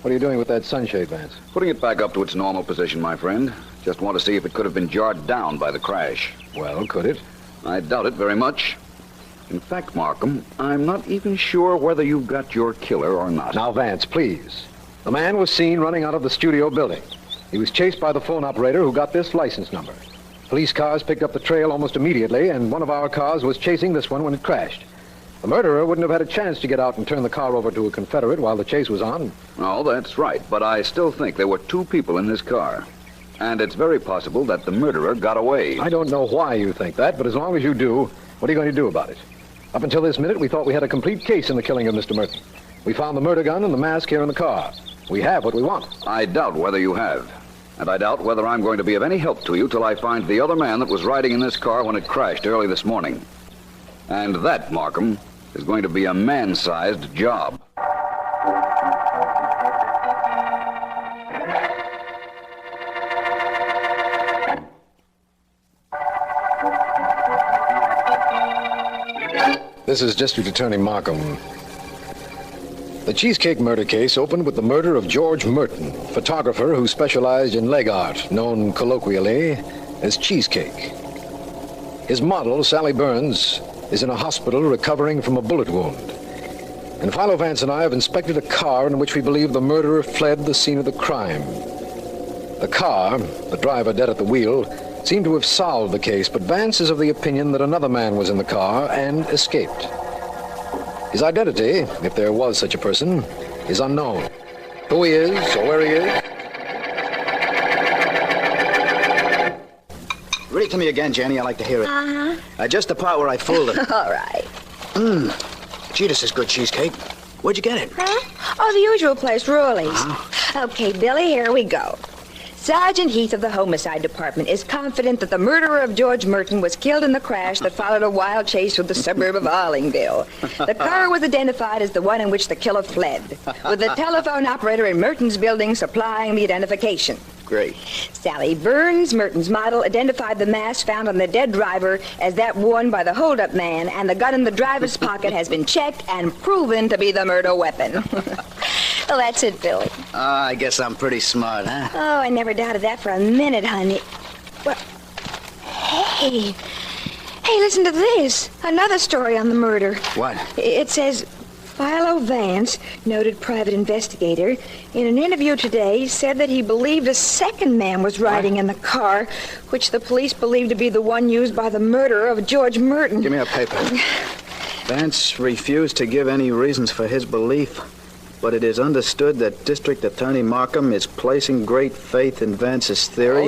What are you doing with that sunshade, Vance? Putting it back up to its normal position, my friend. Just want to see if it could have been jarred down by the crash. Well, could it? I doubt it very much. In fact, Markham, I'm not even sure whether you've got your killer or not. Now, Vance, please. The man was seen running out of the studio building. He was chased by the phone operator who got this license number. Police cars picked up the trail almost immediately, and one of our cars was chasing this one when it crashed. The murderer wouldn't have had a chance to get out and turn the car over to a Confederate while the chase was on. Oh, that's right, but I still think there were two people in this car. And it's very possible that the murderer got away. I don't know why you think that, but as long as you do, what are you going to do about it? Up until this minute, we thought we had a complete case in the killing of Mr. Merton. We found the murder gun and the mask here in the car. We have what we want. I doubt whether you have. And I doubt whether I'm going to be of any help to you till I find the other man that was riding in this car when it crashed early this morning. And that, Markham, is going to be a man-sized job. This is District Attorney Markham. The Cheesecake murder case opened with the murder of George Merton, photographer who specialized in leg art, known colloquially as Cheesecake. His model, Sally Burns, is in a hospital recovering from a bullet wound. And Philo Vance and I have inspected a car in which we believe the murderer fled the scene of the crime. The car, the driver dead at the wheel, seemed to have solved the case, but Vance is of the opinion that another man was in the car and escaped. His identity, if there was such a person, is unknown. Who he is or where he is. Read it to me again, Jenny. I like to hear it. Uh-huh. Just the part where I fooled it. All right. Gee, this is good cheesecake. Where'd you get it? Huh? Oh, the usual place, Rowley's. Okay, Billy, here we go. Sergeant Heath of the Homicide Department is confident that the murderer of George Merton was killed in the crash that followed a wild chase through the suburb of Arlingville. The car was identified as the one in which the killer fled, with the telephone operator in Merton's building supplying the identification. Great. Sally Burns, Merton's model, identified the mask found on the dead driver as that worn by the holdup man, and the gun in the driver's pocket has been checked and proven to be the murder weapon. Well, that's it, Billy. I guess I'm pretty smart, huh? Oh, I never doubted that for a minute, honey. Well, hey, listen to this. Another story on the murder. What? It says, Philo Vance, noted private investigator, in an interview today said that he believed a second man was riding in the car, which the police believed to be the one used by the murderer of George Merton. Give me a paper. Vance refused to give any reasons for his belief, but it is understood that District Attorney Markham is placing great faith in Vance's theory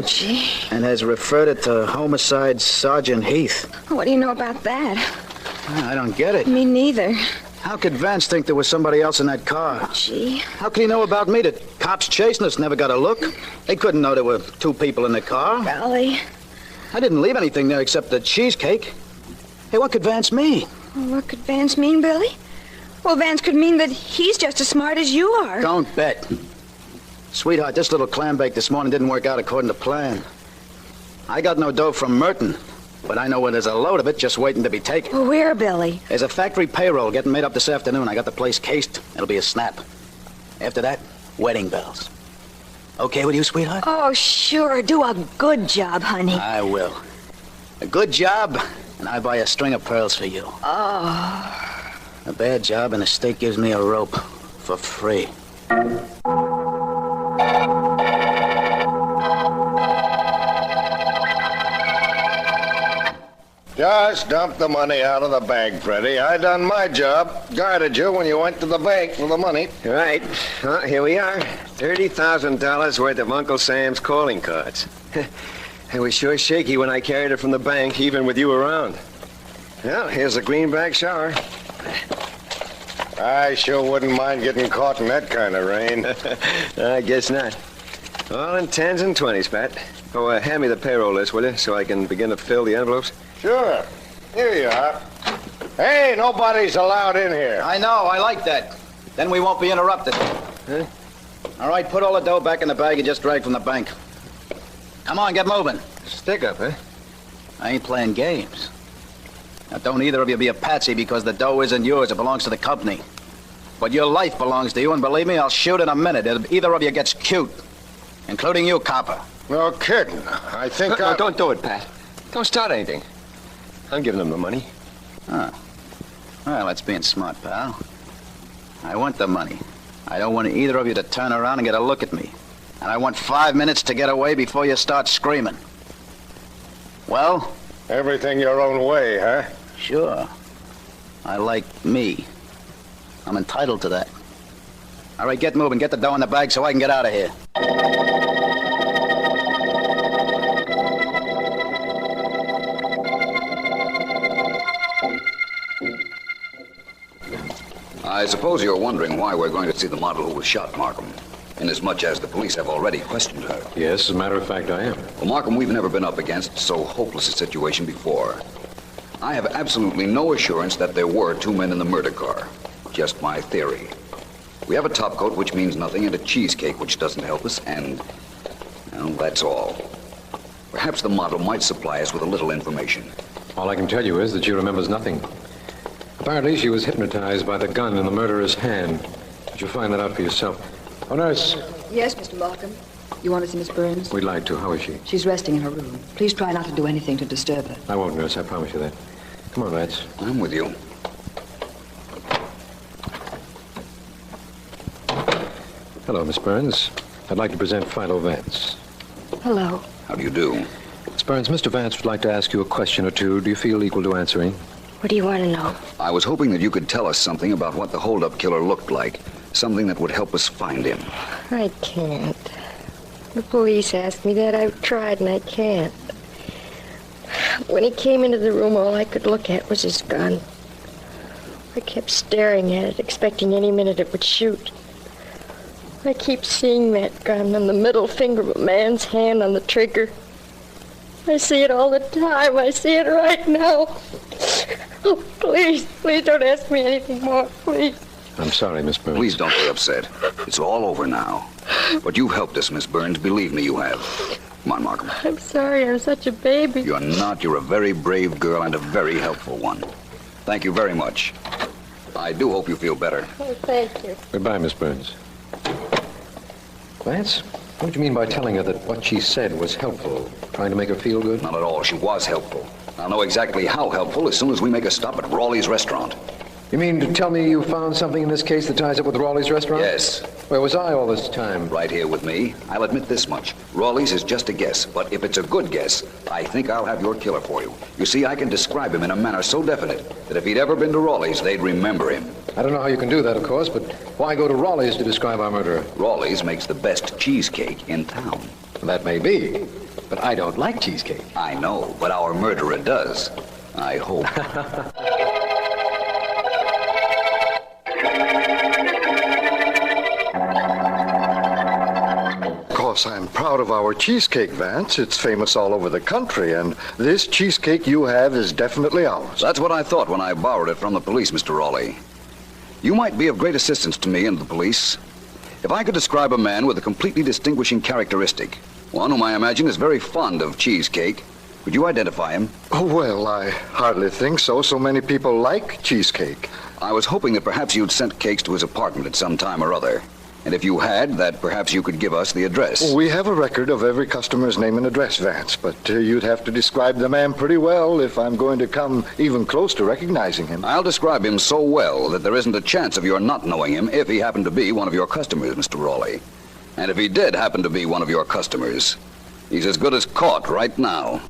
and has referred it to Homicide Sergeant Heath. What do you know about that? I don't get it. Me neither. How could Vance think there was somebody else in that car? Gee. How could he know about me? The cops chasing us never got a look. They couldn't know there were two people in the car. Golly. I didn't leave anything there except the cheesecake. Hey, what could Vance mean? What could Vance mean, Billy? Well, Vance could mean that he's just as smart as you are. Don't bet. Sweetheart, this little clam bake this morning didn't work out according to plan. I got no dough from Merton, but I know where there's a load of it just waiting to be taken. Well, where, Billy? There's a factory payroll getting made up this afternoon. I got the place cased. It'll be a snap. After that, wedding bells. Okay with you, sweetheart? Oh, sure. Do a good job, honey. I will. A good job, and I buy a string of pearls for you. Oh. A bad job, and the state gives me a rope for free. Just dump the money out of the bag, Freddie. I done my job. Guarded you when you went to the bank for the money. Right. Well, here we are. $30,000 worth of Uncle Sam's calling cards. It was sure shaky when I carried it from the bank, even with you around. Well, here's a greenback shower. I sure wouldn't mind getting caught in that kind of rain. I guess not. All in 10s and 20s, Pat. Oh, hand me the payroll list, will you, so I can begin to fill the envelopes? Sure. Here you are. Hey, nobody's allowed in here. I know. I like that. Then we won't be interrupted. Huh? All right, put all the dough back in the bag you just dragged from the bank. Come on, get moving. Stick up, huh? I ain't playing games. Now, don't either of you be a patsy because the dough isn't yours. It belongs to the company. But your life belongs to you, and believe me, I'll shoot in a minute if either of you gets cute. Including you, copper. No kidding. I think No, don't do it, Pat. Don't start anything. I'm giving them the money. Huh. Well, that's being smart, pal. I want the money. I don't want either of you to turn around and get a look at me. And I want 5 minutes to get away before you start screaming. Well? Everything your own way, huh? Sure. I like me. I'm entitled to that. All right, get moving. Get the dough in the bag so I can get out of here. I suppose you're wondering why we're going to see the model who was shot, Markham. Inasmuch as the police have already questioned her. Yes, as a matter of fact, I am. Well, Markham, we've never been up against so hopeless a situation before. I have absolutely no assurance that there were two men in the murder car. Just my theory. We have a top coat, which means nothing, and a cheesecake, which doesn't help us, and, well, that's all. Perhaps the model might supply us with a little information. All I can tell you is that she remembers nothing. Apparently, she was hypnotized by the gun in the murderer's hand. But you'll find that out for yourself. Oh, nurse. Yes, Mr. Markham. You want to see Miss Burns? We'd like to. How is she? She's resting in her room. Please try not to do anything to disturb her. I won't, nurse. I promise you that. Come on, Vance. I'm with you. Hello, Miss Burns. I'd like to present Philo Vance. Hello. How do you do? Miss Burns, Mr. Vance would like to ask you a question or two. Do you feel equal to answering? What do you want to know? I was hoping that you could tell us something about what the hold-up killer looked like. Something that would help us find him. I can't. The police asked me that. I've tried and I can't. When he came into the room, all I could look at was his gun. I kept staring at it, expecting any minute it would shoot. I keep seeing that gun and the middle finger of a man's hand on the trigger. I see it all the time. I see it right now. Oh, please don't ask me anything more, please. I'm sorry, Miss Burns. Please don't be upset. It's all over now. But you've helped us, Miss Burns. Believe me, you have. Come on, Markham. I'm sorry I'm such a baby. You're not. You're a very brave girl and a very helpful one. Thank you very much. I do hope you feel better. Oh, thank you. Goodbye, Miss Burns. Vance, what do you mean by telling her that what she said was helpful? Trying to make her feel good? Not at all. She was helpful. I'll know exactly how helpful as soon as we make a stop at Rawley's restaurant. You mean to tell me you found something in this case that ties up with Rawley's restaurant? Yes. Where was I all this time? Right here with me. I'll admit this much. Rawley's is just a guess, but if it's a good guess, I think I'll have your killer for you. You see, I can describe him in a manner so definite that if he'd ever been to Rawley's, they'd remember him. I don't know how you can do that, of course, but why go to Rawley's to describe our murderer? Rawley's makes the best cheesecake in town. That may be, but I don't like cheesecake. I know, but our murderer does. I hope. Of course, I'm proud of our cheesecake, Vance. It's famous all over the country, and this cheesecake you have is definitely ours. That's what I thought when I borrowed it from the police, Mr. Rawley. You might be of great assistance to me and the police. If I could describe a man with a completely distinguishing characteristic, one whom I imagine is very fond of cheesecake, could you identify him? Oh, well, I hardly think so. So many people like cheesecake. I was hoping that perhaps you'd sent cakes to his apartment at some time or other. And if you had, that perhaps you could give us the address. We have a record of every customer's name and address, Vance, but you'd have to describe the man pretty well if I'm going to come even close to recognizing him. I'll describe him so well that there isn't a chance of your not knowing him if he happened to be one of your customers, Mr. Rawley. And if he did happen to be one of your customers, he's as good as caught right now.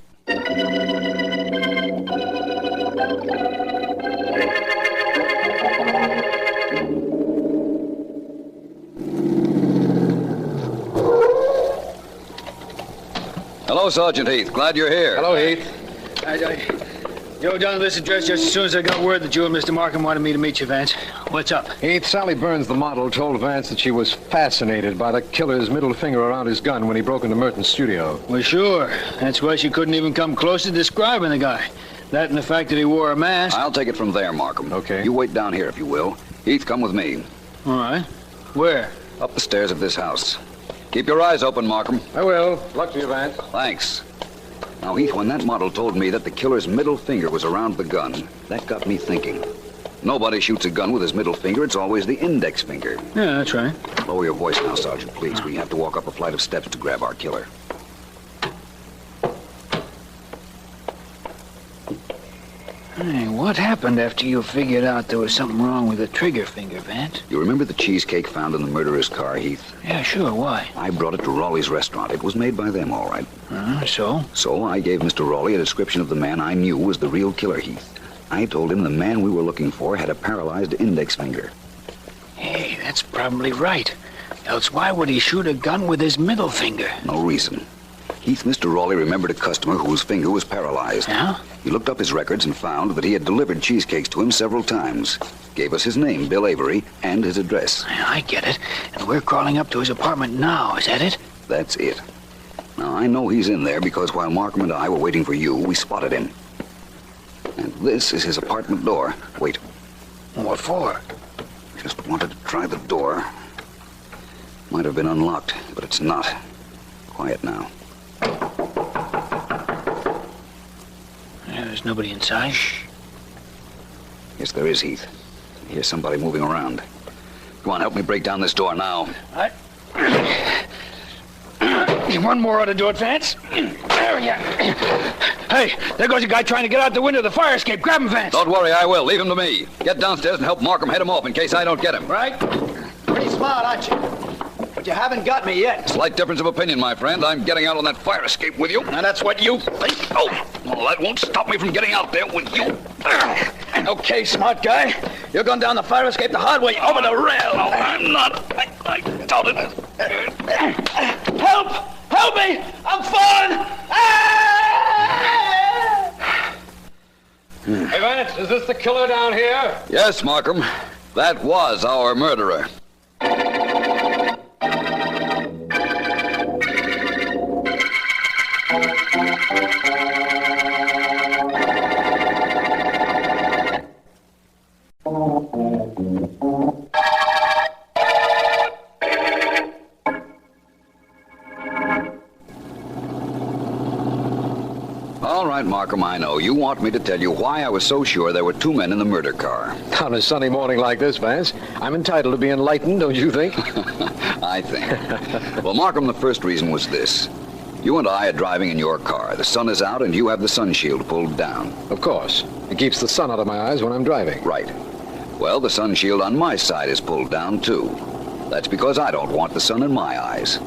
Hello, Sergeant Heath. Glad you're here. Hello, Heath. I drove down to this address just as soon as I got word that you and Mr. Markham wanted me to meet you, Vance. What's up? Heath, Sally Burns, the model, told Vance that she was fascinated by the killer's middle finger around his gun when he broke into Merton's studio. Well, sure. That's why she couldn't even come close to describing the guy. That and the fact that he wore a mask. I'll take it from there, Markham. Okay. You wait down here, if you will. Heath, come with me. All right. Where? Up the stairs of this house. Keep your eyes open, Markham. I will. Luck to you, Vance. Thanks. Now, Heath, when that model told me that the killer's middle finger was around the gun, that got me thinking. Nobody shoots a gun with his middle finger. It's always the index finger. Yeah, that's right. Lower your voice now, Sergeant, please. We have to walk up a flight of steps to grab our killer. Hey, what happened after you figured out there was something wrong with the trigger finger, Vance? You remember the cheesecake found in the murderer's car, Heath? Yeah, sure. Why? I brought it to Rawley's restaurant. It was made by them, all right. So? So I gave Mr. Rawley a description of the man I knew was the real killer, Heath. I told him the man we were looking for had a paralyzed index finger. Hey, that's probably right. Else why would he shoot a gun with his middle finger? No reason. Heath, Mr. Rawley remembered a customer whose finger was paralyzed. Yeah? He looked up his records and found that he had delivered cheesecakes to him several times. Gave us his name, Bill Avery, and his address. I get it. And we're crawling up to his apartment now, is that it? That's it. Now, I know he's in there because while Markham and I were waiting for you, we spotted him. And this is his apartment door. Wait. What for? Just wanted to try the door. Might have been unlocked, but it's not. Quiet now. Yeah, there's nobody inside. Shh. Yes, there is, Heath. I hear somebody moving around. Come on, help me break down this door now. One more ought to do it, Vance. There we are. Hey, there goes a guy trying to get out the window of the fire escape. Grab him, Vance. Don't worry, I will. Leave him to me. Get downstairs and help Markham head him off in case I don't get him. Right? Pretty smart, aren't you? But you haven't got me yet. Slight difference of opinion, my friend. I'm getting out on that fire escape with you. Now, that's what you think. Oh, well, that won't stop me from getting out there with you. Okay, smart guy. You're going down the fire escape the hard way over the rail. No, I'm not. I doubt it. Help! Help me! I'm falling! Ah! Hey, Vance, is this the killer down here? Yes, Markham. That was our murderer. All right, Markham, I know. You want me to tell you why I was so sure there were two men in the murder car. On a sunny morning like this, Vance, I'm entitled to be enlightened, don't you think? I think. Well, Markham, the first reason was this. You and I are driving in your car. The sun is out and you have the sun shield pulled down. Of course. It keeps the sun out of my eyes when I'm driving. Right. Well, the sun shield on my side is pulled down, too. That's because I don't want the sun in my eyes.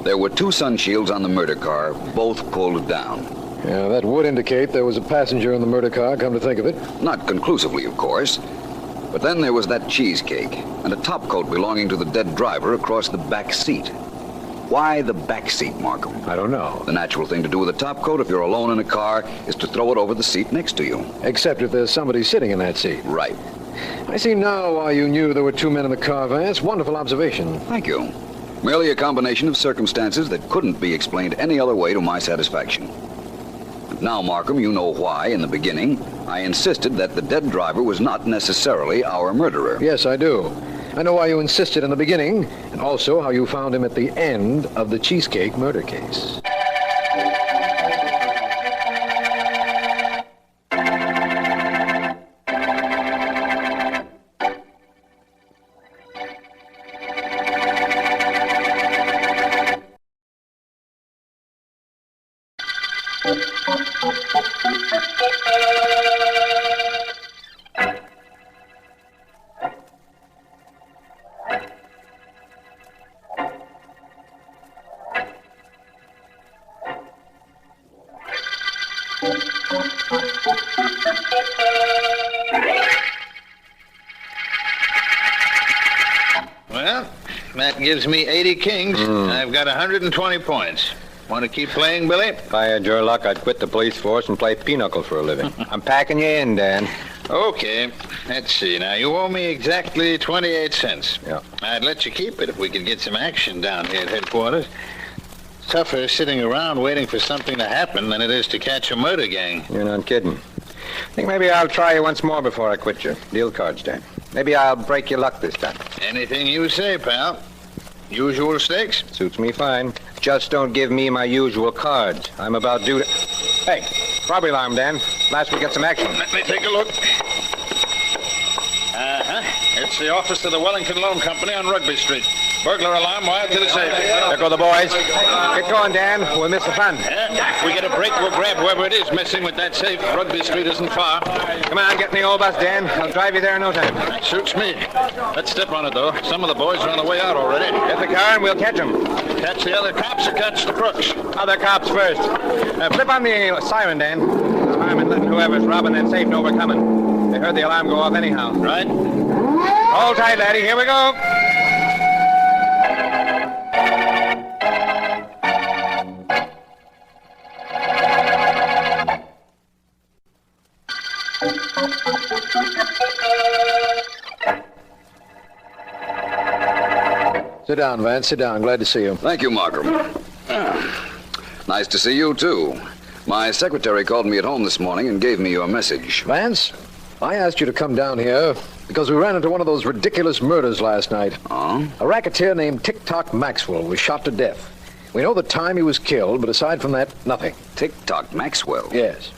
There were two sun shields on the murder car, both pulled down. Yeah, that would indicate there was a passenger in the murder car, come to think of it. Not conclusively, of course. But then there was that cheesecake and a top coat belonging to the dead driver across the back seat. Why the back seat, Markham? I don't know. The natural thing to do with a top coat if you're alone in a car is to throw it over the seat next to you. Except if there's somebody sitting in that seat. Right. I see now why you knew there were two men in the car, Vance. Wonderful observation. Thank you. Merely a combination of circumstances that couldn't be explained any other way to my satisfaction. Now, Markham, you know why, in the beginning, I insisted that the dead driver was not necessarily our murderer. Yes, I do. I know why you insisted in the beginning, and also how you found him at the end of the cheesecake murder case. Well, that gives me 80 kings. I've got 120 points. Want to keep playing, Billy? If I had your luck, I'd quit the police force and play pinochle for a living. I'm packing you in, Dan. Okay. Let's see. Now, you owe me exactly 28 cents. Yeah. I'd let you keep it if we could get some action down here at headquarters. It's tougher sitting around waiting for something to happen than it is to catch a murder gang. You're not kidding. I think maybe I'll try you once more before I quit you. Deal cards, Dan. Maybe I'll break your luck this time. Anything you say, pal. Usual stakes? Suits me fine. Just don't give me my usual cards. I'm about due to... Hey, robbery alarm, Dan. Last we get some action. Let me take a look. It's the office of the Wellington Loan Company on Rugby Street. Burglar alarm wired to the safe. There go the boys. Get going, Dan. We'll miss the fun. Yeah, if we get a break, we'll grab whoever it is messing with that safe. Rugby Street isn't far. Come on, get in the old bus, Dan. I'll drive you there in no time. Suits me. Let's step on it, though. Some of the boys are on the way out already. Get the car and we'll catch them. Catch the other cops or catch the crooks? Other cops first. Flip on the siren, Dan. It's fireman letting whoever's robbing that safe know we're coming. They heard the alarm go off anyhow. Right. Hold tight, laddie. Here we go. Sit down, Vance. Sit down. Glad to see you. Thank you, Markham. Nice to see you, too. My secretary called me at home this morning and gave me your message. Vance, I asked you to come down here because we ran into one of those ridiculous murders last night. Oh? A racketeer named Tick-Tock Maxwell was shot to death. We know the time he was killed, but aside from that, nothing. Tick-Tock Maxwell? Yes.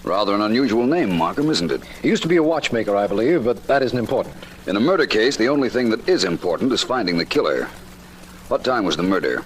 Rather an unusual name, Markham, isn't it? He used to be a watchmaker, I believe, but that isn't important. In a murder case, the only thing that is important is finding the killer. What time was the murder?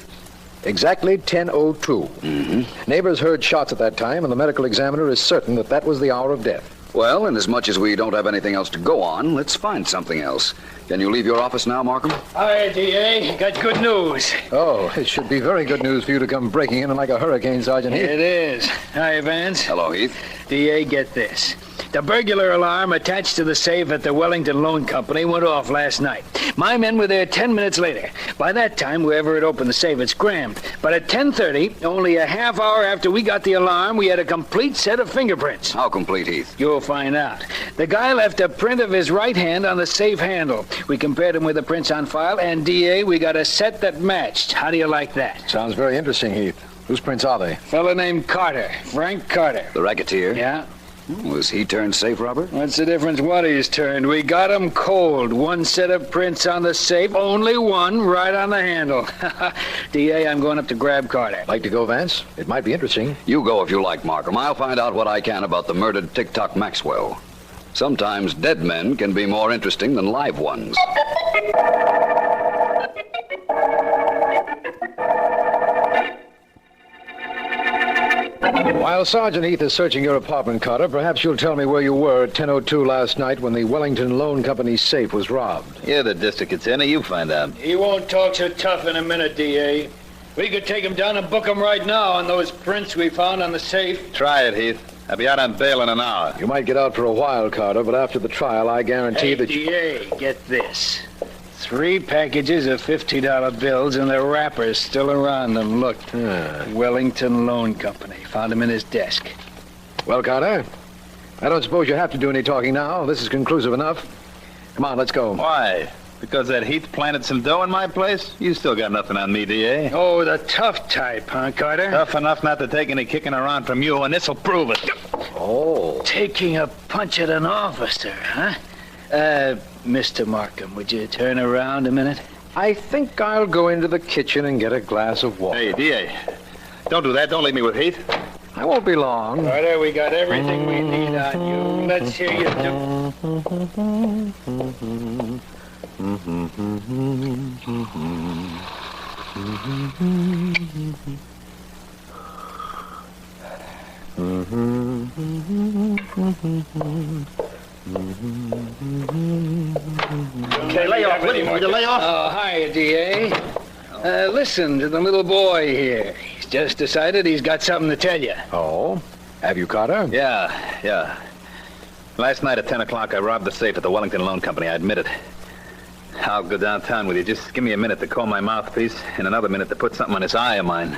Exactly 10:02. Mm-hmm. Neighbors heard shots at that time, and the medical examiner is certain that that was the hour of death. Well, inasmuch as we don't have anything else to go on, let's find something else. Can you leave your office now, Markham? Hi, D.A. Got good news. Oh, it should be very good news for you to come breaking in like a hurricane, Sergeant Heath. It is. Hi, Vance. Hello, Heath. D.A., get this. The burglar alarm attached to the safe at the Wellington Loan Company went off last night. My men were there 10 minutes later. By that time, whoever had opened the safe had scrammed. But at 10:30, only a half hour after we got the alarm, we had a complete set of fingerprints. How complete, Heath? You'll find out. The guy left a print of his right hand on the safe handle. We compared him with the prints on file, and D.A., we got a set that matched. How do you like that? Sounds very interesting, Heath. Whose prints are they? Fella named Carter. Frank Carter. The racketeer? Yeah. Was he turned safe robber? What's the difference what he's turned? We got him cold. One set of prints on the safe, only one, right on the handle. D.A., I'm going up to grab Carter. Like to go, Vance? It might be interesting. You go if you like, Markham. I'll find out what I can about the murdered TikTok Maxwell. Sometimes dead men can be more interesting than live ones. While Sergeant Heath is searching your apartment, Carter, perhaps you'll tell me where you were at 10:02 last night when the Wellington Loan Company's safe was robbed. You're the district attorney. You find out. He won't talk so tough in a minute, D.A. We could take him down and book him right now on those prints we found on the safe. Try it, Heath. I'll be out on bail in an hour. You might get out for a while, Carter, but after the trial, I guarantee that you... D.A., get this. 3 packages of $50 bills and the wrappers still around them. Look, Wellington Loan Company. Found him in his desk. Well, Carter, I don't suppose you have to do any talking now. This is conclusive enough. Come on, let's go. Why? Because that Heath planted some dough in my place? You still got nothing on me, D.A. Oh, the tough type, huh, Carter? Tough enough not to take any kicking around from you, and this'll prove it. Oh. Taking a punch at an officer, huh? Mr. Markham, would you turn around a minute? I think I'll go into the kitchen and get a glass of water. Hey, D.A., don't do that. Don't leave me with Heath. I won't be long. Carter, we got everything we need on you. Let's hear you do. Okay, lay off. Will you lay off? Oh, hi, D.A. Listen to the little boy here. He's just decided he's got something to tell you. Oh? Have you, Carter? Yeah. Last night at 10 o'clock, I robbed the safe at the Wellington Loan Company. I admit it. I'll go downtown with you. Just give me a minute to comb my mouthpiece and another minute to put something on this eye of mine.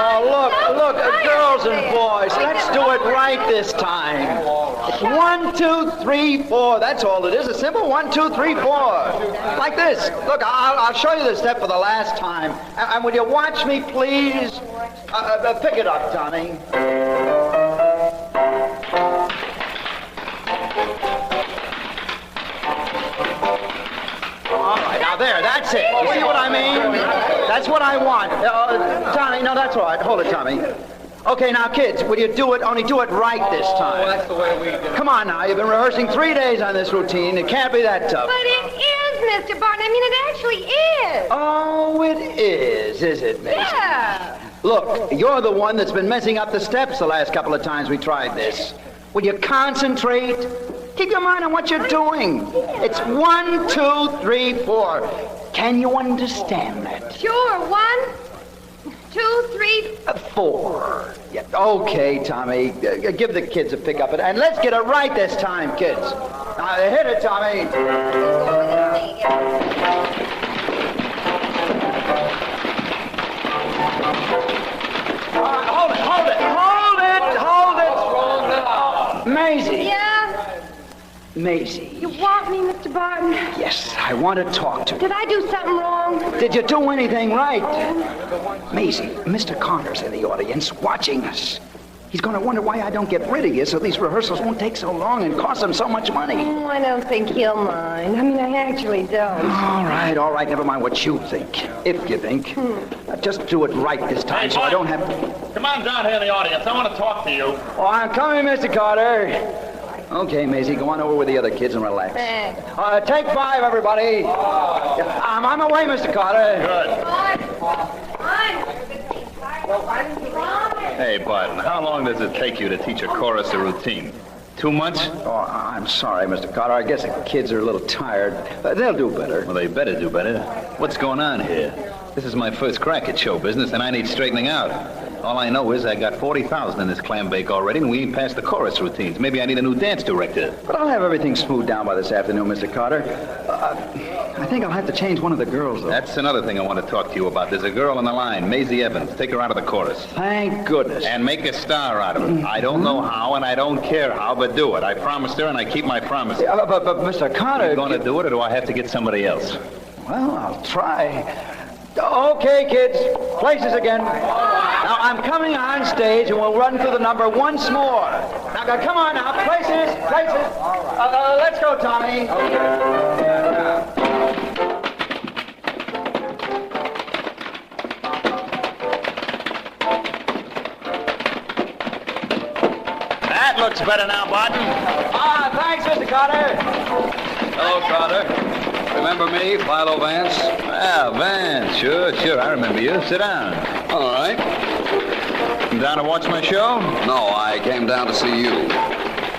Oh, look, girls and boys, let's do it right this time. 1, 2, 3, 4. That's all it is. A simple 1, 2, 3, 4. Like this. Look, I'll show you the step for the last time. And will you watch me, please? Pick it up, Tommy. All right, now there, that's it. You see what I mean? That's what I want. Tommy, no, that's all right. Hold it, Tommy. Okay, now, kids, will you do it? Only do it right this time. That's the way we do it. Come on now. You've been rehearsing 3 days on this routine. It can't be that tough. But it is, Mr. Barton. I mean, it actually is. Oh, it is it, Mason? Yeah. Look, you're the one that's been messing up the steps the last couple of times we tried this. Will you concentrate? Keep your mind on what you're doing. It's 1, 2, 3, 4. Can you understand that? Sure. 1, 2, 3, 4. Yeah, okay, Tommy. Give the kids a pick up, and let's get it right this time, kids. Now, hit it, Tommy. Hold it. Maisie. Yeah? Maisie. You want me, Mr. Barton? Yes, I want to talk to you. Did I do something wrong? Did you do anything right? Maisie, Mr. Connor's in the audience watching us. He's going to wonder why I don't get rid of you so these rehearsals won't take so long and cost him so much money. Oh, I don't think he'll mind. I mean, I actually don't. All right. Never mind what you think. If you think. Just do it right this time so I don't have to... Come on down here in the audience. I want to talk to you. Oh, I'm coming, Mr. Carter. Okay, Maisie, go on over with the other kids and relax. Thanks. Take 5, everybody. I'm on my way, Mr. Carter. Good. Hey, Barton, how long does it take you to teach a chorus a routine? 2 months? Oh, I'm sorry, Mr. Carter. I guess the kids are a little tired. They'll do better. Well, they better do better. What's going on here? This is my first crack at show business, and I need straightening out. All I know is I got 40,000 in this clam bake already, and we ain't past the chorus routines. Maybe I need a new dance director. But I'll have everything smoothed down by this afternoon, Mr. Carter. I think I'll have to change one of the girls, though. That's another thing I want to talk to you about. There's a girl on the line, Maisie Evans. Take her out of the chorus. Thank goodness. And make a star out of her. I don't know how, and I don't care how, but do it. I promised her, and I keep my promise. Yeah, but Mr. Carter... You going to do it, or do I have to get somebody else? Well, I'll try. Okay, kids. Places again. Now, I'm coming on stage, and we'll run through the number once more. Now, come on now. Places. Let's go, Tommy. That looks better now, Barton. Thanks, Mr. Carter. Hello, Carter. Remember me, Philo Vance? Ah, Vance. Sure. I remember you. Sit down. All right. Come down to watch my show? No, I came down to see you.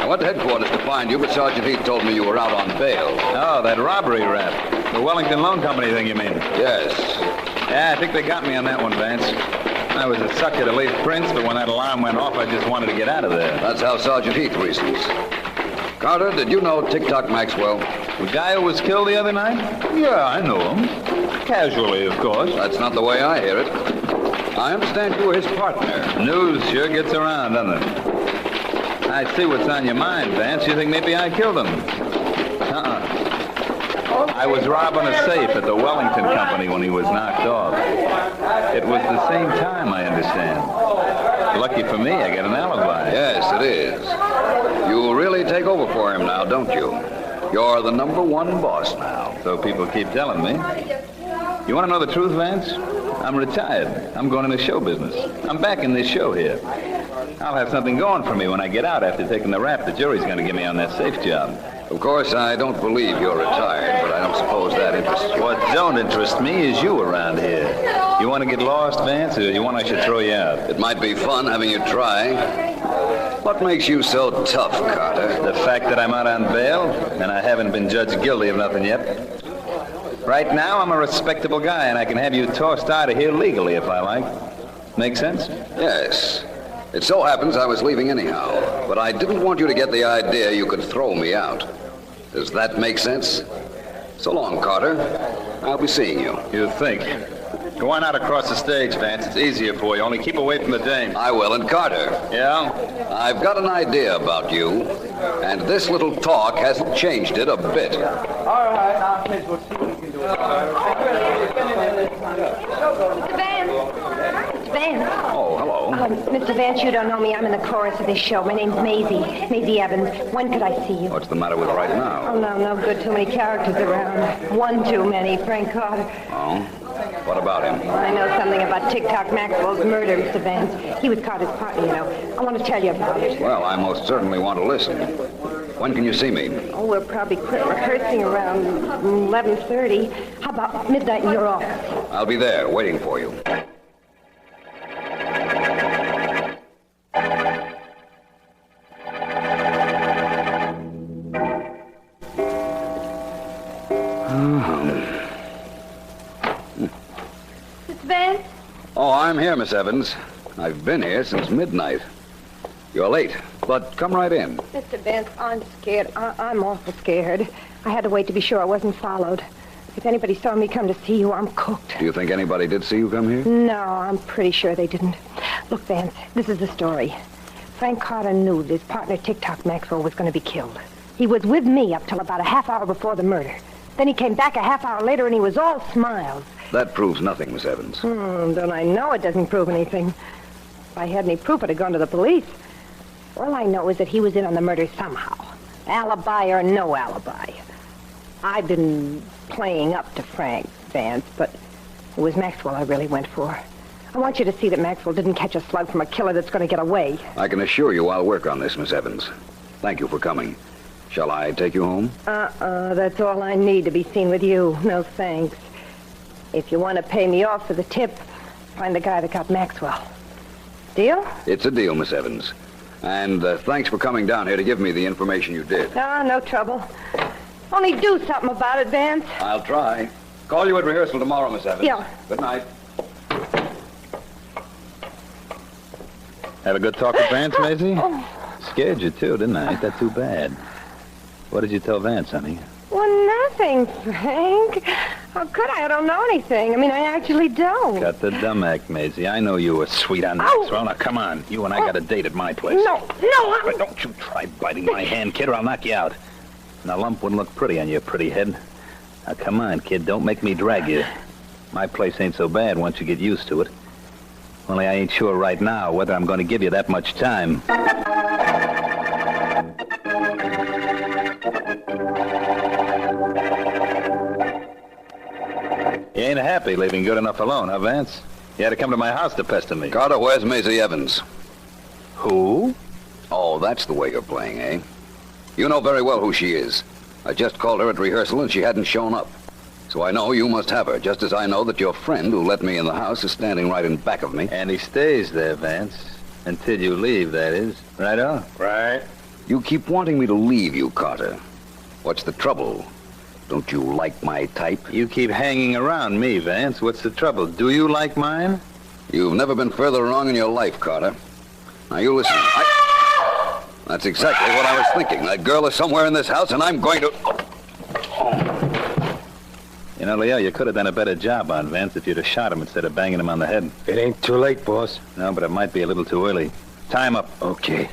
I went to headquarters to find you, but Sergeant Heath told me you were out on bail. Oh, that robbery rap. The Wellington Loan Company thing, you mean? Yes. Yeah, I think they got me on that one, Vance. I was a sucker to leave Prince, but when that alarm went off, I just wanted to get out of there. That's how Sergeant Heath reasons. Carter, did you know TOCK Maxwell? The guy who was killed the other night? Yeah, I know him. Casually, of course. That's not the way I hear it. I understand you were his partner. News sure gets around, doesn't it? I see what's on your mind, Vance. You think maybe I killed him? I was robbing a safe at the Wellington Company when he was knocked off. It was the same time, I understand. Lucky for me, I got an alibi. Yes, it is. You really take over for him now, don't you? You're the #1 boss now. So people keep telling me. You want to know the truth, Vance? I'm retired. I'm going into show business. I'm back in this show here. I'll have something going for me when I get out after taking the rap the jury's going to give me on that safe job. Of course, I don't believe you're retired, but I don't suppose that interests you. What don't interest me is you around here. You want to get lost, Vance, or you want I should throw you out? It might be fun having you try. What makes you so tough, Carter? The fact that I'm out on bail, and I haven't been judged guilty of nothing yet. Right now, I'm a respectable guy, and I can have you tossed out of here legally if I like. Make sense? Yes. It so happens I was leaving anyhow, but I didn't want you to get the idea you could throw me out. Does that make sense? So long, Carter. I'll be seeing you. You think? Go on out across the stage, Vance. It's easier for you. Only keep away from the dame. I will. And Carter. Yeah? I've got an idea about you, and this little talk hasn't changed it a bit. All right, now, please, we'll see what we can do. Mr. Vance. Mr. Vance. Oh, hello. Mr. Vance, you don't know me. I'm in the chorus of this show. My name's Maisie Evans. When could I see you? What's the matter with right now? Oh, no good. Too many characters around. One too many, Frank Carter. Oh? What about him? I know something about TOCK Maxwell's murder, Mr. Vance. He was Carter's partner, you know. I want to tell you about it. Well, I most certainly want to listen. When can you see me? Oh, we'll probably quit rehearsing around 11:30. How about midnight in your office? I'll be there, waiting for you. Vance? Oh, I'm here, Miss Evans. I've been here since midnight. You're late, but come right in. Mr. Vance, I'm scared. I'm awful scared. I had to wait to be sure I wasn't followed. If anybody saw me come to see you, I'm cooked. Do you think anybody did see you come here? No, I'm pretty sure they didn't. Look, Vance, this is the story. Frank Carter knew that his partner, TOCK Maxwell, was going to be killed. He was with me up till about a half hour before the murder. Then he came back a half hour later, and he was all smiles. That proves nothing, Miss Evans. Don't I know it doesn't prove anything? If I had any proof, I'd have gone to the police. All I know is that he was in on the murder somehow. Alibi or no alibi. I've been playing up to Frank, Vance, but it was Maxwell I really went for. I want you to see that Maxwell didn't catch a slug from a killer that's going to get away. I can assure you I'll work on this, Miss Evans. Thank you for coming. Shall I take you home? That's all I need to be seen with you. No thanks. If you want to pay me off for the tip, find the guy that got Maxwell. Deal? It's a deal, Miss Evans. And thanks for coming down here to give me the information you did. Ah, no trouble. Only do something about it, Vance. I'll try. Call you at rehearsal tomorrow, Miss Evans. Yeah. Good night. Have a good talk with Vance, Maisie? Scared you, too, didn't I? Ain't that too bad? What did you tell Vance, honey? Well, nothing, Frank. How could I? I don't know anything. I mean, I actually don't. Got the dumb act, Maisie. I know you were sweet on Maxwell. Now, come on. You and I got a date at my place. No, But don't you try biting my hand, kid, or I'll knock you out. And a lump wouldn't look pretty on your pretty head. Now, come on, kid. Don't make me drag you. My place ain't so bad once you get used to it. Only I ain't sure right now whether I'm going to give you that much time. You ain't happy leaving good enough alone, huh, Vance? You had to come to my house to pester me. Carter, where's Maisie Evans? Who? Oh, that's the way you're playing, eh? You know very well who she is. I just called her at rehearsal and she hadn't shown up. So I know you must have her, just as I know that your friend who let me in the house is standing right in back of me. And he stays there, Vance. Until you leave, that is. Right on? Right. You keep wanting me to leave you, Carter. What's the trouble? Don't you like my type? You keep hanging around me, Vance. What's the trouble? Do you like mine? You've never been further wrong in your life, Carter. Now, you listen. That's exactly what I was thinking. That girl is somewhere in this house, and I'm going to... You know, Leo, you could have done a better job on Vance if you'd have shot him instead of banging him on the head. It ain't too late, boss. No, but it might be a little too early. Time up. Okay.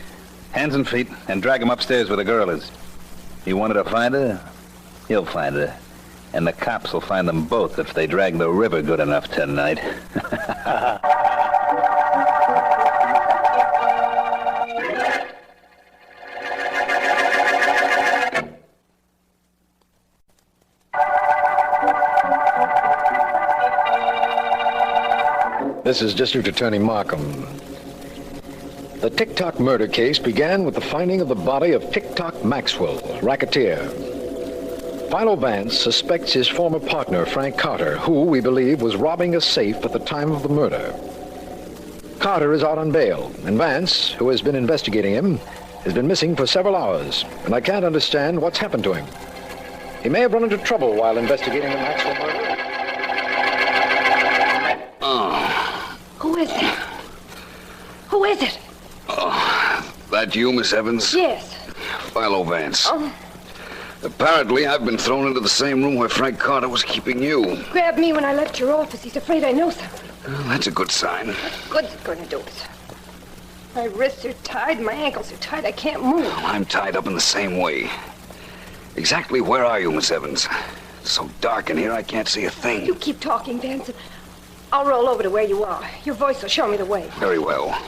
Hands and feet, and drag him upstairs where the girl is. You wanted to find her? He'll find her. And the cops will find them both if they drag the river good enough tonight. This is District Attorney Markham. The TOCK murder case began with the finding of the body of TOCK Maxwell, racketeer. Philo Vance suspects his former partner, Frank Carter, who, we believe, was robbing a safe at the time of the murder. Carter is out on bail, and Vance, who has been investigating him, has been missing for several hours, and I can't understand what's happened to him. He may have run into trouble while investigating the Maxwell murder. Who is it? Who is it? That you, Miss Evans? Yes. Philo Vance. Oh, Apparently, I've been thrown into the same room where Frank Carter was keeping you. Grabbed me when I left your office. He's afraid I know something. Well, that's a good sign. What good's it going to do us? My wrists are tied, my ankles are tied. I can't move. I'm tied up in the same way. Exactly where are you, Miss Evans? It's so dark in here, I can't see a thing. You keep talking, Vance. I'll roll over to where you are. Your voice will show me the way. Very well.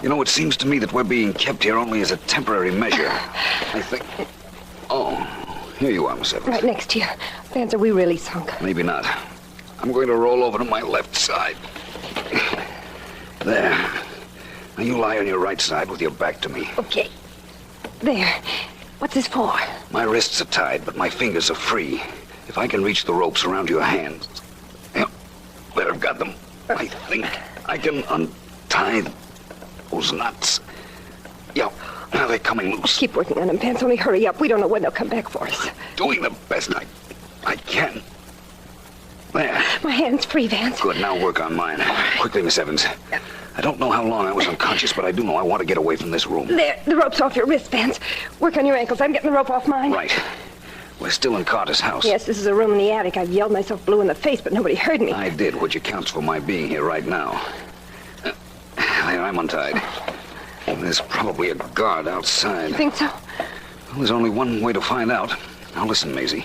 You know, it seems to me that we're being kept here only as a temporary measure. I think... Oh, here you are, Miss Evans. Right next to you. Vance, are we really sunk? Maybe not. I'm going to roll over to my left side. There. Now you lie on your right side with your back to me. Okay. There. What's this for? My wrists are tied, but my fingers are free. If I can reach the ropes around your hands... There, I've got them. I think I can untie those knots. Yeah, now they're coming loose. Keep working on them, Vance. Only hurry up. We don't know when they'll come back for us. Doing the best I can. There. My hand's free, Vance. Good, now work on mine. Quickly, Miss Evans. I don't know how long I was unconscious, but I do know I want to get away from this room. There, the rope's off your wrist, Vance. Work on your ankles. I'm getting the rope off mine. Right. We're still in Carter's house. Yes, this is a room in the attic. I've yelled myself blue in the face, but nobody heard me. I did, which accounts for my being here right now. There, I'm untied. There's probably a guard outside. You think so? Well, there's only one way to find out. Now listen, Maisie.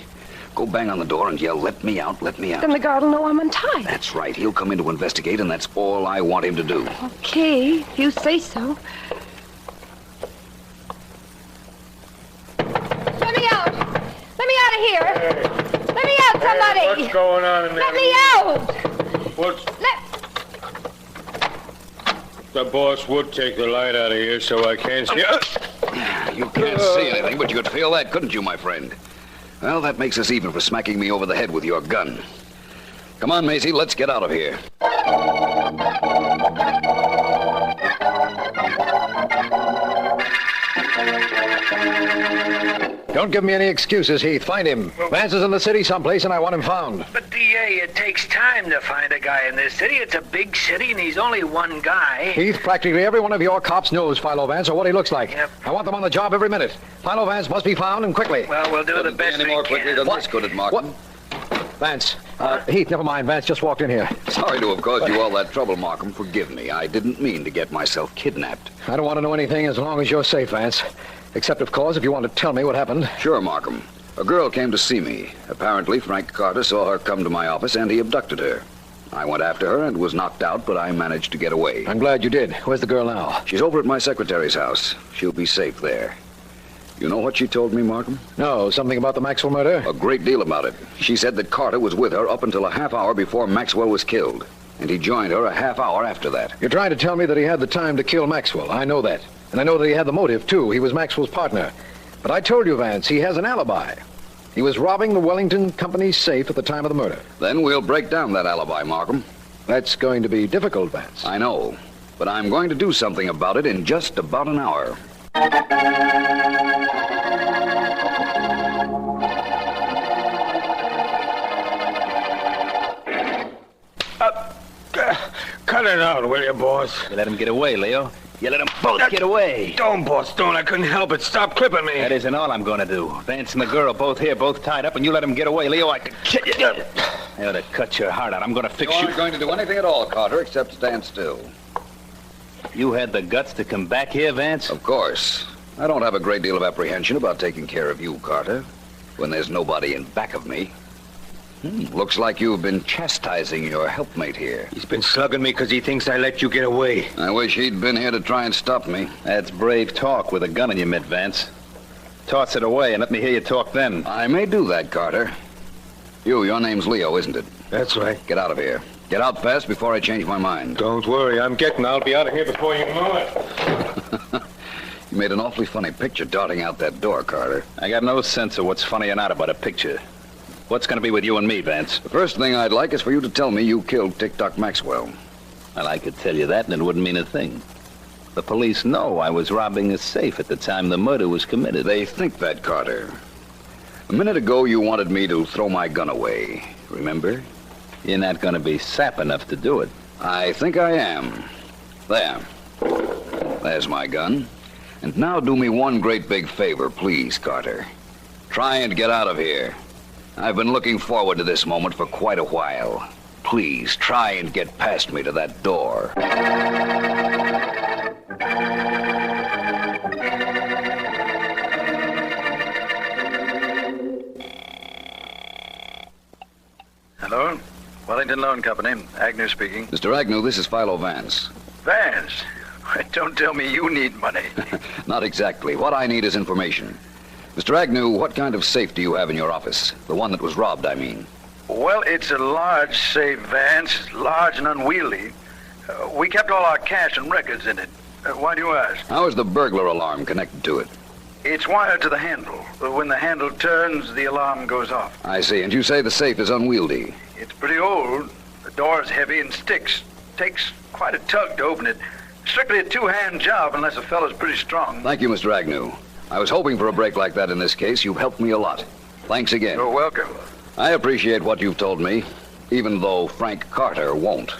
Go bang on the door and yell, "Let me out, let me out." Then the guard will know I'm untied. That's right. He'll come in to investigate, and that's all I want him to do. Okay, if you say so. Let me out! Let me out of here! Hey. Let me out, somebody! Hey, what's going on in there? Let me out! The boss would take the light out of here so I can't see... You can't see anything, but you could feel that, couldn't you, my friend? Well, that makes us even for smacking me over the head with your gun. Come on, Maisie, let's get out of here. Don't give me any excuses, Heath. Find him. Vance is in the city someplace, and I want him found. But, D.A., it takes time to find a guy in this city. It's a big city, and he's only one guy. Heath, practically every one of your cops knows Philo Vance or what he looks like. Yep. I want them on the job every minute. Philo Vance must be found, and quickly. Well, we'll do the best we can. This could it, Markham? Vance. Heath, never mind. Vance just walked in here. Sorry to have caused you all that trouble, Markham. Forgive me. I didn't mean to get myself kidnapped. I don't want to know anything as long as you're safe, Vance. Except, of course, if you want to tell me what happened. Sure, Markham. A girl came to see me. Apparently, Frank Carter saw her come to my office, and he abducted her. I went after her and was knocked out, but I managed to get away. I'm glad you did. Where's the girl now? She's over at my secretary's house. She'll be safe there. You know what she told me, Markham? No, something about the Maxwell murder? A great deal about it. She said that Carter was with her up until a half hour before Maxwell was killed. And he joined her a half hour after that. You're trying to tell me that he had the time to kill Maxwell. I know that. And I know that he had the motive, too. He was Maxwell's partner. But I told you, Vance, he has an alibi. He was robbing the Wellington Company's safe at the time of the murder. Then we'll break down that alibi, Markham. That's going to be difficult, Vance. I know. But I'm going to do something about it in just about an hour. Cut it out, will you, boss? You let him get away, Leo. You let them both get away. Don't, boss, don't. I couldn't help it. Stop clipping me. That isn't all I'm going to do. Vance and the girl are both here, both tied up, and you let them get away. Leo, I could kill you. I ought to cut your heart out. I'm going to fix you. You aren't going to do anything at all, Carter, except stand still. You had the guts to come back here, Vance? Of course. I don't have a great deal of apprehension about taking care of you, Carter, when there's nobody in back of me. Looks like you've been chastising your helpmate here. He's been slugging me because he thinks I let you get away. I wish he'd been here to try and stop me. That's brave talk with a gun in your mitt, Vance. Toss it away and let me hear you talk then. I may do that, Carter. Your name's Leo, isn't it? That's right. Get out of here. Get out fast before I change my mind. Don't worry, I'll be out of here before you know it. You made an awfully funny picture darting out that door, Carter. I got no sense of what's funny or not about a picture. What's going to be with you and me, Vance? The first thing I'd like is for you to tell me you killed TOCK Maxwell. Well, I could tell you that, and it wouldn't mean a thing. The police know I was robbing a safe at the time the murder was committed. They think that, Carter. A minute ago, you wanted me to throw my gun away. Remember? You're not going to be sap enough to do it. I think I am. There. There's my gun. And now do me one great big favor, please, Carter. Try and get out of here. I've been looking forward to this moment for quite a while. Please, try and get past me to that door. Hello? Wellington Loan Company. Agnew speaking. Mr. Agnew, this is Philo Vance. Vance? Don't tell me you need money. Not exactly. What I need is information. Mr. Agnew, what kind of safe do you have in your office? The one that was robbed, I mean. Well, it's a large safe, Vance. Large and unwieldy. We kept all our cash and records in it. Why do you ask? How is the burglar alarm connected to it? It's wired to the handle. When the handle turns, the alarm goes off. I see. And you say the safe is unwieldy. It's pretty old. The door's heavy and sticks. Takes quite a tug to open it. Strictly a two-hand job unless a fellow's pretty strong. Thank you, Mr. Agnew. I was hoping for a break like that in this case. You've helped me a lot. Thanks again. You're welcome. I appreciate what you've told me, even though Frank Carter won't.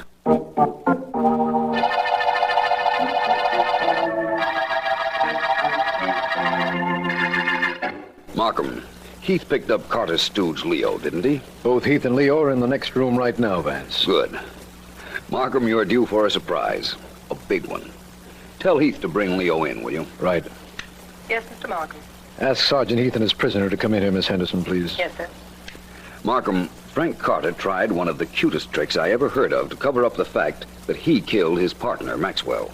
Markham, Heath picked up Carter's stooge, Leo, didn't he? Both Heath and Leo are in the next room right now, Vance. Good. Markham, you're due for a surprise. A big one. Tell Heath to bring Leo in, will you? Right. Yes, Mr. Markham. Ask Sergeant Heath and his prisoner to come in here, Miss Henderson, please. Yes, sir. Markham, Frank Carter tried one of the cutest tricks I ever heard of to cover up the fact that he killed his partner, Maxwell.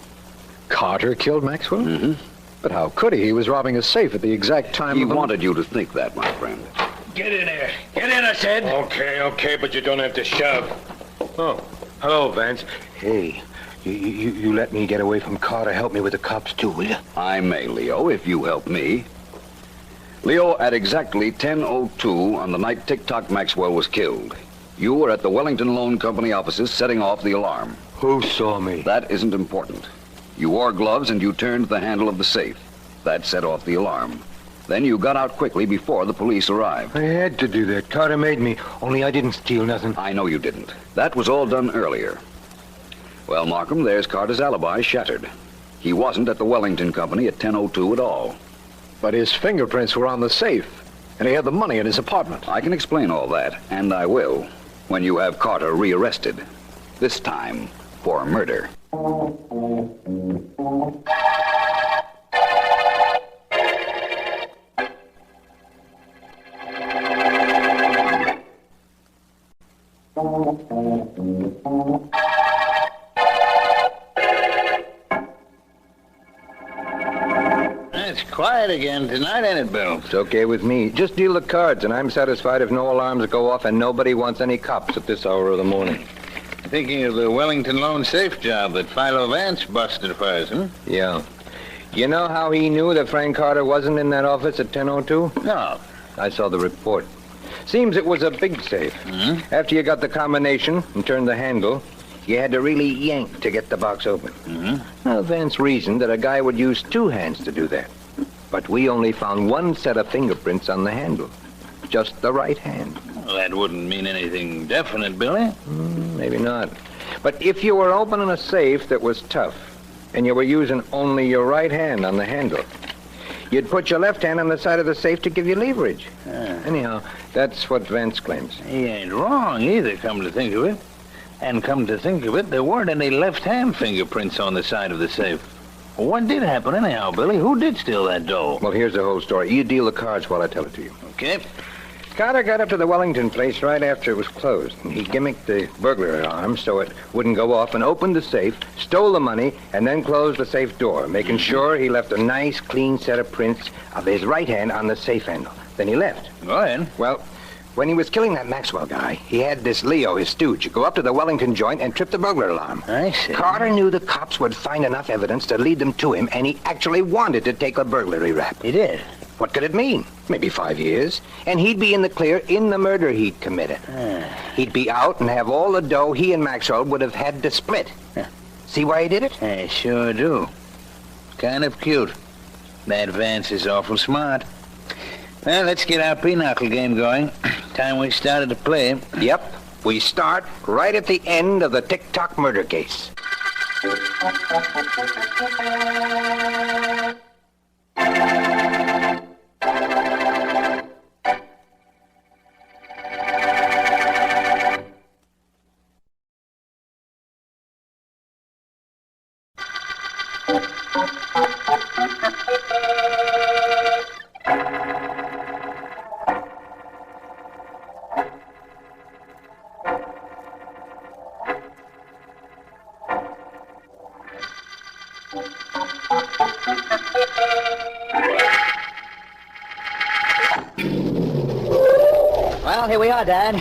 Carter killed Maxwell? Mm-hmm. But how could he? He was robbing a safe at the exact time He wanted you to think that, my friend. Get in there. Get in, I said. Okay, but you don't have to shove. Oh, hello, Vance. Hey, you let me get away from Carter. Help me with the cops, too, will you? I may, Leo, if you help me. Leo, at exactly 10:02 on the night TOCK Maxwell was killed, you were at the Wellington Loan Company offices setting off the alarm. Who saw me? That isn't important. You wore gloves and you turned the handle of the safe. That set off the alarm. Then you got out quickly before the police arrived. I had to do that. Carter made me. Only I didn't steal nothing. I know you didn't. That was all done earlier. Well, Markham, there's Carter's alibi shattered. He wasn't at the Wellington Company at 10:02 at all. But his fingerprints were on the safe, and he had the money in his apartment. I can explain all that, and I will, when you have Carter rearrested. This time for murder. It's quiet again tonight, ain't it, Bill? It's okay with me. Just deal the cards, and I'm satisfied if no alarms go off and nobody wants any cops at this hour of the morning. Thinking of the Wellington loan safe job that Philo Vance busted for us, huh? Yeah. You know how he knew that Frank Carter wasn't in that office at 10:02? No. I saw the report. Seems it was a big safe. Mm-hmm. After you got the combination and turned the handle, you had to really yank to get the box open. Mm-hmm. Now, Vance reasoned that a guy would use two hands to do that. But we only found one set of fingerprints on the handle. Just the right hand. Well, that wouldn't mean anything definite, Billy. Maybe not. But if you were opening a safe that was tough, and you were using only your right hand on the handle, you'd put your left hand on the side of the safe to give you leverage. Anyhow, that's what Vance claims. He ain't wrong either, come to think of it. And come to think of it, there weren't any left-hand fingerprints on the side of the safe. What did happen anyhow, Billy? Who did steal that dough? Well, here's the whole story. You deal the cards while I tell it to you. Okay. Carter got up to the Wellington place right after it was closed. And he gimmicked the burglar alarm so it wouldn't go off and opened the safe, stole the money, and then closed the safe door, making sure he left a nice, clean set of prints of his right hand on the safe handle. Then he left. Go ahead. Well, when he was killing that Maxwell guy, he had this Leo, his stooge, go up to the Wellington joint and trip the burglar alarm. I see. Carter knew the cops would find enough evidence to lead them to him, and he actually wanted to take a burglary rap. He did? What could it mean? Maybe 5 years. And he'd be in the clear in the murder he'd committed. He'd be out and have all the dough he and Maxwell would have had to split. See why he did it? I sure do. Kind of cute. That Vance is awful smart. Well, let's get our pinochle game going. Time we started to play. Yep. We start right at the end of the TOCK murder case. Well, here we are, Dad.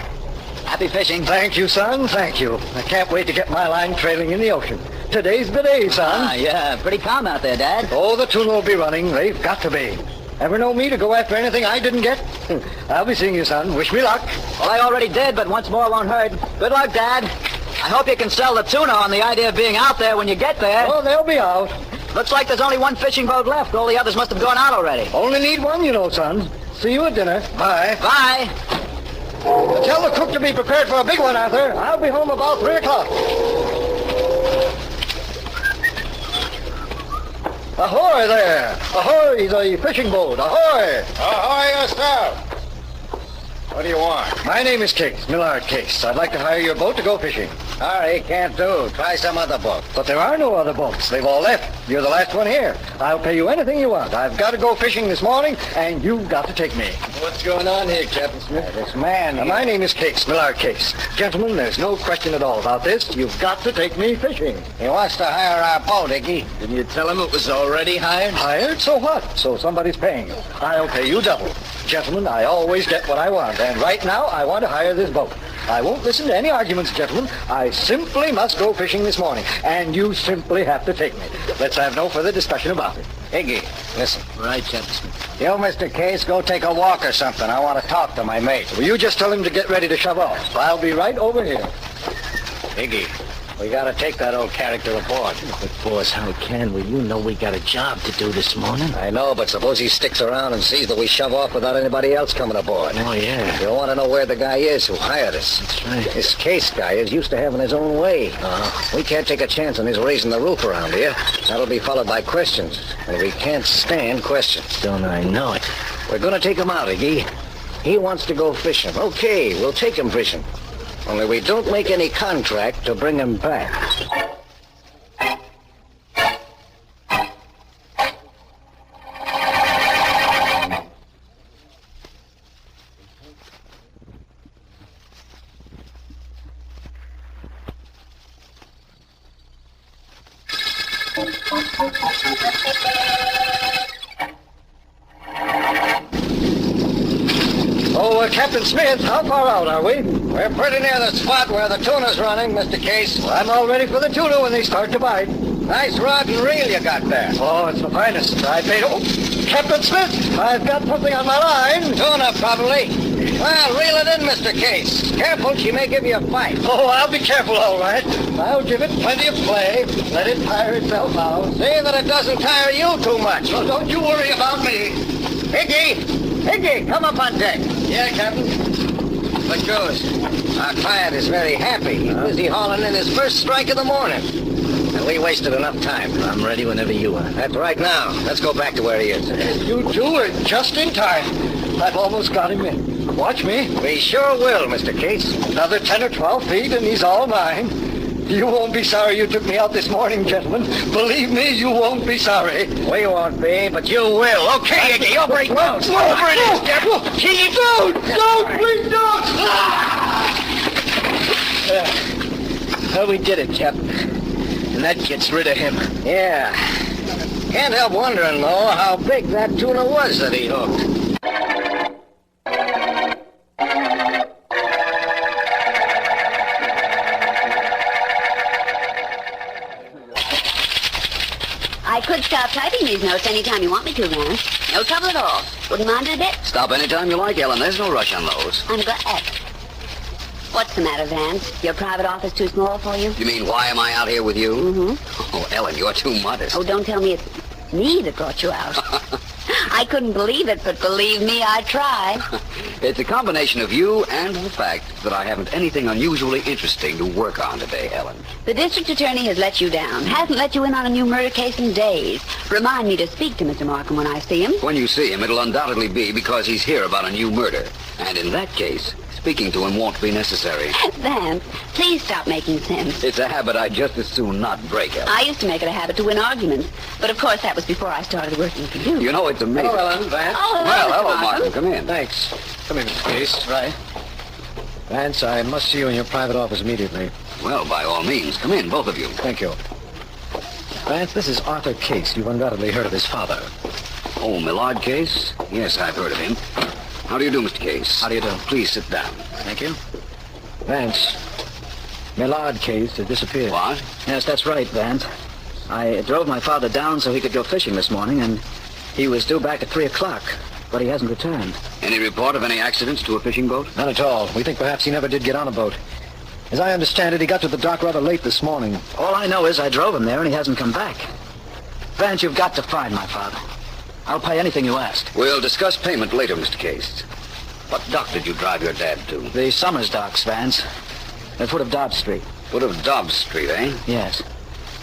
Happy fishing. Thank you, son. Thank you. I can't wait to get my line trailing in the ocean. Today's the day, son. Yeah. Pretty calm out there, Dad. Oh, the tuna will be running. They've got to be. Ever know me to go after anything I didn't get? I'll be seeing you, son. Wish me luck. Well, I already did, but once more won't hurt. Good luck, Dad. I hope you can sell the tuna on the idea of being out there when you get there. Oh, they'll be out. Looks like there's only one fishing boat left. All the others must have gone out already. Only need one, you know, son. See you at dinner. Bye. Bye. Tell the cook to be prepared for a big one, Arthur. I'll be home about 3 o'clock. Ahoy there! Ahoy, the fishing boat! Ahoy! Ahoy yourself! What do you want? My name is Case, Millard Case. I'd like to hire your boat to go fishing. Sorry, can't do. Try some other boat. But there are no other boats. They've all left. You're the last one here. I'll pay you anything you want. I've got to go fishing this morning, and you've got to take me. What's going on here, Captain Smith? This man... my name is Case, Millard Case. Gentlemen, there's no question at all about this. You've got to take me fishing. He wants to hire our boat, Iggy. Didn't you tell him it was already hired? Hired? So what? So somebody's paying you. I'll pay you double. Gentlemen, I always get what I want, and right now I want to hire this boat. I won't listen to any arguments, gentlemen. I simply must go fishing this morning, and you simply have to take me. Let's have no further discussion about it. Iggy, listen. Right, Captain Smith. You, Mr. Case, go take a walk or something. I want to talk to my mate. Will you just tell him to get ready to shove off? I'll be right over here. Iggy, We gotta take that old character aboard. But, boss, how can we? You know we got a job to do this morning. I know, but suppose he sticks around and sees that we shove off without anybody else coming aboard. Oh, yeah. You'll want to know where the guy is who hired us. That's right. This Case guy is used to having his own way. We can't take a chance on his raising the roof around here. That'll be followed by questions. And we can't stand questions. Don't I know it? We're gonna take him out, Iggy. He wants to go fishing. Okay, we'll take him fishing. Only we don't make any contract to bring him back. Oh, Captain Smith, how far out are we? We're pretty near the spot where the tuna's running, Mr. Case. Well, I'm all ready for the tuna when they start to bite. Nice rod and reel you got there. Oh, it's the finest. I paid... Oh, Captain Smith, I've got something on my line. Tuna, probably. Well, reel it in, Mr. Case. Careful, she may give you a fight. Oh, I'll be careful, all right. I'll give it plenty of play. Let it tire itself out. See that it doesn't tire you too much. Well, don't you worry about me. Iggy, come up on deck. Yeah, Captain. What goes? Our client is very happy. He's busy hauling in his first strike of the morning. And we wasted enough time. I'm ready whenever you are. That's right now. Let's go back to where he is. You two are just in time. I've almost got him in. Watch me. We sure will, Mr. Case. Another 10 or 12 feet and he's all mine. You won't be sorry you took me out this morning, gentlemen. Believe me, you won't be sorry. We won't be, but you will. Okay, Iggy, over it goes. Over it is, Captain. Don't, please don't. Well, we did it, Captain. And that gets rid of him. Yeah. Can't help wondering, though, how big that tuna was that he hooked. I could stop typing these notes anytime you want me to, Vance. No trouble at all. Wouldn't mind it a bit. Stop anytime you like, Ellen. There's no rush on those. I'm glad. What's the matter, Vance? Your private office too small for you? You mean, why am I out here with you? Mm-hmm. Oh, Ellen, you're too modest. Oh, don't tell me it's me that brought you out. I couldn't believe it, but believe me, I tried. It's a combination of you and the fact that I haven't anything unusually interesting to work on today, Ellen. The district attorney has let you down. Hasn't let you in on a new murder case in days. Remind me to speak to Mr. Markham when I see him. When you see him, it'll undoubtedly be because he's here about a new murder. And in that case, speaking to him won't be necessary. Vance, please stop making sense. It's a habit I'd just as soon not break, Ellen. I used to make it a habit to win arguments. But of course, that was before I started working for you. You know, it's amazing. Hello, Ellen. Vance. Oh, Well, hello, Mr. Markham. Come in. Thanks. Come in, Mr. Case. Right. Vance, I must see you in your private office immediately. Well, by all means. Come in, both of you. Thank you. Vance, this is Arthur Case. You've undoubtedly heard of his father. Oh, Millard Case? Yes, I've heard of him. How do you do, Mr. Case? How do you do? Please sit down. Thank you. Vance, Millard Case has disappeared. What? Yes, that's right, Vance. I drove my father down so he could go fishing this morning, and he was due back at 3 o'clock, but he hasn't returned. Any report of any accidents to a fishing boat? None at all. We think perhaps he never did get on a boat. As I understand it, he got to the dock rather late this morning. All I know is I drove him there, and he hasn't come back. Vance, you've got to find my father. I'll pay anything you ask. We'll discuss payment later, Mr. Case. What dock did you drive your dad to? The Summers docks, Vance. At foot of Dobbs Street. Foot of Dobbs Street, eh? Yes.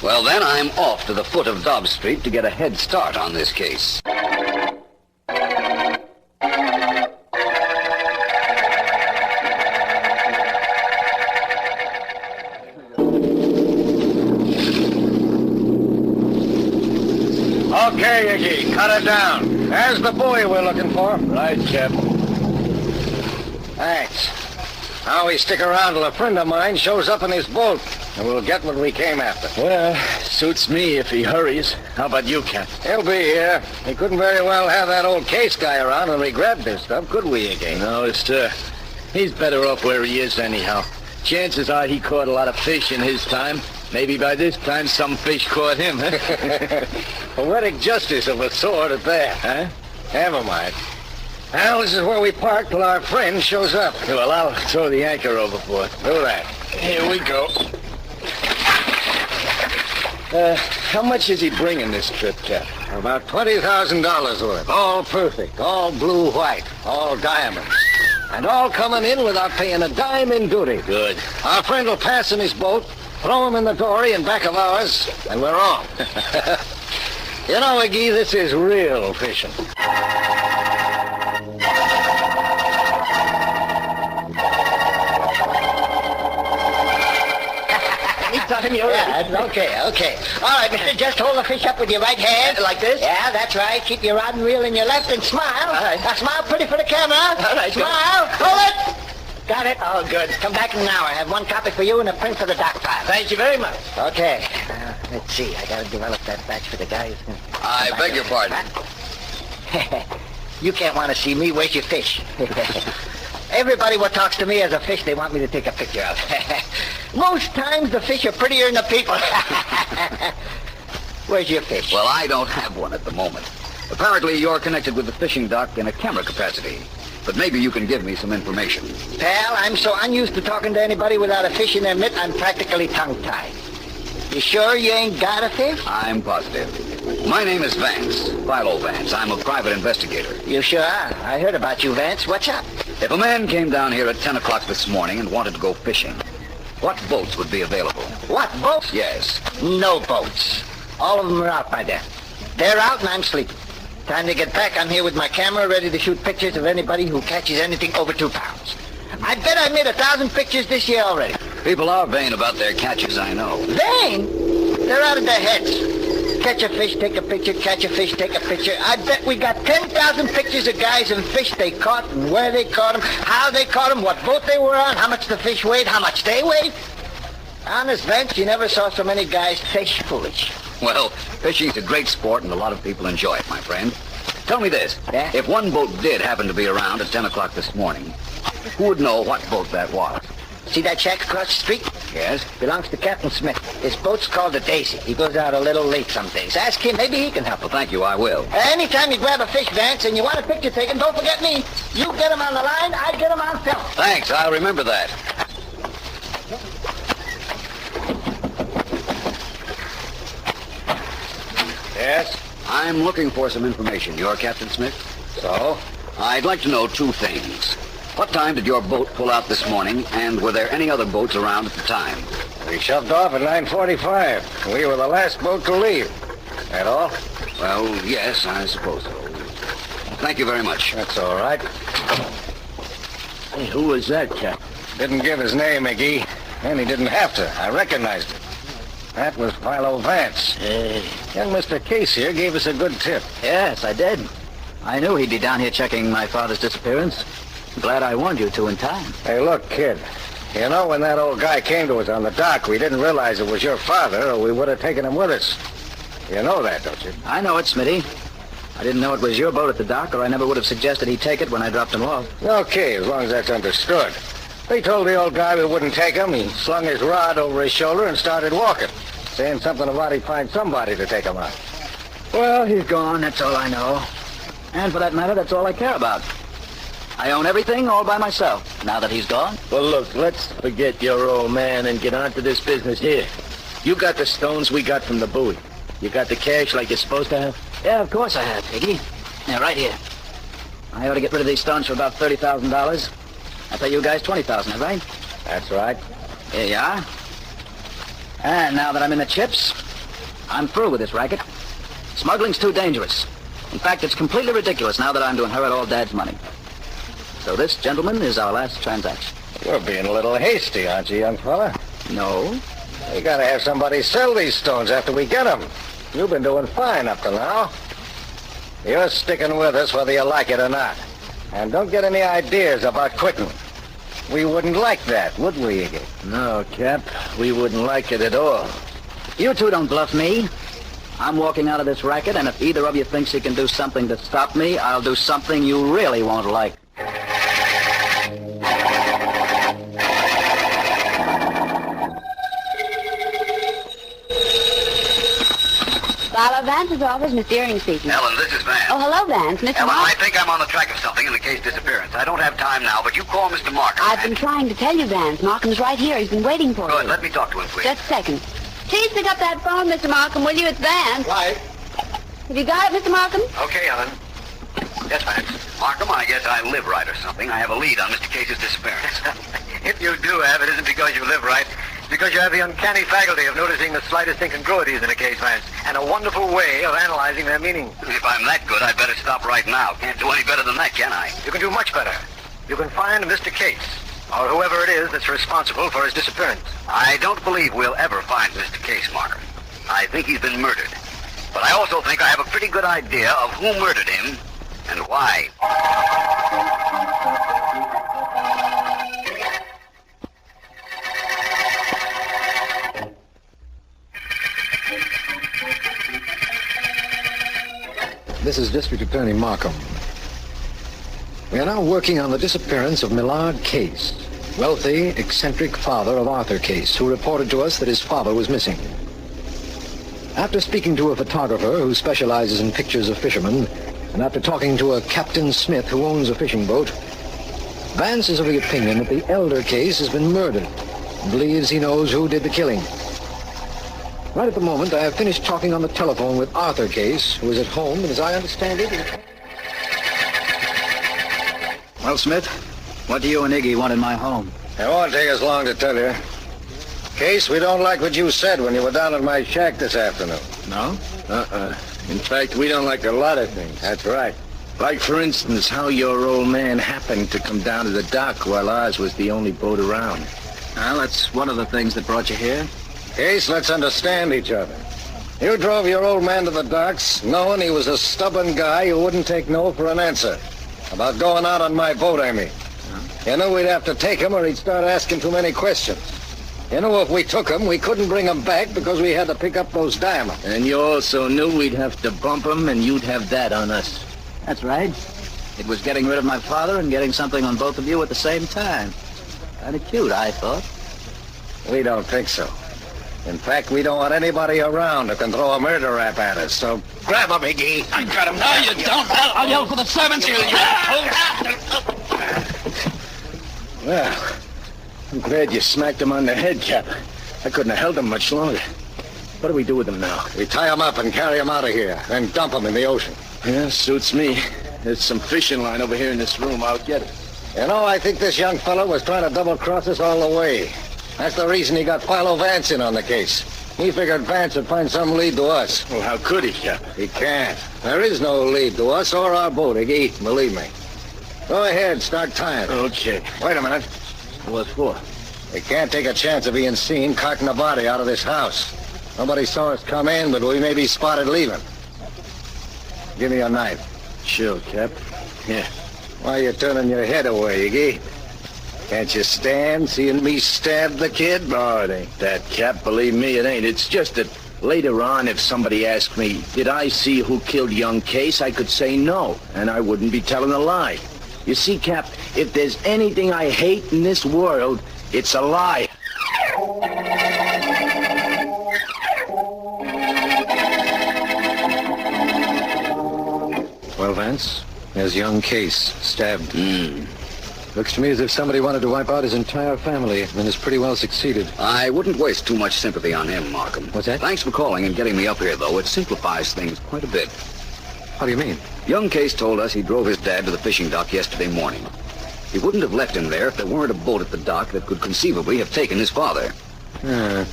Well, then I'm off to the foot of Dobbs Street to get a head start on this case. Okay, Iggy, cut it down. There's the buoy we're looking for. Right, Cap. Thanks. Now we stick around till a friend of mine shows up in his boat, and we'll get what we came after. Well, suits me if he hurries. How about you, Cap? He'll be here. He couldn't very well have that old Case guy around when we grabbed this stuff, could we, Iggy? No, sir. He's better off where he is anyhow. Chances are he caught a lot of fish in his time. Maybe by this time some fish caught him, huh? Poetic justice of a sort at that. Huh? Never mind. Well, this is where we park till our friend shows up. Well, I'll throw the anchor overboard. Do that. Here we go. How much is he bringing this trip, Cap? About $20,000 worth. All perfect, all blue-white, all diamonds. And all coming in without paying a dime in duty. Good. Our friend will pass in his boat, throw him in the dory in back of ours, and we're on. You know, McGee, this is real fishing. Okay. All right, mister, just hold the fish up with your right hand. Like this? Yeah, that's right. Keep your rod and reel in your left and smile. All right. Now smile pretty for the camera. All right. Smile. Hold it. Got it? Oh, good. Come back in an hour. I have one copy for you and a print for the doc file. Thank you very much. Okay. Let's see. I got to develop that batch for the guys. I beg your pardon. You can't want to see me. Where's your fish? Everybody what talks to me as a fish, they want me to take a picture of. Most times the fish are prettier than the people. Where's your fish? Well, I don't have one at the moment. Apparently, you're connected with the fishing dock in a camera capacity. But maybe you can give me some information. Pal, I'm so unused to talking to anybody without a fish in their mitt, I'm practically tongue-tied. You sure you ain't got a fish? I'm positive. My name is Vance, Philo Vance. I'm a private investigator. You sure are. I heard about you, Vance. What's up? If a man came down here at 10 o'clock this morning and wanted to go fishing, what boats would be available? What, boats? Yes. No boats. All of them are out by then. They're out and I'm sleeping. Time to get back. I'm here with my camera ready to shoot pictures of anybody who catches anything over 2 pounds. I bet I made 1,000 pictures this year already. People are vain about their catches, I know. Vain? They're out of their heads. Catch a fish, take a picture, catch a fish, take a picture. I bet we got 10,000 pictures of guys and fish they caught and where they caught them, how they caught them, what boat they were on, how much the fish weighed, how much they weighed. Honest, Vance, you never saw so many guys fish foolish. Well, fishing's a great sport and a lot of people enjoy it, my friend. Tell me this. Yeah? If one boat did happen to be around at 10 o'clock this morning, who would know what boat that was? See that shack across the street? Yes? Belongs to Captain Smith. His boat's called the Daisy. He goes out a little late some days. Ask him. Maybe he can help. Well, thank you. I will. Anytime you grab a fish, Vance, and you want a picture taken, don't forget me. You get him on the line, I get him on film. Thanks. I'll remember that. Yes? I'm looking for some information. You're Captain Smith? So? I'd like to know 2 things. What time did your boat pull out this morning, and were there any other boats around at the time? We shoved off at 9:45. We were the last boat to leave. That all? Well, yes, I suppose so. Thank you very much. That's all right. Hey, who was that, Cap? Didn't give his name, McGee. And he didn't have to. I recognized him. That was Philo Vance. Young Mr. Case here gave us a good tip. Yes, I did. I knew he'd be down here checking my father's disappearance. Glad I warned you 2 in time. Hey, look, kid. You know, when that old guy came to us on the dock, we didn't realize it was your father, or we would have taken him with us. You know that, don't you? I know it, Smitty. I didn't know it was your boat at the dock, or I never would have suggested he take it when I dropped him off. Okay, as long as that's understood. They told the old guy we wouldn't take him. He slung his rod over his shoulder and started walking, saying something about he'd find somebody to take him out. Well, he's gone, that's all I know. And for that matter, that's all I care about. I own everything all by myself, now that he's gone. Well, look, let's forget your old man and get on to this business here. You got the stones we got from the buoy. You got the cash like you're supposed to have? Yeah, of course I have, Piggy. Yeah, right here. I ought to get rid of these stones for about $30,000. I pay you guys $20,000, right? That's right. Here you are. And now that I'm in the chips, I'm through with this racket. Smuggling's too dangerous. In fact, it's completely ridiculous now that I'm to inherit all Dad's money. So this, gentlemen, is our last transaction. You're being a little hasty, aren't you, young fella? No. We gotta have somebody sell these stones after we get them. You've been doing fine up to now. You're sticking with us whether you like it or not. And don't get any ideas about quitting. We wouldn't like that, would we, Iggy? No, Cap. We wouldn't like it at all. You two don't bluff me. I'm walking out of this racket, and if either of you thinks he can do something to stop me, I'll do something you really won't like. Philo Vance's office, Miss Deering speaking. Ellen, this is Vance. Oh, hello, Vance. Mr. Ellen, Markham. I think I'm on the track of something in the case disappearance. I don't have time now, but you call Mr. Markham. I've been trying to tell you, Vance. Markham's right here. He's been waiting for you. Good. Let me talk to him, please. Just a second. Please pick up that phone, Mr. Markham, will you? It's Vance. Right. Have you got it, Mr. Markham? Okay, Ellen. Yes, Vance. Markham, I guess I live right or something. I have a lead on Mr. Case's disappearance. If you do have, it isn't because you live right. It's because you have the uncanny faculty of noticing the slightest incongruities in a case, Vance, and a wonderful way of analyzing their meaning. If I'm that good, I'd better stop right now. Can't do any better than that, can I? You can do much better. You can find Mr. Case, or whoever it is that's responsible for his disappearance. I don't believe we'll ever find Mr. Case, Markham. I think he's been murdered. But I also think I have a pretty good idea of who murdered him and why. This is District Attorney Markham. We are now working on the disappearance of Millard Case, wealthy, eccentric father of Arthur Case, who reported to us that his father was missing. After speaking to a photographer who specializes in pictures of fishermen, and after talking to a Captain Smith who owns a fishing boat, Vance is of the opinion that the elder Case has been murdered and believes he knows who did the killing. Right at the moment, I have finished talking on the telephone with Arthur Case, who is at home, and as I understand it... Well, Smith, what do you and Iggy want in my home? It won't take us long to tell you. Case, we don't like what you said when you were down at my shack this afternoon. No? In fact, we don't like a lot of things. That's right. Like, for instance, how your old man happened to come down to the dock while ours was the only boat around. Well, that's one of the things that brought you here. Case, let's understand each other. You drove your old man to the docks knowing he was a stubborn guy who wouldn't take no for an answer. About going out on my boat, I mean. You knew we'd have to take him or he'd start asking too many questions. You know, if we took him, we couldn't bring him back because we had to pick up those diamonds. And you also knew we'd have to bump him, and you'd have that on us. That's right. It was getting rid of my father and getting something on both of you at the same time. Kind of cute, I thought. We don't think so. In fact, we don't want anybody around who can throw a murder rap at us, so grab him, Iggy. I got him. No, you don't. I'll yell for the servants here. Well, I'm glad you smacked him on the head, Cap. I couldn't have held him much longer. What do we do with him now? We tie him up and carry him out of here, then dump him in the ocean. Yeah, suits me. There's some fishing line over here in this room. I'll get it. You know, I think this young fellow was trying to double-cross us all the way. That's the reason he got Philo Vance in on the case. He figured Vance would find some lead to us. Well, how could he, Cap? He can't. There is no lead to us or our boat, Iggy. Believe me. Go ahead, start tying. Okay. Wait a minute. What for? We can't take a chance of being seen carting a body out of this house. Nobody saw us come in, but we may be spotted leaving. Give me a knife. Sure, Cap. Yeah. Why are you turning your head away, Iggy? Can't you stand seeing me stab the kid? Oh, it ain't that, Cap. Believe me, it ain't. It's just that later on, if somebody asked me, did I see who killed young Case, I could say no, and I wouldn't be telling a lie. You see, Cap, if there's anything I hate in this world, it's a lie. Well, Vance, there's young Case, stabbed. Looks to me as if somebody wanted to wipe out his entire family, and has pretty well succeeded. I wouldn't waste too much sympathy on him, Markham. What's that? Thanks for calling and getting me up here, though. It simplifies things quite a bit. How do you mean? Young Case told us he drove his dad to the fishing dock yesterday morning. He wouldn't have left him there if there weren't a boat at the dock that could conceivably have taken his father. The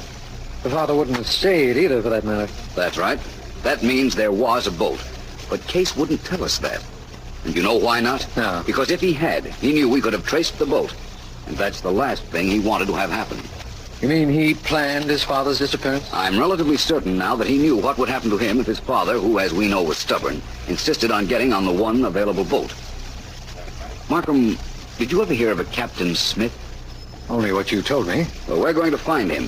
father wouldn't have stayed either, for that matter. That's right. That means there was a boat. But Case wouldn't tell us that. And you know why not? No. Because if he had, he knew we could have traced the boat. And that's the last thing he wanted to have happen. You mean he planned his father's disappearance? I'm relatively certain now that he knew what would happen to him if his father, who, as we know, was stubborn, insisted on getting on the one available boat. Markham, did you ever hear of a Captain Smith? Only what you told me. Well, we're going to find him.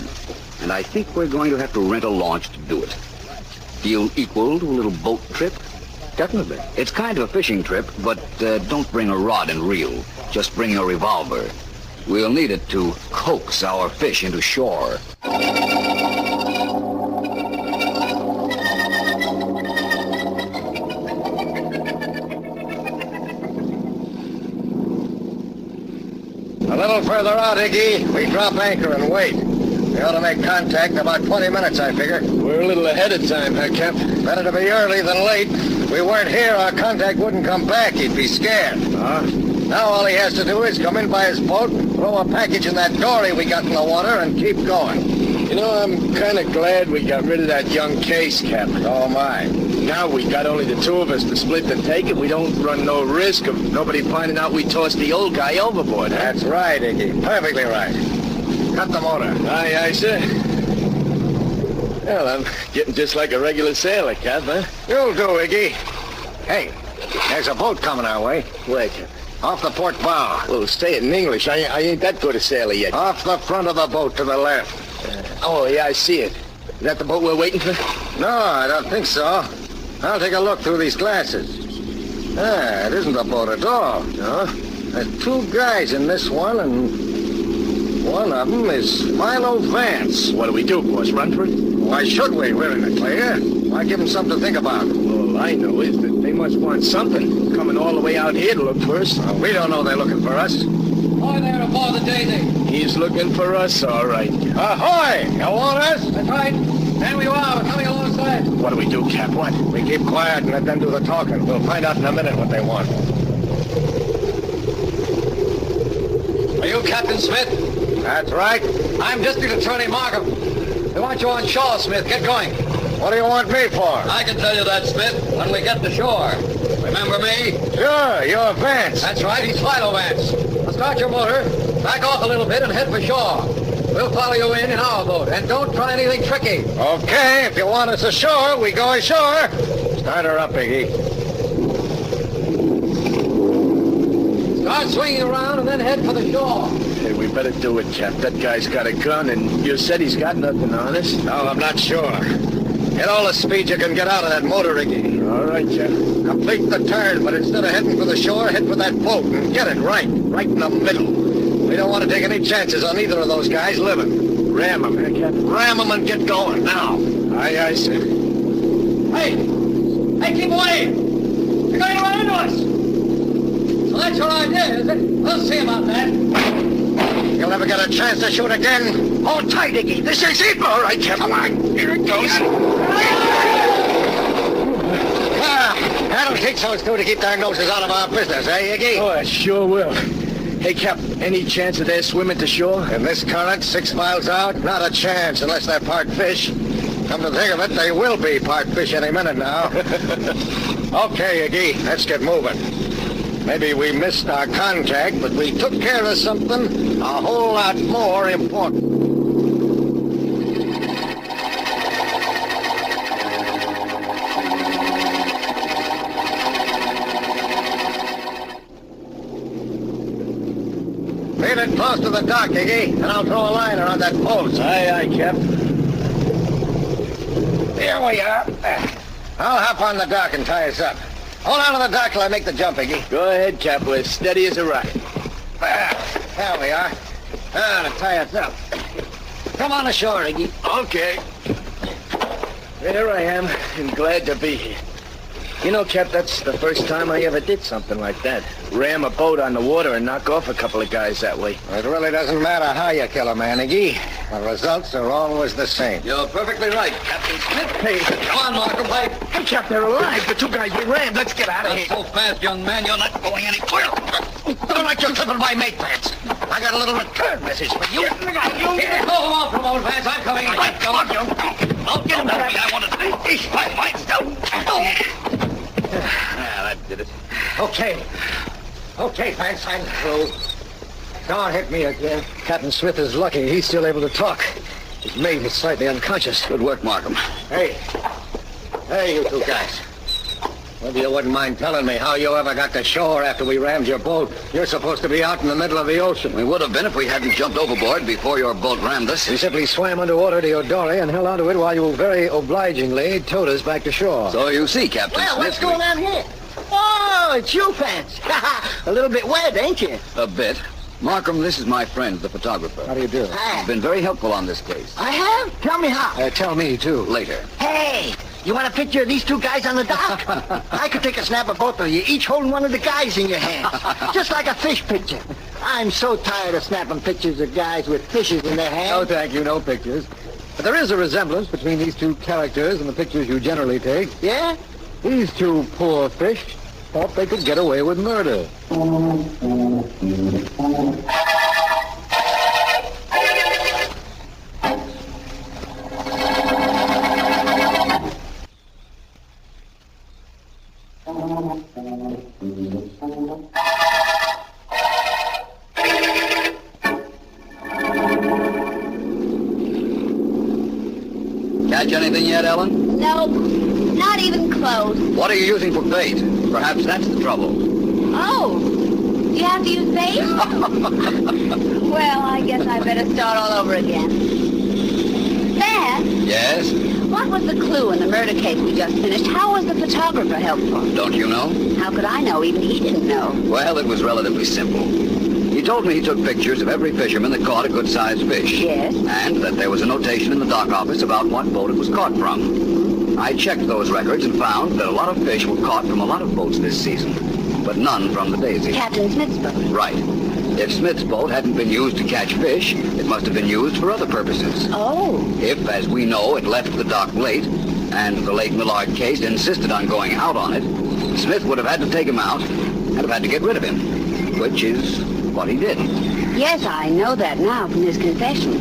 And I think we're going to have to rent a launch to do it. Feel equal to a little boat trip? Definitely. It's kind of a fishing trip, but don't bring a rod and reel. Just bring your revolver. We'll need it to coax our fish into shore. A little further out, Iggy. We drop anchor and wait. We ought to make contact in about 20 minutes, I figure. We're a little ahead of time, huh, Cap? Better to be early than late. If we weren't here, our contact wouldn't come back. He'd be scared. Now all he has to do is come in by his boat, throw a package in that dory we got in the water, and keep going. You know, I'm kind of glad we got rid of that young case, Cap. Oh, my. Now we got only the two of us to split the take, and we don't run no risk of nobody finding out we tossed the old guy overboard. Huh? That's right, Iggy. Perfectly right. Cut the motor. Aye, sir. Well, I'm getting just like a regular sailor, Cap, huh? You'll do, Iggy. Hey, there's a boat coming our way. Where, Cap? Off the port bow. Well, say it in English. I ain't that good a sailor yet. Off the front of the boat to the left. Oh, yeah, I see it. Is that the boat we're waiting for? No, I don't think so. I'll take a look through these glasses. It isn't a boat at all. No? There's two guys in this one, and one of them is Philo Vance. What do we do, boss? Run for it? Why should we? We're in the clear. Why give them something to think about? All I know is that they must want something. Coming all the way out here to look for us. We don't know they're looking for us. Ahoy there aboard the Daisy. He's looking for us, all right. Ahoy! You want us? That's right. There we are. We're coming alongside. What do we do, Cap? What? We keep quiet and let them do the talking. We'll find out in a minute what they want. Are you Captain Smith? That's right. I'm District Attorney Markham. They want you on shore, Smith. Get going. What do you want me for? I can tell you that, Smith, when we get to shore. Remember me? Sure, you're Vance. That's right, he's Philo Vance. Now start your motor, back off a little bit, and head for shore. We'll follow you in our boat, and don't try anything tricky. Okay, if you want us ashore, we go ashore. Start her up, Iggy. Start swinging around, and then head for the shore. Hey, we better do it, Cap. That guy's got a gun, and you said he's got nothing on us. No, I'm not sure. Get all the speed you can get out of that motor, Iggy. All right, Jeff. Complete the turn, but instead of heading for the shore, head for that boat and get it right in the middle. We don't want to take any chances on either of those guys living. Ram them, eh, Cap? Ram them and get going, now. Aye, sir. Hey, keep away! You're going to run into us! So that's your idea, is it? We'll see about that. You'll never get a chance to shoot again. Hold tight, Iggy. This is it. All right, Jeff. Come on. Here it goes. That'll teach those two to keep their noses out of our business, eh, Iggy? Oh, I sure will. Hey, Cap, any chance of their swimming to shore? In this current, 6 miles out, not a chance unless they're part fish. Come to think of it, they will be part fish any minute now. Okay, Iggy, let's get moving. Maybe we missed our contact, but we took care of something a whole lot more important. Leave it close to the dock, Iggy, and I'll throw a line around that post. Aye, Cap. Here we are. I'll hop on the dock and tie us up. Hold on to the dock till I make the jump, Iggy. Go ahead, Cap. We're steady as a rock. There we are. Now to tie us up. Come on ashore, Iggy. Okay. There I am, and glad to be here. You know, Cap, that's the first time I ever did something like that. Ram a boat on the water and knock off a couple of guys that way. It really doesn't matter how you kill a man, Iggy. The results are always the same. You're perfectly right, Captain Smith. Hey, come on, Markham, hey. Hey, Cap, they're alive. The two guys we rammed. Let's get out of here. Not so fast, young man. You're not going anywhere. Don't like you tripping my mate, Vance. I got a little return message for you. Here, hold him off for a moment, Vance. I'm coming. Right, come on, you. I'll get him. I want to see. My mind's down. That did it. Okay, Vance, I'm through. Don't hit me again. Captain Smith is lucky. He's still able to talk. His mate is slightly unconscious. Good work, Markham. Hey, you two guys. Maybe you wouldn't mind telling me how you ever got to shore after we rammed your boat. You're supposed to be out in the middle of the ocean. We would have been if we hadn't jumped overboard before your boat rammed us. We simply swam underwater to your dory and held onto it while you very obligingly towed us back to shore. So you see, Captain Smith. What's going on here? Oh, it's you, Vance. A little bit wet, ain't you? A bit. Markham, this is my friend, the photographer. How do you do? He's been very helpful on this case. I have? Tell me how. Tell me, too. Later. Hey, you want a picture of these two guys on the dock? I could take a snap of both of you, each holding one of the guys in your hands. Just like a fish picture. I'm so tired of snapping pictures of guys with fishes in their hands. No, thank you, no pictures. But there is a resemblance between these two characters and the pictures you generally take. Yeah? These two poor fish thought they could get away with murder. Catch anything yet, Ellen? Nope, not even close. What are you using for bait? Perhaps that's the trouble. Oh, you have to use bait? Well, I guess I better start all over again. Vance? Yes? What was the clue in the murder case we just finished? How was the photographer helpful? Don't you know? How could I know? Even he didn't know. Well, it was relatively simple. He told me he took pictures of every fisherman that caught a good-sized fish. Yes? And that there was a notation in the dock office about what boat it was caught from. I checked those records and found that a lot of fish were caught from a lot of boats this season, but none from the Daisy. Captain Smith's boat. Right. If Smith's boat hadn't been used to catch fish, it must have been used for other purposes. Oh. If, as we know, it left the dock late, and the late Millard Case insisted on going out on it, Smith would have had to take him out and have had to get rid of him, which is what he did. Yes, I know that now from his confession.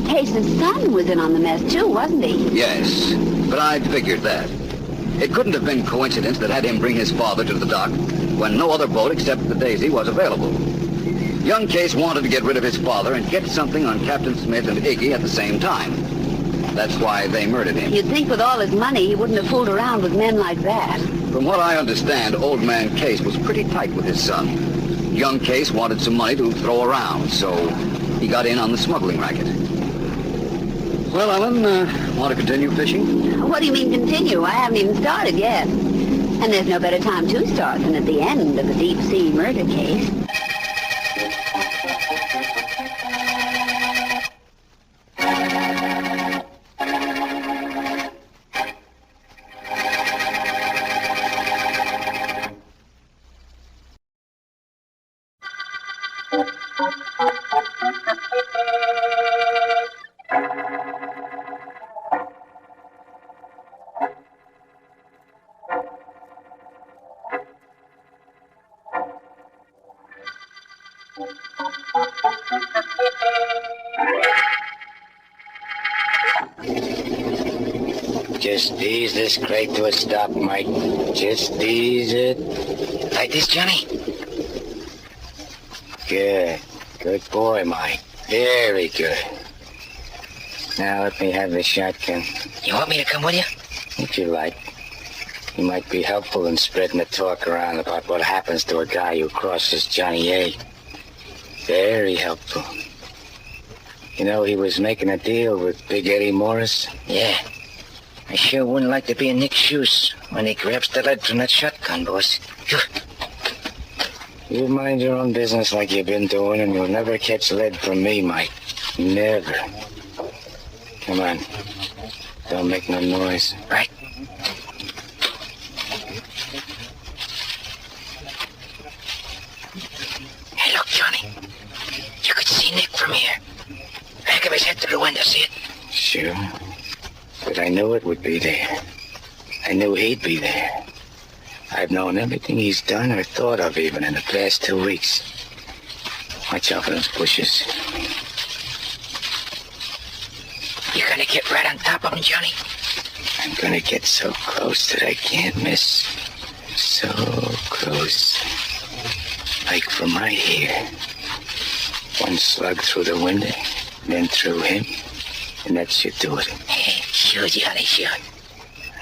Case's son was in on the mess too, wasn't he? Yes, but I'd figured that. It couldn't have been coincidence that had him bring his father to the dock when no other boat except the Daisy was available. Young Case wanted to get rid of his father and get something on Captain Smith and Iggy at the same time. That's why they murdered him. You'd think with all his money he wouldn't have fooled around with men like that. From what I understand, old man Case was pretty tight with his son. Young Case wanted some money to throw around, so he got in on the smuggling racket. Well, Ellen, want to continue fishing? What do you mean continue? I haven't even started yet. And there's no better time to start than at the end of a deep-sea murder case. Just ease this crate to a stop, Mike. Just ease it. Like this, Johnny? Good. Good boy, Mike. Very good. Now let me have the shotgun. You want me to come with you? If you like. You might be helpful in spreading the talk around about what happens to a guy who crosses Johnny A. Very helpful. You know, he was making a deal with Big Eddie Morris. Yeah. I sure wouldn't like to be in Nick's shoes when he grabs the lead from that shotgun, boss. You mind your own business like you've been doing, and you'll never catch lead from me, Mike. Never. Come on. Don't make no noise. Right? Hey, look, Johnny. You could see Nick from here. Back of his head through the window, see it? Sure. But I knew it would be there. I knew he'd be there. I've known everything he's done or thought of even in the past 2 weeks. Watch out for those bushes. You're gonna get right on top of him, Johnny? I'm gonna get so close that I can't miss. So close. Like from right here. One slug through the window, then through him, and that should do it. Hey, shoot, Johnny, shoot.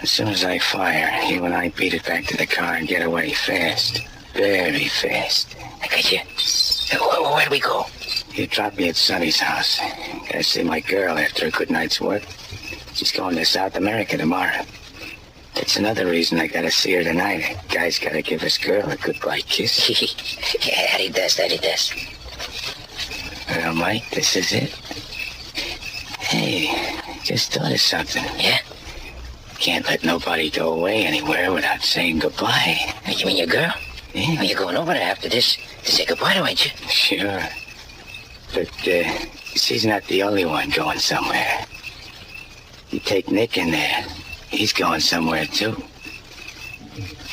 As soon as I fire, you and I beat it back to the car and get away fast. Very fast. I got you. Where do we go? You drop me at Sonny's house. Gotta see my girl after a good night's work. She's going to South America tomorrow. That's another reason I gotta see her tonight. A guy's gotta give his girl a goodbye kiss. Yeah, that he does. Well, Mike, this is it. Hey, just thought of something. Yeah? Can't let nobody go away anywhere without saying goodbye. You mean your girl? Well, you're going over there after this to say goodbye to, ain't you? Sure. But, she's not the only one going somewhere. You take Nick in there, he's going somewhere, too.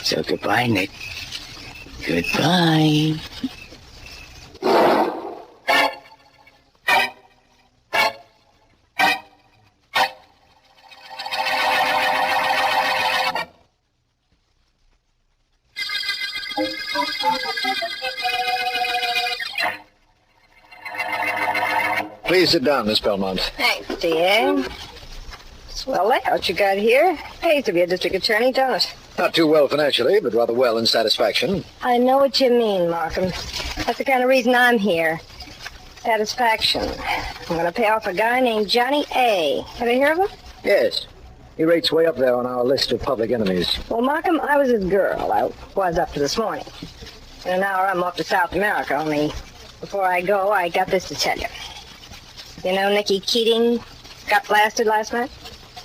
So goodbye, Nick. Goodbye. Please sit down, Miss Belmont. Thanks, dear. Swell layout you got here. Pays to be a district attorney, don't it? Not too well financially, but rather well in satisfaction. I know what you mean, Markham. That's the kind of reason I'm here. Satisfaction. I'm going to pay off a guy named Johnny A. Have you heard of him? Yes. He rates way up there on our list of public enemies. Well, Markham, I was his girl. I was up to this morning. In an hour, I'm off to South America, only before I go, I got this to tell you. You know Nicky Keating got blasted last night?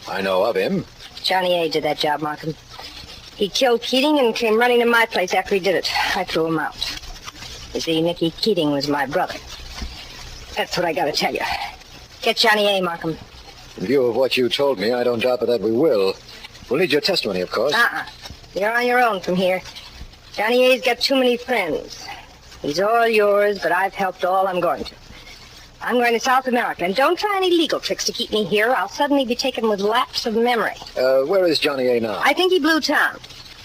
I know of him. Johnny A. did that job, Markham. He killed Keating and came running to my place after he did it. I threw him out. You see, Nicky Keating was my brother. That's what I gotta tell you. Get Johnny A., Markham. In view of what you told me, I don't doubt but that we will. We'll need your testimony, of course. You're on your own from here. Johnny A.'s got too many friends. He's all yours, but I've helped all I'm going to. I'm going to South America, and don't try any legal tricks to keep me here. I'll suddenly be taken with lapse of memory. Where is Johnny A. now? I think he blew town,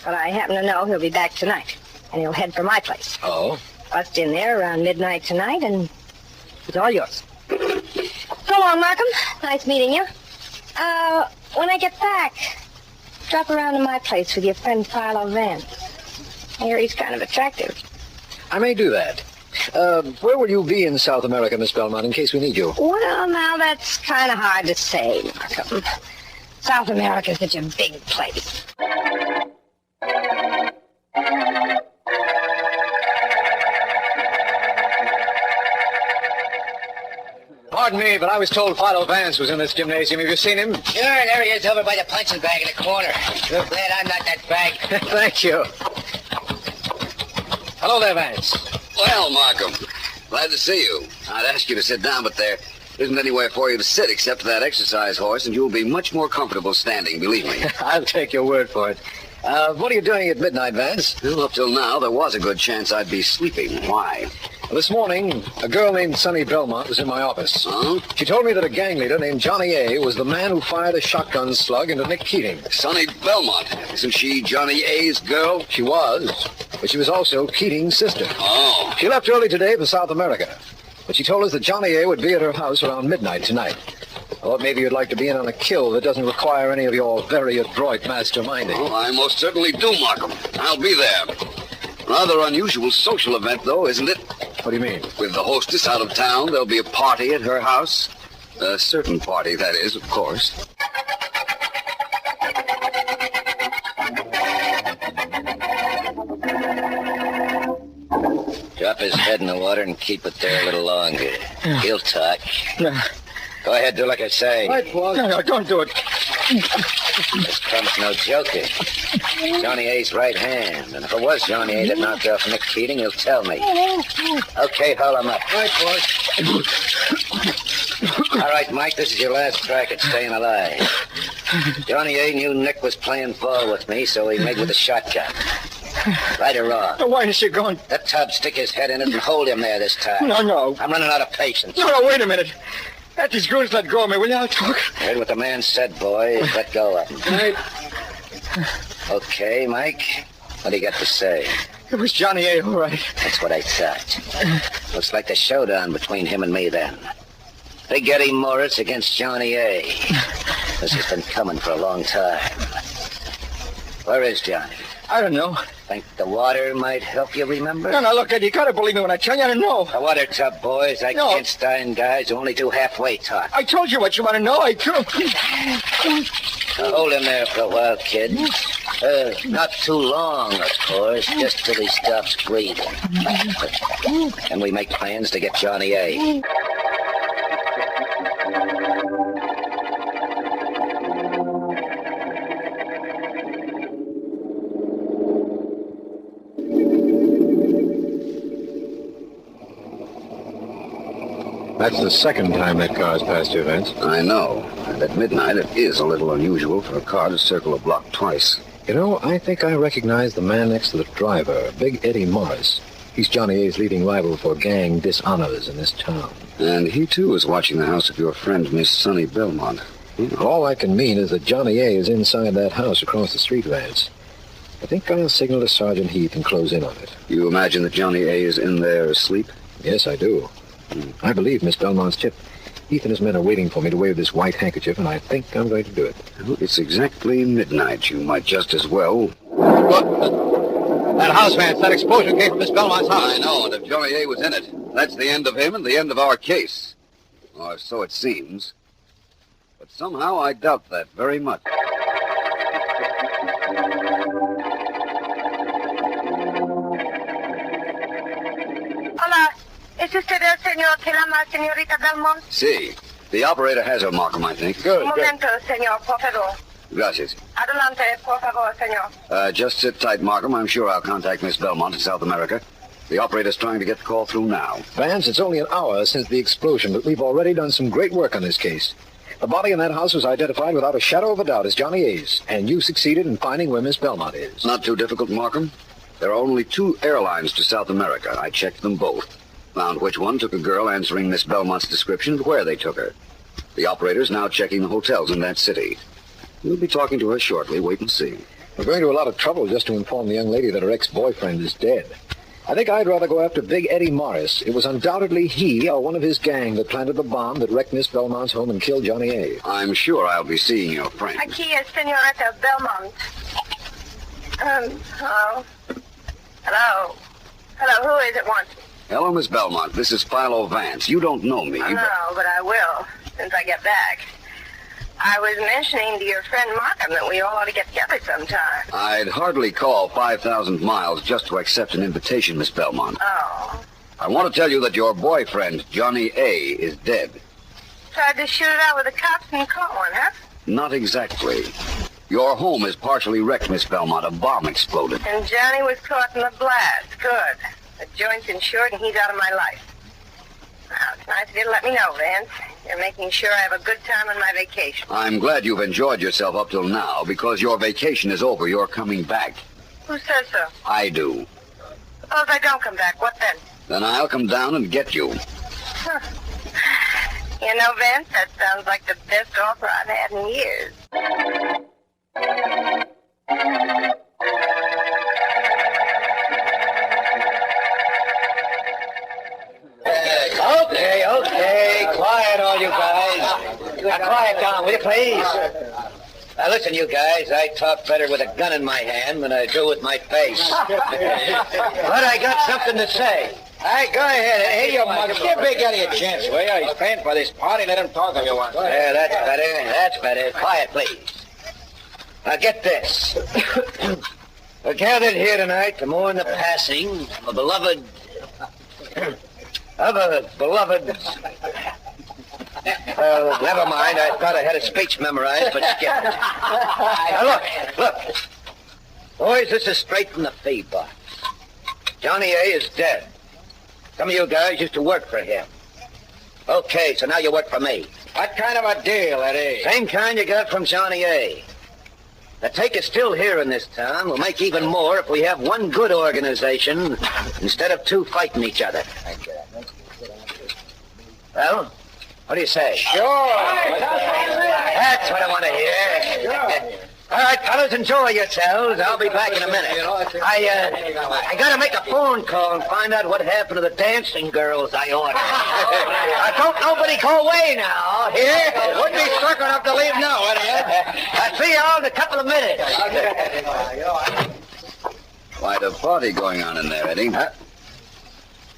but I happen to know he'll be back tonight, and he'll head for my place. Oh? Bust in there around midnight tonight, and it's all yours. So long, Markham. Nice meeting you. When I get back, drop around to my place with your friend Philo Vance. I hear he's kind of attractive. I may do that. Where will you be in South America, Miss Belmont, in case we need you? Well, now that's kind of hard to say, Markham. South America's such a big place. Pardon me, but I was told Philo Vance was in this gymnasium. Have you seen him? Sure, there he is over by the punching bag in the corner. You're glad I'm not that bag. Thank you. Hello there, Vance. Well, Markham, glad to see you. I'd ask you to sit down, but there isn't anywhere for you to sit except for that exercise horse, and you'll be much more comfortable standing, believe me. I'll take your word for it. What are you doing at midnight, Vance? Well, up till now, there was a good chance I'd be sleeping. Why? This morning, a girl named Sonny Belmont was in my office. Huh? She told me that a gang leader named Johnny A. was the man who fired a shotgun slug into Nick Keating. Sonny Belmont. Isn't she Johnny A.'s girl? She was, but she was also Keating's sister. Oh. She left early today for South America, but she told us that Johnny A. would be at her house around midnight tonight. I thought maybe you'd like to be in on a kill that doesn't require any of your very adroit masterminding. Oh, I most certainly do, Markham. I'll be there. Rather unusual social event, though, isn't it? What do you mean? With the hostess out of town, there'll be a party at her house. A certain party, that is, of course. Drop his head in the water and keep it there a little longer. He'll talk. Go ahead, do like I say. Right, boss. No, don't do it. This Crump's no joker. Johnny A.'s right hand. And if it was Johnny A. that knocked off Nick Keating, he'll tell me. Okay, hold him up. Right, boss. All right, Mike, this is your last crack at staying alive. Johnny A. knew Nick was playing ball with me, so he made with a shotgun. Right or wrong? Why is she going? Let Tubbs stick his head in it and hold him there this time. No. I'm running out of patience. No, wait a minute. Let these goons let go of me, will you? I'll talk. Heard what the man said, boys. Let go of him. Right. Okay, Mike. What do you got to say? It was Johnny A., all right. That's what I thought. Looks like the showdown between him and me, then. Big Eddie Morris against Johnny A. This has been coming for a long time. Where is Johnny? I don't know. Think the water might help you remember? No, look, Ed, you gotta believe me when I tell you I don't know. The water tub, boys. I can't stand guys who only do halfway talk. I told you what you want to know. I told Now hold him there for a while, kid. Not too long, of course, just till he stops breathing. And we make plans to get Johnny A. That's the second time that car's passed you, Vance. I know. And at midnight, it is a little unusual for a car to circle a block twice. You know, I think I recognize the man next to the driver, Big Eddie Morris. He's Johnny A.'s leading rival for gang dishonors in this town. And he, too, is watching the house of your friend, Miss Sonny Belmont. All I can mean is that Johnny A. is inside that house across the street, Vance. I think I'll signal to Sergeant Heath and close in on it. You imagine that Johnny A. is in there asleep? Yes, I do. I believe Miss Belmont's tip. Heath and his men are waiting for me to wave this white handkerchief, and I think I'm going to do it. Well, it's exactly midnight. You might just as well. That house, Vance, that explosion came from Miss Belmont's house. I know, and if Johnny A. was in it, that's the end of him and the end of our case. Or so it seems. But somehow I doubt that very much. Hola. ¿Es usted el señor que llama señorita Belmont? See, the operator has her, Markham, I think. Un momento, señor, por favor. Gracias. Adelante, por favor, señor. Just sit tight, Markham. I'm sure I'll contact Miss Belmont in South America. The operator's trying to get the call through now. Vance, it's only an hour since the explosion, but we've already done some great work on this case. The body in that house was identified without a shadow of a doubt as Johnny A.'s, and you succeeded in finding where Miss Belmont is. Not too difficult, Markham. There are only 2 airlines to South America. I checked them both. Found which one took a girl answering Miss Belmont's description and where they took her. The operator's now checking the hotels in that city. We'll be talking to her shortly. Wait and see. We're going to a lot of trouble just to inform the young lady that her ex-boyfriend is dead. I think I'd rather go after Big Eddie Morris. It was undoubtedly he or one of his gang that planted the bomb that wrecked Miss Belmont's home and killed Johnny A. I'm sure I'll be seeing your friend. Aquí es señorita Belmont. Hello? Hello? Hello, who is it wants me? Hello, Miss Belmont. This is Philo Vance. You don't know me. No, but I will, since I get back. I was mentioning to your friend Markham that we all ought to get together sometime. I'd hardly call 5,000 miles just to accept an invitation, Miss Belmont. Oh. I want to tell you that your boyfriend, Johnny A., is dead. Tried to shoot it out with the cops and caught one, huh? Not exactly. Your home is partially wrecked, Miss Belmont. A bomb exploded. And Johnny was caught in the blast. Good. The joint's insured and he's out of my life. Now, it's nice of you to let me know, Vance. You're making sure I have a good time on my vacation. I'm glad you've enjoyed yourself up till now, because your vacation is over. You're coming back. Who says so? I do. Suppose I don't come back. What then? Then I'll come down and get you. Huh. You know, Vance, that sounds like the best offer I've had in years. Okay. Quiet, all you guys. Now, quiet down, will you, please? Now, listen, you guys, I talk better with a gun in my hand than I do with my face. But I got something to say. All right, go ahead. Hey, your mother. Give Big Eddie a chance, will you? He's paying for this party. Let him talk if you want. Yeah, that's better. That's better. Quiet, please. Now, get this. We're gathered here tonight to mourn the passing of a beloved... Well, never mind. I thought I had a speech memorized, but skip it. Now, look. Boys, this is straight from the feed box. Johnny A. is dead. Some of you guys used to work for him. Okay, so now you work for me. What kind of a deal, Eddie? Same kind you got from Johnny A. The take is still here in this town. We'll make even more if we have one good organization instead of 2 fighting each other. Well, what do you say? Sure. That's what I want to hear. All right, fellas, enjoy yourselves. I'll be back in a minute. I got to make a phone call and find out what happened to the dancing girls I ordered. Don't nobody go away now. Here? Wouldn't be struck enough to leave now, would you? I'll see you all in a couple of minutes. Quite a party going on in there, Eddie. Huh?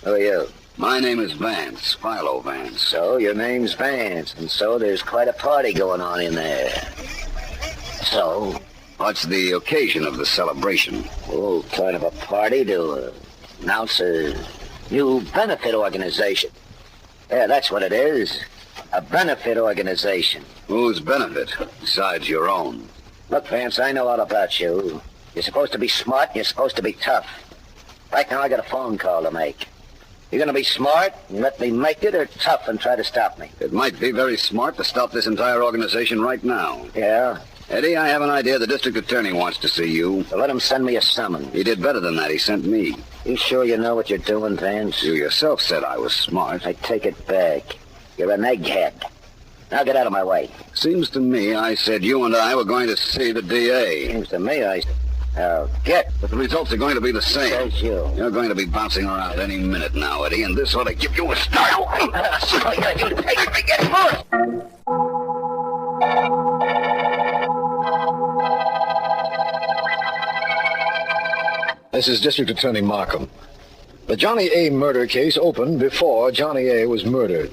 Who are you? My name is Vance, Philo Vance. So, your name's Vance, and so there's quite a party going on in there. So? What's the occasion of the celebration? Oh, kind of a party to announce a new benefit organization. Yeah, that's what it is. A benefit organization. Whose benefit, besides your own? Look, Vance, I know all about you. You're supposed to be smart and you're supposed to be tough. Right now, I got a phone call to make. You gonna be smart and let me make it, or tough and try to stop me? It might be very smart to stop this entire organization right now. Yeah? Eddie, I have an idea the district attorney wants to see you. So let him send me a summons. He did better than that. He sent me. You sure you know what you're doing, Vance? You yourself said I was smart. I take it back. You're an egghead. Now get out of my way. Seems to me I said you and I were going to see the DA. Seems to me I'll get. But the results are going to be the same. Says you. You're going to be bouncing around any minute now, Eddie, and this ought to give you a start. This is District Attorney Markham. The Johnny A. murder case opened before Johnny A. was murdered.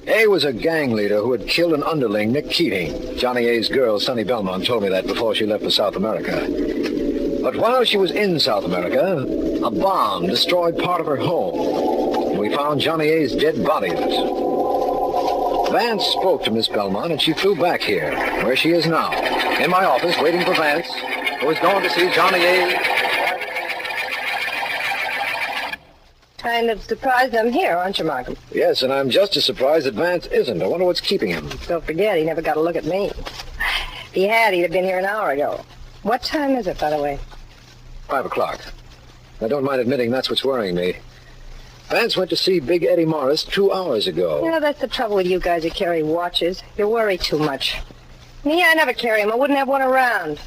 A was a gang leader who had killed an underling, Nick Keating. Johnny A.'s girl, Sonny Belmont, told me that before she left for South America. But while she was in South America, a bomb destroyed part of her home. We found Johnny A.'s dead body in it. Vance spoke to Miss Belmont, and she flew back here, where she is now, in my office, waiting for Vance, who is going to see Johnny A. Kind of surprised I'm here, aren't you, Markham? Yes, and I'm just as surprised that Vance isn't. I wonder what's keeping him. Don't forget, he never got a look at me. If he had, he'd have been here an hour ago. What time is it, by the way? 5 o'clock. I don't mind admitting that's what's worrying me. Vance went to see Big Eddie Morris 2 hours ago. You know, that's the trouble with you guys who carry watches. You worry too much. Me, I never carry them. I wouldn't have one around.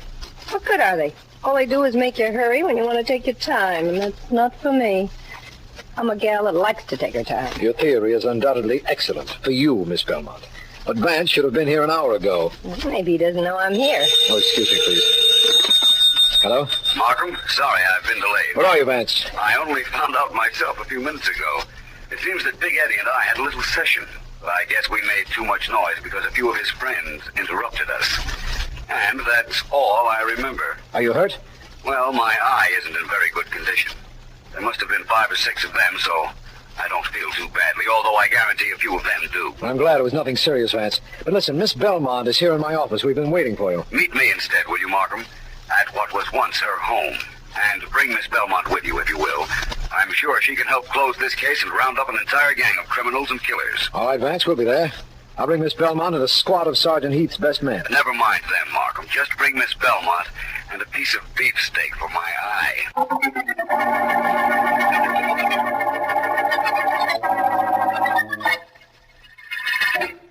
What good are they? All they do is make you hurry when you want to take your time, and that's not for me. I'm a gal that likes to take her time. Your theory is undoubtedly excellent for you, Miss Belmont. But Vance should have been here an hour ago. Maybe he doesn't know I'm here. Oh, excuse me, please. Hello? Markham, sorry I've been delayed. Where are you, Vance? I only found out myself a few minutes ago. It seems that Big Eddie and I had a little session. But I guess we made too much noise because a few of his friends interrupted us. And that's all I remember. Are you hurt? Well, my eye isn't in very good condition. There must have been 5 or 6 of them, so I don't feel too badly, although I guarantee a few of them do. I'm glad it was nothing serious, Vance. But listen, Miss Belmont is here in my office. We've been waiting for you. Meet me instead, will you, Markham? At what was once her home. And bring Miss Belmont with you, if you will. I'm sure she can help close this case and round up an entire gang of criminals and killers. All right, Vance, we'll be there. I'll bring Miss Belmont and a squad of Sergeant Heath's best men. Never mind them, Markham. Just bring Miss Belmont and a piece of beefsteak for my eye.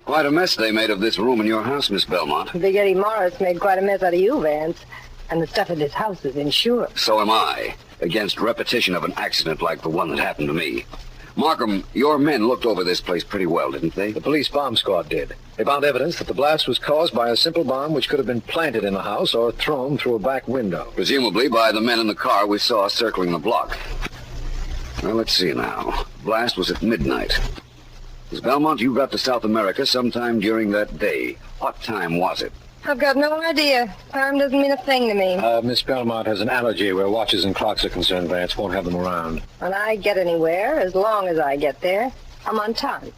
Quite a mess they made of this room in your house, Miss Belmont. Big Eddie Morris made quite a mess out of you, Vance. And the stuff in this house is insured. So am I, against repetition of an accident like the one that happened to me. Markham, your men looked over this place pretty well, didn't they? The police bomb squad did. They found evidence that the blast was caused by a simple bomb which could have been planted in the house or thrown through a back window. Presumably by the men in the car we saw circling the block. Well, let's see now. The blast was at midnight. Miss Belmont, you got to South America sometime during that day. What time was it? I've got no idea. Time doesn't mean a thing to me. Miss Belmont has an allergy where watches and clocks are concerned. Vance won't have them around. When I get anywhere, as long as I get there, I'm on time.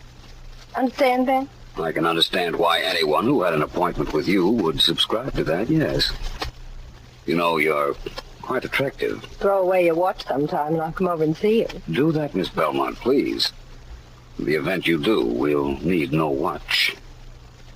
Understand, Ben? I can understand why anyone who had an appointment with you would subscribe to that, yes. You know, you're quite attractive. Throw away your watch sometime and I'll come over and see you. Do that, Miss Belmont, please. In the event you do, we'll need no watch.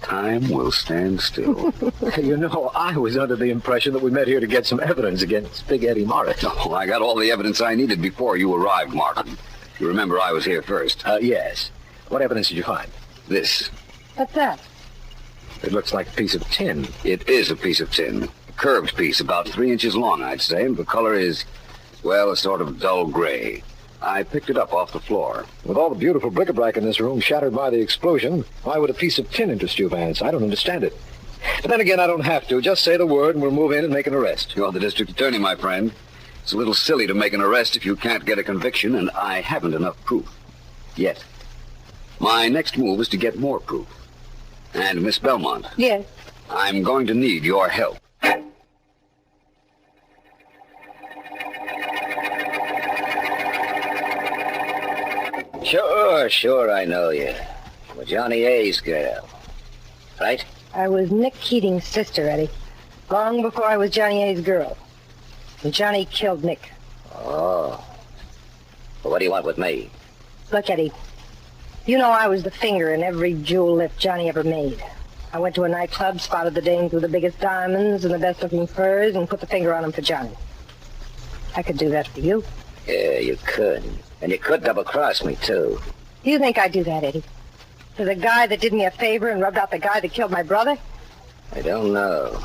Time will stand still. You know, I was under the impression that we met here to get some evidence against Big Eddie Morris. Oh, I got all the evidence I needed before you arrived, Markham. You remember I was here first. Yes. What evidence did you find? This. What's that? It looks like a piece of tin. It is a piece of tin. A curved piece, about 3 inches long, I'd say. And the color is, well, a sort of dull gray. I picked it up off the floor. With all the beautiful bric-a-brac in this room shattered by the explosion, why would a piece of tin interest you, Vance? I don't understand it. But then again, I don't have to. Just say the word and we'll move in and make an arrest. You're the district attorney, my friend. It's a little silly to make an arrest if you can't get a conviction, and I haven't enough proof. Yet. My next move is to get more proof. And Miss Belmont. Yes? I'm going to need your help. Sure, I know you. Well, Johnny A's girl. Right? I was Nick Keating's sister, Eddie. Long before I was Johnny A's girl. And Johnny killed Nick. Oh. Well, what do you want with me? Look, Eddie, you know I was the finger in every jewel lift Johnny ever made. I went to a nightclub, spotted the dames with the biggest diamonds and the best-looking furs, and put the finger on them for Johnny. I could do that for you. Yeah, you could. And you could double-cross me, too. Do you think I'd do that, Eddie? To the guy that did me a favor and rubbed out the guy that killed my brother? I don't know.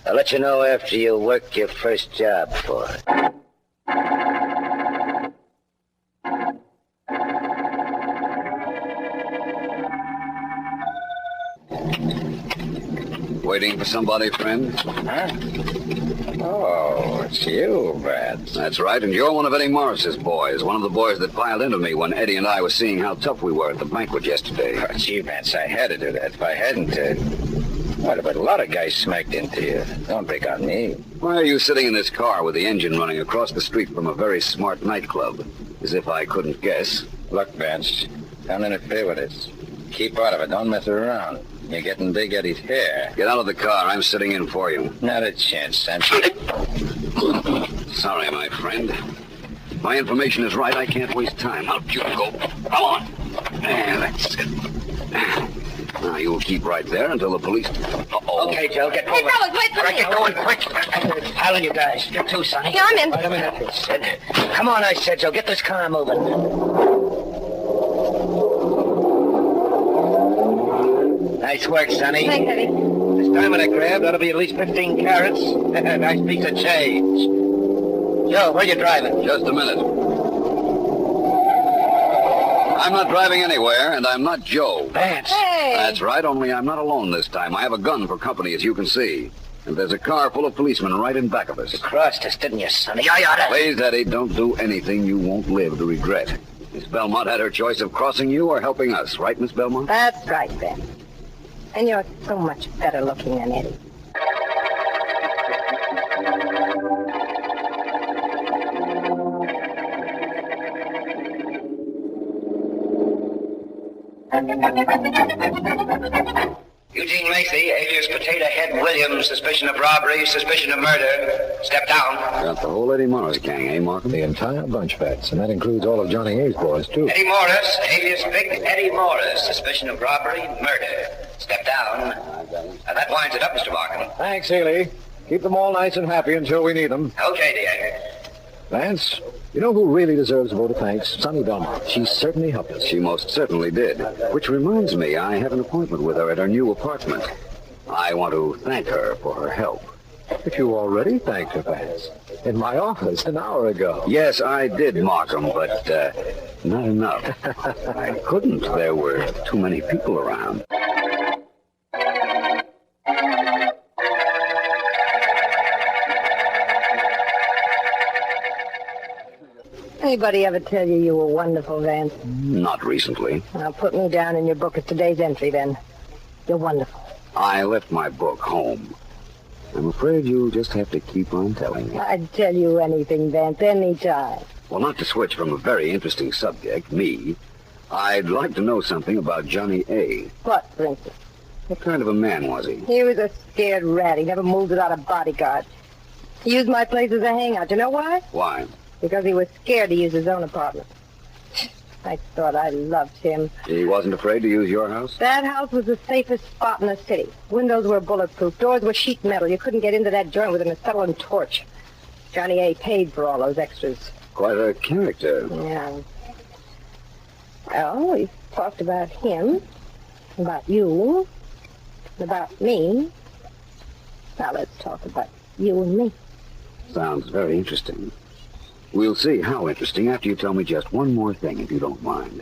I'll let you know after you work your first job for it. Waiting for somebody, friend? Huh? Oh, it's you, Vance. That's right, and you're one of Eddie Morris's boys. One of the boys that piled into me when Eddie and I were seeing how tough we were at the banquet yesterday. Oh, gee, Vance, I had to do that. If I hadn't, what about a lot of guys smacked into you? Don't pick on me. Why are you sitting in this car with the engine running across the street from a very smart nightclub? As if I couldn't guess. Look, Vance, don't interfere with it. Keep out of it. Don't mess around. You're getting Big Eddie's hair. Get out of the car. I'm sitting in for you. Not a chance, Sam. Sorry, my friend. If my information is right, I can't waste time. Out you go. Come on. There, that's it. Now, you'll keep right there until the police... Uh-oh. Okay, Joe, get moving. Hey, fellas, wait for All right, me. get going quick. Pile on you guys. You too, Sonny. Yeah, I'm in. Wait a minute. Sid. Come on, I said, Joe. Get this car moving. Nice work, Sonny. Thanks, Eddie. This diamond I grabbed ought to be at least 15 carats. Nice piece of change. Joe, where you driving? Just a minute. I'm not driving anywhere, and I'm not Joe. Vance. Hey! That's right, only I'm not alone this time. I have a gun for company, as you can see. And there's a car full of policemen right in back of us. You crossed us, didn't you, Sonny? I oughta... Please, Eddie, don't do anything you won't live to regret. Miss Belmont had her choice of crossing you or helping us, right, Miss Belmont? That's right, Ben. And you're so much better looking than Eddie. Eugene Macy, alias Potato Head Williams, suspicion of robbery, suspicion of murder. Step down. Got the whole Eddie Morris gang, eh, Markham? The entire bunch, Vance, and that includes all of Johnny A's boys, too. Eddie Morris, alias Big Eddie Morris, suspicion of robbery, murder. Step down. Now, that winds it up, Mr. Markham. Thanks, Healy. Keep them all nice and happy until we need them. Okay, dear. Vance, you know who really deserves a vote of thanks? Sonny Belmont. She certainly helped us. She most certainly did. Which reminds me, I have an appointment with her at her new apartment. I want to thank her for her help. But you already thanked her, Vance. In my office an hour ago. Yes, I did, Markham, but not enough. I couldn't. There were too many people around. Anybody ever tell you were wonderful, Vance? Not recently. Now put me down in your book as today's entry, then. You're wonderful. I left my book home. I'm afraid you'll just have to keep on telling me. I'd tell you anything, Vance, any time. Well, not to switch from a very interesting subject, me, I'd like to know something about Johnny A. What, for instance? What kind of a man was he? He was a scared rat. He never moved without a bodyguard. He used my place as a hangout. You know why? Why? Because he was scared to use his own apartment. I thought I loved him. He wasn't afraid to use your house? That house was the safest spot in the city. Windows were bulletproof. Doors were sheet metal. You couldn't get into that joint with an acetylene torch. Johnny A. paid for all those extras. Quite a character. Yeah. Well, we talked about him, about you, about me. Now let's talk about you and me. Sounds very interesting. We'll see how interesting after you tell me just one more thing, if you don't mind.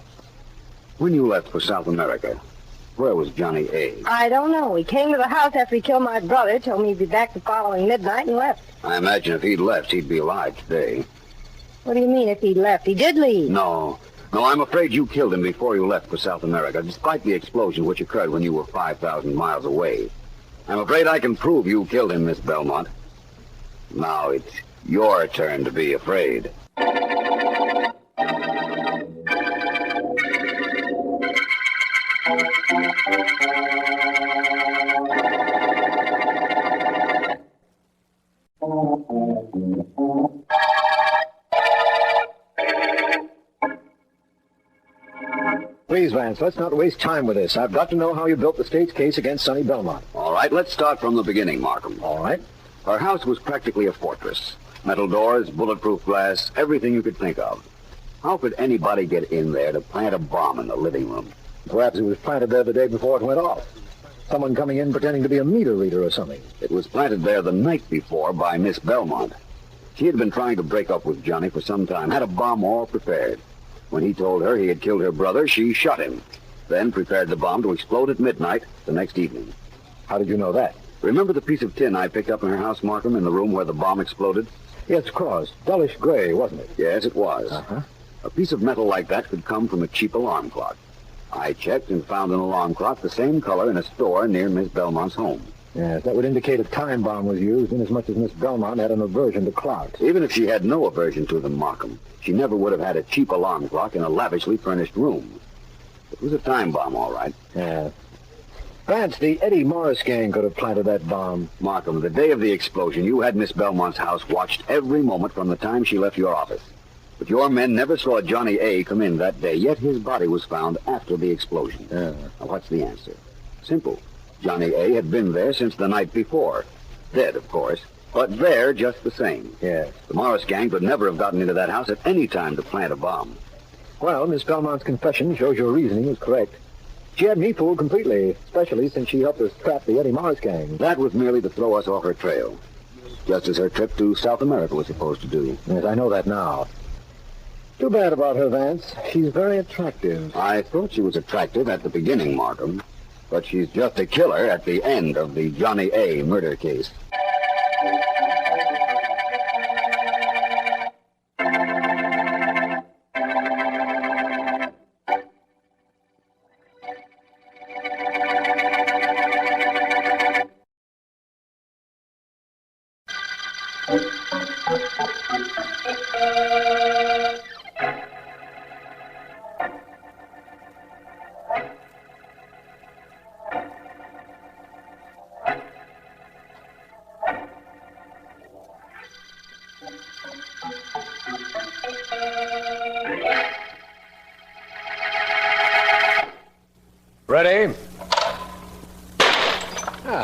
When you left for South America, where was Johnny A? I don't know. He came to the house after he killed my brother, told me he'd be back the following midnight, and left. I imagine if he'd left, he'd be alive today. What do you mean, if he left? He did leave. No, I'm afraid you killed him before you left for South America, despite the explosion which occurred when you were 5,000 miles away. I'm afraid I can prove you killed him, Miss Belmont. Now it's your turn to be afraid. please, Vance, let's not waste time with this. I've got to know how you built the state's case against Sonny Belmont. All right, let's start from the beginning, Markham. All right. Her house was practically a fortress. Metal doors, bulletproof glass, everything you could think of. How could anybody get in there to plant a bomb in the living room? Perhaps it was planted there the day before it went off. Someone coming in pretending to be a meter reader or something. It was planted there the night before by Miss Belmont. She had been trying to break up with Johnny for some time, had a bomb all prepared. When he told her he had killed her brother, she shot him, then prepared the bomb to explode at midnight the next evening. How did you know that? Remember the piece of tin I picked up in her house, Markham, in the room where the bomb exploded? Yes, cross. Dullish gray, wasn't it? Yes, it was. Uh-huh. A piece of metal like that could come from a cheap alarm clock. I checked and found an alarm clock the same color in a store near Miss Belmont's home. Yes, that would indicate a time bomb was used, inasmuch as Miss Belmont had an aversion to clocks. Even if she had no aversion to them, Markham, she never would have had a cheap alarm clock in a lavishly furnished room. It was a time bomb, all right. Yeah. Vance, the Eddie Morris gang could have planted that bomb. Markham, the day of the explosion, you had Miss Belmont's house watched every moment from the time she left your office. But your men never saw Johnny A. come in that day, yet his body was found after the explosion. Yeah. Now, what's the answer? Simple. Johnny A. had been there since the night before. Dead, of course, but there just the same. Yes. The Morris gang could never have gotten into that house at any time to plant a bomb. Well, Miss Belmont's confession shows your reasoning was correct. She had me fooled completely, especially since she helped us trap the Eddie Morris gang. That was merely to throw us off her trail, just as her trip to South America was supposed to do. Yes, I know that now. Too bad about her, Vance. She's very attractive. I thought she was attractive at the beginning, Markham, but she's just a killer at the end of the Johnny A. murder case. Ready?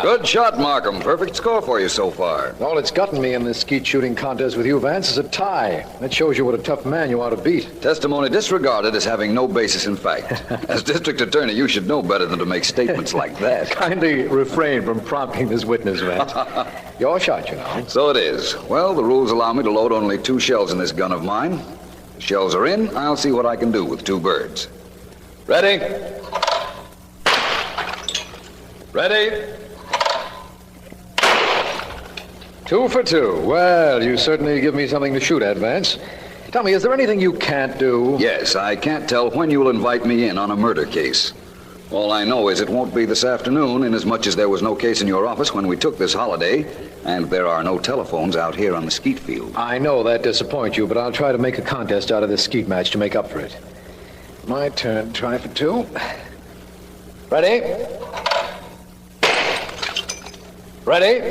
Good shot, Markham. Perfect score for you so far. All it's gotten me in this skeet shooting contest with you, Vance, is a tie. That shows you what a tough man you are to beat. Testimony disregarded as having no basis in fact. As district attorney, you should know better than to make statements like that. Kindly refrain from prompting this witness, Vance. Your shot, you know. So it is. Well, the rules allow me to load only 2 shells in this gun of mine. The shells are in. I'll see what I can do with 2 birds. Ready? Ready? 2 for 2. Well, you certainly give me something to shoot at, Vance. Tell me, is there anything you can't do? Yes, I can't tell when you'll invite me in on a murder case. All I know is it won't be this afternoon, inasmuch as there was no case in your office when we took this holiday, and there are no telephones out here on the skeet field. I know that disappoints you, but I'll try to make a contest out of this skeet match to make up for it. My turn. Try for 2. Ready? Ready?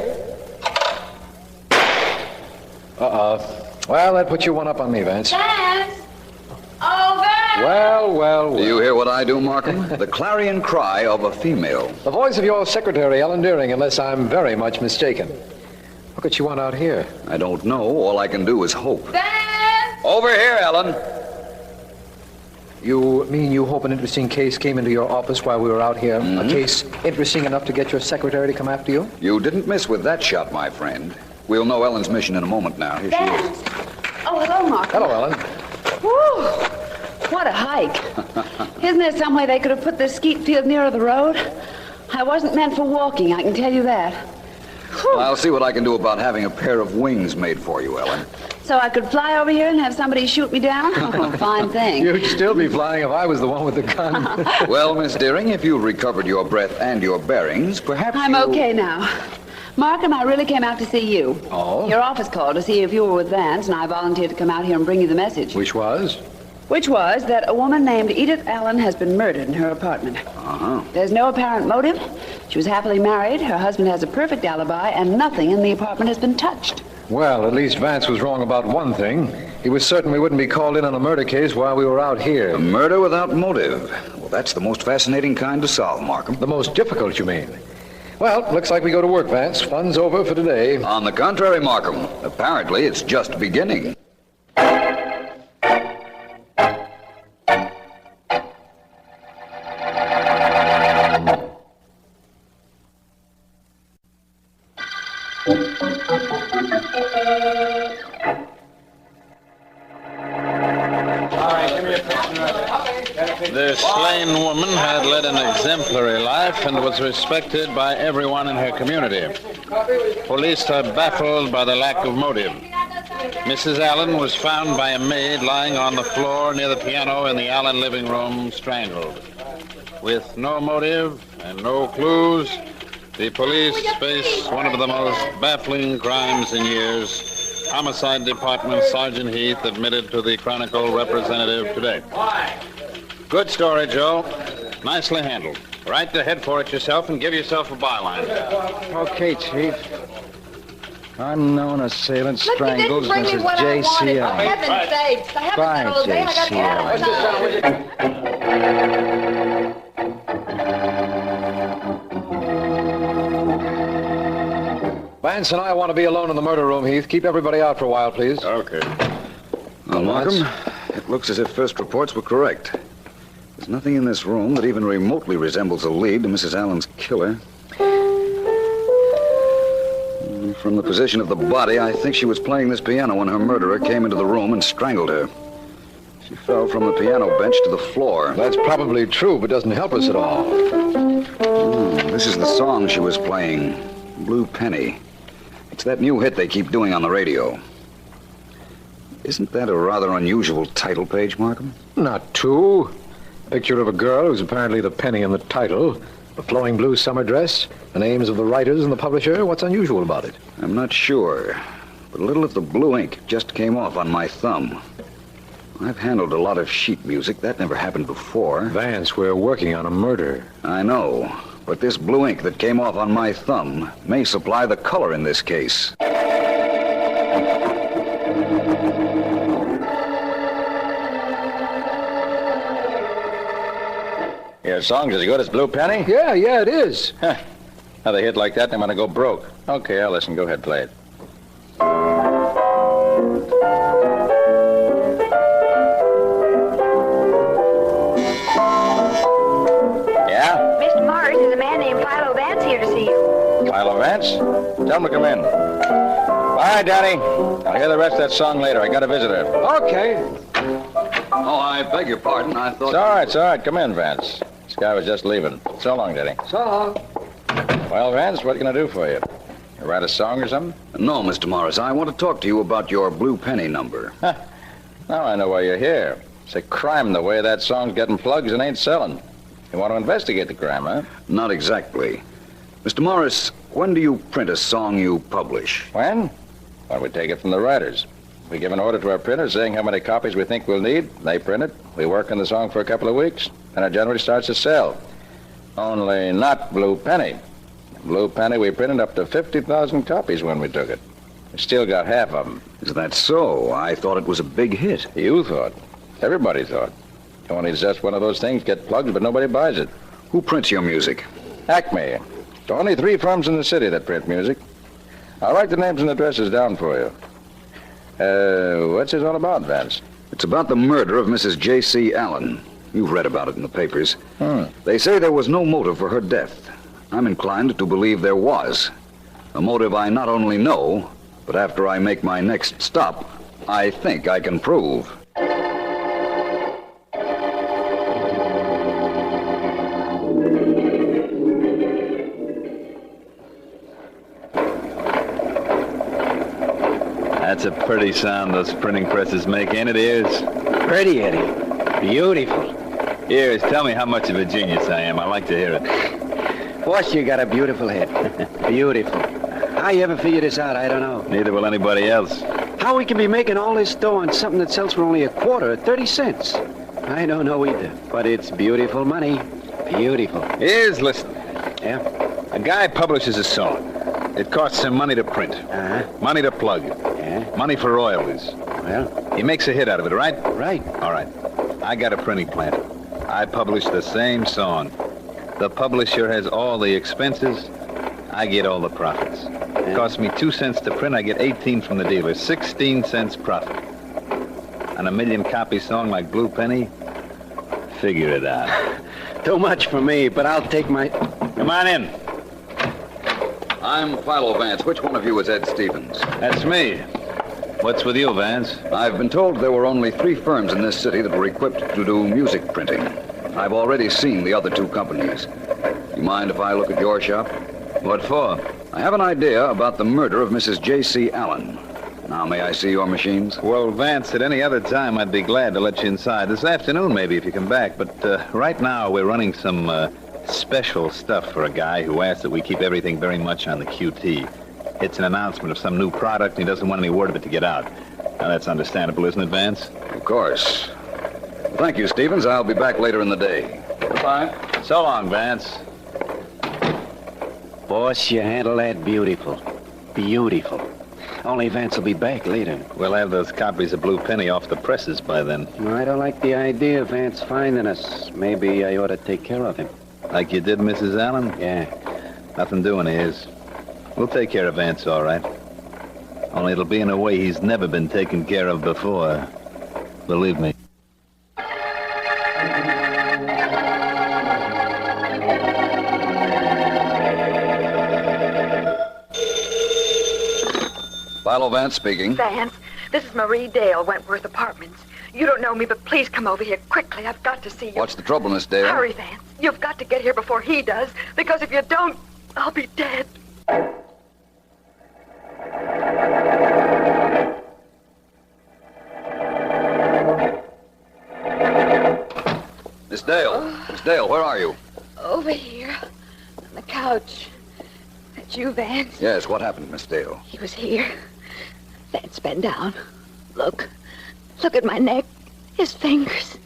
Well, that puts you 1 up on me, Vance. Vance! Oh, Vance! Well. Do you hear what I do, Markham? The clarion cry of a female. The voice of your secretary, Ellen Deering, unless I'm very much mistaken. What could she want out here? I don't know. All I can do is hope. Vance! Over here, Ellen. You mean you hope an interesting case came into your office while we were out here? Mm-hmm. A case interesting enough to get your secretary to come after you? You didn't miss with that shot, my friend. We'll know Ellen's mission in a moment now. Here she is. Oh, hello, Mark. Hello, Ellen. Whew. What a hike. Isn't there some way they could have put this skeet field nearer the road? I wasn't meant for walking, I can tell you that. Whew. I'll see what I can do about having a pair of wings made for you, Ellen. So I could fly over here and have somebody shoot me down? Oh, fine thing. You'd still be flying if I was the one with the gun. Well, Miss Deering, if you've recovered your breath and your bearings, perhaps I'm okay now. Markham, I really came out to see you. Oh? Your office called to see if you were with Vance, and I volunteered to come out here and bring you the message. Which was? Which was that a woman named Edith Allen has been murdered in her apartment. Uh-huh. There's no apparent motive. She was happily married, her husband has a perfect alibi, and nothing in the apartment has been touched. Well, at least Vance was wrong about one thing. He was certain we wouldn't be called in on a murder case while we were out here. A murder without motive. Well, That's the most fascinating kind to solve, Markham. The most difficult, you mean? Well, looks like we go to work, Vance. Fun's over for today. On the contrary, Markham. Apparently, it's just beginning. The slain woman had led an exemplary life and was respected by everyone in her community. Police are baffled by the lack of motive. Mrs. Allen was found by a maid lying on the floor near the piano in the Allen living room, strangled. With no motive and no clues, the police face one of the most baffling crimes in years. Homicide Department Sergeant Heath admitted to the Chronicle representative today. Good story, Joe. Nicely handled. Right to head for it yourself and give yourself a byline. Okay, Chief. Unknown assailant Look, strangles you didn't bring me Mrs. what I wanted. J.C. For Allen. heaven's sakes. I haven't Bye, got all day. I got J.C. Allen. Vance and I want to be alone in the murder room, Heath. Keep everybody out for a while, please. Okay. Well, Markham, it looks as if first reports were correct. There's nothing in this room that even remotely resembles a lead to Mrs. Allen's killer. From the position of the body, I think she was playing this piano when her murderer came into the room and strangled her. She fell from the piano bench to the floor. That's probably true, but doesn't help us at all. This is the song she was playing, Blue Penny. It's that new hit they keep doing on the radio. Isn't that a rather unusual title page, Markham? Not too. Picture of a girl who's apparently the penny in the title. A flowing blue summer dress. The names of the writers and the publisher. What's unusual about it? I'm not sure. But a little of the blue ink just came off on my thumb. I've handled a lot of sheet music. That never happened before. Vance, we're working on a murder. I know. But this blue ink that came off on my thumb may supply the color in this case. Your song's as good as Blue Penny? Yeah, it is. Huh. Another hit like that, and I'm going to go broke. Okay, I'll listen. Go ahead, play it. Yeah? Mr. Morris, there's a man named Philo Vance here to see you. Philo Vance? Tell him to come in. Bye, Daddy. I'll hear the rest of that song later. I got a visitor. Okay. Oh, I beg your pardon. I thought... It's all right. Come in, Vance. This guy was just leaving. So long, Daddy. So long. Well, Vance, what can I do for you? You write a song or something? No, Mr. Morris. I want to talk to you about your Blue Penny number. Huh. Now I know why you're here. It's a crime the way that song's getting plugs and ain't selling. You want to investigate the crime, huh? Not exactly. Mr. Morris, when do you print a song you publish? When? Why, we take it from the writers. We give an order to our printers saying how many copies we think we'll need. They print it. We work on the song for a couple of weeks, and it generally starts to sell. Only not Blue Penny. Blue Penny, we printed up to 50,000 copies when we took it. We still got half of them. Is that so? I thought it was a big hit. You thought. Everybody thought. Only it's just one of those things, get plugged, but nobody buys it. Who prints your music? Acme. Only 3 firms in the city that print music. I'll write the names and addresses down for you. What's this all about, Vance? It's about the murder of Mrs. J.C. Allen. You've read about it in the papers. They say there was no motive for her death. I'm inclined to believe there was. A motive I not only know, but after I make my next stop, I think I can prove. That's a pretty sound those printing presses make, ain't it, Ears? Pretty, Eddie. Beautiful. Ears, tell me how much of a genius I am. I like to hear it. Boss, you got a beautiful head. Beautiful. How you ever figure this out, I don't know. Neither will anybody else. How we can be making all this dough on something that sells for only a quarter at 30 cents? I don't know either, but it's beautiful money. Beautiful. Ears, listen. Yeah? A guy publishes a song. It costs him money to print. Money to plug. Money for royalties. Well? He makes a hit out of it, right? Right. All right. I got a printing plant. I publish the same song. The publisher has all the expenses. I get all the profits. It costs me 2 cents to print. I get 18 from the dealer. 16 cents profit. On a 1,000,000-copy song like Blue Penny, figure it out. Too much for me, but I'll take my... Come on in. I'm Philo Vance. Which one of you is Ed Stevens? That's me. What's with you, Vance? I've been told there were only 3 firms in this city that were equipped to do music printing. I've already seen the other 2 companies. You mind if I look at your shop? What for? I have an idea about the murder of Mrs. J.C. Allen. Now, may I see your machines? Well, Vance, at any other time, I'd be glad to let you inside. This afternoon, maybe, if you come back. But right now, we're running some special stuff for a guy who asked that we keep everything very much on the QT. It's an announcement of some new product, and he doesn't want any word of it to get out. Now, that's understandable, isn't it, Vance? Of course. Thank you, Stevens. I'll be back later in the day. Goodbye. So long, Vance. Boss, you handle that beautiful. Beautiful. Only Vance will be back later. We'll have those copies of Blue Penny off the presses by then. I don't like the idea of Vance finding us. Maybe I ought to take care of him. Like you did Mrs. Allen? Yeah. Nothing doing his. We'll take care of Vance, all right. Only it'll be in a way he's never been taken care of before. Believe me. Philo Vance speaking. Vance, this is Marie Dale, Wentworth Apartments. You don't know me, but please come over here quickly. I've got to see you. What's the trouble, Miss Dale? Hurry, Vance. You've got to get here before he does, because if you don't, I'll be dead. Miss Dale. Miss Dale, where are you? Over here, on the couch. That's you, Vance? Yes, what happened, Miss Dale? He was here. Vance, bend down. Look. Look at my neck. His fingers.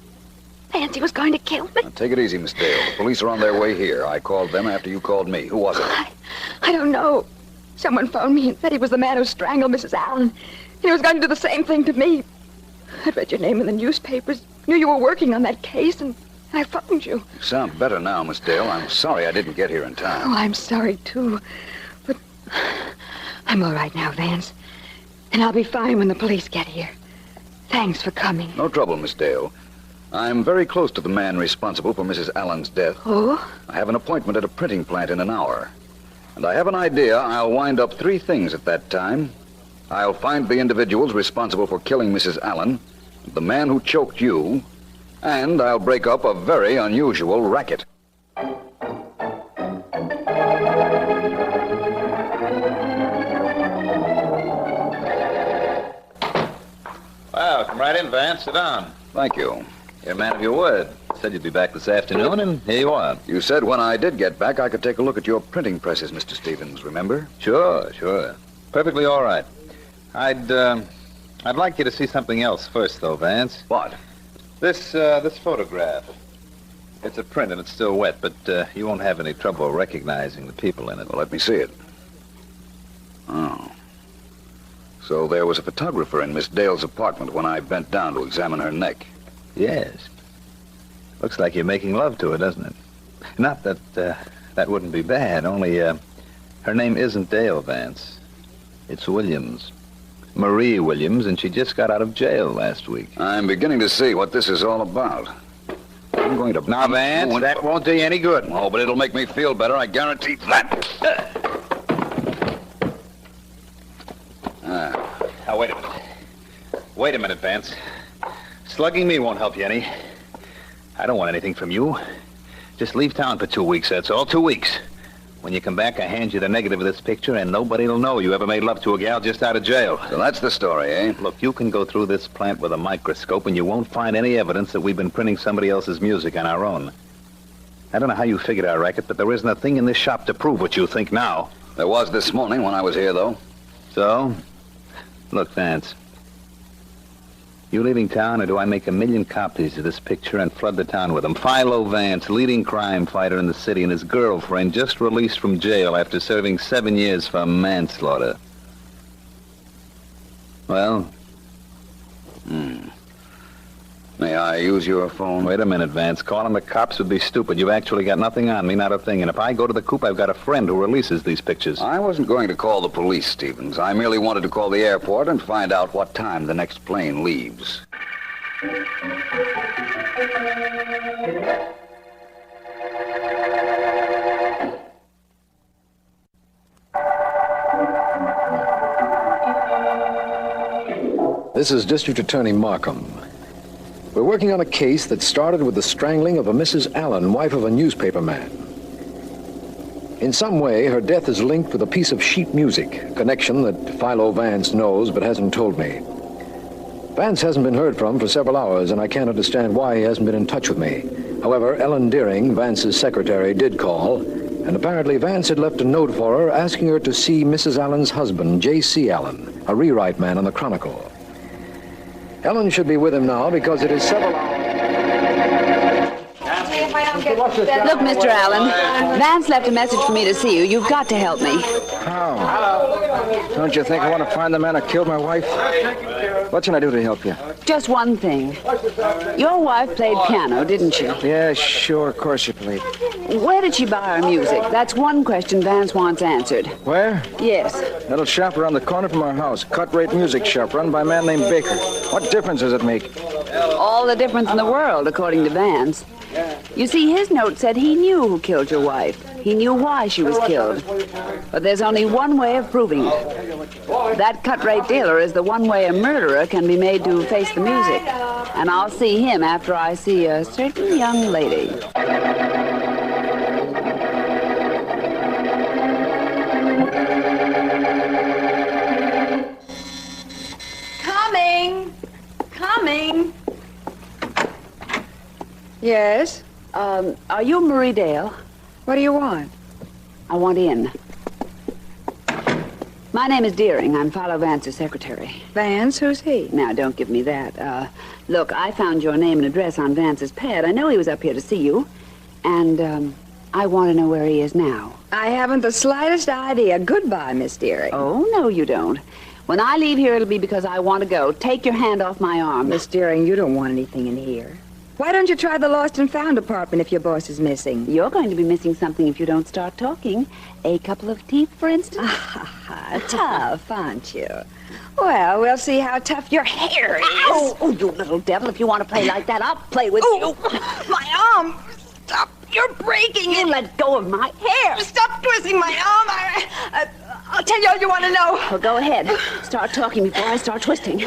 Vance, he was going to kill me. Now, take it easy, Miss Dale. The police are on their way here. I called them after you called me. Who was it? I don't know. Someone phoned me and said he was the man who strangled Mrs. Allen. And he was going to do the same thing to me. I'd read your name in the newspapers. Knew you were working on that case, and I phoned you. You sound better now, Miss Dale. I'm sorry I didn't get here in time. Oh, I'm sorry, too. But I'm all right now, Vance. And I'll be fine when the police get here. Thanks for coming. No trouble, Miss Dale. I'm very close to the man responsible for Mrs. Allen's death. Oh? I have an appointment at a printing plant in an hour. And I have an idea I'll wind up 3 things at that time. I'll find the individuals responsible for killing Mrs. Allen, the man who choked you, and I'll break up a very unusual racket. Well, come right in, Vance. Sit down. Thank you. You're a man of your word. Said you'd be back this afternoon, and here you are. You said when I did get back, I could take a look at your printing presses, Mr. Stevens, remember? Sure. Perfectly all right. I'd like you to see something else first, though, Vance. What? This photograph. It's a print, and it's still wet, but you won't have any trouble recognizing the people in it. Well, let me see it. Oh. So there was a photographer in Miss Dale's apartment when I bent down to examine her neck. Yes. Looks like you're making love to her, doesn't it? Not that that wouldn't be bad, only her name isn't Dale, Vance. It's Williams. Marie Williams, and she just got out of jail last week. I'm beginning to see what this is all about. I'm going to... Now, Vance, that won't do you any good. Oh, but it'll make me feel better, I guarantee that. Now, wait a minute. Wait a minute, Vance. Slugging me won't help you any. I don't want anything from you. Just leave town for 2 weeks, that's all. 2 weeks. When you come back, I hand you the negative of this picture, and nobody'll know you ever made love to a gal just out of jail. So that's the story, eh? Look, you can go through this plant with a microscope, and you won't find any evidence that we've been printing somebody else's music on our own. I don't know how you figured our racket, but there isn't a thing in this shop to prove what you think now. There was this morning when I was here, though. So? Look, Vance. You leaving town, or do I make 1,000,000 copies of this picture and flood the town with them? Philo Vance, leading crime fighter in the city, and his girlfriend just released from jail after serving 7 years for manslaughter. Well? May I use your phone? Wait a minute, Vance. Calling the cops would be stupid. You've actually got nothing on me, not a thing. And if I go to the coop, I've got a friend who releases these pictures. I wasn't going to call the police, Stevens. I merely wanted to call the airport and find out what time the next plane leaves. This is District Attorney Markham. We're working on a case that started with the strangling of a Mrs. Allen, wife of a newspaper man. In some way, her death is linked with a piece of sheet music, a connection that Philo Vance knows but hasn't told me. Vance hasn't been heard from for several hours, and I can't understand why he hasn't been in touch with me. However, Ellen Deering, Vance's secretary, did call, and apparently Vance had left a note for her asking her to see Mrs. Allen's husband, J.C. Allen, a rewrite man on the Chronicle. Ellen should be with him now because it is several hours. Look, Mr. Allen, Vance left a message for me to see you. You've got to help me. How? Don't you think I want to find the man who killed my wife? What can I do to help you? Just one thing. Your wife played piano, didn't she? Yeah, sure, of course she played. Where did she buy her music? That's one question Vance wants answered. Where? Yes. Little shop around the corner from our house. Cut-rate music shop run by a man named Baker. What difference does it make? All the difference in the world, according to Vance. You see, his note said he knew who killed your wife. He knew why she was killed. But there's only one way of proving it. That cut-rate dealer is the one way a murderer can be made to face the music. And I'll see him after I see a certain young lady. Coming. Yes? Are you Marie Dale? What do you want? I want in. My name is Deering. I'm Philo Vance's secretary. Vance? Who's he? Now, don't give me that. Look, I found your name and address on Vance's pad. I know he was up here to see you. And, I want to know where he is now. I haven't the slightest idea. Goodbye, Miss Deering. Oh, no, you don't. When I leave here, it'll be because I want to go. Take your hand off my arm. Miss Deering, you don't want anything in here. Why don't you try the lost and found department if your boss is missing? You're going to be missing something if you don't start talking. A couple of teeth, for instance. Tough, aren't you? Well, we'll see how tough your hair is. Oh, you little devil. If you want to play like that, I'll play with you. My arm! Stop! You're breaking it! Let go of my hair! Stop twisting my arm! I'll tell you all you want to know. Well, go ahead. Start talking before I start twisting.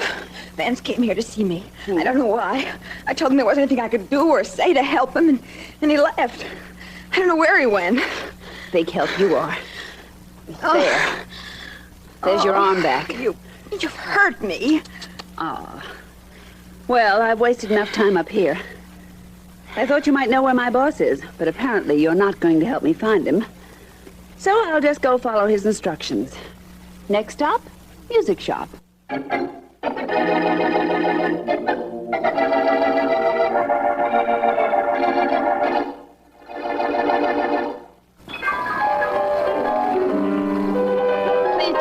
Vance came here to see me. I don't know why. I told him there wasn't anything I could do or say to help him, and he left. I don't know where he went. Big help you are. There. There's your arm back. You've hurt me. Oh. Well, I've wasted enough time up here. I thought you might know where my boss is, but apparently you're not going to help me find him. So I'll just go follow his instructions. Next stop, music shop. Please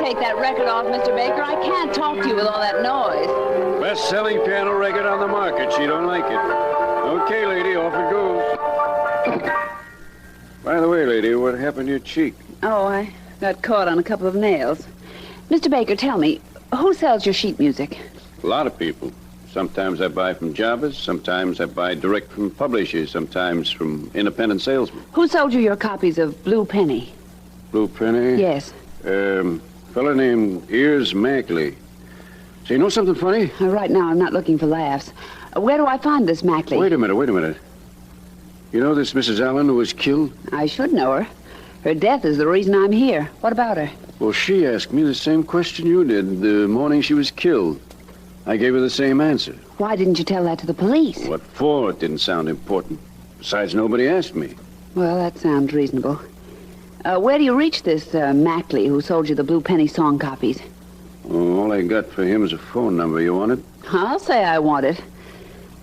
take that record off, Mr. Baker. I can't talk to you with all that noise. Best-selling piano record on the market. She don't like it. Okay, lady, off it goes. By the way, lady, what happened to your cheek? Oh, I got caught on a couple of nails. Mr. Baker, tell me, who sells your sheet music? A lot of people. Sometimes I buy from jobbers, sometimes I buy direct from publishers, sometimes from independent salesmen. Who sold you your copies of Blue Penny? Blue Penny? Yes. Fella named Ears Mackley. So you know something funny? Right now, I'm not looking for laughs. Where do I find this Mackley? Wait a minute. You know this Mrs. Allen who was killed? I should know her. Her death is the reason I'm here. What about her? Well, she asked me the same question you did the morning she was killed. I gave her the same answer. Why didn't you tell that to the police? What for? It didn't sound important. Besides, nobody asked me. Well, that sounds reasonable. Where do you reach this Mackley who sold you the Blue Penny song copies? Oh, all I got for him is a phone number. You want it? I'll say I want it.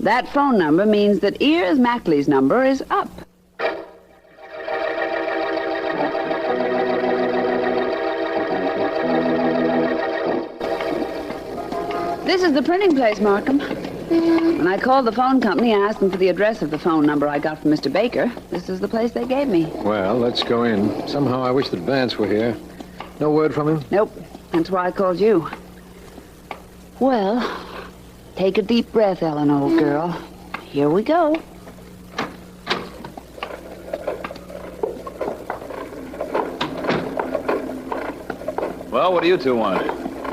That phone number means that Ears Mackley's number is up. This is the printing place, Markham. When I called the phone company, I asked them for the address of the phone number I got from Mr. Baker. This is the place they gave me. Well, let's go in. Somehow I wish that Vance were here. No word from him? Nope. That's why I called you. Well, take a deep breath, Ellen, old girl. Here we go. Well, what do you two want?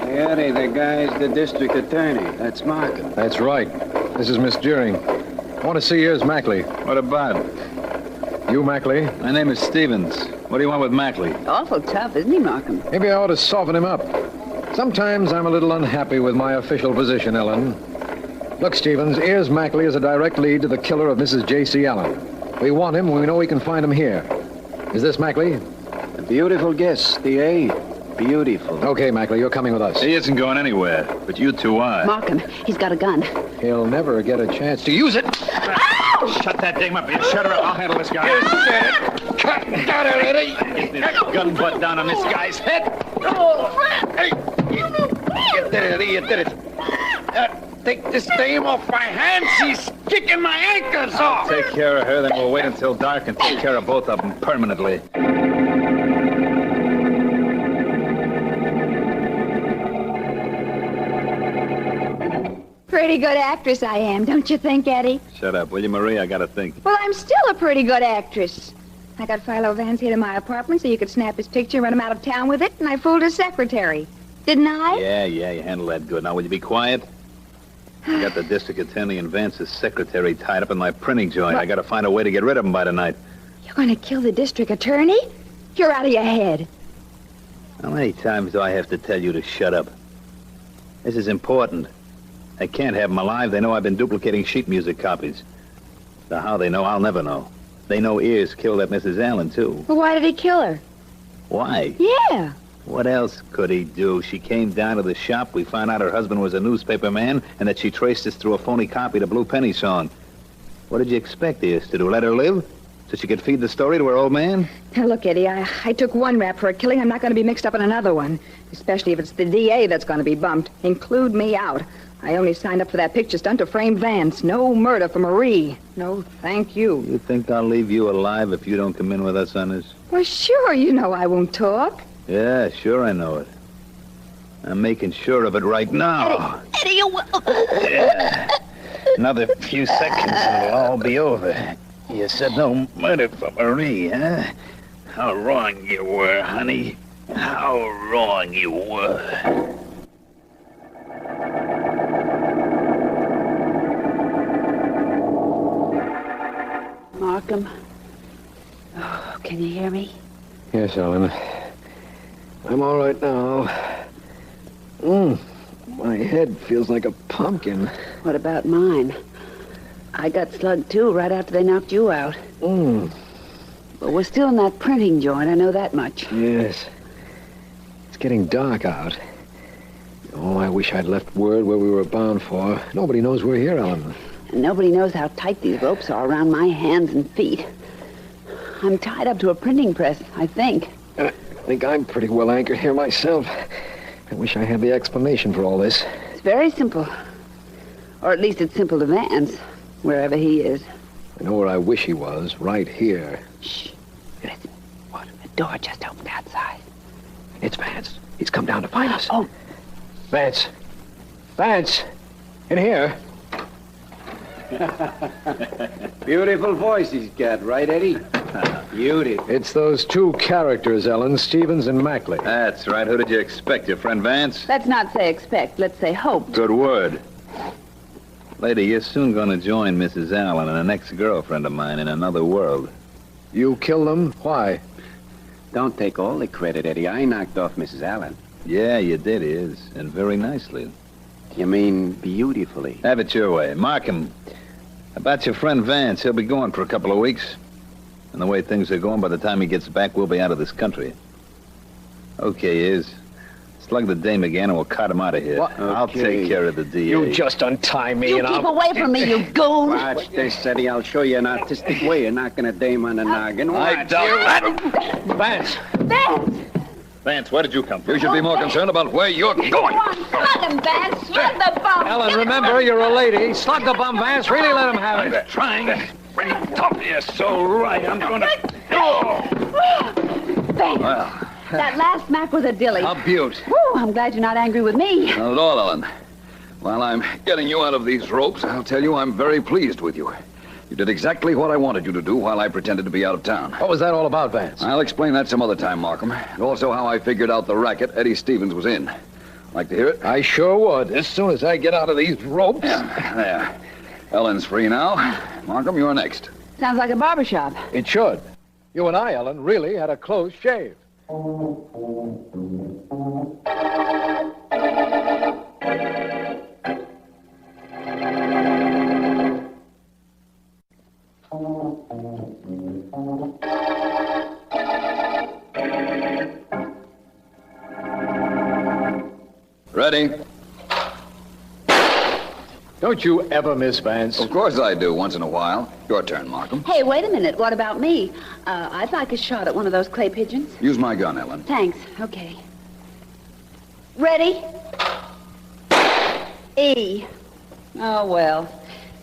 Eddie, the guy's the district attorney. That's Markham. That's right. This is Miss Deering. I want to see here's Mackley. What about? You, Mackley? My name is Stevens. What do you want with Mackley? Awful tough, isn't he, Markham? Maybe I ought to soften him up. Sometimes I'm a little unhappy with my official position, Ellen. Look, Stevens, here's Mackley as a direct lead to the killer of Mrs. J.C. Allen. We want him, and we know we can find him here. Is this Mackley? A beautiful guess, D.A. Beautiful. Okay, Mackley, you're coming with us. He isn't going anywhere, but you two are. Markham, he's got a gun. He'll never get a chance to use it. Shut that dame up, you shut her up. I'll handle this guy. You said it. Got her, Eddie. Get this gun butt down on this guy's head. Hey, you did it, Eddie, you did it. Take this dame off my hands. She's kicking my ankles off. Take care of her, then we'll wait until dark and take care of both of them permanently. Pretty good actress I am, don't you think, Eddie? Shut up, will you, Marie? I gotta think. Well, I'm still a pretty good actress. I got Philo Vance here to my apartment so you could snap his picture and run him out of town with it, and I fooled his secretary. Didn't I? Yeah, you handled that good. Now, will you be quiet? I got the district attorney and Vance's secretary tied up in my printing joint. I gotta find a way to get rid of them by tonight. You're going to kill the district attorney? You're out of your head. How many times do I have to tell you to shut up? This is important. I can't have them alive. They know I've been duplicating sheet music copies. So how they know, I'll never know. They know Ears killed that Mrs. Allen, too. Well, why did he kill her? Why? Yeah. What else could he do? She came down to the shop. We found out her husband was a newspaper man and that she traced us through a phony copy of the Blue Penny song. What did you expect Ears to do? Let her live? So she could feed the story to her old man? Now, look, Eddie, I took one rap for a killing. I'm not going to be mixed up in another one. Especially if it's the DA that's going to be bumped. Include me out. I only signed up for that picture stunt to frame Vance. No murder for Marie. No, thank you. You think I'll leave you alive if you don't come in with us on this? Well, sure, you know I won't talk. Yeah, sure I know it. I'm making sure of it right now. Eddie, you... Yeah. Another few seconds and it'll all be over. You said no murder for Marie, huh? How wrong you were, honey. How wrong you were. Markham. Oh, can you hear me? Yes, Ellen. I'm all right now. My head feels like a pumpkin. What about mine? I got slugged, too, right after they knocked you out. But we're still in that printing joint, I know that much. Yes. It's getting dark out. Oh, I wish I'd left word where we were bound for. Nobody knows we're here, Ellen. And nobody knows how tight these ropes are around my hands and feet. I'm tied up to a printing press, I think. I think I'm pretty well anchored here myself. I wish I had the explanation for all this. It's very simple. Or at least it's simple to Vance, wherever he is. I know where I wish he was, right here. Shh. Listen. What? The door just opened outside. It's Vance. He's come down to find us. Oh. Vance. Vance. In here. Beautiful voice he's got, right, Eddie? Beautiful. It's those two characters, Ellen, Stevens and Mackley. That's right. Who did you expect, your friend Vance? Let's not say expect. Let's say hope. Good word. Lady, you're soon going to join Mrs. Allen and an ex-girlfriend of mine in another world. You killed them? Why? Don't take all the credit, Eddie. I knocked off Mrs. Allen. Yeah, you did, Iz, and very nicely. You mean beautifully? Have it your way. Markham, about your friend Vance, he'll be gone for a couple of weeks. And the way things are going, by the time he gets back, we'll be out of this country. Okay, Iz. Slug the dame again and we'll cut him out of here. What? Okay. I'll take care of the DA. You just untie me You keep away from me, you goon! Watch this, Eddie. I'll show you an artistic way of knocking a dame on the noggin. I doubt that. Vance! Vance! Vance, where did you come from? You should be more concerned about where you're going. Come on, slug him, Vance. Slug the bum. Ellen, remember, you're a lady. Slug the bum, Vance. Really let him have it. Trying to bring tough. You're so right. I'm going to... Oh! Vance, Well, that last smack was a dilly. a beaut. Woo, I'm glad you're not angry with me. Not at all, Ellen. While I'm getting you out of these ropes, I'll tell you I'm very pleased with you. You did exactly what I wanted you to do while I pretended to be out of town. What was that all about, Vance? I'll explain that some other time, Markham. And also how I figured out the racket Eddie Stevens was in. Like to hear it? I sure would, as soon as I get out of these ropes. Yeah, there. Ellen's free now. Markham, you're next. Sounds like a barbershop. It should. You and I, Ellen, really had a close shave. Ready? Don't you ever miss, Vance? Of course I do, once in a while. Your turn, Markham. Hey, wait a minute. What about me? I'd like a shot at one of those clay pigeons. Use my gun, Ellen. Thanks. Okay. Ready? E. Oh, well.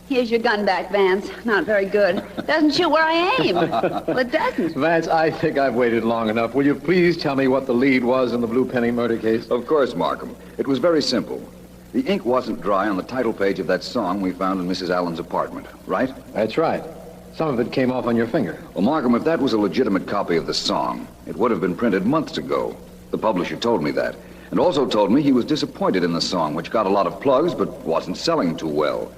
Here's your gun back, Vance. Not very good. Doesn't shoot where I aim. Well, it doesn't. Vance, I think I've waited long enough. Will you please tell me what the lead was in the Blue Penny murder case? Of course, Markham. It was very simple. The ink wasn't dry on the title page of that song we found in Mrs. Allen's apartment, right? That's right. Some of it came off on your finger. Well, Markham, if that was a legitimate copy of the song, it would have been printed months ago. The publisher told me that. And also told me he was disappointed in the song, which got a lot of plugs but wasn't selling too well.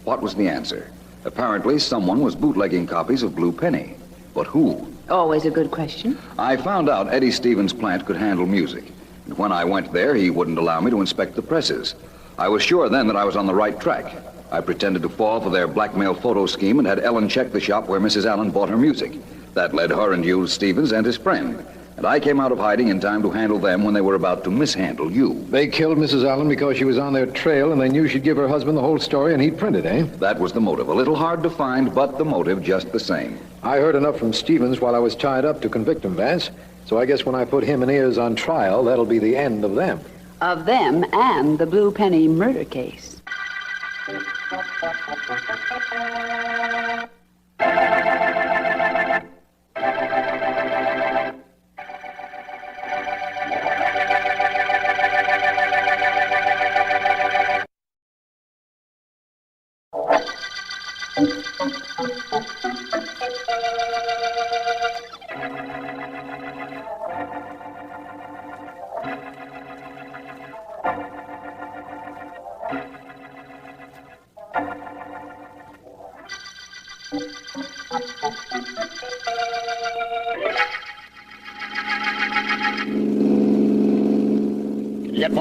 What was the answer? Apparently, someone was bootlegging copies of Blue Penny. But who? Always a good question. I found out Eddie Stevens' plant could handle music. And when I went there, he wouldn't allow me to inspect the presses. I was sure then that I was on the right track. I pretended to fall for their blackmail photo scheme and had Ellen check the shop where Mrs. Allen bought her music. That led her and you, Stevens, and his friend. And I came out of hiding in time to handle them when they were about to mishandle you. They killed Mrs. Allen because she was on their trail and they knew she'd give her husband the whole story and he'd print it, eh? That was the motive. A little hard to find, but the motive just the same. I heard enough from Stevens while I was tied up to convict him, Vance. So I guess when I put him and Ears on trial, that'll be the end of them. Of them and the Blue Penny murder case.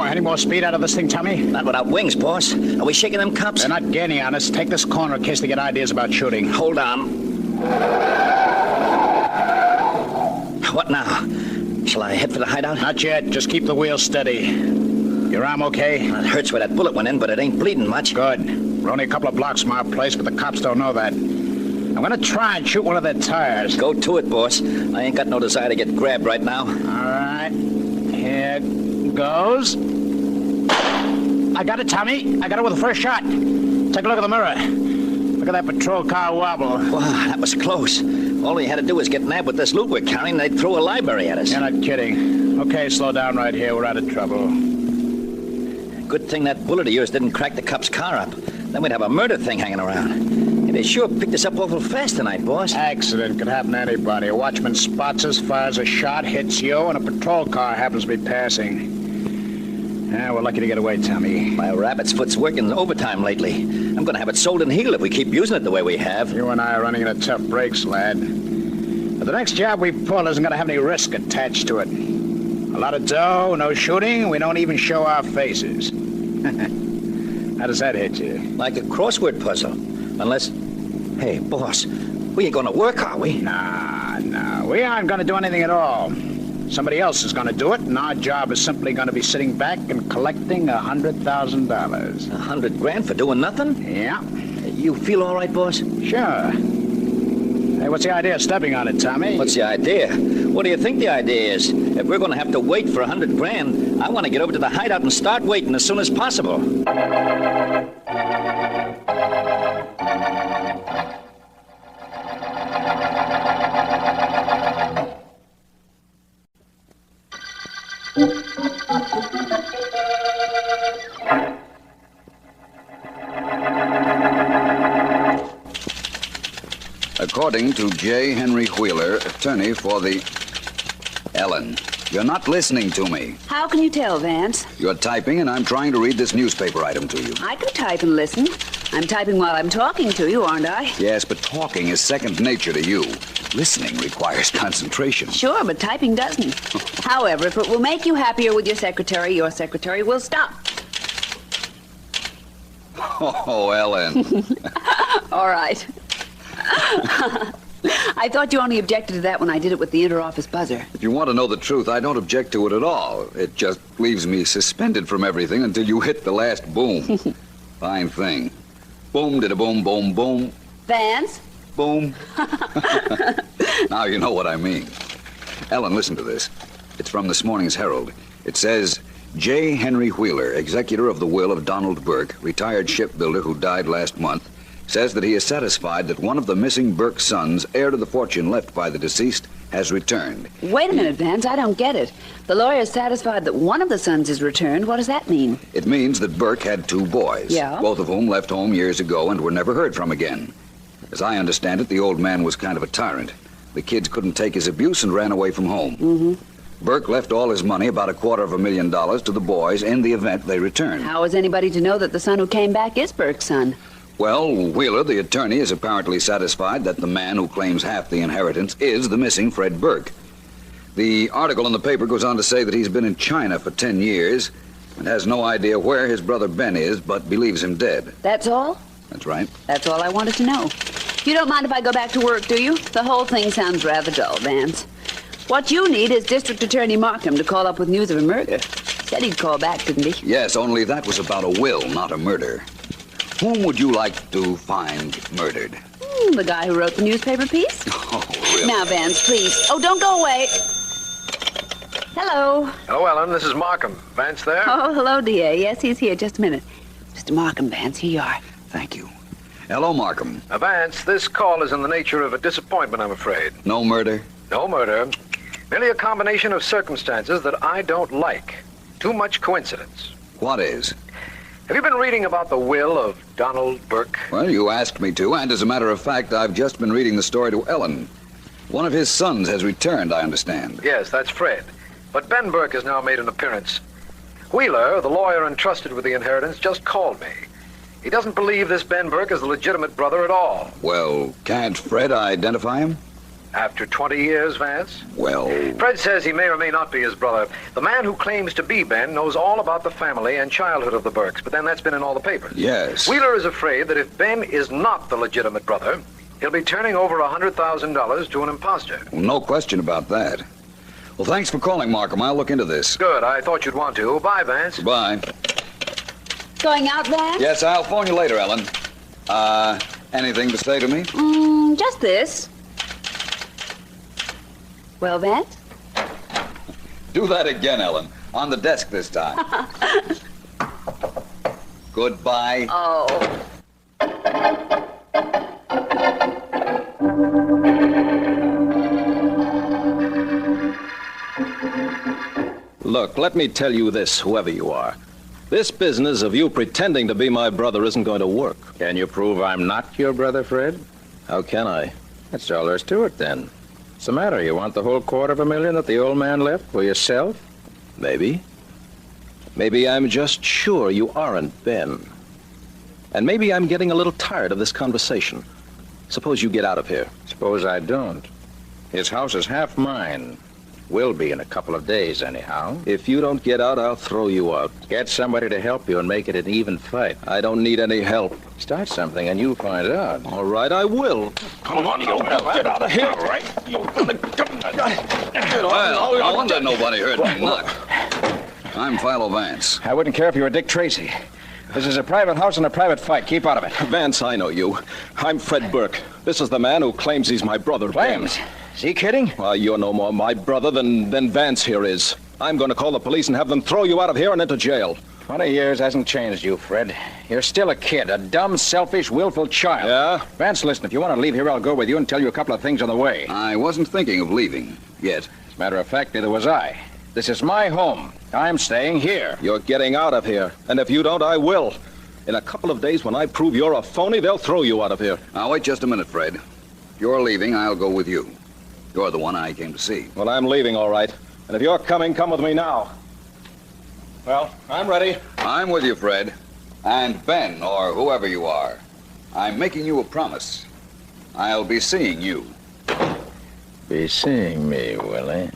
Any more speed out of this thing, Tommy? Not without wings, boss. Are we shaking them cups? They're not gaining on us. Take this corner in case they get ideas about shooting. Hold on. What now? Shall I head for the hideout? Not yet. Just keep the wheel steady. Your arm okay? Well, it hurts where that bullet went in, but it ain't bleeding much. Good. We're only a couple of blocks from our place, but the cops don't know that. I'm gonna try and shoot one of their tires. Go to it, boss. I ain't got no desire to get grabbed right now. All right. Here goes. I got it, Tommy. I got it with the first shot. Take a look at the mirror. Look at that patrol car wobble. Wow, that was close. All we had to do was get nabbed with this loot we're carrying, they'd throw a library at us. You're not kidding. Okay, slow down right here. We're out of trouble. Good thing that bullet of yours didn't crack the cop's car up. Then we'd have a murder thing hanging around. They sure picked us up awful fast tonight, boss. Accident could happen to anybody. A watchman spots us, fires a shot, hits you, and a patrol car happens to be passing. Yeah, we're lucky to get away, Tommy. My rabbit's foot's working overtime lately. I'm going to have it sold and healed if we keep using it the way we have. You and I are running into tough breaks, lad. But the next job we pull isn't going to have any risk attached to it. A lot of dough, no shooting, we don't even show our faces. How does that hit you? Like a crossword puzzle. Unless... Hey, boss, we ain't going to work, are we? Nah, we aren't going to do anything at all. Somebody else is going to do it, and our job is simply going to be sitting back and collecting $100,000. $100 grand for doing nothing? Yeah. You feel all right, boss? Sure. Hey, what's the idea of stepping on it, Tommy? What's the idea? What do you think the idea is? If we're going to have to wait for $100 grand, I want to get over to the hideout and start waiting as soon as possible. According to J. Henry Wheeler, attorney for the... Ellen, you're not listening to me. How can you tell, Vance? You're typing, and I'm trying to read this newspaper item to you. I can type and listen. I'm typing while I'm talking to you, aren't I? Yes, but talking is second nature to you. Listening requires concentration. Sure, but typing doesn't. However, if it will make you happier with your secretary will stop. Oh, Ellen. All right. I thought you only objected to that when I did it with the inter-office buzzer. If you want to know the truth, I don't object to it at all. It just leaves me suspended from everything until you hit the last boom. Fine thing. Boom, did-a-boom, boom, boom. Vance? Boom. Now you know what I mean. Ellen, listen to this. It's from this morning's Herald. It says, J. Henry Wheeler, executor of the will of Donald Burke, retired shipbuilder who died last month, says that he is satisfied that one of the missing Burke sons, heir to the fortune left by the deceased, has returned. Wait a minute, Vance. I don't get it. The lawyer is satisfied that one of the sons is returned. What does that mean? It means that Burke had two boys, Yeah? both of whom left home years ago and were never heard from again. As I understand it, the old man was kind of a tyrant. The kids couldn't take his abuse and ran away from home. Mm-hmm. Burke left all his money, about $250,000, to the boys in the event they returned. How is anybody to know that the son who came back is Burke's son? Well, Wheeler, the attorney, is apparently satisfied that the man who claims half the inheritance is the missing Fred Burke. The article in the paper goes on to say that he's been in China for 10 years and has no idea where his brother Ben is, but believes him dead. That's all? That's right. That's all I wanted to know. You don't mind if I go back to work, do you? The whole thing sounds rather dull, Vance. What you need is District Attorney Markham to call up with news of a murder. Said he'd call back, didn't he? Yes, only that was about a will, not a murder. Whom would you like to find murdered? The guy who wrote the newspaper piece. Oh, really? Now, Vance, please. Oh, don't go away. Hello. Hello, Ellen. This is Markham. Vance there? Oh, hello, D.A. Yes, he's here. Just a minute. Mr. Markham, Vance, here you are. Thank you. Hello, Markham. Vance, this call is in the nature of a disappointment, I'm afraid. No murder? No murder. Merely a combination of circumstances that I don't like. Too much coincidence. What is? Have you been reading about the will of Donald Burke? Well, you asked me to, and as a matter of fact, I've just been reading the story to Ellen. One of his sons has returned, I understand. Yes, that's Fred. But Ben Burke has now made an appearance. Wheeler, the lawyer entrusted with the inheritance, just called me. He doesn't believe this Ben Burke is the legitimate brother at all. Well, can't Fred identify him? After 20 years, Vance? Well... Fred says he may or may not be his brother. The man who claims to be Ben knows all about the family and childhood of the Burkes, but then that's been in all the papers. Yes. Wheeler is afraid that if Ben is not the legitimate brother, he'll be turning over $100,000 to an imposter. Well, no question about that. Well, thanks for calling, Markham. I'll look into this. Good. I thought you'd want to. Bye, Vance. Bye. Going out, Vance? Yes, I'll phone you later, Ellen. Anything to say to me? Just this. Well, Vance? Do that again, Ellen. On the desk this time. Goodbye. Oh. Look, let me tell you this, whoever you are. This business of you pretending to be my brother isn't going to work. Can you prove I'm not your brother, Fred? How can I? That's all there is to it, then. What's the matter? You want the whole $250,000 that the old man left for yourself? Maybe. Maybe I'm just sure you aren't Ben. And maybe I'm getting a little tired of this conversation. Suppose you get out of here. Suppose I don't. His house is half mine. Will be in a couple of days, anyhow. If you don't get out, I'll throw you out. Get somebody to help you and make it an even fight. I don't need any help. Start something and you'll find out. All right, I will. Come on, you get out of here. All right. Well, no wonder nobody heard me knock. I'm Philo Vance. I wouldn't care if you were Dick Tracy. This is a private house and a private fight. Keep out of it. Vance, I know you. I'm Fred Burke. This is the man who claims he's my brother. Claims? Is he kidding? Well, you're no more my brother than Vance here is. I'm going to call the police and have them throw you out of here and into jail. 20 years hasn't changed you, Fred. You're still a kid, a dumb, selfish, willful child. Yeah? Vance, listen, if you want to leave here, I'll go with you and tell you a couple of things on the way. I wasn't thinking of leaving yet. As a matter of fact, neither was I. This is my home. I'm staying here. You're getting out of here. And if you don't, I will. In a couple of days, when I prove you're a phony, they'll throw you out of here. Now, wait just a minute, Fred. If you're leaving, I'll go with you. You're the one I came to see. Well, I'm leaving, all right. And if you're coming, come with me now. Well, I'm ready. I'm with you, Fred. And Ben, or whoever you are, I'm making you a promise. I'll be seeing you. Be seeing me, Willie.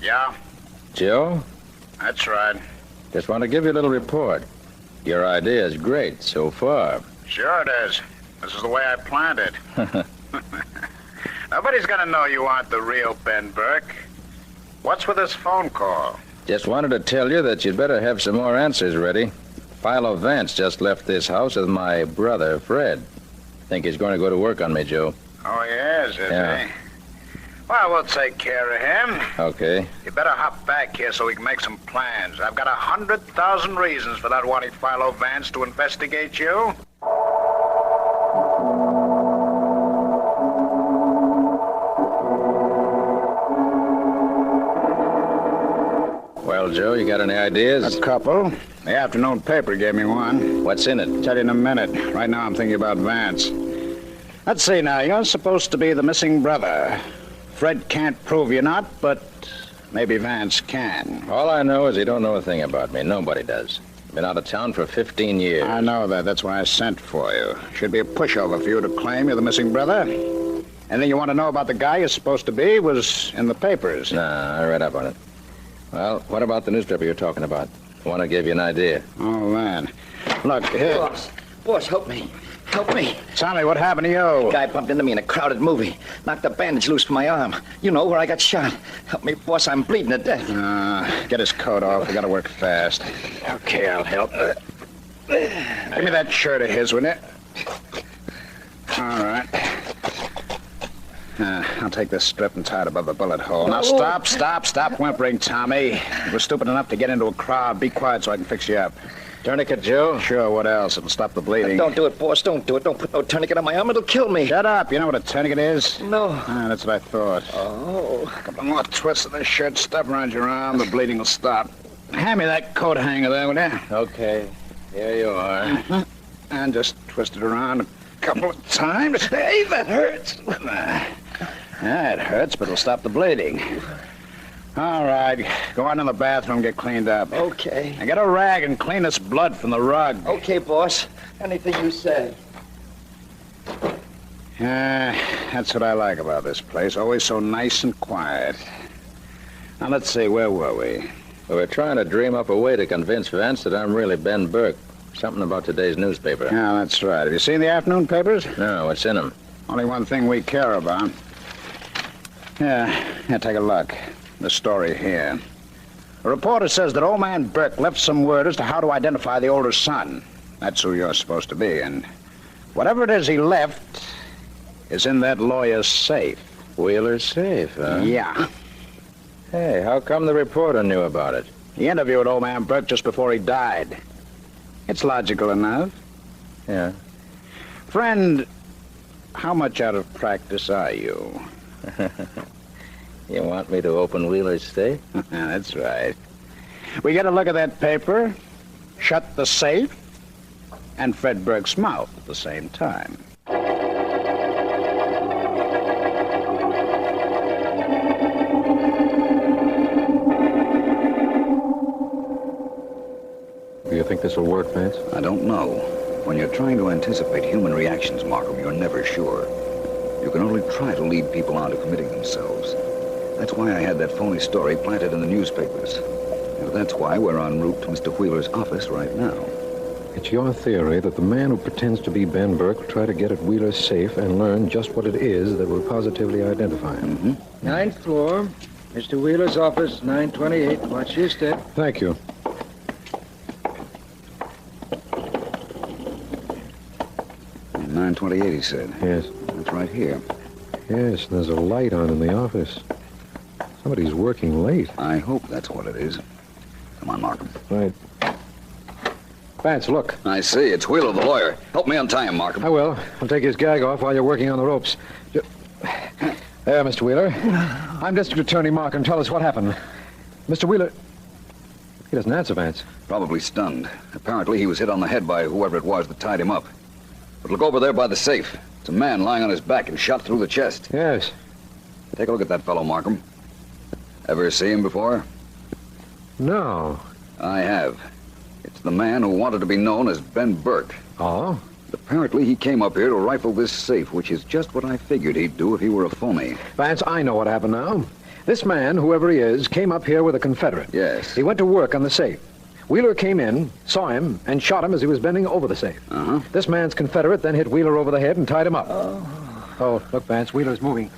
Yeah? Joe? That's right. Just want to give you a little report. Your idea is great so far. Sure it is. This is the way I planned it. Nobody's gonna know you aren't the real Ben Burke. What's with this phone call? Just wanted to tell you that you'd better have some more answers ready. Philo Vance just left this house with my brother, Fred. Think he's going to go to work on me, Joe. Oh, he is he? Well, we'll take care of him. Okay. You better hop back here so we can make some plans. I've got 100,000 reasons for not wanting Philo Vance to investigate you. Well, Joe, you got any ideas? A couple. The afternoon paper gave me one. What's in it? Tell you in a minute. Right now I'm thinking about Vance. Let's see now. You're supposed to be the missing brother. Fred can't prove you're not, but maybe Vance can. All I know is he don't know a thing about me. Nobody does. Been out of town for 15 years. I know that. That's why I sent for you. Should be a pushover for you to claim you're the missing brother. Anything you want to know about the guy you're supposed to be was in the papers. Nah, I read up on it. Well, what about the newspaper you're talking about? I want to give you an idea. Oh, man. Look, here. Boss, help me. Help me. Tell me, what happened to you? Guy bumped into me in a crowded movie. Knocked the bandage loose from my arm. You know, where I got shot. Help me, boss. I'm bleeding to death. Get his coat off. We gotta work fast. Okay, I'll help. Give me that shirt of his, will you? All right. I'll take this strip and tie it above the bullet hole. Now, stop whimpering, Tommy. You were stupid enough to get into a crowd. Be quiet so I can fix you up. Tourniquet, Joe? Sure, what else? It'll stop the bleeding. Don't do it, boss. Don't do it. Don't put no tourniquet on my arm. It'll kill me. Shut up. You know what a tourniquet is? No. That's what I thought. Oh. A couple more twists of this shirt, stuff around your arm, the bleeding will stop. Hand me that coat hanger there, will you? Okay. Here you are. And just twist it around a couple of times. Hey, that hurts. Yeah, it hurts, but it'll stop the bleeding. All right, go on in the bathroom, get cleaned up. Okay. And get a rag and clean this blood from the rug. Okay, boss. Anything you say. That's what I like about this place. Always so nice and quiet. Now, let's see, where were we? We're trying to dream up a way to convince Vance that I'm really Ben Burke. Something about today's newspaper. Yeah, that's right. Have you seen the afternoon papers? No, what's in them? Only one thing we care about. Yeah, take a look. The story here. The reporter says that old man Burke left some word as to how to identify the older son. That's who you're supposed to be, and whatever it is he left is in that lawyer's safe. Wheeler's safe, huh? Yeah. Hey, how come the reporter knew about it? He interviewed old man Burke just before he died. It's logical enough. Yeah. Friend, how much out of practice are you? You want me to open Wheeler's safe? That's right. We get a look at that paper, shut the safe, and Fred Burke's mouth at the same time. Do you think this will work, Vance? I don't know. When you're trying to anticipate human reactions, Markham, you're never sure. You can only try to lead people on to committing themselves. That's why I had that phony story planted in the newspapers. And that's why we're en route to Mr. Wheeler's office right now. It's your theory that the man who pretends to be Ben Burke will try to get at Wheeler's safe and learn just what it is that will positively identify him. Ninth floor. Mr. Wheeler's office, 928. Watch your step. Thank you. And 928, he said. Yes. That's right here. Yes, there's a light on in the office. Somebody's working late. I hope that's what it is. Come on, Markham. Right. Vance, look. I see. It's Wheeler, the lawyer. Help me untie him, Markham. I will. I'll take his gag off while you're working on the ropes. There, Mr. Wheeler. I'm District Attorney Markham. Tell us what happened. Mr. Wheeler... He doesn't answer, Vance. Probably stunned. Apparently he was hit on the head by whoever it was that tied him up. But look over there by the safe. It's a man lying on his back and shot through the chest. Yes. Take a look at that fellow, Markham. Ever see him before? No. I have. It's the man who wanted to be known as Ben Burke. Oh? Apparently he came up here to rifle this safe, which is just what I figured he'd do if he were a phony. Vance, I know what happened now. This man, whoever he is, came up here with a Confederate. Yes. He went to work on the safe. Wheeler came in, saw him, and shot him as he was bending over the safe. Uh-huh. This man's Confederate then hit Wheeler over the head and tied him up. Oh, look, Vance, Wheeler's moving.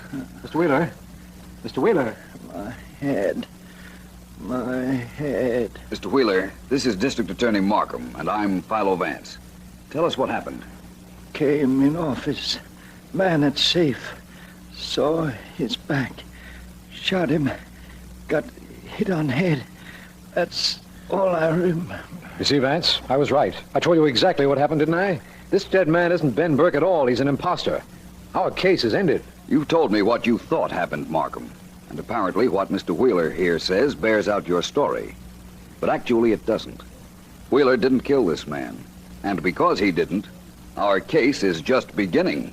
Mr. Wheeler? Mr. Wheeler? My head. My head. Mr. Wheeler, this is District Attorney Markham, and I'm Philo Vance. Tell us what happened. Came in office. Man at safe. Saw his back. Shot him. Got hit on head. That's all I remember. You see, Vance, I was right. I told you exactly what happened, didn't I? This dead man isn't Ben Burke at all. He's an imposter. Our case is ended. You told me what you thought happened, Markham. And apparently what Mr. Wheeler here says bears out your story. But actually it doesn't. Wheeler didn't kill this man. And because he didn't, our case is just beginning.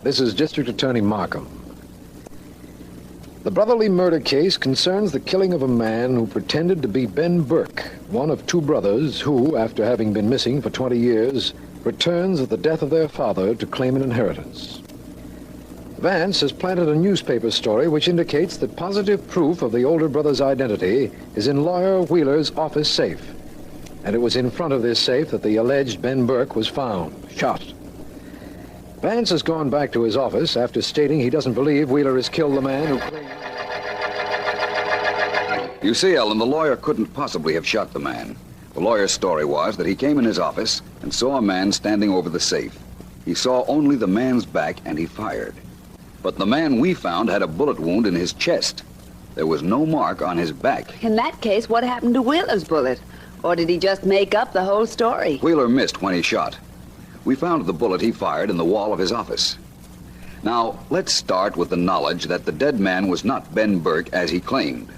This is District Attorney Markham. The brotherly murder case concerns the killing of a man who pretended to be Ben Burke, one of two brothers who, after having been missing for 20 years, returns at the death of their father to claim an inheritance. Vance has planted a newspaper story which indicates that positive proof of the older brother's identity is in lawyer Wheeler's office safe. And it was in front of this safe that the alleged Ben Burke was found, shot. Vance has gone back to his office after stating he doesn't believe Wheeler has killed the man who claimed... You see, Ellen, the lawyer couldn't possibly have shot the man. The lawyer's story was that he came in his office and saw a man standing over the safe. He saw only the man's back and he fired. But the man we found had a bullet wound in his chest. There was no mark on his back. In that case, what happened to Wheeler's bullet? Or did he just make up the whole story? Wheeler missed when he shot. We found the bullet he fired in the wall of his office. Now, let's start with the knowledge that the dead man was not Ben Burke as he claimed.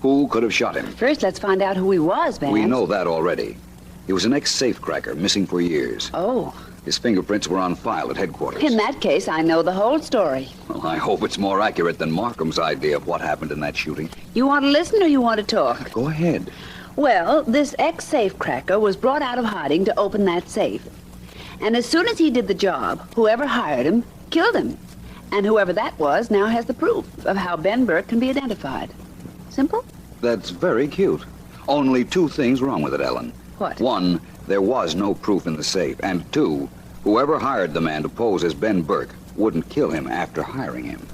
Who could have shot him? First, let's find out who he was, Vance. We know that already. He was an ex-safecracker, missing for years. Oh. His fingerprints were on file at headquarters. In that case, I know the whole story. Well, I hope it's more accurate than Markham's idea of what happened in that shooting. You want to listen or you want to talk? Go ahead. Well, this ex-safecracker was brought out of hiding to open that safe. And as soon as he did the job, whoever hired him killed him. And whoever that was now has the proof of how Ben Burke can be identified. Simple? That's very cute. Only two things wrong with it, Ellen. What? One, there was no proof in the safe. And two, whoever hired the man to pose as Ben Burke wouldn't kill him after hiring him.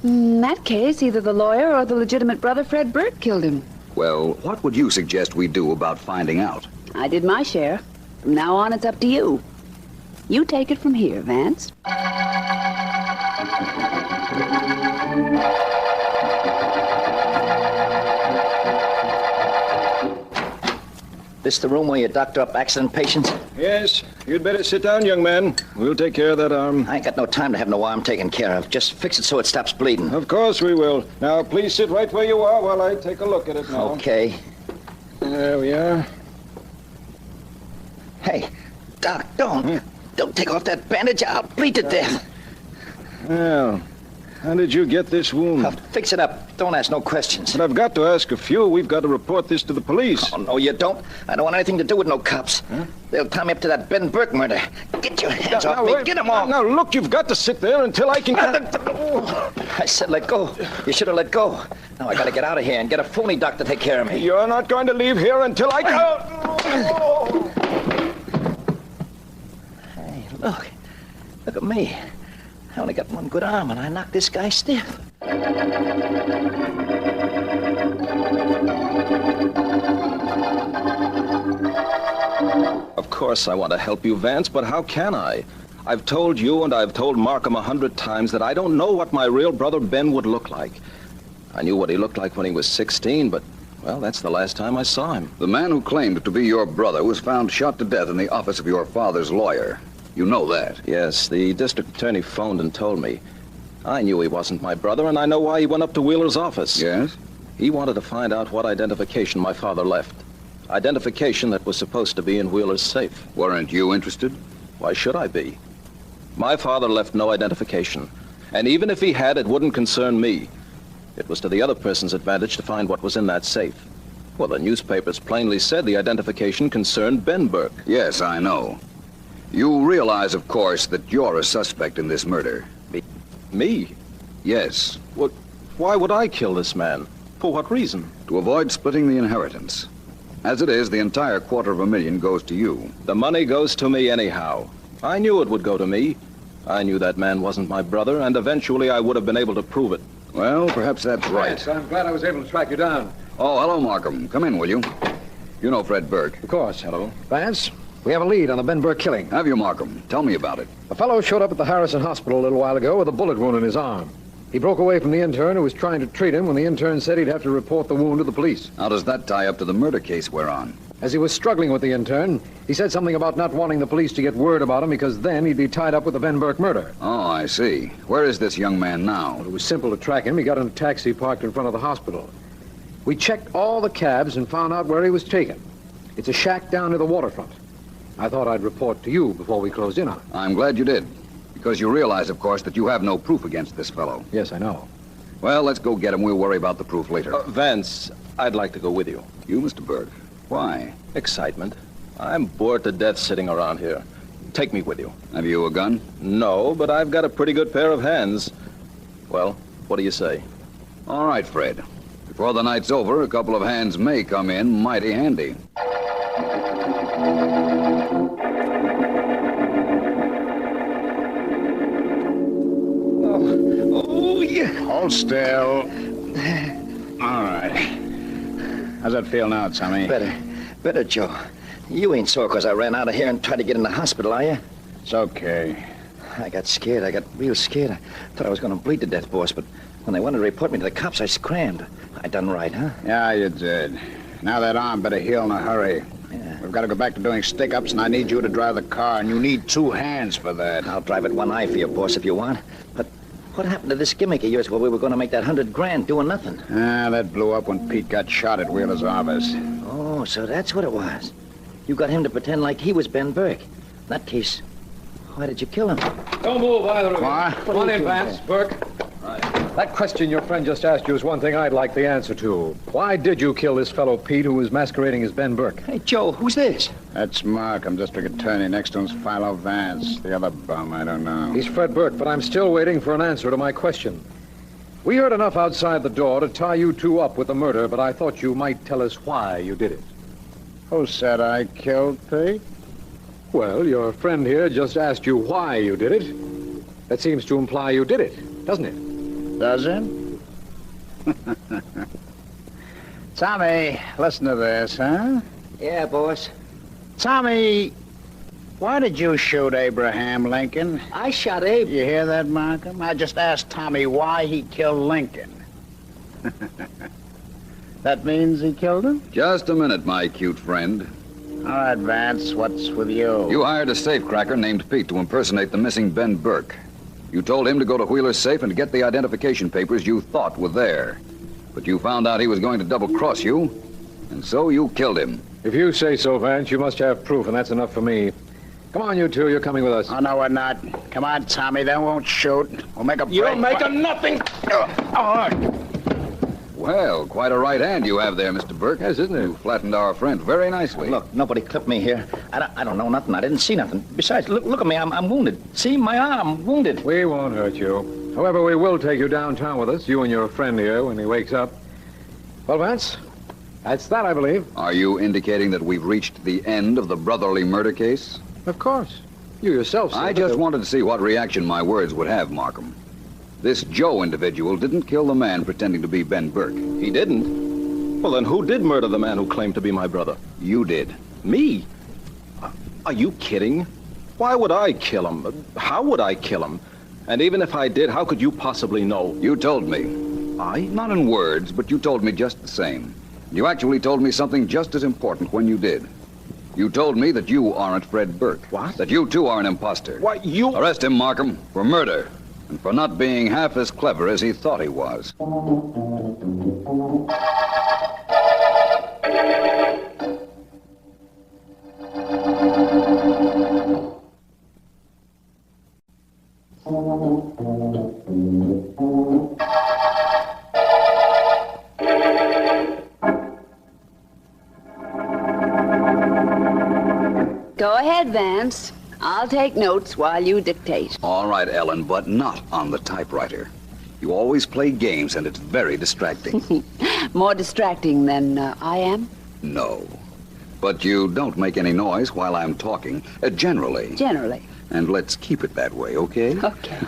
In that case, either the lawyer or the legitimate brother Fred Burke killed him. Well, what would you suggest we do about finding out? I did my share. From now on, it's up to you. You take it from here, Vance. This the room where you doctor up accident patients? Yes. You'd better sit down, young man. We'll take care of that arm. I ain't got no time to have no arm taken care of. Just fix it so it stops bleeding. Of course we will. Now, please sit right where you are while I take a look at it now. Okay. There we are. Hey, Doc, don't take off that bandage. I'll bleed to death. Well, How did you get this wound? I'll fix it up. Don't ask no questions. But I've got to ask a few. We've got to report this to the police. Oh, no, you don't. I don't want anything to do with no cops. Huh? They'll tie me up to that Ben Burke murder. Get your hands off me. Get them off. Now, look, you've got to sit there until I can... I said let go. You should have let go. Now I got to get out of here and get a phony doc to take care of me. You're not going to leave here until I can... Hey, look. Look at me. I only got one good arm, and I knocked this guy stiff. Of course I want to help you, Vance, but how can I? I've told you and I've told Markham 100 times that I don't know what my real brother Ben would look like. I knew what he looked like when he was 16, but, well, that's the last time I saw him. The man who claimed to be your brother was found shot to death in the office of your father's lawyer. You know that? Yes, the district attorney phoned and told me. I knew he wasn't my brother, and I know why he went up to Wheeler's office. Yes? He wanted to find out what identification my father left. Identification that was supposed to be in Wheeler's safe. Weren't you interested? Why should I be? My father left no identification, and even if he had, it wouldn't concern me. It was to the other person's advantage to find what was in that safe. Well, the newspapers plainly said the identification concerned Ben Burke. Yes, I know. You realize, of course, that you're a suspect in this murder. Me? Yes. What? Why would I kill this man? For what reason? To avoid splitting the inheritance. As it is, the entire $250,000 goes to you. The money goes to me anyhow. I knew it would go to me. I knew that man wasn't my brother, and eventually I would have been able to prove it. Well, perhaps that's right. Yes, I'm glad I was able to track you down. Oh, hello, Markham. Come in, will you? You know Fred Burke. Of course. Hello. Vance, we have a lead on the Ben Burke killing. Have you, Markham? Tell me about it. A fellow showed up at the Harrison Hospital a little while ago with a bullet wound in his arm. He broke away from the intern who was trying to treat him when the intern said he'd have to report the wound to the police. How does that tie up to the murder case we're on? As he was struggling with the intern, he said something about not wanting the police to get word about him because then he'd be tied up with the Ben Burke murder. Oh, I see. Where is this young man now? Well, it was simple to track him. He got in a taxi parked in front of the hospital. We checked all the cabs and found out where he was taken. It's a shack down near the waterfront. I thought I'd report to you before we closed in on it. I'm glad you did. Because you realize, of course, that you have no proof against this fellow. Yes, I know. Well, let's go get him. We'll worry about the proof later. Vance, I'd like to go with you. You, Mr. Burke? Why? Excitement. I'm bored to death sitting around here. Take me with you. Have you a gun? No, but I've got a pretty good pair of hands. Well, what do you say? All right, Fred. Before the night's over, a couple of hands may come in mighty handy. Oh, yeah. Hold still. All right. How's that feel now, Tommy? Better, Joe. You ain't sore because I ran out of here and tried to get in the hospital, are you? It's okay. I got scared. I got real scared. I thought I was going to bleed to death, boss, but when they wanted to report me to the cops, I scrammed. I done right, huh? Yeah, you did. Now that arm better heal in a hurry. Yeah. We've got to go back to doing stick-ups, and I need you to drive the car, and you need 2 hands for that. I'll drive it one eye for you, boss, if you want. But what happened to this gimmick of yours where we were going to make that $100,000 doing nothing? That blew up when Pete got shot at Wheeler's office. Oh, so that's what it was. You got him to pretend like he was Ben Burke. In that case, why did you kill him? Don't move either of you. Why? Come on in, Vance. Burke. That question your friend just asked you is one thing I'd like the answer to. Why did you kill this fellow Pete who was masquerading as Ben Burke? Hey, Joe, who's this? That's Markham, district attorney. Next to him's Philo Vance. The other bum, I don't know. He's Fred Burke, but I'm still waiting for an answer to my question. We heard enough outside the door to tie you two up with the murder, but I thought you might tell us why you did it. Who said I killed Pete? Well, your friend here just asked you why you did it. That seems to imply you did it, doesn't it? Does it? Tommy, listen to this, huh? Yeah, boss. Tommy, why did you shoot Abraham Lincoln? I shot Abe. You hear that, Markham? I just asked Tommy why he killed Lincoln. That means he killed him? Just a minute, my cute friend. All right, Vance, what's with you? You hired a safecracker named Pete to impersonate the missing Ben Burke. You told him to go to Wheeler's safe and get the identification papers you thought were there. But you found out he was going to double-cross you, and so you killed him. If you say so, Vance, you must have proof, and that's enough for me. Come on, you two. You're coming with us. Oh, no, we're not. Come on, Tommy. They won't shoot. We'll make a break. You'll make a nothing. Well, quite a right hand you have there, Mr. Burke. Yes, isn't it? You flattened our friend very nicely. Look, nobody clipped me here. I don't know nothing. I didn't see nothing. Besides, look at me. I'm wounded. See, my arm, wounded. We won't hurt you. However, we will take you downtown with us, you and your friend here, when he wakes up. Well, Vance, that's that, I believe. Are you indicating that we've reached the end of the brotherly murder case? Of course. You yourself said I just wanted to see what reaction my words would have, Markham. This Joe individual didn't kill the man pretending to be Ben Burke. He didn't? Well, then who did murder the man who claimed to be my brother? You did. Me? Are you kidding? Why would I kill him? How would I kill him? And even if I did, how could you possibly know? You told me. Not in words, but you told me just the same. You actually told me something just as important when you did. You told me that you aren't Fred Burke. What? That you, too, are an imposter. Why, you... Arrest him, Markham, for murder. And for not being half as clever as he thought he was. Go ahead, Vance. I'll take notes while you dictate. All right, Ellen, but not on the typewriter. You always play games, and it's very distracting. More distracting than I am? No. But you don't make any noise while I'm talking, generally. Generally. And let's keep it that way, okay? Okay.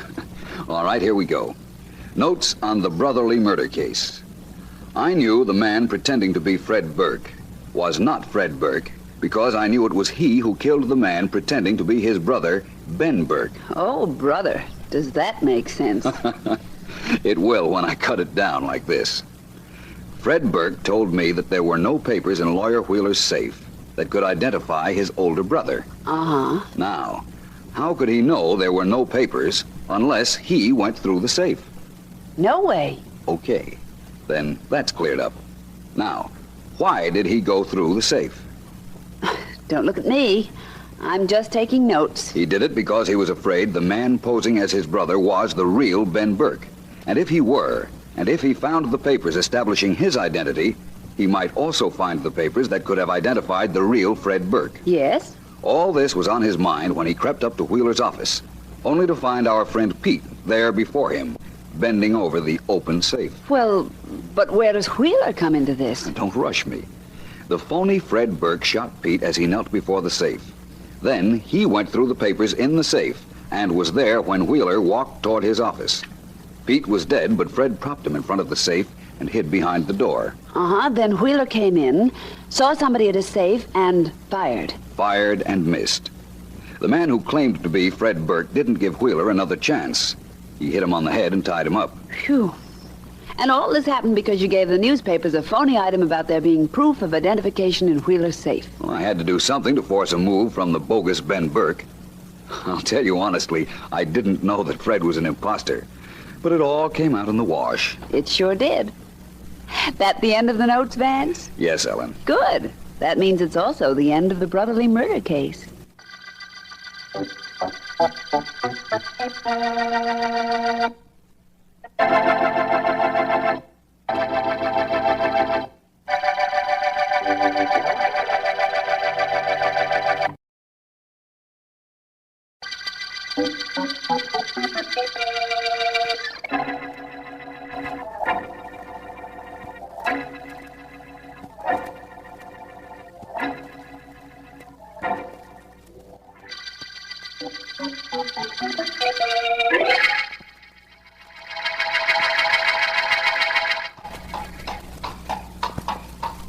All right, here we go. Notes on the brotherly murder case. I knew the man pretending to be Fred Burke was not Fred Burke because I knew it was he who killed the man pretending to be his brother, Ben Burke. Oh, brother. Does that make sense? It will when I cut it down like this. Fred Burke told me that there were no papers in Lawyer Wheeler's safe that could identify his older brother. Uh-huh. Now, how could he know there were no papers unless he went through the safe? No way. Okay, then that's cleared up. Now, why did he go through the safe? Don't look at me. I'm just taking notes. He did it because he was afraid the man posing as his brother was the real Ben Burke. And if he were, and if he found the papers establishing his identity, he might also find the papers that could have identified the real Fred Burke. Yes? All this was on his mind when he crept up to Wheeler's office, only to find our friend Pete there before him, bending over the open safe. Well, but where does Wheeler come into this? Don't rush me. The phony Fred Burke shot Pete as he knelt before the safe. Then he went through the papers in the safe and was there when Wheeler walked toward his office. Pete was dead, but Fred propped him in front of the safe and hid behind the door. Uh-huh. Then Wheeler came in, saw somebody at his safe, and fired. Fired and missed. The man who claimed to be Fred Burke didn't give Wheeler another chance. He hit him on the head and tied him up. Phew. And all this happened because you gave the newspapers a phony item about there being proof of identification in Wheeler's safe. Well, I had to do something to force a move from the bogus Ben Burke. I'll tell you honestly, I didn't know that Fred was an imposter. But it all came out in the wash. It sure did. That the end of the notes, Vance? Yes, Ellen. Good. That means it's also the end of the brotherly murder case.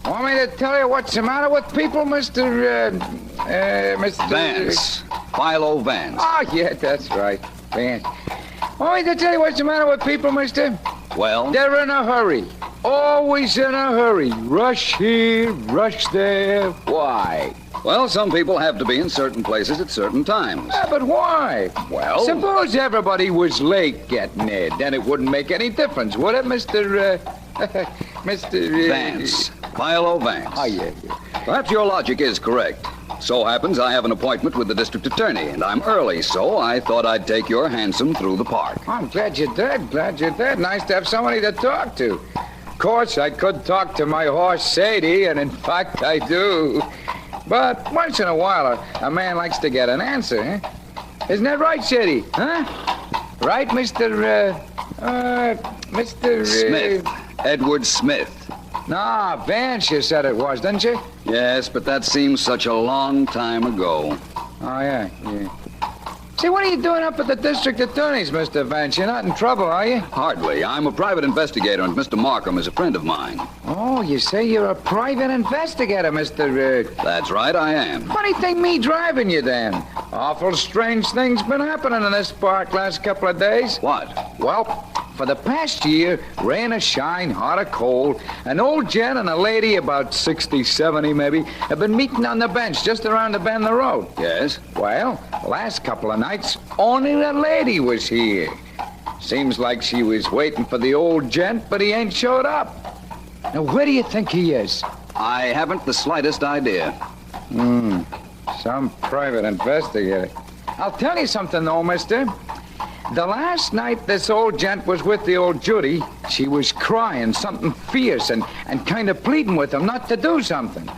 Want me to tell you what's the matter with people, Mr. Vance. Philo Vance. Oh, yeah, that's right. Vance. Want me to tell you what's the matter with people, mister? Well? They're in a hurry. Always in a hurry. Rush here, rush there. Why? Well, some people have to be in certain places at certain times. Yeah, but why? Well... Suppose everybody was late getting there. Then it wouldn't make any difference, would it, Mr. Vance. Philo Vance. Oh, yeah. Perhaps your logic is correct. So happens I have an appointment with the district attorney, and I'm early, so I thought I'd take your hansom through the park. I'm glad you did. Glad you did. Nice to have somebody to talk to. Of course, I could talk to my horse, Sadie, and in fact, I do. But once in a while, a man likes to get an answer, huh? Isn't that right, Sadie? Huh? Right, Mr. Smith. Edward Smith. Nah, Vance, you said it was, didn't you? Yes, but that seems such a long time ago. Oh, yeah. Say, what are you doing up at the district attorney's, Mr. Vance? You're not in trouble, are you? Hardly. I'm a private investigator, and Mr. Markham is a friend of mine. Oh, you say you're a private investigator, Mr. That's right, I am. Funny thing me driving you, then. Awful strange things been happening in this park last couple of days. What? Well, for the past year, rain or shine, hot or cold, an old gent and a lady, about 60, 70 maybe, have been meeting on the bench just around the bend of the road. Yes? Well, last couple of nights, only the lady was here. Seems like she was waiting for the old gent, but he ain't showed up. Now, where do you think he is? I haven't the slightest idea. Some private investigator. I'll tell you something, though, mister. The last night this old gent was with the old Judy, she was crying something fierce and kind of pleading with him not to do something.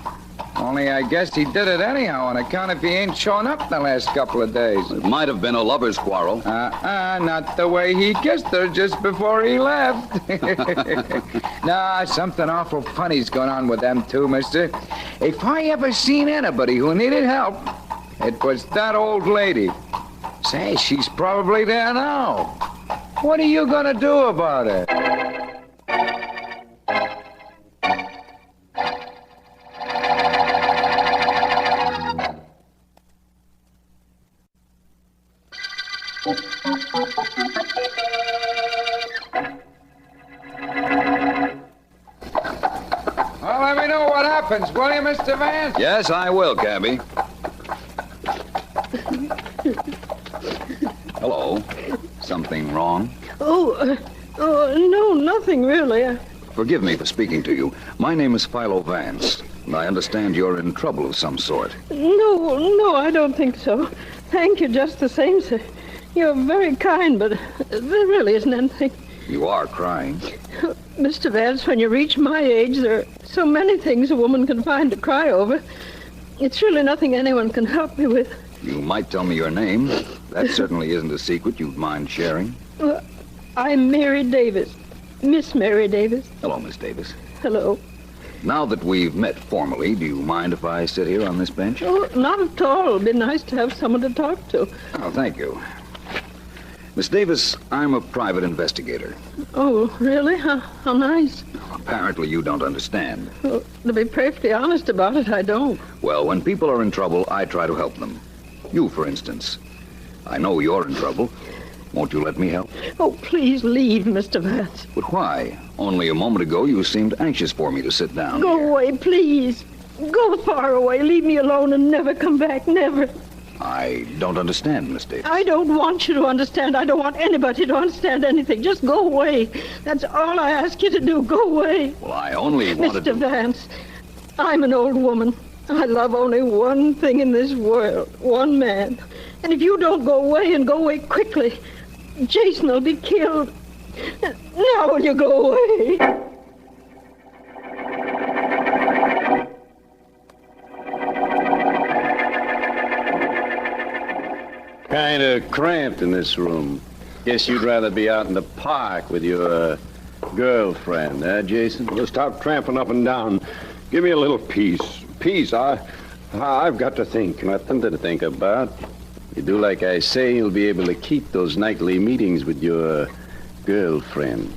Only I guess he did it anyhow on account if he ain't shown up the last couple of days. It might have been a lover's quarrel. Not the way he kissed her just before he left. Nah, something awful funny's going on with them two, mister. If I ever seen anybody who needed help, it was that old lady. Say, she's probably there now. What are you gonna do about it? Well, let me know what happens, will you, Mr. Vance? Yes, I will, cabby. Hello. Something wrong? Oh, no, nothing really. Forgive me for speaking to you. My name is Philo Vance, and I understand you're in trouble of some sort. No, I don't think so. Thank you just the same, sir. You're very kind, but there really isn't anything. You are crying. Mr. Vance, when you reach my age, there are so many things a woman can find to cry over. It's really nothing anyone can help me with. You might tell me your name. That certainly isn't a secret you'd mind sharing. Well, I'm Mary Davis. Miss Mary Davis. Hello, Miss Davis. Hello. Now that we've met formally, do you mind if I sit here on this bench? Oh, not at all. It'd be nice to have someone to talk to. Oh, thank you. Miss Davis, I'm a private investigator. Oh, really? How nice. Apparently you don't understand. Well, to be perfectly honest about it, I don't. Well, when people are in trouble, I try to help them. You, for instance. I know you're in trouble. Won't you let me help? Oh, please leave, Mr. Vance. But why? Only a moment ago you seemed anxious for me to sit down. Go away, please. Go far away. Leave me alone and never come back. Never. I don't understand, Miss Davis. I don't want you to understand. I don't want anybody to understand anything. Just go away. That's all I ask you to do. Go away. Well, I only wanted Mr. Vance, I'm an old woman. I love only one thing in this world, one man. And if you don't go away and go away quickly, Jason will be killed. Now will you go away? Kind of cramped in this room. Guess you'd rather be out in the park with your girlfriend, Jason? Well, stop tramping up and down. Give me a little peace. Peace, I've got to think. Nothing to think about. You do like I say, you'll be able to keep those nightly meetings with your girlfriend.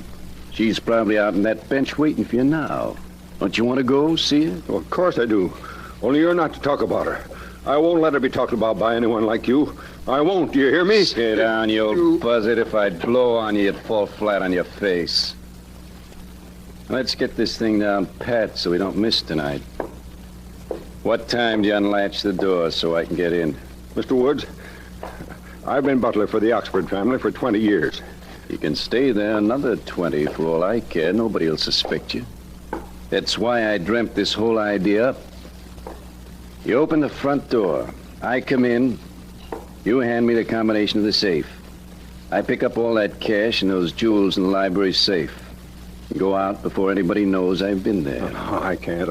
She's probably out on that bench waiting for you now. Don't you want to go see her? Well, of course I do. Only you're not to talk about her. I won't let her be talked about by anyone like you. I won't, do you hear me? Sit down, you old buzzard. If I'd blow on you, you'd fall flat on your face. Let's get this thing down pat so we don't miss tonight. What time do you unlatch the door so I can get in? Mr. Woods, I've been butler for the Oxford family for 20 years. You can stay there another 20 for all I care. Nobody will suspect you. That's why I dreamt this whole idea up. You open the front door. I come in. You hand me the combination of the safe. I pick up all that cash and those jewels in the library safe. And go out before anybody knows I've been there. Oh, I can't.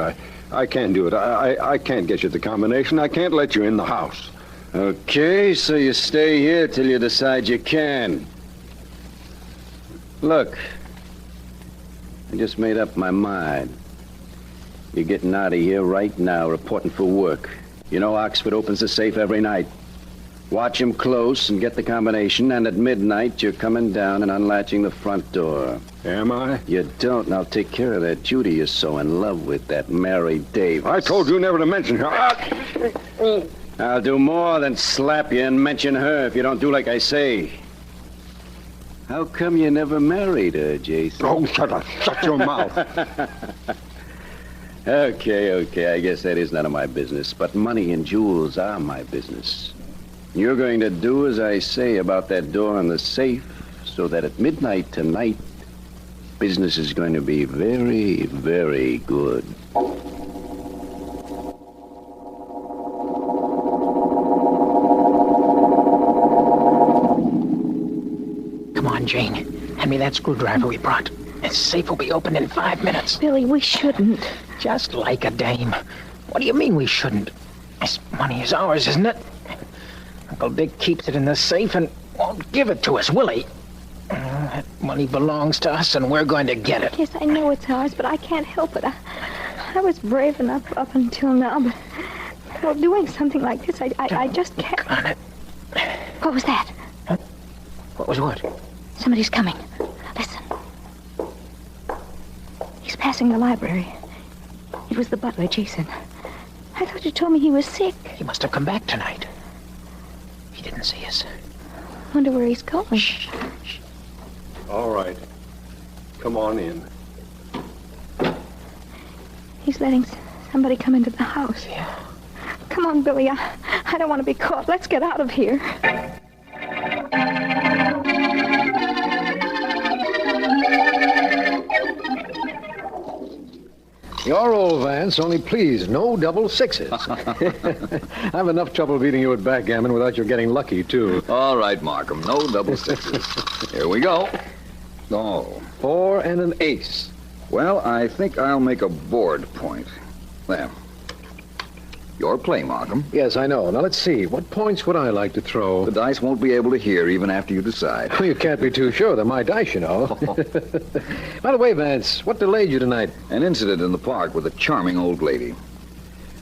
I can't do it. I can't get you the combination. I can't let you in the house. Okay, so you stay here till you decide you can. Look, I just made up my mind. You're getting out of here right now, reporting for work. You know Oxford opens the safe every night. Watch him close and get the combination, and at midnight you're coming down and unlatching the front door. Am I? You don't, and I'll take care of that Judy you're so in love with, that Mary Davis. I told you never to mention her. I'll do more than slap you and mention her if you don't do like I say. How come you never married her, Jason? Oh, shut up. Shut your mouth. Okay, I guess that is none of my business, but money and jewels are my business. You're going to do as I say about that door in the safe, so that at midnight tonight, business is going to be very, very good. Come on, Jane. Hand me that screwdriver we brought. This safe will be opened in 5 minutes. Billy, we shouldn't. Just like a dame. What do you mean we shouldn't? This money is ours, isn't it? Uncle Dick keeps it in the safe and won't give it to us, will he? That money belongs to us, and we're going to get it. Yes, I know it's ours, but I can't help it. I was brave enough up until now, but well, doing something like this, I just can't. Come on. What was that? Huh? What was what? Somebody's coming. Listen. He's passing the library. It was the butler, Jason. I thought you told me he was sick. He must have come back tonight. He didn't see us. Wonder where he's going. Shh. All right. Come on in. He's letting somebody come into the house. Yeah. Come on, Billy. I don't want to be caught. Let's get out of here. You're old, Vance, only please, no double sixes. I have enough trouble beating you at backgammon without your getting lucky, too. All right, Markham, no double sixes. Here we go. Oh. 4 and an ace. Well, I think I'll make a board point. There. Your play, Markham. Yes, I know. Now, let's see. What points would I like to throw? The dice won't be able to hear even after you decide. Well, you can't be too sure. They're my dice, you know. By the way, Vance, what delayed you tonight? An incident in the park with a charming old lady.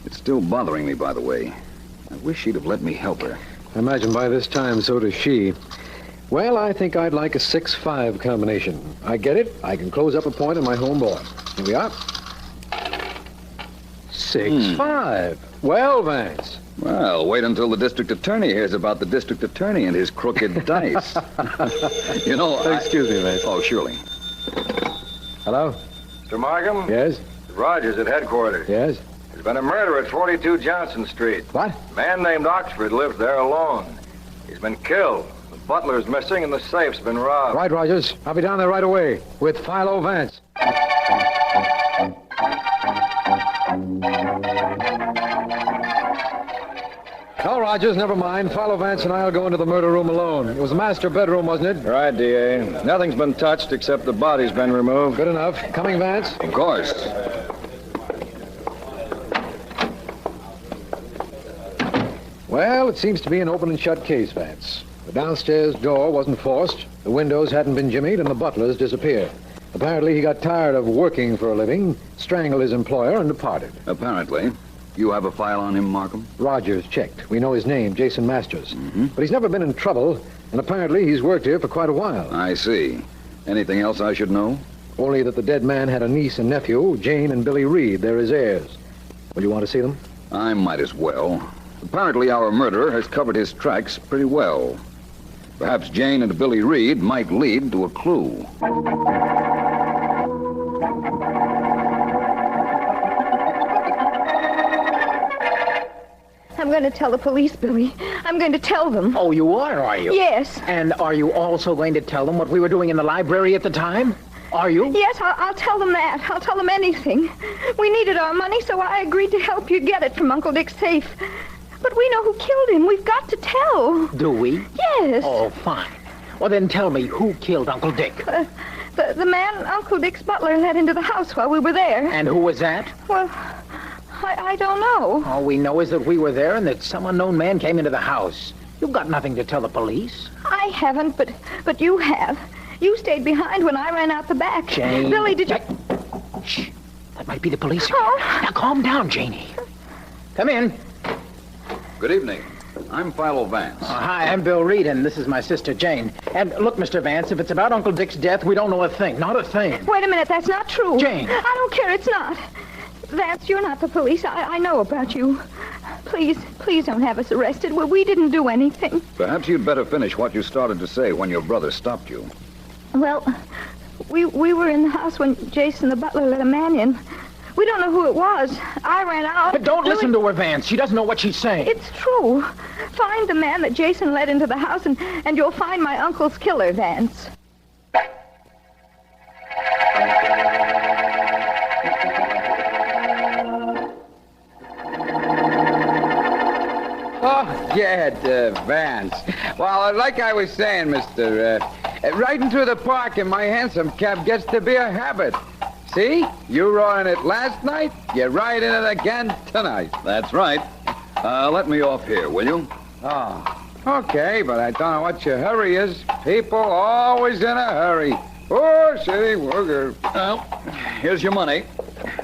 It's still bothering me, by the way. I wish she'd have let me help her. I imagine by this time, so does she. Well, I think I'd like a 6-5 combination. I get it. I can close up a point on my home board. Here we are. 6-5. Well, Vance. Well, wait until the district attorney hears about the district attorney and his crooked dice. You know, Excuse me, Vance. Oh, surely. Hello? Mr. Markham? Yes? Rogers at headquarters. Yes? There's been a murder at 42 Johnson Street. What? A man named Oxford lives there alone. He's been killed. The butler's missing and the safe's been robbed. Right, Rogers. I'll be down there right away with Philo Vance. No, Rogers, never mind. Philo Vance and I'll go into the murder room alone. It was the master bedroom, wasn't it? Right, D.A. Nothing's been touched except the body's been removed. Good enough. Coming, Vance? Of course. Well, it seems to be an open and shut case, Vance. The downstairs door wasn't forced, the windows hadn't been jimmied, and the butler's disappeared. Apparently, he got tired of working for a living, strangled his employer, and departed. Apparently. You have a file on him, Markham? Rogers checked. We know his name, Jason Masters. But he's never been in trouble, and apparently he's worked here for quite a while. I see. Anything else I should know? Only that the dead man had a niece and nephew, Jane and Billy Reed. They're his heirs. Will you want to see them? I might as well. Apparently our murderer has covered his tracks pretty well. Perhaps Jane and Billy Reed might lead to a clue. I'm going to tell the police, Billy. I'm going to tell them. Oh, you are you? Yes. And are you also going to tell them what we were doing in the library at the time? Are you? Yes, I'll tell them that. I'll tell them anything. We needed our money, so I agreed to help you get it from Uncle Dick's safe. But we know who killed him. We've got to tell. Do we? Yes. Oh, fine. Well, then tell me, who killed Uncle Dick? The man Uncle Dick's butler let into the house while we were there. And who was that? Well, I don't know. All we know is that we were there and that some unknown man came into the house. You've got nothing to tell the police. I haven't, but you have. You stayed behind when I ran out the back. Jane. Billy, did you... Shh. That might be the police again. Oh. Now, calm down, Janie. Come in. Good evening. I'm Philo Vance. Hi, I'm Bill Reed, and this is my sister, Jane. And look, Mr. Vance, if it's about Uncle Dick's death, we don't know a thing. Not a thing. Wait a minute, that's not true. Jane. I don't care, it's not. Vance, you're not the police. I know about you. Please don't have us arrested. We didn't do anything. Perhaps you'd better finish what you started to say when your brother stopped you. Well, we were in the house when Jason the butler let a man in. We don't know who it was. I ran out. But don't listen to her, Vance. She doesn't know what she's saying. It's true. Find the man that Jason let into the house, and you'll find my uncle's killer, Vance. Oh, Gad, Vance. Well, like I was saying, mister, riding through the park in my hansom cab gets to be a habit. See? You rode in it last night, you ride in it again tonight. That's right. Let me off here, will you? Oh, okay, but I don't know what your hurry is. People always in a hurry. Oh, city worker. Well, here's your money.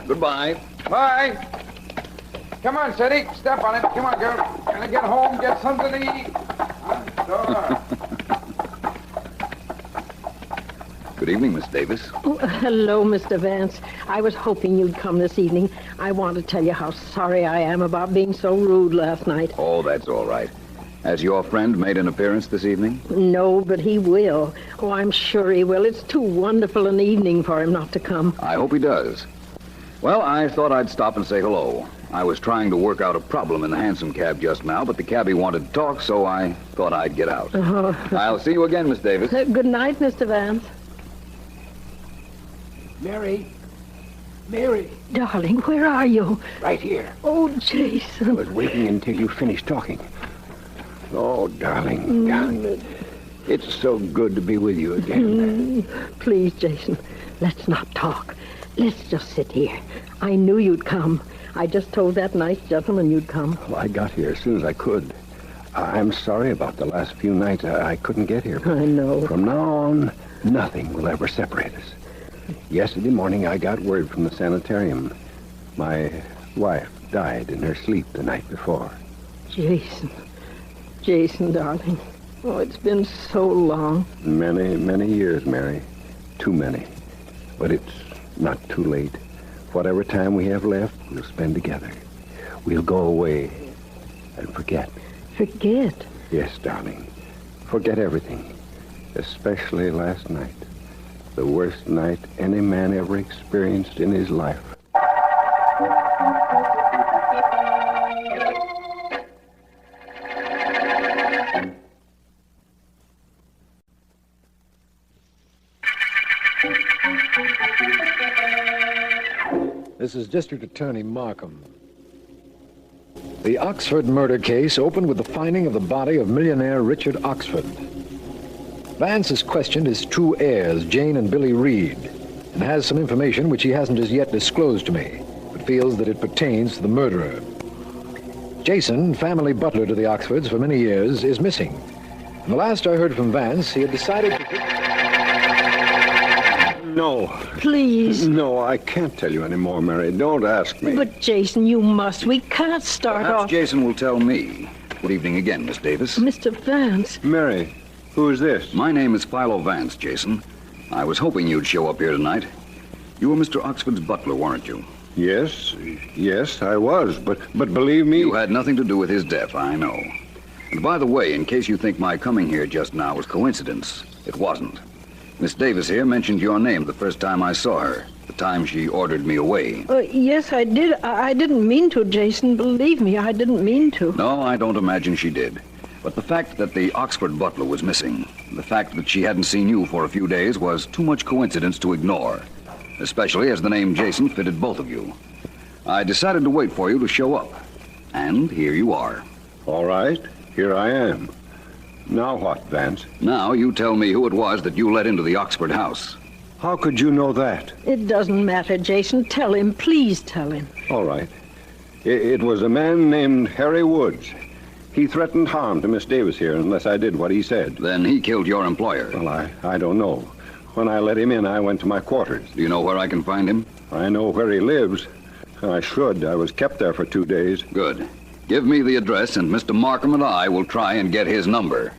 Goodbye. Bye. Come on, City. Step on it. Come on, girl. Gonna get home, get something to eat. Good evening, Miss Davis. Oh, hello, Mr. Vance. I was hoping you'd come this evening. I want to tell you how sorry I am about being so rude last night. Oh, that's all right. Has your friend made an appearance this evening? No, but he will. Oh, I'm sure he will. It's too wonderful an evening for him not to come. I hope he does. Well, I thought I'd stop and say hello. I was trying to work out a problem in the hansom cab just now, but the cabbie wanted to talk, so I thought I'd get out. Oh. I'll see you again, Miss Davis. Good night, Mr. Vance. Mary. Mary. Darling, where are you? Right here. Oh, Jason. I was waiting until you finished talking. Oh, darling, darling. It's so good to be with you again. Please, Jason, let's not talk. Let's just sit here. I knew you'd come. I just told that nice gentleman you'd come. Well, I got here as soon as I could. I'm sorry about the last few nights. I couldn't get here. I know. From now on, nothing will ever separate us. Yesterday morning, I got word from the sanitarium. My wife died in her sleep the night before. Jason. Jason, darling. Oh, it's been so long. Many, many years, Mary. Too many. But it's not too late. Whatever time we have left, we'll spend together. We'll go away and forget. Forget? Yes, darling. Forget everything. Especially last night. The worst night any man ever experienced in his life. This is District Attorney Markham. The Oxford murder case opened with the finding of the body of millionaire Richard Oxford. Vance has questioned his two heirs, Jane and Billy Reed, and has some information which he hasn't as yet disclosed to me, but feels that it pertains to the murderer. Jason, family butler to the Oxfords for many years, is missing. And the last I heard from Vance, he had decided to... No. Please. No, I can't tell you anymore, Mary. Don't ask me. But, Jason, you must. We can't start Perhaps off... Jason will tell me. Good evening again, Miss Davis. Mr. Vance. Mary, who is this? My name is Philo Vance, Jason. I was hoping you'd show up here tonight. You were Mr. Oxford's butler, weren't you? Yes, I was. But believe me... You had nothing to do with his death, I know. And by the way, in case you think my coming here just now was coincidence, it wasn't. Miss Davis here mentioned your name the first time I saw her, the time she ordered me away. Yes, I did. I didn't mean to, Jason. Believe me, I didn't mean to. No, I don't imagine she did. But the fact that the Oxford butler was missing, the fact that she hadn't seen you for a few days was too much coincidence to ignore, especially as the name Jason fitted both of you. I decided to wait for you to show up. And here you are. All right, here I am. Now what, Vance? Now you tell me who it was that you let into the Oxford house. How could you know that? It doesn't matter, Jason. Tell him. Please tell him. All right. It was a man named Harry Woods. He threatened harm to Miss Davis here unless I did what he said. Then he killed your employer. Well, I don't know. When I let him in, I went to my quarters. Do you know where I can find him? I know where he lives. I should. I was kept there for 2 days. Good. Give me the address, and Mr. Markham and I will try and get his number.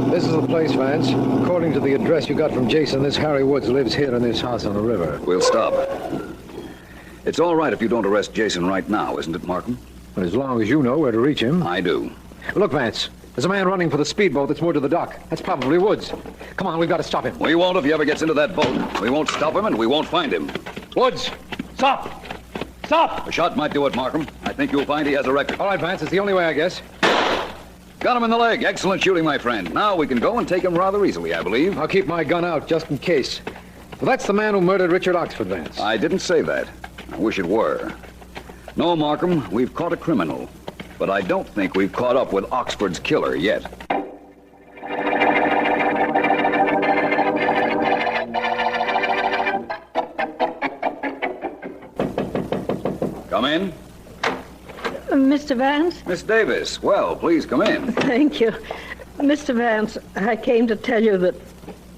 This is the place, Vance. According to the address you got from Jason, this Harry Woods lives here in this house on the river. We'll stop. It's all right if you don't arrest Jason right now, isn't it, Markham? But as long as you know where to reach him. I do. Look, Vance. There's a man running for the speedboat that's moored to the dock. That's probably Woods. Come on, we've got to stop him. We won't if he ever gets into that boat. We won't stop him, and we won't find him. Woods! Stop! Stop! A shot might do it, Markham. I think you'll find he has a record. All right, Vance. It's the only way, I guess. Got him in the leg. Excellent shooting, my friend. Now we can go and take him rather easily, I believe. I'll keep my gun out, just in case. Well, that's the man who murdered Richard Oxford, Vance. I didn't say that. I wish it were. No, Markham, we've caught a criminal. But I don't think we've caught up with Oxford's killer yet. Come in. Mr. Vance? Miss Davis. Well, please come in. Thank you. Mr. Vance, I came to tell you that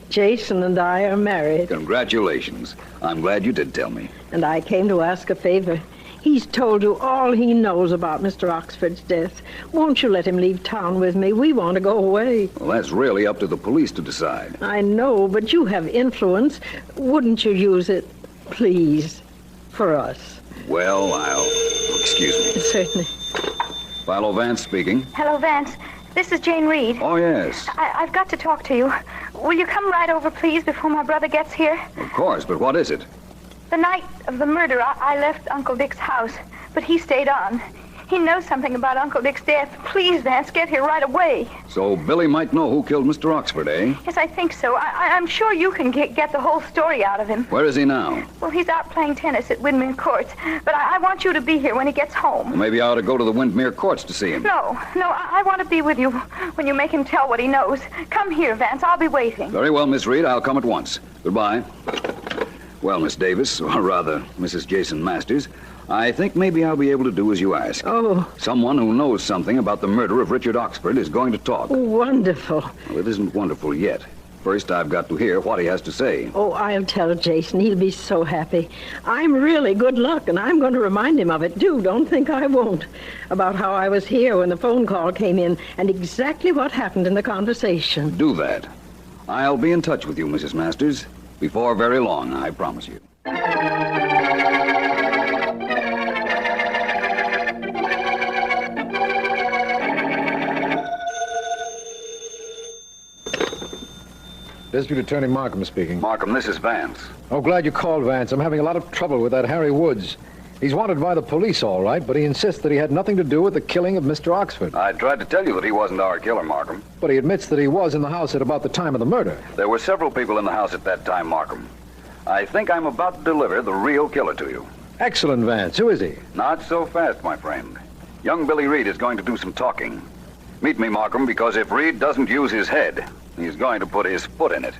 Jason and I are married. Congratulations. I'm glad you did tell me. And I came to ask a favor. He's told you all he knows about Mr. Oxford's death. Won't you let him leave town with me? We want to go away. Well, that's really up to the police to decide. I know, but you have influence. Wouldn't you use it, please, for us? Well, excuse me. Certainly. Philo Vance speaking. Hello, Vance. This is Jane Reed. Oh, yes. I've got to talk to you. Will you come right over, please, before my brother gets here? Of course, but what is it? The night of the murder, I left Uncle Dick's house, but he stayed on. He knows something about Uncle Dick's death. Please, Vance, get here right away. So Billy might know who killed Mr. Oxford, eh? Yes, I think so. I'm sure you can get the whole story out of him. Where is he now? Well, he's out playing tennis at Windmere Courts, but I want you to be here when he gets home. Well, maybe I ought to go to the Windmere Courts to see him. No, I want to be with you when you make him tell what he knows. Come here, Vance. I'll be waiting. Very well, Miss Reed. I'll come at once. Goodbye. Well, Miss Davis, or rather, Mrs. Jason Masters, I think maybe I'll be able to do as you ask. Oh. Someone who knows something about the murder of Richard Oxford is going to talk. Wonderful. Well, it isn't wonderful yet. First, I've got to hear what he has to say. Oh, I'll tell Jason. He'll be so happy. I'm really good luck, and I'm going to remind him of it. Don't think I won't. About how I was here when the phone call came in, and exactly what happened in the conversation. Do that. I'll be in touch with you, Mrs. Masters. Before very long, I promise you. District Attorney Markham speaking. Markham, this is Vance. Oh, glad you called, Vance. I'm having a lot of trouble with that Harry Woods. He's wanted by the police, all right, but he insists that he had nothing to do with the killing of Mr. Oxford. I tried to tell you that he wasn't our killer, Markham. But he admits that he was in the house at about the time of the murder. There were several people in the house at that time, Markham. I think I'm about to deliver the real killer to you. Excellent, Vance. Who is he? Not so fast, my friend. Young Billy Reed is going to do some talking. Meet me, Markham, because if Reed doesn't use his head, he's going to put his foot in it.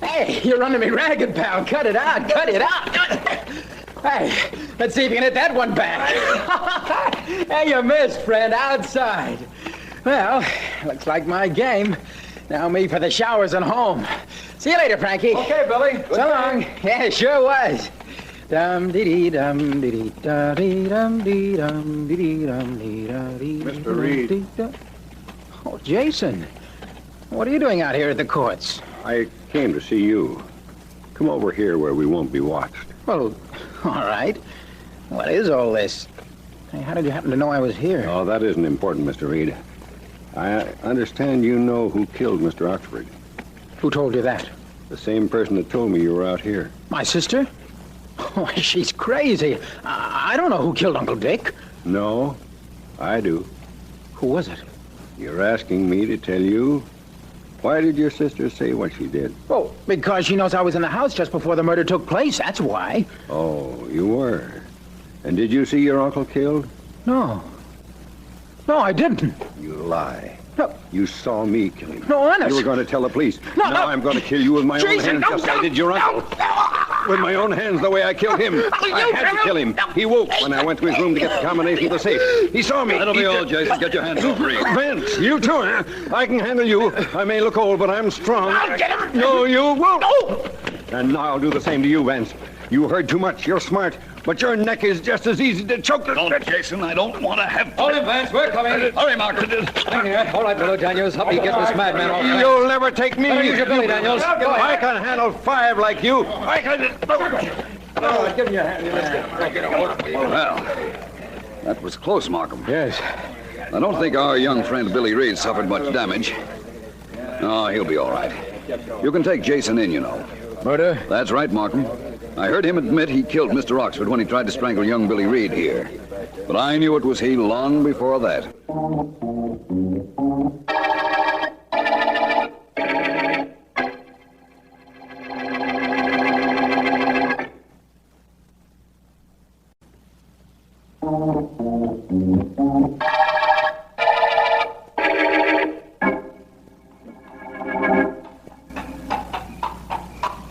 Hey, you're running me ragged, pal. Cut it out. Cut it out. Hey, let's see if you can hit that one back. Hey, you missed, friend. Outside. Well, looks like my game. Now me for the showers and home. See you later, Frankie. Okay, Billy. Good so long. Yeah, it sure was. Dum dee dee dum dee dee da dee dum dee dum dee dee dum dee da dee. Mr. Reed. Oh, Jason. What are you doing out here at the courts? I came to see you. Come over here where we won't be watched. Well, all right. What is all this? Hey, how did you happen to know I was here? Oh, that isn't important, Mr. Reed. I understand you know who killed Mr. Oxford. Who told you that? The same person that told me you were out here. My sister? Oh, she's crazy. I don't know who killed Uncle Dick. No, I do. Who was it? You're asking me to tell you? Why did your sister say what she did? Oh, because she knows I was in the house just before the murder took place. That's why. Oh, you were. And did you see your uncle killed? No. No, I didn't. You lie. No. You saw me kill him. No, honest. You were going to tell the police. No, now I'm going to kill you with my own Jason, hands, just like I did your uncle. With my own hands, the way I killed him. I had to kill him. He woke when I went to his room to get the combination of the safe. He saw me. That'll be all, Jason. Get your hands off Reed. Vance, you too, huh? I can handle you. I may look old, but I'm strong. No, you won't. And now I'll do the same to you, Vance. You heard too much. You're smart. But your neck is just as easy to choke. Don't, Jason. I don't want to have... Hold him, Vance. We're coming. Hurry, Mark. Hang here. All right, Billy Daniels. Help me get this madman off. You'll never take me. Use your Billy Daniels. I can handle 5 like you. I can... Oh, give me your hand. Well, that was close, Markham. Yes. I don't think our young friend Billy Reed suffered much damage. No, he'll be all right. You can take Jason in, you know. Murder? That's right, Markham. I heard him admit he killed Mr. Oxford when he tried to strangle young Billy Reed here. But I knew it was he long before that.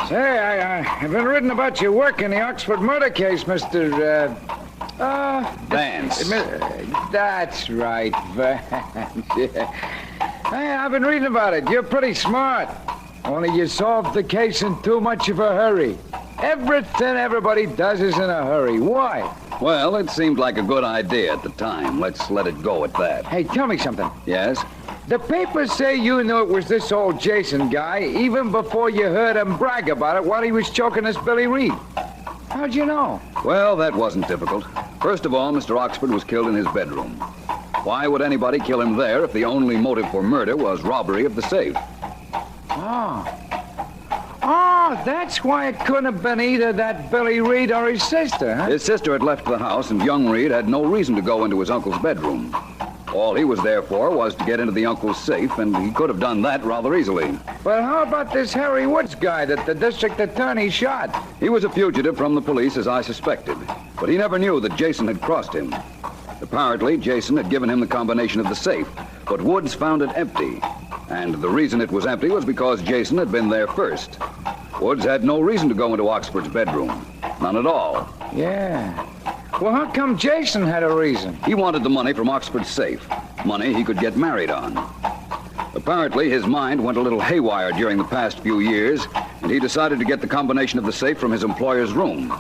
Say, I've been reading about your work in the Oxford murder case, Mr. Vance. That's right, Vance. Yeah. Hey, I've been reading about it. You're pretty smart. Only you solved the case in too much of a hurry. Everything everybody does is in a hurry. Why? Well, it seemed like a good idea at the time. Let's let it go at that. Hey, tell me something. Yes? The papers say you knew it was this old Jason guy even before you heard him brag about it while he was choking this Billy Reed. How'd you know? Well, that wasn't difficult. First of all, Mr. Oxford was killed in his bedroom. Why would anybody kill him there if the only motive for murder was robbery of the safe? Oh, that's why it couldn't have been either that Billy Reed or his sister, huh? His sister had left the house, and young Reed had no reason to go into his uncle's bedroom. All he was there for was to get into the uncle's safe, and he could have done that rather easily. But how about this Harry Woods guy that the district attorney shot? He was a fugitive from the police, as I suspected, but he never knew that Jason had crossed him. Apparently, Jason had given him the combination of the safe, but Woods found it empty. And the reason it was empty was because Jason had been there first. Woods had no reason to go into Oxford's bedroom. None at all. Yeah. Well, how come Jason had a reason? He wanted the money from Oxford's safe. Money he could get married on. Apparently, his mind went a little haywire during the past few years, and he decided to get the combination of the safe from his employer's room.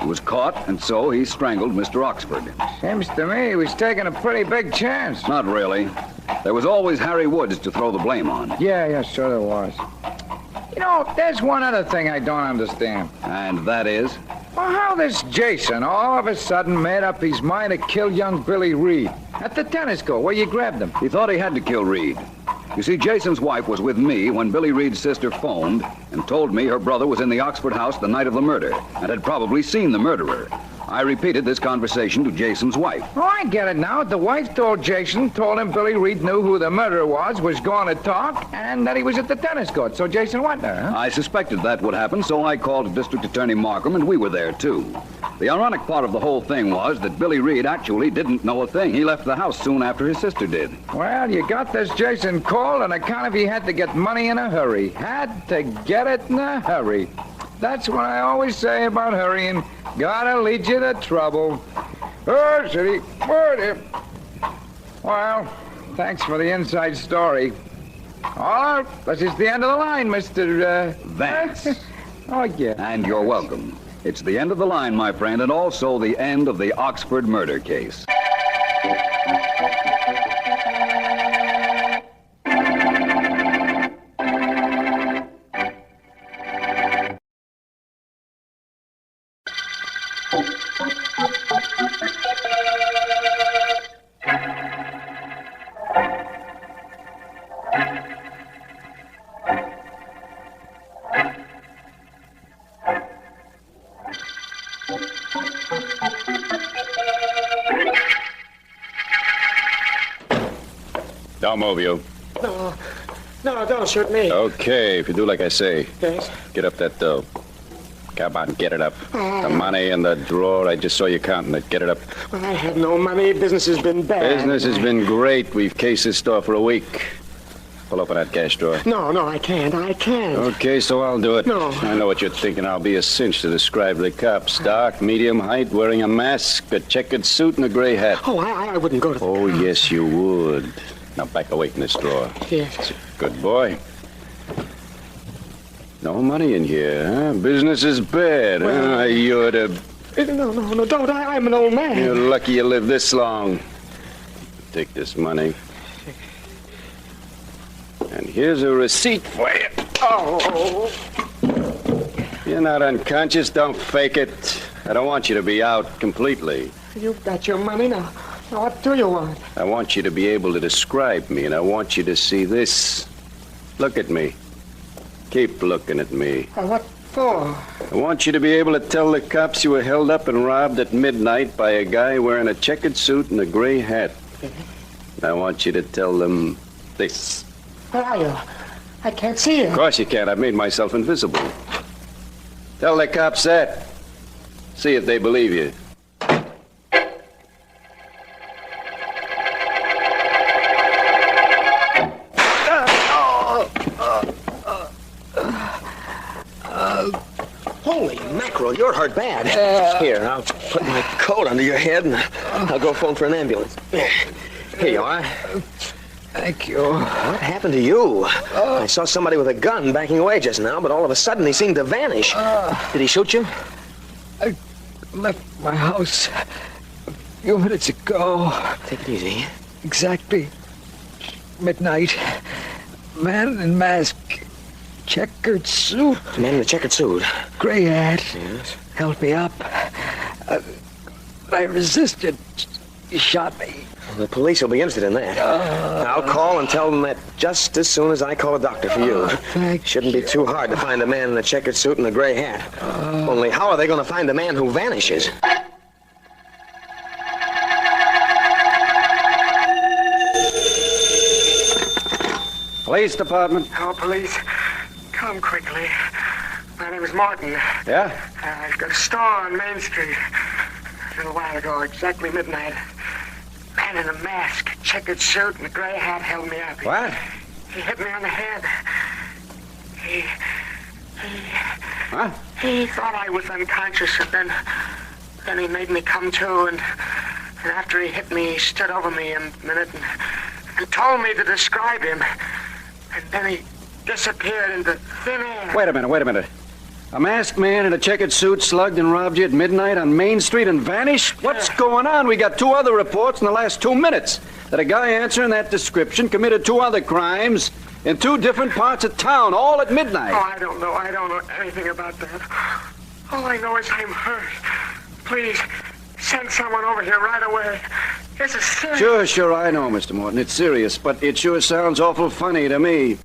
He was caught, and so he strangled Mr. Oxford. Seems to me he was taking a pretty big chance. Not really. There was always Harry Woods to throw the blame on. Yeah, sure there was. You know, there's one other thing I don't understand. And that is? Well, how this Jason all of a sudden made up his mind to kill young Billy Reed at the tennis court where you grabbed him. He thought he had to kill Reed. You see, Jason's wife was with me when Billy Reed's sister phoned and told me her brother was in the Oxford house the night of the murder and had probably seen the murderer. I repeated this conversation to Jason's wife. Oh, I get it now. The wife told him Billy Reed knew who the murderer was going to talk, and that he was at the tennis court. So Jason went there, huh? I suspected that would happen, so I called District Attorney Markham, and we were there, too. The ironic part of the whole thing was that Billy Reed actually didn't know a thing. He left the house soon after his sister did. Well, you got this Jason called on account of he had to get money in a hurry. Had to get it in a hurry. That's what I always say about hurrying. Gotta lead you to trouble. Oh, city. Well, thanks for the inside story. All right, this is the end of the line, Mr. Vance. Oh, yeah. And you're welcome. It's the end of the line, my friend, and also the end of the Oxford murder case. Don't move, you. No, don't shoot me. Okay, if you do like I say. Yes? Get up that dough. Come on, get it up. The money in the drawer. I just saw you counting it. Get it up. Well, I have no money. Business has been bad. Business has been great. We've cased this store for a week. Pull open that cash drawer. No, I can't. Okay, so I'll do it. No. I know what you're thinking. I'll be a cinch to describe the cops. Dark, medium height, wearing a mask, a checkered suit, and a gray hat. Oh, I wouldn't go to the Oh, cops. yes, you would. Now back away from this drawer. Yes. Good boy. No money in here, huh? Business is bad, huh? You're the... No, don't. I'm an old man. You're lucky you lived this long. Take this money. And here's a receipt for you. Oh. You're not unconscious. Don't fake it. I don't want you to be out completely. You've got your money now. Now, what do you want? I want you to be able to describe me, and I want you to see this. Look at me. Keep looking at me. What for? I want you to be able to tell the cops you were held up and robbed at midnight by a guy wearing a checkered suit and a gray hat. I want you to tell them this. Where are you? I can't see you. Of course you can't. I've made myself invisible. Tell the cops that. See if they believe you. Holy mackerel, you're hurt bad. Here, I'll put my coat under your head and I'll go phone for an ambulance. Here you are. Thank you. What happened to you? I saw somebody with a gun backing away just now, but all of a sudden he seemed to vanish. Did he shoot you? I left my house a few minutes ago. Take it easy. Exactly midnight. Man in mask. Checkered suit. Man in a checkered suit. Gray hat. Yes. Held me up. I resisted. He shot me. Well, the police will be interested in that. I'll call and tell them that just as soon as I call a doctor for you. Shouldn't be too hard to find a man in a checkered suit and a gray hat. Only how are they going to find a man who vanishes? Police department. Oh, police. Come quickly. My name is Martin. Yeah? I've got a store on Main Street. A little while ago, exactly midnight. Man in a mask, checkered suit, and a gray hat held me up. What? He hit me on the head. Huh? He thought I was unconscious, and then he made me come to, and after he hit me, he stood over me a minute and told me to describe him. And then he disappeared into thin air. Wait a minute. A masked man in a checkered suit slugged and robbed you at midnight on Main Street and vanished? What's going on? We got 2 other reports in the last 2 minutes that a guy answering that description committed 2 other crimes in 2 different parts of town, all at midnight. Oh, I don't know anything about that. All I know is I'm hurt. Please, send someone over here right away. This is serious. Sure, I know, Mr. Morton. It's serious, but it sure sounds awful funny to me.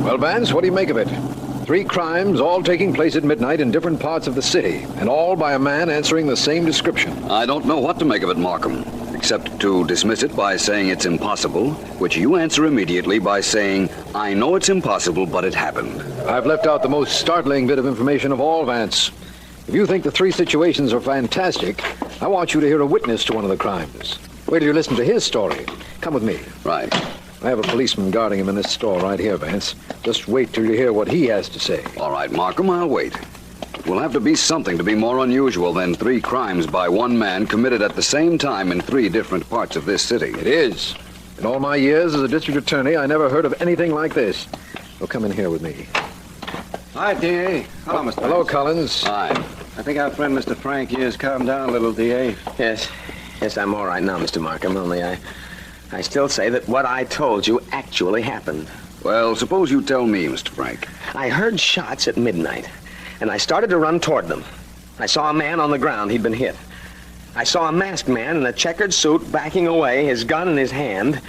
Well, Vance, what do you make of it? 3 crimes, all taking place at midnight in different parts of the city, and all by a man answering the same description. I don't know what to make of it, Markham, except to dismiss it by saying it's impossible, which you answer immediately by saying, I know it's impossible, but it happened. I've left out the most startling bit of information of all, Vance. If you think the 3 situations are fantastic, I want you to hear a witness to one of the crimes. Wait till you listen to his story. Come with me. Right. I have a policeman guarding him in this store right here, Vance. Just wait till you hear what he has to say. All right, Markham, I'll wait. It will have to be something to be more unusual than 3 crimes by one man committed at the same time in 3 different parts of this city. It is. In all my years as a district attorney, I never heard of anything like this. So come in here with me. Hi, D.A. Hello, Mr. Hello, Collins. Hi. I think our friend Mr. Frank here has calmed down a little, D.A. Yes, I'm all right now, Mr. Markham, only I still say that what I told you actually happened. Well, suppose you tell me, Mr. Frank. I heard shots at midnight, and I started to run toward them. I saw a man on the ground. He'd been hit. I saw a masked man in a checkered suit backing away, his gun in his hand.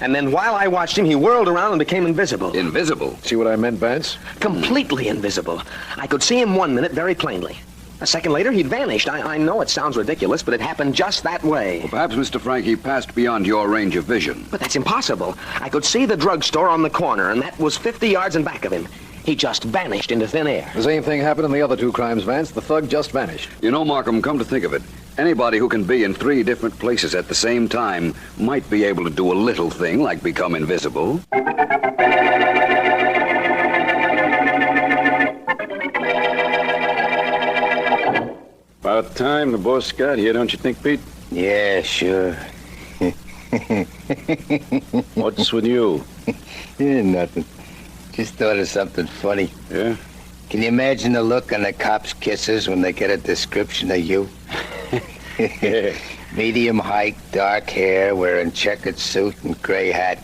And then while I watched him, he whirled around and became invisible. Invisible? See what I meant, Vance? Completely invisible. I could see him 1 minute very plainly. A second later, he'd vanished. I know it sounds ridiculous, but it happened just that way. Well, perhaps, Mr. Frank, he passed beyond your range of vision. But that's impossible. I could see the drugstore on the corner, and that was 50 yards in back of him. He just vanished into thin air. The same thing happened in the other two crimes, Vance. The thug just vanished. You know, Markham, come to think of it, anybody who can be in 3 different places at the same time might be able to do a little thing like become invisible. About time the boss got here, don't you think, Pete? Yeah, sure. What's with you? Yeah, nothing. Just thought of something funny. Yeah? Can you imagine the look on the cops' kisses when they get a description of you? Medium height, dark hair, wearing checkered suit and gray hat.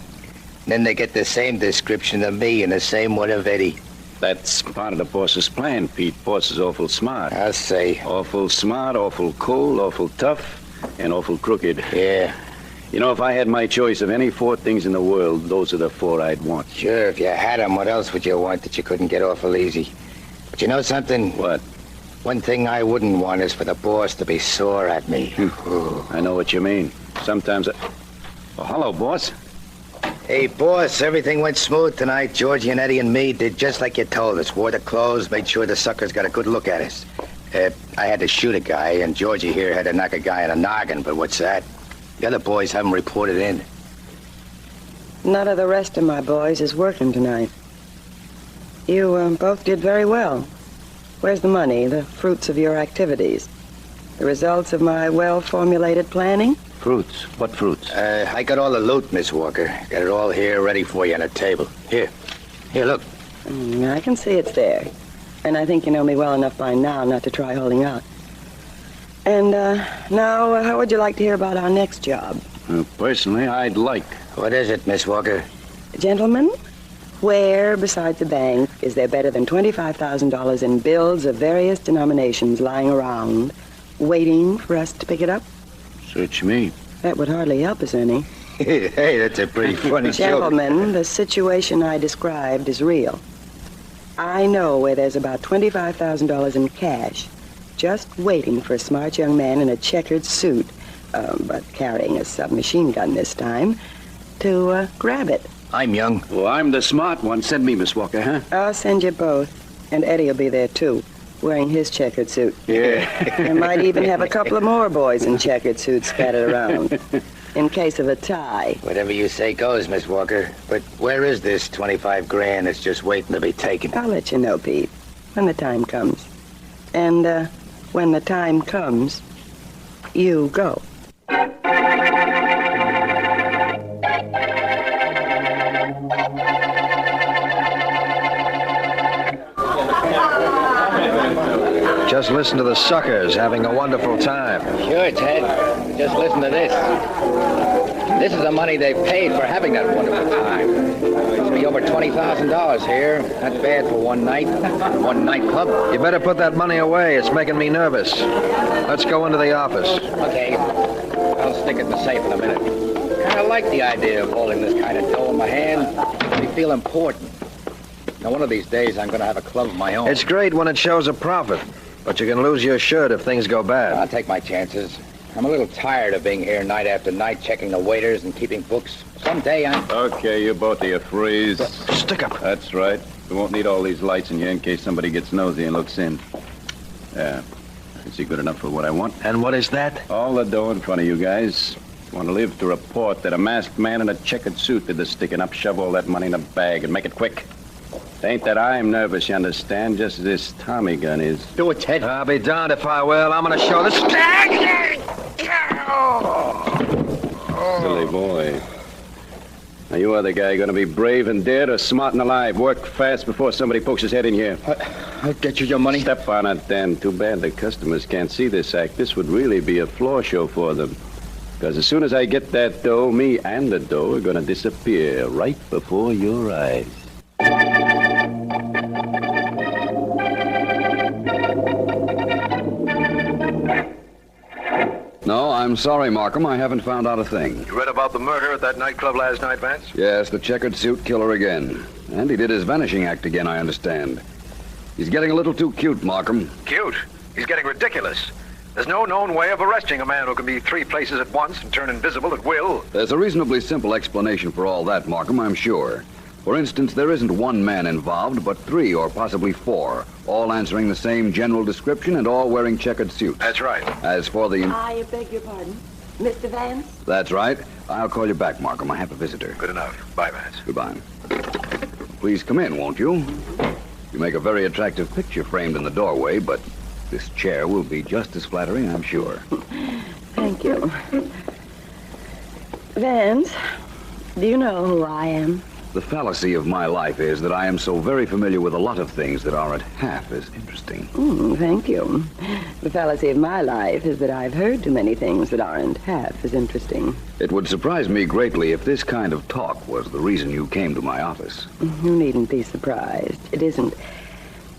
Then they get the same description of me and the same one of Eddie. That's part of the boss's plan, Pete. Boss is awful smart. I'll say. Awful smart, awful cold, awful tough, and awful crooked. Yeah. You know, if I had my choice of any 4 things in the world, those are the 4 I'd want. Sure, if you had them, what else would you want that you couldn't get awful easy? But you know something? What? One thing I wouldn't want is for the boss to be sore at me. I know what you mean. Sometimes I... Oh, hello, boss. Hey, boss, everything went smooth tonight. Georgie and Eddie and me did just like you told us. Wore the clothes, made sure the suckers got a good look at us. I had to shoot a guy, and Georgie here had to knock a guy in the noggin, but what's that? The other boys haven't reported in. None of the rest of my boys is working tonight. You both did very well. Where's the money, the fruits of your activities? The results of my well-formulated planning? Fruits? What fruits? I got all the loot, Miss Walker. Got it all here ready for you on a table. Here, look. I can see it's there. And I think you know me well enough by now not to try holding out. And now, how would you like to hear about our next job? Personally, I'd like. What is it, Miss Walker? Gentlemen, where, besides the bank, is there better than $25,000 in bills of various denominations lying around, waiting for us to pick it up? Search me. That would hardly help us any. Hey, that's a pretty funny joke. Gentlemen, the situation I described is real. I know where there's about $25,000 in cash, just waiting for a smart young man in a checkered suit, but carrying a submachine gun this time, to grab it. I'm young. Well, I'm the smart one. Send me, Miss Walker, huh? I'll send you both. And Eddie will be there, too, wearing his checkered suit. Yeah. I might even have a couple of more boys in checkered suits scattered around, in case of a tie. Whatever you say goes, Miss Walker. But where is this 25 grand that's just waiting to be taken? I'll let you know, Pete, when the time comes. And, when the time comes, you go. Just listen to the suckers having a wonderful time. Sure, Ted. Just listen to this. This is the money they paid for having that wonderful time. Must be over $20,000 here. Not bad for one night. One nightclub. You better put that money away. It's making me nervous. Let's go into the office. Okay. I'll stick it in the safe in a minute. Kind of like the idea of holding this kind of dough in my hand. Makes me feel important. Now, one of these days, I'm going to have a club of my own. It's great when it shows a profit, but you can lose your shirt if things go bad. I'll take my chances. I'm a little tired of being here night after night, checking the waiters and keeping books. Someday I'm... Okay, you both of you freeze. Stick up. That's right. We won't need all these lights in here in case somebody gets nosy and looks in. Yeah. Is he good enough for what I want? And what is that? All the dough in front of you guys. Want to live to report that a masked man in a checkered suit did the sticking up, shove all that money in a bag, and make it quick. It ain't that I'm nervous, you understand, just as this Tommy gun is. Do it, Ted. I'll be darned if I will. I'm going to show this... Silly boy. Now, you other guy going to be brave and dead or smart and alive. Work fast before somebody pokes his head in here. I'll get you your money. Step on it, then. Too bad the customers can't see this act. This would really be a floor show for them. Because as soon as I get that dough, me and the dough are going to disappear right before your eyes. I'm sorry, Markham. I haven't found out a thing. You read about the murder at that nightclub last night, Vance? Yes, the checkered suit killer again. And he did his vanishing act again, I understand. He's getting a little too cute, Markham. Cute? He's getting ridiculous. There's no known way of arresting a man who can be 3 places at once and turn invisible at will. There's a reasonably simple explanation for all that, Markham, I'm sure. For instance, there isn't one man involved, but 3 or possibly 4, all answering the same general description and all wearing checkered suits. That's right. As for the... I beg your pardon. Mr. Vance? That's right. I'll call you back, Markham. I have a visitor. Good enough. Bye, Vance. Goodbye. Please come in, won't you? You make a very attractive picture framed in the doorway, but this chair will be just as flattering, I'm sure. Thank you. Vance, do you know who I am? The fallacy of my life is that I am so very familiar with a lot of things that aren't half as interesting. Thank you. The fallacy of my life is that I've heard too many things that aren't half as interesting. It would surprise me greatly if this kind of talk was the reason you came to my office. You needn't be surprised. It isn't.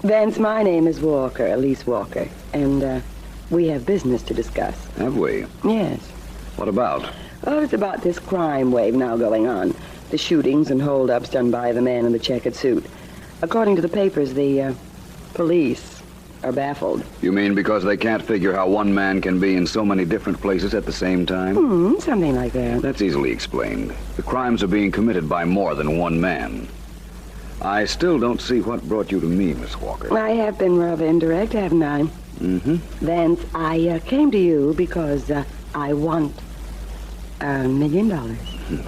Vance, my name is Walker, Elise Walker, and we have business to discuss. Have we? Yes. What about? Oh, it's about this crime wave now going on. The shootings and hold-ups done by the man in the checkered suit. According to the papers, the police are baffled. You mean because they can't figure how one man can be in so many different places at the same time? Something like that. That's easily explained. The crimes are being committed by more than one man. I still don't see what brought you to me, Miss Walker. I have been rather indirect, haven't I? Vance, I came to you because I want $1 million.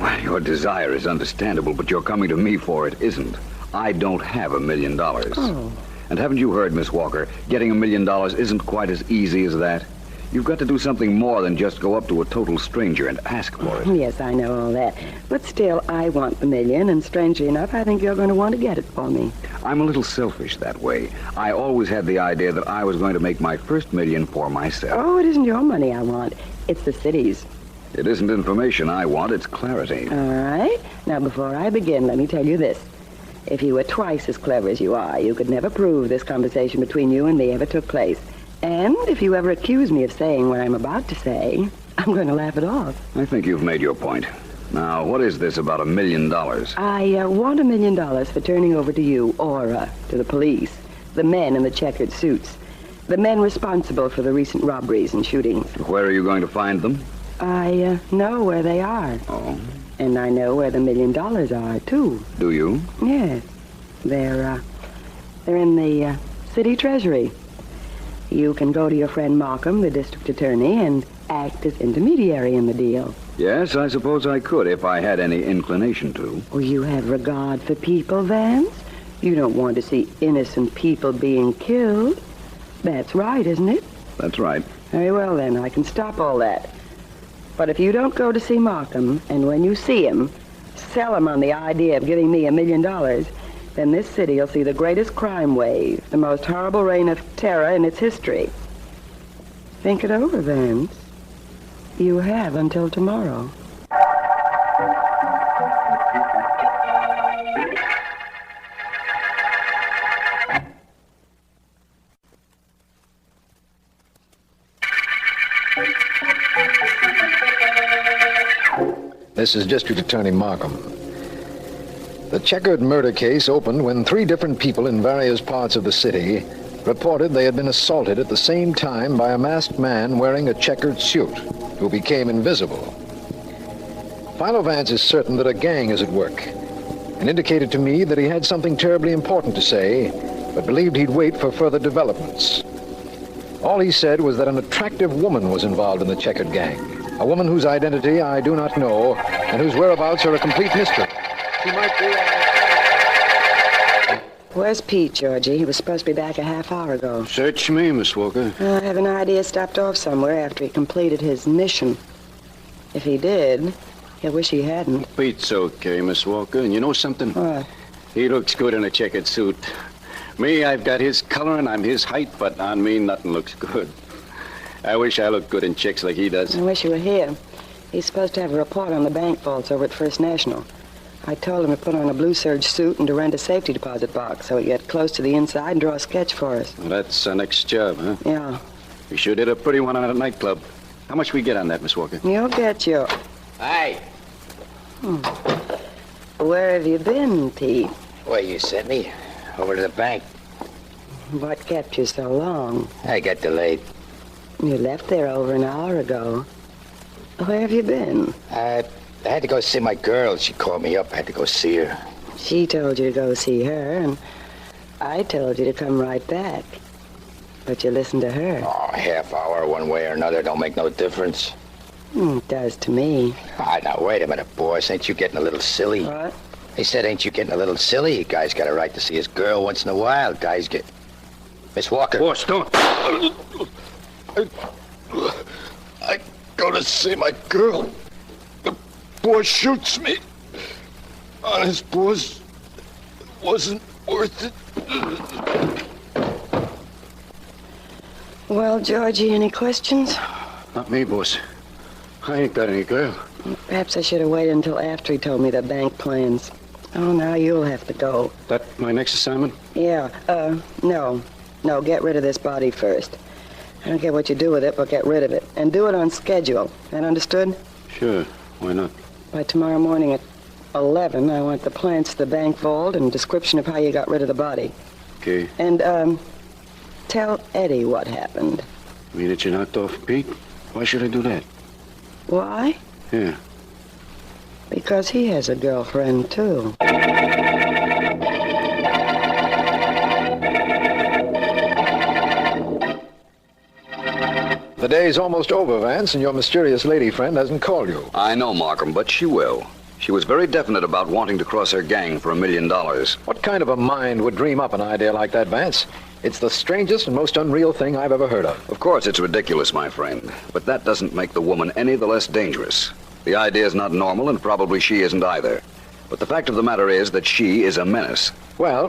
Well, your desire is understandable, but your coming to me for it isn't. I don't have $1 million. Oh. And haven't you heard, Miss Walker, getting $1 million isn't quite as easy as that. You've got to do something more than just go up to a total stranger and ask for it. Yes, I know all that. But still, I want the $1 million, and strangely enough, I think you're going to want to get it for me. I'm a little selfish that way. I always had the idea that I was going to make my first $1 million for myself. Oh, it isn't your money I want. It's the city's. It isn't information I want, it's clarity. All right. Now, before I begin, let me tell you this. If you were twice as clever as you are, you could never prove this conversation between you and me ever took place. And if you ever accuse me of saying what I'm about to say, I'm going to laugh it off. I think you've made your point. Now, what is this about $1 million? I want $1 million for turning over to you, or to the police, the men in the checkered suits, the men responsible for the recent robberies and shootings. Where are you going to find them? I know where they are. Oh? And I know where the $1 million are, too. Do you? Yes. They're in the city treasury. You can go to your friend Markham, the district attorney, and act as intermediary in the deal. Yes, I suppose I could if I had any inclination to. Oh, you have regard for people, Vance? You don't want to see innocent people being killed. That's right, isn't it? That's right. Very well, then. I can stop all that. But if you don't go to see Markham, and when you see him, sell him on the idea of giving me $1 million, then this city will see the greatest crime wave, the most horrible reign of terror in its history. Think it over, Vance. You have until tomorrow. This is District Attorney Markham. The checkered murder case opened when 3 different people in various parts of the city reported they had been assaulted at the same time by a masked man wearing a checkered suit who became invisible. Philo Vance is certain that a gang is at work and indicated to me that he had something terribly important to say, but believed he'd wait for further developments. All he said was that an attractive woman was involved in the checkered gang, a woman whose identity I do not know and whose whereabouts are a complete mystery. She might be... Where's Pete, Georgie? He was supposed to be back a half hour ago. Search me, Miss Walker. I have an idea he stopped off somewhere after he completed his mission. If he did, he'll wish he hadn't. Pete's okay, Miss Walker. And you know something? What? He looks good in a checkered suit. Me, I've got his color and I'm his height, but on me, nothing looks good. I wish I looked good in checks like he does. I wish you were here. He's supposed to have a report on the bank vaults over at First National. I told him to put on a blue serge suit and to rent a safety deposit box so he'd get close to the inside and draw a sketch for us. Well, that's our next job, huh? Yeah. We sure did a pretty one on a nightclub. How much we get on that, Miss Walker? You'll get your... Hey, Where have you been, Pete? where you sent me? Over to the bank. What kept you so long? I got delayed. You left there over an hour ago. Where have you been? I had to go see my girl. She called me up. I had to go see her. She told you to go see her, and I told you to come right back. But you listened to her. Oh, half hour one way or another don't make no difference. It does to me. Ah, now, wait a minute, boss. Ain't you getting a little silly? What? They said, ain't you getting a little silly? A guy's got a right to see his girl once in a while. Guys get... Miss Walker. Boss, don't. I go to see my girl. The boy shoots me. Honest, boss, it wasn't worth it. Well, Georgie, any questions? Not me, boss. I ain't got any girl. Perhaps I should have waited until after he told me the bank plans. Oh, now you'll have to go. That my next assignment? Yeah, no. No, get rid of this body first. I don't care what you do with it, but get rid of it. And do it on schedule. That understood? Sure. Why not? By tomorrow morning at 11, I want the plans to the bank vault and description of how you got rid of the body. Okay. And, tell Eddie what happened. You mean that you knocked off Pete? Why should I do that? Why? Yeah. Because he has a girlfriend, too. The day's almost over, Vance, and your mysterious lady friend hasn't called you. I know, Markham, but she will. She was very definite about wanting to cross her gang for $1 million. What kind of a mind would dream up an idea like that, Vance? It's the strangest and most unreal thing I've ever heard of. Of course, it's ridiculous, my friend, but that doesn't make the woman any the less dangerous. The idea is not normal, and probably she isn't either. But the fact of the matter is that she is a menace. Well,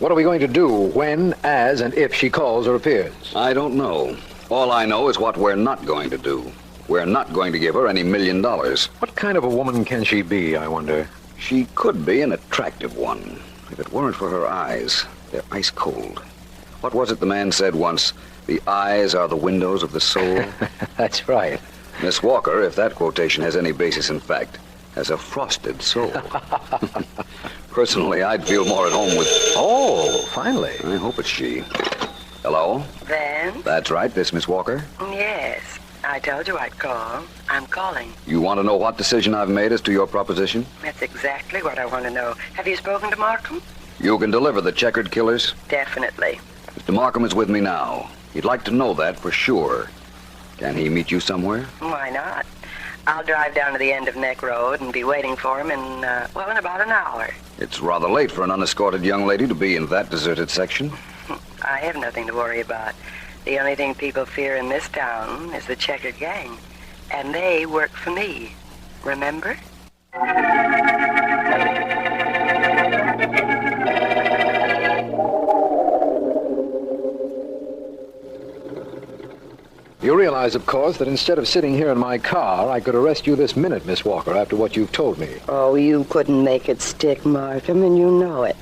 what are we going to do when, as, and if she calls or appears? I don't know. All I know is what we're not going to do. We're not going to give her any $1 million. What kind of a woman can she be, I wonder? She could be an attractive one, if it weren't for her eyes. They're ice cold. What was it the man said once? The eyes are the windows of the soul. That's right. Miss Walker, if that quotation has any basis in fact, has a frosted soul. Personally, I'd feel more at home with... Oh, finally. I hope it's she. Hello? Vance? That's right, this Miss Walker. Yes. I told you I'd call. I'm calling. You want to know what decision I've made as to your proposition? That's exactly what I want to know. Have you spoken to Markham? You can deliver the checkered killers? Definitely. Mr. Markham is with me now. He'd like to know that for sure. Can he meet you somewhere? Why not? I'll drive down to the end of Neck Road and be waiting for him in about an hour. It's rather late for an unescorted young lady to be in that deserted section. I have nothing to worry about. The only thing people fear in this town is the checkered gang. And they work for me. Remember? You realize, of course, that instead of sitting here in my car, I could arrest you this minute, Miss Walker, after what you've told me. Oh, you couldn't make it stick, Markham, and you know it.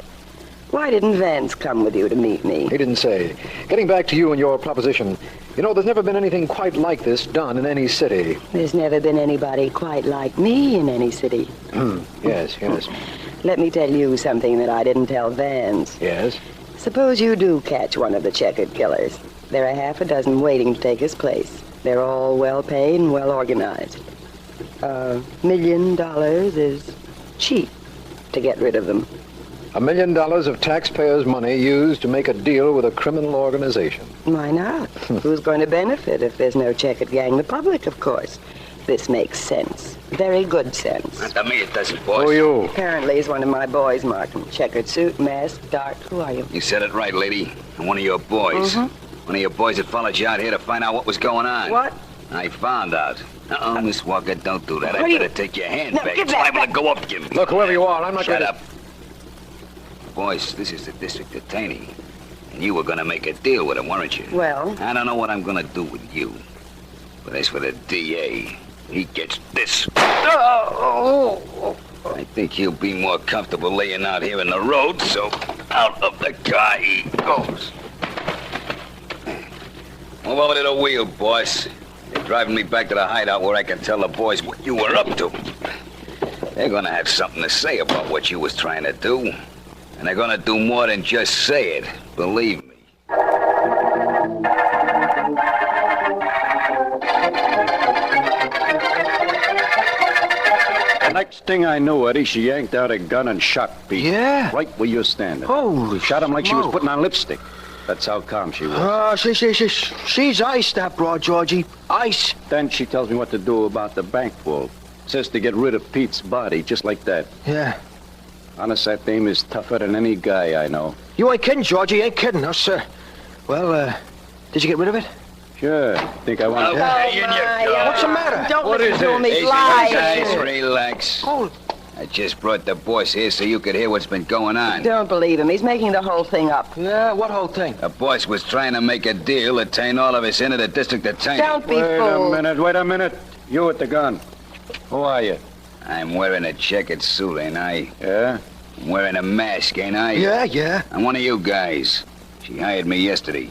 Why didn't Vance come with you to meet me? He didn't say. Getting back to you and your proposition, you know, there's never been anything quite like this done in any city. There's never been anybody quite like me in any city. Yes. Let me tell you something that I didn't tell Vance. Yes? Suppose you do catch one of the checkered killers. There are half a dozen waiting to take his place. They're all well paid and well organized. $1 million is cheap to get rid of them. $1 million of taxpayers' money used to make a deal with a criminal organization. Why not? Who's going to benefit if there's no checkered gang? The public, of course. This makes sense. Very good sense. Not to me it doesn't, boss. Who are you? Apparently he's one of my boys, Markham. Checkered suit, mask, dark. Who are you? You said it right, lady. I'm one of your boys. One of your boys that followed you out here to find out what was going on. What? I found out. Miss Walker, don't do that. What I are better you... take your hand No, back. give It's that liable back. to go up, Jim. Look, whoever you are, I'm not Shut going up. Boys, this is the district attorney. And you were going to make a deal with him, weren't you? Well? I don't know what I'm going to do with you. But as for the DA, he gets this. I think he'll be more comfortable laying out here in the road, so out of the car he goes. Move over to the wheel, boss. driving me back to the hideout where I can tell the boys what you were up to. They're gonna have something to say about what you was trying to do. And they're gonna do more than just say it. Believe me. The next thing I knew, Eddie, she yanked out a gun and shot Pete. Yeah? Right where you're standing. Holy Shot him like she was smoke. putting on lipstick. That's how calm she was. Oh, she's ice, that broad, Georgie. Ice. Then she tells me what to do about the bank vault. Says to get rid of Pete's body, just like that. Yeah. Honest, that dame is tougher than any guy I know. You ain't kidding, Georgie. You ain't kidding. No, sir. Well, did you get rid of it? Sure. Think I want to... What's the matter? Don't what listen is to it? him. He's lying. Guys, relax. I just brought the boss here so you could hear what's been going on. Don't believe him. He's making the whole thing up. Yeah, what whole thing? The boss was trying to make a deal to turn all of us into the district attorney. Don't be Wait fooled. wait a minute. You with the gun. Who are you? I'm wearing a checkered suit, ain't I? Yeah? I'm wearing a mask, ain't I? Yeah. I'm one of you guys. She hired me yesterday.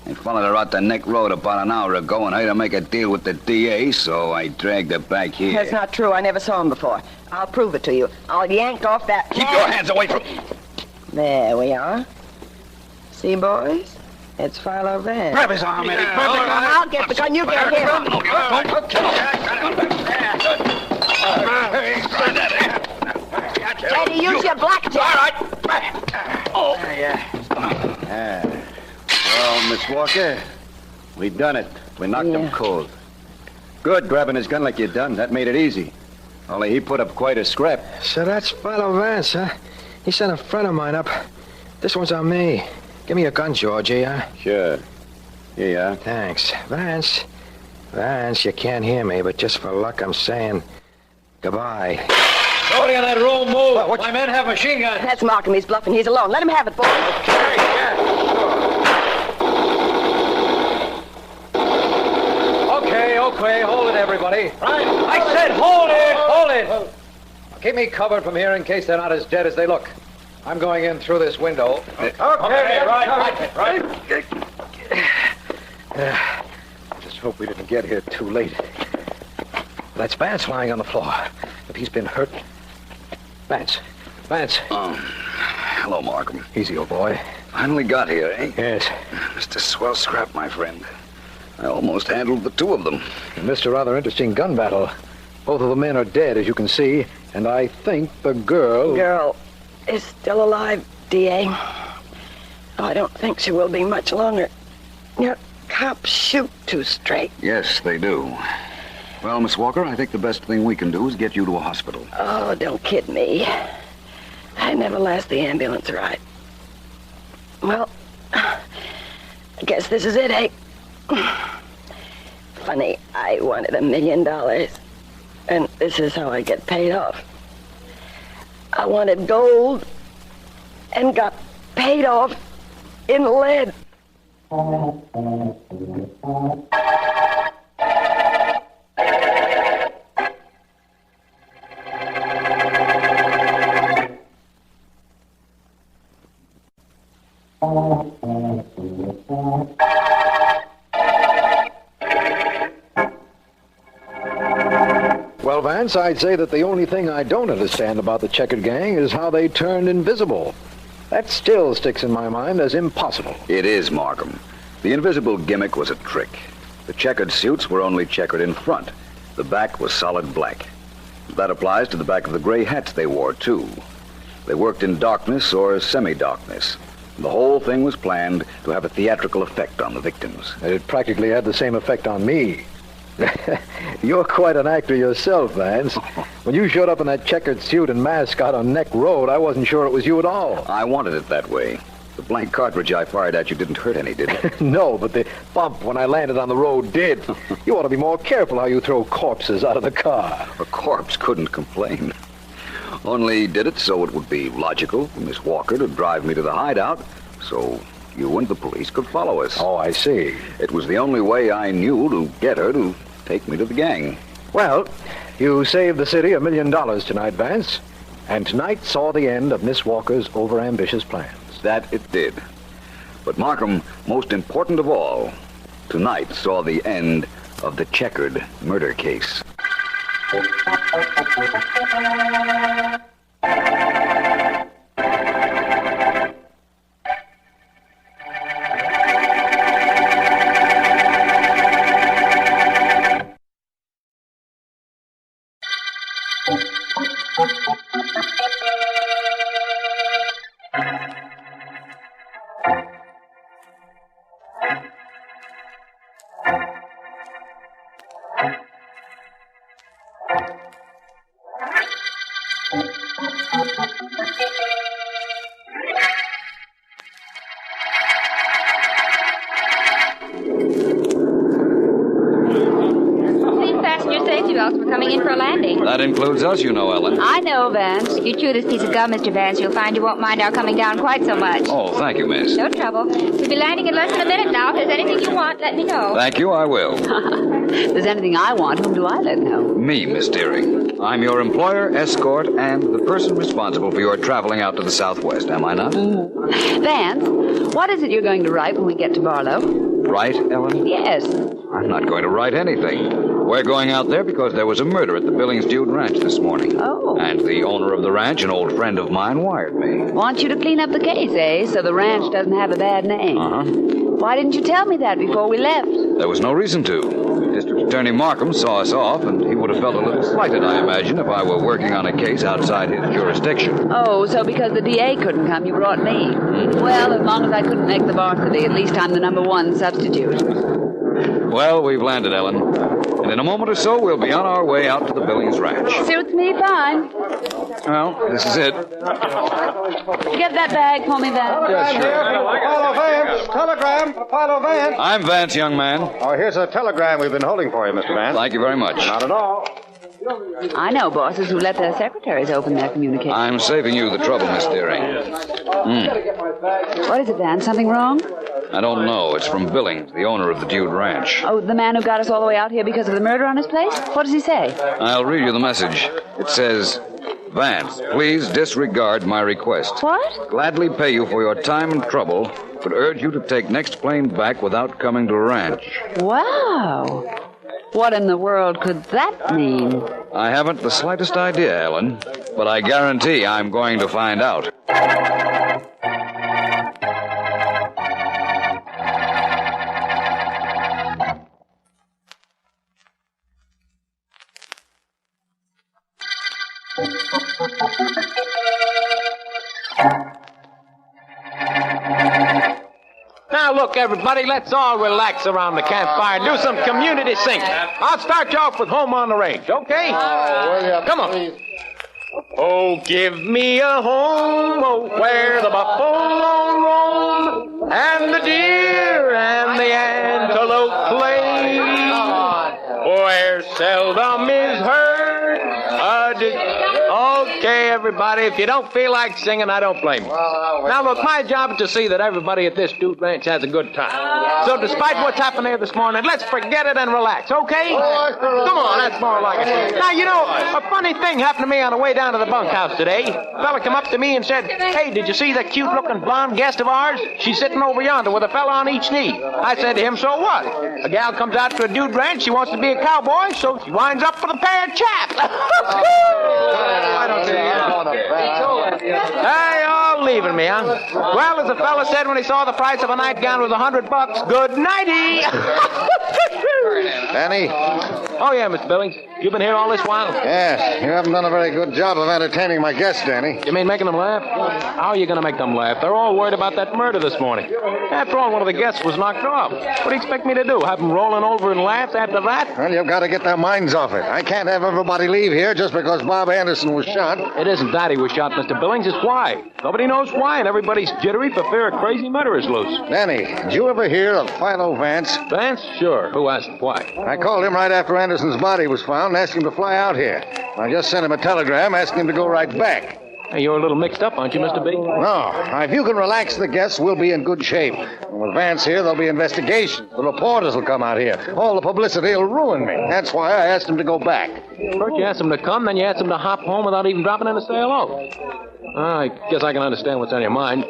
I followed her out the neck road about an hour ago and had to make a deal with the DA, so I dragged her back here. That's not true. I never saw him before. I'll prove it to you. I'll yank off that... Keep your hands away from... There we are. See, boys? It's Philo Vance. Grab his arm, Eddie. Grab the gun. I'll get the gun. You get him. Eddie, use your blackjack. All right. Oh. Yeah. Well, Miss Walker, we done it. We knocked him cold. Good, grabbing his gun like you done. That made it easy. Only he put up quite a scrap. So that's Philo Vance, huh? He sent a friend of mine up. This one's on me. Give me your gun, Georgie, huh? Sure. Here you are. Thanks. Vance, you can't hear me, but just for luck, I'm saying goodbye. Nobody in that room move. My men have machine guns. That's Markham. He's bluffing. He's alone. Let him have it, boys. Okay, hold it, everybody. Right. I said hold it. Keep me covered from here in case they're not as dead as they look. I'm going in through this window. Okay, right. Just hope we didn't get here too late. That's Vance lying on the floor. If he's been hurt... Vance. Hello, Markham. Easy, old boy. Finally got here, eh? Yes. Mr. Swell Scrap, my friend. I almost handled the two of them. You missed a rather interesting gun battle. Both of the men are dead, as you can see, and I think the girl... Girl is still alive, D.A. Oh, I don't think she will be much longer. Your cops shoot too straight. Yes, they do. Well, Miss Walker, I think the best thing we can do is get you to a hospital. Oh, don't kid me. I never last the ambulance ride. Well, I guess this is it, eh? Funny, I wanted $1 million, and this is how I get paid off. I wanted gold and got paid off in lead. Well, Vance, I'd say that the only thing I don't understand about the Checkered Gang is how they turned invisible. That still sticks in my mind as impossible. It is, Markham. The invisible gimmick was a trick. The checkered suits were only checkered in front. The back was solid black. That applies to the back of the gray hats they wore, too. They worked in darkness or semi-darkness. The whole thing was planned to have a theatrical effect on the victims. It practically had the same effect on me. You're quite an actor yourself, Vance. When you showed up in that checkered suit and mask out on Neck Road, I wasn't sure it was you at all. I wanted it that way. The blank cartridge I fired at you didn't hurt any, did it? No, but the bump when I landed on the road did. You ought to be more careful how you throw corpses out of the car. A corpse couldn't complain. Only did it so it would be logical for Miss Walker to drive me to the hideout, so you and the police could follow us. Oh, I see. It was the only way I knew to get her to take me to the gang. Well, you saved the city $1 million tonight, Vance. And tonight saw the end of Miss Walker's overambitious plans. That it did. But Markham, most important of all, tonight saw the end of the checkered murder case. That includes us, you know, Ellen. I know, Vance. You chew this piece of gum, Mr. Vance, you'll find you won't mind our coming down quite so much. Oh, thank you, miss. No trouble. We'll be landing in less than a minute now. If there's anything you want, let me know. Thank you, I will. If there's anything I want, whom do I let know? Me, Miss Deering. I'm your employer, escort, and the person responsible for your traveling out to the Southwest, am I not? Vance, what is it you're going to write when we get to Barlow? Right, Ellen? Yes. I'm not going to write anything. We're going out there because there was a murder at the Billings Dude Ranch this morning. Oh. And the owner of the ranch, an old friend of mine, wired me. Want you to clean up the case, eh? So the ranch doesn't have a bad name. Uh-huh. Why didn't you tell me that before we left? There was no reason to. District Attorney Markham saw us off, and he would have felt a little slighted, I imagine, if I were working on a case outside his jurisdiction. Oh, so because the DA couldn't come, you brought me. Well, as long as I couldn't make the varsity, at least I'm the #1 substitute. Well, we've landed, Ellen. And in a moment or so, we'll be on our way out to the Billings Ranch. Suits me fine. Well, this is it. Get that bag for me, Vance. Yes, sure. Philo Vance, telegram for Philo Vance. I'm Vance, young man. Oh, here's a telegram we've been holding for you, Mr. Vance. Thank you very much. Not at all. I know bosses who let their secretaries open their communication. I'm saving you the trouble, Miss Deering. What is it, Vance? Something wrong? I don't know. It's from Billings, the owner of the Dude Ranch. Oh, the man who got us all the way out here because of the murder on his place? What does he say? I'll read you the message. It says, Vance, please disregard my request. What? Gladly pay you for your time and trouble, but urge you to take next plane back without coming to ranch. Wow. What in the world could that mean? I haven't the slightest idea, Ellen, but I guarantee I'm going to find out. Now, look, everybody, let's all relax around the campfire and do some community singing. I'll start you off with Home on the Range, okay? Come on. Oh, give me a home, oh, where the buffalo roam, and the deer and the antelope play, where seldom is heard Okay, everybody, if you don't feel like singing, I don't blame you. Now, look, my job is to see that everybody at this Dude Ranch has a good time. So despite what's happened here this morning, let's forget it and relax, okay? Come on, that's more like it. Now, you know, a funny thing happened to me on the way down to the bunkhouse today. A fella come up to me and said, hey, did you see that cute-looking blonde guest of ours? She's sitting over yonder with a fella on each knee. I said to him, so what? A gal comes out to a Dude Ranch, she wants to be a cowboy, so she winds up with a pair of chaps. Why don't you? Hey, all leaving me, huh? Well, as the fella said when he saw the price of a nightgown was $100, good nighty. Danny? Oh, yeah, Mr. Billings. You've been here all this while? Yes. You haven't done a very good job of entertaining my guests, Danny. You mean making them laugh? How are you going to make them laugh? They're all worried about that murder this morning. After all, one of the guests was knocked off. What do you expect me to do? Have them rolling over and laugh after that? Well, you've got to get their minds off it. I can't have everybody leave here just because Bob Anderson was shot. It isn't that he was shot, Mr. Billings. It's why. Nobody knows why, and everybody's jittery for fear a crazy murderer's loose. Danny, did you ever hear of Philo Vance? Vance? Sure. Who asked? Why? I called him right after Anderson's body was found and asked him to fly out here. I just sent him a telegram asking him to go right back. Hey, you're a little mixed up, aren't you, Mr. B? No. Now, if you can relax the guests, we'll be in good shape. And with Vance here, there'll be investigations. The reporters will come out here. All the publicity will ruin me. That's why I asked him to go back. First you asked him to come, then you asked him to hop home without even dropping in to say hello. I guess I can understand what's on your mind.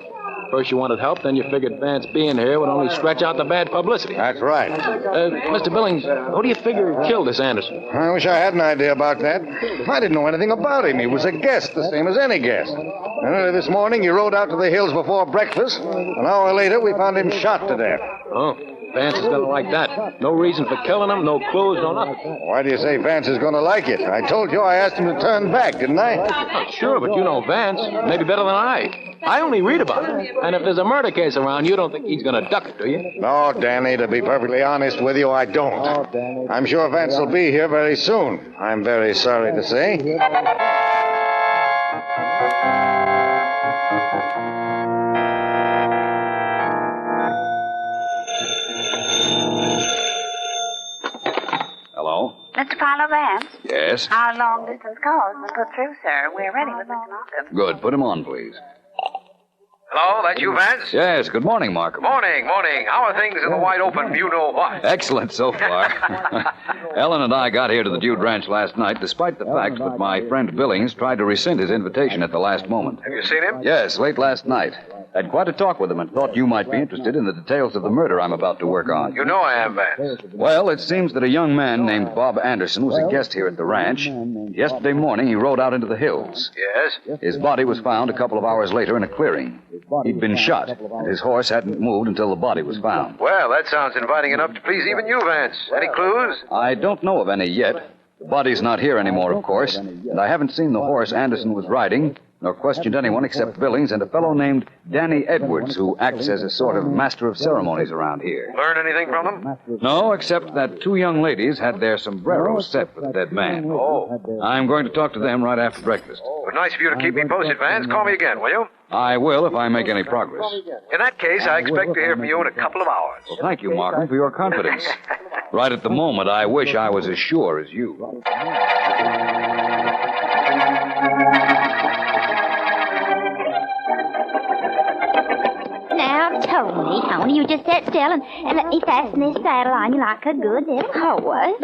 First you wanted help, then you figured Vance being here would only stretch out the bad publicity. That's right. Mr. Billings, who do you figure killed this Anderson? I wish I had an idea about that. I didn't know anything about him. He was a guest, the same as any guest. And early this morning, he rode out to the hills before breakfast. An hour later, we found him shot to death. Oh, Vance is going to like that. No reason for killing him, no clues, no nothing. Why do you say Vance is going to like it? I told you I asked him to turn back, didn't I? Oh, sure, but you know Vance. Maybe better than I. I only read about it. And if there's a murder case around, you don't think he's going to duck it, do you? No, Danny, to be perfectly honest with you, I don't. I'm sure Vance will be here very soon. I'm very sorry to say. Hello? Mr. Philo Vance? Yes? Our long-distance call's been put through, sir. We're ready with Mr. Markham. Good. Put him on, please. Hello, that's you, Vance? Yes. Good morning, Markham. Morning. How are things in the wide open you-know-what? Excellent so far. Ellen and I got here to the Dude Ranch last night, despite the fact that my friend Billings tried to rescind his invitation at the last moment. Have you seen him? Yes, late last night. Had quite a talk with him and thought you might be interested in the details of the murder I'm about to work on. You know I am, Vance. Well, it seems that a young man named Bob Anderson was a guest here at the ranch. Yesterday morning, he rode out into the hills. Yes? His body was found a couple of hours later in a clearing. He'd been shot, and his horse hadn't moved until the body was found. Well, that sounds inviting enough to please even you, Vance. Any clues? I don't know of any yet. The body's not here anymore, of course, and I haven't seen the horse Anderson was riding, nor questioned anyone except Billings and a fellow named Danny Edwards, who acts as a sort of master of ceremonies around here. Learn anything from them? No, except that two young ladies had their sombreros set for the dead man. Oh. I'm going to talk to them right after breakfast. Well, nice of you to keep me posted, Vance. Call me again, will you? I will if I make any progress. In that case, I expect to hear from you in a couple of hours. Well, thank you, Markham, for your confidence. Right at the moment, I wish I was as sure as you. Now, Tony, you just sit still and let me fasten this saddle on you like a good little horse.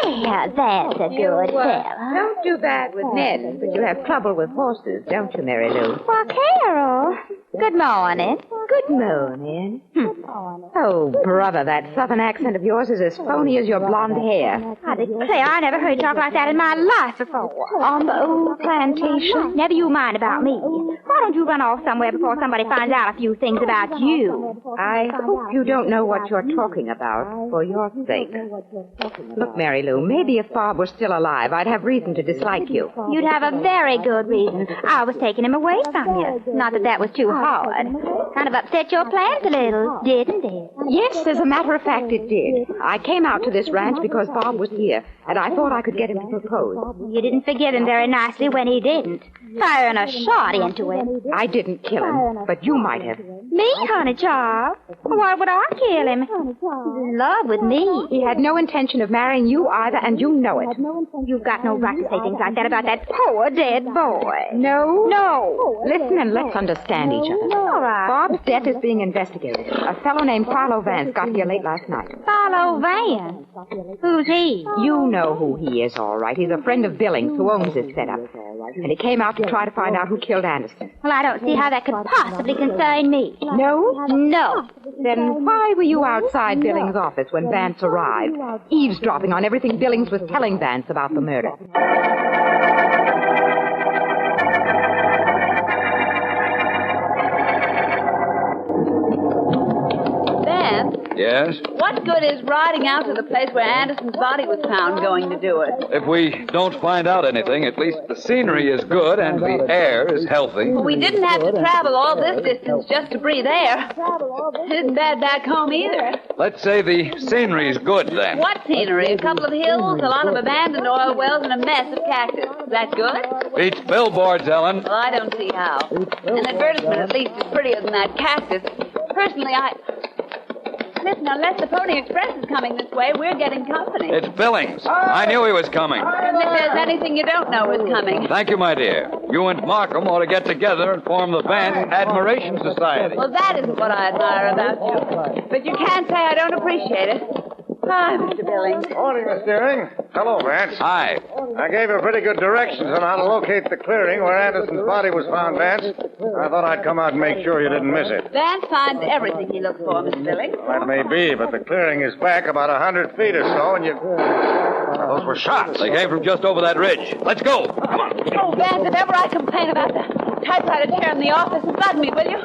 There, that's a good fella. Don't do that with Ned, but you have trouble with horses, don't you, Mary Lou? Well, Carol, good morning. Good morning. Oh, brother, that southern accent of yours is as phony as your blonde hair. I declare, I never heard you talk like that in my life before. On the old plantation? Never you mind about me. Why don't you run off somewhere before somebody finds out a few things about you? I hope you don't know what you're talking about, for your sake. Look, Mary Lou, maybe if Bob were still alive, I'd have reason to dislike you. You'd have a very good reason. I was taking him away from you. Not that that was too hard. Kind of upset your plans a little, didn't it? Yes, as a matter of fact, it did. I came out to this ranch because Bob was here, and I thought I could get him to propose. You didn't forgive him very nicely when he didn't. Firing a shot into him. I didn't kill him, but you might have. Me, honey child? Why would I kill him? He's in love with me. He had no intention of marrying you either, and you know it. You've got no right to say things like that about that poor dead boy. No? No. Listen and let's understand each other. All right. Bob's death is being investigated. A fellow named Philo Vance got here late last night. Philo Vance? Who's he? You know who he is, all right. He's a friend of Billings, who owns this setup. And he came out to try to find out who killed Anderson. Well, I don't see how that could possibly concern me. No? No. Then why were you outside Billings' office when Vance arrived, eavesdropping on everything Billings was telling Vance about the murder? Vance? Yes? What good is riding out to the place where Anderson's body was found going to do it? If we don't find out anything, at least the scenery is good and the air is healthy. We didn't have to travel all this distance just to breathe air. It isn't bad back home either. Let's say the scenery's good, then. What scenery? A couple of hills, a lot of abandoned oil wells, and a mess of cactus. Is that good? Beats billboards, Ellen. Well, I don't see how. An advertisement, at least, is prettier than that cactus. Personally, Listen, unless the Pony Express is coming this way, we're getting company. It's Billings. I knew he was coming. And if there's anything you don't know is coming. Thank you, my dear. You and Markham ought to get together and form the Vance Admiration Society. Well, that isn't what I admire about you. But you can't say I don't appreciate it. Hi, Mr. Billings. Morning, Miss Deering. Hello, Vance. Hi. I gave you pretty good directions on how to locate the clearing where Anderson's body was found, Vance. I thought I'd come out and make sure you didn't miss it. Vance finds everything he looks for, Mr. Billings. That may be, but the clearing is back about 100 feet or so, and you... Those were shots. They came from just over that ridge. Let's go. Come on. Oh, Vance, if ever I complain about the typewriter chair in the office, flood me, will you?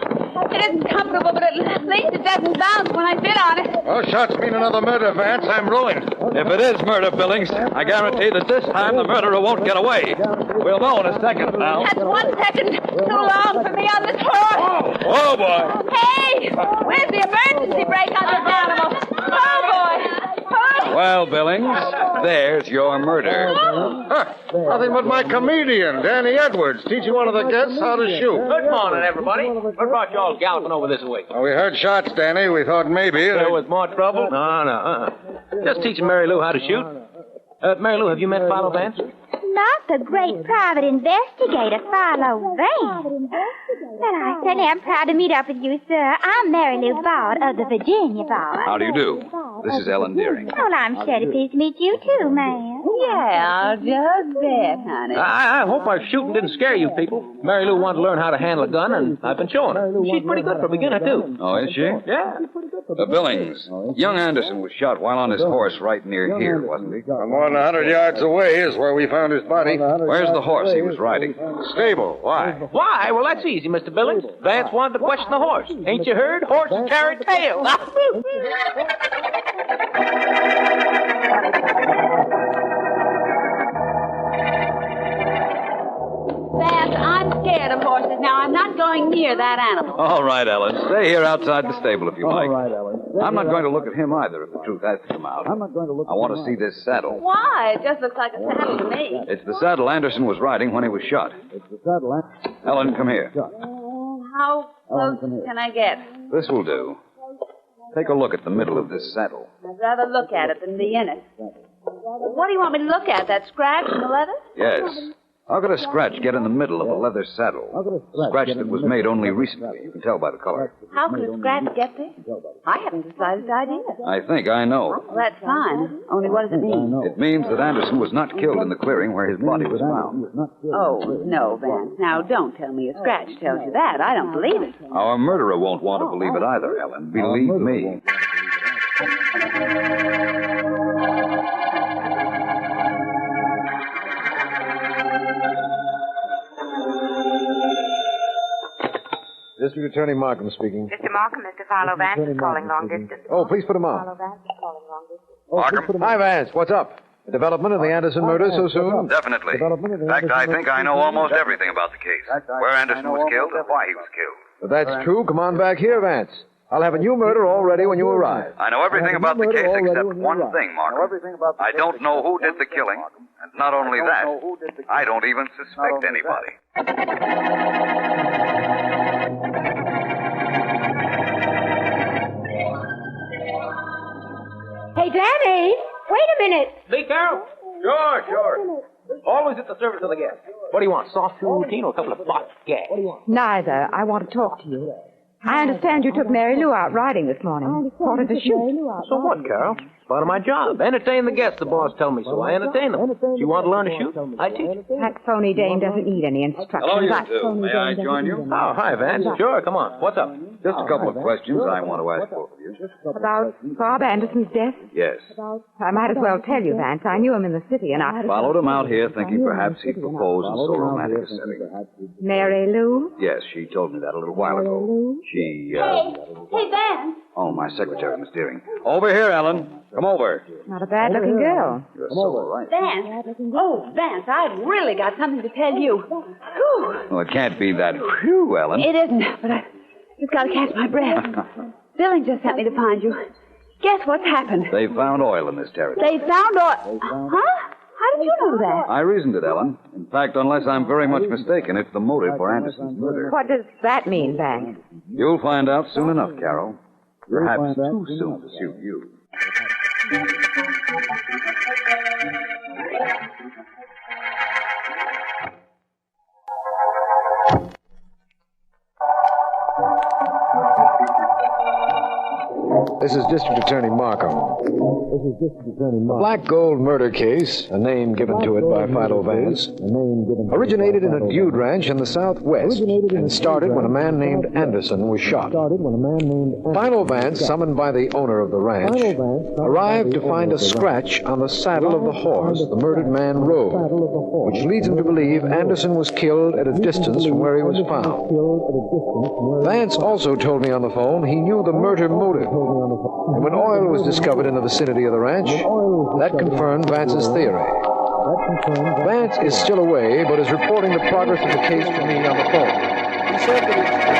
It isn't comfortable, but at least it doesn't bounce when I sit on it. Those shots mean another murder, Vance. I'm ruined. If it is murder, Billings, I guarantee that this time the murderer won't get away. We'll know in a second now. That's 1 second too long for me on this horse. Oh, boy. Hey, where's the emergency brake on this animal? Oh, boy. Oh. Well, Billings, there's your murder. Huh. Nothing but my comedian, Danny Edwards, teaching one of the guests how to shoot. Good morning, everybody. What brought you all galloping over this way? Well, we heard shots, Danny. We thought maybe... There was more trouble? No. Just teaching Mary Lou how to shoot. Mary Lou, have you met Philo Vance? Not the great private investigator, Philo Vance. But I certainly am proud to meet up with you, sir. I'm Mary Lou Bard of the Virginia Bar. How do you do? This is Ellen Deering. Well, I'm sure pleased to meet you, too, ma'am. Yeah, just bet, honey. I hope our shooting didn't scare you people. Mary Lou wanted to learn how to handle a gun, and I've been showing her. She's pretty good for a beginner, too. Oh, is she? Yeah. Billings, young Anderson was shot while on his horse right near here, wasn't he? More than 100 yards away is where we found his body. Where's the horse he was riding? Stable. Why? Why? Well, that's easy, Mr. Billings. Vance wanted to question the horse. Ain't you heard? Horses carry tails. Vance, I'm scared of horses. Now, I'm not going near that animal. All right, Ellen. Stay here outside the stable if you like. All right, Ellen. I'm not going to look at him either if the truth has to come out. I want to see this saddle. Why? It just looks like a saddle to me. It's the saddle Anderson was riding when he was shot. Ellen, come here. How close can I get? This will do. Take a look at the middle of this saddle. I'd rather look at it than be in it. What do you want me to look at? That scratch in the leather? Yes. How could a scratch get in the middle of a leather saddle? A scratch that was made only recently. You can tell by the color. How could a scratch get there? I haven't the slightest idea. I think I know. Well, that's fine. Only what does it mean? It means that Anderson was not killed in the clearing where his body was found. Oh, no, Vance. Now, don't tell me a scratch tells you that. I don't believe it. Our murderer won't want to believe it either, Ellen. Believe me. District Attorney Markham speaking. Mr. Markham, Mr. Philo Vance is calling long distance. Oh, please put him on. Philo Vance is calling long distance. Markham? Hi, Vance. What's up? A development in the Anderson murder so soon? Definitely. In fact, I think I know almost everything about the case. Where Anderson was killed and why he was killed. If that's true, come on back here, Vance. I'll have a new murder all ready when you arrive. I know everything about the case except one thing, Markham. I don't know who did the killing, and not only that, I don't even suspect anybody. Hey, Danny, wait a minute. See, Carol? Sure. Always at the service of the guest. What do you want, soft food routine or a couple of box gas? Neither. I want to talk to you. I understand you took Mary Lou out riding this morning. Taught her to shoot. So what, Carol? It's part of my job. Entertain the guests, the boss tell me so. I entertain them. Do you want to learn to shoot? I teach. That phony dame doesn't need any instructions. Hello, you two. May I join you? Oh, hi, Vance. Sure, come on. What's up? Just a couple of questions I want to ask both of you. About Bob Anderson's death? Yes. I might as well tell you, Vance. I knew him in the city, and I... Followed him out here thinking perhaps he'd propose in so romantic a setting. Mary Lou? Yes, she told me that a little while ago. She, Hey, Vance. Oh, my secretary, Miss Deering. Over here, Ellen. Come over. Not a bad-looking girl. You're so right. Vance. Oh, Vance, I've really got something to tell you. Whew. Well, it can't be that whew, Ellen. It isn't, but I've just got to catch my breath. Billy just sent me to find you. Guess what's happened? They found oil in this territory. They found oil. Huh? How did you know that? I reasoned it, Ellen. In fact, unless I'm very much mistaken, it's the motive for Anderson's murder. What does that mean, Vance? You'll find out soon enough, Carol. Perhaps too soon to suit you. This is District Attorney Markham. The Black Gold murder case, a name given to it by Philo Vance, originated in a dude ranch in the Southwest and started when a man named Anderson was shot. Philo Vance, summoned by the owner of the ranch, arrived to find a scratch on the saddle of the horse the murdered man rode, which leads him to believe Anderson was killed at a distance from where he was found. Vance also told me on the phone he knew the murder motive. And when oil was discovered in the vicinity of the ranch, that confirmed Vance's theory. Vance is still away, but is reporting the progress of the case to me on the phone. He said that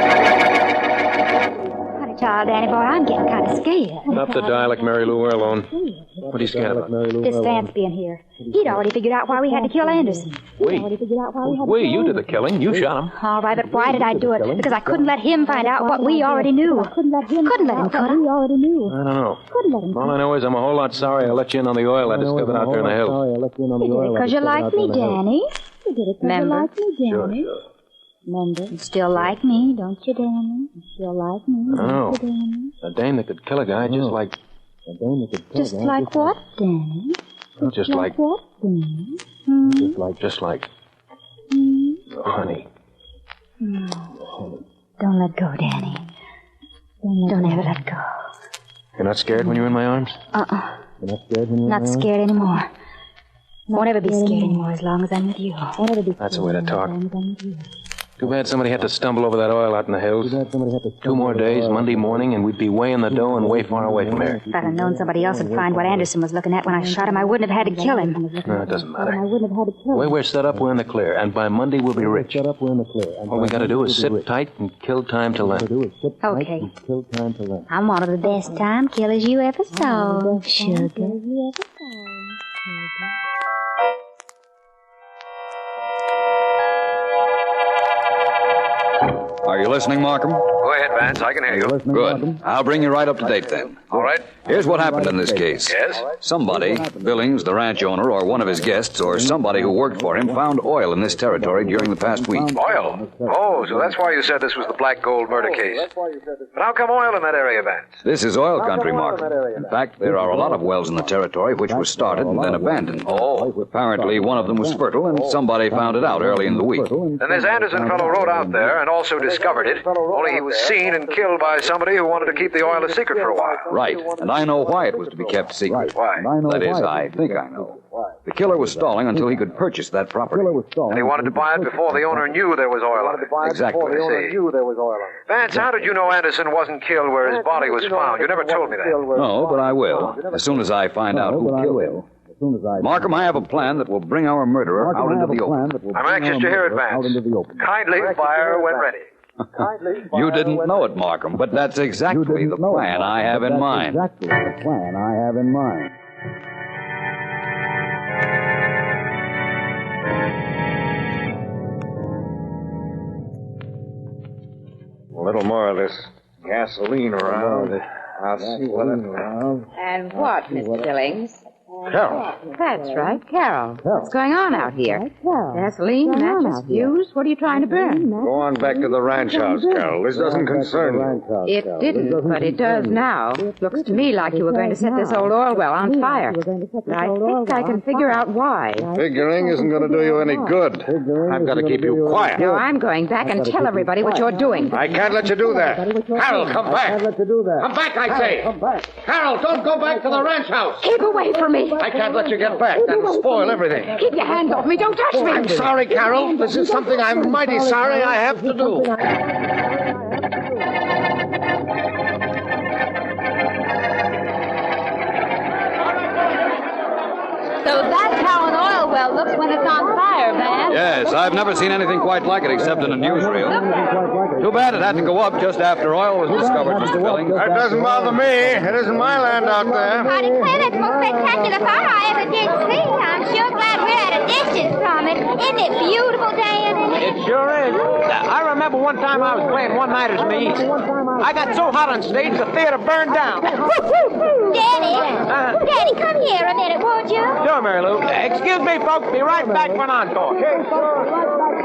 Child, Danny boy, I'm getting kind of scared. Not the dialect, Mary Lou. We're alone. What are you scared about? This Vance being here. He'd already figured out why we had to kill Anderson. We? You did the killing. You shot him. All right, but why did I do it? Because I couldn't let him find out what we already knew. Couldn't let him, could I? I don't know. All I know is I'm a whole lot sorry I let you in on the oil I discovered out there in the hills. Because you like me, Danny. Remember? Sure. Remember, you still like me, don't you, Danny? You still like me, don't you, Danny? A dame that could kill a guy just like... Just like what, Danny? Just like... what, Danny? Just like... Honey. Don't let go, Danny. Don't ever let go. You're not scared when you're in my arms? You're not scared when you're not scared anymore. Won't ever be scared anymore as long as I'm with you. That's the way to talk. Too bad somebody had to stumble over that oil out in the hills. 2 more days, Monday morning, and we'd be way in the dough and way far away from here. If I'd have known somebody else would find what Anderson was looking at when I shot him, I wouldn't have had to kill him. No, it doesn't matter. The way we're set up, we're in the clear, and by Monday we'll be rich. All we gotta do is sit tight and kill time till then. Okay. I'm one of the best time killers you ever saw, sugar. Are you listening, Markham? Go ahead, Vance. I can hear you. Good. I'll bring you right up to date then. All right. Here's what happened in this case. Yes? Somebody, Billings, the ranch owner, or one of his guests, or somebody who worked for him, found oil in this territory during the past week. Oil? Oh, so that's why you said this was the Black Gold murder case. But how come oil in that area, Vance? This is oil country, Markham. In fact, there are a lot of wells in the territory which were started and then abandoned. Oh. Apparently, one of them was fertile, and somebody found it out early in the week. Then this Anderson fellow rode out there and also discovered it, only he was seen and killed by somebody who wanted to keep the oil a secret for a while. Right, and I know why it was to be kept secret. Why? That is, I think I know. The killer was stalling until he could purchase that property. And he wanted to buy it before the owner knew there was oil on it. Exactly. I see. Vance, how did you know Anderson wasn't killed where his body was found? You never told me that. No, but I will, as soon as I find out who killed him. Markham, I have a plan that will bring our murderer out into the open. I'm anxious to hear it, Vance. Kindly fire when ready. You didn't know it, Markham, but that's exactly the plan I have in mind. A little more of this gasoline around. I'll see what it... And what, Mr. Billings? Carol. That's right, Carol. What's going on out here? Gasoline, matches, fuse? What are you trying to burn? Go on back to the ranch house, Carol. This doesn't concern you. It didn't, but it does now. Looks to me like you were going to set this old oil well on fire. But I think I can figure out why. Figuring isn't going to do you any good. I've got to keep you quiet. No, I'm going back and tell everybody what you're doing. I can't let you do that. Carol, come back. Come back, I say. Carol, don't go back to the ranch house. Keep away from me. I can't let you get back. That'll spoil everything. Keep your hands off me. Don't touch me. I'm sorry, Carol. This is something I'm mighty sorry I have to do. So that's how an oil well looks when it's on fire, Vance. Yes, I've never seen anything quite like it except in a newsreel. Too bad it had to go up just after oil was discovered, Mr. Billings. That doesn't bother me. It isn't my land out there. I declare that's the most spectacular fire I ever did see. I'm sure glad we're at a distance from it. Isn't it beautiful, Dan? It sure is. I remember one time I was playing One Night as Me. I got so hot on stage the theater burned down. Danny, Danny, come here a minute, won't you? Sure, Mary Lou. Excuse me, folks. Be right back for an encore.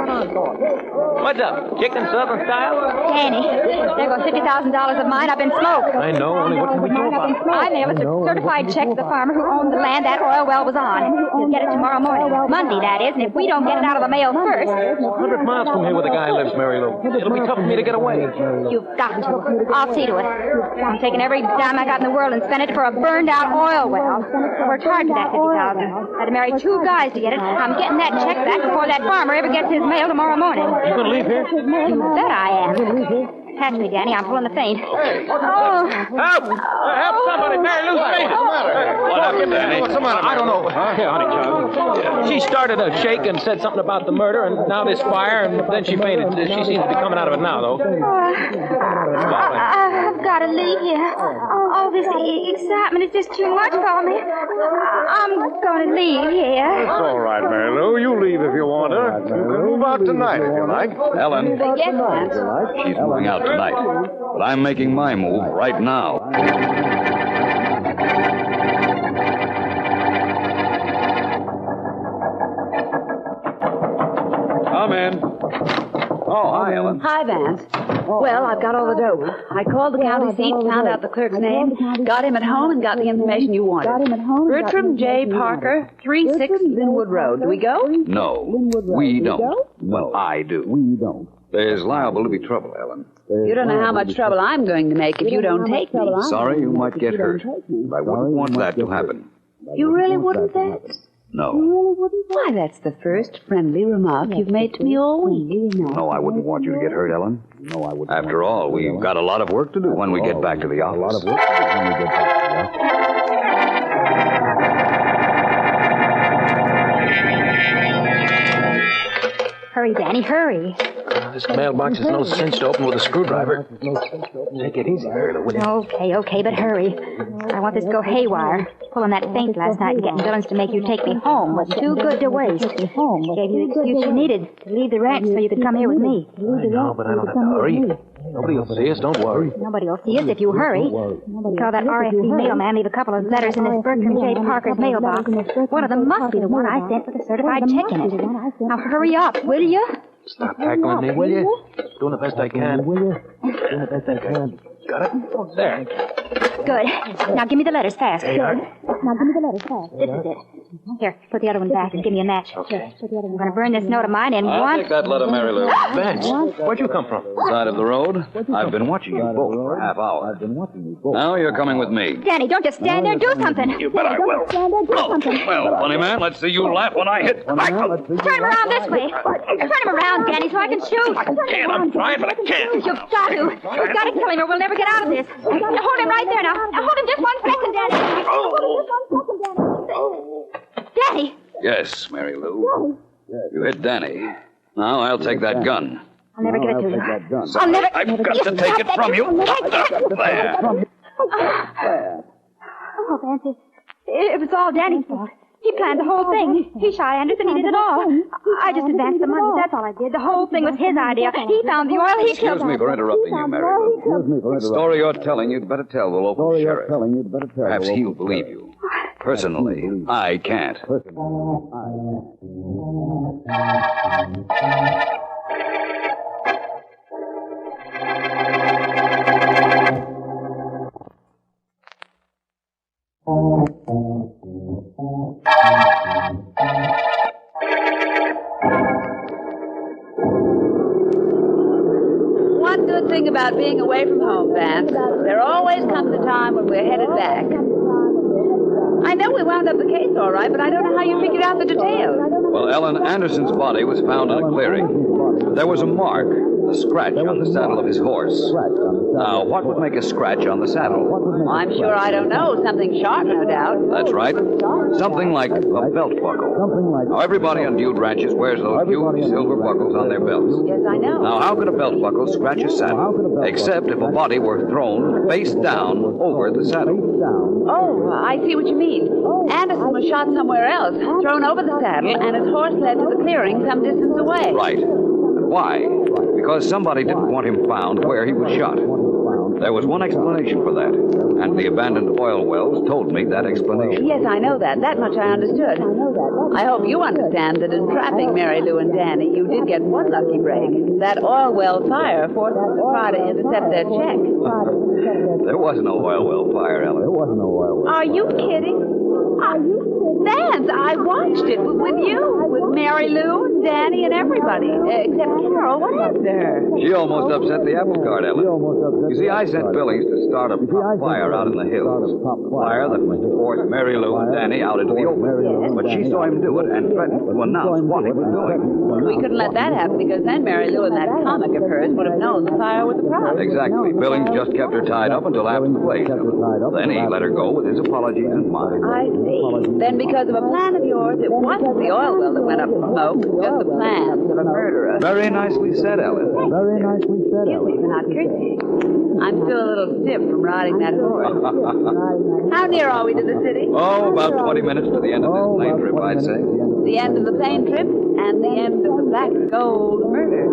What's up? Chicken Southern style? Danny, there goes $50,000 of mine up in smoke. I know, only what can we do about it? I mailed a certified check to the farmer who owned the land that oil well was on. He'll get it tomorrow morning. Monday, that is, and if we don't get it out of the mail first... 100 miles from here where the guy lives, Mary Lou. It'll be tough for me to get away. You've got to. I'll see to it. I'm taking every dime I got in the world and spend it for a burned-out oil well. We're charged for that $50,000. I had to marry 2 guys to get it. I'm getting that check back before that farmer ever gets his mail tomorrow morning. You gonna leave here? You bet I am. Catch me, Danny. I'm pulling the faint. Hey! Oh! Help! Help somebody! Mary Lou's faint! What's the matter? What happened, Danny? What's the matter? I don't know. Here, honey, child. She started a shake and said something about the murder, and now this fire, and then she fainted. She seems to be coming out of it now, though. I've got to leave here. All this excitement is just too much for me. I'm going to leave here. It's all right, Mary Lou. You leave if you want to. You can move out tonight if you like. Ellen, Yes, Vance. she's moving out tonight. But I'm making my move right now. Come in. Oh, hi, Ellen. Hi, Vance. Well, I've got all the dope. I called the county seat, found out the clerk's name, got him at home, and got the information you wanted. Bertram J. Parker, 36 Linwood Road. Do we go? No, we don't. Well, I do. We don't. There's liable to be trouble, Ellen. You don't know how much trouble I'm going to make if you don't take me. Sorry you might get hurt. But I wouldn't want that to happen. You really wouldn't, Vance? No. Why, that's the first friendly remark you've made to me all week. No, I wouldn't want you to get hurt, Ellen. No, I wouldn't. After all, we've got a lot of work to do when we get back to the office. A lot of work to do when we get back to the office. Hurry, Danny, hurry. This mailbox is no cinch to open with a screwdriver. Take it easy, Mary Lou, will you? Okay, but hurry. I want this to go haywire. Pulling that faint last night and getting Billings to make you take me home was too good to waste. Gave you the excuse you needed to leave the ranch so you could come here with me. I know, but I don't have to hurry. Nobody will see us, don't worry. Nobody will see us if you hurry. Tell that RFB mailman leave a couple of letters in this Bertram J. Parker's mailbox. One of them must be the one I sent with a certified check in it. Now hurry up, will you? Stop tackling me, will you? Doing the best I can. Will you? Doing the best I can. Got it? There. Good. Now give me the letters fast. Hey, Art. This is it. Here, put the other one back and give me a match. Okay. I'm going to burn this note of mine in I'll one... take that letter, Mary Lou. Vance, where'd you come from? Side of the road. I've been watching you both for a half hour. Now you're coming with me. Danny, don't just stand there. Do something. You bet I will. Oh, well, funny man, let's see you laugh when I hit. Turn him around this way. Turn him around, Danny, so I can shoot. I can't. I'm trying, but I can't. You've got to. You've got to kill him or we'll never get out of this. Now hold him right there now. Now hold him just 1 second, Danny. Danny. Yes, Mary Lou. You hit Danny. Now I'll take that gun. I'll never give it to you. I'll never... I've got to take it from you. There. Oh, Vance, it was all Danny's fault. He planned the whole thing. He shot Anderson. He did it all. I just advanced the money. That's all I did. The whole thing was his idea. He found the oil. He killed Excuse me for interrupting you, Mary Lou. The story you're telling, you'd better tell the local sheriff. Perhaps he'll believe you. Personally, I can't. One good thing about being away from home, Vance, there always comes a time when we're headed back. I know we wound up the case all right, but I don't know how you figured out the details. Well, Ellen, Anderson's body was found in a clearing. There was a mark, a scratch on the saddle of his horse. Now, what would make a scratch on the saddle? Well, I'm sure I don't know. Something sharp, no doubt. That's right. Something like a belt buckle. Now, everybody on Dude ranches wears those huge silver buckles on their belts. Yes, I know. Now, how could a belt buckle scratch a saddle? Except if a body were thrown face down over the saddle. Oh, I see what you mean. Anderson was shot somewhere else, thrown over the saddle, and his horse led to the clearing some distance away. Right. And why? Because somebody didn't want him found where he was shot. There was one explanation for that, and the abandoned oil wells told me that explanation. Yes, I know that. That much I understood. I hope you understand that in trapping Mary Lou and Danny, you did get one lucky break. That oil well fire forced them to try to intercept their check. There was no oil well fire, Ellen. There was no oil well Are you kidding? Vance, I watched it with you, with Mary Lou and Danny and everybody, except Carol. What happened to her? She almost upset the apple cart, Ellen. You see, I sent Billings to start a pop fire out in the hills. Fire that was to force Mary Lou and Danny out into the open. But she saw him do it and threatened to announce what he was doing. We couldn't let that happen because then Mary Lou and that comic of hers would have known the fire was the problem. Exactly. Billings just kept her tied up until after the blaze. Then he let her go with his apologies and mine. I see. Then because of a plan of yours, it wasn't the oil well that went up in smoke, just the plans of a murderer. Very nicely said, Ellen. Very nicely said, Excuse me for not curtsying. I'm still a little stiff from riding that horse. How near are we to the city? Oh, about 20 minutes to the end of this plane trip, I'd say. The end of the plane trip and the end of the black gold murder.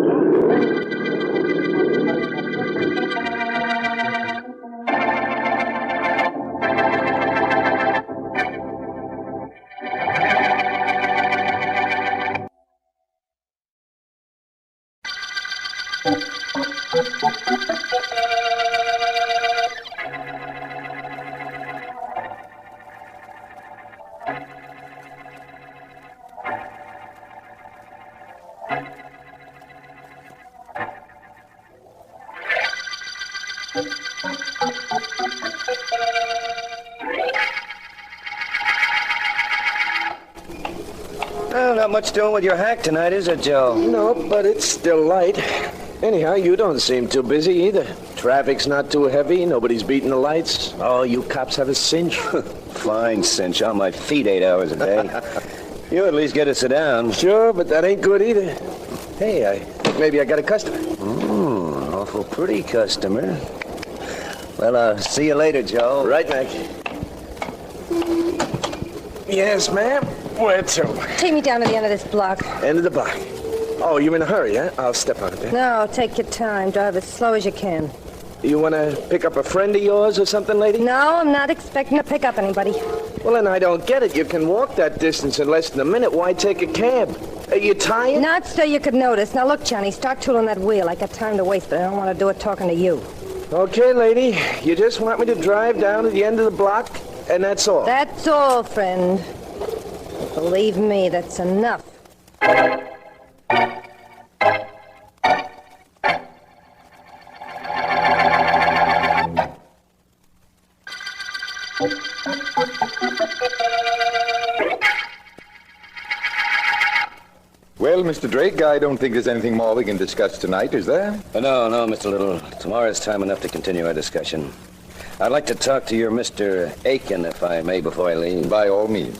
Well, not much doing with your hack tonight, is it, Joe? No, but it's still light. Anyhow, you don't seem too busy either. Traffic's not too heavy, nobody's beating the lights. Oh, you cops have a cinch. Fine cinch, on my feet 8 hours a day. You at least get to sit down. Sure, but that ain't good either. Hey, I think maybe I got a customer. Awful pretty customer. Well, I'll see you later, Joe. Right, Mac. Yes, ma'am. Where to? Take me down to the end of this block. End of the block. Oh, you in a hurry, huh? I'll step out of there. No, take your time. Drive as slow as you can. You want to pick up a friend of yours or something, lady? No, I'm not expecting to pick up anybody. Well, then I don't get it. You can walk that distance in less than a minute. Why take a cab? Are you tired? Not so you could notice. Now, look, Johnny, start tooling that wheel. I got time to waste, but I don't want to do it talking to you. Okay, lady. You just want me to drive down to the end of the block, and that's all? That's all, friend. Believe me, that's enough. Well, Mr. Drake, I don't think there's anything more we can discuss tonight, is there? No, Mr. Little. Tomorrow's time enough to continue our discussion. I'd like to talk to your Mr. Aiken, if I may, before I leave. By all means.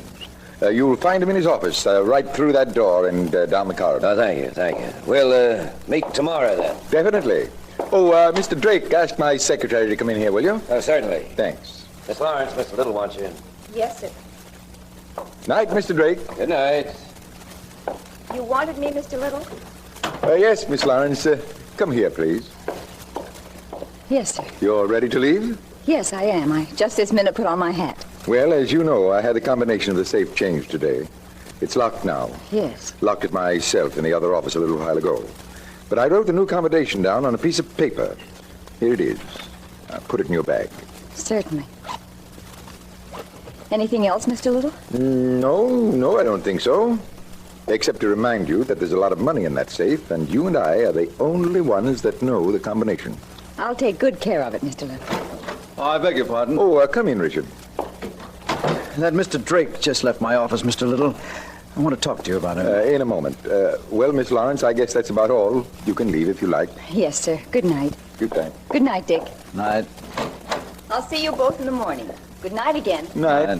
You'll find him in his office, right through that door and down the corridor. Oh, thank you. We'll meet tomorrow, then. Definitely. Oh, Mr. Drake, ask my secretary to come in here, will you? Oh, certainly. Thanks. Miss Lawrence, Mr. Little wants you. Yes, sir. Night, Mr. Drake. Good night. You wanted me, Mr. Little? Yes, Miss Lawrence. Come here, please. Yes, sir. You're ready to leave? Yes, I am. I just this minute put on my hat. Well, as you know, I had the combination of the safe changed today. It's locked now. Yes. Locked it myself in the other office a little while ago. But I wrote the new combination down on a piece of paper. Here it is. Now, put it in your bag. Certainly. Anything else, Mr. Little? No, I don't think so. Except to remind you that there's a lot of money in that safe, and you and I are the only ones that know the combination. I'll take good care of it, Mr. Little. Oh, I beg your pardon. Oh, come in, Richard. That Mr. Drake just left my office, Mr. Little. I want to talk to you about him. In a moment. Well, Miss Lawrence, I guess that's about all. You can leave if you like. Yes, sir. Good night. Good night. Good night, Dick. Night. I'll see you both in the morning. Good night again. Night.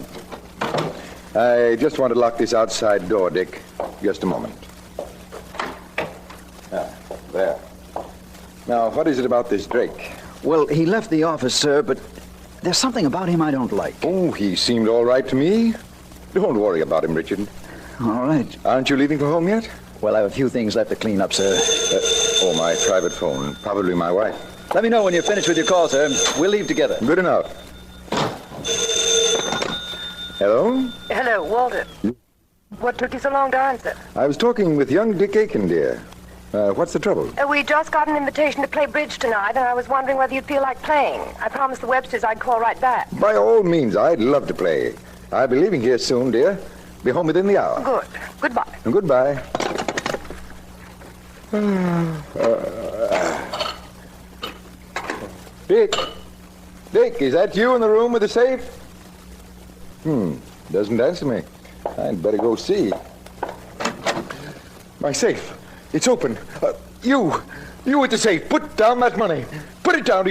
I just want to lock this outside door, Dick. Just a moment. There. Now, what is it about this Drake? Well, he left the office, sir, but there's something about him I don't like. Oh, he seemed all right to me. Don't worry about him, Richard. All right. Aren't you leaving for home yet? Well, I have a few things left to clean up, sir. Oh, my private phone. Probably my wife. Let me know when you're finished with your call, sir. We'll leave together. Good enough. Hello? Hello, Walter. What took you so long to answer? I was talking with young Dick Aiken, dear. What's the trouble? We just got an invitation to play bridge tonight, and I was wondering whether you'd feel like playing. I promised the Websters I'd call right back. By all means, I'd love to play. I'll be leaving here soon, dear. Be home within the hour. Good. Goodbye. And goodbye. Dick! Dick, is that you in the room with the safe? Doesn't answer me. I'd better go see. My safe. It's open. You with the safe. Put down that money. Put it down.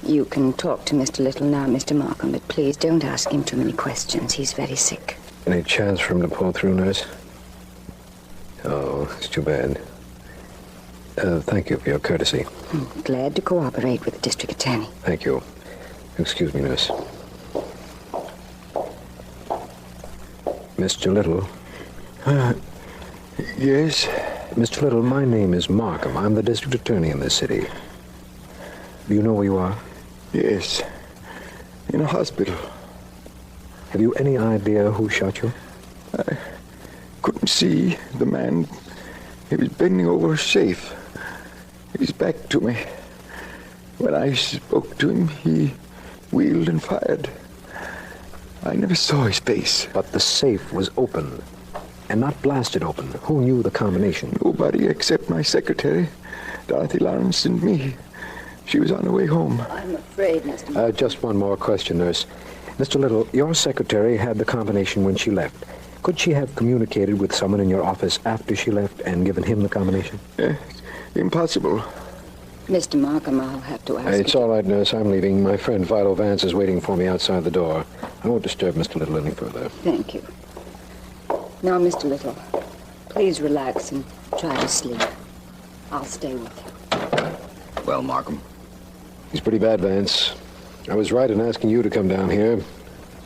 You can talk to Mr. Little now, Mr. Markham, but please don't ask him too many questions. He's very sick. Any chance for him to pull through, nurse? Oh, it's too bad. Thank you for your courtesy. I'm glad to cooperate with the district attorney. Thank you. Excuse me, nurse. Mr. Little? Yes? Mr. Little, my name is Markham. I'm the district attorney in this city. Do you know where you are? Yes. In a hospital. Have you any idea who shot you? I couldn't see the man. He was bending over a safe. His back to me. When I spoke to him, he wheeled and fired. I never saw his face. But the safe was open, and not blasted open. Who knew the combination? Nobody except my secretary, Dorothy Lawrence, and me. She was on her way home. I'm afraid, Mr. Markham. Just one more question, nurse. Mr. Little, your secretary had the combination when she left. Could she have communicated with someone in your office after she left and given him the combination? Impossible. Mr. Markham, I'll have to ask It's all right, nurse. I'm leaving. My friend Philo Vance is waiting for me outside the door. I won't disturb Mr. Little any further. Thank you. Now, Mr. Little, please relax and try to sleep. I'll stay with you. Well, Markham? He's pretty bad, Vance. I was right in asking you to come down here.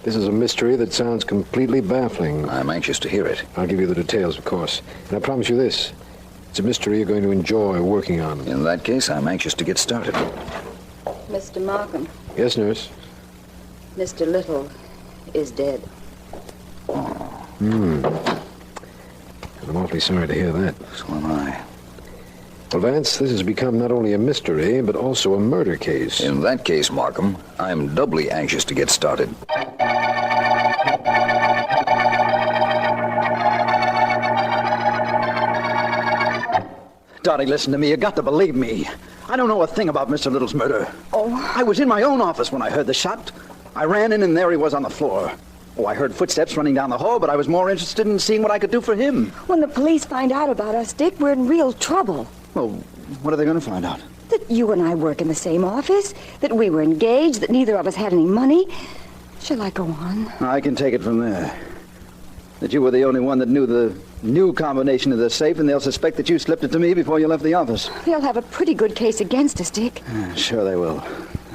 This is a mystery that sounds completely baffling. I'm anxious to hear it. I'll give you the details, of course. And I promise you this. It's a mystery you're going to enjoy working on. In that case, I'm anxious to get started. Mr. Markham. Yes, nurse? Mr. Little is dead. I'm awfully sorry to hear that. So am I. Well, Vance, this has become not only a mystery, but also a murder case. In that case, Markham, I'm doubly anxious to get started. Dottie, listen to me. You got to believe me. I don't know a thing about Mr. Little's murder. Oh, I was in my own office when I heard the shot. I ran in, and there he was on the floor. Oh, I heard footsteps running down the hall, but I was more interested in seeing what I could do for him. When the police find out about us, Dick, we're in real trouble. Well, what are they going to find out? That you and I work in the same office, that we were engaged, that neither of us had any money. Shall I go on? I can take it from there. That you were the only one that knew the new combination of the safe, and they'll suspect that you slipped it to me before you left the office. They'll have a pretty good case against us, Dick. Sure they will.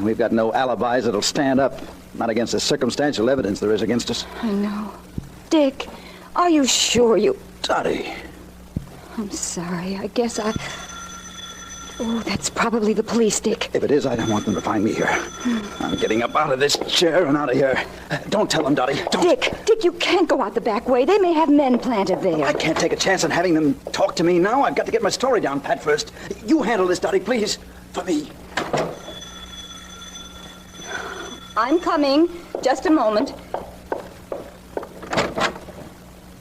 We've got no alibis that'll stand up. Not against the circumstantial evidence there is against us. I know. Dick, are you sure you... Dottie. I'm sorry. I guess I... Oh, that's probably the police, Dick. If it is, I don't want them to find me here. I'm getting up out of this chair and out of here. Don't tell them, Dottie. Don't. Dick, you can't go out the back way. They may have men planted there. I can't take a chance on having them talk to me now. I've got to get my story down pat first. You handle this, Dottie, please. For me. I'm coming. Just a moment.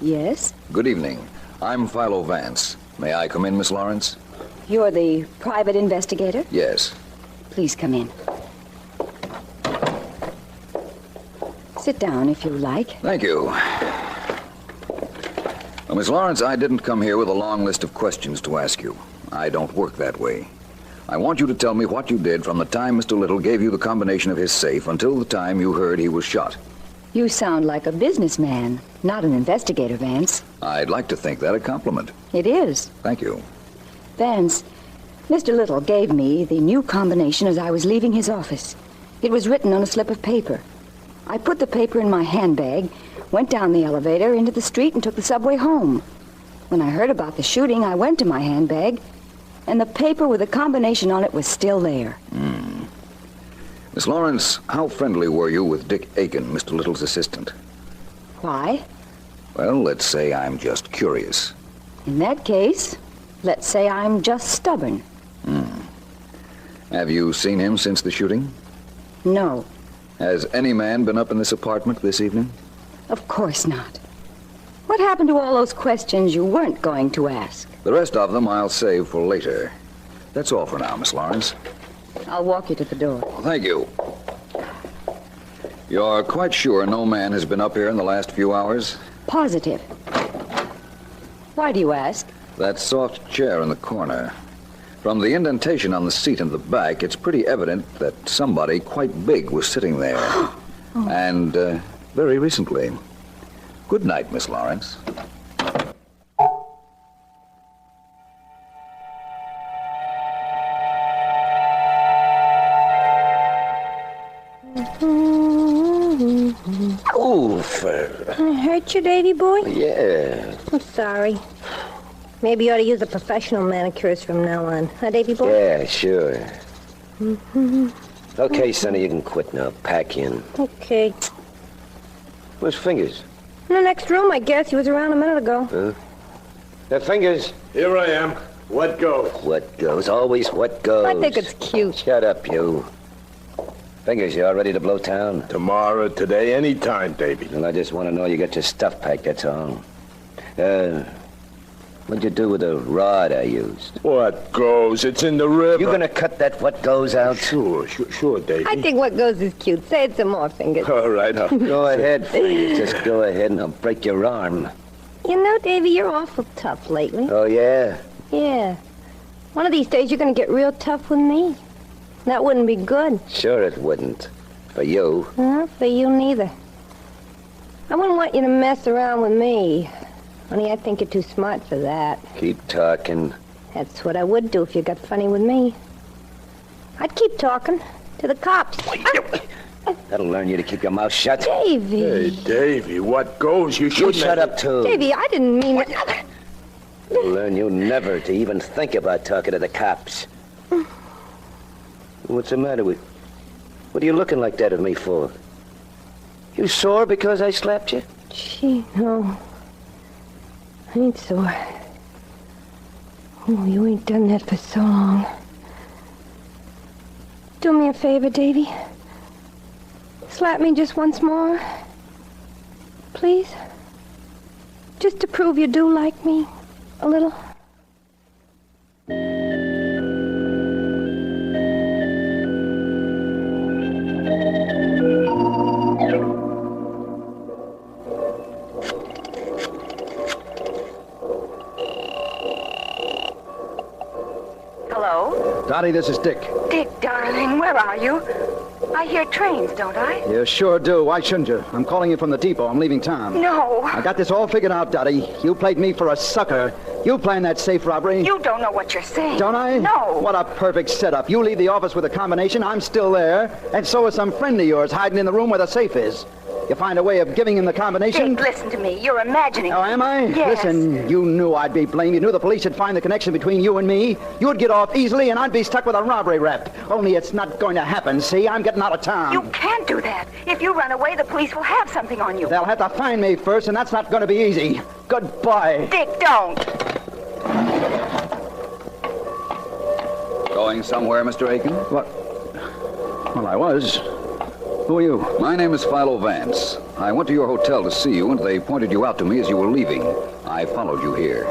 Yes? Good evening. I'm Philo Vance. May I come in, Miss Lawrence? You're the private investigator? Yes. Please come in. Sit down if you like. Thank you. Well, Miss Lawrence, I didn't come here with a long list of questions to ask you. I don't work that way. I want you to tell me what you did from the time Mr. Little gave you the combination of his safe until the time you heard he was shot. You sound like a businessman, not an investigator, Vance. I'd like to think that a compliment. It is. Thank you. Vance, Mr. Little gave me the new combination as I was leaving his office. It was written on a slip of paper. I put the paper in my handbag, went down the elevator into the street, and took the subway home. When I heard about the shooting, I went to my handbag, and the paper with the combination on it was still there. Miss Lawrence, how friendly were you with Dick Aiken, Mr. Little's assistant? Why? Well, let's say I'm just curious. In that case, let's say I'm just stubborn. Have you seen him since the shooting? No. Has any man been up in this apartment this evening? Of course not. What happened to all those questions you weren't going to ask? The rest of them I'll save for later. That's all for now, Miss Lawrence. I'll walk you to the door. Thank you. You're quite sure no man has been up here in the last few hours? Positive. Why do you ask? That soft chair in the corner. From the indentation on the seat in the back, it's pretty evident that somebody quite big was sitting there. And very recently. Good night, Miss Lawrence. Oof. I hurt you, Davy boy? Yeah. I'm sorry. Maybe you ought to use a professional manicurist from now on. Huh, Davy boy? Yeah, sure. Okay, Sonny, you can quit now. Pack in. Okay. Where's Fingers? In the next room, I guess. He was around a minute ago. Huh? Fingers. Here I am. What goes? What goes? Always what goes. I think it's cute. Shut up, you. Fingers, you all ready to blow town? Tomorrow, today, any time, Davy. Well, I just want to know you got your stuff packed, that's all. What'd you do with the rod I used? What goes? It's in the river. You gonna cut that what goes out? Sure, Davy. I think what goes is cute. Say it some more, Fingers. All right, Go ahead, Fingers. Just go ahead and I'll break your arm. You know, Davy, you're awful tough lately. Oh, yeah? Yeah. One of these days, you're gonna get real tough with me. That wouldn't be good. Sure it wouldn't. For you. For you neither. I wouldn't want you to mess around with me. Only I think you're too smart for that. Keep talking. That's what I would do if you got funny with me. I'd keep talking to the cops. That'll learn you to keep your mouth shut. Davy. Hey, Davy, what goes? You should shut up, too. Davy, I didn't mean it. It'll learn you never to even think about talking to the cops. What's the matter with... What are you looking like that at me for? You sore because I slapped you? Gee, no. I ain't sore. Oh, you ain't done that for so long. Do me a favor, Davy. Slap me just once more. Please. Just to prove you do like me. A little. Hello? Dottie, this is Dick. Dick, darling, where are you? I hear trains, don't I? You sure do. Why shouldn't you? I'm calling you from the depot. I'm leaving town. No. I got this all figured out, Dottie. You played me for a sucker. You planned that safe robbery. You don't know what you're saying. Don't I? No. What a perfect setup. You leave the office with a combination, I'm still there, and so is some friend of yours hiding in the room where the safe is. You find a way of giving him the combination? Dick, listen to me. You're imagining. Oh, am I? Yes. Listen, you knew I'd be blamed. You knew the police would find the connection between you and me. You'd get off easily, and I'd be stuck with a robbery rap. Only it's not going to happen, see? I'm getting out of town. You can't do that. If you run away, the police will have something on you. They'll have to find me first, and that's not going to be easy. Goodbye. Dick, don't. Going somewhere, Mr. Aiken? What? Well, I was. Who are you? My name is Philo Vance. I went to your hotel to see you, and they pointed you out to me as you were leaving. I followed you here.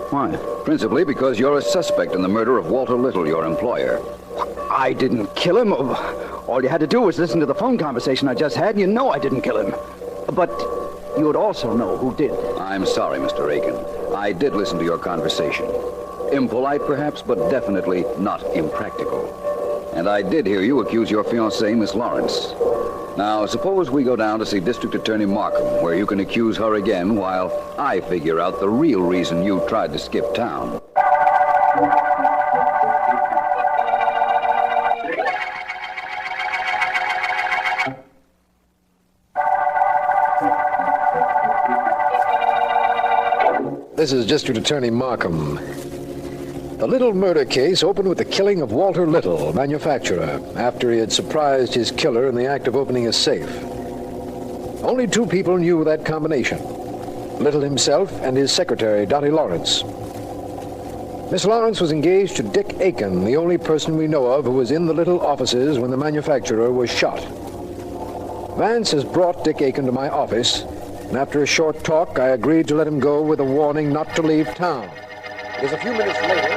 Why? Principally because you're a suspect in the murder of Walter Little, your employer. I didn't kill him. All you had to do was listen to the phone conversation I just had, and you know I didn't kill him. But you would also know who did. I'm sorry, Mr. Aiken. I did listen to your conversation. Impolite, perhaps, but definitely not impractical. And I did hear you accuse your fiancée, Miss Lawrence. Now, suppose we go down to see District Attorney Markham, where you can accuse her again while I figure out the real reason you tried to skip town. this is District Attorney Markham. The Little murder case opened with the killing of Walter Little, manufacturer, after he had surprised his killer in the act of opening a safe. Only 2 people knew that combination, Little himself and his secretary, Dottie Lawrence. Miss Lawrence was engaged to Dick Aiken, the only person we know of who was in the Little offices when the manufacturer was shot. Vance has brought Dick Aiken to my office, and after a short talk, I agreed to let him go with a warning not to leave town. Because a few minutes later...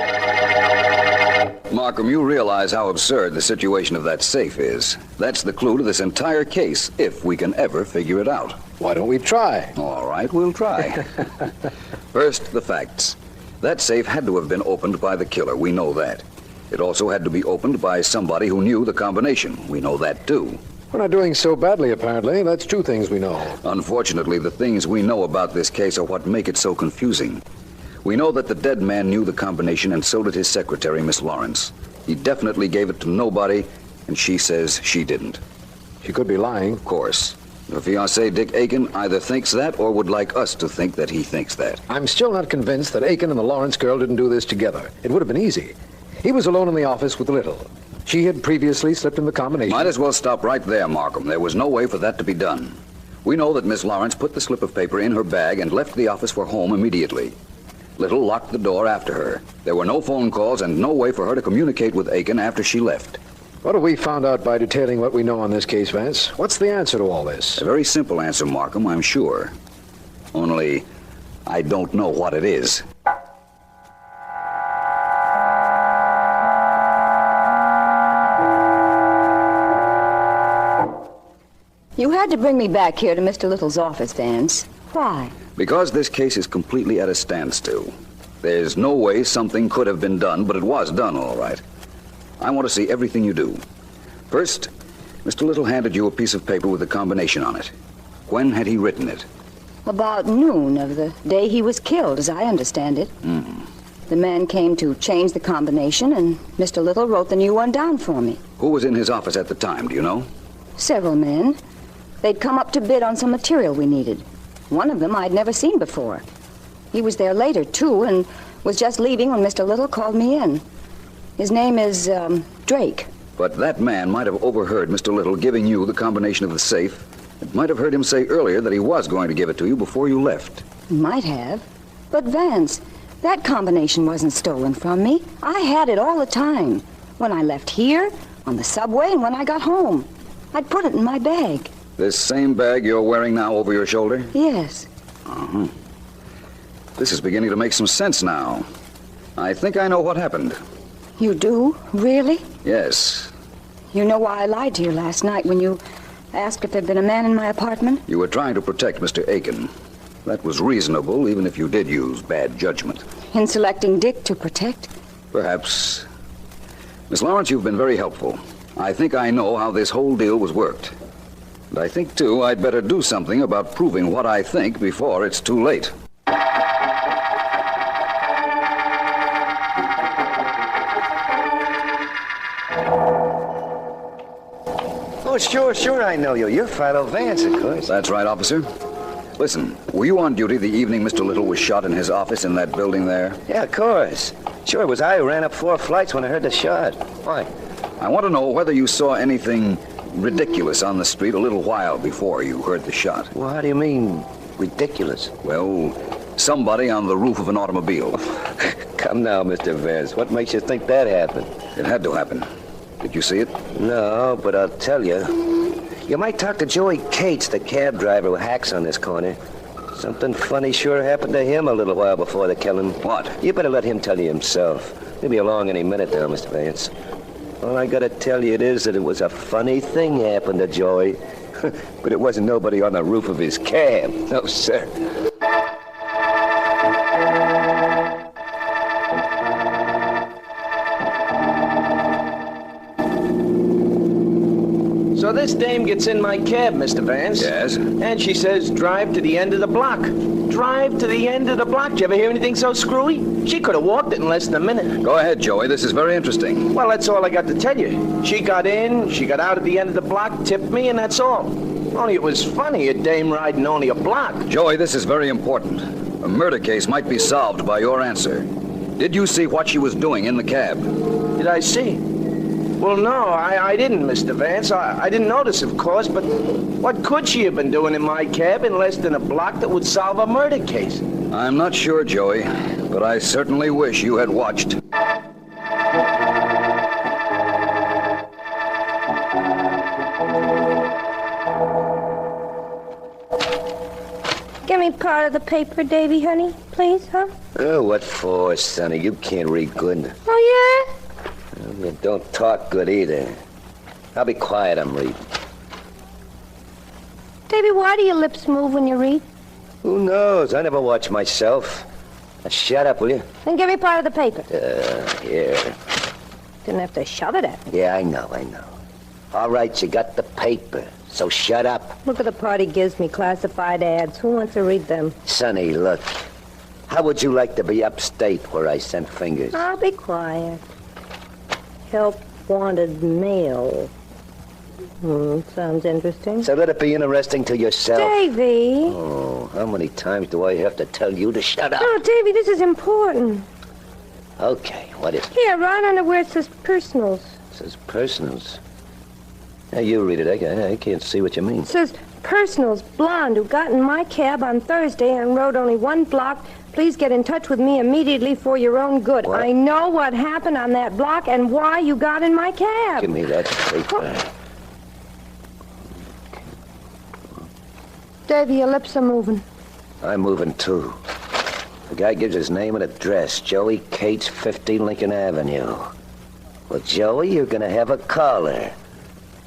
Markham, you realize how absurd the situation of that safe is. That's the clue to this entire case, if we can ever figure it out. Why don't we try? All right, we'll try. First, the facts. That safe had to have been opened by the killer. We know that. It also had to be opened by somebody who knew the combination. We know that, too. We're not doing so badly, apparently. That's 2 things we know. Unfortunately, the things we know about this case are what make it so confusing. We know that the dead man knew the combination, and so did his secretary, Miss Lawrence. He definitely gave it to nobody, and she says she didn't. She could be lying. Of course. Her fiancé, Dick Aiken, either thinks that or would like us to think that he thinks that. I'm still not convinced that Aiken and the Lawrence girl didn't do this together. It would have been easy. He was alone in the office with Little. She had previously slipped in the combination. Might as well stop right there, Markham. There was no way for that to be done. We know that Miss Lawrence put the slip of paper in her bag and left the office for home immediately. Little locked the door after her. There were no phone calls and no way for her to communicate with Aiken after she left. What have we found out by detailing what we know on this case, Vance? What's the answer to all this? A very simple answer, Markham, I'm sure. Only, I don't know what it is. You had to bring me back here to Mr. Little's office, Vance. Why? Because this case is completely at a standstill. There's no way something could have been done, but it was done, all right. I want to see everything you do. First, Mr. Little handed you a piece of paper with a combination on it. When had he written it? About noon of the day he was killed, as I understand it. The man came to change the combination, and Mr. Little wrote the new one down for me. Who was in his office at the time, do you know? Several men. They'd come up to bid on some material we needed. One of them I'd never seen before. He was there later, too, and was just leaving when Mr. Little called me in. His name is, Drake. But that man might have overheard Mr. Little giving you the combination of the safe. It might have heard him say earlier that he was going to give it to you before you left. Might have. But Vance, that combination wasn't stolen from me. I had it all the time. When I left here, on the subway, and when I got home. I'd put it in my bag. This same bag you're wearing now over your shoulder? Yes. Uh-huh. This is beginning to make some sense now. I think I know what happened. You do? Really? Yes. You know why I lied to you last night when you asked if there'd been a man in my apartment? You were trying to protect Mr. Aiken. That was reasonable, even if you did use bad judgment. In selecting Dick to protect? Perhaps. Miss Lawrence, you've been very helpful. I think I know how this whole deal was worked. And I think, too, I'd better do something about proving what I think before it's too late. Oh, sure, I know you. You're Philo Vance, of course. That's right, officer. Listen, were you on duty the evening Mr. Little was shot in his office in that building there? Yeah, of course. Sure, it was I who ran up 4 flights when I heard the shot. Why? I want to know whether you saw anything ridiculous on the street a little while before you heard the shot. Well, how do you mean, ridiculous? Well, somebody on the roof of an automobile. Come now, Mr. Vance. What makes you think that happened? It had to happen. Did you see it? No, but I'll tell you. You might talk to Joey Cates, the cab driver who hacks on this corner. Something funny sure happened to him a little while before the killing. What? You better let him tell you himself. He'll be along any minute now, Mr. Vance. All I gotta tell you is that it was a funny thing happened to Joey. But it wasn't nobody on the roof of his cab. No, sir. So this dame gets in my cab, Mr. Vance. Yes? And she says, drive to the end of the block. Drive to the end of the block. Did you ever hear anything so screwy? She could have walked it in less than a minute. Go ahead, Joey. This is very interesting. Well, that's all I got to tell you. She got in, she got out at the end of the block, tipped me, and that's all. Only it was funny, a dame riding only a block. Joey, this is very important. A murder case might be solved by your answer. Did you see what she was doing in the cab? Did I see? Well, no, I didn't, Mr. Vance. I didn't notice, of course, but what could she have been doing in my cab in less than a block that would solve a murder case? I'm not sure, Joey, but I certainly wish you had watched. Give me part of the paper, Davy, honey, please, huh? Oh, what for, Sonny? You can't read good. Oh, yeah? You don't talk good either. I'll be quiet, I'm reading. Davy, why do your lips move when you read? Who knows? I never watch myself. Now, shut up, will you? Then give me part of the paper. Here. Didn't have to shove it at me. Yeah, I know. All right, you got the paper, so shut up. Look at the part he gives me, classified ads. Who wants to read them? Sonny, look. How would you like to be upstate where I sent fingers? I'll be quiet. Help wanted mail. Sounds interesting. So let it be interesting to yourself. Davy! Oh, how many times do I have to tell you to shut up? Oh, Davy, this is important. Okay, what is it? Here, right under where it says personals. It says personals. Now, you read it. I can't see what you mean. It says personals, blonde, who got in my cab on Thursday and rode only 1 block. Please get in touch with me immediately for your own good. What? I know what happened on that block and why you got in my cab. Give me that paper. Davy, your lips are moving. I'm moving, too. The guy gives his name and address. Joey Cates, 50 Lincoln Avenue. Well, Joey, you're gonna have a caller.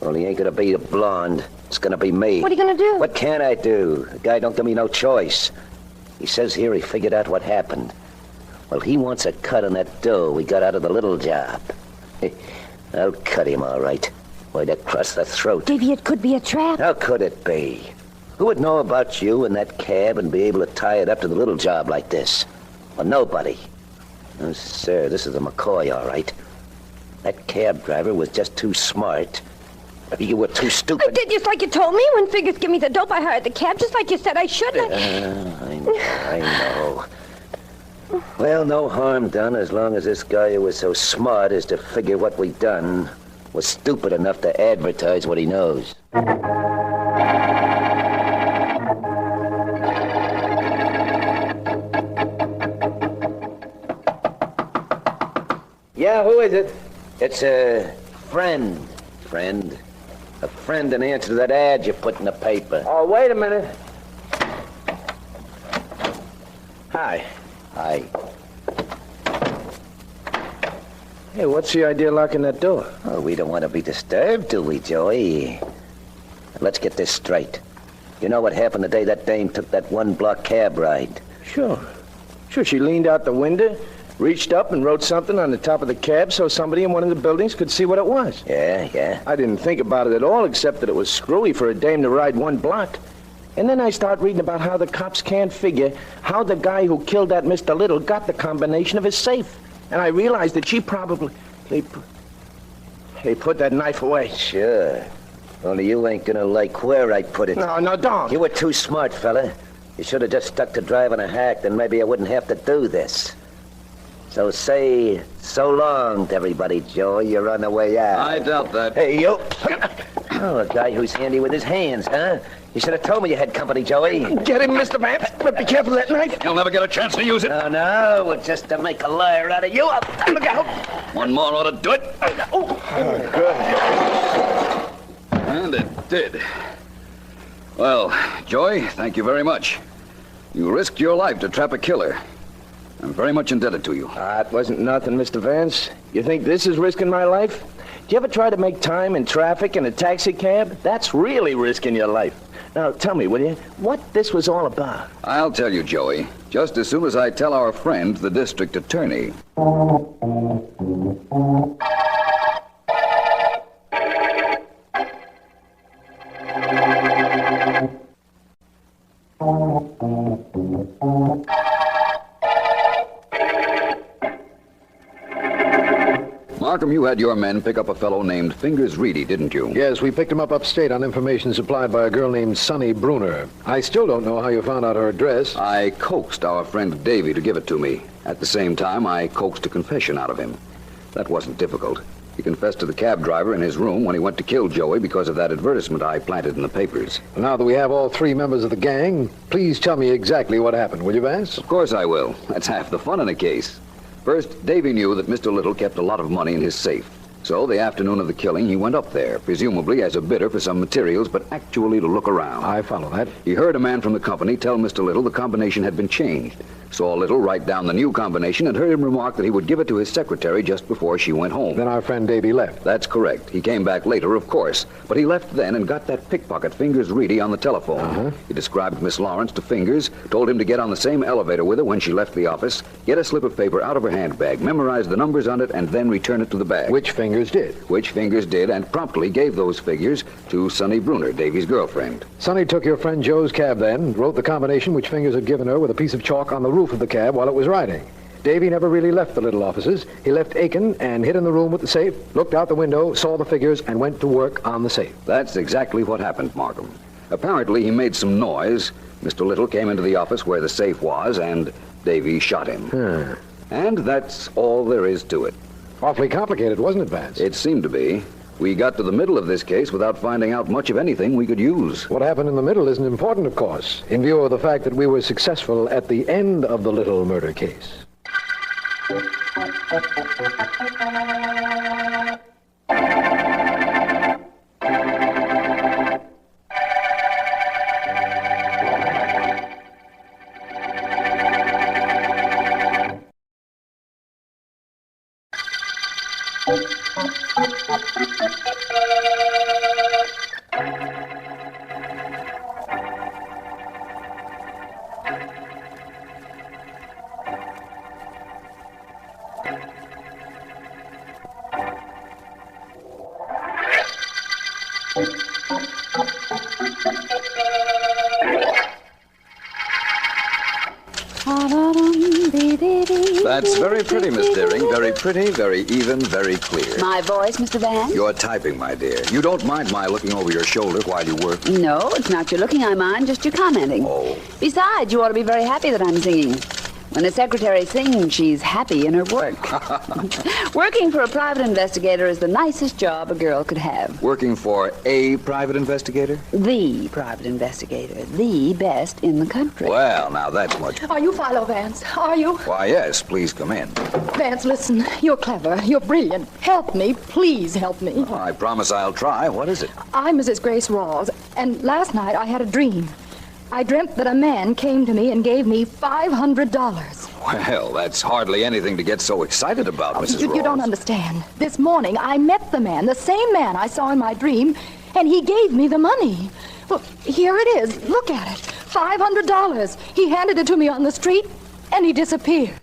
Only ain't gonna be a blonde. It's gonna be me. What are you gonna do? What can I do? The guy don't give me no choice. He says here he figured out what happened. Well, he wants a cut on that dough we got out of the little job. I'll cut him, all right. Right across the throat. Davy, it could be a trap. How could it be? Who would know about you in that cab and be able to tie it up to the little job like this? Well, nobody. Oh, sir, this is a McCoy, all right. That cab driver was just too smart. You were too stupid. I did just like you told me. When Figures give me the dope, I hired the cab, just like you said I should. I know. Well, no harm done as long as this guy who was so smart as to figure what we done was stupid enough to advertise what he knows. Yeah, who is it? It's a friend. A friend in answer to that ad you put in the paper. Oh, wait a minute. Hi. Hi. Hey, what's the idea of locking that door? Oh, we don't want to be disturbed, do we, Joey? Let's get this straight. You know what happened the day that dame took that 1-block cab ride? Sure, she leaned out the window, reached up and wrote something on the top of the cab so somebody in one of the buildings could see what it was. Yeah. I didn't think about it at all, except that it was screwy for a dame to ride 1 block. And then I start reading about how the cops can't figure how the guy who killed that Mr. Little got the combination of his safe. And I realized that she probably... They put that knife away. Sure. Only you ain't gonna like where I put it. No, don't. You were too smart, fella. You should have just stuck to driving a hack, then maybe I wouldn't have to do this. So say so long to everybody, Joey. You're on the way out. I doubt that. Hey, you. Oh, a guy who's handy with his hands, huh? You should have told me you had company, Joey. Get him, Mr. Vance. But be careful of that knife. You'll never get a chance to use it. No, just to make a liar out of you. Look out. One more ought to do it. Good. And it did. Well, Joey, thank you very much. You risked your life to trap a killer. I'm very much indebted to you. It wasn't nothing, Mr. Vance. You think this is risking my life? Do you ever try to make time in traffic in a taxi cab? That's really risking your life. Now, tell me, will you, what this was all about? I'll tell you, Joey, just as soon as I tell our friend, the district attorney. Markham, you had your men pick up a fellow named Fingers Reedy, didn't you? Yes, we picked him up upstate on information supplied by a girl named Sonny Bruner. I still don't know how you found out her address. I coaxed our friend Davy to give it to me. At the same time, I coaxed a confession out of him. That wasn't difficult. He confessed to the cab driver in his room when he went to kill Joey because of that advertisement I planted in the papers. Now that we have all three members of the gang, please tell me exactly what happened, will you, Vance? Of course I will. That's half the fun in a case. First, Davy knew that Mr. Little kept a lot of money in his safe. So the afternoon of the killing, he went up there, presumably as a bidder for some materials, but actually to look around. I follow that. He heard a man from the company tell Mr. Little the combination had been changed. Saw Little write down the new combination and heard him remark that he would give it to his secretary just before she went home. Then our friend Davy left. That's correct. He came back later, of course. But he left then and got that pickpocket Fingers Reedy on the telephone. He described Miss Lawrence to Fingers, told him to get on the same elevator with her when she left the office, get a slip of paper out of her handbag, memorize the numbers on it, and then return it to the bag. Which Fingers did. Which Fingers did, and promptly gave those figures to Sonny Bruner, Davy's girlfriend. Sonny took your friend Joe's cab then, wrote the combination which Fingers had given her with a piece of chalk on the roof of the cab while it was riding. Davy never really left the Little offices. He left Aiken and hid in the room with the safe, looked out the window, saw the figures, and went to work on the safe. That's exactly what happened, Markham. Apparently, he made some noise. Mr. Little came into the office where the safe was, and Davy shot him. And that's all there is to it. Awfully complicated, wasn't it, Vance? It seemed to be. We got to the middle of this case without finding out much of anything we could use. What happened in the middle isn't important, of course, in view of the fact that we were successful at the end of the Little murder case. That's very pretty, Miss Deering. Very pretty, very even, very clear. My voice, Mr. Vance? You're typing, my dear. You don't mind my looking over your shoulder while you work? No, it's not your looking I mind, just your commenting. Oh. Besides, you ought to be very happy that I'm singing. When the secretary sings, she's happy in her work. Working for a private investigator is the nicest job a girl could have. Working for a private investigator? The private investigator. The best in the country. Well, now that's much... Are you Philo Vance? Are you? Why, yes. Please come in. Vance, listen. You're clever. You're brilliant. Help me. Please help me. Oh, I promise I'll try. What is it? I'm Mrs. Grace Rawls, and last night I had a dream. I dreamt that a man came to me and gave me $500. Well, that's hardly anything to get so excited about, Mrs. Rawls. You don't understand. This morning, I met the man, the same man I saw in my dream, and he gave me the money. Look, here it is. Look at it. $500. He handed it to me on the street, and he disappeared.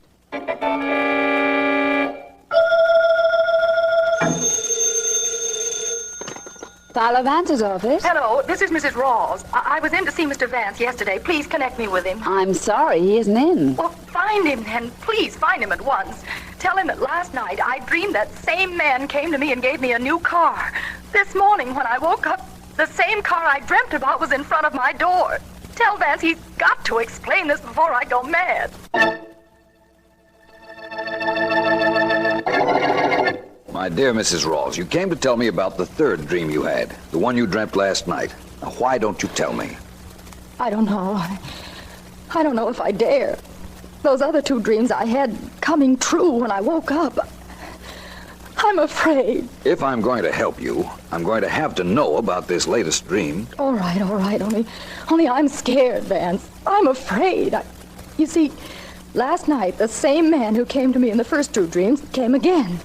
Philo Vance's office? Hello, this is Mrs. Rawls. I was in to see Mr. Vance yesterday. Please connect me with him. I'm sorry, he isn't in. Well, find him then. Please find him at once. Tell him that last night I dreamed that same man came to me and gave me a new car. This morning when I woke up, the same car I dreamt about was in front of my door. Tell Vance he's got to explain this before I go mad. My dear Mrs. Rawls, you came to tell me about the third dream you had, the one you dreamt last night. Now, why don't you tell me? I don't know. I don't know if I dare. Those other two dreams I had coming true when I woke up. I'm afraid. If I'm going to help you, I'm going to have to know about this latest dream. All right. Only I'm scared, Vance. I'm afraid. You see, last night, the same man who came to me in the first two dreams came again.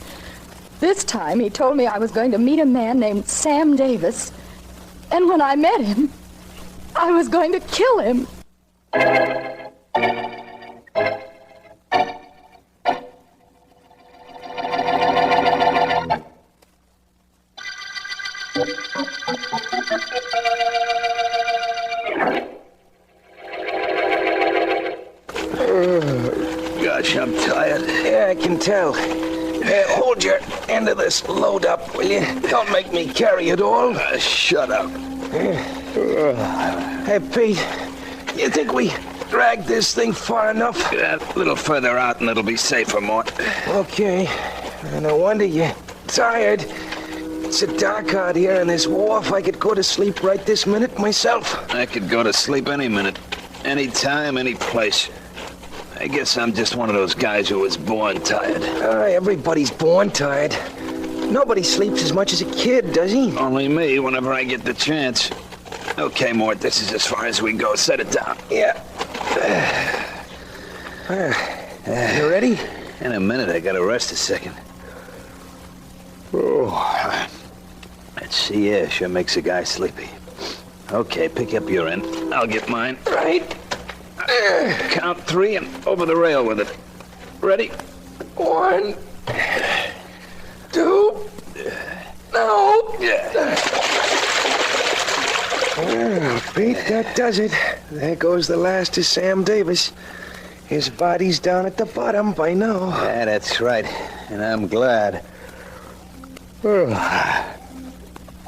This time, he told me I was going to meet a man named Sam Davis. And when I met him, I was going to kill him. Gosh, I'm tired. Yeah, I can tell. Hold your end of this load up, will you? Don't make me carry it all. Shut up. Hey, Pete, you think we dragged this thing far enough? A little further out and it'll be safer, Mort. Okay. No wonder you're tired. It's so dark out here on this wharf. I could go to sleep right this minute myself. I could go to sleep any minute, any time, any place. I guess I'm just one of those guys who was born tired. Everybody's born tired. Nobody sleeps as much as a kid, does he? Only me whenever I get the chance. Okay, Mort, this is as far as we go. Set it down. Yeah. You ready? In a minute, I gotta rest a second. Oh, that sea air sure makes a guy sleepy. Okay, pick up your end. I'll get mine. Right. Count 3 and over the rail with it. Ready? 1, 2. No. Well, Pete, that does it. There goes the last of Sam Davis. His body's down at the bottom by now. Yeah, that's right. And I'm glad.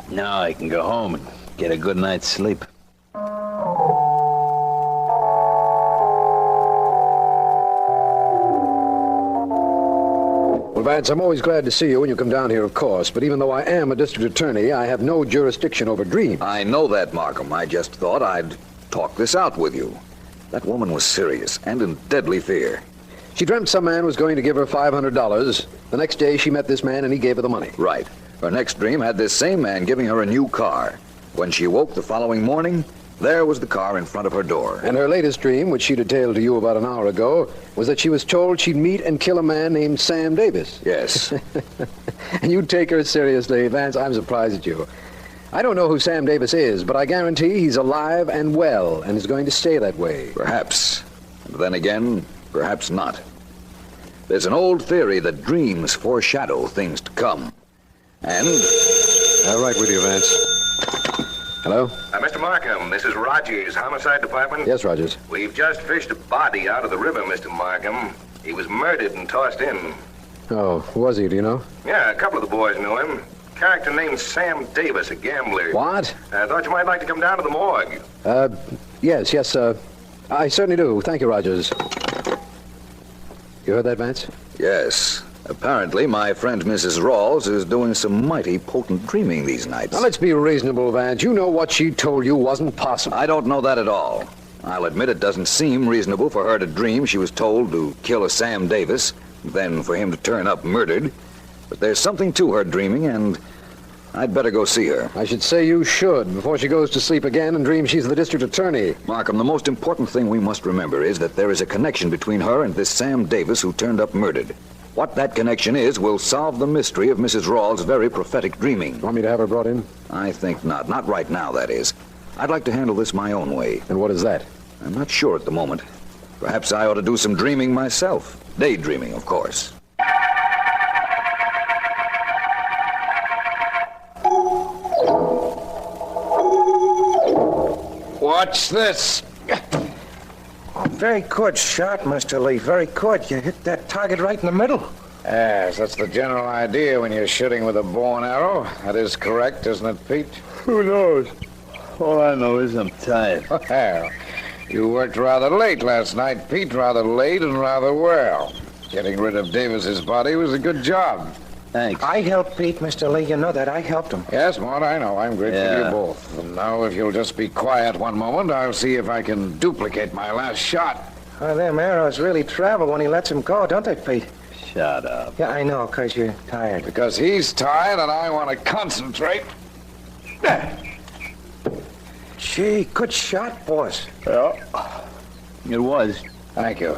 Now I can go home and get a good night's sleep. Well, Vance, I'm always glad to see you when you come down here, of course. But even though I am a district attorney, I have no jurisdiction over dreams. I know that, Markham. I just thought I'd talk this out with you. That woman was serious and in deadly fear. She dreamt some man was going to give her $500. The next day, she met this man, and he gave her the money. Right. Her next dream had this same man giving her a new car. When she woke the following morning, there was the car in front of her door. And her latest dream, which she detailed to you about an hour ago, was that she was told she'd meet and kill a man named Sam Davis. Yes. And you take her seriously, Vance. I'm surprised at you. I don't know who Sam Davis is, but I guarantee he's alive and well and is going to stay that way. Perhaps. And then again, perhaps not. There's an old theory that dreams foreshadow things to come. And... All right with you, Vance. Hello? Mr. Markham, this is Rogers, Homicide Department. Yes, Rogers. We've just fished a body out of the river, Mr. Markham. He was murdered and tossed in. Oh, was he, do you know? Yeah, a couple of the boys knew him. Character named Sam Davis, a gambler. What? I thought you might like to come down to the morgue. Yes, I certainly do. Thank you, Rogers. You heard that, Vance? Yes. Apparently, my friend Mrs. Rawls is doing some mighty potent dreaming these nights. Now, let's be reasonable, Vance. You know what she told you wasn't possible. I don't know that at all. I'll admit it doesn't seem reasonable for her to dream she was told to kill a Sam Davis, then for him to turn up murdered. But there's something to her dreaming, and I'd better go see her. I should say you should, before she goes to sleep again and dreams she's the district attorney. Markham, the most important thing we must remember is that there is a connection between her and this Sam Davis who turned up murdered. What that connection is will solve the mystery of Mrs. Rawls' very prophetic dreaming. Want me to have her brought in? I think not. Not right now, that is. I'd like to handle this my own way. And what is that? I'm not sure at the moment. Perhaps I ought to do some dreaming myself. Daydreaming, of course. What's this? Very good shot, Mr. Lee. Very good. You hit that target right in the middle. Yes, that's the general idea when you're shooting with a bow and arrow. That is correct, isn't it, Pete? Who knows? All I know is I'm tired. Well, you worked rather late last night, Pete. Rather late and rather well. Getting rid of Davis's body was a good job. Thanks. I helped Pete, Mr. Lee. You know that. I helped him. Yes, Mort, I know. I'm grateful to you both. And now, if you'll just be quiet one moment, I'll see if I can duplicate my last shot. Oh, them arrows really travel when he lets them go, don't they, Pete? Shut up. Yeah, I know, because you're tired. Because he's tired and I want to concentrate. Gee, good shot, boss. Yeah. It was. Thank you.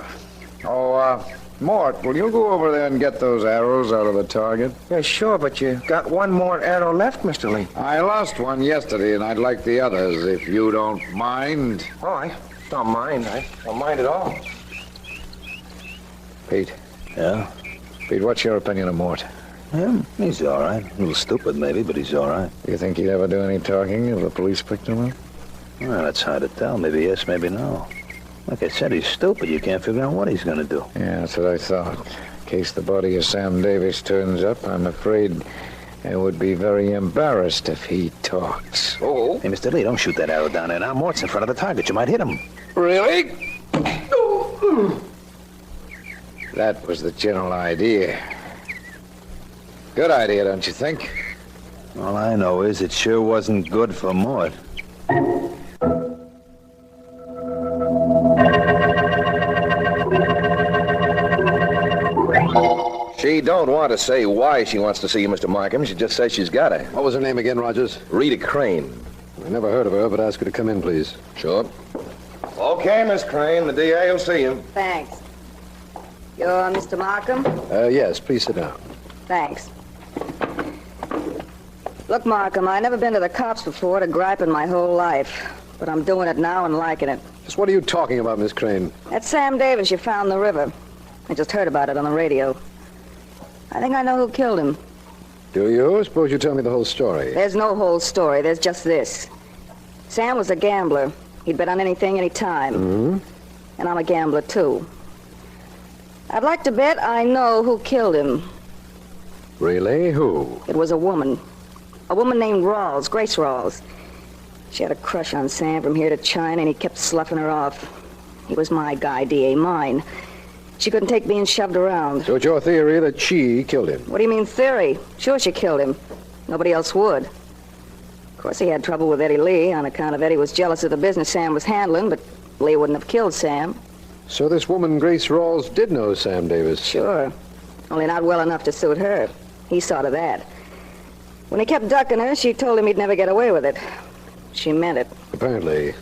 Oh, Mort, will you go over there and get those arrows out of the target? Yeah, sure, but you got one more arrow left, Mr. Lee. I lost one yesterday, and I'd like the others, if you don't mind. Oh, I don't mind. I don't mind at all. Pete. Yeah? Pete, what's your opinion of Mort? Yeah, he's all right. A little stupid, maybe, but he's all right. Do you think he'd ever do any talking if the police picked him up? Well, that's hard to tell. Maybe yes, maybe no. Like I said, he's stupid. You can't figure out what he's going to do. Yeah, that's what I thought. case the body of Sam Davis turns up, I'm afraid I would be very embarrassed if he talks. Oh. Hey, Mr. Lee, don't shoot that arrow down there now. Mort's in front of the target. You might hit him. Really? That was the general idea. Good idea, don't you think? All I know is it sure wasn't good for Mort. She don't want to say why she wants to see you, Mr. Markham. She just says she's got to. What was her name again, Rogers? Rita Crane. I never heard of her, but ask her to come in, please. Sure. Okay, Miss Crane. The DA will see you. Thanks. You're Mr. Markham? Yes, please sit down. Thanks. Look, Markham, I've never been to the cops before to gripe in my whole life. But I'm doing it now and liking it. Just what are you talking about, Miss Crane? That's Sam Davis you found in the river. I just heard about it on the radio. I think I know who killed him. Do you? Suppose you tell me the whole story. There's no whole story. There's just this. Sam was a gambler. He'd bet on anything, any time. Mm-hmm. And I'm a gambler, too. I'd like to bet I know who killed him. Really? Who? It was a woman. A woman named Rawls, Grace Rawls. She had a crush on Sam from here to China, and he kept sloughing her off. He was my guy, D.A., mine. She couldn't take being shoved around. So it's your theory that she killed him? What do you mean, theory? Sure she killed him. Nobody else would. Of course, he had trouble with Eddie Lee on account of Eddie was jealous of the business Sam was handling, but Lee wouldn't have killed Sam. So this woman, Grace Rawls, did know Sam Davis? Sure. Only not well enough to suit her. He saw to that. When he kept ducking her, she told him he'd never get away with it. She meant it. Apparently.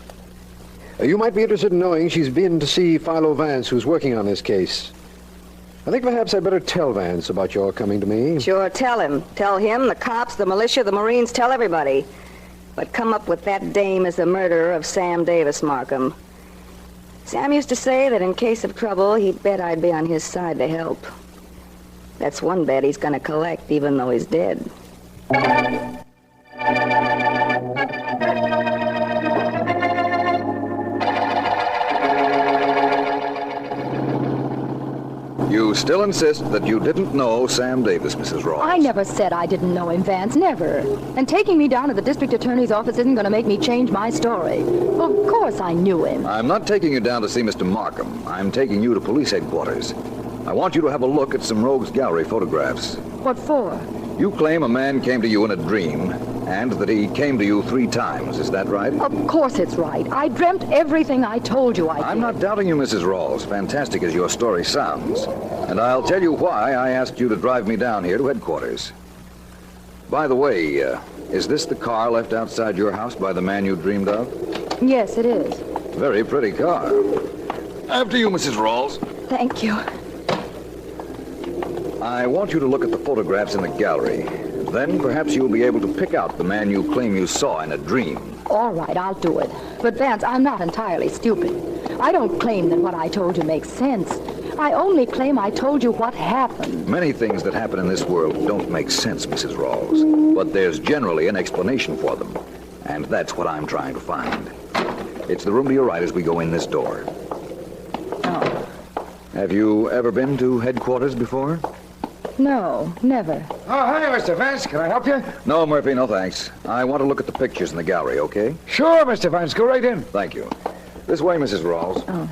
You might be interested in knowing she's been to see Philo Vance, who's working on this case. I think perhaps I'd better tell Vance about your coming to me. Sure, tell him. Tell him, the cops, the militia, the Marines, tell everybody. But come up with that dame as the murderer of Sam Davis, Markham. Sam used to say that in case of trouble, he'd bet I'd be on his side to help. That's one bet he's gonna collect, even though he's dead. You still insist that you didn't know Sam Davis, Mrs. Rawls. I never said I didn't know him, Vance, never. And taking me down to the district attorney's office isn't going to make me change my story. Of course I knew him. I'm not taking you down to see Mr. Markham. I'm taking you to police headquarters. I want you to have a look at some rogues gallery photographs. What for? You claim a man came to you in a dream, and that he came to you 3 times. Is that right? Of course it's right. I dreamt everything I told you I did. I'm not doubting you, Mrs. Rawls, fantastic as your story sounds. And I'll tell you why I asked you to drive me down here to headquarters. By the way, is this the car left outside your house by the man you dreamed of? Yes, it is. Very pretty car. After you, Mrs. Rawls. Thank you. I want you to look at the photographs in the gallery. Then perhaps you'll be able to pick out the man you claim you saw in a dream. All right, I'll do it. But, Vance, I'm not entirely stupid. I don't claim that what I told you makes sense. I only claim I told you what happened. Many things that happen in this world don't make sense, Mrs. Rawls. But there's generally an explanation for them. And that's what I'm trying to find. It's the room to your right as we go in this door. Oh. Have you ever been to headquarters before? No, never. Oh, hi, Mr. Vance. Can I help you? No, Murphy, no thanks. I want to look at the pictures in the gallery, okay? Sure, Mr. Vance. Go right in. Thank you. This way, Mrs. Rawls. Oh.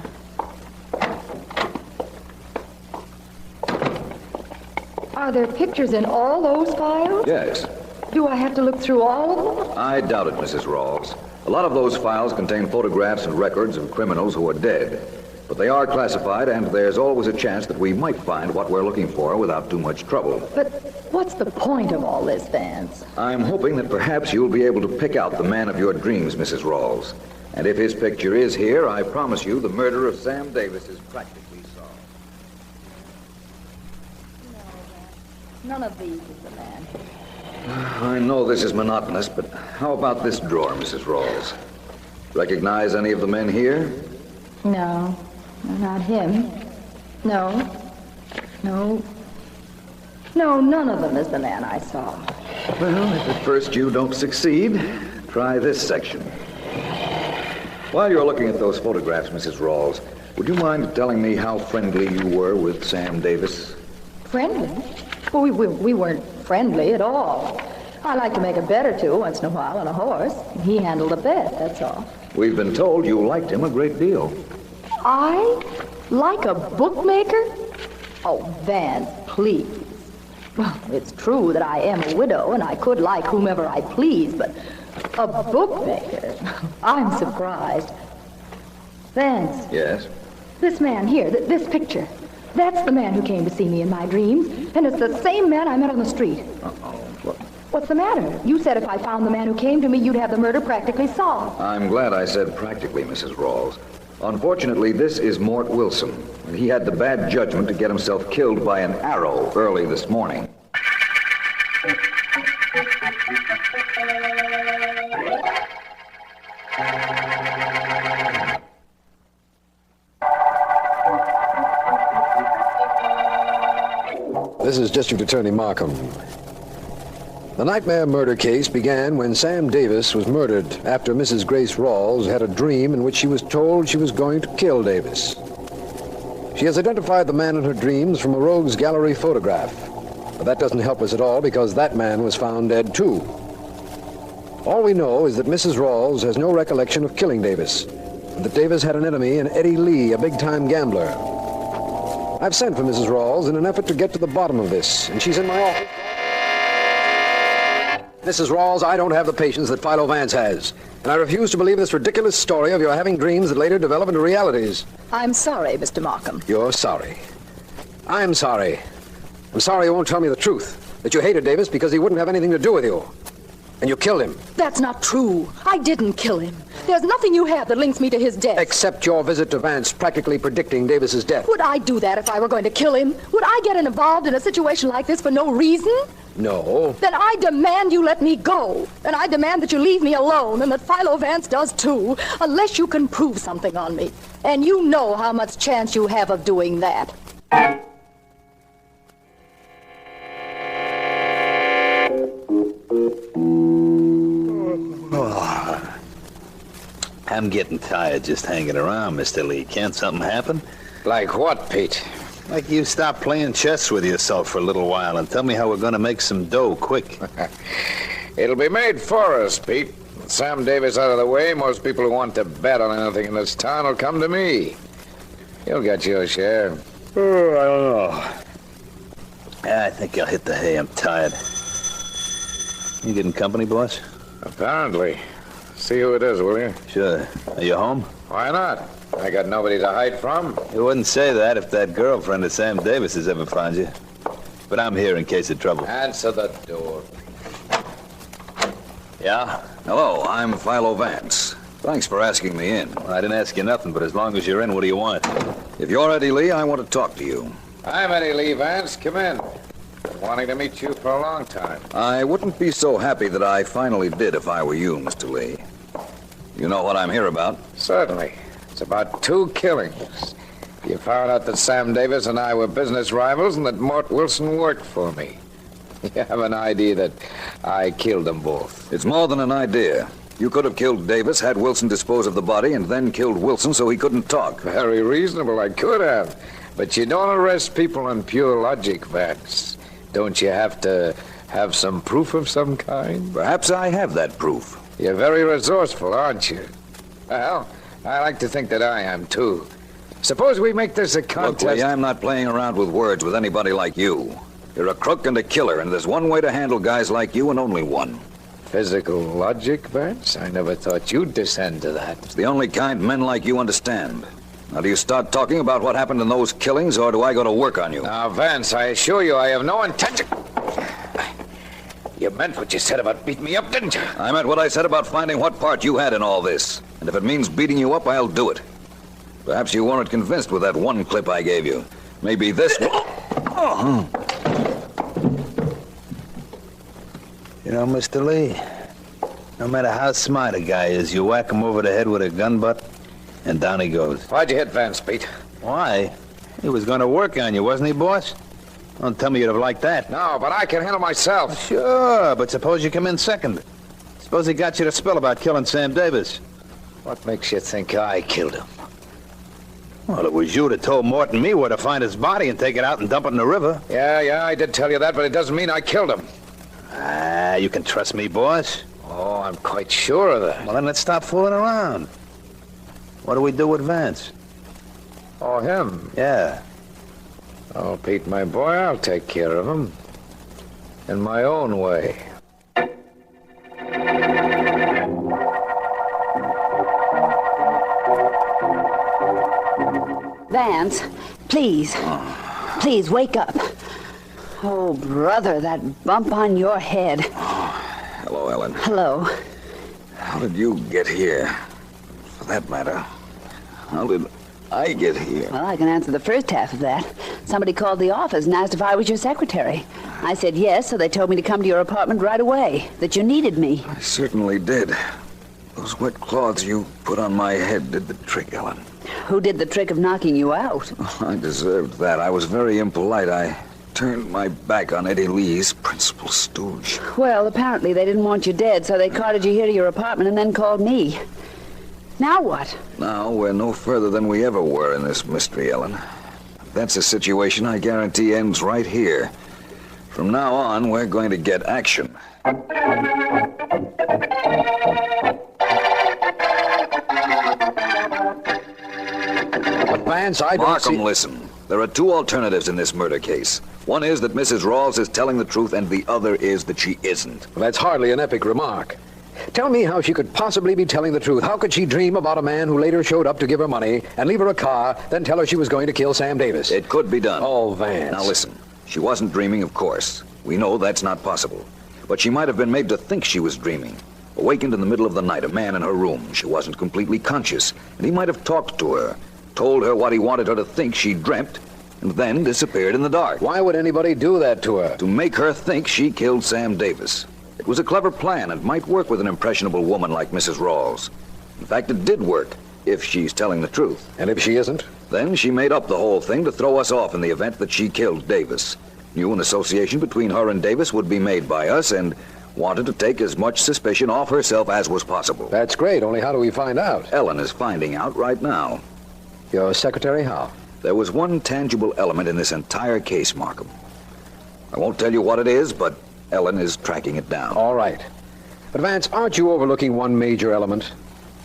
Are there pictures in all those files? Yes. Do I have to look through all of them? I doubt it, Mrs. Rawls. A lot of those files contain photographs and records of criminals who are dead. But they are classified, and there's always a chance that we might find what we're looking for without too much trouble. But what's the point of all this, Vance? I'm hoping that perhaps you'll be able to pick out the man of your dreams, Mrs. Rawls. And if his picture is here, I promise you the murder of Sam Davis is practically solved. None of these is the man. I know this is monotonous, but how about this drawer, Mrs. Rawls? Recognize any of the men here? No, not him. No, none of them is the man I saw. Well, if at first you don't succeed, try this section. While you're looking at those photographs, Mrs. Rawls, would you mind telling me how friendly you were with Sam Davis? Friendly? Well, we weren't friendly at all. I like to make a bet or two once in a while on a horse. He handled a bet, that's all. We've been told you liked him a great deal. I? Like a bookmaker? Oh, Vance, please. Well, it's true that I am a widow and I could like whomever I please, but a bookmaker? I'm surprised. Vance. Yes? This man here, this picture. That's the man who came to see me in my dreams, and it's the same man I met on the street. Uh-oh. What? What's the matter? You said if I found the man who came to me, you'd have the murder practically solved. I'm glad I said practically, Mrs. Rawls. Unfortunately, this is Mort Wilson, and he had the bad judgment to get himself killed by an arrow early this morning. This is District Attorney Markham. The nightmare murder case began when Sam Davis was murdered after Mrs. Grace Rawls had a dream in which she was told she was going to kill Davis. She has identified the man in her dreams from a rogues gallery photograph. But that doesn't help us at all because that man was found dead too. All we know is that Mrs. Rawls has no recollection of killing Davis, and that Davis had an enemy in Eddie Lee, a big-time gambler. I've sent for Mrs. Rawls in an effort to get to the bottom of this, and she's in my office. Mrs. Rawls, I don't have the patience that Philo Vance has, and I refuse to believe this ridiculous story of your having dreams that later develop into realities. I'm sorry, Mr. Markham. You're sorry. I'm sorry. I'm sorry you won't tell me the truth, that you hated Davis because he wouldn't have anything to do with you. And you killed him. That's not true. I didn't kill him. There's nothing you have that links me to his death. Except your visit to Vance practically predicting Davis's death. Would I do that if I were going to kill him? Would I get involved in a situation like this for no reason? No. Then I demand you let me go. And I demand that you leave me alone, and that Philo Vance does too, unless you can prove something on me. And you know how much chance you have of doing that. Oh, I'm getting tired just hanging around, Mr. Lee. Can't something happen? Like what, Pete? Like you stop playing chess with yourself for a little while and tell me how we're going to make some dough quick. It'll be made for us, Pete. With Sam Davis out of the way, most people who want to bet on anything in this town will come to me. You'll get your share. Oh, I don't know. I think I'll hit the hay. I'm tired. You getting company, boss? Apparently. See who it is, will you? Sure. Are you home? Why not? I got nobody to hide from. You wouldn't say that if that girlfriend of Sam Davis has ever found you. But I'm here in case of trouble. Answer the door. Yeah? Hello, I'm Philo Vance. Thanks for asking me in. Well, I didn't ask you nothing, but as long as you're in, what do you want? If you're Eddie Lee, I want to talk to you. I'm Eddie Lee Vance. Come in. Been wanting to meet you for a long time. I wouldn't be so happy that I finally did if I were you, Mr. Lee. You know what I'm here about? Certainly. It's about 2 killings. You found out that Sam Davis and I were business rivals and that Mort Wilson worked for me. You have an idea that I killed them both. It's more than an idea. You could have killed Davis, had Wilson dispose of the body, and then killed Wilson so he couldn't talk. Very reasonable, I could have. But you don't arrest people on pure logic, Vance. Don't you have to have some proof of some kind? Perhaps I have that proof. You're very resourceful, aren't you? Well, I like to think that I am, too. Suppose we make this a contest. Look, Lee, I'm not playing around with words with anybody like you. You're a crook and a killer, and there's one way to handle guys like you and only one. Physical logic, Vance? I never thought you'd descend to that. It's the only kind men like you understand. Now, do you start talking about what happened in those killings, or do I go to work on you? Now, Vance, I assure you I have no intention... You meant what you said about beating me up, didn't you? I meant what I said about finding what part you had in all this. And if it means beating you up, I'll do it. Perhaps you weren't convinced with that one clip I gave you. Maybe this... You know, Mr. Lee, no matter how smart a guy is, you whack him over the head with a gun butt, and down he goes. Why'd you hit Vance, Pete? Why? He was going to work on you, wasn't he, boss? Don't tell me you'd have liked that. No, but I can handle myself. Sure, but suppose you come in second. Suppose he got you to spill about killing Sam Davis. What makes you think I killed him? Well, it was you that told Mort and me where to find his body and take it out and dump it in the river. Yeah, I did tell you that, but it doesn't mean I killed him. Ah, you can trust me, boss. Oh, I'm quite sure of that. Well, then let's stop fooling around. What do we do with Vance? Oh, him? Yeah. Oh, Pete, my boy, I'll take care of him. In my own way. Vance, please. Please, wake up. Oh, brother, that bump on your head. Hello, Ellen. Hello. How did you get here? For that matter, how did I get here? Well, I can answer the first half of that. Somebody called the office and asked if I was your secretary. I said yes, so they told me to come to your apartment right away, that you needed me. I certainly did. Those wet cloths you put on my head did the trick, Ellen. Who did the trick of knocking you out? Oh, I deserved that. I was very impolite. I turned my back on Eddie Lee's principal stooge. Well, apparently they didn't want you dead, so they carted you here to your apartment and then called me. Now what? Now we're no further than we ever were in this mystery, Ellen. That's a situation I guarantee ends right here. From now on, we're going to get action. Vance, I don't Markham, see... listen. There are two alternatives in this murder case. One is that Mrs. Rawls is telling the truth, and the other is that she isn't. Well, that's hardly an epic remark. Tell me how she could possibly be telling the truth. How could she dream about a man who later showed up to give her money and leave her a car, then tell her she was going to kill Sam Davis? It could be done. Oh, Vance. Now listen. She wasn't dreaming, of course. We know that's not possible. But she might have been made to think she was dreaming. Awakened in the middle of the night, a man in her room. She wasn't completely conscious, and he might have talked to her, told her what he wanted her to think she dreamt, and then disappeared in the dark. Why would anybody do that to her? To make her think she killed Sam Davis. It was a clever plan and might work with an impressionable woman like Mrs. Rawls. In fact, it did work, if she's telling the truth. And if she isn't? Then she made up the whole thing to throw us off in the event that she killed Davis. Knew an association between her and Davis would be made by us and wanted to take as much suspicion off herself as was possible. That's great, only how do we find out? Ellen is finding out right now. Your secretary, how? There was one tangible element in this entire case, Markham. I won't tell you what it is, but Ellen is tracking it down. All right. But Vance, aren't you overlooking one major element?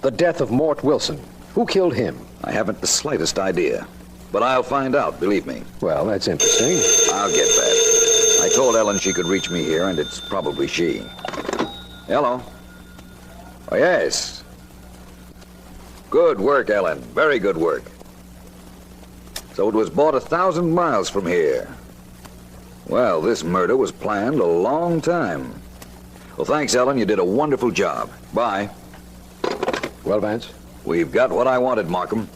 The death of Mort Wilson. Who killed him? I haven't the slightest idea. But I'll find out, believe me. Well, that's interesting. I'll get that. I told Ellen she could reach me here, and it's probably she. Hello? Oh, yes. Good work, Ellen. Very good work. So it was bought 1,000 miles from here. Well, this murder was planned a long time. Well, thanks, Ellen. You did a wonderful job. Bye. Well, Vance? We've got what I wanted, Markham.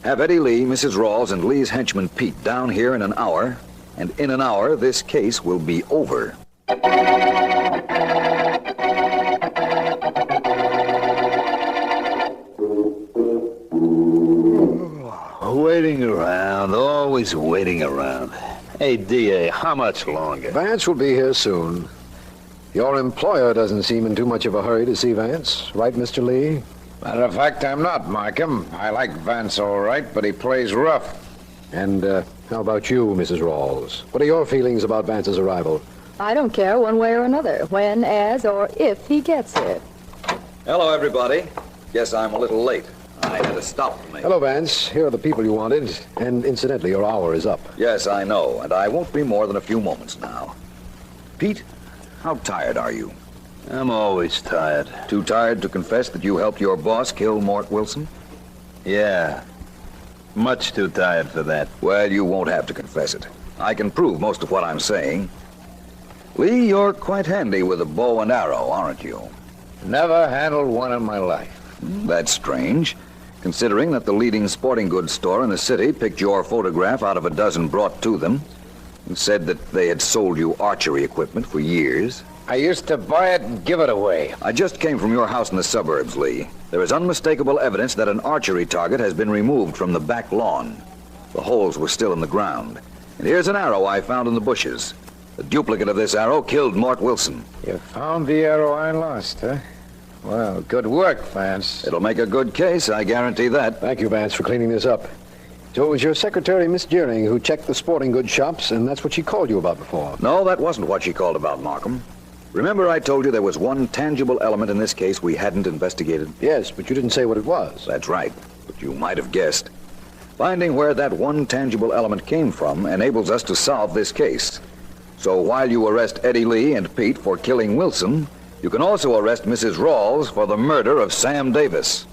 Have Eddie Lee, Mrs. Rawls, and Lee's henchman Pete down here in an hour, and in an hour, this case will be over. Waiting around, always waiting around. Hey, D.A., how much longer? Vance will be here soon. Your employer doesn't seem in too much of a hurry to see Vance, right, Mr. Lee? Matter of fact, I'm not, Markham. I like Vance all right, but he plays rough. And how about you, Mrs. Rawls? What are your feelings about Vance's arrival? I don't care one way or another, when, as, or if he gets here. Hello, everybody. Guess I'm a little late. I had a stop to make. Hello, Vance. Here are the people you wanted. And incidentally, your hour is up. Yes, I know, and I won't be more than a few moments now. Pete, how tired are you? I'm always tired. Too tired to confess that you helped your boss kill Mort Wilson? Yeah. Much too tired for that. Well, you won't have to confess it. I can prove most of what I'm saying. Lee, you're quite handy with a bow and arrow, aren't you? Never handled one in my life. That's strange, considering that the leading sporting goods store in the city picked your photograph out of a dozen brought to them and said that they had sold you archery equipment for years. I used to buy it and give it away. I just came from your house in the suburbs, Lee. There is unmistakable evidence that an archery target has been removed from the back lawn. The holes were still in the ground. And here's an arrow I found in the bushes. The duplicate of this arrow killed Mort Wilson. You found the arrow I lost, huh? Well, good work, Vance. It'll make a good case, I guarantee that. Thank you, Vance, for cleaning this up. So it was your secretary, Miss Deering, who checked the sporting goods shops, and that's what she called you about before. No, that wasn't what she called about, Markham. Remember I told you there was one tangible element in this case we hadn't investigated? Yes, but you didn't say what it was. That's right, but you might have guessed. Finding where that one tangible element came from enables us to solve this case. So while you arrest Eddie Lee and Pete for killing Wilson, you can also arrest Mrs. Rawls for the murder of Sam Davis.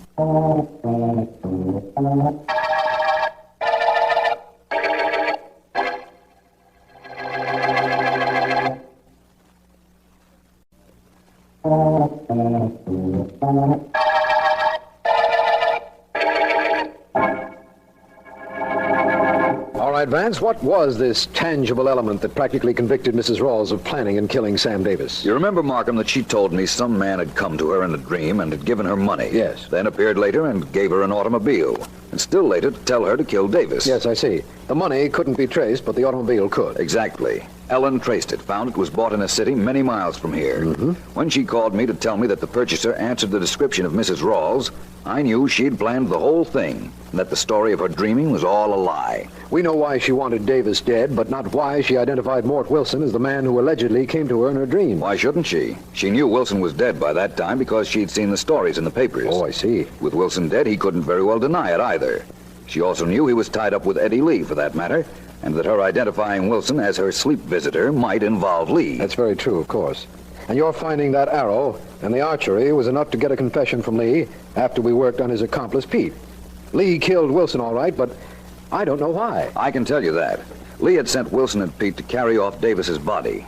All right, Vance, what was this tangible element that practically convicted Mrs. Rawls of planning and killing Sam Davis? You remember, Markham, that she told me some man had come to her in a dream and had given her money. Yes. Then appeared later and gave her an automobile. And still later to tell her to kill Davis. Yes, I see. The money couldn't be traced, but the automobile could. Exactly. Ellen traced it, found it was bought in a city many miles from here. When she called me to tell me that the purchaser answered the description of Mrs. Rawls, I knew she'd planned the whole thing, and that the story of her dreaming was all a lie. We know why she wanted Davis dead, but not why she identified Mort Wilson as the man who allegedly came to her in her dream. Why shouldn't she? She knew Wilson was dead by that time because she'd seen the stories in the papers. Oh, I see. With Wilson dead, he couldn't very well deny it either. She also knew he was tied up with Eddie Lee, for that matter, and that her identifying Wilson as her sleep visitor might involve Lee. That's very true, of course. And your finding that arrow and the archery was enough to get a confession from Lee after we worked on his accomplice, Pete. Lee killed Wilson, all right, but I don't know why. I can tell you that. Lee had sent Wilson and Pete to carry off Davis's body.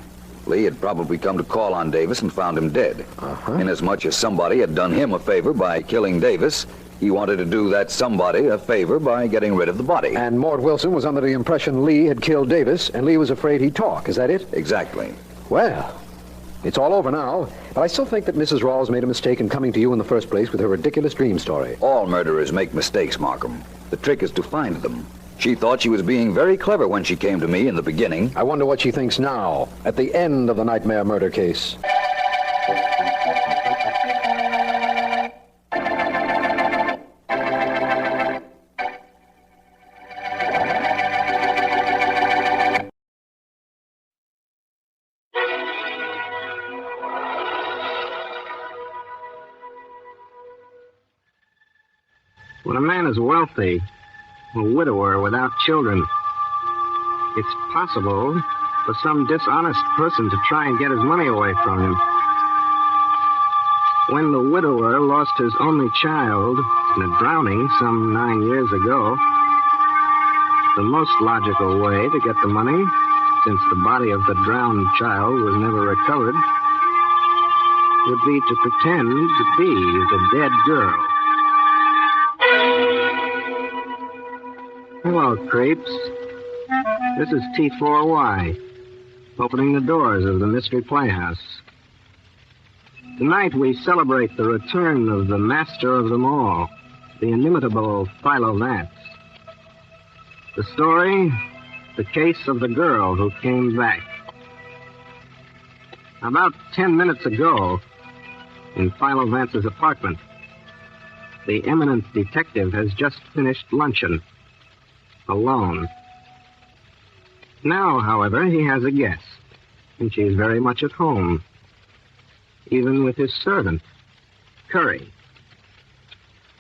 Lee had probably come to call on Davis and found him dead. Inasmuch as somebody had done him a favor by killing Davis, he wanted to do that somebody a favor by getting rid of the body. And Mort Wilson was under the impression Lee had killed Davis, and Lee was afraid he'd talk. Is that it? Exactly. Well, it's all over now, but I still think that Mrs. Rawls made a mistake in coming to you in the first place with her ridiculous dream story. All murderers make mistakes, Markham. The trick is to find them. She thought she was being very clever when she came to me in the beginning. I wonder what she thinks now, at the end of the nightmare murder case. When a man is wealthy, a widower without children, it's possible for some dishonest person to try and get his money away from him. When the widower lost his only child in a drowning some 9 years ago, the most logical way to get the money, since the body of the drowned child was never recovered, would be to pretend to be the dead girl. Hello, creeps. This is T4Y, opening the doors of the Mystery Playhouse. Tonight we celebrate the return of the master of them all, the inimitable Philo Vance. The story, the case of the girl who came back. About 10 minutes ago, in Philo Vance's apartment, the eminent detective has just finished luncheon. Alone. Now, however, he has a guest, and she's very much at home, even with his servant, Curry.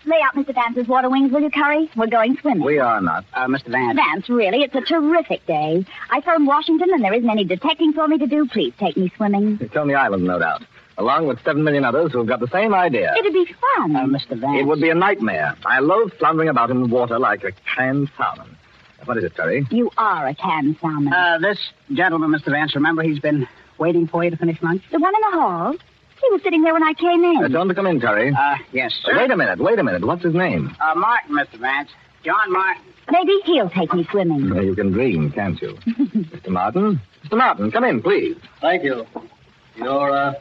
Lay out Mr. Vance's water wings, will you, Curry? We're going swimming. We are not. Mr. Vance. Vance, really, it's a terrific day. I phoned Washington, and there isn't any detecting for me to do. Please take me swimming. It's on the island, no doubt, along with 7 million others who've got the same idea. It'd be fun. Mr. Vance. It would be a nightmare. I loathe floundering about in the water like a canned salmon. What is it, Curry? You are a canned salmon. This gentleman, Mr. Vance, remember he's been waiting for you to finish lunch? The one in the hall? He was sitting there when I came in. Tell him to come in, Curry. Yes, sir. Wait a minute. What's his name? Martin, Mr. Vance. John Martin. Maybe he'll take me swimming. You can dream, can't you? Mr. Martin? Mr. Martin, come in, please. Thank you. You're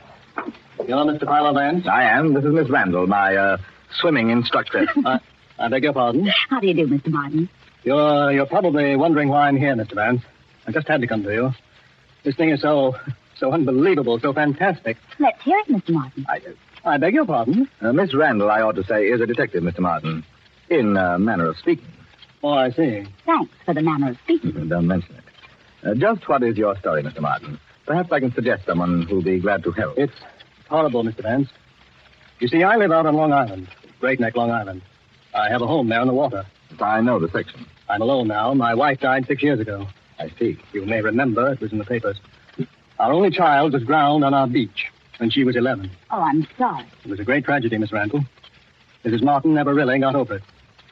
Mr. Philo Vance? I am. This is Miss Randall, my, swimming instructor. I beg your pardon? How do you do, Mr. Martin? You're probably wondering why I'm here, Mr. Vance. I just had to come to you. This thing is so unbelievable, so fantastic. Let's hear it, Mr. Martin. I beg your pardon? Miss Randall, I ought to say, is a detective, Mr. Martin. In a manner of speaking. Oh, I see. Thanks for the manner of speaking. Don't mention it. Just what is your story, Mr. Martin? Perhaps I can suggest someone who'll be glad to help. It's horrible, Mr. Vance. You see, I live out on Long Island, Great Neck, Long Island. I have a home there on the water. I know the section. I'm alone now. My wife died 6 years ago. I see. You may remember, it was in the papers. Our only child was drowned on our beach when she was 11. Oh, I'm sorry. It was a great tragedy, Miss Randall. Mrs. Martin never really got over it.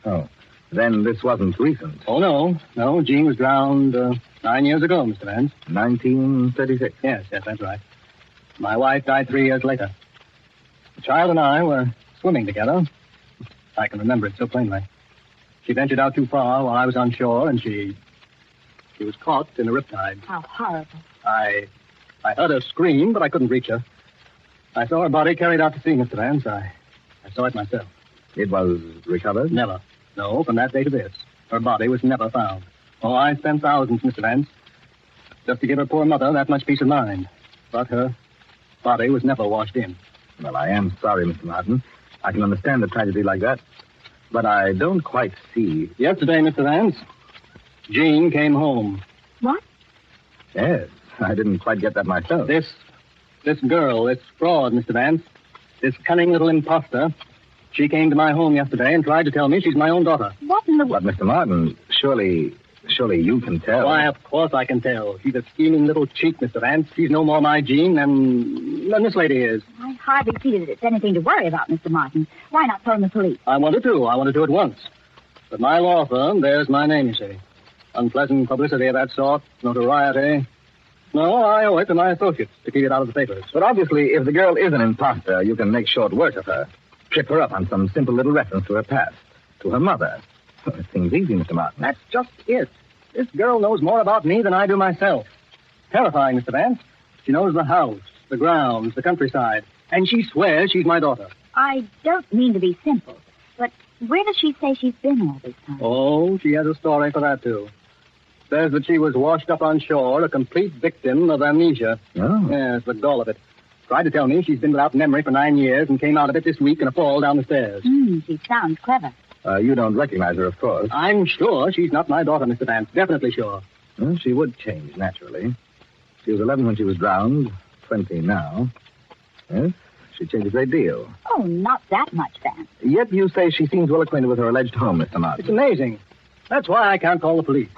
Oh, then this wasn't recent. Oh, no. No, Jean was drowned 9 years ago, Mr. Vance. 1936? Yes, that's right. My wife died 3 years later. The child and I were swimming together. I can remember it so plainly. She ventured out too far while I was on shore, and she was caught in a riptide. How horrible. I heard her scream, but I couldn't reach her. I saw her body carried out to sea, Mr. Vance. I saw it myself. It was recovered? Never. No, from that day to this. Her body was never found. Oh, I spent thousands, Mr. Vance, just to give her poor mother that much peace of mind. But her body was never washed in. Well, I am sorry, Mr. Martin. I can understand a tragedy like that. But I don't quite see... Yesterday, Mr. Vance, Jean came home. What? Yes, I didn't quite get that myself. This girl, this fraud, Mr. Vance, this cunning little imposter, she came to my home yesterday and tried to tell me she's my own daughter. What in the world? But, Mr. Martin, surely you can tell. Why, of course I can tell. She's a scheming little cheat, Mr. Vance. She's no more my Jean than this lady is. I hardly see that it's anything to worry about, Mr. Martin. Why not phone the police? I wanted to at once. But my law firm bears my name, you see. Unpleasant publicity of that sort, notoriety. No, I owe it to my associates to keep it out of the papers. But obviously, if the girl is an imposter, you can make short work of her. Trip her up on some simple little reference to her past, to her mother. It seems easy, Mr. Martin. That's just it. This girl knows more about me than I do myself. Terrifying, Mr. Vance. She knows the house, the grounds, the countryside, and she swears she's my daughter. I don't mean to be simple, but where does she say she's been all this time? Oh, she has a story for that, too. Says that she was washed up on shore, a complete victim of amnesia. Oh. Yes, the gall of it. Tried to tell me she's been without memory for 9 years and came out of it this week in a fall down the stairs. She sounds clever. You don't recognize her, of course. I'm sure she's not my daughter, Mr. Vance. Definitely sure. Well, she would change, naturally. She was 11 when she was drowned, 20 now. Yes, she changed a great deal. Oh, not that much, Vance. Yet you say she seems well acquainted with her alleged home, Mr. Martin. It's amazing. That's why I can't call the police.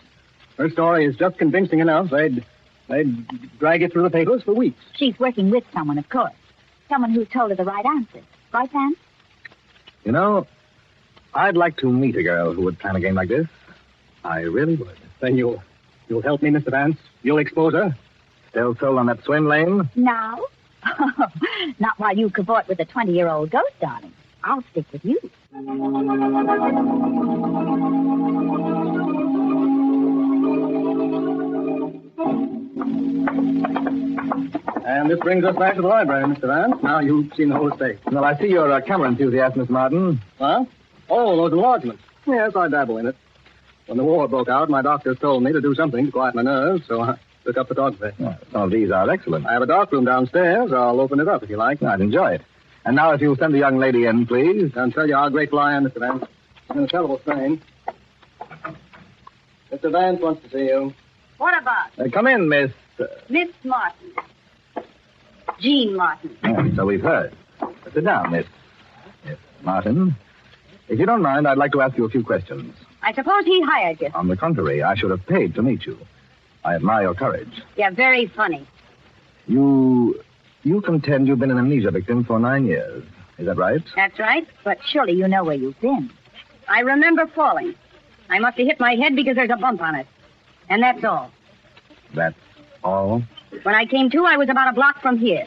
Her story is just convincing enough. They'd drag it through the papers for weeks. She's working with someone, of course. Someone who's told her the right answers. Right, Vance? You know, I'd like to meet a girl who would plan a game like this. I really would. Then you'll help me, Mr. Vance? You'll expose her? Still sold on that swim lane? Now? Not while you cavort with a 20-year-old ghost, darling. I'll stick with you. And this brings us back to the library, Mr. Vance. Now you've seen the whole estate. Well, I see you're a camera enthusiast, Miss Martin. Huh? Oh, those enlargements. Yes, I dabble in it. When the war broke out, my doctors told me to do something to quiet my nerves, so I took up photography. Well, some of these are excellent. I have a darkroom downstairs. I'll open it up if you like. I'd enjoy it. And now if you'll send the young lady in, please. I'll tell you how grateful I am, Mr. Vance. I'm in a terrible strain. Mr. Vance wants to see you. What about? Come in, Miss... Miss Martin. Jean Martin. So we've heard. Sit down, Miss Martin. If you don't mind, I'd like to ask you a few questions. I suppose he hired you. On the contrary, I should have paid to meet you. I admire your courage. You're very funny. You contend you've been an amnesia victim for 9 years. Is that right? That's right, but surely you know where you've been. I remember falling. I must have hit my head because there's a bump on it. And that's all. That's all? When I came to, I was about a block from here.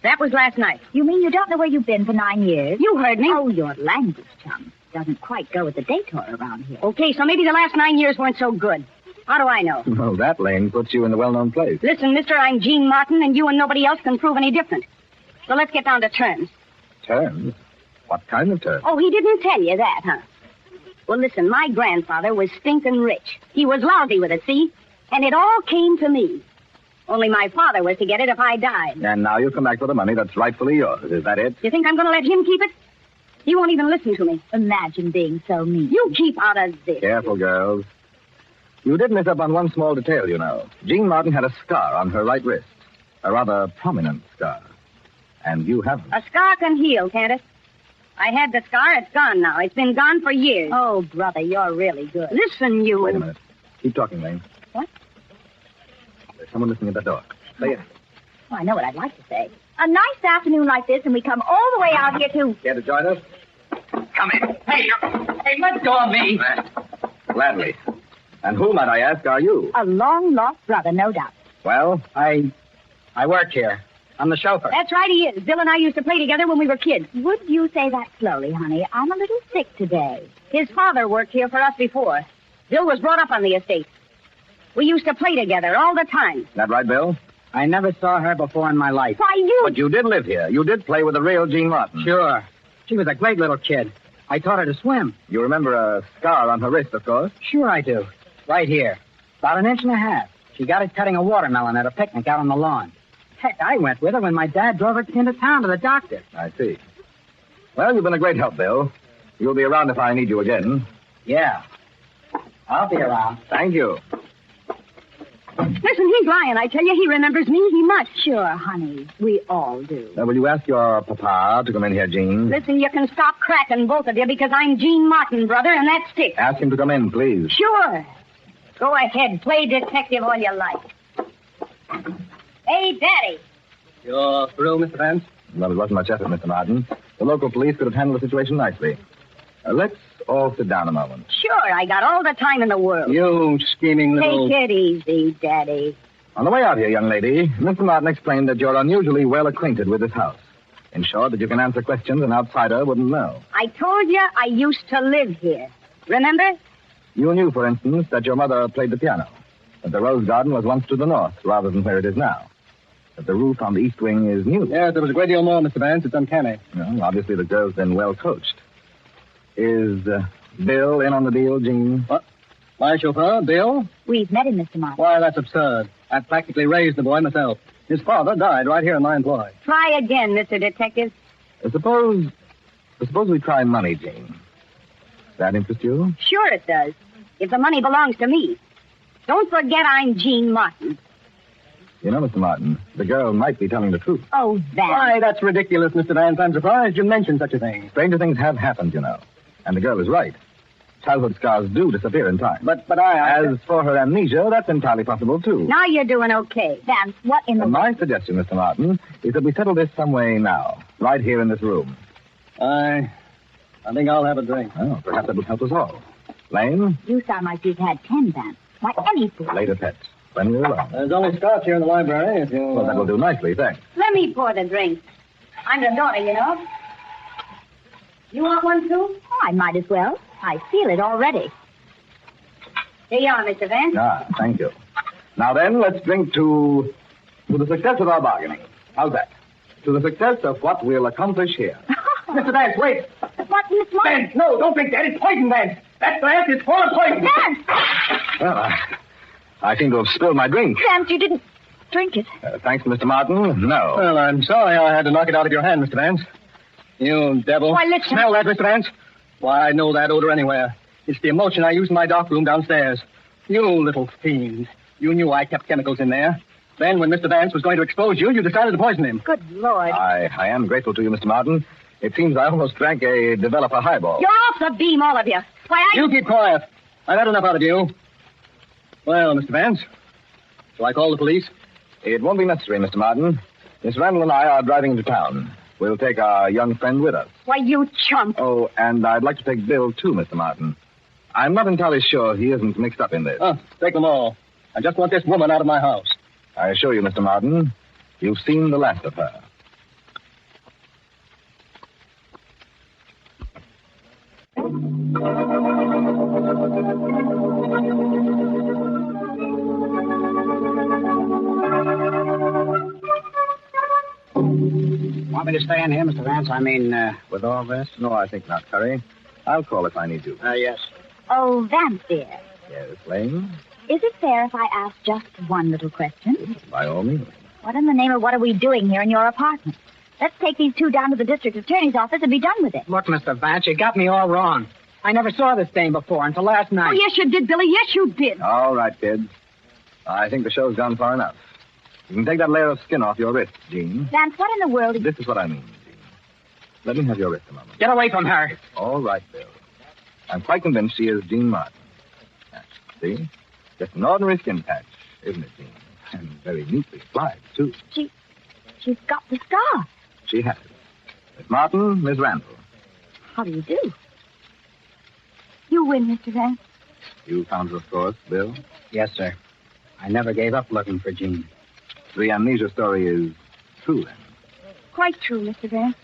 That was last night. You mean you don't know where you've been for 9 years? You heard me. Oh, your language, chum. Doesn't quite go with the detour around here. Okay, so maybe the last 9 years weren't so good. How do I know? Well, that lane puts you in the well-known place. Listen, mister, I'm Jean Martin, and you and nobody else can prove any different. So let's get down to terms. Terms? What kind of terms? Oh, he didn't tell you that, huh? Well, listen, my grandfather was stinking rich. He was lousy with it, see? And it all came to me. Only my father was to get it if I died. And now you come back with the money that's rightfully yours. Is that it? You think I'm going to let him keep it? He won't even listen to me. Imagine being so mean. You keep out of this. Careful, girls. You did miss up on one small detail, you know. Jean Martin had a scar on her right wrist. A rather prominent scar. And you haven't. A scar can heal, can't it? I had the scar. It's gone now. It's been gone for years. Oh, brother, you're really good. Listen, you. Wait a minute. Keep talking, Lane. What? There's someone listening at the door. Say it. Oh, I know what I'd like to say. A nice afternoon like this, and we come all the way out here to... Care to join us? Come in. Hey, let go of me. Gladly. And who, might I ask, are you? A long-lost brother, no doubt. Well, I work here. I'm the chauffeur. That's right, he is. Bill and I used to play together when we were kids. Would you say that slowly, honey? I'm a little sick today. His father worked here for us before. Bill was brought up on the estate. We used to play together all the time. That right, Bill? I never saw her before in my life. Why, you... But you did live here. You did play with the real Jean Martin. Sure. She was a great little kid. I taught her to swim. You remember a scar on her wrist, of course? Sure I do. Right here. About 1.5 inches. She got it cutting a watermelon at a picnic out on the lawn. Heck, I went with her when my dad drove her into town to the doctor. I see. Well, you've been a great help, Bill. You'll be around if I need you again. Yeah. I'll be around. Thank you. Listen, he's lying. I tell you, he remembers me. He must. Sure, honey. We all do. Will you ask your papa to come in here, Jean? Listen, you can stop cracking, both of you, because I'm Jean Martin, brother, and that sticks. Ask him to come in, please. Sure. Go ahead. Play detective all you like. Hey, Daddy. You're through, Mr. Vance? Well, it wasn't much effort, Mr. Martin. The local police could have handled the situation nicely. Let's all sit down a moment. Sure, I got all the time in the world. You scheming little... Take it easy, Daddy. On the way out here, young lady, Mr. Martin explained that you're unusually well acquainted with this house. In short, that you can answer questions an outsider wouldn't know. I told you I used to live here. Remember? You knew, for instance, that your mother played the piano. That the rose garden was once to the north, rather than where it is now. That the roof on the east wing is new. Yes, there was a great deal more, Mr. Vance. It's uncanny. Well, obviously the girl's been well coached. Is Bill in on the deal, Jean? What? My chauffeur, Bill? We've met him, Mr. Martin. Why, that's absurd. I practically raised the boy myself. His father died right here in my employ. Try again, Mr. Detective. Suppose we try money, Jean. Does that interest you? Sure it does. If the money belongs to me. Don't forget I'm Jean Martin. You know, Mr. Martin, the girl might be telling the truth. Oh, Vance. Why, that's ridiculous, Mr. Vance. I'm surprised you mentioned such a thing. Stranger things have happened, you know. And the girl is right. Childhood scars do disappear in time. But As for her amnesia, that's entirely possible, too. Now you're doing okay. Vance, what in the... My suggestion, Mr. Martin, is that we settle this some way now. Right here in this room. I think I'll have a drink. Oh, perhaps that would help us all. Lane? You sound like you've had 10, Vance. Why, any fool. Later, pets. When we're alone. There's only scotch here in the library, if you... Well, that will do nicely, thanks. Let me pour the drink. I'm the daughter, you know. You want one, too? Oh, I might as well. I feel it already. Here you are, Mr. Vance. Ah, thank you. Now then, let's drink to the success of our bargaining. How's that? To the success of what we'll accomplish here. Mr. Vance, wait. What, Miss Martin? Vance, no, don't drink that. It's poison, Vance. That glass is full of poison. Vance! Well, I seem to have spilled my drink. Vance, you didn't drink it. Thanks, Mr. Martin. No. Well, I'm sorry I had to knock it out of your hand, Mr. Vance. You devil. Why, listen. Smell that, Mr. Vance? Why, I know that odor anywhere. It's the emulsion I use in my dark room downstairs. You little fiend. You knew I kept chemicals in there. Then, when Mr. Vance was going to expose you, you decided to poison him. Good Lord. I am grateful to you, Mr. Martin. It seems I almost drank a developer highball. You're off the beam, all of you. Why, You keep quiet. I've had enough out of you. Well, Mr. Vance, shall I call the police? It won't be necessary, Mr. Martin. Miss Randall and I are driving into town. We'll take our young friend with us. Why, you chump. Oh, and I'd like to take Bill, too, Mr. Martin. I'm not entirely sure he isn't mixed up in this. Take them all. I just want this woman out of my house. I assure you, Mr. Martin, you've seen the last of her. Want me to stay in here, Mr. Vance? I mean, with all this? No, I think not, Curry. I'll call if I need you. Yes. Oh, Vance, dear. Yes, Lane? Is it fair if I ask just one little question? By all means. What in the name of what are we doing here in your apartment? Let's take these two down to the district attorney's office and be done with it. Look, Mr. Vance, you got me all wrong. I never saw this dame before until last night. Oh, yes, you did, Billy. Yes, you did. All right, kids. I think the show's gone far enough. You can take that layer of skin off your wrist, Jean. Vance, what in the world... This is what I mean, Jean. Let me have your wrist a moment. Get away from her. All right, Bill. I'm quite convinced she is Jean Martin. See? Just an ordinary skin patch, isn't it, Jean? And very neatly applied, too. She's got the scar. She has. Miss Martin, Miss Randall. How do you do? You win, Mr. Vance. You found her, of course, Bill? Yes, sir. I never gave up looking for Jean. The amnesia story is true, then? Quite true, Mr. Vance.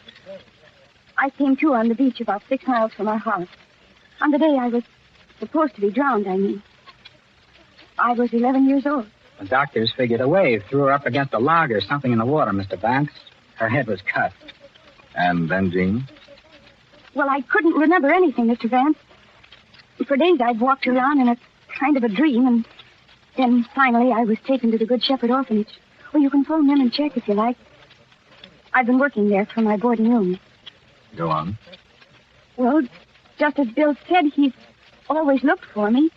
I came to on the beach about 6 miles from our house. On the day I was supposed to be drowned, I mean. I was 11 years old. The doctors figured a wave threw her up against a log or something in the water, Mr. Vance. Her head was cut. And then, Jean? Well, I couldn't remember anything, Mr. Vance. For days I'd walked around in a kind of a dream, and then finally I was taken to the Good Shepherd Orphanage. Well, you can phone them and check if you like. I've been working there for my boarding room. Go on. Well, just as Bill said, he's always looked for me.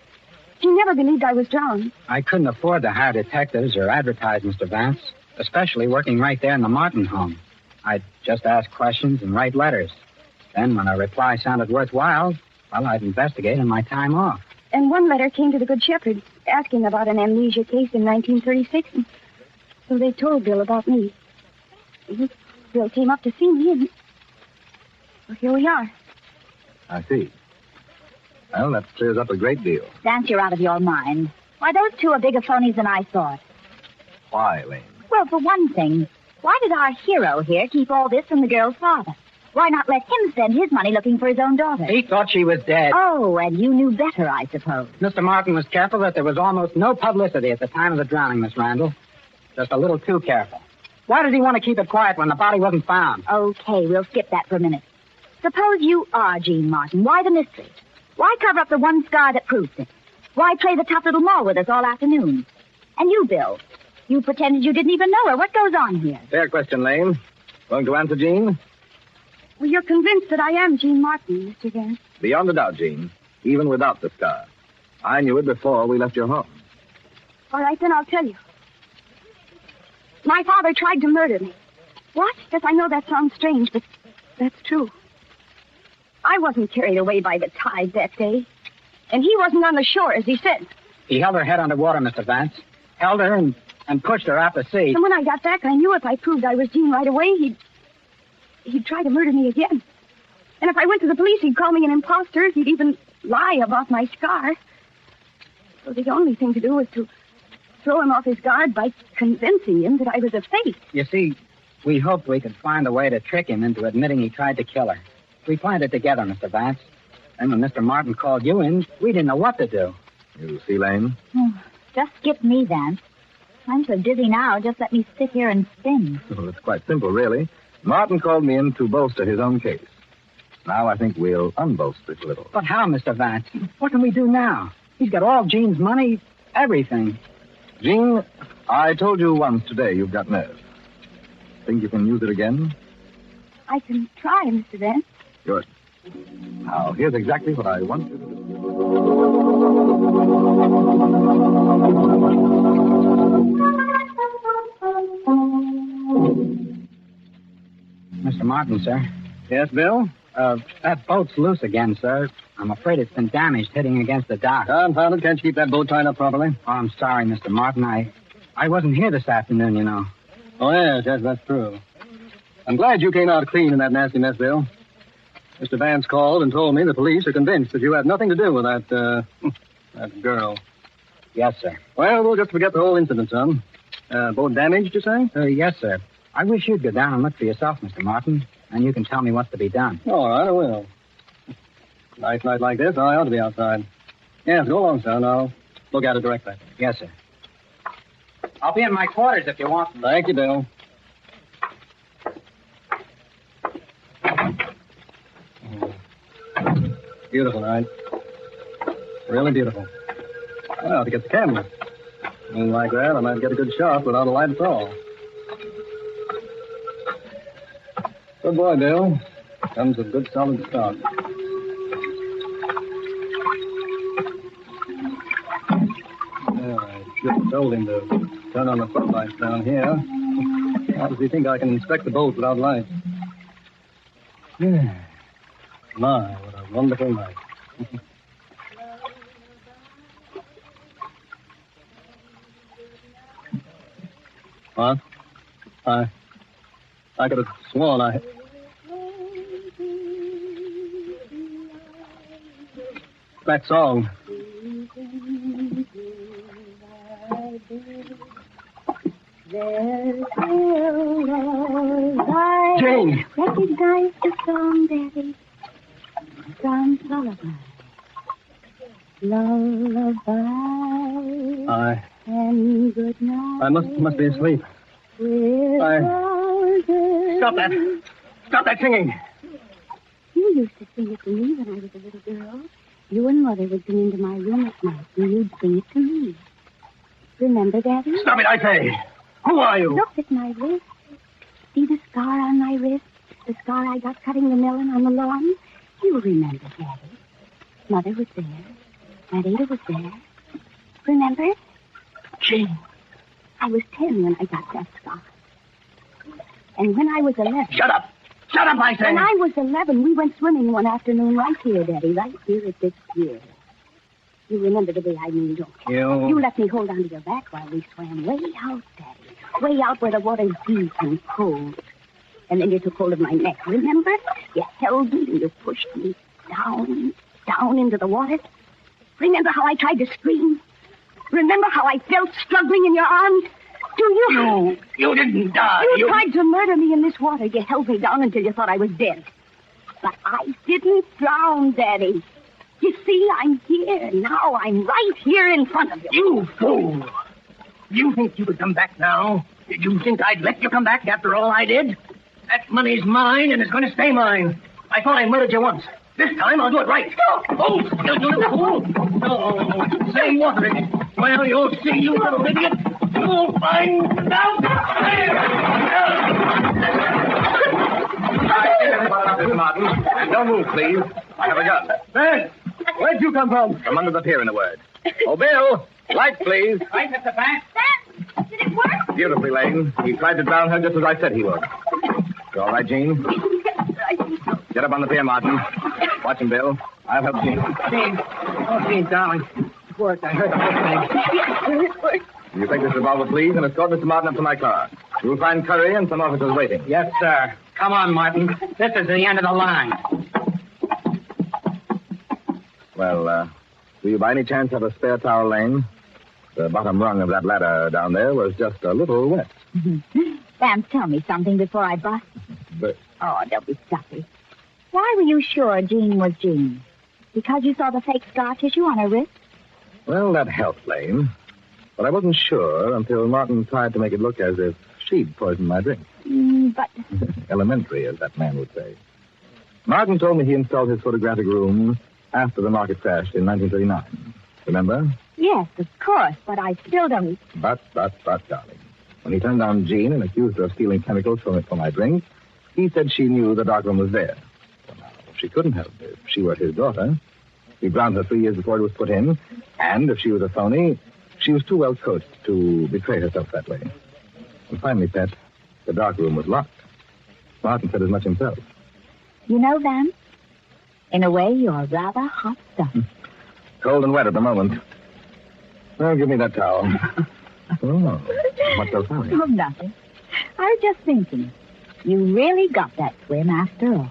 He never believed I was drowned. I couldn't afford to hire detectives or advertise, Mr. Vance, especially working right there in the Martin home. I'd just ask questions and write letters. Then, when a reply sounded worthwhile, well, I'd investigate in my time off. And one letter came to the Good Shepherd asking about an amnesia case in 1936. And so they told Bill about me. Bill came up to see me, and well, here we are. I see. Well, that clears up a great deal. Vance, you're out of your mind. Why, those two are bigger phonies than I thought. Why, Lane? Well, for one thing, why did our hero here keep all this from the girl's father? Why not let him spend his money looking for his own daughter? He thought she was dead. Oh, and you knew better, I suppose. Mr. Martin was careful that there was almost no publicity at the time of the drowning, Miss Randall. Just a little too careful. Why did he want to keep it quiet when the body wasn't found? Okay, we'll skip that for a minute. Suppose you are Jean Martin. Why the mystery? Why cover up the one scar that proves it? Why play the tough little mole with us all afternoon? And you, Bill, you pretended you didn't even know her. What goes on here? Fair question, Lane. Going to answer, Jean? Well, you're convinced that I am Jean Martin, Mr. Vance. Beyond a doubt, Jean. Even without the scar. I knew it before we left your home. All right, then I'll tell you. My father tried to murder me. What? Yes, I know that sounds strange, but that's true. I wasn't carried away by the tide that day. And he wasn't on the shore, as he said. He held her head underwater, Mr. Vance. Held her and pushed her out to sea. And when I got back, I knew if I proved I was Jean right away, he'd try to murder me again. And if I went to the police, he'd call me an imposter. He'd even lie about my scar. So the only thing to do was to throw him off his guard by convincing him that I was a fake. You see, we hoped we could find a way to trick him into admitting he tried to kill her. We planned it together, Mr. Vance. And when Mr. Martin called you in, we didn't know what to do. You see, Lane? Just skip me, Vance. I'm so dizzy now, just let me sit here and spin. Well, it's quite simple, really. Martin called me in to bolster his own case. Now I think we'll unbolster it a little. But how, Mr. Vance? What can we do now? He's got all Jean's money, everything. Jean, I told you once today you've got nerve. Think you can use it again? I can try, Mr. Vance. Good. Now, here's exactly what I want you to do. Mr. Martin, sir. Yes, Bill? That boat's loose again, sir. I'm afraid it's been damaged hitting against the dock. Confound it, can't you keep that boat tied up properly? Oh, I'm sorry, Mr. Martin. I wasn't here this afternoon, you know. Oh, yes, that's true. I'm glad you came out clean in that nasty mess, Bill. Mr. Vance called and told me the police are convinced that you had nothing to do with that girl. Yes, sir. Well, we'll just forget the whole incident, son. Boat damaged, you say? Yes, sir. I wish you'd go down and look for yourself, Mr. Martin, and you can tell me what's to be done. All right, I will. Nice night like this, I ought to be outside. Yes, go along, son. I'll look at it directly. Yes, sir. I'll be in my quarters if you want. Thank you, Bill. Beautiful night. Really beautiful. Well, I have to get the camera. Moon like that, I might get a good shot without a light at all. Good boy, Bill. Comes with good solid stock. I just told him to turn on the footlights down here. How does he think I can inspect the boat without lights? Yeah. My, what a wonderful night. What? I could have sworn I... That song. Jane! Recognize the song, Daddy. From Lullaby. Lullaby. And good night. I must be asleep. Stop that! Stop that singing! You used to sing it to me when I was a little girl. You and Mother would come into my room at night, and you'd sing it to me. Remember, Daddy? Stop it, I say! Who are you? Look at my wrist. See the scar on my wrist? The scar I got cutting the melon on the lawn? You remember, Daddy. Mother was there. Aunt Ada was there. Remember? Jane. I was 10 when I got that scar. And when I was 11... Shut up! Shut up, I say! When I was 11, we went swimming one afternoon right here, Daddy, right here at this pier. You remember the day I mean, don't you? You let me hold onto your back while we swam way out, Daddy. Way out where the water's deep and cold. And then you took hold of my neck, remember? You held me and you pushed me down into the water. Remember how I tried to scream? Remember how I felt struggling in your arms? Do you? You didn't die. You tried to murder me in this water. You held me down until you thought I was dead. But I didn't drown, Daddy. You see, I'm here. Now I'm right here in front of you. You fool! You think you could come back now? Did you think I'd let you come back after all I did? That money's mine, and it's going to stay mine. I thought I murdered you once. This time, I'll do it right. Oh, you little fool. No, same water in it. Well, you'll see, you little idiot. You'll find out. Mr. Martin. And don't move, please. I have a gun. Ben, where'd you come from? From under the pier, in a word. Oh, Bill, light, please. Right, Mr. Vance. Did it work? Beautifully, Lane. He tried to drown her just as I said he would. You all right, Jean? Get up on the pier, Martin. Watch him, Bill. I'll help Jean. Jean. Oh, Jean, darling. It worked. I heard the whole thing. Yes, it worked. You take this revolver, please, and escort Mr. Martin up to my car. You'll find Curry and some officers waiting. Yes, sir. Come on, Martin. This is the end of the line. Well, do you by any chance have a spare towel, Lane? The bottom rung of that ladder down there was just a little wet. Vance, tell me something before I bust. But... Oh, don't be stuffy. Why were you sure Jean was Jean? Because you saw the fake scar tissue on her wrist? Well, that helped, Lane. But I wasn't sure until Martin tried to make it look as if she'd poisoned my drink. But... Elementary, as that man would say. Martin told me he installed his photographic room after the market crashed in 1939. Remember? Yes, of course, but I still don't... But, darling. When he turned on Jean and accused her of stealing chemicals for my drink, he said she knew the darkroom was there. Well, now, she couldn't have if she were his daughter. He drowned her 3 years before it was put in, and if she was a phony, she was too well coached to betray herself that way. And finally, Pet, the darkroom was locked. Martin said as much himself. You know, Vance, in a way, you're rather hot stuff. Cold and wet at the moment. Well, give me that towel. Oh, what's so funny? Oh, nothing. I was just thinking. You really got that swim after all.